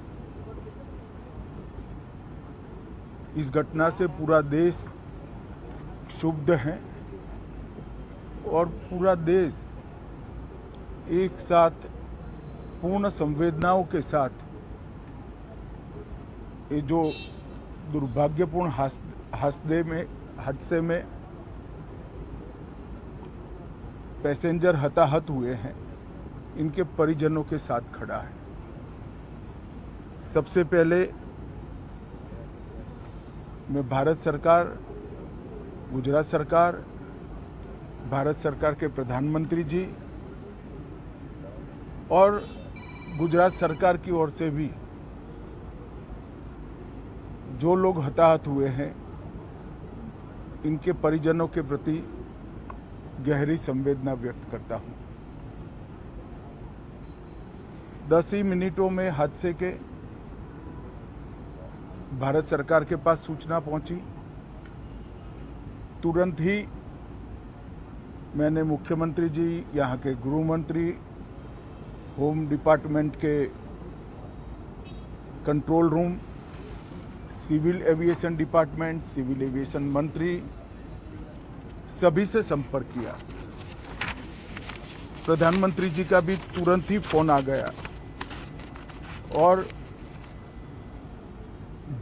इस घटना से पूरा देश क्षुब्ध है और पूरा देश एक साथ पूर्ण संवेदनाओं के साथ ये जो दुर्भाग्यपूर्ण हादसे में पैसेंजर हताहत हुए हैं इनके परिजनों के साथ खड़ा है। सबसे पहले मैं भारत सरकार, गुजरात सरकार, भारत सरकार के प्रधानमंत्री जी और गुजरात सरकार की ओर से भी जो लोग हताहत हुए हैं इनके परिजनों के प्रति गहरी संवेदना व्यक्त करता हूं। 10 ही मिनटों में हादसे के भारत सरकार के पास सूचना पहुंची। तुरंत ही मैंने मुख्यमंत्री जी, यहाँ के गृह मंत्री, होम डिपार्टमेंट के control room, civil aviation department, civil aviation मंत्री, सभी से संपर्क किया। प्रधानमंत्री जी का भी तुरंत ही फोन आ गया और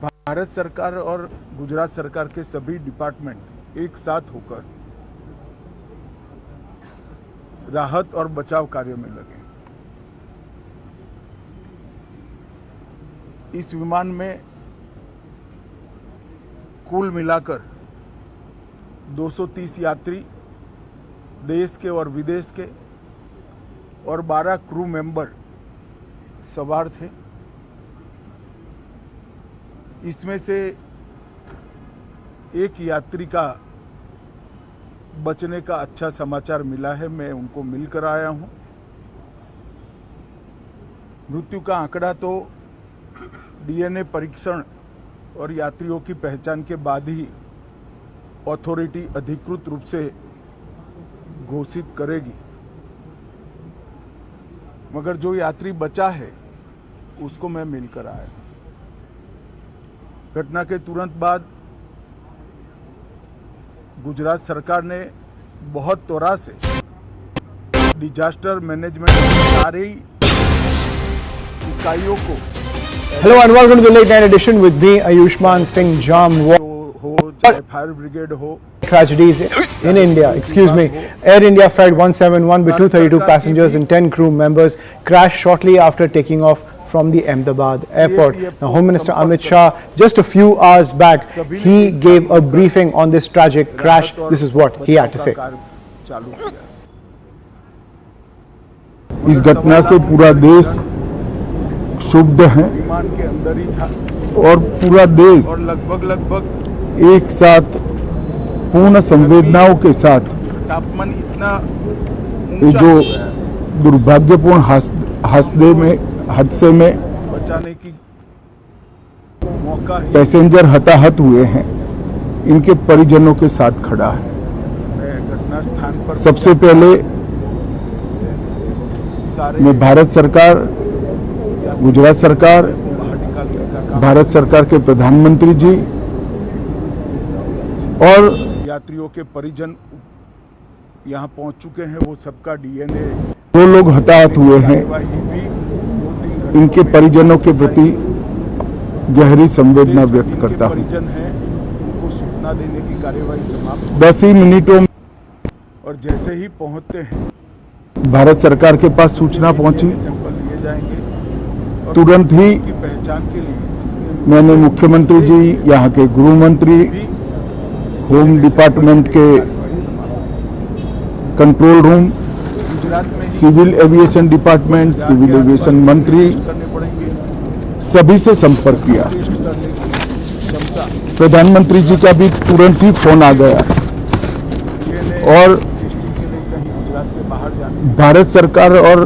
भारत सरकार और गुजरात सरकार के सभी डिपार्टमेंट एक साथ होकर राहत और बचाव कार्य में लगे। इस विमान में कुल मिलाकर 230 यात्री देश के और विदेश के और 12 क्रू मेंबर सवार थे। इसमें से एक यात्री का बचने का अच्छा समाचार मिला है, मैं उनको मिलकर आया हूं। मृत्यु का आंकड़ा तो डीएनए परीक्षण और यात्रियों की पहचान के बाद ही अथॉरिटी अधिकृत रूप से घोषित करेगी, मगर जो यात्री बचा है उसको मैं मिलकर आया। घटना के तुरंत बाद गुजरात सरकार ने बहुत त्वरा से डिजास्टर मैनेजमेंट की सारी इकाइयों को Hello and welcome to the late night edition with me, Ayushman Singh Jam. हो चाहे फायर ब्रिगेड हो, Tragedies in India, excuse me. Air India Flight 171 with 232 passengers and 10 crew members crashed shortly after taking off from the Ahmedabad airport. Now, Home Minister Amit Shah, just a few hours back, he gave a briefing on this tragic crash. This is what he had to say. इस घटना से पूरा देश क्षुब्ध है और पूरा देश लगभग एक साथ पूर्ण संवेदनाओं के साथ तापमान इतना ये जो दुर्भाग्यपूर्ण हादसे में बचाने की मौका पैसेंजर हताहत हुए हैं, इनके परिजनों के साथ खड़ा है। मैं घटना स्थान पर सबसे पहले मैं भारत सरकार, गुजरात सरकार, भारत सरकार के प्रधानमंत्री जी और यात्रियों के परिजन यहाँ पहुँच चुके हैं, वो सबका डीएनए, जो लोग हताहत हुए हैं इनके परिजनों के प्रति गहरी संवेदना व्यक्त करता हूँ। उनको सूचना देने की कार्यवाही समाप्त 10 ही मिनटों में और जैसे ही पहुँचते हैं भारत सरकार के पास सूचना पहुंची, तुरंत ही पहचान के लिए मैंने मुख्यमंत्री जी, यहाँ के गृह मंत्री, होम डिपार्टमेंट के control room, civil aviation department, civil aviation मंत्री, सभी से संपर्क किया। प्रधानमंत्री जी का भी तुरंत ही फोन आ गया और भारत सरकार और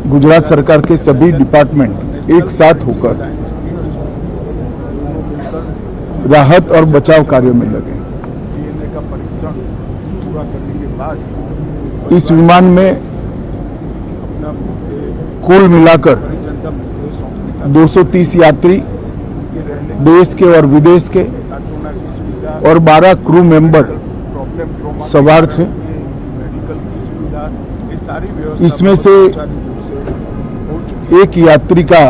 गुजरात सरकार के सभी डिपार्टमेंट एक साथ होकर राहत और बचाव कार्य में लगे। का परीक्षण पूरा करने के बाद इस विमान में कुल मिलाकर 230 यात्री देश के और विदेश के और 12 क्रू मेंबर सवार थे। इसमें से एक यात्री का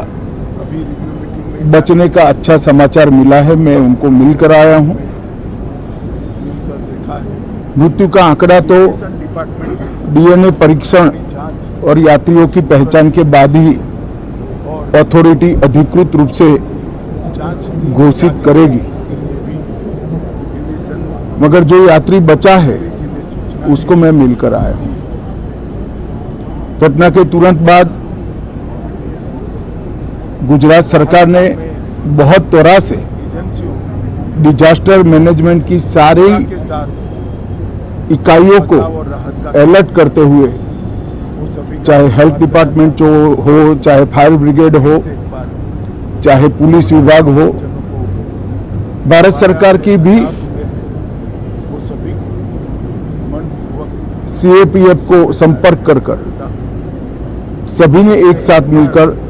बचने का अच्छा समाचार मिला है, मैं उनको मिलकर आया हूं। मृत्यु का आंकड़ा तो डीएनए परीक्षण और यात्रियों की पहचान के बाद ही अथॉरिटी अधिकृत रूप से घोषित करेगी, मगर जो यात्री बचा है उसको मैं मिलकर आया हूं। घटना के तुरंत बाद गुजरात सरकार ने बहुत त्वरा से डिजास्टर मैनेजमेंट की सारी इकाइयों को अलर्ट करते हुए, चाहे हेल्थ डिपार्टमेंट हो, चाहे फायर ब्रिगेड हो, चाहे पुलिस विभाग हो, भारत सरकार की भी सीएपीएफ को संपर्क कर सभी ने एक साथ मिलकर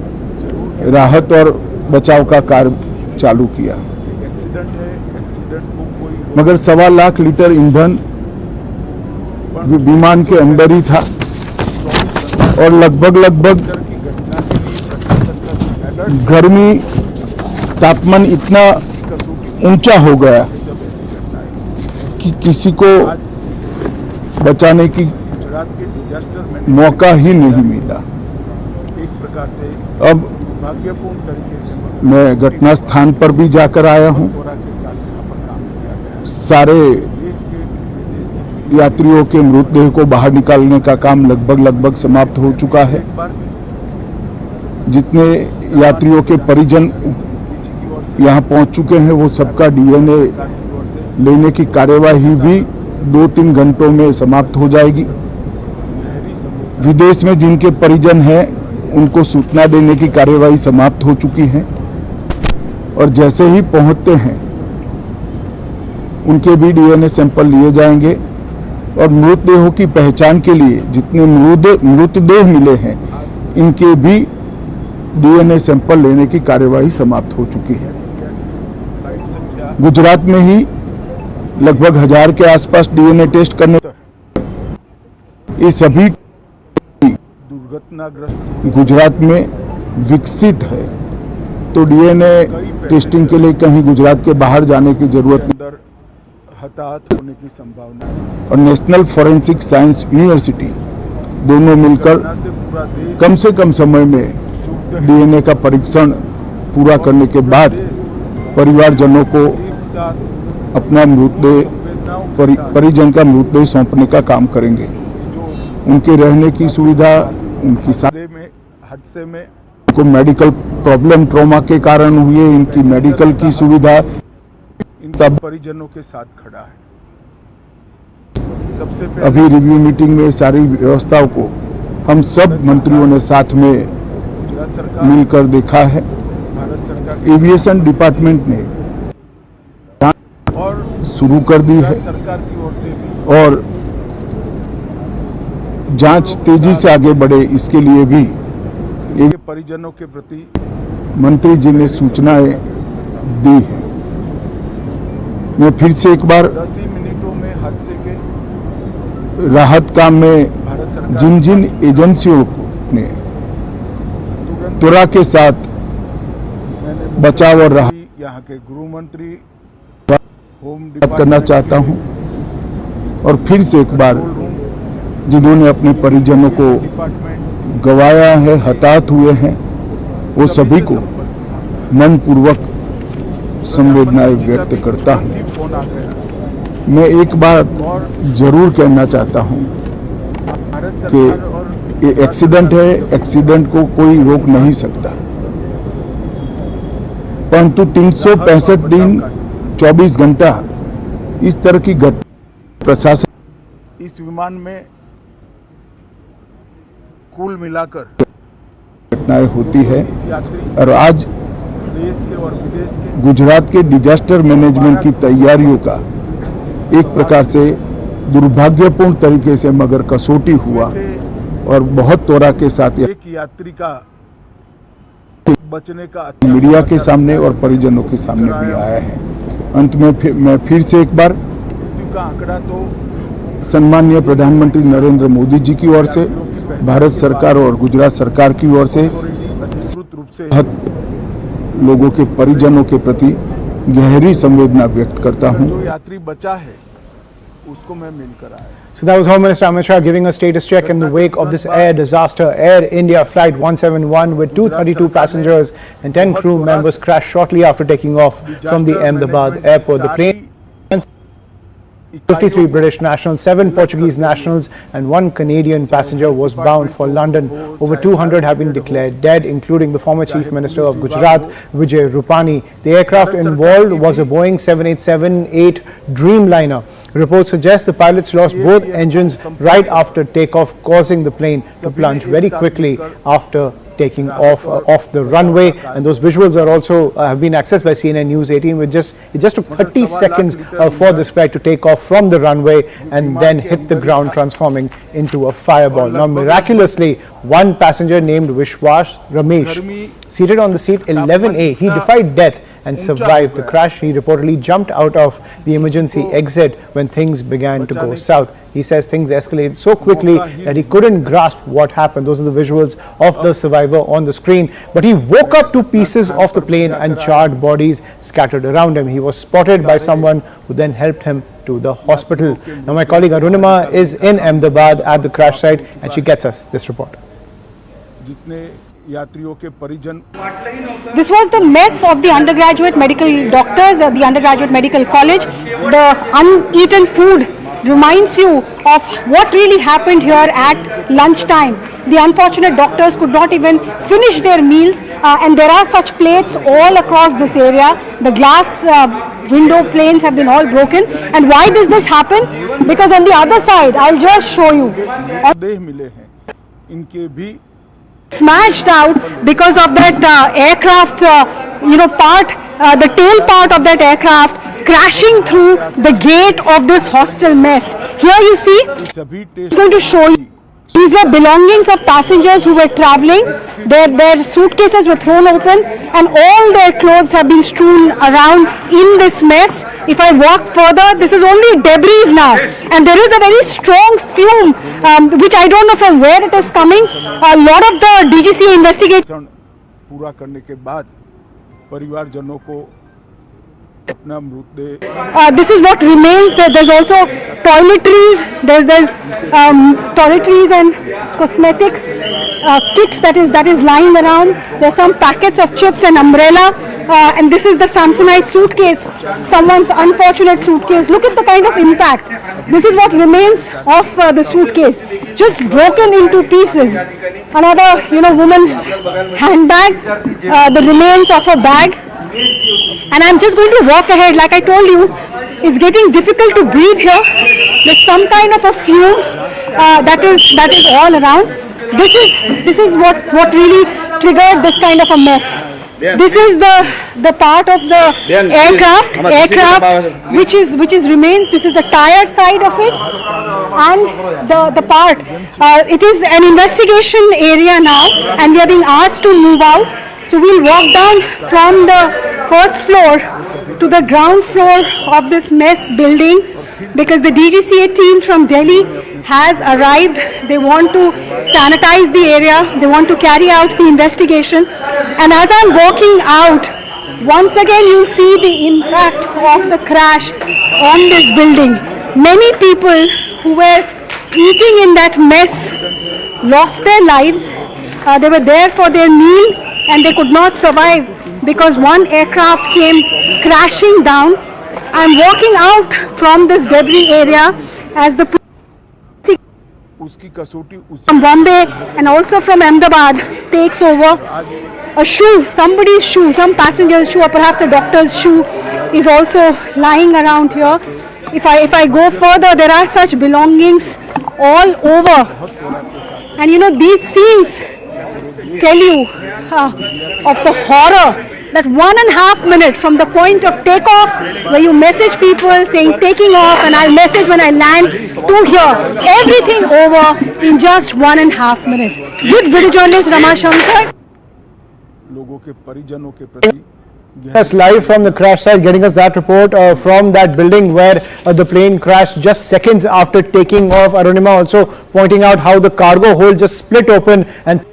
राहत और बचाव का कार्य चालू किया। मगर 1.25 लाख लीटर ईंधन विमान के अंदर ही था और लगभग गर्मी, तापमान इतना ऊंचा हो गया कि किसी को बचाने की मौका ही नहीं मिला। अब मैं घटना स्थान पर भी जाकर आया हूं। सारे यात्रियों के मृतदेह को बाहर निकालने का काम लगभग समाप्त हो चुका है। जितने यात्रियों के परिजन यहां पहुंच चुके हैं वो सबका डीएनए लेने की कार्यवाही भी 2-3 घंटों में समाप्त हो जाएगी। विदेश में जिनके परिजन हैं उनको सूचना देने की कार्यवाही समाप्त हो चुकी है और जैसे ही पहुंचते हैं उनके भी डीएनए सैंपल लिए जाएंगे और मृतदेहों की पहचान के लिए जितने मृतदेह मिले हैं इनके भी डीएनए सैंपल लेने की कार्यवाही समाप्त हो चुकी है। गुजरात में ही लगभग 1000 के आसपास डीएनए टेस्ट करने, ये सभी दुर्घटनाग्रस्त गुजरात में विकसित है, तो डीएनए टेस्टिंग के लिए कहीं गुजरात के बाहर जाने की जरूरत नहीं। हताहत होने की संभावना है और नेशनल फॉरेंसिक साइंस यूनिवर्सिटी दोनों मिलकर कम से कम समय में डीएनए का परीक्षण पूरा करने के बाद परिवारजनों को अपना मृतदेह परिजन का मृतदेह सौंपने का काम करेंगे। उनके रहने की सुविधा, उनकी हादसे में उनको मेडिकल प्रॉब्लम ट्रॉमा के कारण हुए, इनकी मेडिकल की सुविधा इनका परिजनों के साथ खड़ा है। सबसे पहले अभी रिव्यू मीटिंग में सारी व्यवस्थाओं को हम सब मंत्रियों ने साथ में मिलकर देखा है। एविएशन डिपार्टमेंट ने और शुरू कर दी है और जांच तेजी से आगे बढ़े इसके लिए भी परिजनों के प्रति मंत्री जी ने सूचनाएं दी है। मैं फिर से एक बार 10 ही मिनटों में हादसे के राहत काम में जिन जिन एजेंसियों ने त्वरा के साथ बचाव और राहत, यहाँ के गृह मंत्री होम करना चाहता हूँ और फिर से एक बार जिन्होंने अपने परिजनों को गवाया है, हताहत हुए हैं, वो सभी को मनपूर्वक संवेदनाएं व्यक्त करता हूँ। मैं एक बात जरूर कहना चाहता हूँ कि ये एक्सीडेंट है, एक्सीडेंट को कोई रोक नहीं सकता, परंतु 365 दिन 24 घंटा इस तरह की प्रशासन इस विमान में कुल मिलाकर घटनाएं होती है और आज देश के और विदेश के गुजरात के डिजास्टर मैनेजमेंट की तैयारियों का एक प्रकार से दुर्भाग्यपूर्ण तरीके से मगर कसौटी हुआ और बहुत त्वरा के साथ एक यात्री का बचने का मीडिया के सामने और परिजनों के सामने भी आया है। अंत में मैं फिर से एक बार मृत्यु का आंकड़ा तो सम्माननीय प्रधानमंत्री नरेंद्र मोदी जी की ओर से, भारत सरकार और गुजरात सरकार की ओर से रूप से लोगों के परिजनों के प्रति गहरी संवेदना व्यक्त करता हूं। जो यात्री बचा है उसको मैं मिलकर आया। So that was Home Minister Amit Shah giving a status check in the wake of this air disaster. Air India Flight 171 with 232 passengers and 10 crew members crashed shortly after taking off from the Ahmedabad airport. The plane 53 British nationals, 7 Portuguese nationals and 1 Canadian passenger was bound for London. Over 200 have been declared dead, including the former Chief Minister of Gujarat, Vijay Rupani. The aircraft involved was a Boeing 787-8 Dreamliner. Reports suggest the pilots lost both engines right after takeoff, causing the plane to plunge very quickly after taking off the runway. And those visuals are also have been accessed by CNN News 18. It just took 30 seconds for this flight to take off from the runway and then hit the ground, transforming into a fireball. Now miraculously, one passenger named Vishwas Ramesh, seated on the seat 11A, he defied death and survived the crash. He reportedly jumped out of the emergency exit when things began to go south. He says things escalated so quickly that he couldn't grasp what happened. Those are the visuals of the survivor on the screen. But he woke up to pieces of the plane and charred bodies scattered around him. He was spotted by someone who then helped him to the hospital. Now my colleague Arunima is in Ahmedabad at the crash site and she gets us this report. This was the mess of the undergraduate medical doctors at the undergraduate medical college. The uneaten food reminds you of what really happened here at lunchtime. The unfortunate doctors could not even finish their meals and there are such plates all across this area. The glass window panes have been all broken. And why does this happen? Because on the other side, I'll just show you. Smashed out because of that aircraft, part, the tail part of that aircraft crashing through the gate of this hostel mess. Here you see, I'm going to show you. These were belongings of passengers who were traveling. Their suitcases were thrown open and all their clothes have been strewn around in this mess. If I walk further, this is only debris now. And there is a very strong fume, which I don't know from where it is coming. A lot of the DGCA investigators. पूरा करने के बाद परिवारजनों को अपना मृतदेह This is what remains. There's also toiletries. There's toiletries and cosmetics kits that is lying around. There's some packets of chips and umbrella. And this is the Samsonite suitcase, someone's unfortunate suitcase. Look at the kind of impact. This is what remains of the suitcase, just broken into pieces. Another, woman handbag, the remains of a bag. And I'm just going to walk ahead. Like I told you, it's getting difficult to breathe here. There's some kind of a fume that is all around. This is what really triggered this kind of a mess. This is the part of the aircraft which is remains. This is the tire side of it, and the part. It is an investigation area now, and we are being asked to move out. So we'll walk down from the first floor to the ground floor of this mess building, because the DGCA team from Delhi has arrived. They want to sanitize the area. They want to carry out the investigation. And as I'm walking out, once again you'll see the impact of the crash on this building. Many people who were eating in that mess lost their lives. They were there for their meal and they could not survive because one aircraft came crashing down. I'm walking out from this debris area as the from Bombay and also from Ahmedabad takes over. A shoe, somebody's shoe, some passenger's shoe or perhaps a doctor's shoe is also lying around here. If I go further, there are such belongings all over. And these scenes tell you of the horror. That 1.5 minutes from the point of takeoff, where you message people saying taking off, and I'll message when I land, to here, everything over in just 1.5 minutes. With video journalist Rama Shankar. Us live from the crash site, getting us that report from that building where the plane crashed just seconds after taking off. Arunima also pointing out how the cargo hold just split open and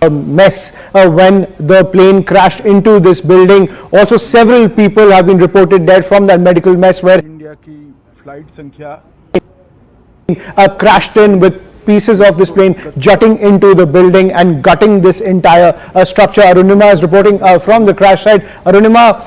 a mess when the plane crashed into this building. Also, several people have been reported dead from that medical mess where India की flight संख्या crashed in with pieces of this plane jutting into the building and gutting this entire structure. Arunima is reporting from the crash site. Arunima,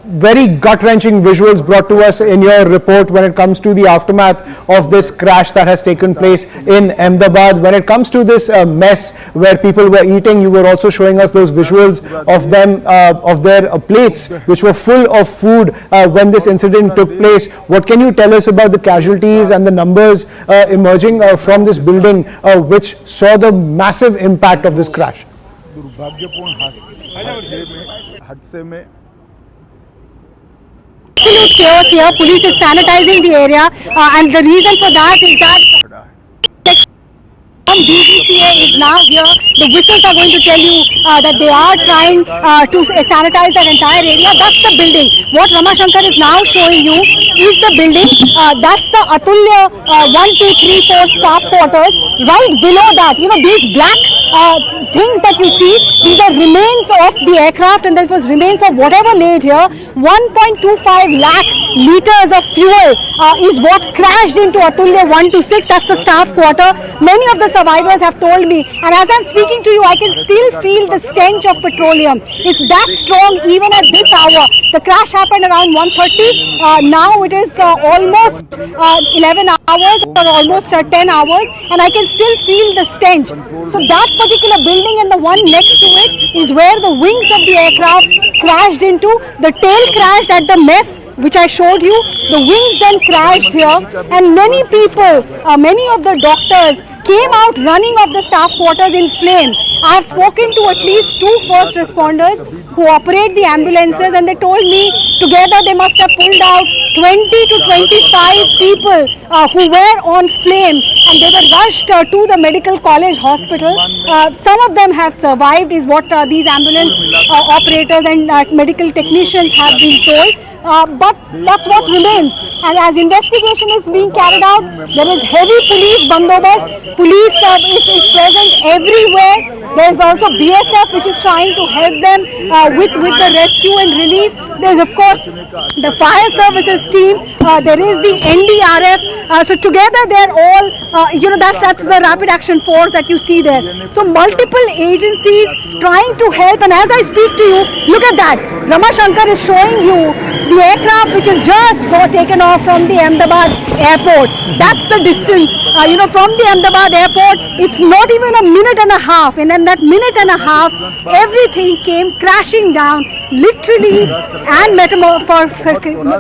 very gut-wrenching visuals brought to us in your report when it comes to the aftermath of this crash that has taken place in Ahmedabad. When it comes to this mess where people were eating, you were also showing us those visuals of them, of their plates which were full of food when this incident took place. What can you tell us about the casualties and the numbers emerging from this building which saw the massive impact of this crash? Absolute chaos here. Police is sanitizing the area, and the reason for that is that DGCA is now here. The whistles are going to tell you that they are trying to sanitize that entire area. That's the building. What Rama Shankar is now showing you is the building. That's the Atulya 1, 2, 3, 4 staff quarters. Right below that, these black things that you see, these are remains of the aircraft, and there was remains of whatever laid here. 1.25 lakh liters of fuel is what crashed into Atulya 1 to 6. That's the staff quarter. Many of the survivors have told me, and as I'm speaking to you, I can still feel the stench of petroleum. It's that strong even at this hour. The crash happened around 1:30. Now it is almost 11 hours or almost 10 hours, and I can still feel the stench. So that particular building and the one next to it is where the wings of the aircraft crashed into. The tail crashed at the mess which I showed you. The wings then crashed here, and many people, many of the doctors came out running of the staff quarters in flame. I have spoken to at least 2 first responders who operate the ambulances, and they told me together they must have pulled out 20 to 25 people who were on flame, and they were rushed to the medical college hospital. Some of them have survived is what these ambulance operators and medical technicians have been told. But that's what remains, and as investigation is being carried out, there is heavy police bandobast. Police is present everywhere. There is also BSF which is trying to help them with the rescue and relief. There is of course the fire services team. There is the NDRF. So together they are all, that's the rapid action force that you see there. So multiple agencies trying to help, and as I speak to you, look at that. Ramashankar is showing you the aircraft which is just taken off from the Ahmedabad airport. That's the distance. From the Ahmedabad airport, it's not even a minute and a half, and then that minute and a half, everything came crashing down, literally and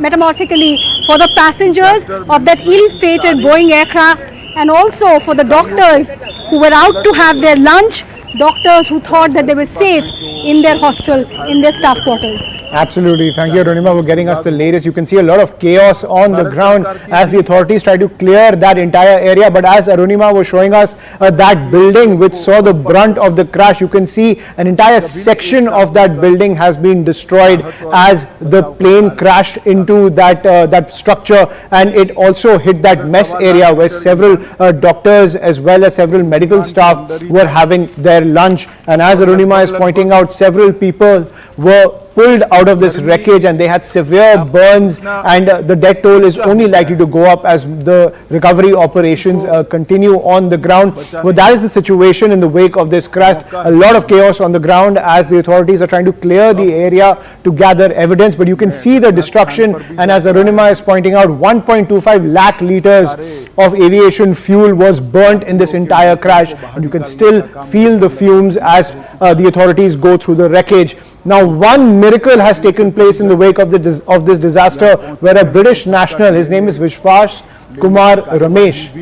metamorphically, for the passengers of that ill-fated Boeing aircraft, and also for the doctors who were out to have their lunch, doctors who thought that they were safe in their hostel, in their staff quarters. Absolutely. Thank you, Arunima, for getting us the latest. You can see a lot of chaos on the ground as the authorities try to clear that entire area. But as Arunima was showing us that building which saw the brunt of the crash, you can see an entire section of that building has been destroyed as the plane crashed into that structure, and it also hit that mess area where several doctors as well as several medical staff were having their lunch. And as Arunima is pointing out, several people were pulled out of this wreckage and they had severe burns, and the death toll is only likely to go up as the recovery operations continue on the ground. But that is the situation in the wake of this crash. A lot of chaos on the ground as the authorities are trying to clear the area to gather evidence, but you can see the destruction, and as Arunima is pointing out, 1.25 lakh liters of aviation fuel was burnt in this entire crash, and you can still feel the fumes as the authorities go through the wreckage. Now, one miracle has taken place in the wake of this disaster, where a British national, his name is Vishwas Kumar Ramesh,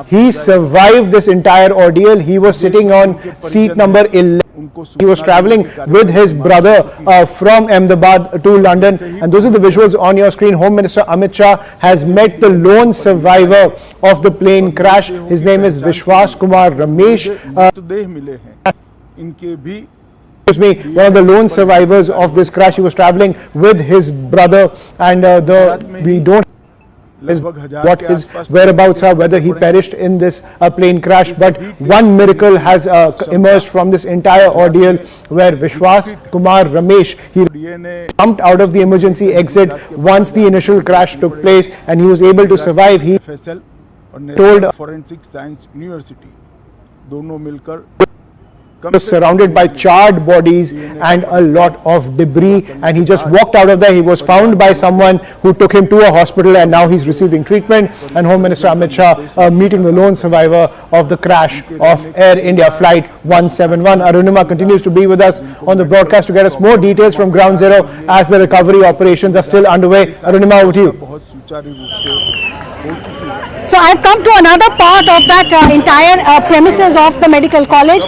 he survived this entire ordeal. He was sitting on seat number 11. He was traveling with his brother from Ahmedabad to London, and those are the visuals on your screen. Home Minister Amit Shah has met the lone survivor of the plane crash. His name is Vishwas Kumar Ramesh. One of the lone survivors of this crash. He was traveling with his brother, and we don't what his whereabouts are, whether he perished in this plane crash, but one miracle has emerged from this entire ordeal, where Vishwas Kumar Ramesh, he jumped out of the emergency exit once the initial crash took place, and he was able to survive. He told Forensic Science University, दोनों मिलकर was surrounded by charred bodies and a lot of debris, and he just walked out of there. He was found by someone who took him to a hospital, and now he's receiving treatment. And Home Minister Amit Shah meeting the lone survivor of the crash of Air India Flight 171. Arunima continues to be with us on the broadcast to get us more details from Ground Zero as the recovery operations are still underway. Arunima, over to you. So I've come to another part of that entire premises of the medical college.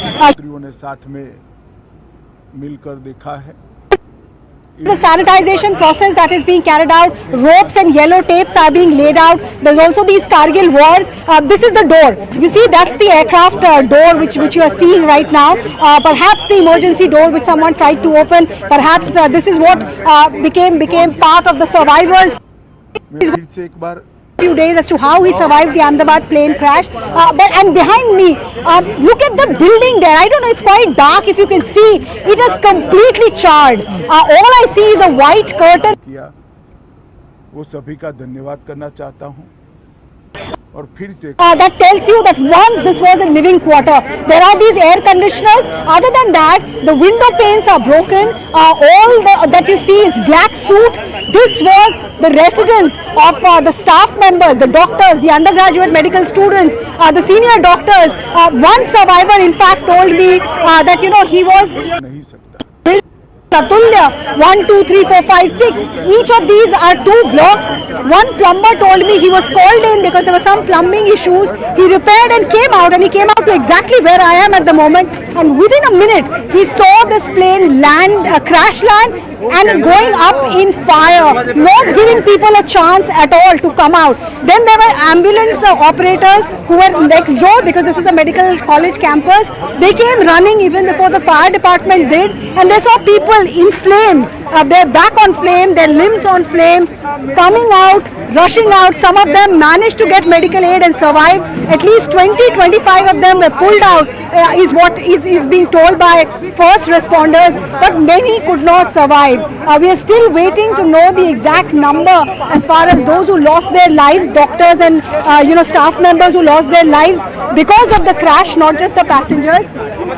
The sanitization process that is being carried out, ropes and yellow tapes are being laid out. There's also these Kargil wars. This is the door. You see, that's the aircraft door which you are seeing right now. Perhaps the emergency door which someone tried to open. Perhaps this is what became part of the survivors. Few days as to how he survived the Ahmedabad plane crash. And behind me, look at the building there. I don't know, it's quite dark. If you can see, it is completely charred. All I see is a white curtain. वो सभी का धन्यवाद करना चाहता हूँ. That tells you that once this was a living quarter. There are these air conditioners. Other than that, the window panes are broken. All that you see is black soot. This was the residence of the staff members, the doctors, the undergraduate medical students, the senior doctors. One survivor, in fact, told me that he was Atulya, 1, 2, 3, 4, 5, 6. Each of these are 2 blocks. One plumber told me he was called in because there were some plumbing issues. He repaired and came out, and he came out to exactly where I am at the moment. And within a minute, he saw this plane crash land, and going up in fire, not giving people a chance at all to come out. Then there were ambulance operators who were next door because this is a medical college campus. They came running even before the fire department did, and they saw people in flame, their back on flame, their limbs on flame, coming out, rushing out. Some of them managed to get medical aid and survived. At least 20-25 of them were pulled out, is what is being told by first responders, but many could not survive. We are still waiting to know the exact number as far as those who lost their lives, doctors and staff members who lost their lives because of the crash, not just the passengers.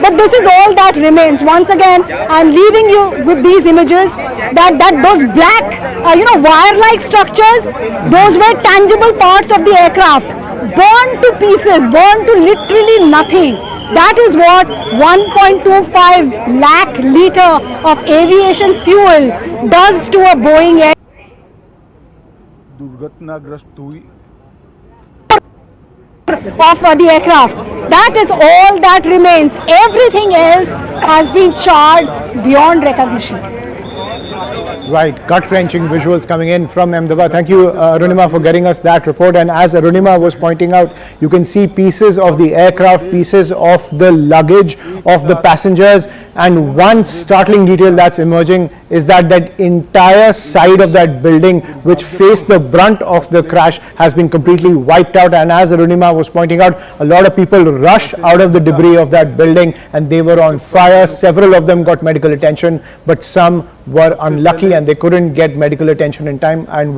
But this is all that remains. Once again, I'm leaving you with these images that those black, wire-like structures, those were tangible parts of the aircraft, burned to pieces, burned to literally nothing. That is what 1.25 lakh litre of aviation fuel does to a Boeing air. Of the aircraft. That is all that remains. Everything else has been charred beyond recognition. Right, gut-wrenching visuals coming in from Ahmedabad. Thank you, Arunima, for getting us that report. And as Arunima was pointing out, you can see pieces of the aircraft, pieces of the luggage of the passengers. And one startling detail that's emerging is that entire side of that building, which faced the brunt of the crash, has been completely wiped out. And as Arunima was pointing out, a lot of people rushed out of the debris of that building and they were on fire. Several of them got medical attention, but some were unlucky and they couldn't get medical attention in time and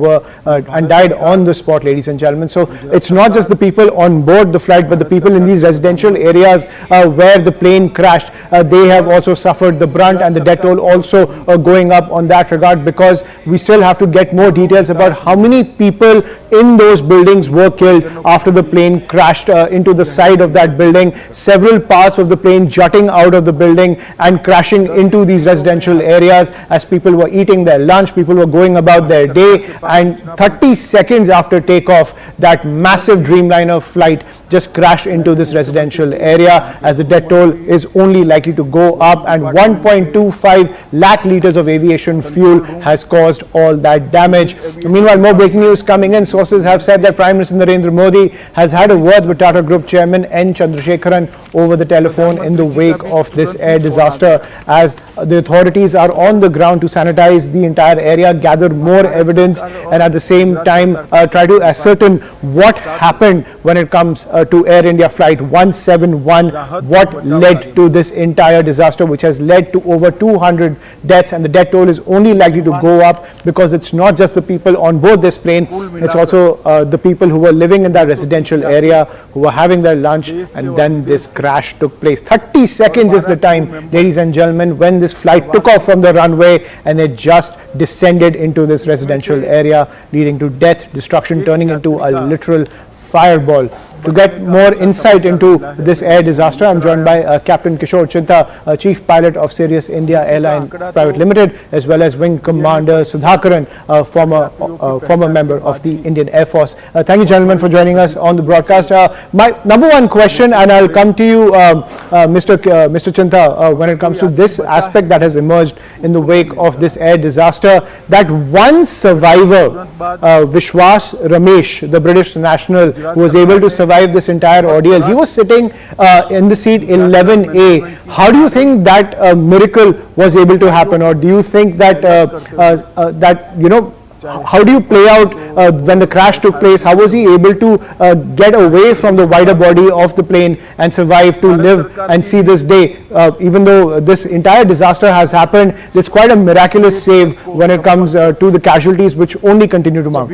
died on the spot, ladies and gentlemen. So it's not just the people on board the flight, but the people in these residential areas where the plane crashed. They have also suffered the brunt, and the death toll also going up on that regard, because we still have to get more details about how many people in those buildings were killed after the plane crashed into the side of that building. Several parts of the plane jutting out of the building and crashing into these residential areas as people were eating their lunch, people were going about their day, and 30 seconds after takeoff, that massive Dreamliner flight just crashed into this residential area, as the death toll is only likely to go up, and 1.25 lakh litres of aviation fuel has caused all that damage. Meanwhile, more breaking news coming in. Sources have said that Prime Minister Narendra Modi has had a word with Tata Group Chairman N. Chandrasekaran over the telephone in the wake of this air disaster, as the authorities are on the ground to sanitize the entire area, gather more evidence, and at the same time try to ascertain what happened when it comes to Air India Flight 171, what led to this entire disaster, which has led to over 200 deaths, and the death toll is only likely to go up because it's not just the people on board this plane, it's also the people who were living in that residential area, who were having their lunch, and then this crash took place. 30 seconds is the time, ladies and gentlemen, when this flight took off from the runway and it just descended into this residential area, leading to death, destruction, turning into a literal fireball. To get more insight into this air disaster, I'm joined by Captain Kishore Chinta, Chief Pilot of Sirius India Airline Private Limited, as well as Wing Commander Sudhakaran, former member of the Indian Air Force. Thank you, gentlemen, for joining us on the broadcast. My number one question, and I'll come to you, Mr. Chinta, when it comes to this aspect that has emerged in the wake of this air disaster, that one survivor, Vishwas Ramesh, the British national, who was able to survive this entire ordeal. He was sitting in the seat 11A. How do you think that miracle was able to happen, or do you think that how do you play out when the crash took place? How was he able to get away from the wider body of the plane and survive to live and see this day? Even though this entire disaster has happened, it's quite a miraculous save when it comes to the casualties, which only continue to mount.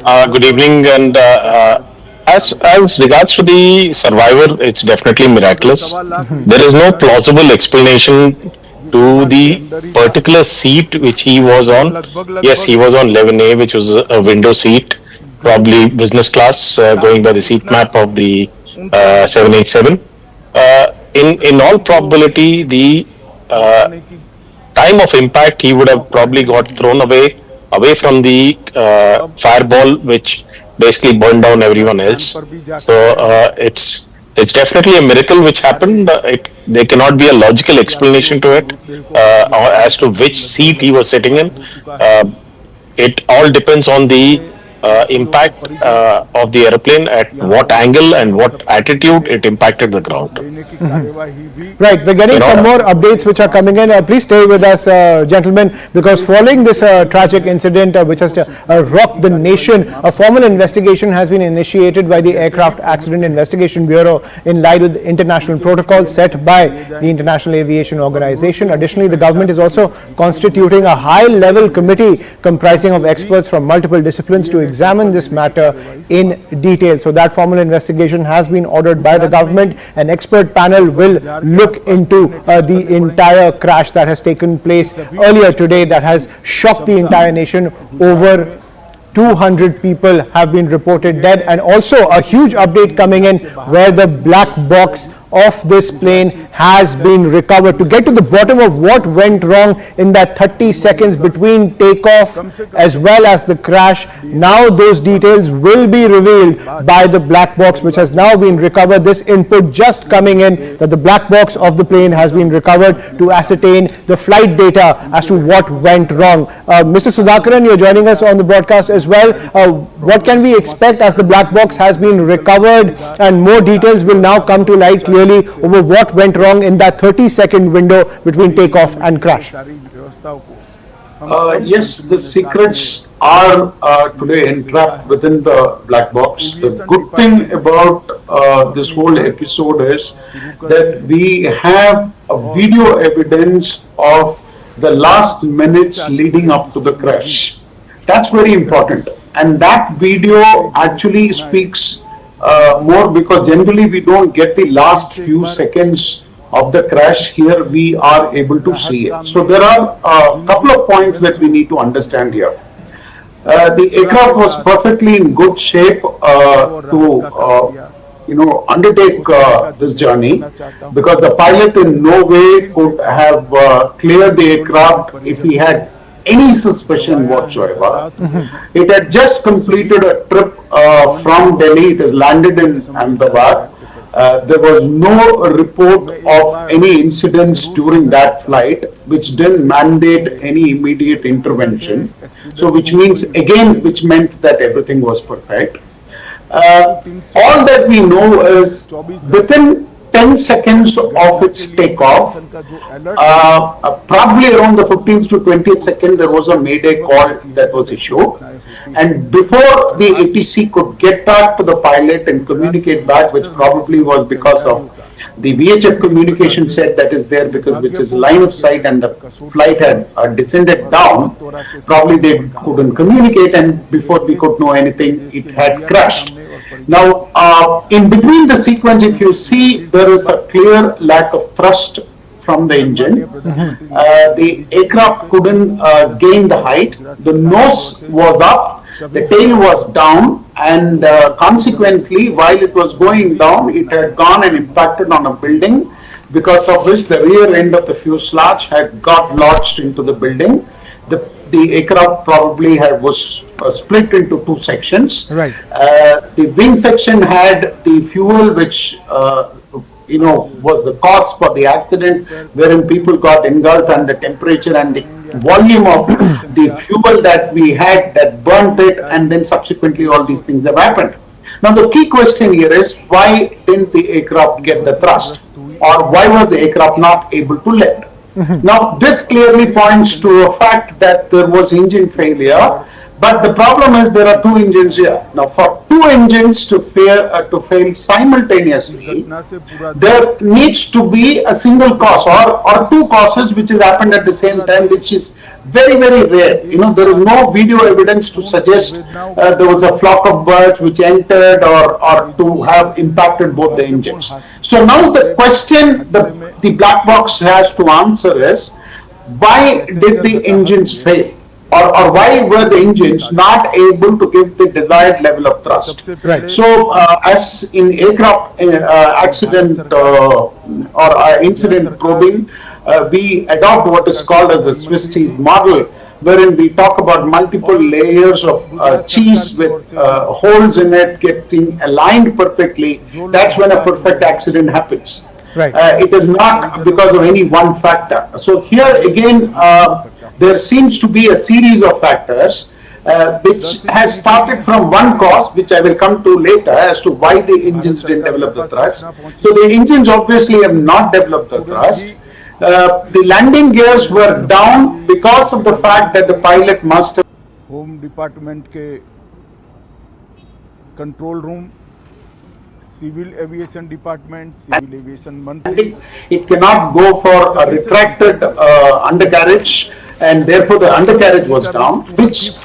Good evening, and as regards to the survivor, it's definitely miraculous. There is no plausible explanation to the particular seat which he was on. Yes, he was on 11A, which was a window seat, probably business class, going by the seat map of the 787. In all probability, the time of impact, he would have probably got thrown away from the fireball, which basically burned down everyone else. So it's definitely a miracle which happened. There cannot be a logical explanation to it or as to which seat he was sitting in. It all depends on the impact of the airplane, at what angle and what attitude it impacted the ground. Right, we're getting some more updates which are coming in. Please stay with us, gentlemen, because following this tragic incident which has rocked the nation, a formal investigation has been initiated by the Aircraft Accident Investigation Bureau in line with international protocols set by the International Aviation Organization. Additionally, the government is also constituting a high-level committee comprising of experts from multiple disciplines to examine this matter in detail. So that formal investigation has been ordered by the government. An expert panel will look into the entire crash that has taken place earlier today that has shocked the entire nation. Over 200 people have been reported dead, and also a huge update coming in where the black box of this plane has been recovered. To get to the bottom of what went wrong in that 30 seconds between takeoff as well as the crash, now those details will be revealed by the black box which has now been recovered. This input just coming in that the black box of the plane has been recovered to ascertain the flight data as to what went wrong. Mr. Sudhakaran, you're joining us on the broadcast as well. What can we expect as the black box has been recovered and more details will now come to light clearly over what went wrong in that 30-second window between takeoff and crash? Yes, the secrets are today entrapped within the black box. The good thing about this whole episode is that we have a video evidence of the last minutes leading up to the crash. That's very important. And that video actually speaks more, because generally we don't get the last few seconds of the crash. Here we are able to see it. So there are a couple of points that we need to understand here. The aircraft was perfectly in good shape to undertake this journey, because the pilot in no way could have cleared the aircraft if he had any suspicion whatsoever. It had just completed a trip from Delhi. It has landed in Ahmedabad. There was no report of any incidents during that flight, which didn't mandate any immediate intervention. So which means, again, which meant that everything was perfect. All that we know is within 10 seconds of its takeoff, probably around the 15th to 20th second, there was a mayday call that was issued. And before the ATC could get back to the pilot and communicate back, which probably was because of the VHF communication set that is there, because which is line of sight, and the flight had descended down, probably they couldn't communicate, and before we could know anything, it had crashed. Now, in between the sequence, if you see, there is a clear lack of thrust from the engine. The aircraft couldn't gain the height. The nose was up, the tail was down, and consequently, while it was going down, it had gone and impacted on a building, because of which the rear end of the fuselage had got lodged into the building. The aircraft probably was split into two sections. Right. The wing section had the fuel which was the cause for the accident, wherein people got engulfed, and the temperature and the volume of the fuel that we had that burnt it, and then subsequently all these things have happened. Now the key question here is, why didn't the aircraft get the thrust, or why was the aircraft not able to lift? Now this clearly points to a fact that there was engine failure, but the problem is there are two engines here. Now for two engines to fail simultaneously, there needs to be a single cause or two causes which has happened at the same time, which is very, very rare. There is no video evidence to suggest there was a flock of birds which entered or to have impacted both the engines. So now the question the black box has to answer is, why did the engines fail? Or why were the engines not able to give the desired level of thrust? Right. So, as in aircraft accident or incident probing, we adopt what is called as the Swiss cheese model, wherein we talk about multiple layers of cheese with holes in it getting aligned perfectly. That's when a perfect accident happens. Right. It is not because of any one factor. So here again, there seems to be a series of factors which has started from one cause, which I will come to later, as to why the engines didn't develop the thrust. So the engines obviously have not developed the thrust. The landing gears were down because of the fact that the pilot must have home department के control room, civil aviation department, civil aviation मंत्री. It cannot go for a retracted undercarriage, and therefore the undercarriage was down, which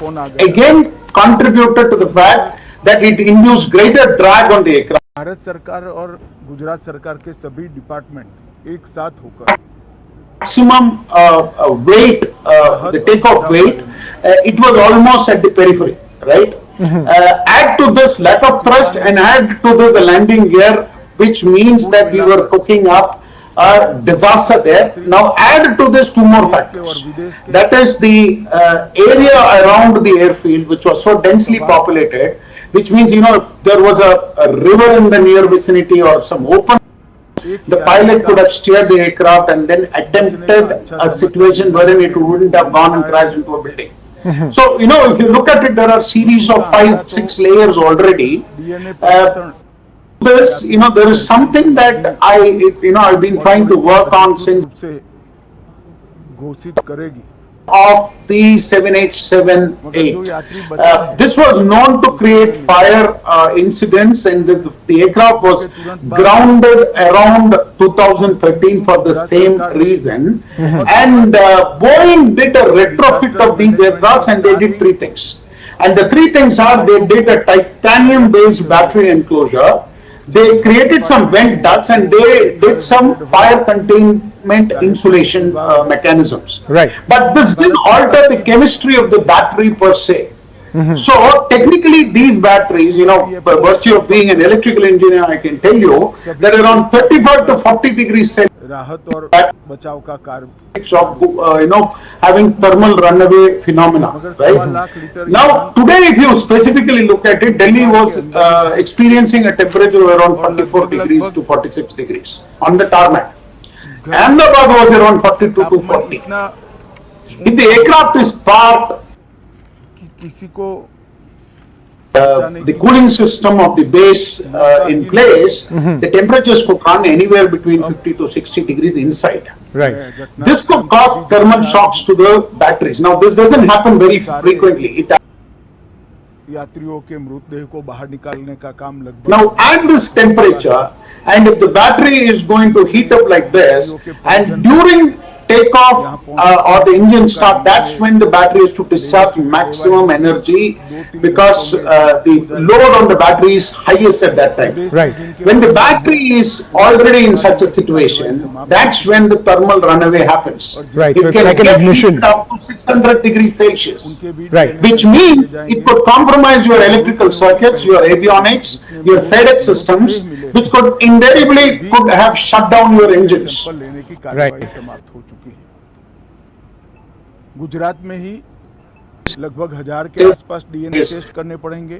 again contributed to the fact that it induced greater drag on the aircraft. Bharat सरकार और गुजरात सरकार के सभी department एक साथ होकर maximum weight, the takeoff weight, it was almost at the periphery, right? Add to this lack of thrust and add to this the landing gear, which means that we were cooking up a disaster there. Now add to this two more factors. That is the area around the airfield, which was so densely populated, which means, you know, if there was a river in the near vicinity or some open, the pilot could have steered the aircraft and then attempted a situation wherein it wouldn't have gone and crashed into a building. So, you know, if you look at it, there are series of 5-6 layers already. This, you know, there is something that I've been trying to work on since घोषित करेगी of the 7878. This was known to create fire incidents, and the aircraft was grounded around 2013 for the same reason. And Boeing did a retrofit of these aircrafts, and they did three things. And the three things are, they did a titanium-based battery enclosure, they created some vent ducts, and they did some fire containment insulation mechanisms. Right. But this didn't alter the chemistry of the battery per se. So technically these batteries, you know, by virtue of being an electrical engineer, I can tell you that around 35 to 40 degrees Celsius, राहत और बचाव का कार्य having thermal runaway phenomena, right? Now, today, if you specifically look at it, Delhi was experiencing a temperature of around 44 degrees to 46 degrees on the tarmac. Ahmedabad was around 42 to 40. If the aircraft is parked, the cooling system of the base in place, the temperatures could run anywhere between 50 to 60 degrees inside. Right. This could cause thermal shocks to the batteries. Now, this doesn't happen very frequently. यात्रियों के मृतदेह को बाहर निकालने का काम लगभग. Now, at this temperature, and if the battery is going to heat up like this, and during takeoff or the engine start, that's when the battery is to discharge maximum energy, because the load on the battery is highest at that time. Right. When the battery is already in such a situation, that's when the thermal runaway happens. Right. It So it's can like an get ignition. heated up to 600 degrees Celsius. Right. Which means it could compromise your electrical circuits, your avionics, your FedEx systems, which could invariably could have shut down your engines. Right. समाप्त हो चुकी है. गुजरात में ही लगभग 1000 के आसपास DNA test करने पड़ेंगे.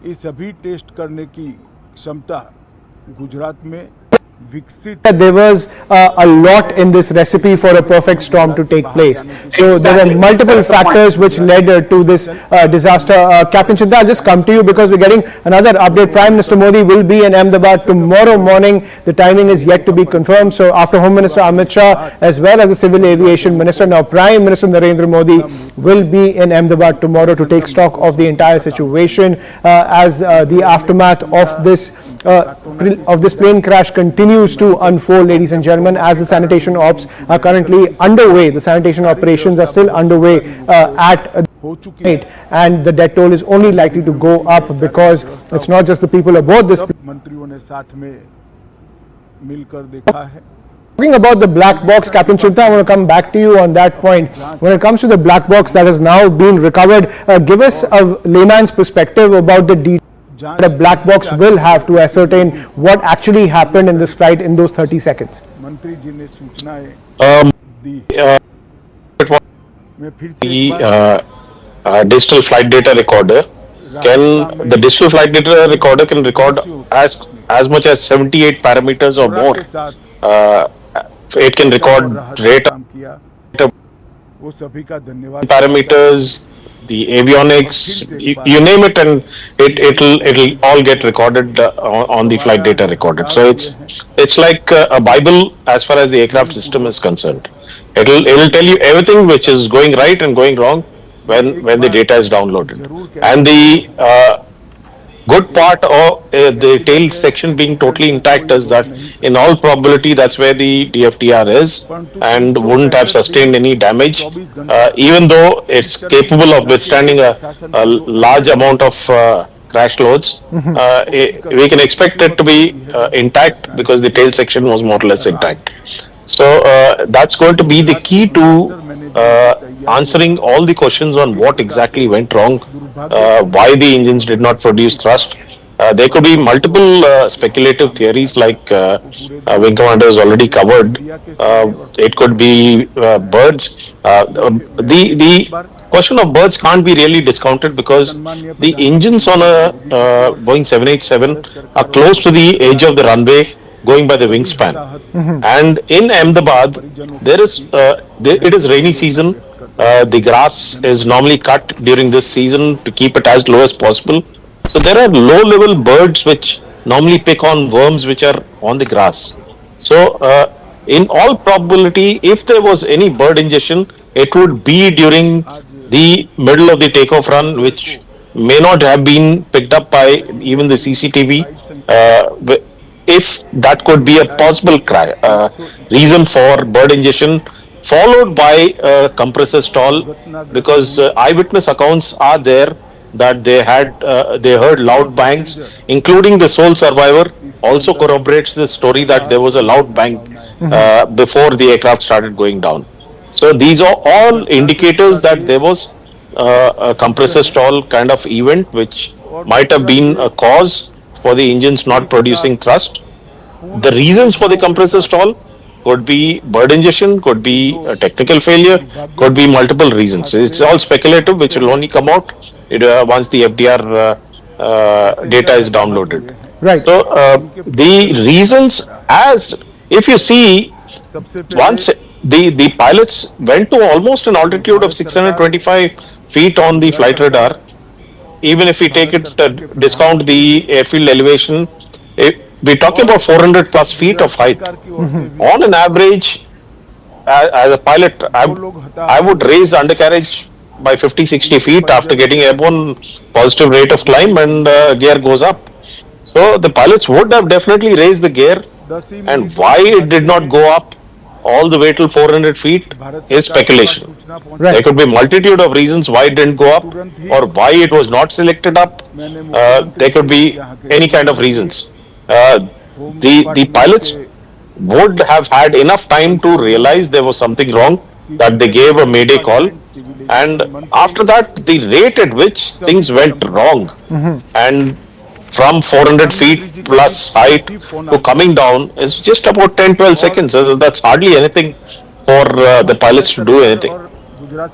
ये सभी टेस्ट करने की क्षमता गुजरात में There was a lot in this recipe for a perfect storm to take place. So there were multiple factors which led to this disaster. Captain Chinta, I'll just come to you because we're getting another update. Prime Minister Modi will be in Ahmedabad tomorrow morning. The timing is yet to be confirmed. So after Home Minister Amit Shah as well as the Civil Aviation Minister, now Prime Minister Narendra Modi will be in Ahmedabad tomorrow to take stock of the entire situation as the aftermath of this plane crash continues to unfold, ladies and gentlemen, as the sanitation ops are currently underway. The sanitation operations are still underway at the and the death toll is only likely to go up because it's not just the people aboard this plane. Talking about the black box, Captain Chinta, I want to come back to you on that point. When it comes to the black box that has now been recovered, give us a layman's perspective about the details a black box will have to ascertain what actually happened in this flight in those 30 seconds? The digital flight data recorder can record as much as 78 parameters or more. It can record rate parameters, the avionics, you name it, and it'll all get recorded on the flight data recorder. So it's like a Bible as far as the aircraft system is concerned. It'll tell you everything which is going right and going wrong when the data is downloaded. And the good part of the tail section being totally intact is that in all probability that's where the DFTR is and wouldn't have sustained any damage, even though it's capable of withstanding a large amount of crash loads. We can expect it to be intact because the tail section was more or less intact. So that's going to be the key to answering all the questions on what exactly went wrong, why the engines did not produce thrust. There could be multiple speculative theories like Wing Commander has already covered. It could be birds. The question of birds can't be really discounted because the engines on a Boeing 787 are close to the edge of the runway going by the wingspan. And in Ahmedabad, it is rainy season. The grass is normally cut during this season to keep it as low as possible. So there are low-level birds which normally pick on worms which are on the grass. So in all probability, if there was any bird ingestion, it would be during the middle of the takeoff run, which may not have been picked up by even the CCTV. If that could be a possible reason for bird ingestion, followed by compressor stall, because eyewitness accounts are there that they heard loud bangs, including the sole survivor also corroborates the story that there was a loud bang before the aircraft started going down. So these are all indicators that there was a compressor stall kind of event which might have been a cause for the engines not producing thrust. The reasons for the compressor stall could be bird ingestion, could be a technical failure, could be multiple reasons. It's all speculative, which will only come out once the FDR data is downloaded. Right. So the reasons, as if you see, once the pilots went to almost an altitude of 625 feet on the flight radar. Even if we take it, discount the airfield elevation, we're talking about 400 plus feet of height. On an average, as a pilot, I would raise the undercarriage by 50-60 feet after getting airborne, positive rate of climb, and gear goes up. So the pilots would have definitely raised the gear, and why it did not go up all the way till 400 feet is speculation. Right. There could be multitude of reasons why it didn't go up or why it was not selected up. There could be any kind of reasons. The pilots would have had enough time to realize there was something wrong, that they gave a mayday call, and after that the rate at which things went wrong, and from 400 feet plus height to coming down is just about 10-12 seconds. That's hardly anything for the pilots to do anything.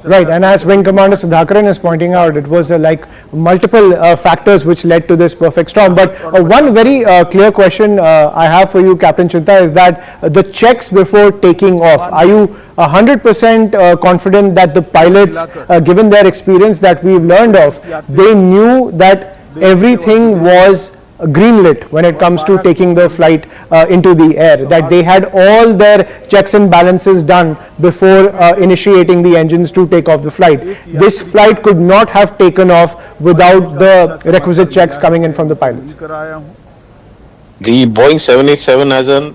Right, and as Wing Commander Sudhakaran is pointing out, it was like multiple factors which led to this perfect storm. But one very clear question I have for you, Captain Chinta, is that the checks before taking off, are you 100% confident that the pilots, given their experience that we've learned of, they knew that everything was greenlit when it comes to taking the flight into the air, that they had all their checks and balances done before initiating the engines to take off the flight? This flight could not have taken off without the requisite checks coming in from the pilots. The Boeing 787 has an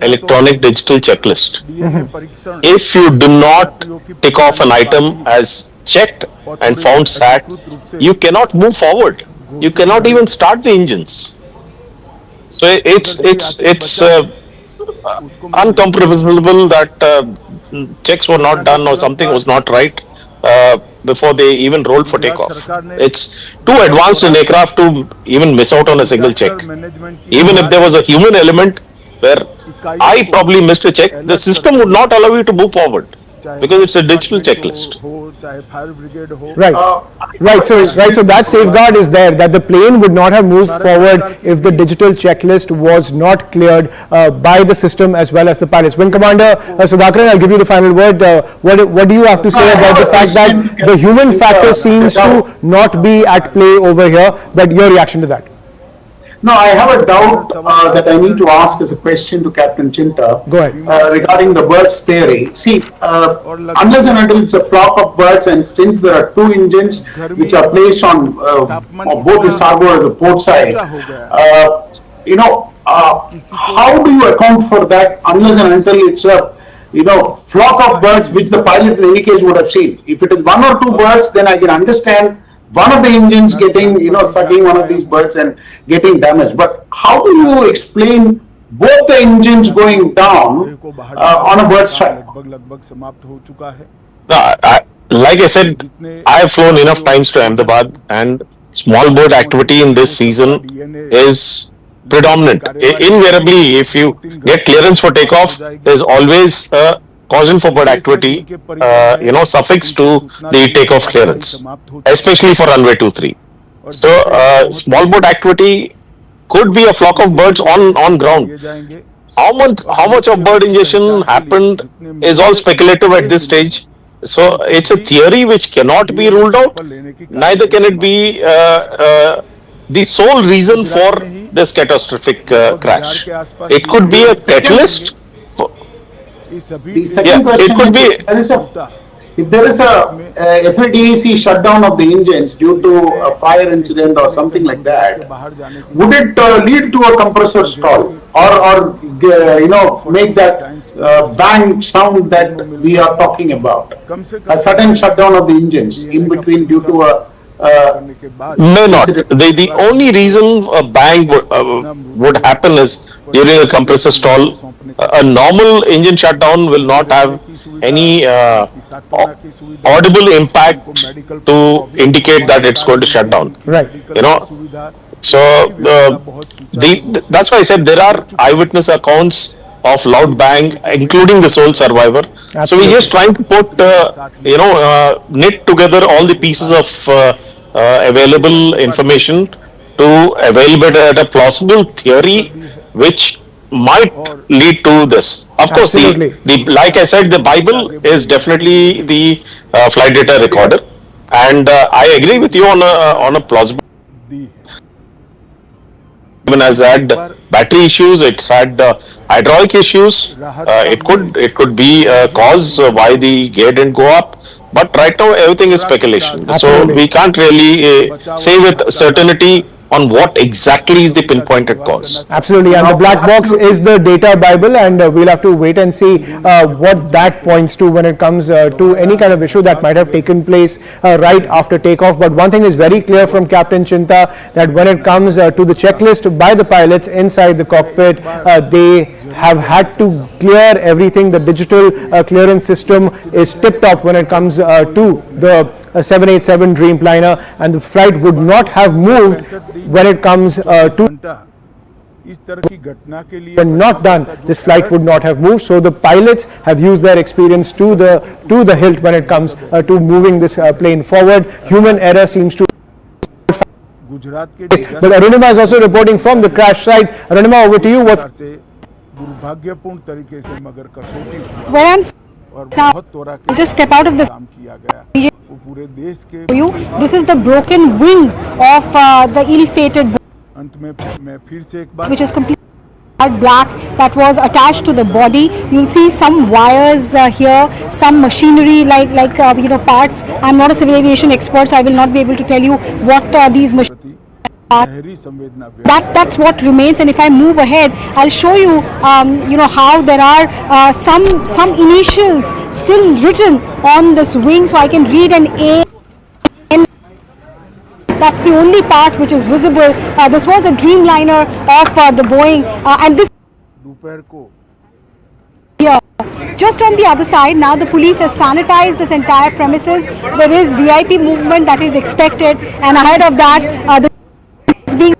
electronic digital checklist. If you do not tick off an item as checked and found sat, you cannot move forward. You cannot even start the engines. So it's uncomprehensible that checks were not done or something was not right before they even rolled for takeoff. It's too advanced an aircraft to even miss out on a single check. Even if there was a human element where I probably missed a check, the system would not allow you to move forward because it's a digital checklist. Right. So that safeguard is there, that the plane would not have moved forward if the digital checklist was not cleared by the system as well as the pilots. Wing Commander Sudhakaran, I'll give you the final word. What do you have to say about the fact that the human factor seems to not be at play over here? But your reaction to that? No, I have a doubt that I need to ask as a question to Captain Chinta. Go ahead. Regarding the birds theory. See, unless and until it's a flock of birds, and since there are two engines which are placed on both the starboard and the port side, how do you account for that unless and until it's a flock of birds which the pilot in any case would have seen? If it is one or two birds, then I can understand one of the engines getting, sucking one of these birds and getting damaged. But how do you explain both the engines going down on a bird strike? Like I said, I have flown enough times to Ahmedabad, and small bird activity in this season is predominant. Invariably, if you get clearance for takeoff, there's always a caution for bird activity, suffix to the takeoff clearance, especially for runway 23. So, small bird activity could be a flock of birds on ground. How much of bird ingestion happened is all speculative at this stage. So, it's a theory which cannot be ruled out. Neither can it be the sole reason for this catastrophic crash. It could be a catalyst. The second question, it could be. If there is a FADAC shutdown of the engines due to a fire incident or something like that, would it lead to a compressor stall or make that bang sound that we are talking about? A sudden shutdown of the engines in between due to a may not. The only reason a bang would happen is during a compressor stall. A normal engine shutdown will not have any audible impact to indicate that it's going to shut down. Right. So that's why I said there are eyewitness accounts of loud bang, including the sole survivor. Absolutely. So we're just trying to put, knit together all the pieces of available information to evaluate a plausible theory which might lead to this. Of course, like I said, the Bible is definitely the flight data recorder, and I agree with you on a plausible. Even has had battery issues, it's had hydraulic issues. It could be a cause why the gear didn't go up. But right now everything is speculation. Absolutely. So we can't really say with certainty on what exactly is the pinpointed cause. Absolutely, and the black box is the data Bible, and we'll have to wait and see what that points to when it comes to any kind of issue that might have taken place right after takeoff. But one thing is very clear from Captain Chinta, that when it comes to the checklist by the pilots inside the cockpit, they have had to clear everything. The digital clearance system is tip-top when it comes to the 787 Dreamliner, and the flight would not have moved when it comes to when not done, this flight would not have moved. So the pilots have used their experience to the hilt when it comes to moving this plane forward. Human error seems to. But Arunima is also reporting from the crash site. Arunima, over to you. What's where I'm now, just step out of the you. This is the broken wing of the ill-fated which is completely black, that was attached to the body. You'll see some wires here, some machinery like parts. I'm not a civil aviation expert, so I will not be able to tell you what these machines are. That's what remains, and if I move ahead, I'll show you how there are some initials still written on this wing, so I can read an A. That's the only part which is visible. This was a Dreamliner of the Boeing, and this here just on the other side, now the police has sanitized this entire premises. There is VIP movement that is expected, and ahead of that, the is being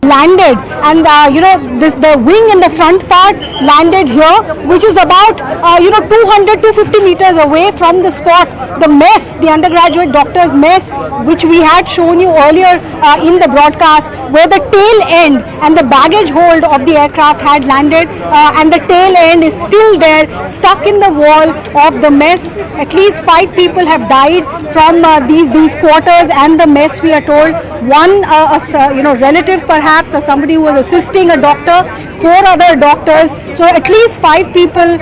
landed, and the wing in the front part landed here, which is about 200-250 meters away from the spot. The mess, the undergraduate doctors' mess, which we had shown you earlier in the broadcast, where the tail end and the baggage hold of the aircraft had landed, and the tail end is still there, stuck in the wall of the mess. At least 5 people have died from these quarters and the mess, we are told. One relative perhaps, or somebody who was assisting a doctor, 4 other doctors, so at least 5 people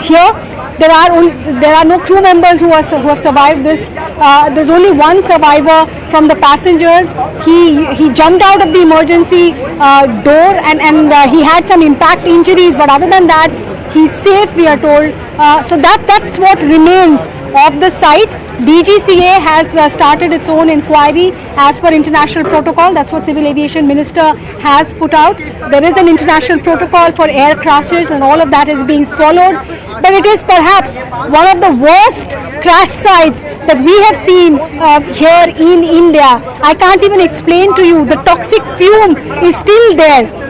here. There are no crew members who have survived this. There's only one survivor from the passengers. He jumped out of the emergency door, and he had some impact injuries, but other than that, he's safe, we are told. So that's what remains of the site. DGCA has started its own inquiry as per international protocol. That's what Civil Aviation Minister has put out. There is an international protocol for air crashes, and all of that is being followed. But it is perhaps one of the worst crash sites that we have seen here in India. I can't even explain to you. The toxic fume is still there.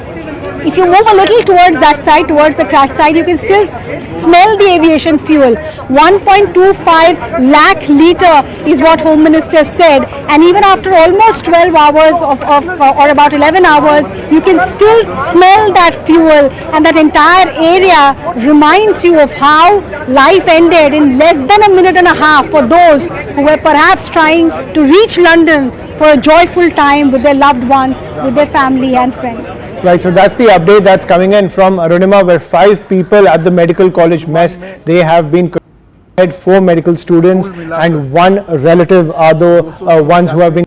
If you move a little towards that side, towards the crash side, you can still smell the aviation fuel. 1.25 lakh litre is what Home Minister said, and even after almost 12 hours or about 11 hours, you can still smell that fuel, and that entire area reminds you of how life ended in less than a minute and a half for those who were perhaps trying to reach London for a joyful time with their loved ones, with their family and friends. Right, so that's the update that's coming in from Arunima, where 5 people at the medical college mess, they have been 4 medical students and 1 relative are the ones who have been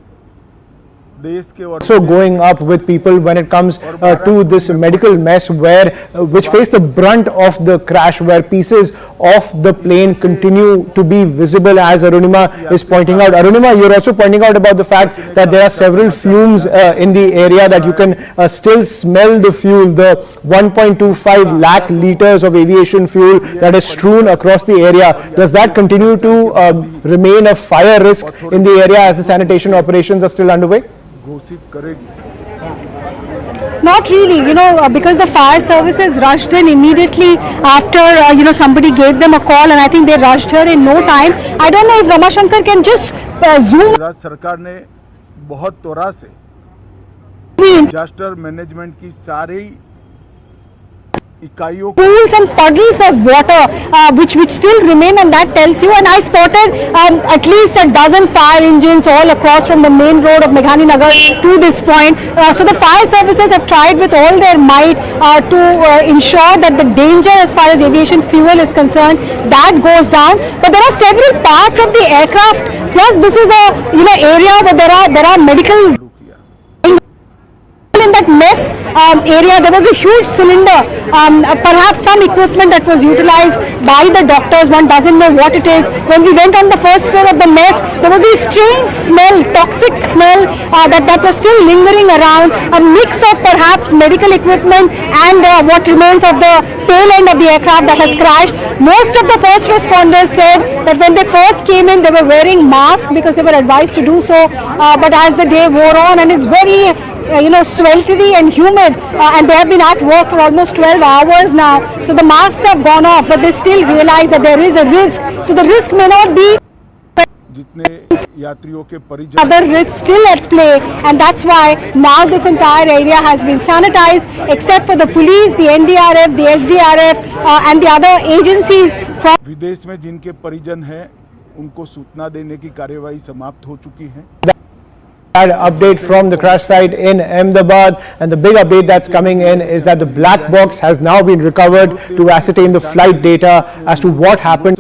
also going up with people when it comes to this medical mess, which faced the brunt of the crash, where pieces of the plane continue to be visible, as Arunima is pointing out. Arunima, you're also pointing out about the fact that there are several fumes in the area, that you can still smell the fuel, the 1.25 lakh litres of aviation fuel that is strewn across the area. Does that continue to remain a fire risk in the area as the sanitation operations are still underway? Not really, because the fire services rushed in immediately after, somebody gave them a call, and I think they rushed here in no time. I don't know if Ramashankar can just zoom. सरकार ने बहुत त्वरा से disaster management की सारी pools and puddles of water which still remain, and that tells you. And I spotted at least a dozen fire engines all across from the main road of Meghaninagar to this point. So the fire services have tried with all their might to ensure that the danger as far as aviation fuel is concerned, that goes down. But there are several parts of the aircraft. Plus, this is a area where there are medical. In that mess area, there was a huge cylinder, perhaps some equipment that was utilized by the doctors. One doesn't know what it is. When we went on the first floor of the mess, there was this strange smell, toxic smell that was still lingering around, a mix of perhaps medical equipment and what remains of the tail end of the aircraft that has crashed. Most of the first responders said that when they first came in, they were wearing masks because they were advised to do so, but as the day wore on, and it's very sweltery and humid, and they have been at work for almost 12 hours now, so the masks have gone off, but they still realize that there is a risk. So the risk may not be, other risks still at play, and that's why now this entire area has been sanitized, except for the police, the NDRF, the SDRF and the other agencies from विदेश में जिनके परिजन हैं, उनको सूचना देने की कार्यवाही समाप्त हो चुकी है. Update from the crash site in Ahmedabad, and the big update that's coming in is that the black box has now been recovered to ascertain the flight data as to what happened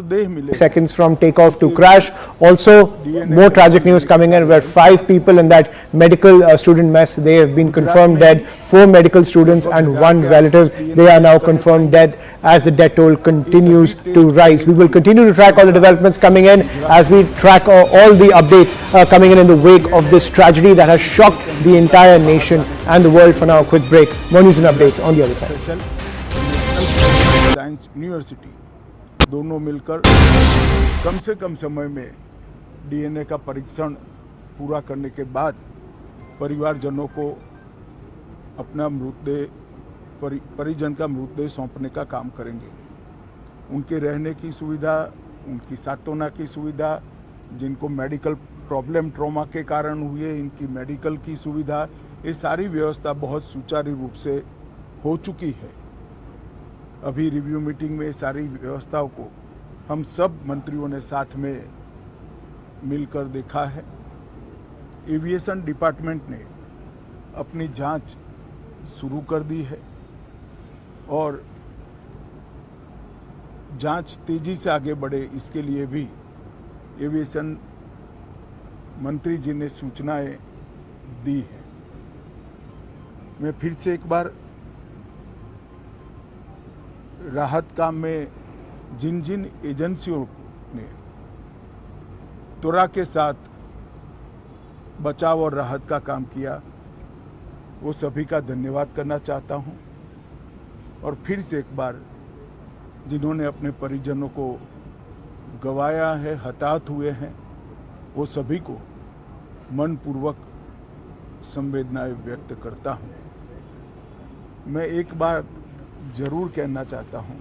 seconds from takeoff to crash. Also, more tragic news coming in, where 5 people in that medical student mess, they have been confirmed dead. 4 medical students and 1 relative, they are now confirmed dead, as the death toll continues to rise. We will continue to track all the developments coming in as we track all the updates coming in the wake of this tragedy. tragedy that has shocked the entire nation and the world. For now, a quick break. More news and updates on the other side. Science university दोनों मिलकर कम से कम समय में DNA का परीक्षण पूरा करने के बाद परिवारजनों को अपना मृतदेह परिजन का मृतदेह सौंपने का काम करेंगे। उनके रहने की सुविधा, उनकी सांत्वना की सुविधा, जिनको मेडिकल प्रॉब्लम ट्रॉमा के कारण हुए इनकी मेडिकल की सुविधा, ये सारी व्यवस्था बहुत सुचारू रूप से हो चुकी है। अभी रिव्यू मीटिंग में सारी व्यवस्थाओं को हम सब मंत्रियों ने साथ में मिलकर देखा है। एविएशन डिपार्टमेंट ने अपनी जांच शुरू कर दी है और जांच तेजी से आगे बढ़े इसके लिए भी एविएशन मंत्री जी ने सूचनाएं दी है। मैं फिर से एक बार राहत काम में जिन जिन एजेंसियों ने त्वरा के साथ बचाव और राहत का काम किया वो सभी का धन्यवाद करना चाहता हूं और फिर से एक बार जिन्होंने अपने परिजनों को गंवाया है, हताहत हुए हैं, वो सभी को मनपूर्वक संवेदनाएं व्यक्त करता हूं। मैं एक बार जरूर कहना चाहता हूं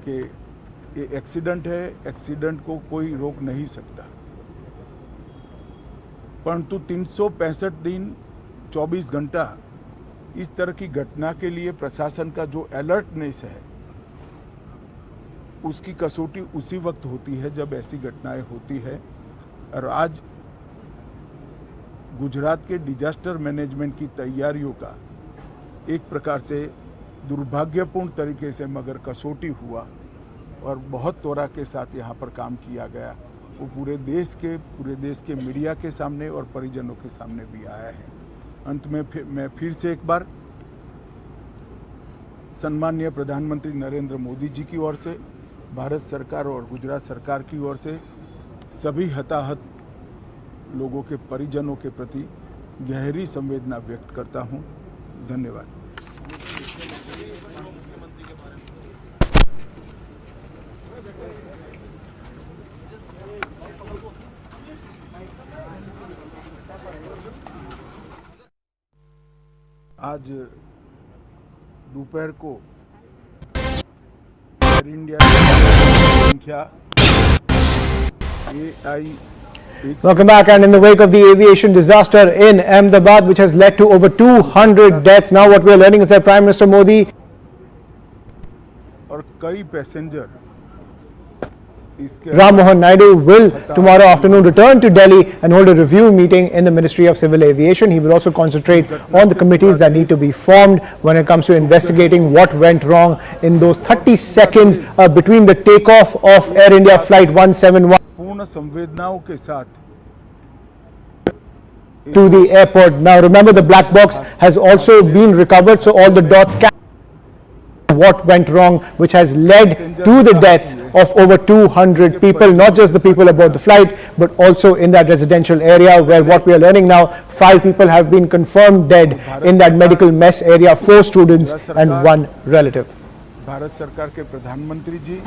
कि ये एक्सीडेंट है, एक्सीडेंट को कोई रोक नहीं सकता, परंतु 365 दिन 24 घंटा इस तरह की घटना के लिए प्रशासन का जो अलर्टनेस है उसकी कसौटी उसी वक्त होती है जब ऐसी घटनाएं होती है। और आज गुजरात के डिजास्टर मैनेजमेंट की तैयारियों का एक प्रकार से दुर्भाग्यपूर्ण तरीके से मगर कसौटी हुआ और बहुत त्वरा के साथ यहाँ पर काम किया गया, वो पूरे देश के मीडिया के सामने और परिजनों के सामने भी आया है। अंत में मैं फिर से एक बार सम्माननीय प्रधानमंत्री नरेंद्र मोदी जी की ओर से, भारत सरकार और गुजरात सरकार की ओर से सभी हताहत लोगों के परिजनों के प्रति गहरी संवेदना व्यक्त करता हूं। धन्यवाद। आज दोपहर को एयर इंडिया की संख्या Welcome back. And in the wake of the aviation disaster in Ahmedabad, which has led to over 200 deaths, now what we are learning is that Prime Minister Modi और कई passenger Ram Mohan Naidu will tomorrow afternoon return to Delhi and hold a review meeting in the Ministry of Civil Aviation. He will also concentrate on the committees that need to be formed when it comes to investigating what went wrong in those 30 seconds between the takeoff of Air India Flight 171 पूर्ण संवेदनाओं के साथ to the airport. Now remember, the black box has also been recovered, so all the dots can what went wrong, which has led to the deaths of over 200 people, not just the people aboard the flight, but also in that residential area where what we are learning now, 5 people have been confirmed dead in that medical mess area, 4 students and 1 relative. Bharat सरकार के प्रधानमंत्री जी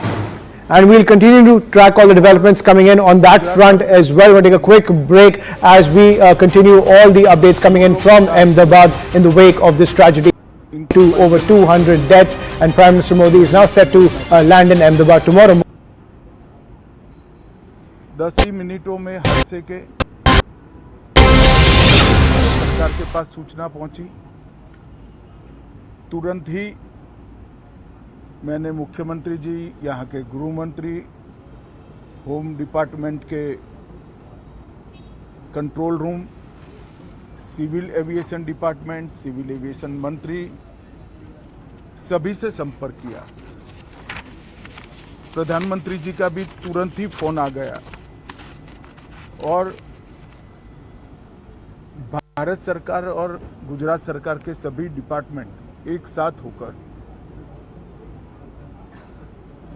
And we'll continue to track all the developments coming in on that front as well. We'll take a quick break as we continue all the updates coming in from Ahmedabad in the wake of this tragedy. To over 200 deaths, and Prime Minister Modi is now set to land in Ahmedabad tomorrow. 10 ही मिनटों में हादसे के सरकार के पास सूचना पहुंची। तुरंत ही मैंने मुख्यमंत्री जी, यहाँ के गृह मंत्री, होम डिपार्टमेंट के control room, civil aviation department, civil aviation मंत्री, सभी से संपर्क किया। प्रधानमंत्री जी का भी तुरंत ही फोन आ गया और भारत सरकार और गुजरात सरकार के सभी डिपार्टमेंट एक साथ होकर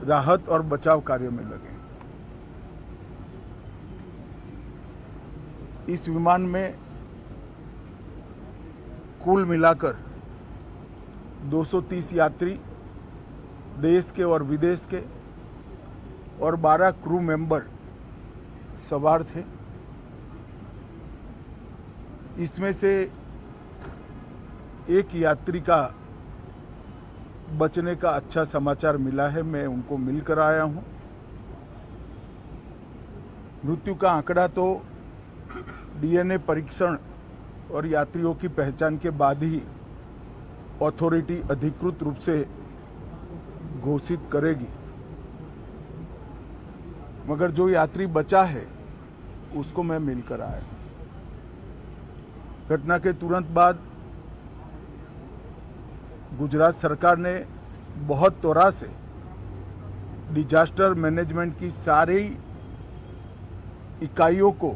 राहत और बचाव कार्य में लगे। इस विमान में कुल मिलाकर 230 यात्री देश के और विदेश के और 12 क्रू मेंबर सवार थे। इसमें से एक यात्री का बचने का अच्छा समाचार मिला है, मैं उनको मिलकर आया हूं। मृत्यु का आंकड़ा तो डीएनए परीक्षण और यात्रियों की पहचान के बाद ही अथॉरिटी अधिकृत रूप से घोषित करेगी, मगर जो यात्री बचा है उसको मैं मिलकर आया। घटना के तुरंत बाद गुजरात सरकार ने बहुत त्वरा से डिजास्टर मैनेजमेंट की सारी इकाइयों को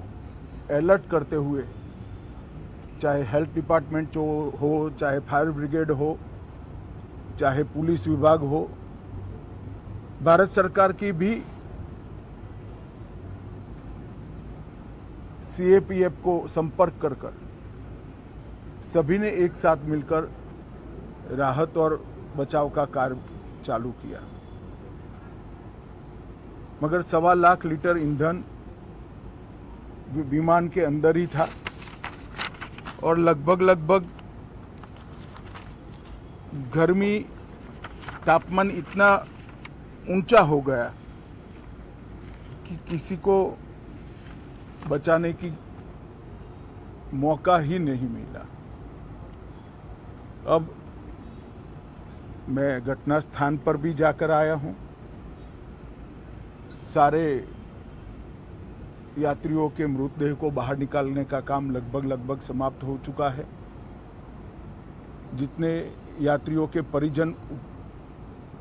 अलर्ट करते हुए, चाहे हेल्थ डिपार्टमेंट हो, चाहे फायर ब्रिगेड हो, चाहे पुलिस विभाग हो, भारत सरकार की भी सीएपीएफ को संपर्क कर सभी ने एक साथ मिलकर राहत और बचाव का कार्य चालू किया। मगर 1.25 लाख लीटर ईंधन विमान के अंदर ही था और लगभग गर्मी तापमान इतना ऊंचा हो गया कि किसी को बचाने की मौका ही नहीं मिला। अब मैं घटना स्थान पर भी जाकर आया हूं। सारे यात्रियों के मृतदेह को बाहर निकालने का काम लगभग समाप्त हो चुका है। जितने यात्रियों के परिजन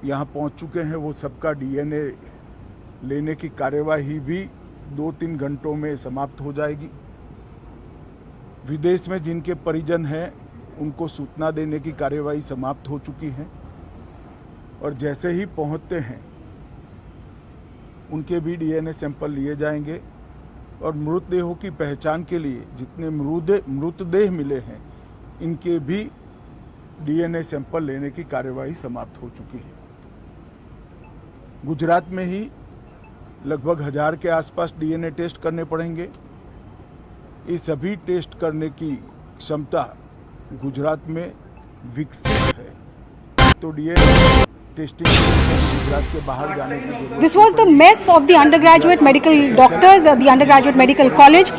यहां पहुंच चुके हैं वो सबका डीएनए लेने की कार्यवाही भी 2-3 घंटों में समाप्त हो जाएगी। विदेश में जिनके परिजन हैं उनको सूचना देने की कार्यवाही समाप्त हो चुकी है और जैसे ही पहुंचते हैं उनके भी डीएनए सैंपल लिए जाएंगे और मृतदेहों की पहचान के लिए जितने मृतदेह मिले हैं इनके भी डीएनए सैंपल लेने की कार्यवाही समाप्त हो चुकी है। गुजरात में ही लगभग 1000 के आसपास डीएनए टेस्ट करने पड़ेंगे। ये सभी टेस्ट करने की क्षमता गुजरात में विकसित है, तो डीएनए टेस्टिंग गुजरात के बाहर जाने की जरूरत। This was the mess of the undergraduate medical doctors at the undergraduate medical college.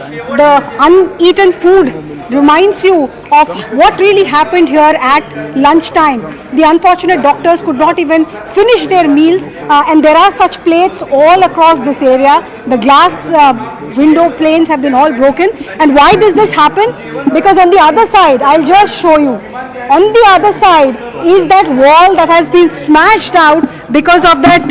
The uneaten food reminds you of what really happened here at lunchtime. The unfortunate doctors could not even finish their meals, and there are such plates all across this area. The glass window panes have been all broken. And why does this happen? Because on the other side, I'll just show you. On the other side is that wall that has been smashed out because of that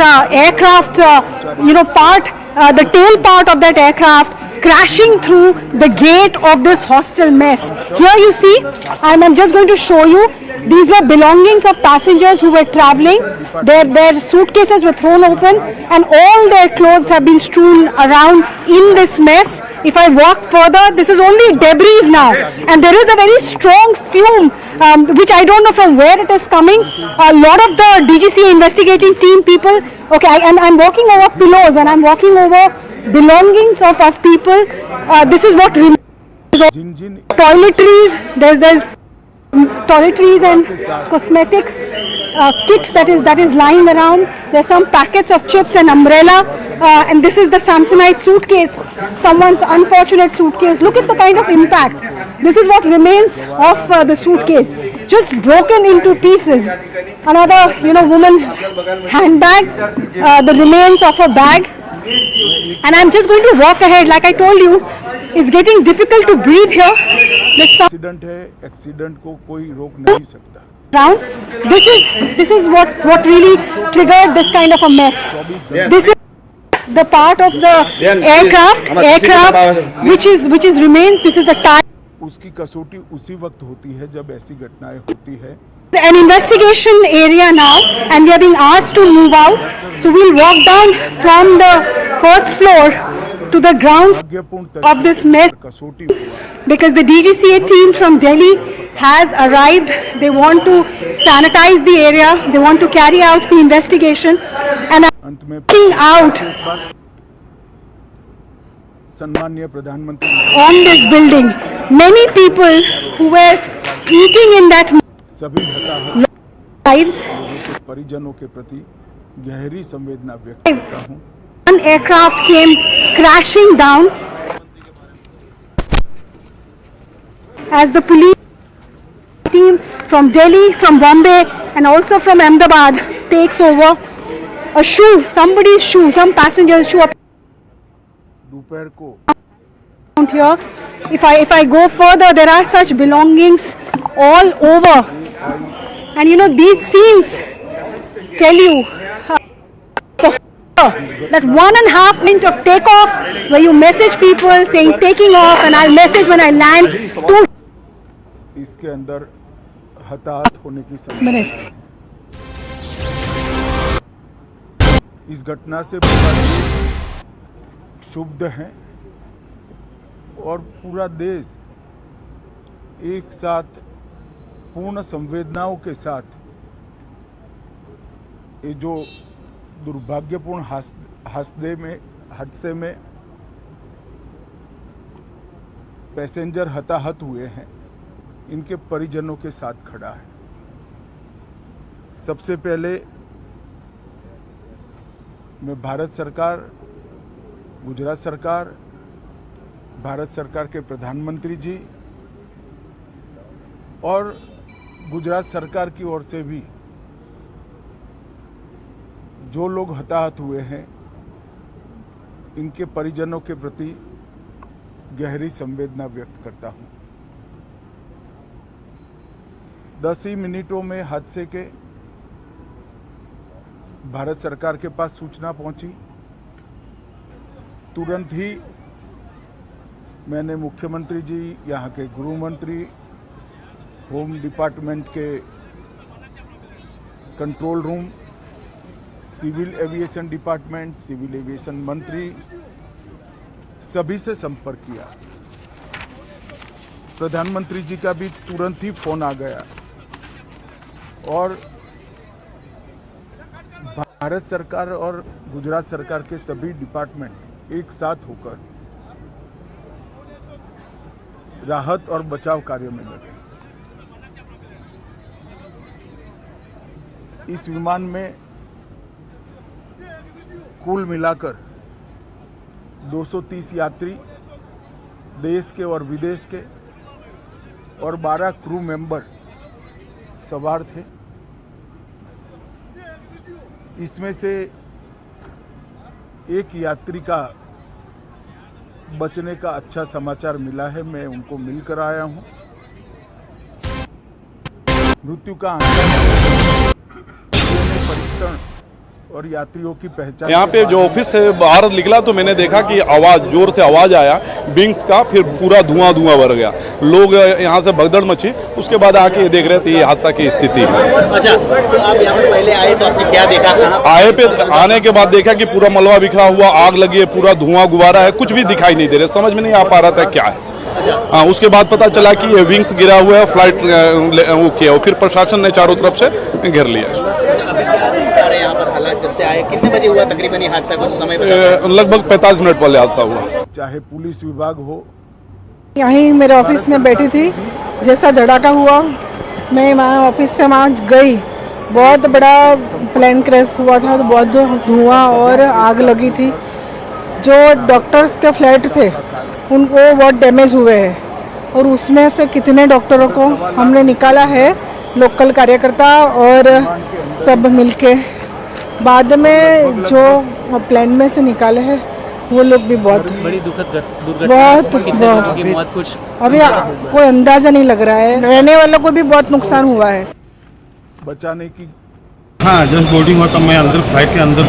aircraft, the tail part of that aircraft crashing through the gate of this hostel mess. Here you see, I'm just going to show you, these were belongings of passengers who were traveling. Their suitcases were thrown open and all their clothes have been strewn around in this mess. If I walk further, this is only debris now, and there is a very strong fume which I don't know from where it is coming. A lot of the DGC investigating team people, okay, I'm walking over pillows and I'm walking over belongings of people. This is what remains. Toiletries, there's toiletries and cosmetics kits that is lying around. There's some packets of chips and umbrella, and this is the Samsonite suitcase, someone's unfortunate suitcase. Look at the kind of impact. This is what remains of the suitcase, just broken into pieces. Another, woman handbag, the remains of a bag. And I'm just going to walk ahead. Like I told you, it's getting difficult to breathe here. Accident है, accident को कोई रोक नहीं सकता। This is what really triggered this kind of a mess. This is the part of the aircraft which is remains. This is the tire. उसकी कसौटी उसी वक्त होती है जब ऐसी घटनाएं होती है। An investigation area now, and we are being asked to move out. So we'll walk down from the first floor to the ground of this mess, because the DGCA team from Delhi has arrived. They want to sanitize the area, they want to carry out the investigation, and are looking out on this building. Many people who were eating in that lives. One aircraft came crashing down as the police team from Delhi, from Bombay and also from Ahmedabad takes over. A shoe, somebody's shoe, some passenger's shoe here. If I go further, there are such belongings all over, and you know, these scenes tell you that 1.5 minute of takeoff where you message people saying taking off, and I'll message when I land 2 इसके अंदर हताहत होने की minutes. इस घटना से पूरा देश क्षुब्ध है और पूरा देश एक साथ पूर्ण संवेदनाओं के साथ ये जो दुर्भाग्यपूर्ण हादसे में पैसेंजर हताहत हुए हैं, इनके परिजनों के साथ खड़ा है। सबसे पहले मैं भारत सरकार, गुजरात सरकार, भारत सरकार के प्रधानमंत्री जी और गुजरात सरकार की ओर से भी जो लोग हताहत हुए हैं, इनके परिजनों के प्रति गहरी संवेदना व्यक्त करता हूं। 10 ही मिनटों में हादसे के भारत सरकार के पास सूचना पहुंची। तुरंत ही मैंने मुख्यमंत्री जी, यहाँ के गृह मंत्री, होम डिपार्टमेंट के control room, civil aviation department, civil aviation मंत्री, सभी से संपर्क किया। प्रधानमंत्री जी का भी तुरंत ही फोन आ गया और भारत सरकार और गुजरात सरकार के सभी डिपार्टमेंट एक साथ होकर राहत और बचाव कार्य में लगे। इस विमान में कुल मिलाकर 230 यात्री देश के और विदेश के और 12 क्रू मेंबर सवार थे। इसमें से एक यात्री का बचने का अच्छा समाचार मिला है, मैं उनको मिलकर आया हूं। मृत्यु का परीक्षण और यात्रियों की पहचान। यहाँ पे जो ऑफिस से बाहर निकला तो मैंने देखा कि आवाज, जोर से आवाज आया विंग्स का, फिर पूरा धुआं भर गया। लोग यहाँ से भगदड़ मची। उसके बाद आके देख रहे थे ये हादसा की स्थिति है। अच्छा, तो आप यहाँ पर पहले आए तो आपने क्या देखा? आने के बाद देखा कि पूरा मलबा बिखरा हुआ, आग लगी है, पूरा धुआं गुब्बारा है, कुछ भी दिखाई नहीं दे रहा, समझ में नहीं आ पा रहा था क्या है। हाँ, उसके बाद पता चला कि ये विंग्स गिरा हुआ है, फ्लाइट वो किया, और फिर प्रशासन ने चारों तरफ से घेर लिया। जब से आए कितने बजे हुआ तकरीबन ये हादसा, कुछ समय? लगभग 45 मिनट पहले हादसा हुआ। चाहे पुलिस विभाग हो, यहीं मेरे ऑफिस में बैठी थी, जैसा धड़ाका हुआ मैं वहाँ ऑफिस से वहाँ गई। बहुत बड़ा प्लेन क्रैश हुआ था, तो बहुत धुआं और आग लगी थी। जो डॉक्टर्स के फ्लैट थे उनको बहुत डैमेज हुए हैं, और उसमें से कितने डॉक्टरों को हमने निकाला है, लोकल कार्यकर्ता और सब मिलके। बाद में जो प्लेन में से निकाले हैं वो लोग भी बहुत बड़ी दुखद बहुत कुछ अभी कोई अंदाजा नहीं लग रहा है। रहने वालों को भी बहुत नुकसान हुआ है। बचाने की हाँ, जस्ट बोर्डिंग हुआ तब मैं अंदर फ्लाइट के अंदर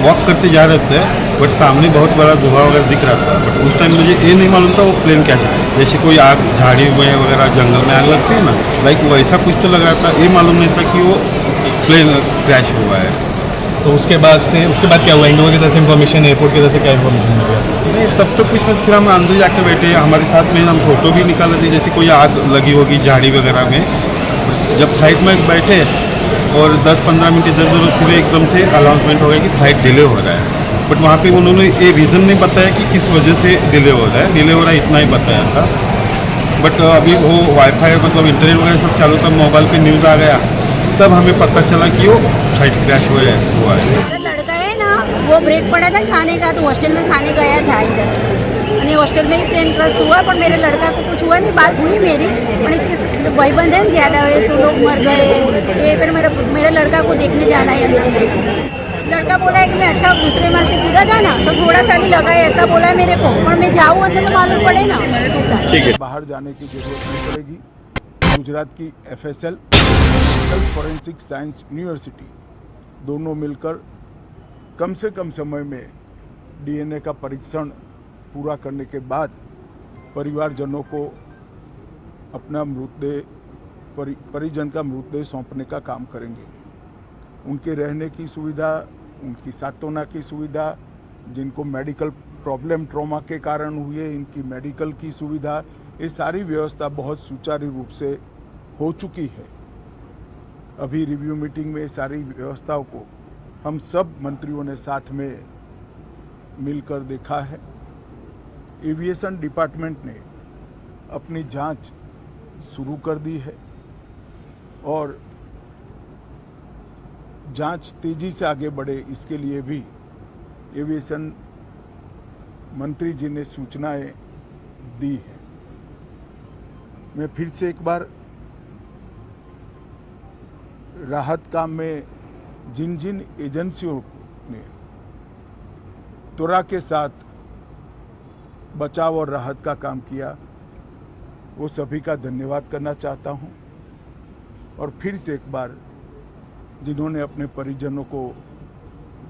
वॉक करते जा रहे थे, बट सामने बहुत बड़ा धुआं वगैरह दिख रहा था। बट उस टाइम मुझे ये नहीं मालूम था वो प्लेन क्या है। जैसे कोई आग, झाड़ी में वगैरह जंगल में आग लगती है ना, लाइक वैसा कुछ तो लगा था। ये मालूम नहीं था कि वो प्लेन क्रैश हुआ है। तो उसके बाद क्या हुआ? इंडिगो की तरफ से इन्फॉर्मेशन, एयरपोर्ट की तरफ से क्या इन्फॉर्मेशन मिल गया? नहीं, तब तो कुछ फिर हम अंदर जाके बैठे, हमारे साथ में हम फोटो भी निकाल रहे थे जैसे कोई आग लगी होगी झाड़ी वगैरह में। जब फ्लाइट में बैठे और 10-15 मिनट इधर उधर फिर एकदम से अनाउंसमेंट हो गया कि फ्लाइट डिले हो रहा है। बट वहाँ पे उन्होंने ये रीज़न नहीं बताया कि किस वजह से डिले हो रहा है। डिले हो रहा है इतना ही बताया था। बट अभी वो वाईफाई मतलब इंटरनेट वगैरह सब चालू था, मोबाइल पे न्यूज़ आ गया, तब हमें पता चला कि वो फ्लाइट क्रैश हुआ है। लड़का है ना, वो ब्रेक पड़ा था खाने का, तो हॉस्टल में खाने गया था इधर, અને હોસ્ટેલ में ही प्लेन क्रैश हुआ, पर मेरे लड़का को कुछ हुआ नहीं। बात हुई मेरी, पर इसके भाईबंद है ज़्यादा हुए तो लोग मर गए, ये फिर मेरे लड़का को देखने जाना है अंदर। मेरे को लड़का बोला है कि मैं अच्छा दूसरे माल से कूदा था ना, तो थोड़ा सा ही लगा है, ऐसा बोला है मेरे को। पर मैं जाऊँ अंदर तो मालूम पड़े ना। ठीक है, बाहर जाने की जरूरत नहीं पड़ेगी। गुजरात की FSL फॉरेंसिक साइंस यूनिवर्सिटी दोनों मिलकर कम से कम समय में DNA का परीक्षण पूरा करने के बाद परिवारजनों को अपना मृतदेह परिजन का मृतदेह सौंपने का काम करेंगे। उनके रहने की सुविधा, उनकी सांत्वना की सुविधा, जिनको मेडिकल प्रॉब्लम ट्रॉमा के कारण हुए इनकी मेडिकल की सुविधा, ये सारी व्यवस्था बहुत सुचारू रूप से हो चुकी है। अभी रिव्यू मीटिंग में सारी व्यवस्थाओं को हम सब मंत्रियों ने साथ में मिलकर देखा है। एविएशन डिपार्टमेंट ने अपनी जांच शुरू कर दी है और जांच तेजी से आगे बढ़े इसके लिए भी एविएशन मंत्री जी ने सूचनाएं दी है। मैं फिर से एक बार राहत काम में जिन जिन एजेंसियों ने त्वरा के साथ बचाव और राहत का काम किया, वो सभी का धन्यवाद करना चाहता हूं। और फिर से एक बार जिन्होंने अपने परिजनों को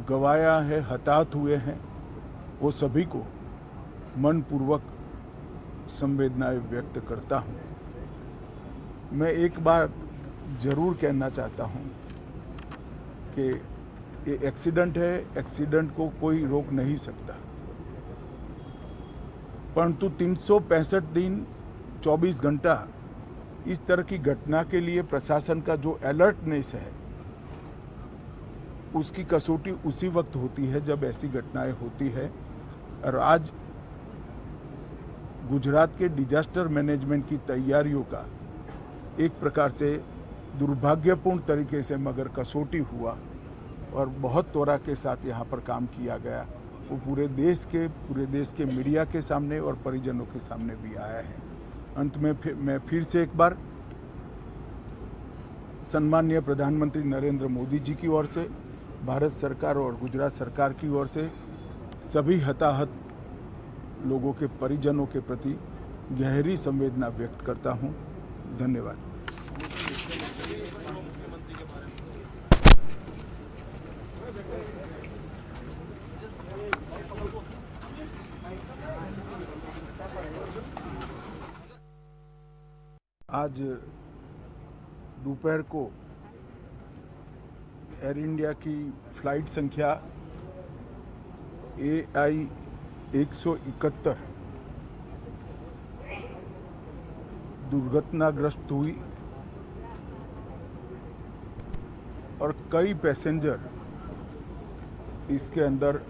गंवाया है, हताहत हुए हैं, वो सभी को मनपूर्वक संवेदनाएं व्यक्त करता हूं। मैं एक बार जरूर कहना चाहता हूं कि ये एक्सीडेंट है, एक्सीडेंट को कोई रोक नहीं सकता, परंतु 365 दिन 24 घंटा इस तरह की घटना के लिए प्रशासन का जो अलर्टनेस है, उसकी कसौटी उसी वक्त होती है जब ऐसी घटनाएं होती है। और आज गुजरात के डिजास्टर मैनेजमेंट की तैयारियों का एक प्रकार से दुर्भाग्यपूर्ण तरीके से मगर कसौटी हुआ और बहुत त्वरा के साथ यहाँ पर काम किया गया, वो पूरे देश के मीडिया के सामने और परिजनों के सामने भी आया है। अंत में मैं फिर से एक बार सम्माननीय प्रधानमंत्री नरेंद्र मोदी जी की ओर से, भारत सरकार और गुजरात सरकार की ओर से सभी हताहत लोगों के परिजनों के प्रति गहरी संवेदना व्यक्त करता हूं। धन्यवाद। आज दोपहर को एयर इंडिया की फ्लाइट संख्या AI 171 दुर्घटनाग्रस्त हुई और कई पैसेंजर इसके अंदर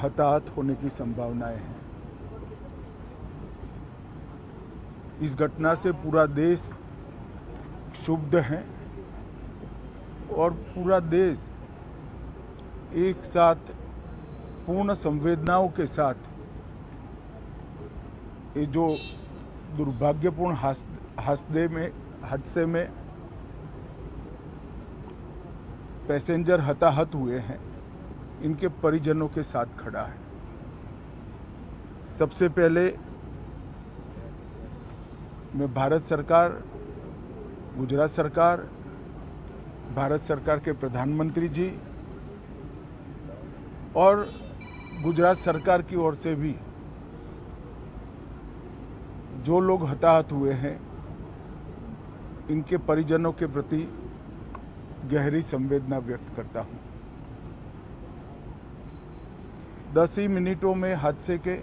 हताहत होने की संभावनाएं हैं। इस घटना से पूरा देश क्षुब्ध है और पूरा देश एक साथ पूर्ण संवेदनाओं के साथ ये जो दुर्भाग्यपूर्ण हादसे में पैसेंजर हताहत हुए हैं, इनके परिजनों के साथ खड़ा है। सबसे पहले मैं भारत सरकार, गुजरात सरकार, भारत सरकार के प्रधानमंत्री जी और गुजरात सरकार की ओर से भी जो लोग हताहत हुए हैं, इनके परिजनों के प्रति गहरी संवेदना व्यक्त करता हूं। 10 ही मिनटों में हादसे के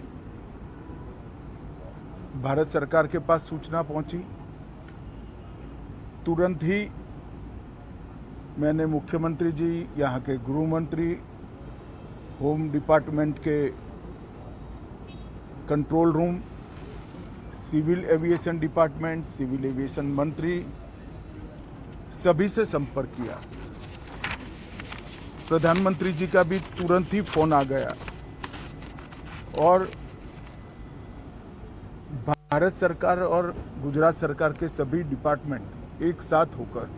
भारत सरकार के पास सूचना पहुंची। तुरंत ही मैंने मुख्यमंत्री जी, यहाँ के गृह मंत्री, होम डिपार्टमेंट के control room, civil aviation department, civil aviation मंत्री, सभी से संपर्क किया। प्रधानमंत्री जी का भी तुरंत ही फोन आ गया और भारत सरकार और गुजरात सरकार के सभी डिपार्टमेंट एक साथ होकर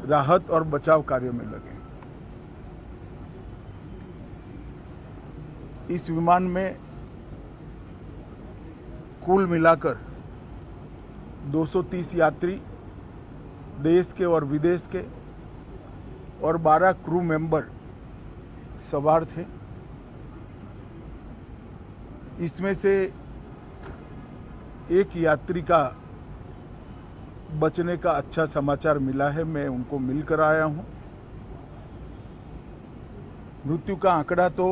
राहत और बचाव कार्य में लगे। इस विमान में कुल मिलाकर 230 यात्री देश के और विदेश के और 12 क्रू मेंबर सवार थे। इसमें से एक यात्री का बचने का अच्छा समाचार मिला है, मैं उनको मिलकर आया हूं। मृत्यु का आंकड़ा तो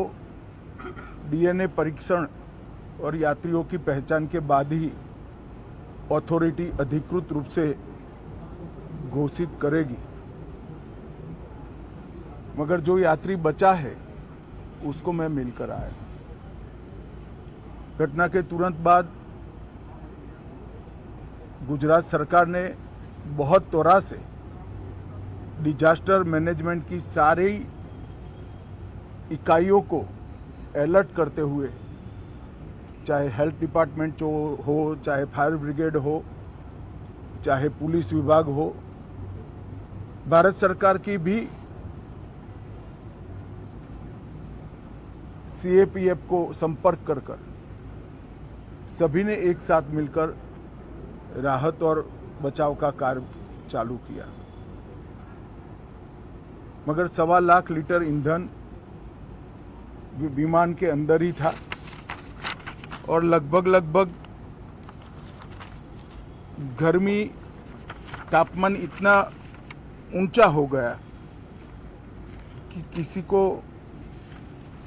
डीएनए परीक्षण और यात्रियों की पहचान के बाद ही अथॉरिटी अधिकृत रूप से घोषित करेगी, मगर जो यात्री बचा है उसको मैं मिलकर आया। घटना के तुरंत बाद गुजरात सरकार ने बहुत त्वरा से डिजास्टर मैनेजमेंट की सारी इकाइयों को अलर्ट करते हुए, चाहे हेल्थ डिपार्टमेंट जो हो, चाहे फायर ब्रिगेड हो, चाहे पुलिस विभाग हो, भारत सरकार की भी सीएपीएफ को संपर्क कर सभी ने एक साथ मिलकर राहत और बचाव का कार्य चालू किया। मगर 1.25 लाख लीटर ईंधन विमान के अंदर ही था और लगभग गर्मी, तापमान इतना ऊंचा हो गया कि किसी को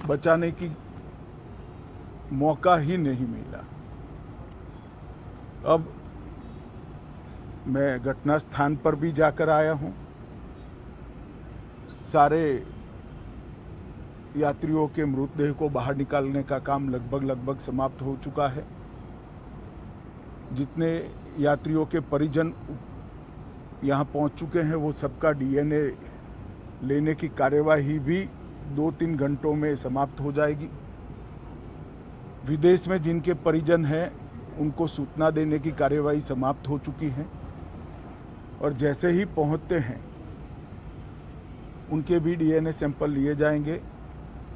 बचाने की मौका ही नहीं मिला। अब मैं घटना स्थान पर भी जाकर आया हूं। सारे यात्रियों के मृतदेह को बाहर निकालने का काम लगभग समाप्त हो चुका है। जितने यात्रियों के परिजन यहां पहुंच चुके हैं वो सबका डीएनए लेने की कार्यवाही भी 2-3 घंटों में समाप्त हो जाएगी। विदेश में जिनके परिजन हैं उनको सूचना देने की कार्यवाही समाप्त हो चुकी है और जैसे ही पहुंचते हैं उनके भी डीएनए सैंपल लिए जाएंगे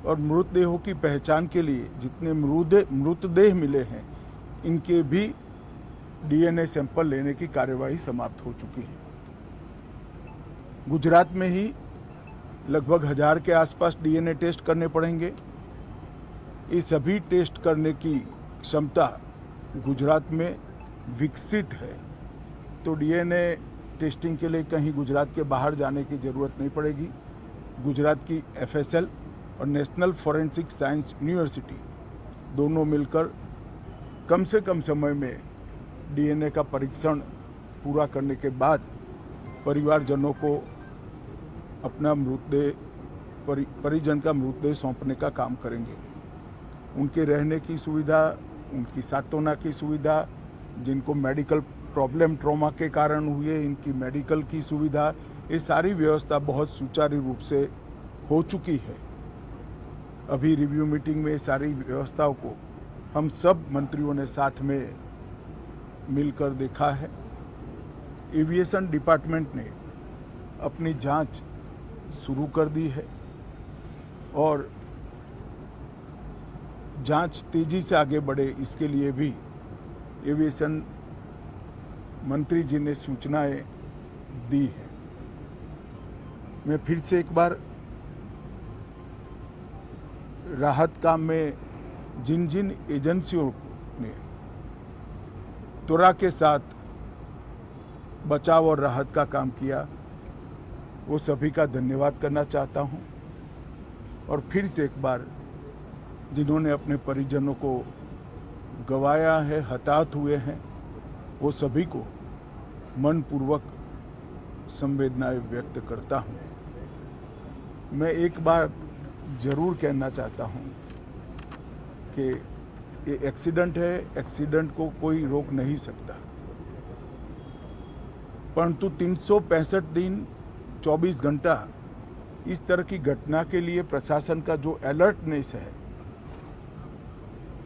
और मृतदेहों की पहचान के लिए जितने मृतदेह मिले हैं इनके भी डीएनए सैंपल लेने की कार्यवाही समाप्त हो चुकी है। गुजरात में ही लगभग 1000 के आसपास डीएनए टेस्ट करने पड़ेंगे। ये सभी टेस्ट करने की क्षमता गुजरात में विकसित है, तो डीएनए टेस्टिंग के लिए कहीं गुजरात के बाहर जाने की ज़रूरत नहीं पड़ेगी। गुजरात की एफएसएल और नेशनल फॉरेंसिक साइंस यूनिवर्सिटी दोनों मिलकर कम से कम समय में डीएनए का परीक्षण पूरा करने के बाद परिवारजनों को अपना मृतदेह परिजन का मृतदेह सौंपने का काम करेंगे। उनके रहने की सुविधा, उनकी सांत्वना की सुविधा, जिनको मेडिकल प्रॉब्लम ट्रॉमा के कारण हुए इनकी मेडिकल की सुविधा, ये सारी व्यवस्था बहुत सुचारू रूप से हो चुकी है। अभी रिव्यू मीटिंग में सारी व्यवस्थाओं को हम सब मंत्रियों ने साथ में मिलकर देखा है। एविएशन डिपार्टमेंट ने अपनी जांच शुरू कर दी है और जांच तेजी से आगे बढ़े इसके लिए भी एविएशन मंत्री जी ने सूचनाएं दी हैं। मैं फिर से एक बार राहत काम में जिन जिन एजेंसियों ने त्वरा के साथ बचाव और राहत का काम किया वो सभी का धन्यवाद करना चाहता हूं और फिर से एक बार जिन्होंने अपने परिजनों को गंवाया है, हताहत हुए हैं, वो सभी को मनपूर्वक संवेदनाएं व्यक्त करता हूं। मैं एक बार जरूर कहना चाहता हूं कि ये एक्सीडेंट है, एक्सीडेंट को कोई रोक नहीं सकता, परंतु 365 दिन 24 घंटा इस तरह की घटना के लिए प्रशासन का जो अलर्टनेस है,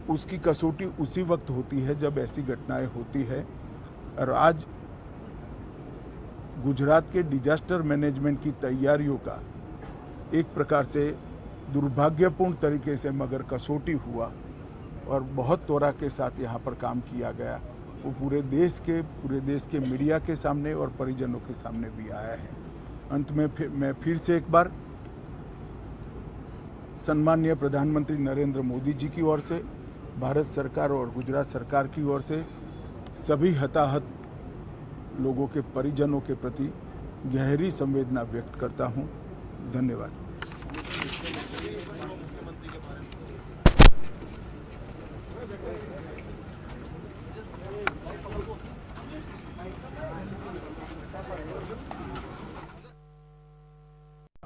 उसकी कसौटी उसी वक्त होती है जब ऐसी घटनाएं होती है। और आज गुजरात के डिजास्टर मैनेजमेंट की तैयारियों का एक प्रकार से दुर्भाग्यपूर्ण तरीके से मगर कसौटी हुआ और बहुत त्वरा के साथ यहाँ पर काम किया गया, वो पूरे देश के मीडिया के सामने और परिजनों के सामने भी आया है। अंत में मैं फिर से एक बार सम्माननीय प्रधानमंत्री नरेंद्र मोदी जी की ओर से, भारत सरकार और गुजरात सरकार की ओर से सभी हताहत लोगों के परिजनों के प्रति गहरी संवेदना व्यक्त करता हूं। धन्यवाद।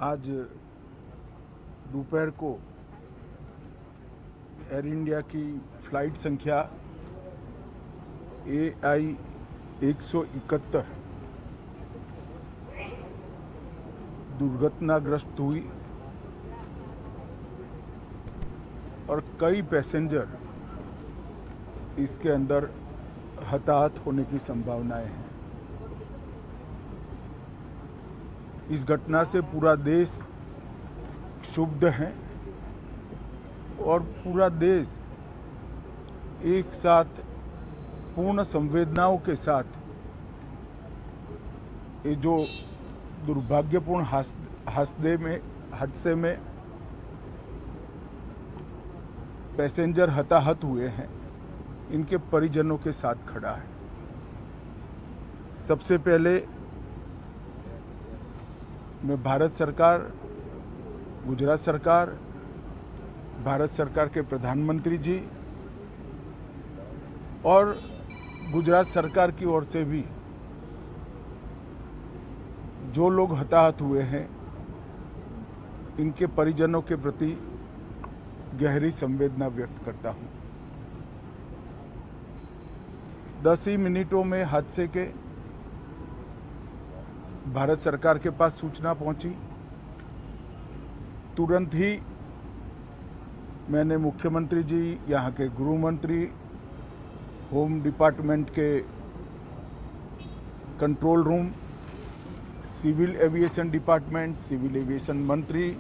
आज दोपहर को एयर इंडिया की फ्लाइट संख्या AI 171 दुर्घटनाग्रस्त हुई और कई पैसेंजर इसके अंदर हताहत होने की संभावनाएं हैं। इस घटना से पूरा देश क्षुब्ध है और पूरा देश एक साथ पूर्ण संवेदनाओं के साथ ये जो दुर्भाग्यपूर्ण हादसे में पैसेंजर हताहत हुए हैं, इनके परिजनों के साथ खड़ा है। सबसे पहले मैं भारत सरकार, गुजरात सरकार, भारत सरकार के प्रधानमंत्री जी और गुजरात सरकार की ओर से भी जो लोग हताहत हुए हैं, इनके परिजनों के प्रति गहरी संवेदना व्यक्त करता हूं। 10 ही मिनटों में हादसे के भारत सरकार के पास सूचना पहुंची। तुरंत ही मैंने मुख्यमंत्री जी, यहाँ के गृह मंत्री, होम डिपार्टमेंट के control room, civil aviation department, civil aviation मंत्री,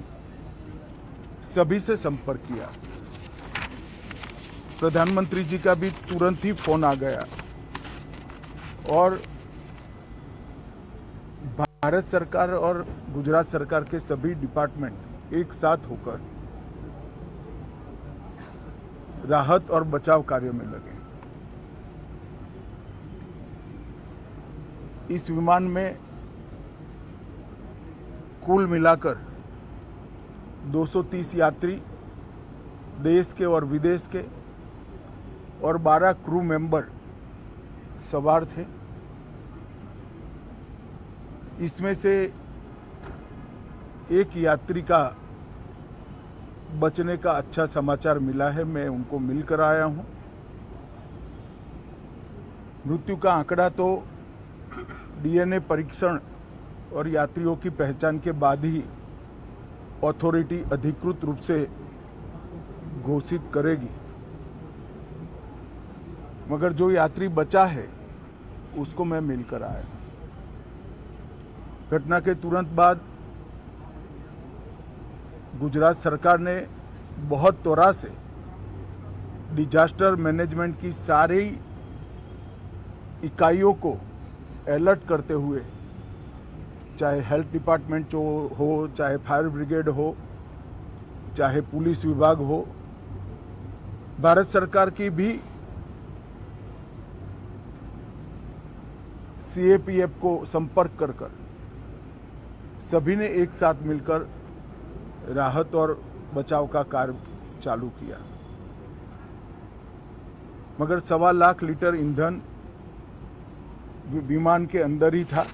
सभी से संपर्क किया। प्रधानमंत्री जी का भी तुरंत ही फोन आ गया और भारत सरकार और गुजरात सरकार के सभी डिपार्टमेंट एक साथ होकर राहत और बचाव कार्य में लगे। इस विमान में कुल मिलाकर 230 यात्री देश के और विदेश के और 12 क्रू मेंबर सवार थे। इसमें से एक यात्री का बचने का अच्छा समाचार मिला है, मैं उनको मिलकर आया हूं। मृत्यु का आंकड़ा तो डीएनए परीक्षण और यात्रियों की पहचान के बाद ही अथॉरिटी अधिकृत रूप से घोषित करेगी, मगर जो यात्री बचा है उसको मैं मिलकर आया हूं। घटना के तुरंत बाद गुजरात सरकार ने बहुत त्वरा से डिजास्टर मैनेजमेंट की सारी इकाइयों को अलर्ट करते हुए, चाहे हेल्थ डिपार्टमेंट हो, चाहे फायर ब्रिगेड हो, चाहे पुलिस विभाग हो, भारत सरकार की भी सीएपीएफ को संपर्क कर सभी ने एक साथ मिलकर राहत और बचाव का कार्य चालू किया, मगर 1.25 लाख लीटर ईंधन विमान के अंदर ही था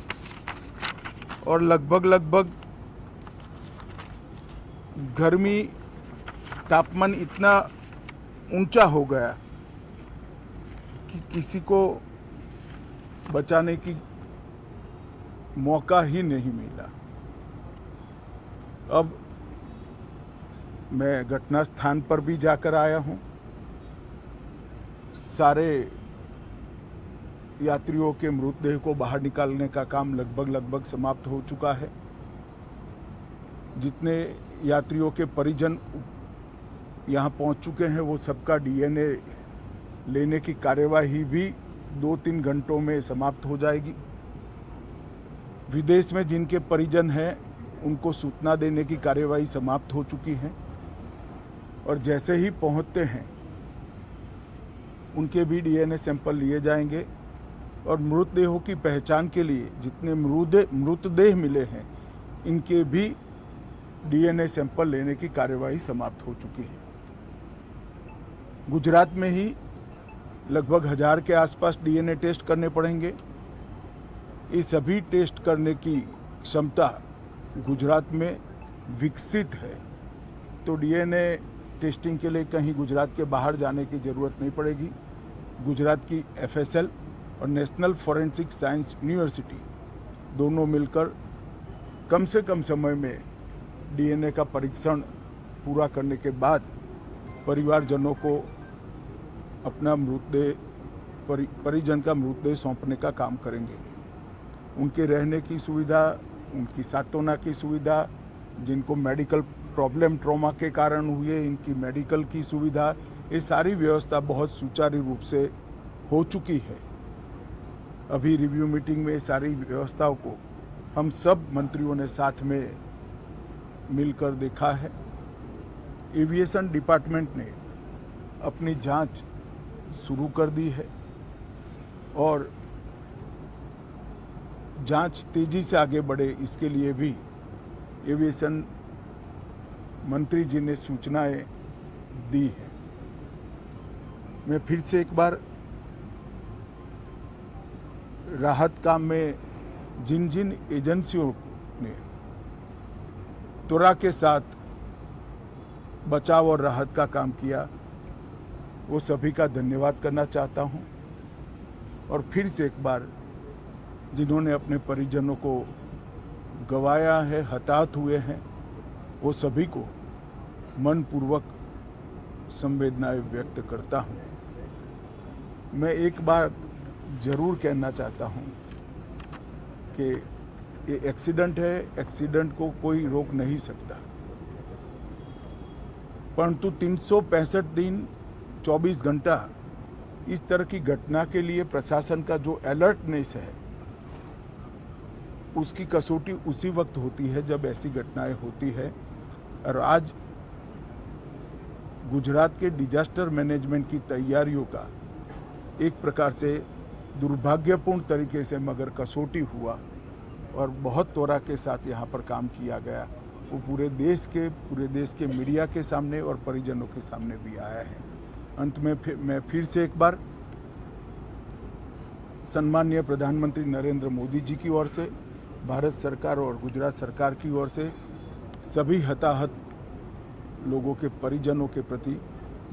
और लगभग गर्मी तापमान इतना ऊंचा हो गया कि किसी को बचाने की मौका ही नहीं मिला। अब मैं घटना स्थान पर भी जाकर आया हूं। सारे यात्रियों के मृतदेह को बाहर निकालने का काम लगभग समाप्त हो चुका है। जितने यात्रियों के परिजन यहाँ पहुँच चुके हैं वो सबका डीएनए लेने की कार्यवाही भी 2-3 घंटों में समाप्त हो जाएगी। विदेश में जिनके परिजन हैं उनको सूचना देने की कार्यवाही समाप्त हो चुकी है और जैसे ही पहुँचते हैं उनके भी डीएनए सैंपल लिए जाएंगे और मृतदेहों की पहचान के लिए जितने मृतदेह मिले हैं इनके भी डीएनए सैंपल लेने की कार्यवाही समाप्त हो चुकी है। गुजरात में ही लगभग 1000 के आसपास डीएनए टेस्ट करने पड़ेंगे। ये सभी टेस्ट करने की क्षमता गुजरात में विकसित है, तो डीएनए टेस्टिंग के लिए कहीं गुजरात के बाहर जाने की ज़रूरत नहीं पड़ेगी। गुजरात की एफएसएल और नेशनल फॉरेंसिक साइंस यूनिवर्सिटी दोनों मिलकर कम से कम समय में डीएनए का परीक्षण पूरा करने के बाद परिवारजनों को अपना मृतदेह परिजन का मृतदेह सौंपने का काम करेंगे। उनके रहने की सुविधा, उनकी सांत्वना की सुविधा, जिनको मेडिकल प्रॉब्लम ट्रॉमा के कारण हुए इनकी मेडिकल की सुविधा, ये सारी व्यवस्था बहुत सुचारू रूप से हो चुकी है। अभी रिव्यू मीटिंग में सारी व्यवस्थाओं को हम सब मंत्रियों ने साथ में मिलकर देखा है। एविएशन डिपार्टमेंट ने अपनी जांच शुरू कर दी है और जांच तेजी से आगे बढ़े इसके लिए भी एविएशन मंत्री जी ने सूचनाएं दी हैं। मैं फिर से एक बार राहत काम में जिन जिन एजेंसियों ने त्वरा के साथ बचाव और राहत का काम किया वो सभी का धन्यवाद करना चाहता हूं और फिर से एक बार जिन्होंने अपने परिजनों को गंवाया है, हताहत हुए हैं, वो सभी को मनपूर्वक संवेदनाएं व्यक्त करता हूं। मैं एक बार जरूर कहना चाहता हूं कि ये एक्सीडेंट है, एक्सीडेंट को कोई रोक नहीं सकता, परंतु 365 दिन 24 घंटा इस तरह की घटना के लिए प्रशासन का जो अलर्टनेस है उसकी कसौटी उसी वक्त होती है जब ऐसी घटनाएं होती है। और आज गुजरात के डिजास्टर मैनेजमेंट की तैयारियों का एक प्रकार से दुर्भाग्यपूर्ण तरीके से मगर कसौटी हुआ और बहुत त्वरा के साथ यहाँ पर काम किया गया, वो पूरे देश के मीडिया के सामने और परिजनों के सामने भी आया है। अंत में मैं फिर से एक बार सम्माननीय प्रधानमंत्री नरेंद्र मोदी जी की ओर से, भारत सरकार और गुजरात सरकार की ओर से सभी हताहत लोगों के परिजनों के प्रति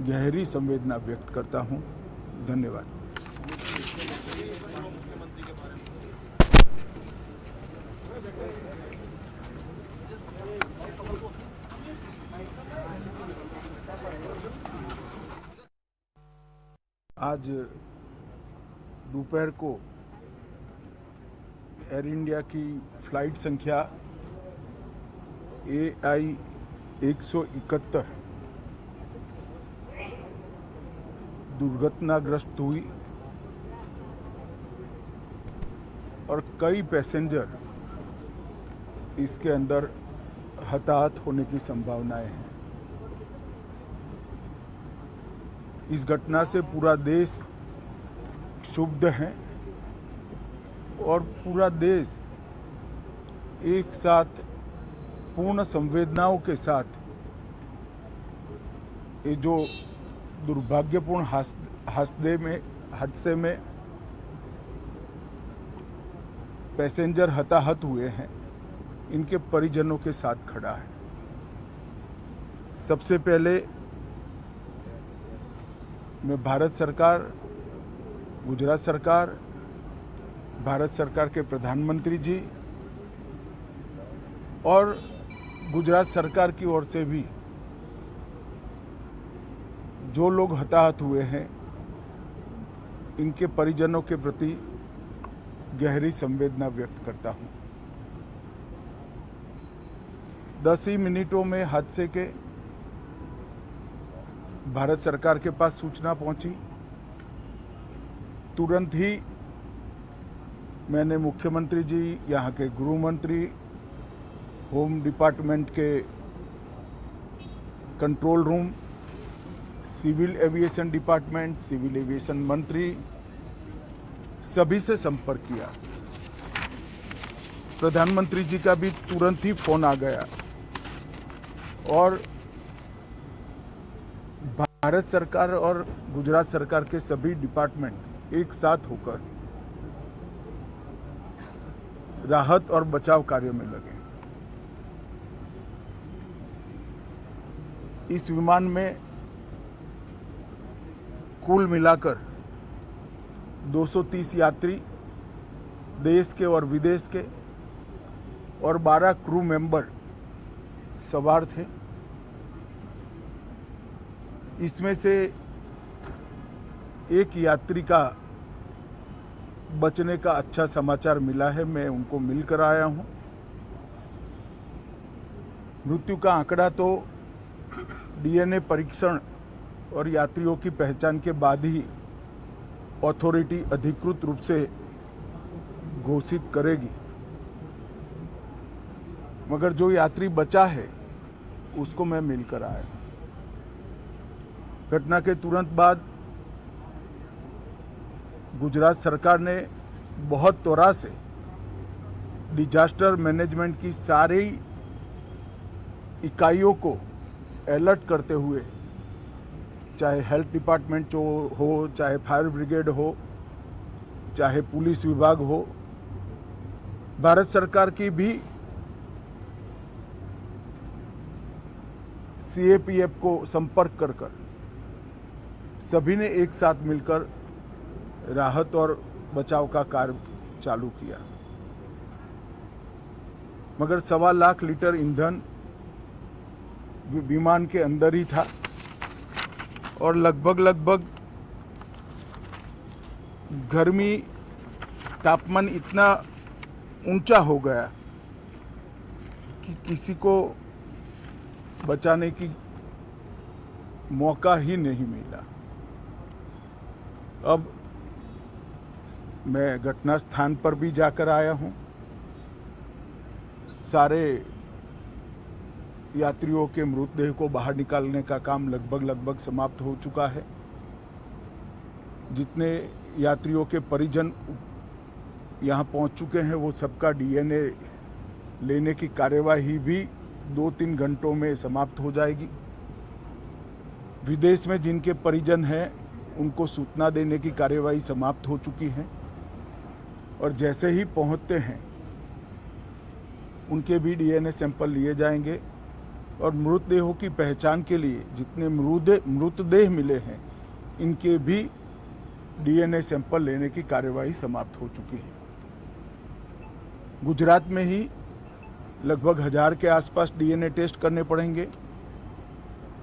गहरी संवेदना व्यक्त करता हूं। धन्यवाद। आज दोपहर को एयर इंडिया की फ्लाइट संख्या AI 171 दुर्घटनाग्रस्त हुई और कई पैसेंजर इसके अंदर हताहत होने की संभावनाएं हैं। इस घटना से पूरा देश क्षुब्ध है और पूरा देश एक साथ पूर्ण संवेदनाओं के साथ ये जो दुर्भाग्यपूर्ण हादसे में पैसेंजर हताहत हुए हैं, इनके परिजनों के साथ खड़ा है। सबसे पहले मैं भारत सरकार, गुजरात सरकार, भारत सरकार के प्रधानमंत्री जी और गुजरात सरकार की ओर से भी जो लोग हताहत हुए हैं, इनके परिजनों के प्रति गहरी संवेदना व्यक्त करता हूं। 10 ही मिनटों में हादसे के भारत सरकार के पास सूचना पहुंची। तुरंत ही मैंने मुख्यमंत्री जी, यहाँ के गृह मंत्री, होम डिपार्टमेंट के control room, civil aviation department, civil aviation मंत्री, सभी से संपर्क किया। प्रधानमंत्री जी का भी तुरंत ही फोन आ गया और भारत सरकार और गुजरात सरकार के सभी डिपार्टमेंट एक साथ होकर राहत और बचाव कार्य में लगे। इस विमान में कुल मिलाकर 230 यात्री देश के और विदेश के और 12 क्रू मेंबर सवार थे। इसमें से एक यात्री का बचने का अच्छा समाचार मिला है, मैं उनको मिलकर आया हूं। मृत्यु का आंकड़ा तो डीएनए परीक्षण और यात्रियों की पहचान के बाद ही अथॉरिटी अधिकृत रूप से घोषित करेगी, मगर जो यात्री बचा है उसको मैं मिलकर आया हूं। घटना के तुरंत बाद गुजरात सरकार ने बहुत त्वरा से डिजास्टर मैनेजमेंट की सारी इकाइयों को अलर्ट करते हुए, चाहे हेल्थ डिपार्टमेंट हो, चाहे फायर ब्रिगेड हो, चाहे पुलिस विभाग हो, भारत सरकार की भी सीएपीएफ को संपर्क कर सभी ने एक साथ मिलकर राहत और बचाव का कार्य चालू किया। मगर 1.25 लाख लीटर ईंधन विमान के अंदर ही था और लगभग गर्मी, तापमान इतना ऊंचा हो गया कि किसी को बचाने की मौका ही नहीं मिला। अब मैं घटना स्थान पर भी जाकर आया हूं। सारे यात्रियों के मृतदेह को बाहर निकालने का काम लगभग समाप्त हो चुका है। जितने यात्रियों के परिजन यहाँ पहुँच चुके हैं वो सबका डीएनए लेने की कार्यवाही भी 2-3 घंटों में समाप्त हो जाएगी। विदेश में जिनके परिजन हैं उनको सूचना देने की कार्यवाही समाप्त हो चुकी है और जैसे ही पहुँचते हैं उनके भी डीएनए सैंपल लिए जाएंगे और मृतदेहों की पहचान के लिए जितने मृतदेह मिले हैं इनके भी डीएनए सैंपल लेने की कार्यवाही समाप्त हो चुकी है। गुजरात में ही लगभग 1000 के आसपास डीएनए टेस्ट करने पड़ेंगे।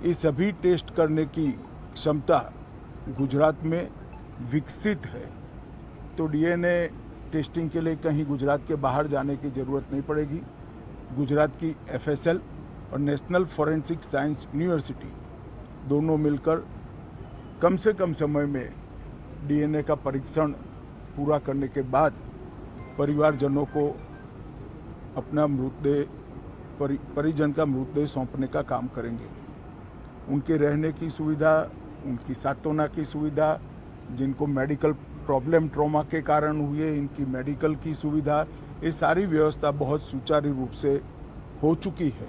ये सभी टेस्ट करने की क्षमता गुजरात में विकसित है, तो डीएनए टेस्टिंग के लिए कहीं गुजरात के बाहर जाने की ज़रूरत नहीं पड़ेगी। गुजरात की एफएसएल और नेशनल फॉरेंसिक साइंस यूनिवर्सिटी दोनों मिलकर कम से कम समय में डीएनए का परीक्षण पूरा करने के बाद परिवारजनों को अपना परिजन का मृतदेह सौंपने का काम करेंगे। उनके रहने की सुविधा, उनकी सांत्वना की सुविधा, जिनको मेडिकल प्रॉब्लम ट्रॉमा के कारण हुए इनकी मेडिकल की सुविधा, ये सारी व्यवस्था बहुत सुचारू रूप से हो चुकी है।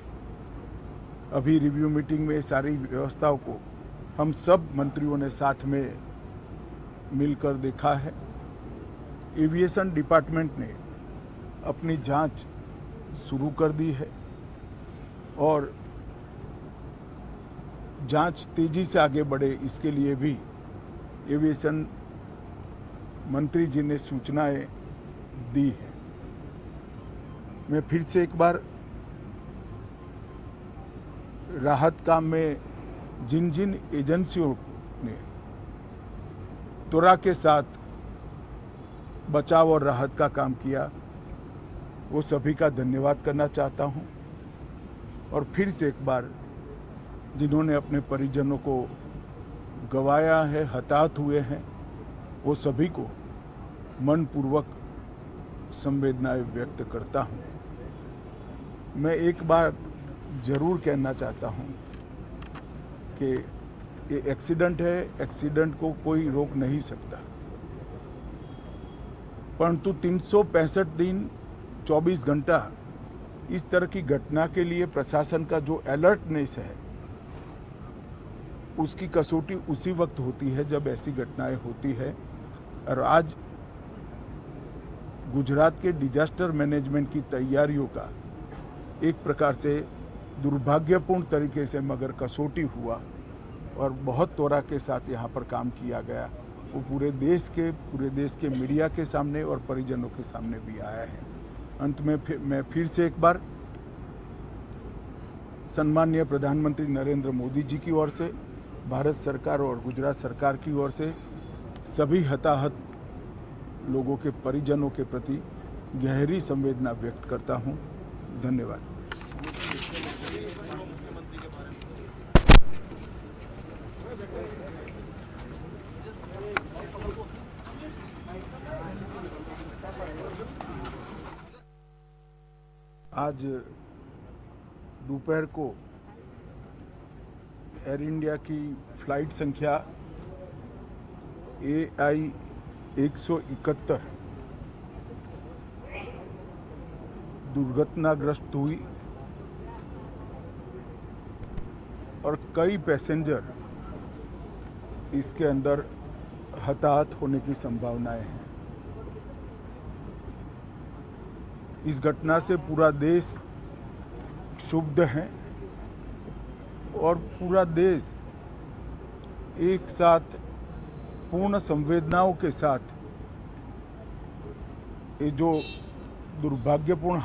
अभी रिव्यू मीटिंग में सारी व्यवस्थाओं को हम सब मंत्रियों ने साथ में मिलकर देखा है। एविएशन डिपार्टमेंट ने अपनी जांच शुरू कर दी है और जांच तेजी से आगे बढ़े इसके लिए भी एविएशन मंत्री जी ने सूचनाएं दी है। मैं फिर से एक बार राहत काम में जिन जिन एजेंसियों ने त्वरा के साथ बचाव और राहत का काम किया वो सभी का धन्यवाद करना चाहता हूं और फिर से एक बार जिन्होंने अपने परिजनों को गंवाया है, हताहत हुए हैं, वो सभी को मनपूर्वक संवेदनाएं व्यक्त करता हूं। मैं एक बार जरूर कहना चाहता हूं कि ये एक्सीडेंट है, एक्सीडेंट को कोई रोक नहीं सकता, परंतु 365 दिन 24 घंटा इस तरह की घटना के लिए प्रशासन का जो अलर्टनेस है उसकी कसौटी उसी वक्त होती है जब ऐसी घटनाएं होती है। और आज गुजरात के डिजास्टर मैनेजमेंट की तैयारियों का एक प्रकार से दुर्भाग्यपूर्ण तरीके से मगर कसौटी हुआ और बहुत त्वरा के साथ यहाँ पर काम किया गया, वो पूरे देश के मीडिया के सामने और परिजनों के सामने भी आया है। अंत में मैं फिर से एक बार सम्माननीय प्रधानमंत्री नरेंद्र मोदी जी की ओर से, भारत सरकार और गुजरात सरकार की ओर से सभी हताहत लोगों के परिजनों के प्रति गहरी संवेदना व्यक्त करता हूं। धन्यवाद। आज दोपहर को एयर इंडिया की फ्लाइट संख्या AI 171 दुर्घटनाग्रस्त हुई और कई पैसेंजर इसके अंदर हताहत होने की संभावनाएं हैं। इस घटना से पूरा देश क्षुब्ध है और पूरा देश एक साथ पूर्ण संवेदनाओं के साथ ये जो दुर्भाग्यपूर्ण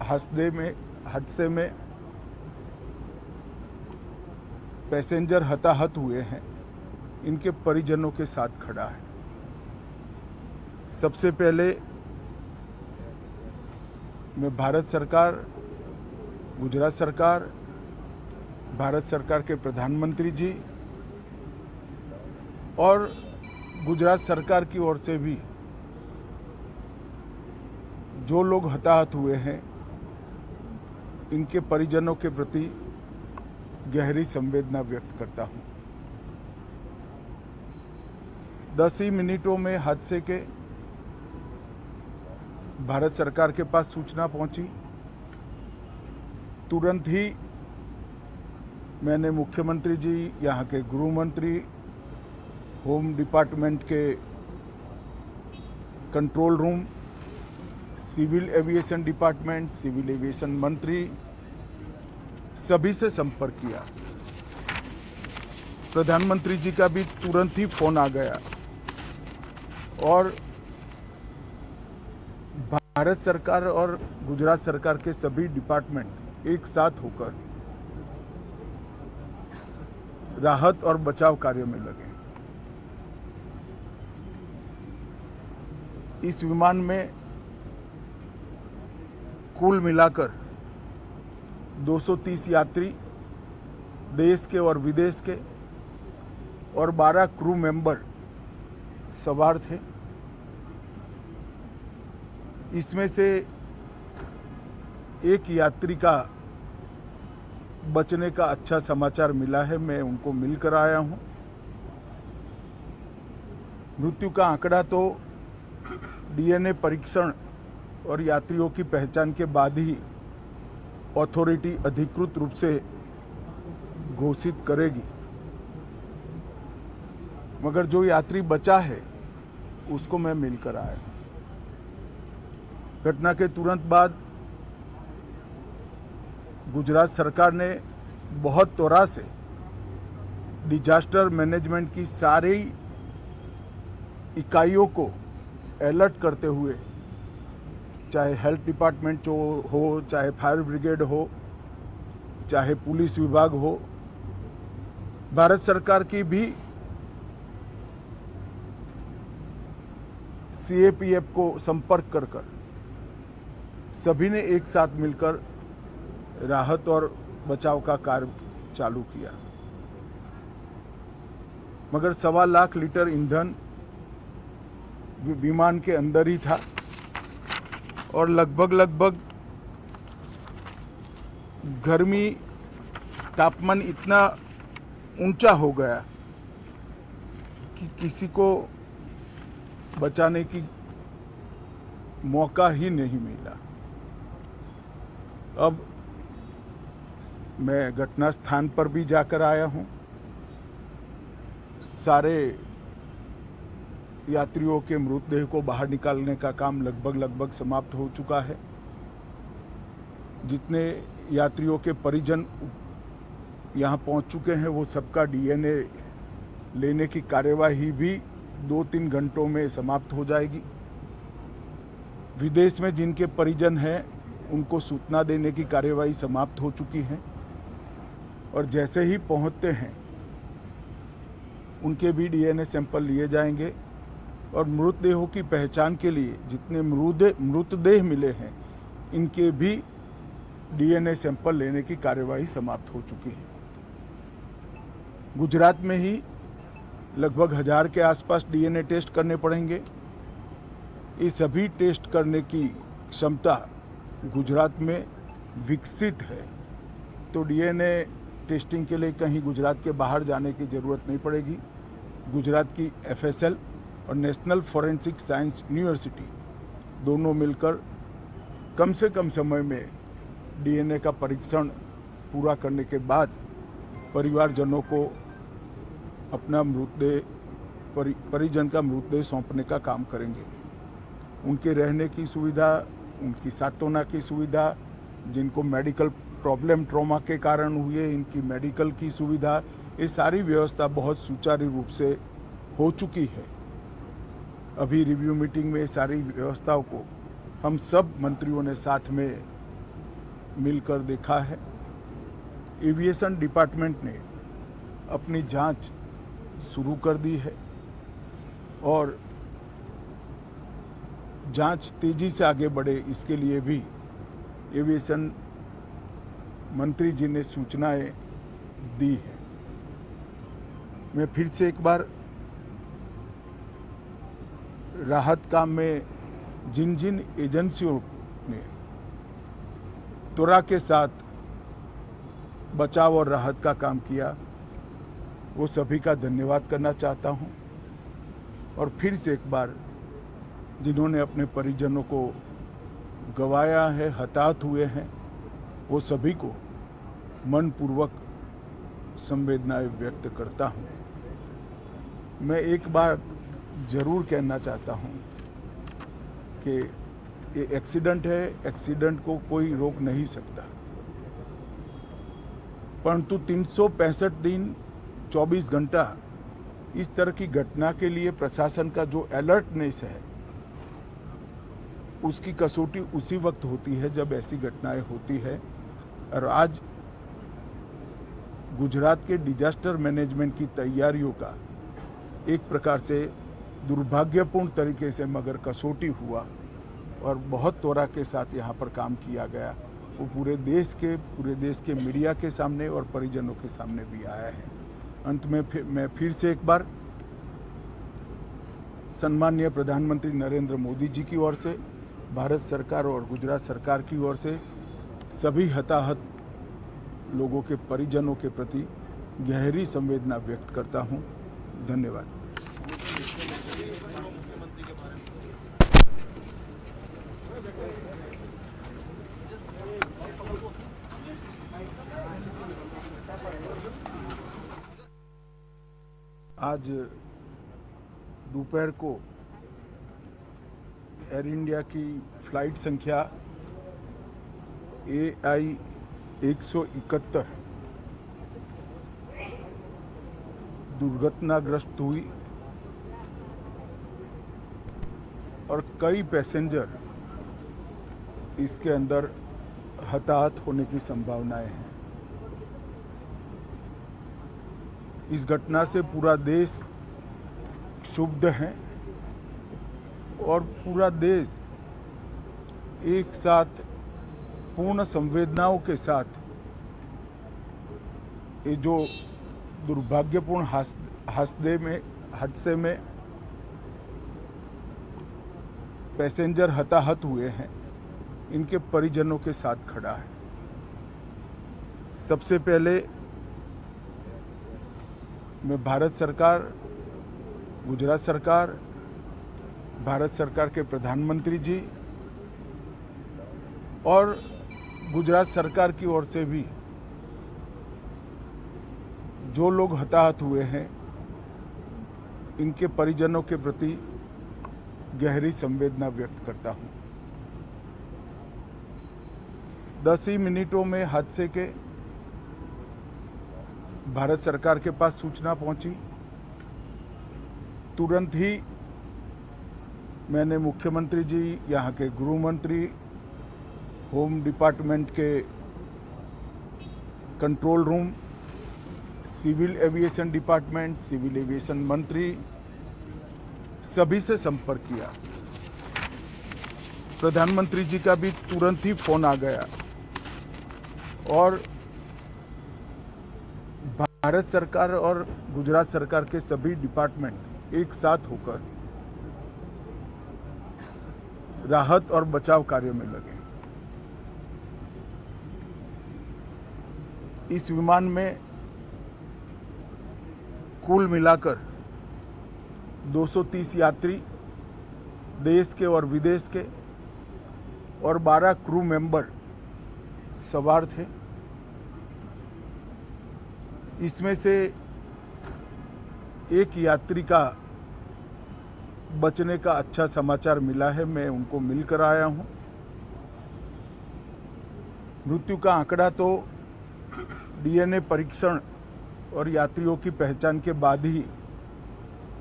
हादसे में पैसेंजर हताहत हुए हैं इनके परिजनों के साथ खड़ा है। सबसे पहले मैं भारत सरकार, गुजरात सरकार, भारत सरकार के प्रधानमंत्री जी और गुजरात सरकार की ओर से भी जो लोग हताहत हुए हैं इनके परिजनों के प्रति गहरी संवेदना व्यक्त करता हूं। 10 ही मिनटों में हादसे के भारत सरकार के पास सूचना पहुंची। तुरंत ही मैंने मुख्यमंत्री जी, यहाँ के गृह मंत्री, होम डिपार्टमेंट के control room, civil aviation department, civil aviation मंत्री, सभी से संपर्क किया। प्रधानमंत्री जी का भी तुरंत ही फोन आ गया और भारत सरकार और गुजरात सरकार के सभी डिपार्टमेंट एक साथ होकर राहत और बचाव कार्य में लगे। इस विमान में कुल मिलाकर 230 यात्री देश के और विदेश के और 12 क्रू मेंबर सवार थे। इसमें से एक यात्री का बचने का अच्छा समाचार मिला है, मैं उनको मिलकर आया हूं। मृत्यु का आंकड़ा तो DNA परीक्षण और यात्रियों की पहचान के बाद ही अथॉरिटी अधिकृत रूप से घोषित करेगी। मगर जो यात्री बचा है उसको मैं मिलकर आया। घटना के तुरंत बाद गुजरात सरकार ने बहुत त्वरा से डिजास्टर मैनेजमेंट की सारी इकाइयों को अलर्ट करते हुए, चाहे हेल्थ डिपार्टमेंट हो, चाहे फायर ब्रिगेड हो, चाहे पुलिस विभाग हो, भारत सरकार की भी सीएपीएफ को संपर्क कर सभी ने एक साथ मिलकर राहत और बचाव का कार्य चालू किया। मगर 1.25 लाख लीटर ईंधन विमान के अंदर ही था और लगभग गर्मी तापमान इतना ऊंचा हो गया कि किसी को बचाने की मौका ही नहीं मिला। अब मैं घटना स्थान पर भी जाकर आया हूं। सारे यात्रियों के मृतदेह को बाहर निकालने का काम लगभग समाप्त हो चुका है। जितने यात्रियों के परिजन यहाँ पहुँच चुके हैं वो सबका डीएनए लेने की कार्यवाही भी 2-3 घंटों में समाप्त हो जाएगी। विदेश में जिनके परिजन हैं उनको सूचना देने की कार्यवाही समाप्त हो चुकी है और जैसे ही पहुँचते हैं उनके भी डीएनए सैंपल लिए जाएंगे और मृतदेहों की पहचान के लिए जितने मृतदेह मिले हैं इनके भी डीएनए सैंपल लेने की कार्यवाही समाप्त हो चुकी है। गुजरात में ही लगभग 1000 के आसपास डीएनए टेस्ट करने पड़ेंगे। ये सभी टेस्ट करने की क्षमता गुजरात में विकसित है, तो डीएनए टेस्टिंग के लिए कहीं गुजरात के बाहर जाने की ज़रूरत नहीं पड़ेगी। गुजरात की एफएसएल और नेशनल फॉरेंसिक साइंस यूनिवर्सिटी दोनों मिलकर कम से कम समय में डीएनए का परीक्षण पूरा करने के बाद परिवारजनों को अपना मृतदेह परिजन का मृतदेह सौंपने का काम करेंगे। उनके रहने की सुविधा, उनकी सांत्वना की सुविधा, जिनको मेडिकल प्रॉब्लम ट्रॉमा के कारण हुए इनकी मेडिकल की सुविधा, ये सारी व्यवस्था बहुत सुचारू रूप से हो चुकी है। अभी रिव्यू मीटिंग में सारी व्यवस्थाओं को हम सब मंत्रियों ने साथ में मिलकर देखा है। एविएशन डिपार्टमेंट ने अपनी जांच शुरू कर दी है और जांच तेजी से आगे बढ़े इसके लिए भी एविएशन मंत्री जी ने सूचनाएं दी हैं। मैं फिर से एक बार राहत काम में जिन जिन एजेंसियों ने त्वरा के साथ बचाव और राहत का काम किया वो सभी का धन्यवाद करना चाहता हूं और फिर से एक बार जिन्होंने अपने परिजनों को गंवाया है, हताहत हुए हैं, वो सभी को मनपूर्वक संवेदनाएं व्यक्त करता हूं। मैं एक बार जरूर कहना चाहता हूं कि ये एक्सीडेंट है, एक्सीडेंट को कोई रोक नहीं सकता, परंतु 365 दिन 24 घंटा इस तरह की घटना के लिए प्रशासन का जो अलर्टनेस है उसकी कसौटी उसी वक्त होती है जब ऐसी घटनाएं होती है। और आज गुजरात के डिजास्टर मैनेजमेंट की तैयारियों का एक प्रकार से दुर्भाग्यपूर्ण तरीके से मगर कसौटी हुआ और बहुत त्वरा के साथ यहाँ पर काम किया गया, वो पूरे देश के मीडिया के सामने और परिजनों के सामने भी आया है। अंत में मैं फिर से एक बार सम्माननीय प्रधानमंत्री नरेंद्र मोदी जी की ओर से, भारत सरकार और गुजरात सरकार की ओर से सभी हताहत लोगों के परिजनों के प्रति गहरी संवेदना व्यक्त करता हूं। धन्यवाद। आज दोपहर को एयर इंडिया की फ्लाइट संख्या AI 171 दुर्घटनाग्रस्त हुई और कई पैसेंजर इसके अंदर हताहत होने की संभावनाएं हैं। इस घटना से पूरा देश क्षुब्ध है और पूरा देश एक साथ पूर्ण संवेदनाओं के साथ ये जो दुर्भाग्यपूर्ण हादसे में पैसेंजर हताहत हुए हैं, इनके परिजनों के साथ खड़ा है। सबसे पहले मैं भारत सरकार, गुजरात सरकार, भारत सरकार के प्रधानमंत्री जी और गुजरात सरकार की ओर से भी जो लोग हताहत हुए हैं, इनके परिजनों के प्रति गहरी संवेदना व्यक्त करता हूं। 10 ही मिनटों में हादसे के भारत सरकार के पास सूचना पहुंची। तुरंत ही मैंने मुख्यमंत्री जी, यहाँ के गृह मंत्री, होम डिपार्टमेंट के control room, civil aviation department, civil aviation मंत्री, सभी से संपर्क किया। प्रधानमंत्री जी का भी तुरंत ही फोन आ गया और भारत सरकार और गुजरात सरकार के सभी डिपार्टमेंट एक साथ होकर राहत और बचाव कार्य में लगे। इस विमान में कुल मिलाकर 230 यात्री देश के और विदेश के और 12 क्रू मेंबर सवार थे। इसमें से एक यात्री का बचने का अच्छा समाचार मिला है, मैं उनको मिलकर आया हूं। मृत्यु का आंकड़ा तो DNA परीक्षण और यात्रियों की पहचान के बाद ही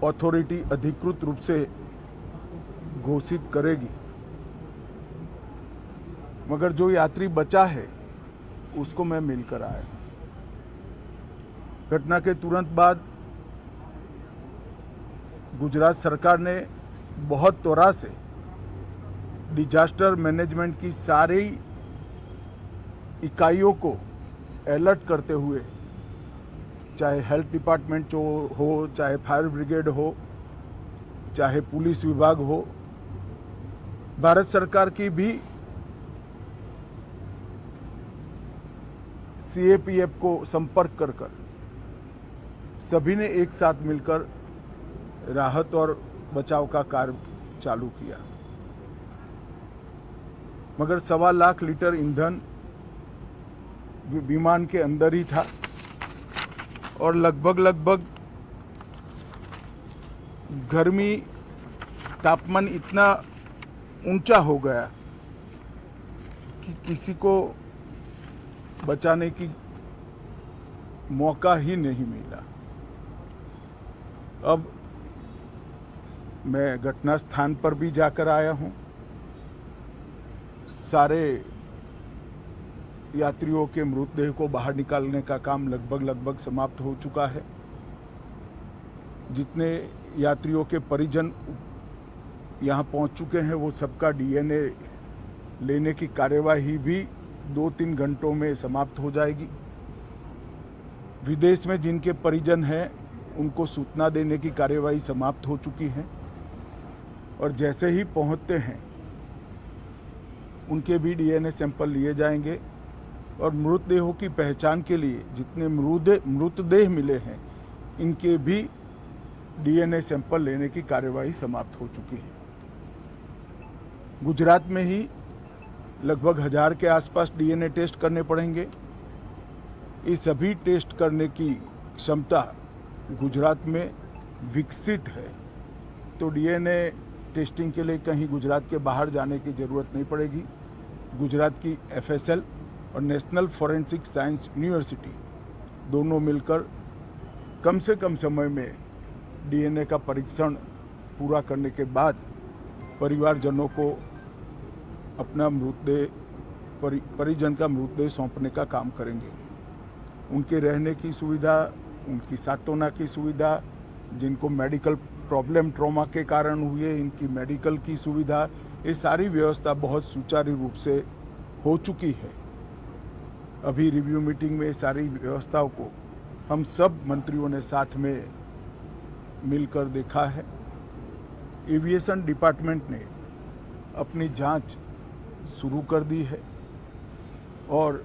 अथॉरिटी अधिकृत रूप से घोषित करेगी, मगर जो यात्री बचा है उसको मैं मिलकर आया हूं। घटना के तुरंत बाद गुजरात सरकार ने बहुत त्वरा से डिजास्टर मैनेजमेंट की सारी इकाइयों को अलर्ट करते हुए, चाहे हेल्थ डिपार्टमेंट जो हो, चाहे फायर ब्रिगेड हो, चाहे पुलिस विभाग हो, भारत सरकार की भी CAPF को संपर्क कर सभी ने एक साथ मिलकर राहत और बचाव का कार्य चालू किया। मगर 1.25 लाख लीटर ईंधन विमान के अंदर ही था और लगभग गर्मी, तापमान इतना ऊंचा हो गया कि किसी को बचाने की मौका ही नहीं मिला। अब मैं घटना स्थान पर भी जाकर आया हूं। सारे यात्रियों के मृतदेह को बाहर निकालने का काम लगभग समाप्त हो चुका है। जितने यात्रियों के परिजन यहां पहुंच चुके हैं, वो सबका DNA लेने की कार्यवाही भी 2-3 घंटों में समाप्त हो जाएगी। विदेश में जिनके परिजन हैं, उनको सूचना देने की कार्यवाही समाप्त हो चुकी है और जैसे ही पहुंचते हैं उनके भी DNA सैंपल लिए जाएंगे और मृतदेहों की पहचान के लिए जितने मृतदेह मिले हैं, इनके भी DNA सैंपल लेने की कार्यवाही समाप्त हो चुकी है। गुजरात में ही लगभग 1000 के आसपास DNA टेस्ट करने पड़ेंगे। ये सभी टेस्ट करने की क्षमता गुजरात में विकसित है तो डीएनए टेस्टिंग के लिए कहीं गुजरात के बाहर जाने की ज़रूरत नहीं पड़ेगी। गुजरात की एफएसएल और नेशनल फॉरेंसिक साइंस यूनिवर्सिटी दोनों मिलकर कम से कम समय में डीएनए का परीक्षण पूरा करने के बाद परिवारजनों को अपना मृतदेह परिजन का मृतदेह सौंपने का काम करेंगे। उनके रहने की सुविधा, उनकी सांत्वना की सुविधा, जिनको मेडिकल प्रॉब्लम ट्रॉमा के कारण हुए इनकी मेडिकल की सुविधा, ये सारी व्यवस्था बहुत सुचारू रूप से हो चुकी है। अभी रिव्यू मीटिंग में सारी व्यवस्थाओं को हम सब मंत्रियों ने साथ में मिलकर देखा है। एविएशन डिपार्टमेंट ने अपनी जांच शुरू कर दी है और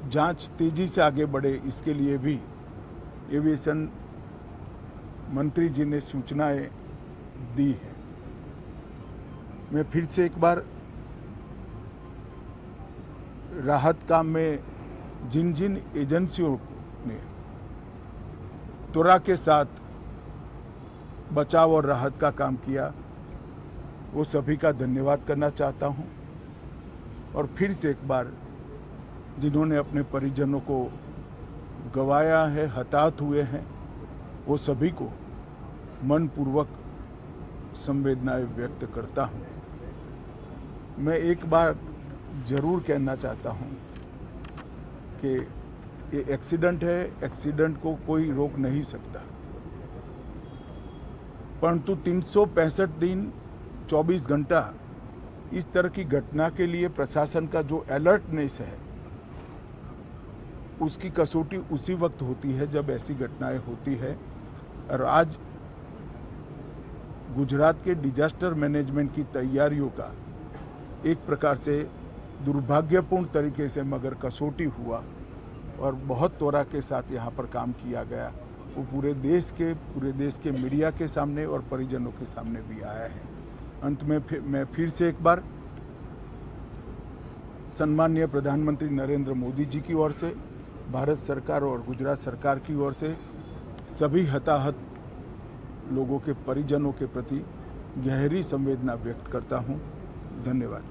जांच तेजी से आगे बढ़े इसके लिए भी एविएशन मंत्री जी ने सूचनाएं दी है। मैं फिर से एक बार राहत काम में जिन जिन एजेंसियों ने त्वरा के साथ बचाव और राहत का काम किया वो सभी का धन्यवाद करना चाहता हूं और फिर से एक बार जिन्होंने अपने परिजनों को गंवाया है, हताहत हुए हैं, वो सभी को मनपूर्वक संवेदनाएं व्यक्त करता हूं। मैं एक बार जरूर कहना चाहता हूं कि ये एक्सीडेंट है, एक्सीडेंट को कोई रोक नहीं सकता, परंतु 365 दिन 24 घंटा इस तरह की घटना के लिए प्रशासन का जो अलर्टनेस है उसकी कसौटी उसी वक्त होती है जब ऐसी घटनाएं होती है। और आज गुजरात के डिजास्टर मैनेजमेंट की तैयारियों का एक प्रकार से दुर्भाग्यपूर्ण तरीके से मगर कसौटी हुआ और बहुत त्वरा के साथ यहाँ पर काम किया गया, वो पूरे देश के मीडिया के सामने और परिजनों के सामने भी आया है। अंत में मैं फिर से एक बार सम्माननीय प्रधानमंत्री नरेंद्र मोदी जी की ओर से, भारत सरकार और गुजरात सरकार की ओर से सभी हताहत लोगों के परिजनों के प्रति गहरी संवेदना व्यक्त करता हूं। धन्यवाद।